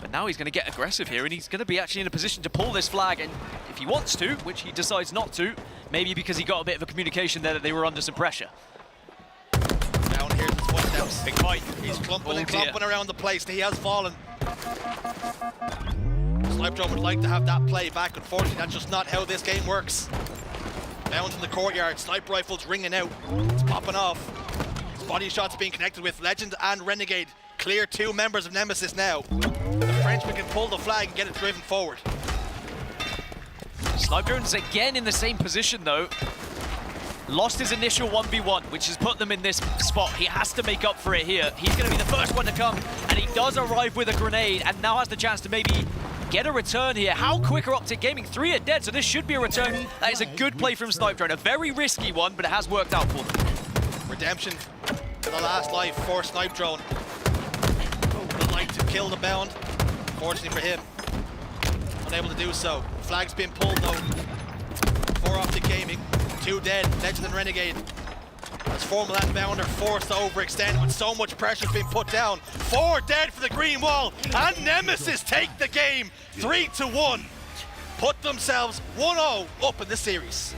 But now he's going to get aggressive here, and he's going to be actually in a position to pull this flag, and if he wants to, which he decides not to, maybe because he got a bit of a communication there that they were under some pressure. Down here's his footsteps. Big fight. He's clumping and clumping around the place. He has fallen. Snipe Drone would like to have that play back. Unfortunately, that's just not how this game works. Bound in the courtyard. Sniper rifles ringing out. It's popping off. His body shots being connected with Legend and Renegade. Clear 2 members of Nemesis now. The Frenchman can pull the flag and get it driven forward. Snipe Drone's again in the same position though. Lost his initial 1v1, which has put them in this spot. He has to make up for it here. He's going to be the first one to come, and he does arrive with a grenade, and now has the chance to maybe get a return here. How quick are OpTic Gaming? 3 are dead, so this should be a return. That is a good play from Snipe Drone. A very risky one, but it has worked out for them. Redemption for the last life for Snipe Drone. Would like to kill the Bound. Fortunately for him, unable to do so. Flag's been pulled though for OpTic Gaming. 2 dead, Legend and Renegade. As Formal and Bounder forced to overextend with so much pressure being put down. 4 dead for the green wall, and Nemesis take the game 3-1. Put themselves 1-0 up in the series.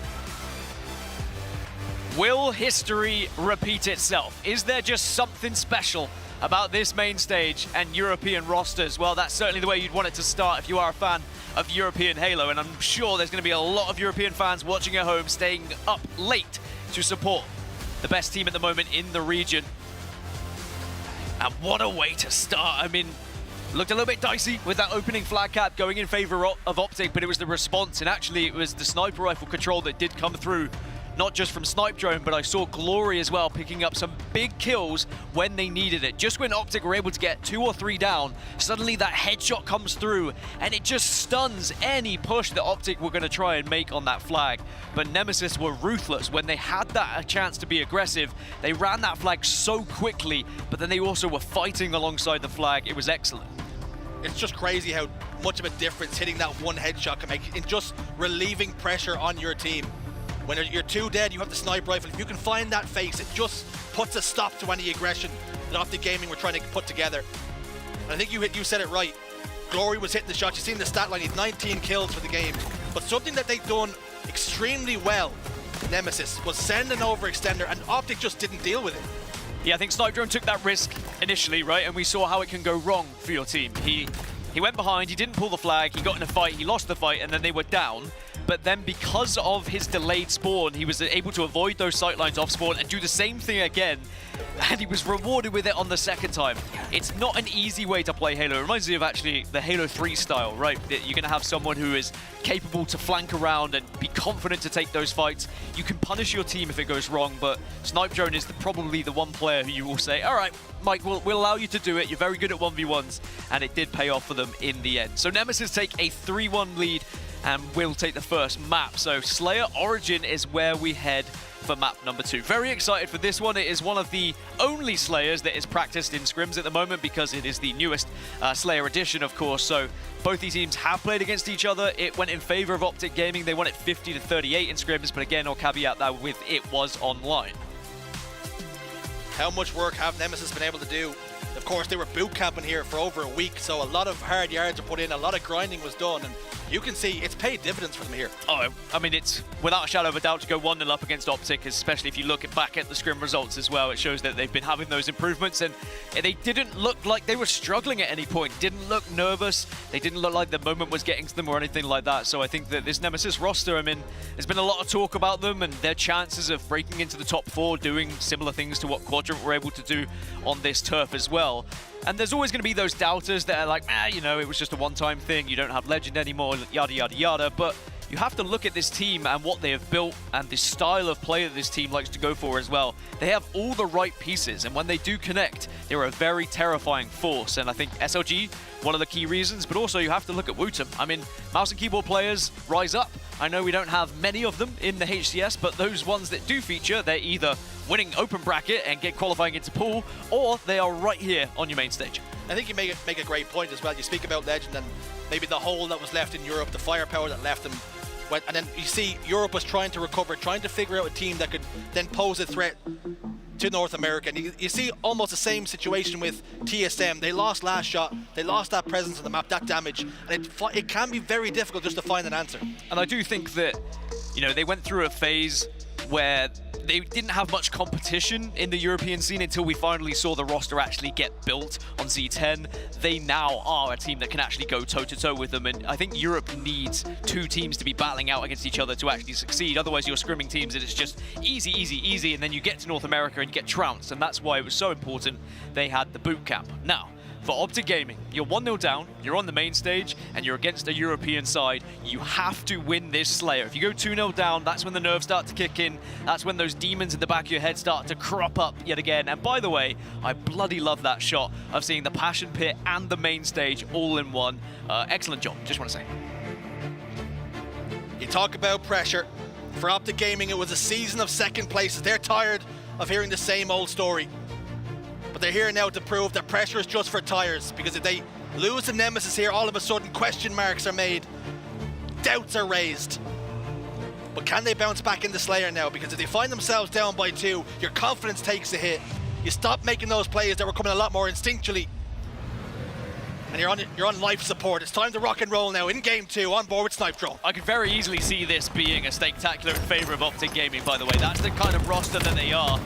Will history repeat itself? Is there just something special about this main stage and European rosters? Well, that's certainly the way you'd want it to start if you are a fan of European Halo, and I'm sure there's going to be a lot of European fans watching at home, staying up late to support the best team at the moment in the region. And what a way to start. I mean, looked a little bit dicey with that opening flag cap going in favor of OpTic, but it was the response, and actually it was the sniper rifle control that did come through. Not just from Snipe Drone, but I saw Glory as well picking up some big kills when they needed it. Just when OpTic were able to get 2 or 3 down, suddenly that headshot comes through and it just stuns any push that OpTic were going to try and make on that flag. But Nemesis were ruthless. When they had that a chance to be aggressive, they ran that flag so quickly, but then they also were fighting alongside the flag. It was excellent. It's just crazy how much of a difference hitting that one headshot can make in just relieving pressure on your team. When you're 2 dead, you have the sniper rifle. If you can find that face, it just puts a stop to any aggression that OpTic Gaming were trying to put together. And I think you said it right. Glory was hitting the shots. You've seen the stat line. He's 19 kills for the game. But something that they've done extremely well, Nemesis, was send an overextender, and OpTic just didn't deal with it. Yeah, I think Snipe Drone took that risk initially, right? And we saw how it can go wrong for your team. He went behind, he didn't pull the flag, he got in a fight, he lost the fight, and then they were down. But then because of his delayed spawn, he was able to avoid those sightlines off spawn and do the same thing again. And he was rewarded with it on the second time. It's not an easy way to play Halo. It reminds me of actually the Halo 3 style, right? That you're going to have someone who is capable to flank around and be confident to take those fights. You can punish your team if it goes wrong, but Snipe Drone is probably the one player who you will say, all right, Mike, we'll allow you to do it. You're very good at 1v1s, and it did pay off for them in the end. So Nemesis take a 3-1 lead and will take the first map. So Slayer Origin is where we head for map number 2. Very excited for this one. It is one of the only Slayers that is practiced in scrims at the moment because it is the newest Slayer edition, of course. So both these teams have played against each other. It went in favor of OpTic Gaming. They won it 50-38 in scrims, but again, I'll caveat that with it was online. How much work have Nemesis been able to do? Of course, they were boot camping here for over a week, so a lot of hard yards were put in, a lot of grinding was done, and you can see it's paid dividends for them here. Oh, I mean, it's without a shadow of a doubt to go 1-0 up against OpTic, especially if you look back at the scrim results as well. It shows that they've been having those improvements, and they didn't look like they were struggling at any point. Didn't look nervous. They didn't look like the moment was getting to them or anything like that. So I think that this Nemesis roster, I mean, there's been a lot of talk about them and their chances of breaking into the top 4, doing similar things to what Quadrant were able to do on this turf as well. And there's always going to be those doubters that are like, you know, it was just a one-time thing. You don't have Legend anymore, yada, yada, yada. But you have to look at this team and what they have built and the style of play that this team likes to go for as well. They have all the right pieces, and when they do connect, they're a very terrifying force. And I think SLG, one of the key reasons, but also you have to look at Wootem. I mean, mouse and keyboard players rise up. I know we don't have many of them in the HCS, but those ones that do feature, they're either winning open bracket and get qualifying into pool, or they are right here on your main stage. I think you make a great point as well. You speak about Legend and maybe the hole that was left in Europe, the firepower that left them. And then you see Europe was trying to recover, trying to figure out a team that could then pose a threat to North America. And you see almost the same situation with TSM. They lost last shot, they lost that presence on the map, that damage, and it can be very difficult just to find an answer. And I do think that, you know, they went through a phase where they didn't have much competition in the European scene until we finally saw the roster actually get built on Z10. They now are a team that can actually go toe-to-toe with them, and I think Europe needs 2 teams to be battling out against each other to actually succeed. Otherwise, you're scrimming teams and it's just easy, easy, easy, and then you get to North America and you get trounced, and that's why it was so important they had the boot camp. Now, for OpTic Gaming, you're 1-0 down, you're on the main stage, and you're against a European side. You have to win this Slayer. If you go 2-0 down, that's when the nerves start to kick in. That's when those demons in the back of your head start to crop up yet again. And by the way, I bloody love that shot of seeing the Passion Pit and the main stage all in one. Excellent job, just want to say. You talk about pressure. For OpTic Gaming, it was a season of second places. They're tired of hearing the same old story. But they're here now to prove that pressure is just for tires, because if they lose the Nemesis here, all of a sudden question marks are made. doubts are raised. But can they bounce back in the Slayer now? Because if they find themselves down by 2, your confidence takes a hit. You stop making those plays that were coming a lot more instinctually. And you're on life support. It's time to rock and roll now in game 2 on board with Snipe Drone. I could very easily see this being a spectacular in favor of OpTic Gaming, by the way. That's the kind of roster that they are.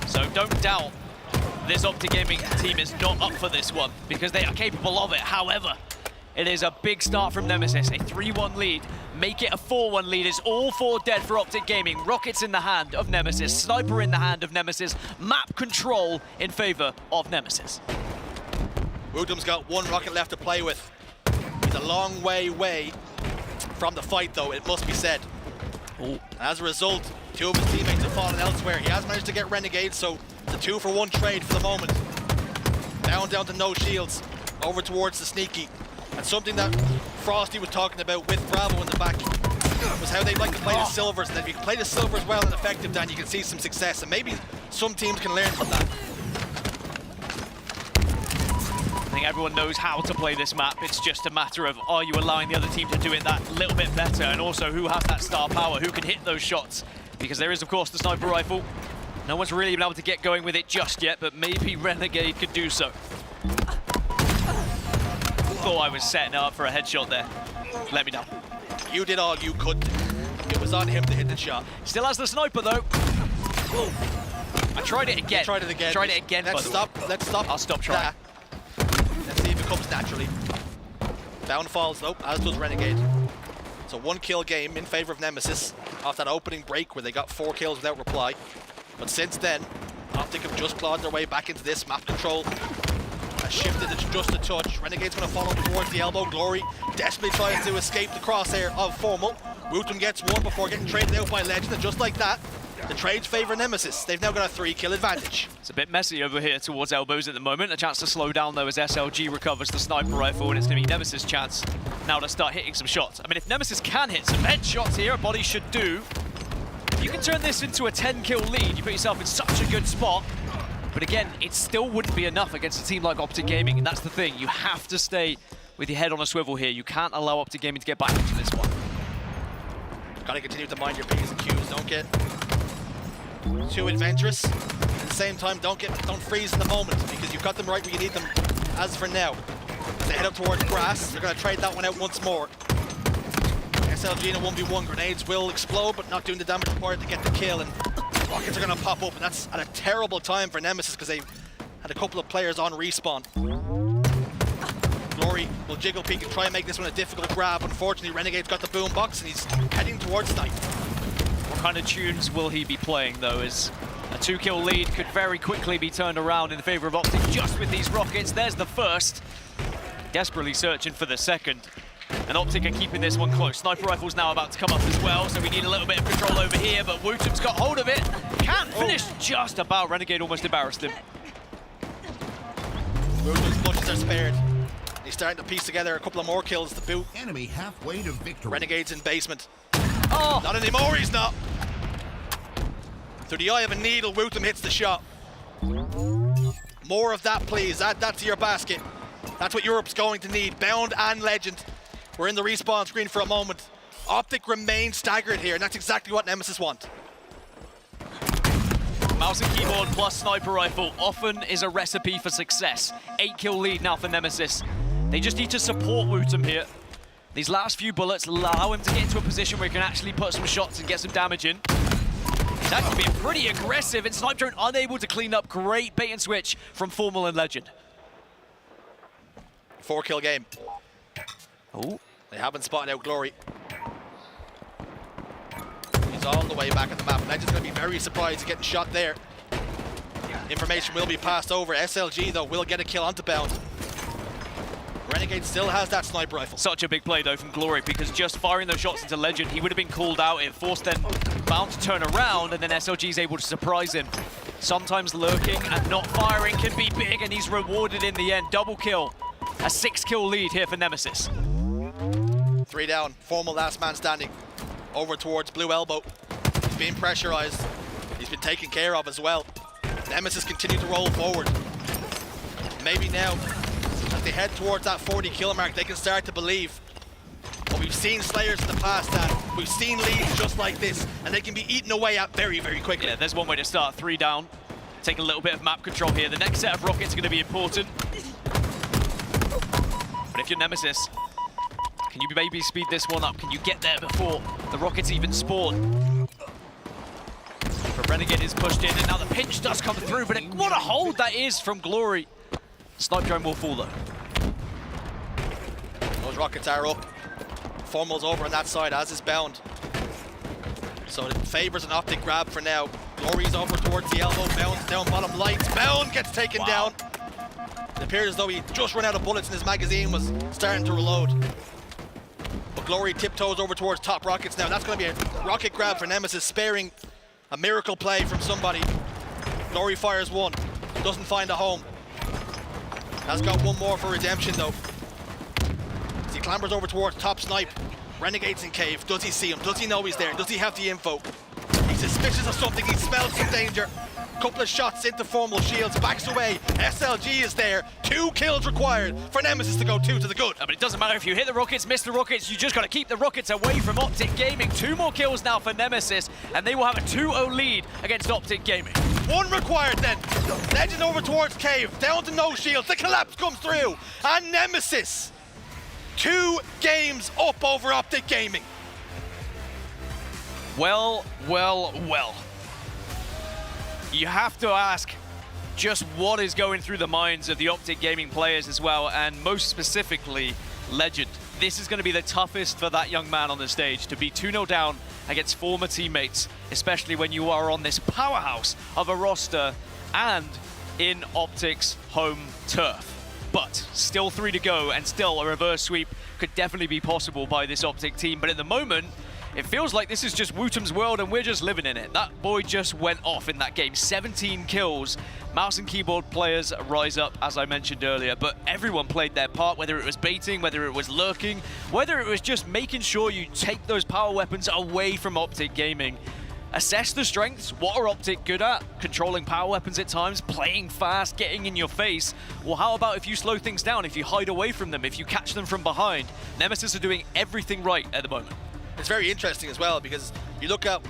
So don't doubt this OpTic Gaming team is not up for this one, because they are capable of it. However, it is a big start from Nemesis, a 3-1 lead. Make it a 4-1 lead. It's all 4 dead for OpTic Gaming. Rockets in the hand of Nemesis, Sniper in the hand of Nemesis, map control in favor of Nemesis. Woodham's got 1 rocket left to play with. He's a long way away from the fight, though, it must be said. As a result, 2 of his teammates have fallen elsewhere. He has managed to get Renegade, so it's a 2-for-1 trade for the moment. Down to no shields, over towards the sneaky. And something that Frosty was talking about with Bravo in the back was how they like to play the silvers. And if you can play the silvers well and effective, then you can see some success. And maybe some teams can learn from that. I think everyone knows how to play this map. It's just a matter of, are you allowing the other team to do it that little bit better? And also, who has that star power? Who can hit those shots? Because there is, of course, the sniper rifle. No one's really been able to get going with it just yet, but maybe Renegade could do so. Thought I was setting up for a headshot there. Let me down. You did all you could. It was on him to hit the shot. Still has the sniper, though. Whoa. I tried it again. Tried it again. Tried it again. Let's stop. I'll stop trying. Let's see if it comes naturally. Down falls, though, as does Renegade. It's a 1-kill game in favor of Nemesis off that opening break where they got 4 kills without reply. But since then, OpTic have just clawed their way back into this. Map control has shifted it just a touch. Renegade's going to follow towards the elbow. Glory desperately tries to escape the crosshair of Formal. Wootum gets 1 before getting traded out by Legend, and just like that, the trades favor Nemesis. They've now got a 3-kill advantage. It's a bit messy over here towards elbows at the moment. A chance to slow down, though, as SLG recovers the sniper rifle, and it's going to be Nemesis' chance now to start hitting some shots. I mean, if Nemesis can hit some headshots here, a body should do. If you can turn this into a 10-kill lead, you put yourself in such a good spot. But again, it still wouldn't be enough against a team like OpTic Gaming, and that's the thing. You have to stay with your head on a swivel here. You can't allow OpTic Gaming to get back into this one. Gotta continue to mind your P's and Q's. Don't get too adventurous. At the same time, don't freeze in the moment, because you've got them right where you need them as for now. They head up towards grass. They're gonna trade that one out once more. SLG in a 1v1. Grenades will explode, but not doing the damage required to get the kill. And rockets are going to pop up, and that's at a terrible time for Nemesis because they had a couple of players on respawn. Glory will jiggle peek and try and make this one a difficult grab. Unfortunately, Renegade's got the boombox, and he's heading towards Snipe. What kind of tunes will he be playing, though, as a 2-kill lead could very quickly be turned around in favor of OpTic just with these rockets. There's the first. Desperately searching for the second. And OpTic are keeping this one close. Sniper rifle's now about to come up as well, so we need a little bit of control over here, but Wootum's got hold of it. Can't finish just about. Renegade almost embarrassed him. Wootum's clutches are spared. He's starting to piece together a couple of more kills to boot. Enemy halfway to victory. Renegade's in basement. Oh! Not anymore, he's not. Through the eye of a needle, Wootum hits the shot. More of that, please. Add that to your basket. That's what Europe's going to need. Bound and Legend. We're in the respawn screen for a moment. OpTic remains staggered here, and that's exactly what Nemesis want. Mouse and keyboard plus sniper rifle often is a recipe for success. 8-kill lead now for Nemesis. They just need to support Wootum here. These last few bullets allow him to get into a position where he can actually put some shots and get some damage in. He's actually been pretty aggressive, and Snipe Drone unable to clean up. Great bait and switch from Formal and Legend. 4-kill game. Oh. They haven't spotted out Glory. He's all the way back at the map. Legend's going to be very surprised at getting shot there. Information will be passed over. SLG, though, will get a kill onto Bound. Renegade still has that sniper rifle. Such a big play, though, from Glory, because just firing those shots into Legend, he would have been called out. It forced then Bound to turn around, and then SLG is able to surprise him. Sometimes lurking and not firing can be big, and he's rewarded in the end. Double kill. A 6-kill lead here for Nemesis. 3 down. Formal last man standing. Over towards Blue Elbow. He's being pressurized. He's been taken care of as well. Nemesis continue to roll forward. Maybe now, as they head towards that 40-kill mark, they can start to believe. But We've seen Slayers in the past, Dan. We've seen leads just like this, and they can be eaten away at very, very quickly. Yeah, there's one way to start. 3 down. Take a little bit of map control here. The next set of rockets are going to be important. But if you're Nemesis, can you maybe speed this one up? Can you get there before the rockets even spawn? But Renegade is pushed in, and now the pinch does come through, but what a hold that is from Glory. Snipe drone will fall, though. Those rockets are up. Formal's over on that side, as is Bound. So it favors an OpTic grab for now. Glory's over towards the elbow. Bound's down bottom lights. Bound gets taken down. It appeared as though he just ran out of bullets and his magazine was starting to reload. But Glory tiptoes over towards top rockets now. That's going to be a rocket grab for Nemesis, sparing a miracle play from somebody. Glory fires one. Doesn't find a home. Has got one more for redemption, though. As he clambers over towards top snipe. Renegade's in cave. Does he see him? Does he know he's there? Does he have the info? He's suspicious of something. He smells some danger. Couple of shots into Formal shields. Backs away. SLG is there. 2 kills required for Nemesis to go 2 to the good. But it doesn't matter if you hit the rockets, miss the rockets. You just got to keep the rockets away from OpTic Gaming. 2 more kills now for Nemesis, and they will have a 2-0 lead against OpTic Gaming. 1 required then. Legend over towards cave. Down to no shields. The collapse comes through. And Nemesis, 2 games up over OpTic Gaming. Well, well, well. You have to ask just what is going through the minds of the OpTic Gaming players as well, and most specifically, Legend. This is going to be the toughest for that young man on the stage, to be 2-0 down against former teammates, especially when you are on this powerhouse of a roster and in OpTic's home turf. But still 3 to go, and still a reverse sweep could definitely be possible by this OpTic team. But at the moment, it feels like this is just Wootem's world and we're just living in it. That boy just went off in that game. 17 kills. Mouse and keyboard players rise up, as I mentioned earlier, but everyone played their part, whether it was baiting, whether it was lurking, whether it was just making sure you take those power weapons away from OpTic Gaming. Assess the strengths. What are OpTic good at? Controlling power weapons at times, playing fast, getting in your face. Well, how about if you slow things down, if you hide away from them, if you catch them from behind? Nemesis are doing everything right at the moment. It's very interesting as well, because you look at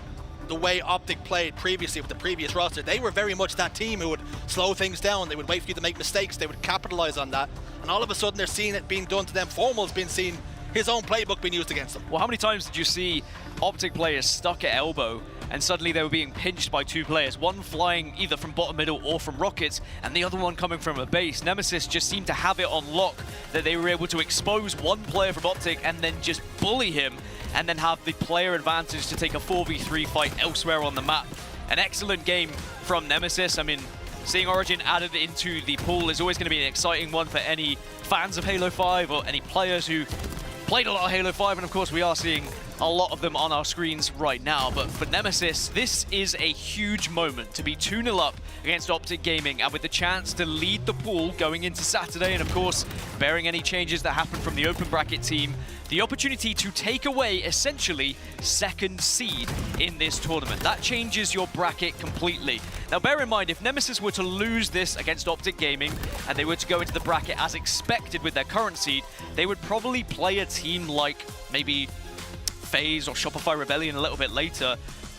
the way OpTic played previously with the previous roster. They were very much that team who would slow things down. They would wait for you to make mistakes. They would capitalize on that. And all of a sudden, they're seeing it being done to them. Formal's been seeing his own playbook being used against them. Well, how many times did you see OpTic players stuck at elbow and suddenly they were being pinched by 2 players, one flying either from bottom middle or from rockets, and the other one coming from a base? Nemesis just seemed to have it on lock, that they were able to expose one player from OpTic and then just bully him, and then have the player advantage to take a 4v3 fight elsewhere on the map. An excellent game from Nemesis. I mean, seeing Origin added into the pool is always going to be an exciting one for any fans of Halo 5 or any players who played a lot of Halo 5, and of course we are seeing a lot of them on our screens right now. But for Nemesis, this is a huge moment to be 2-0 up against OpTic Gaming, and with the chance to lead the pool going into Saturday, and of course, bearing any changes that happen from the open bracket team, the opportunity to take away essentially 2nd seed in this tournament. That changes your bracket completely. Now bear in mind, if Nemesis were to lose this against OpTic Gaming and they were to go into the bracket as expected with their current seed, they would probably play a team like maybe FaZe or Shopify Rebellion a little bit later.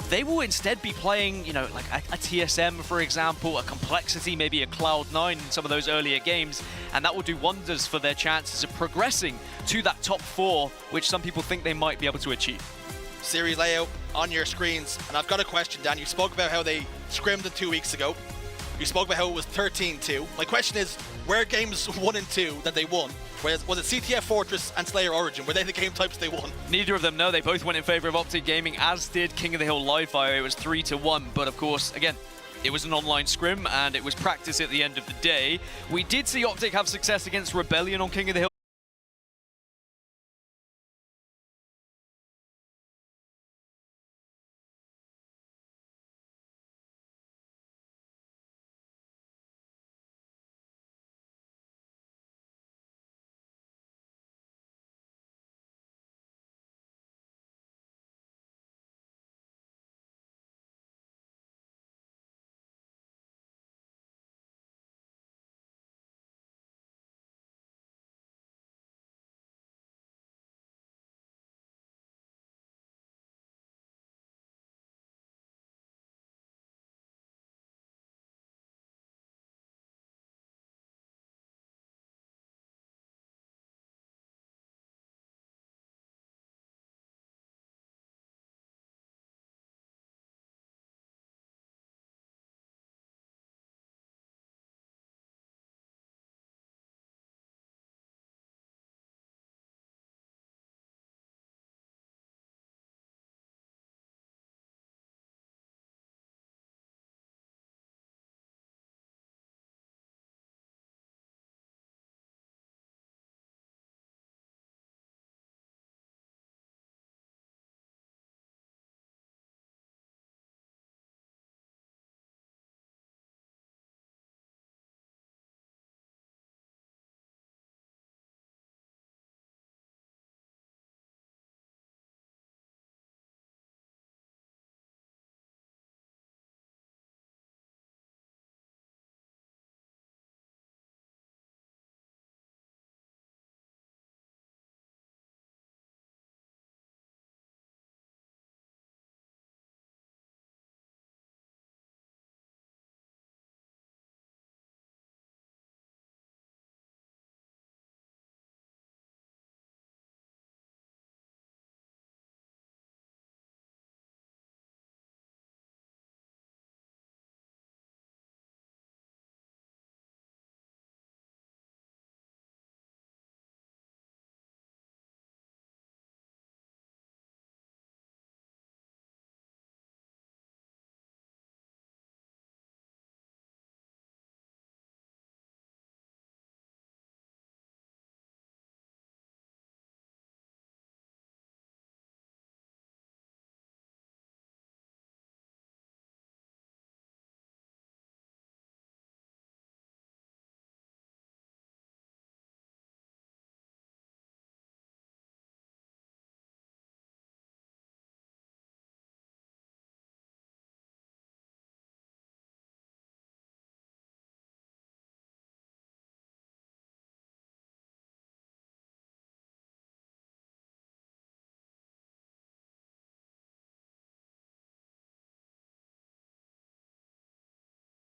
They will instead be playing, you know, like a TSM, for example, a Complexity, maybe a Cloud9 in some of those earlier games, and that will do wonders for their chances of progressing to that top 4, which some people think they might be able to achieve. Series layout on your screens, and I've got a question, Dan. You spoke about how they scrimmed it 2 weeks ago. You spoke about how it was 13-2. My question is, where games 1 and 2 that they won? Was it CTF Fortress and Slayer Origin? Were they the game types they won? Neither of them, no. They both went in favor of OpTic Gaming, as did King of the Hill Livefire. It was 3-1, but of course, again, it was an online scrim and it was practice at the end of the day. We did see OpTic have success against Rebellion on King of the Hill